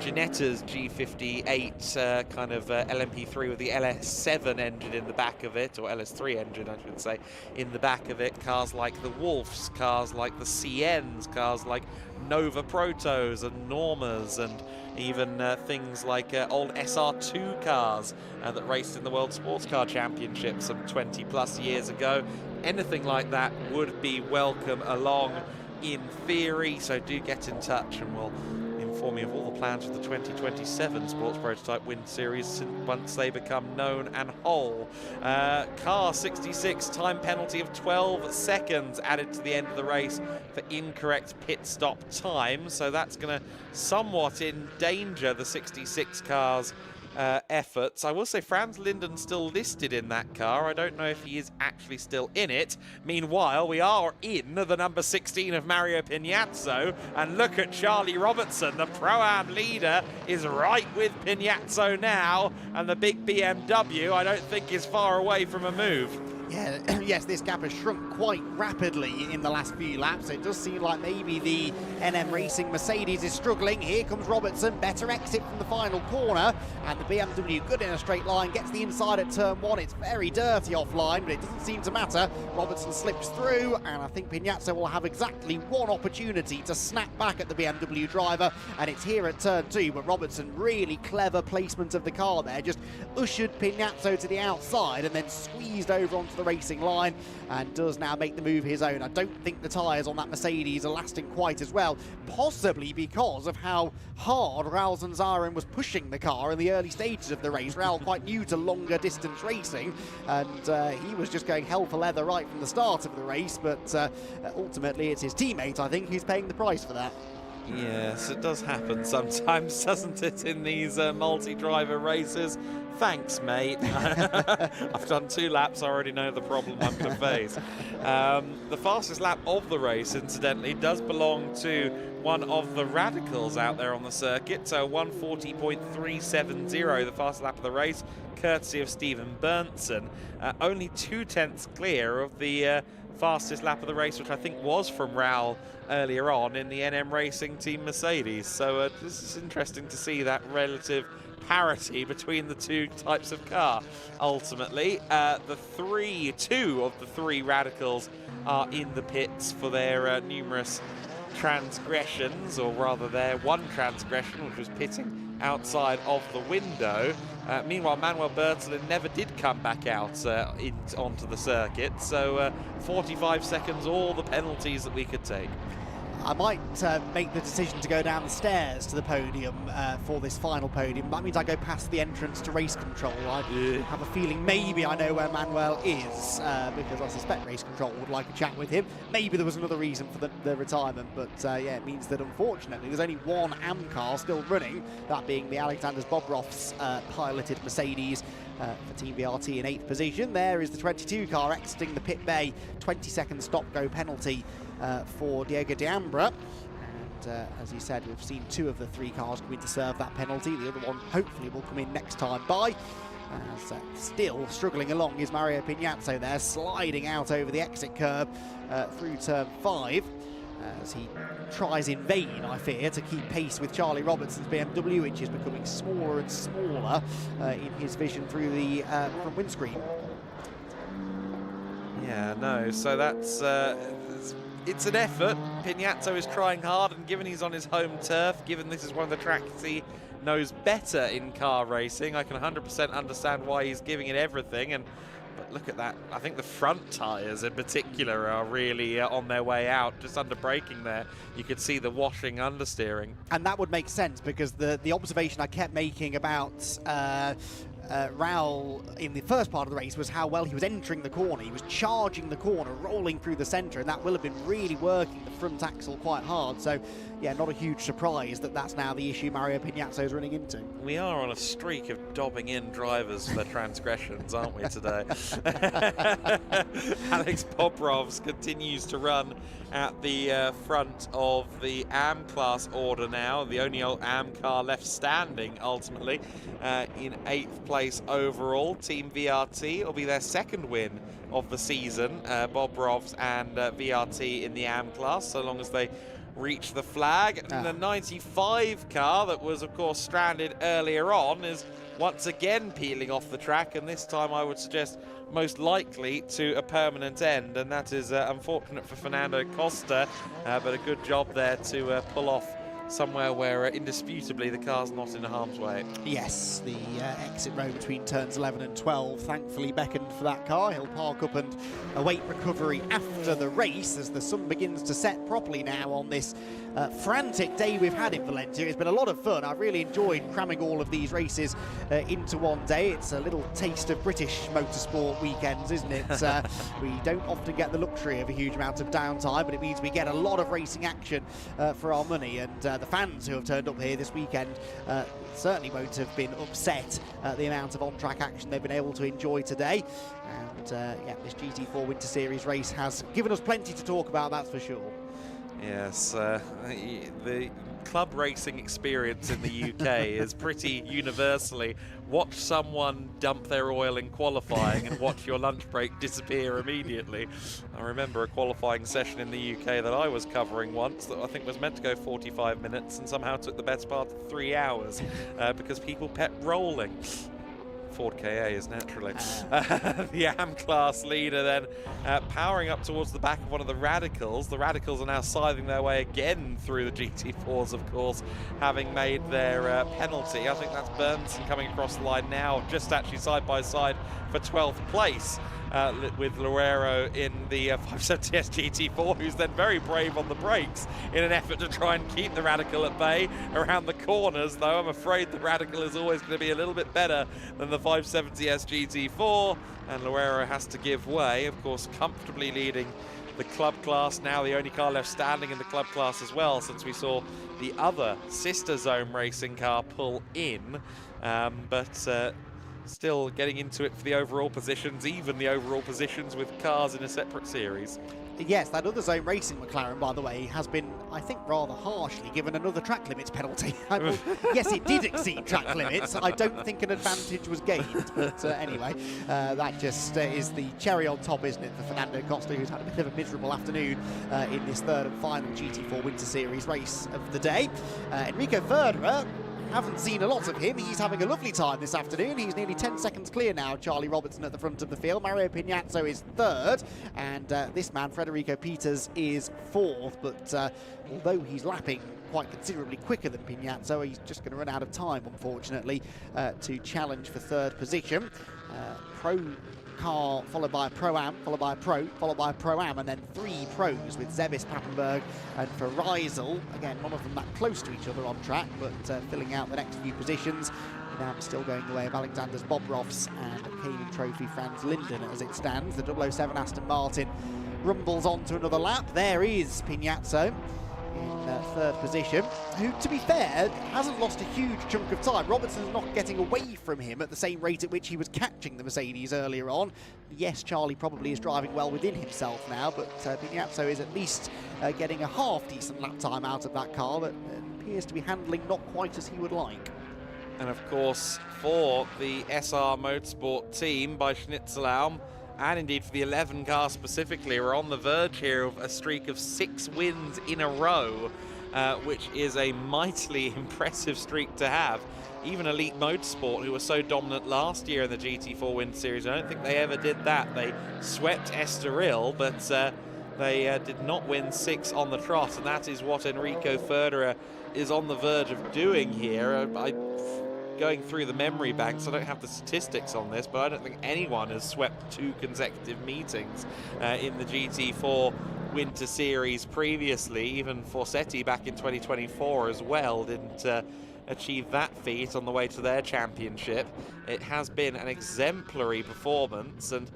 Ginetta's G58 kind of LMP3 with the LS7 engine in the back of it, or LS3 engine I should say, in the back of it. Cars like the Wolfs, cars like the CNs, cars like Nova Protos and Normas, and even things like old SR2 cars that raced in the World Sports Car Championship some 20 plus years ago. Anything like that would be welcome along in theory, so do get in touch and we'll inform you of all the plans for the 2027 Sports Prototype Win Series once they become known and whole. Car 66, time penalty of 12 seconds added to the end of the race for incorrect pit stop time, so that's going to somewhat endanger the 66 cars efforts. I will say Franz Linden's still listed in that car. I don't know if he is actually still in it. Meanwhile, we are in the number 16 of Mario Pignazzo, and look at Charlie Robertson. The Pro-Am leader is right with Pignazzo now, and the big BMW I don't think is far away from a move. Yeah, yes, this gap has shrunk quite rapidly in the last few laps. It does seem like maybe the NM Racing Mercedes is struggling. Here comes Robertson, better exit from the final corner, and the BMW good in a straight line, gets the inside at turn 1. It's very dirty offline, but it doesn't seem to matter. Robertson slips through, and I think Pignazzo will have exactly one opportunity to snap back at the BMW driver, and it's here at turn 2, but Robertson, really clever placement of the car there, just ushered Pignazzo to the outside and then squeezed over onto the racing line and does now make the move his own. I don't think the tyres on that Mercedes are lasting quite as well, possibly because of how hard Raul Zanzaren was pushing the car in the early stages of the race. Raul quite new to longer distance racing, and he was just going hell for leather right from the start of the race, but ultimately it's his teammate, I think, who's paying the price for that. Yes, it does happen sometimes, doesn't it, in these multi-driver races? Thanks, mate. I've done 2 laps, I already know the problem I'm going to face. The fastest lap of the race, incidentally, does belong to one of the Radicals out there on the circuit, so 140.370, the fastest lap of the race, courtesy of Stephen Berntsen. Only 2/10 clear of the fastest lap of the race, which I think was from Raul earlier on in the NM Racing Team Mercedes. So this is interesting to see that relative parity between the 2 types of car. Ultimately, two of the 3 Radicals are in the pits for their numerous transgressions, or rather their one transgression, which was pitting outside of the window. Meanwhile, Manuel Bertolin never did come back out onto the circuit, so 45 seconds, all the penalties that we could take. I might make the decision to go down the stairs to the podium for this final podium. That means I go past the entrance to race control. I have a feeling maybe I know where Manuel is, because I suspect race control would like a chat with him. Maybe there was another reason for the retirement, but yeah, it means that unfortunately there's only one AM car still running, that being the Alexander Bobrov's piloted Mercedes for Team VRT in 8th position. There is the 22 car exiting the pit bay, 20-second stop-go penalty for Diego D'Ambra. And as you said, we've seen 2 of the 3 cars come in to serve that penalty. The other one hopefully will come in next time by. Still struggling along is Mario Pignazzo there, sliding out over the exit curb through turn 5. As he tries in vain, I fear, to keep pace with Charlie Robertson's BMW, which is becoming smaller and smaller in his vision through the front windscreen. Yeah, no, so that's it's an effort. Pignazzo is trying hard, and given he's on his home turf, given this is one of the tracks he knows better in car racing, I can 100% understand why he's giving it everything. But look at that. I think the front tyres in particular are really on their way out, just under braking there. You could see the washing understeering. And that would make sense, because the observation I kept making about Raul in the first part of the race was how well he was entering the corner. He was charging the corner, rolling through the centre, and that will have been really working the front axle quite hard. So yeah, not a huge surprise that that's now the issue Mario Pignazzo is running into. We are on a streak of dobbing in drivers for their transgressions, aren't we, today? Alex Bobrovs continues to run at the front of the AM class order now, the only AM car left standing ultimately, in 8th place overall. Team VRT will be their 2nd win of the season, Bobrovs and VRT in the AM class, so long as they reach the flag. And the 95 car that was of course stranded earlier on is once again peeling off the track, and this time I would suggest most likely to a permanent end, and that is unfortunate for Fernando Costa, but a good job there to pull off somewhere where indisputably the car's not in harm's way. Yes, the exit row between turns 11 and 12 thankfully beckoned for that car. He'll park up and await recovery after the race as the sun begins to set properly now on this frantic day we've had in Valencia. It's been a lot of fun. I've really enjoyed cramming all of these races into one day. It's a little taste of British motorsport weekends, isn't it? We don't often get the luxury of a huge amount of downtime, but it means we get a lot of racing action for our money, and the fans who have turned up here this weekend certainly won't have been upset at the amount of on-track action they've been able to enjoy today. And yeah, this GT4 Winter Series race has given us plenty to talk about, that's for sure. Yes, the club racing experience in the UK is pretty universally watch someone dump their oil in qualifying and watch your lunch break disappear immediately. I remember a qualifying session in the UK that I was covering once that I think was meant to go 45 minutes and somehow took the best part of 3 hours because people kept rolling. Ford KA is naturally. The AM class leader then powering up towards the back of one of the Radicals. The Radicals are now scything their way again through the GT4s, of course, having made their penalty. I think that's Burnson coming across the line now, just actually side by side for 12th place. With Loureiro in the 570S GT4, who's then very brave on the brakes in an effort to try and keep the Radical at bay around the corners, though I'm afraid the Radical is always going to be a little bit better than the 570S GT4, and Loureiro has to give way, of course, comfortably leading the club class, now the only car left standing in the club class as well, since we saw the other sister zone racing car pull in, but still getting into it for the overall positions, even the overall positions with cars in a separate series. Yes, that other zone racing McLaren, by the way, has been, I think, rather harshly given another track limits penalty. Yes, it did exceed track limits. I don't think an advantage was gained, but anyway, that just is the cherry on top, isn't it, for Fernando Costa, who's had a bit of a miserable afternoon in this 3rd and final GT4 Winter Series race of the day. Enrico Ferreira, haven't seen a lot of him. He's having a lovely time this afternoon. He's nearly 10 seconds clear now. Charlie Robertson at the front of the field. Mario Pignazzo is 3rd, and this man, Federico Peters, is 4th. But although he's lapping quite considerably quicker than Pignazzo. He's just going to run out of time, unfortunately, to challenge for third position. Pro car followed by a Pro-Am, followed by a Pro, followed by a Pro-Am, and then 3 Pros with Zebis, Pappenberg and Ferreisel. Again, none of them that close to each other on track, but filling out the next few positions. Now still going the way of Alexander's Bobroffs and Cayman Trophy Franz Linden as it stands. The 007 Aston Martin rumbles on to another lap. There is Pignazzo in third position, who, to be fair, hasn't lost a huge chunk of time. Robertson's not getting away from him at the same rate at which he was catching the Mercedes earlier on. Yes, Charlie probably is driving well within himself now, but Pignazzo is at least getting a half-decent lap time out of that car that appears to be handling not quite as he would like. And of course, for the SR Motorsport team by Schnitzelbaum, and indeed for the 11 car specifically, we're on the verge here of a streak of 6 wins in a row, which is a mightily impressive streak to have. Even Elite Motorsport, who were so dominant last year in the GT4 Win Series, I don't think they ever did that. They swept Estoril, but they did not win 6 on the trot, and that is what Enrico Ferreira is on the verge of doing here. Going through the memory banks, I don't have the statistics on this, but I don't think anyone has swept 2 consecutive meetings in the GT4 Winter Series previously. Even Forsetti back in 2024 as well didn't achieve that feat on the way to their championship. It has been an exemplary performance, and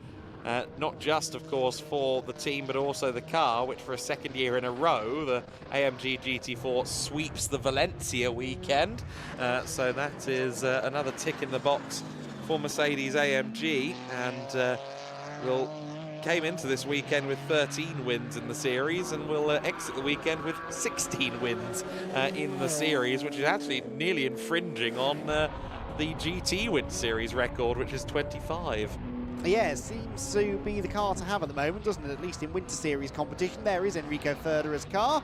not just, of course, for the team, but also the car, which for a second year in a row, the AMG GT4 sweeps the Valencia weekend. So that is another tick in the box for Mercedes AMG, and came into this weekend with 13 wins in the series, and will exit the weekend with 16 wins in the series, which is actually nearly infringing on the GT Win Series record, which is 25. Yeah, it seems to be the car to have at the moment, doesn't it? At least in Winter Series competition. There is Enrico Ferreira's car,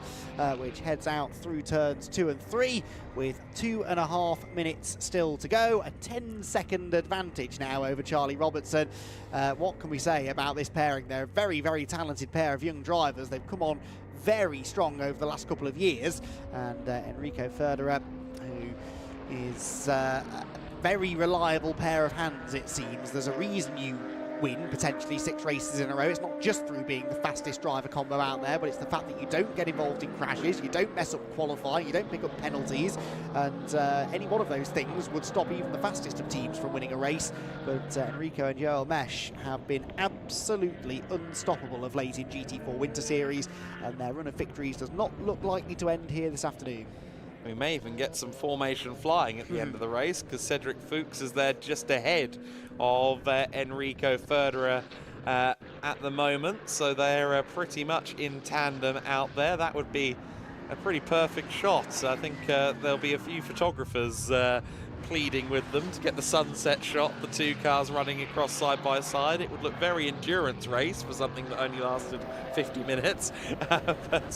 which heads out through turns 2 and 3 with 2.5 minutes still to go. A 10-second advantage now over Charlie Robertson. What can we say about this pairing? They're a very, very talented pair of young drivers. They've come on very strong over the last couple of years. And Enrico Ferreira, who is very reliable pair of hands, it seems. There's a reason you win potentially 6 races in a row. It's not just through being the fastest driver combo out there, but it's the fact that you don't get involved in crashes, you don't mess up qualifying, you don't pick up penalties, and any one of those things would stop even the fastest of teams from winning a race. But Enrico and Joel Mesh have been absolutely unstoppable of late in GT4 Winter Series, and their run of victories does not look likely to end here this afternoon. We may even get some formation flying at the end of the race, because Cedric Fuchs is there just ahead of Enrico Ferreira at the moment. So they're pretty much in tandem out there. That would be a pretty perfect shot. So I think there'll be a few photographers pleading with them to get the sunset shot, the 2 cars running across side by side. It would look very endurance race for something that only lasted 50 minutes. But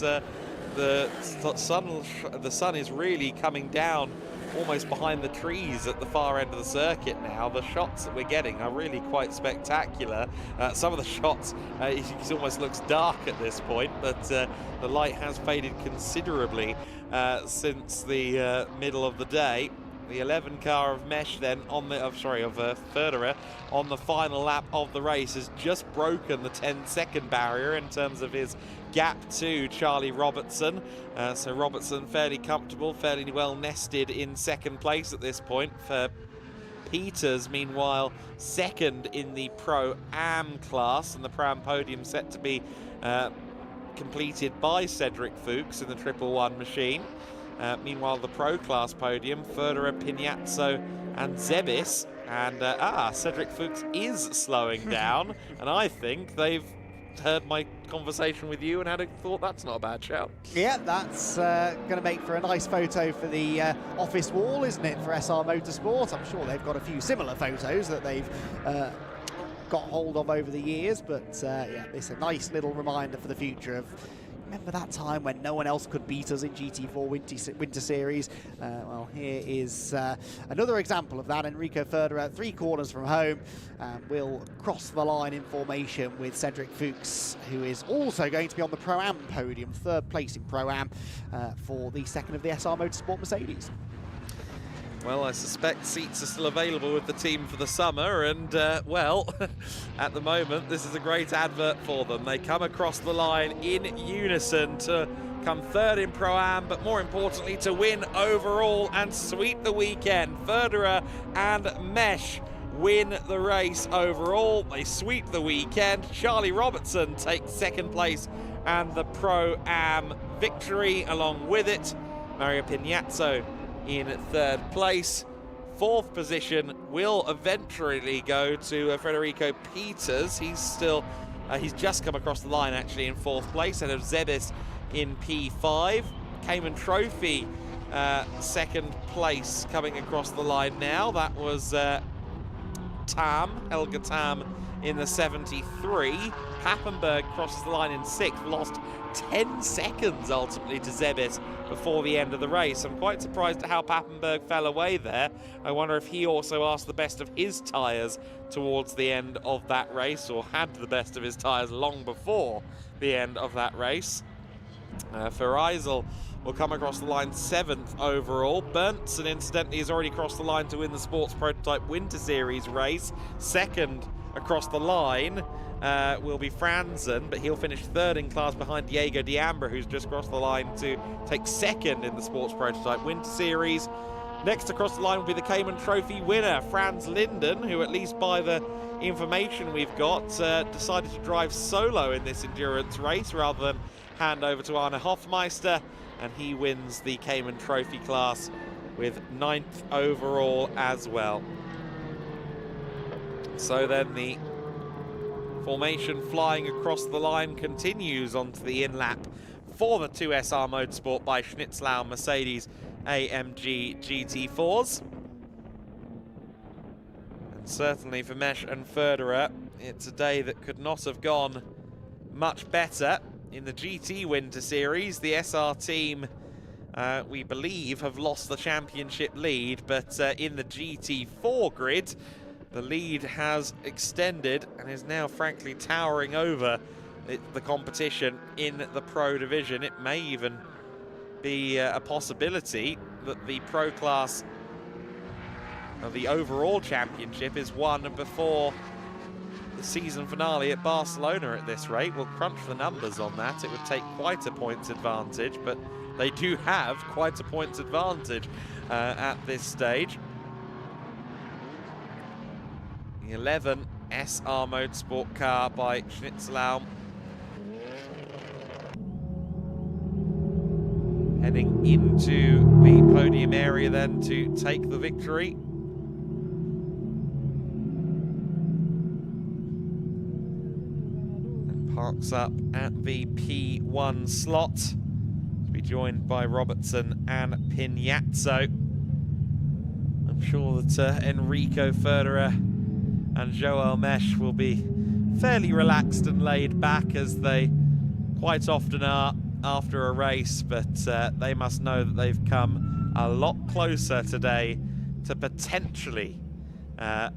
the sun is really coming down almost behind the trees at the far end of the circuit now. The shots that we're getting are really quite spectacular. Some of the shots, it almost looks dark at this point, but the light has faded considerably since the middle of the day. The 11 car of Mesh then on the, of Ferreira on the final lap of the race has just broken the 10-second barrier in terms of his gap to Charlie Robertson. So Robertson fairly comfortable, fairly well nested in second place at this point. For Peters, meanwhile, second in the Pro-Am class, and the Pro-Am podium set to be completed by Cedric Fuchs in the 111 machine. Meanwhile, the Pro class podium, Ferreira, Pignazzo and Zebis. And Cedric Fuchs is slowing down, and I think they've heard my conversation with you and had a thought that's not a bad shout. Yeah, that's going to make for a nice photo for the office wall, isn't it, for SR Motorsport? I'm sure they've got a few similar photos that they've got hold of over the years, but yeah, it's a nice little reminder for the future of remember that time when no one else could beat us in GT4 Winter Series? Well, here is another example of that. Enrico Federer, 3 corners from home, will cross the line in formation with Cedric Fuchs, who is also going to be on the Pro-Am podium, 3rd place in Pro-Am for the 2nd of the SR Motorsport Mercedes. Well, I suspect seats are still available with the team for the summer, and well, at the moment, this is a great advert for them. They come across the line in unison to come 3rd in Pro-Am, but more importantly, to win overall and sweep the weekend. Federer and Mesh win the race overall. They sweep the weekend. Charlie Robertson takes 2nd place and the Pro-Am victory along with it. Mario Pignazzo in 3rd place. 4th position will eventually go to Federico Peters. He's just come across the line actually in 4th place, and of Zebis in P5. Cayman Trophy 2nd place coming across the line now. That was Helga Tam in the 73. Pappenberg crosses the line in 6th, lost 10 seconds ultimately to Zebis before the end of the race. I'm quite surprised at how Pappenberg fell away there. I wonder if he also asked the best of his tyres towards the end of that race, or had the best of his tyres long before the end of that race. Fereisel will come across the line 7th overall. Berntsen, incidentally, has already crossed the line to win the Sports Prototype Winter Series race. 2nd across the line will be Franzen, but he'll finish 3rd in class behind Diego D'Ambra, who's just crossed the line to take 2nd in the Sports Prototype Winter Series. Next across the line will be the Cayman Trophy winner, Franz Linden, who, at least by the information we've got, decided to drive solo in this endurance race rather than hand over to Arne Hofmeister, and he wins the Cayman Trophy class with 9th overall as well. So then the formation flying across the line continues onto the in-lap for the 2SR Motorsport by Schnitzlau Mercedes AMG GT4s. And certainly for Mesh and Federer, it's a day that could not have gone much better. In the GT Winter Series, the SR team, we believe, have lost the championship lead, but in the GT4 grid, the lead has extended and is now frankly towering over the competition in the Pro division. It may even be a possibility that the Pro class of the overall championship is won before the season finale at Barcelona at this rate. We'll crunch the numbers on that. It would take quite a points advantage, but they do have quite a points advantage at this stage. The 11 SR Motorsport car by Schnitzlau heading into the podium area then to take the victory. And parks up at the P1 slot to be joined by Robertson and Pignazzo. I'm sure that Enrico Federer and Joel Mesh will be fairly relaxed and laid back, as they quite often are after a race, but they must know that they've come a lot closer today to potentially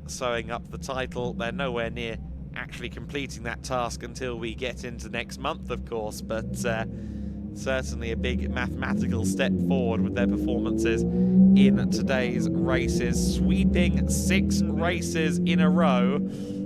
sewing up the title. They're nowhere near actually completing that task until we get into next month, of course, but certainly a big mathematical step forward with their performances in today's races. Sweeping 6 races in a row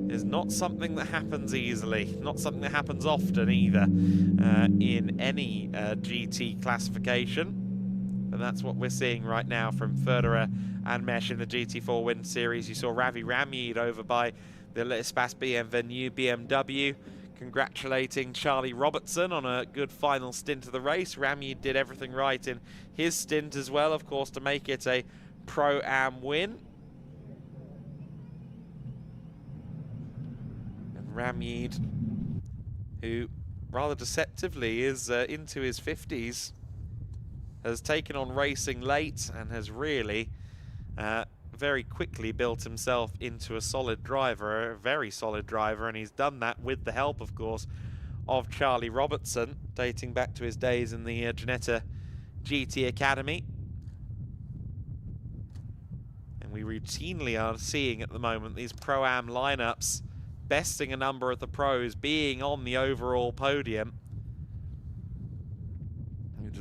is not something that happens easily, not something that happens often either in any GT classification. And that's what we're seeing right now from Federer and Mesh in the GT4 Winter Series. You saw Ravi Ramyid over by the L'Espace Bienvenu BMW, congratulating Charlie Robertson on a good final stint of the race. Ramyid did everything right in his stint as well, of course, to make it a Pro-Am win. And Ramyid, who rather deceptively is into his 50s, has taken on racing late and has really very quickly built himself into a solid driver, a very solid driver, and he's done that with the help, of course, of Charlie Robertson, dating back to his days in the Ginetta GT Academy. And we routinely are seeing at the moment these Pro-Am lineups besting a number of the pros, being on the overall podium.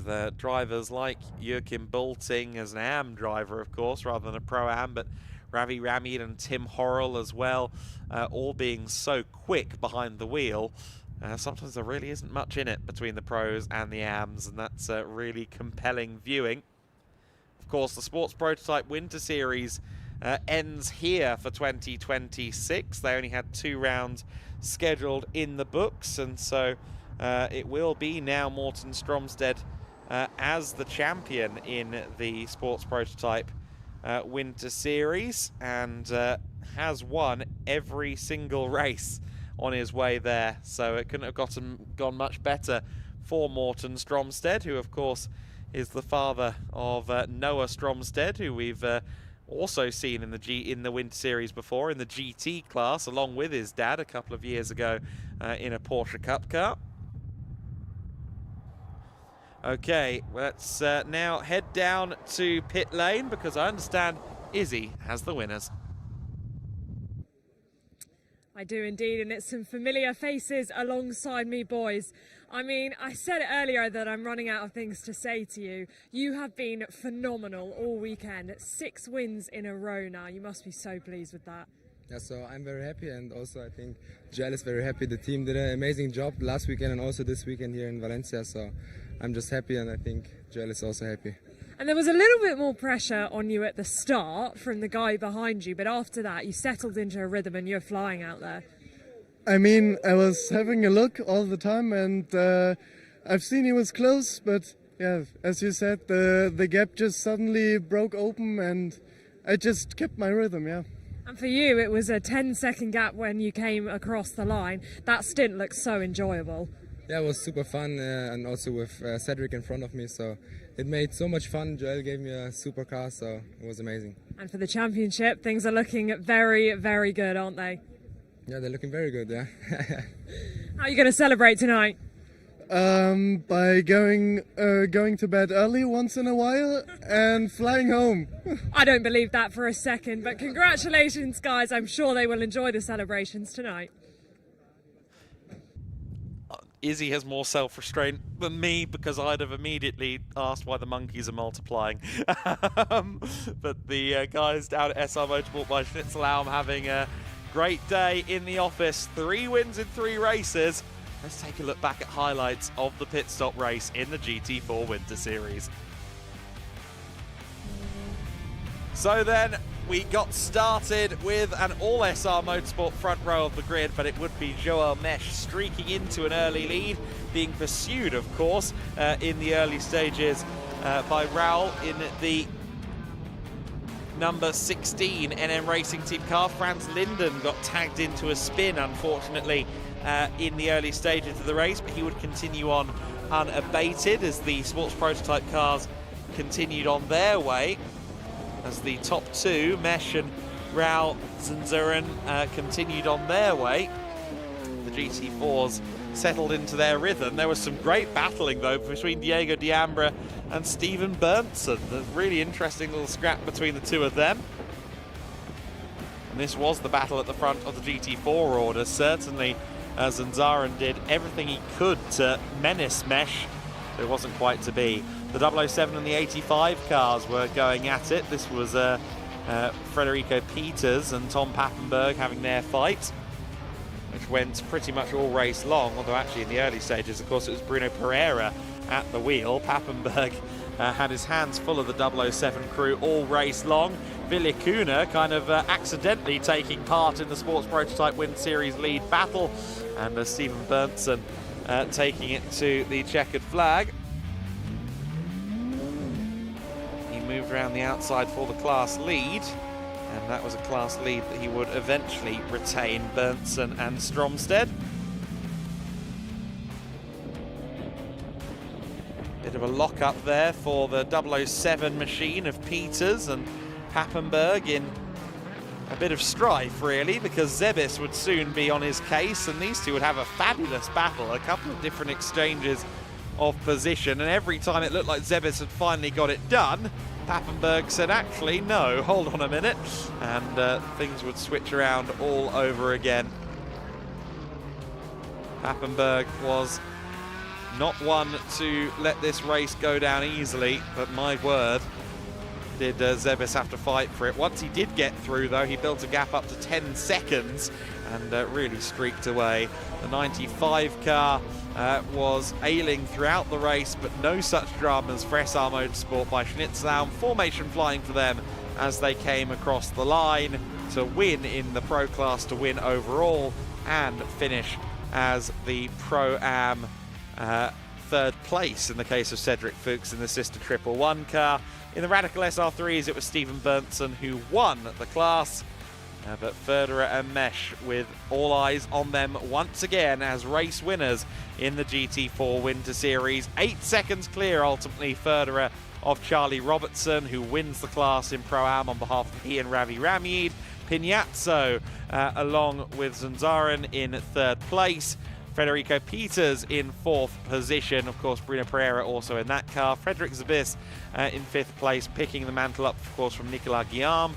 The drivers like Joachim Bulting as an AM driver, of course, rather than a Pro-Am, but Ravi Ramid and Tim Horrell as well, all being so quick behind the wheel. Sometimes there really isn't much in it between the pros and the AMs, and that's really compelling viewing. Of course, the Sports Prototype Winter Series ends here for 2026. They only had 2 rounds scheduled in the books, and so it will be now Morten Stromsted as the champion in the Sports Prototype Winter Series, and has won every single race on his way there. So it couldn't have gone much better for Morten Stromsted, who of course is the father of Noah Stromsted, who we've also seen in the Winter Series before in the GT class, along with his dad a couple of years ago in a Porsche Cup car. Okay, let's now head down to pit lane, because I understand Izzy has the winners. I do indeed, and it's some familiar faces alongside me, boys. I mean, I said it earlier that I'm running out of things to say to you. You have been phenomenal all weekend. 6 wins in a row now. You must be so pleased with that. Yeah, so I'm very happy, and also I think GL is very happy. The team did an amazing job last weekend and also this weekend here in Valencia, so I'm just happy, and I think GL is also happy. And there was a little bit more pressure on you at the start from the guy behind you, but after that you settled into a rhythm and you're flying out there. I mean, I was having a look all the time, and I've seen he was close, but yeah, as you said, the gap just suddenly broke open and I just kept my rhythm, yeah. And for you, it was a 10-second gap when you came across the line. That stint looked so enjoyable. Yeah, it was super fun, and also with Cedric in front of me, so it made so much fun. Joel gave me a super car, so it was amazing. And for the championship, things are looking very, very good, aren't they? Yeah, they're looking very good, yeah. How are you going to celebrate tonight? By going to bed early once in a while and flying home. I don't believe that for a second, but congratulations, guys. I'm sure they will enjoy the celebrations tonight. Izzy has more self-restraint than me, because I'd have immediately asked why the monkeys are multiplying. But the guys down at SR Motorsport by Schnitzelbaum having a great day in the office. 3 wins in 3 races. Let's take a look back at highlights of the pit stop race in the GT4 Winter Series. So then, we got started with an all SR Motorsport front row of the grid, but it would be Joel Mesh streaking into an early lead, being pursued, of course, in the early stages by Raul in the number 16 NM Racing Team car. Franz Linden got tagged into a spin, unfortunately, in the early stages of the race, but he would continue on unabated as the Sports Prototype cars continued on their way. As the top 2, Mesh and Raul Zinzuren, continued on their way. The GT4s settled into their rhythm. There was some great battling, though, between Diego Diambra and Stephen Berntsen. A really interesting little scrap between the 2 of them. And this was the battle at the front of the GT4 order. Certainly, Zinzuren did everything he could to menace Mesh, but it wasn't quite to be. The 007 and the 85 cars were going at it. This was Federico Peters and Tom Pappenberg having their fight, which went pretty much all race long, although actually in the early stages, of course, it was Bruno Pereira at the wheel. Pappenberg had his hands full of the 007 crew all race long. Villacuna kind of accidentally taking part in the Sports Prototype Winter Series lead battle, and Stephen Berntsen taking it to the checkered flag. Moved around the outside for the class lead, and that was a class lead that he would eventually retain, Berntsen and Stromsted. Bit of a lock-up there for the 007 machine of Peters and Pappenberg in a bit of strife, really, because Zebis would soon be on his case, and these two would have a fabulous battle, a couple of different exchanges of position, and every time it looked like Zebis had finally got it done, Pappenberg said, actually, no, hold on a minute, and things would switch around all over again. Pappenberg was not one to let this race go down easily, but my word, did Zebis have to fight for it. Once he did get through, though, he built a gap up to 10 seconds and really streaked away. The 95 car was ailing throughout the race, but no such dramas for SR Motorsport by Schnitzlaum. Formation flying for them as they came across the line to win in the Pro class, to win overall, and finish as the Pro-Am third place in the case of Cedric Fuchs in the sister 111 car. In the Radical SR3s, it was Stephen Berntsen who won the class, but Federer and Mesh with all eyes on them once again as race winners in the GT4 Winter Series. 8 seconds clear, ultimately, Federer of Charlie Robertson, who wins the class in Pro-Am on behalf of he and Ravi Ramid. Pignazzo, along with Zanzarin, in third place. Federico Peters in fourth position. Of course, Bruno Pereira also in that car. Frederic Zabis in fifth place, picking the mantle up, of course, from Nicolas Guillaume.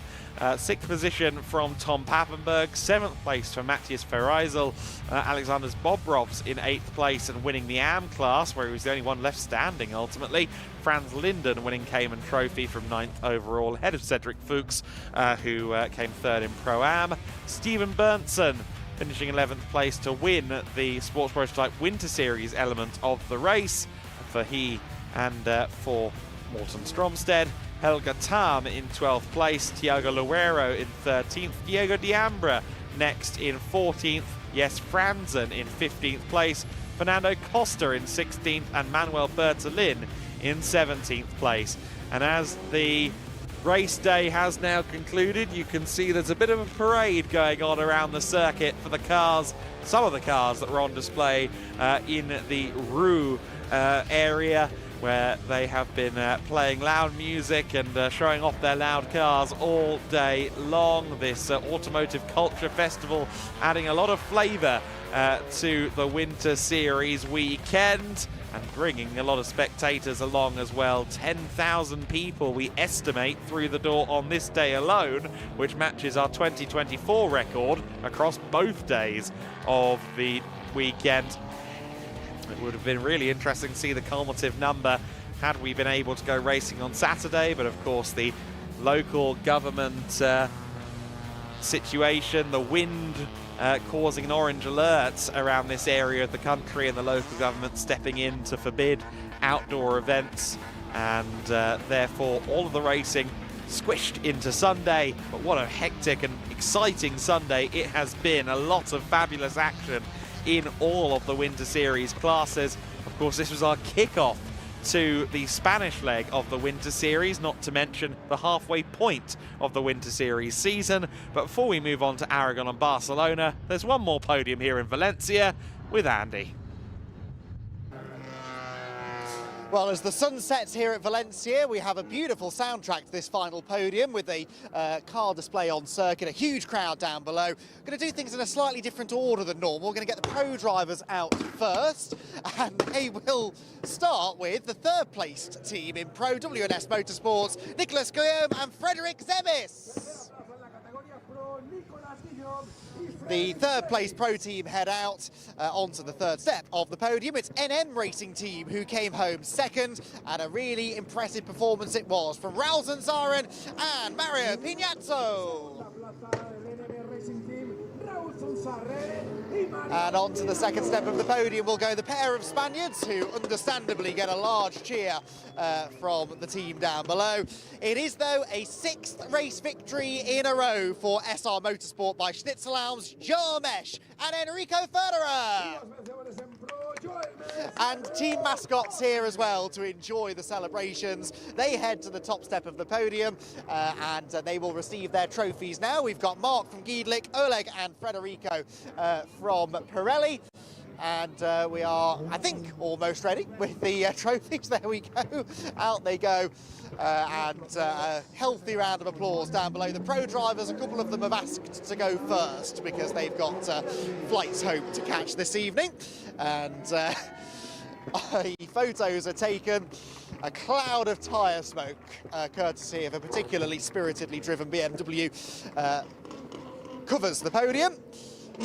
Sixth position from Tom Pappenberg. Seventh place for Matthias Fereisel. Alexander Bobrovs in eighth place and winning the AM class, where he was the only one left standing ultimately. Franz Linden winning Cayman Trophy from ninth overall, ahead of Cedric Fuchs, who came third in Pro-Am. Stephen Berntsen finishing 11th place to win the Sports Prototype Winter Series element of the race for he and for Morten Stromsted. Helga Tam in 12th place, Thiago Loureiro in 13th, Diego Diambra next in 14th, Jes Franzen in 15th place, Fernando Costa in 16th, and Manuel Bertolin in 17th place. And as the race day has now concluded, you can see there's a bit of a parade going on around the circuit for the cars, some of the cars that were on display in the Rue area, where they have been playing loud music and showing off their loud cars all day long. This automotive culture festival adding a lot of flavour to the Winter Series weekend and bringing a lot of spectators along as well. 10,000 people we estimate through the door on this day alone, which matches our 2024 record across both days of the weekend. It would have been really interesting to see the cumulative number had we been able to go racing on Saturday, but of course the local government situation, the wind causing an orange alert around this area of the country, and the local government stepping in to forbid outdoor events, and therefore all of the racing squished into Sunday. But what a hectic and exciting Sunday it has been. A lot of fabulous action in all of the Winter Series classes. Of course, this was our kickoff to the Spanish leg of the Winter Series, not to mention the halfway point of the Winter Series season. But before we move on to Aragon and Barcelona, there's one more podium here in Valencia with Andy. Well, as the sun sets here at Valencia, we have a beautiful soundtrack to this final podium with a car display on circuit, a huge crowd down below. Going to do things in a slightly different order than normal. We're going to get the pro drivers out first, and they will start with the third-placed team in Pro WNS Motorsports, Nicolas Guillaume and Frederic Zebis. The third-place pro team head out onto the third step of the podium. It's NN Racing Team who came home second, and a really impressive performance it was from Raul Zanzarin and Mario Pignazzo. And on to the second step of the podium will go the pair of Spaniards, who understandably get a large cheer from the team down below. It is, though, a sixth race victory in a row for SR Motorsport by Schnitzelaum's Joel Mesh and Enrico Federer. And team mascots here as well to enjoy the celebrations. They head to the top step of the podium and they will receive their trophies now. We've got Mark from GEDLICH, Oleg and Federico from Pirelli. And we are, I think, almost ready with the trophies. There we go. Out they go. And a healthy round of applause down below. The pro drivers, a couple of them have asked to go first because they've got flights home to catch this evening. And photos are taken. A cloud of tyre smoke, courtesy of a particularly spiritedly driven BMW, covers the podium.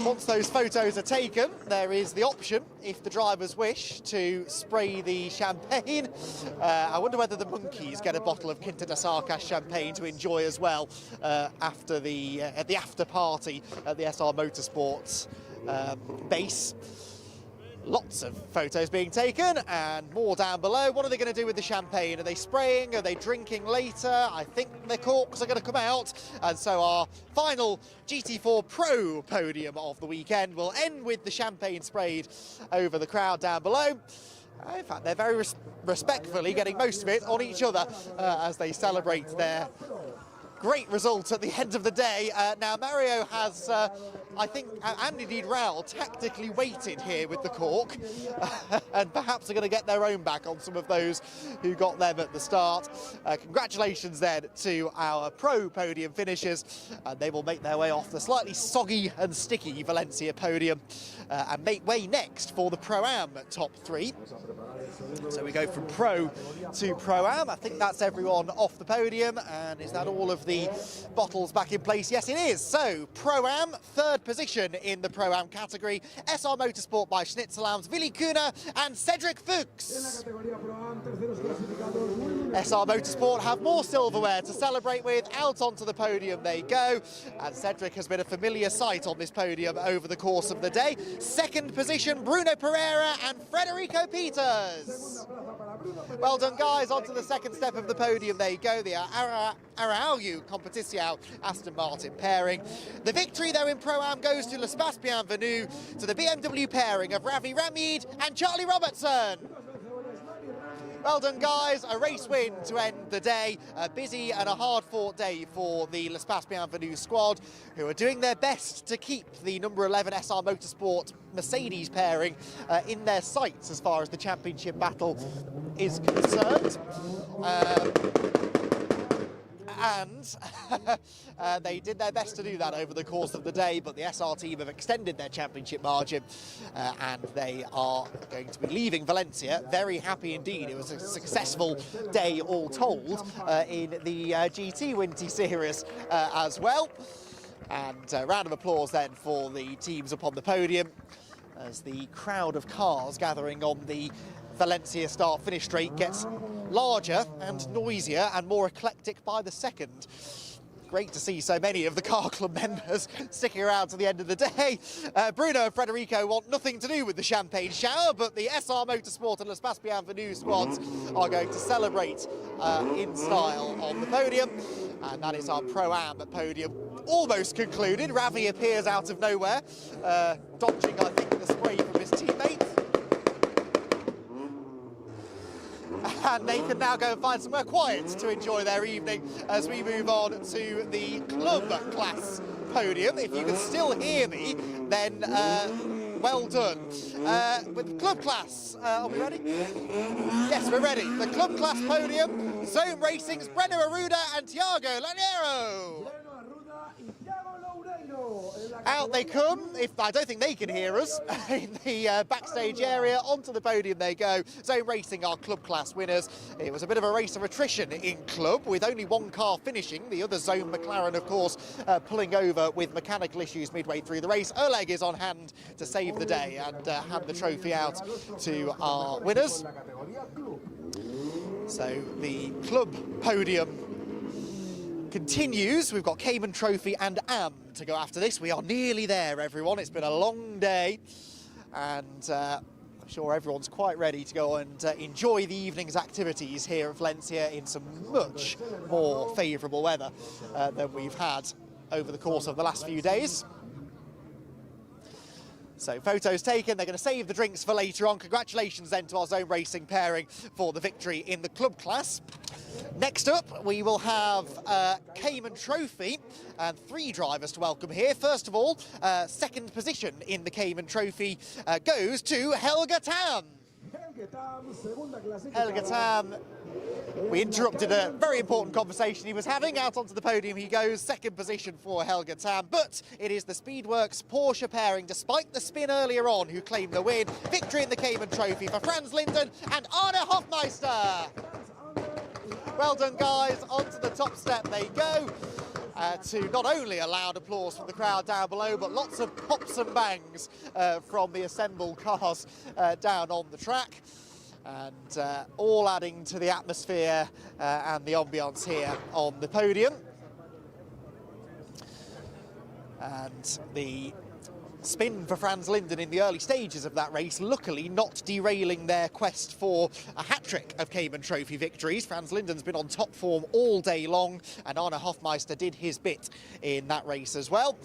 Once those photos are taken, there is the option, if the drivers wish, to spray the champagne. I wonder whether the monkeys get a bottle of Quinta da Sarcas champagne to enjoy as well after the at the after party at the SR Motorsports base. Lots of photos being taken and more down below. What are they going to do with the champagne? Are they spraying? Are they drinking later? I think the corks are going to come out. And so our final GT4 Pro podium of the weekend will end with the champagne sprayed over the crowd down below. In fact, they're very respectfully getting most of it on each other as they celebrate their great result at the end of the day. Now Mario has, I think, and indeed Raul, tactically waited here with the cork and perhaps are going to get their own back on some of those who got them at the start. Congratulations then to our pro podium finishers. They will make their way off the slightly soggy and sticky Valencia podium and make way next for the Pro-Am top three. So we go from Pro to Pro-Am. I think that's everyone off the podium. And is that all of the bottles back in place? Yes, it is. So Pro-Am, third position in the Pro-Am category. SR Motorsport by Schnitzelams, Willy Kuhner and Cedric Fuchs. SR Motorsport have more silverware to celebrate with. Out onto the podium they go. And Cedric has been a familiar sight on this podium over the course of the day. Second position, Bruno Pereira and Federico Peters. Well done, guys. Onto the second step of the podium they go. The Araujo Competição Aston Martin pairing. The victory, though, in Pro-Am goes to L'Espace Bienvenue, to the BMW pairing of Ravi Ramid and Charlie Robertson. Well done, guys. A race win to end the day. A busy and a hard-fought day for the L'Espace Bienvenue squad, who are doing their best to keep the number 11 SR Motorsport Mercedes pairing in their sights as far as the championship battle is concerned. And they did their best to do that over the course of the day, but the SR team have extended their championship margin and they are going to be leaving Valencia very happy indeed. It was a successful day all told in the GT Winty Series as well. And a round of applause then for the teams up on the podium as the crowd of cars gathering on the Valencia start-finish straight gets larger and noisier and more eclectic by the second. Great to see so many of the car club members sticking around to the end of the day. Bruno and Federico want nothing to do with the champagne shower, but the SR Motorsport and L'Espace Bienvenue squads are going to celebrate in style on the podium. And that is our Pro-Am podium almost concluded. Ravi appears out of nowhere, dodging, I think, the spray from his teammates. And they can now go and find somewhere quiet to enjoy their evening as we move on to the club class podium. If you can still hear me, then well done. With the club class, are we ready? Yes, we're ready. The club class podium, Zone Racing's Breno Arruda and Tiago Lanero. Out they come, if I don't think they can hear us, in the backstage area. Onto the podium they go. Zone Racing are club class winners. It was a bit of a race of attrition in club, with only one car finishing. The other Zone McLaren, of course, pulling over with mechanical issues midway through the race. Oleg is on hand to save the day and hand the trophy out to our winners. So the club podium continues. We've got Cayman Trophy and AM to go after this. We are nearly there, everyone. It's been a long day, and I'm sure everyone's quite ready to go and enjoy the evening's activities here at Valencia in some much more favourable weather than we've had over the course of the last few days. So photos taken, they're going to save the drinks for later on. Congratulations then to our Zone Racing pairing for the victory in the club class. Next up, we will have Cayman Trophy and 3 drivers to welcome here. First of all, second position in the Cayman Trophy goes to Helga Tam. Helga Tam, we interrupted a very important conversation he was having. Out onto the podium he goes, second position for Helga Tam. But it is the Speedworks Porsche pairing, despite the spin earlier on, who claim the win. Victory in the Cayman Trophy for Franz Linden and Arne Hofmeister. Well done, guys. Onto the top step they go. To not only a loud applause from the crowd down below, but lots of pops and bangs from the assembled cars down on the track. And all adding to the atmosphere and the ambience here on the podium. And the spin for Franz Linden in the early stages of that race, luckily not derailing their quest for a hat-trick of Cayman Trophy victories. Franz Linden's been on top form all day long, and Arne Hofmeister did his bit in that race as well.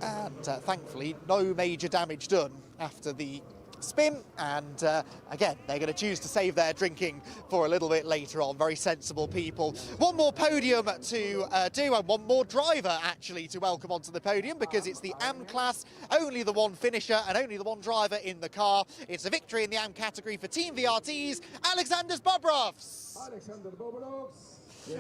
And thankfully, no major damage done after the spin, and again, they're going to choose to save their drinking for a little bit later on. Very sensible people. One more podium to do, and one more driver actually to welcome onto the podium, because it's the AM class, only the one finisher and only the one driver in the car. It's a victory in the AM category for Team VRT's Alexander Bobrovs.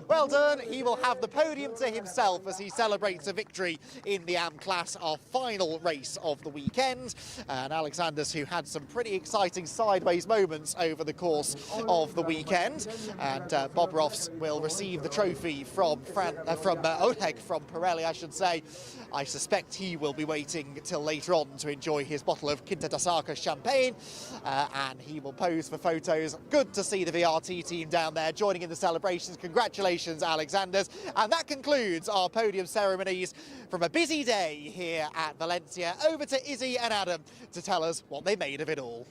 Well done. He will have the podium to himself as he celebrates a victory in the AM class, our final race of the weekend. And Alexander's, who had some pretty exciting sideways moments over the course of the weekend. And Bobrovs will receive the trophy from Oleg from Pirelli, I should say. I suspect he will be waiting till later on to enjoy his bottle of Quinta da Sarca champagne, and he will pose for photos. Good to see the VRT team down there joining in the celebrations. Congratulations, Alexanders. And that concludes our podium ceremonies from a busy day here at Valencia. Over to Izzy and Adam to tell us what they made of it all.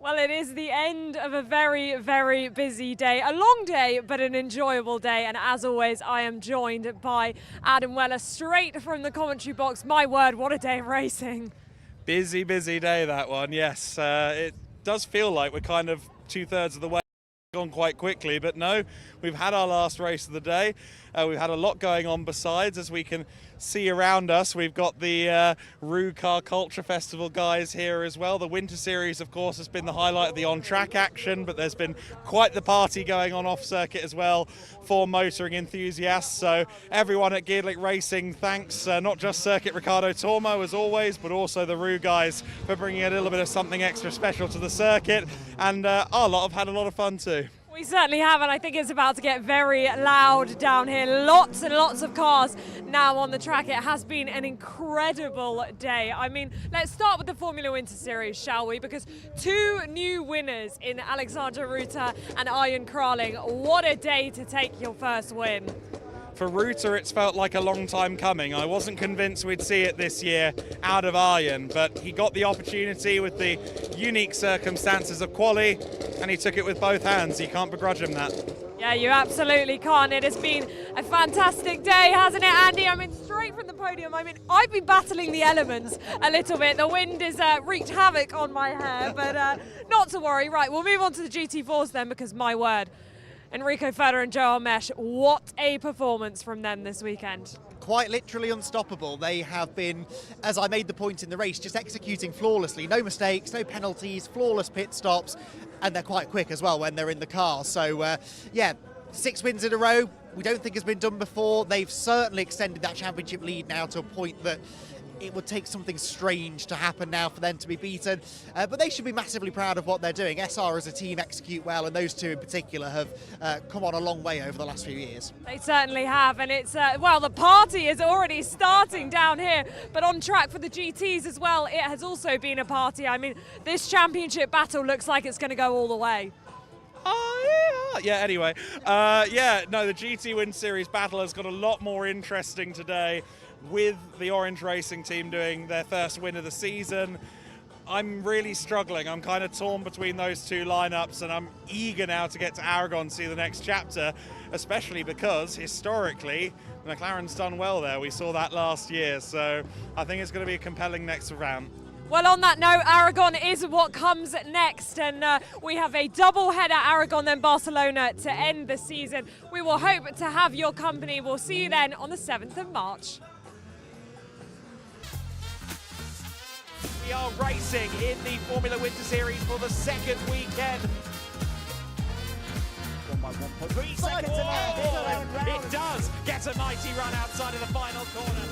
Well, it is the end of a very, very busy day. A long day, but an enjoyable day. And as always, I am joined by Adam Weller, straight from the commentary box. My word, what a day of racing. Busy, busy day, that one, yes. It does feel like we're kind of 2/3 of the way gone quite quickly, but no, we've had our last race of the day. We've had a lot going on besides, as we can see around us. We've got the Rue Car Culture Festival guys here as well. The Winter Series, of course, has been the highlight of the on-track action, but there's been quite the party going on off-circuit as well for motoring enthusiasts. So everyone at GEDLICH Racing, thanks, not just Circuit Ricardo Tormo as always, but also the Rue guys for bringing a little bit of something extra special to the circuit. And our lot have had a lot of fun too. We certainly have, and I think it's about to get very loud down here. Lots and lots of cars now on the track. It has been an incredible day. I mean, let's start with the Formula Winter Series, shall we? Because 2 new winners in Alexander Ruta and Arjen Kraling. What a day to take your first win. For Ruta, it's felt like a long time coming. I wasn't convinced we'd see it this year out of Arjen, but he got the opportunity with the unique circumstances of quali, and he took it with both hands. You can't begrudge him that. Yeah, you absolutely can't. It has been a fantastic day, hasn't it, Andy? I mean, straight from the podium. I mean, I've been battling the elements a little bit. The wind has wreaked havoc on my hair, but not to worry. Right, we'll move on to the GT4s then, because my word, Enrico Ferrer and Joel Mesh, what a performance from them this weekend. Quite literally unstoppable. They have been, as I made the point in the race, just executing flawlessly. No mistakes, no penalties, flawless pit stops, and they're quite quick as well when they're in the car. So, yeah, 6 wins in a row. We don't think has been done before. They've certainly extended that championship lead now to a point that it would take something strange to happen now for them to be beaten. But they should be massively proud of what they're doing. SR as a team execute well, and those two in particular have come on a long way over the last few years. They certainly have, and it's, well, the party is already starting down here, but on track for the GTs as well, it has also been a party. I mean, this championship battle looks like it's going to go all the way. Yeah, anyway. The GT Win Series battle has got a lot more interesting today, with the Orange Racing team doing their first win of the season. I'm really struggling. I'm kind of torn between those two lineups, and I'm eager now to get to Aragon to see the next chapter, especially because historically the McLaren's done well there. We saw that last year, so I think it's going to be a compelling next round. Well, on that note, Aragon is what comes next, and we have a double header, Aragon then Barcelona, to end the season. We will hope to have your company. We'll see you then on the 7th of March. We are racing in the Formula Winter Series for the second weekend. 1.3 seconds in there. It does get a mighty run outside of the final corner.